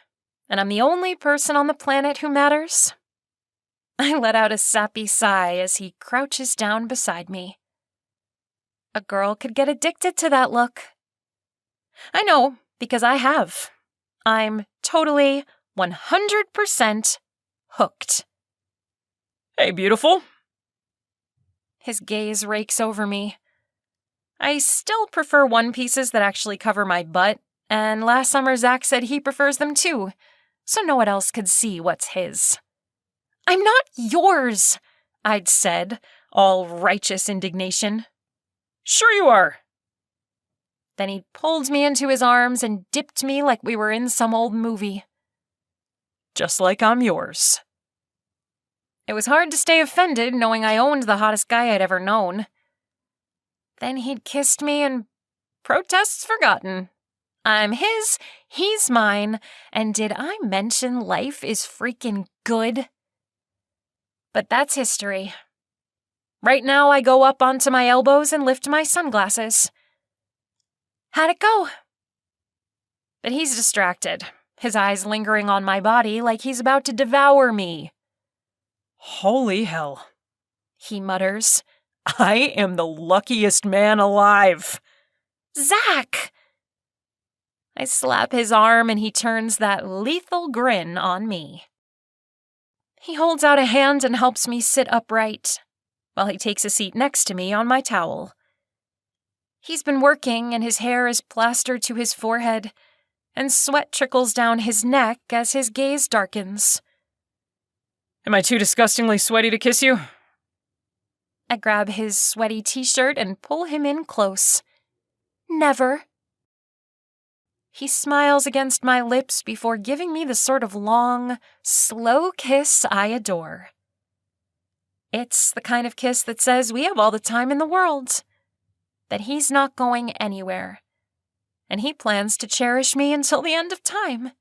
and I'm the only person on the planet who matters. I let out a sappy sigh as he crouches down beside me. A girl could get addicted to that look. I know, because I have. I'm totally 100% hooked. Hey, beautiful. His gaze rakes over me. I still prefer one pieces that actually cover my butt, and last summer Zack said he prefers them too, so no one else could see what's his. I'm not yours, I'd said, all righteous indignation. Sure you are. Then he pulled me into his arms and dipped me like we were in some old movie. Just like I'm yours. It was hard to stay offended knowing I owned the hottest guy I'd ever known. Then he'd kissed me and protests forgotten. I'm his, he's mine, and did I mention life is freaking good? But that's history. Right now, I go up onto my elbows and lift my sunglasses. How'd it go? But he's distracted, his eyes lingering on my body like he's about to devour me. Holy hell, He mutters. I am the luckiest man alive. Zack! I slap his arm and he turns that lethal grin on me. He holds out a hand and helps me sit upright, while he takes a seat next to me on my towel. He's been working and his hair is plastered to his forehead, and sweat trickles down his neck as his gaze darkens. Am I too disgustingly sweaty to kiss you? I grab his sweaty t-shirt and pull him in close. Never. He smiles against my lips before giving me the sort of long, slow kiss I adore. It's the kind of kiss that says we have all the time in the world, that he's not going anywhere, and he plans to cherish me until the end of time.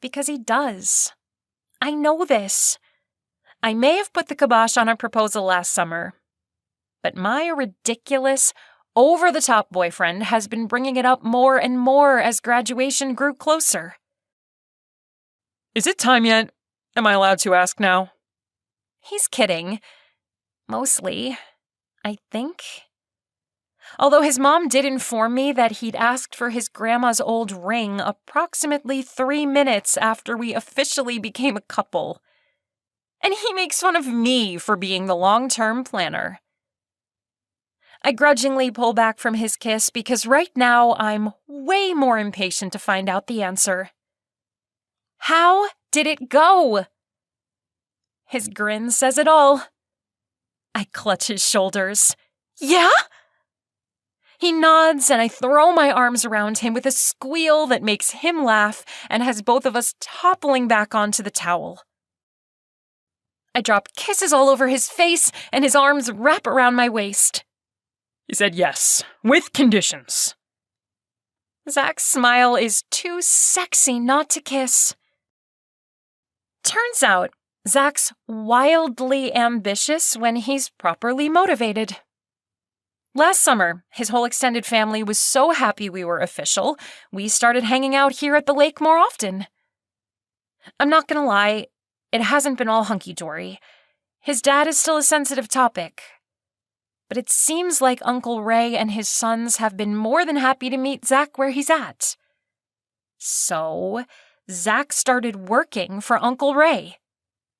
Because he does. I know this. I may have put the kibosh on our proposal last summer, but my ridiculous, over-the-top boyfriend has been bringing it up more and more as graduation grew closer. Is it time yet? Am I allowed to ask now? He's kidding. Mostly, I think. Although his mom did inform me that he'd asked for his grandma's old ring approximately 3 minutes after we officially became a couple. And he makes fun of me for being the long-term planner. I grudgingly pull back from his kiss because right now I'm way more impatient to find out the answer. How did it go? His grin says it all. I clutch his shoulders. Yeah? He nods and I throw my arms around him with a squeal that makes him laugh and has both of us toppling back onto the towel. I drop kisses all over his face and his arms wrap around my waist. He said yes, with conditions. Zack's smile is too sexy not to kiss. Turns out, Zack's wildly ambitious when he's properly motivated. Last summer, his whole extended family was so happy we were official, we started hanging out here at the lake more often. I'm not gonna lie, it hasn't been all hunky-dory. His dad is still a sensitive topic. But it seems like Uncle Ray and his sons have been more than happy to meet Zack where he's at. So, Zack started working for Uncle Ray,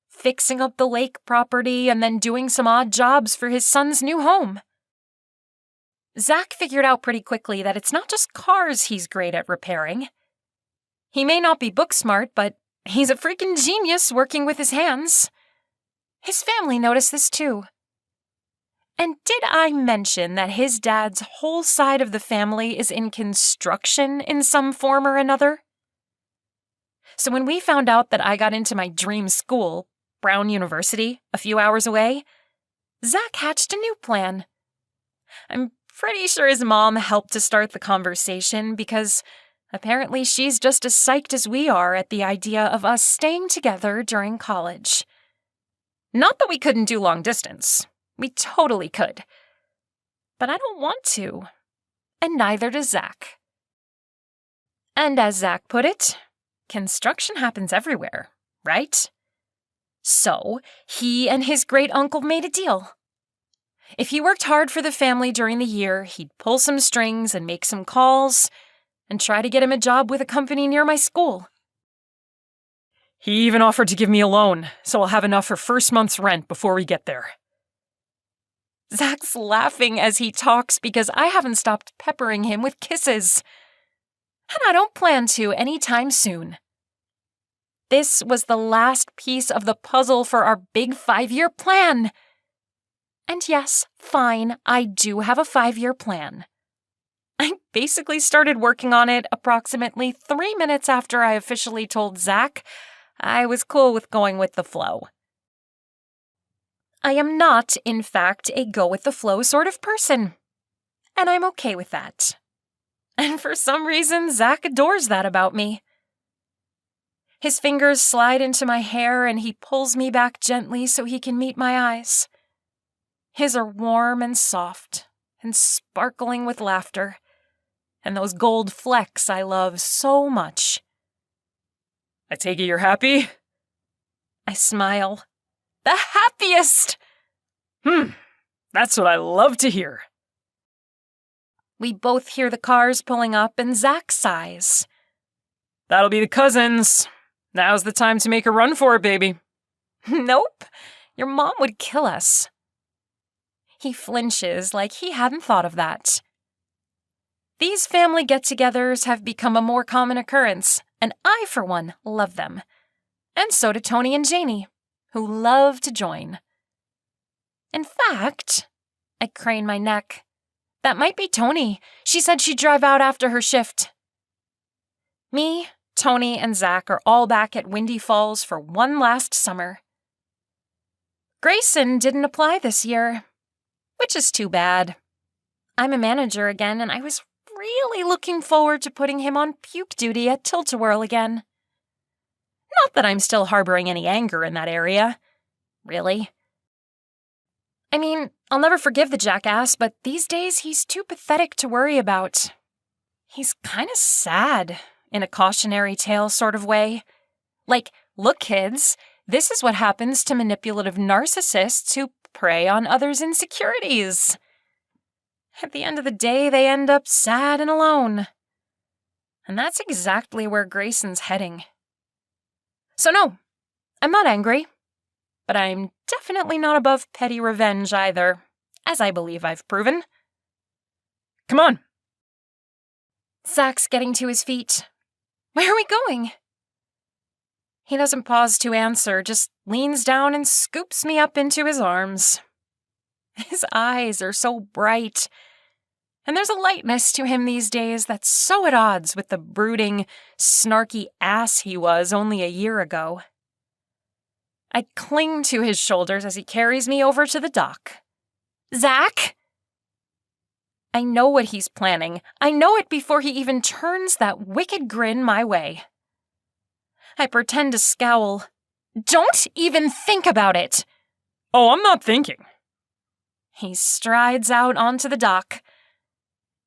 fixing up the lake property and then doing some odd jobs for his son's new home. Zack figured out pretty quickly that it's not just cars he's great at repairing. He may not be book smart, but he's a freaking genius working with his hands. His family noticed this too. And did I mention that his dad's whole side of the family is in construction in some form or another? So when we found out that I got into my dream school, Brown University, a few hours away, Zack hatched a new plan. I'm pretty sure his mom helped to start the conversation because apparently she's just as psyched as we are at the idea of us staying together during college. Not that we couldn't do long distance. We totally could. But I don't want to. And neither does Zack. And as Zack put it, construction happens everywhere, right? So, he and his great-uncle made a deal. If he worked hard for the family during the year, he'd pull some strings and make some calls and try to get him a job with a company near my school. He even offered to give me a loan, so I'll have enough for first month's rent before we get there. Zack's laughing as he talks because I haven't stopped peppering him with kisses. And I don't plan to anytime soon. This was the last piece of the puzzle for our big 5-year plan. And yes, fine, I do have a 5-year plan. I basically started working on it approximately 3 minutes after I officially told Zack I was cool with going with the flow. I am not, in fact, a go-with-the-flow sort of person. And I'm okay with that. And for some reason, Zack adores that about me. His fingers slide into my hair and he pulls me back gently so he can meet my eyes. His are warm and soft and sparkling with laughter, and those gold flecks I love so much. I take it you're happy? I smile. The happiest! That's what I love to hear. We both hear the cars pulling up and Zack sighs. That'll be the cousins. Now's the time to make a run for it, baby. Nope, your mom would kill us. He flinches like he hadn't thought of that. These family get-togethers have become a more common occurrence, and I, for one, love them. And so do Tony and Janie, who love to join. In fact, I crane my neck. That might be Tony. She said she'd drive out after her shift. Me, Tony, and Zack are all back at Windy Falls for one last summer. Grayson didn't apply this year, which is too bad. I'm a manager again, and I was really looking forward to putting him on puke duty at Tilt-A-Whirl again. Not that I'm still harboring any anger in that area. Really. I mean, I'll never forgive the jackass, but these days he's too pathetic to worry about. He's kinda sad, in a cautionary tale sort of way. Like, look kids, this is what happens to manipulative narcissists who prey on others' insecurities. At the end of the day, they end up sad and alone. And that's exactly where Grayson's heading. So no, I'm not angry. But I'm definitely not above petty revenge either, as I believe I've proven. Come on. Zack's getting to his feet. Where are we going? He doesn't pause to answer, just leans down and scoops me up into his arms. His eyes are so bright, and there's a lightness to him these days that's so at odds with the brooding, snarky ass he was only a year ago. I cling to his shoulders as he carries me over to the dock. Zack! I know what he's planning. I know it before he even turns that wicked grin my way. I pretend to scowl. Don't even think about it! Oh, I'm not thinking. He strides out onto the dock.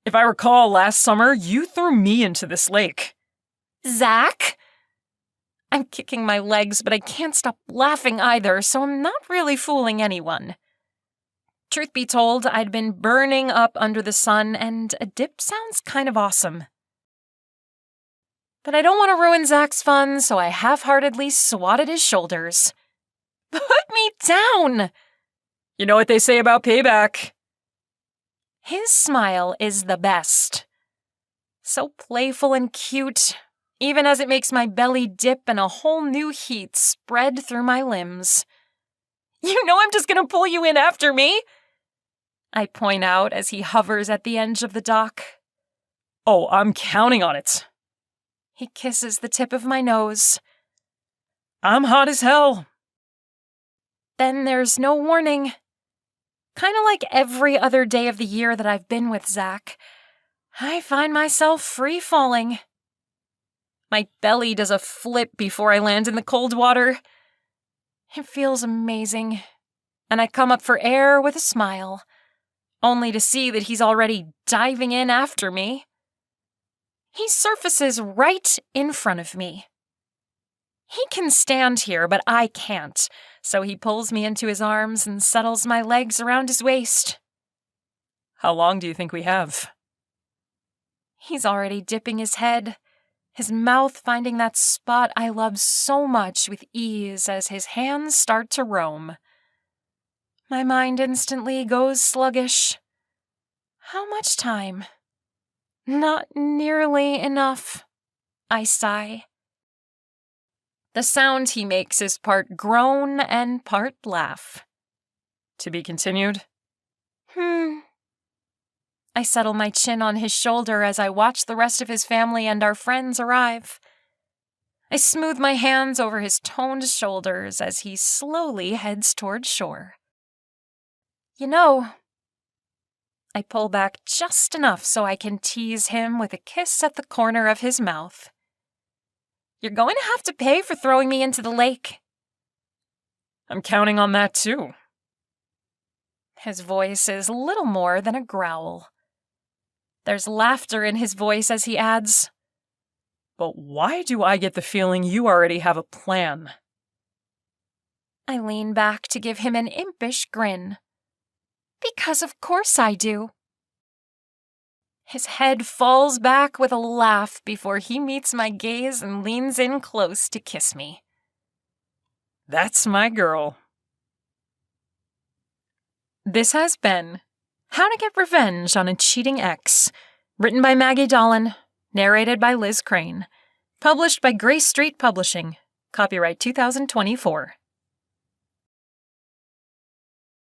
If I recall, last summer, you threw me into this lake. Zack? I'm kicking my legs, but I can't stop laughing either, so I'm not really fooling anyone. Truth be told, I'd been burning up under the sun, and a dip sounds kind of awesome. But I don't want to ruin Zack's fun, so I half-heartedly swatted his shoulders. Put me down! You know what they say about payback. His smile is the best. So playful and cute, even as it makes my belly dip and a whole new heat spread through my limbs. You know I'm just gonna pull you in after me, I point out as he hovers at the edge of the dock. Oh, I'm counting on it. He kisses the tip of my nose. I'm hot as hell. Then there's no warning. Kinda like every other day of the year that I've been with Zack, I find myself free-falling. My belly does a flip before I land in the cold water. It feels amazing, and I come up for air with a smile, only to see that he's already diving in after me. He surfaces right in front of me. He can stand here, but I can't, so he pulls me into his arms and settles my legs around his waist. How long do you think we have? He's already dipping his head, his mouth finding that spot I love so much with ease as his hands start to roam. My mind instantly goes sluggish. How much time? Not nearly enough, I sigh. The sound he makes is part groan and part laugh. To be continued? I settle my chin on his shoulder as I watch the rest of his family and our friends arrive. I smooth my hands over his toned shoulders as he slowly heads toward shore. You know, I pull back just enough so I can tease him with a kiss at the corner of his mouth. You're going to have to pay for throwing me into the lake. I'm counting on that too. His voice is little more than a growl. There's laughter in his voice as he adds, "But why do I get the feeling you already have a plan?" I lean back to give him an impish grin. Because of course I do. His head falls back with a laugh before he meets my gaze and leans in close to kiss me. That's my girl. This has been How to Get Revenge on a Cheating Ex, written by Maggie Dolan, narrated by Liz Crane, published by Grace Street Publishing, copyright 2024.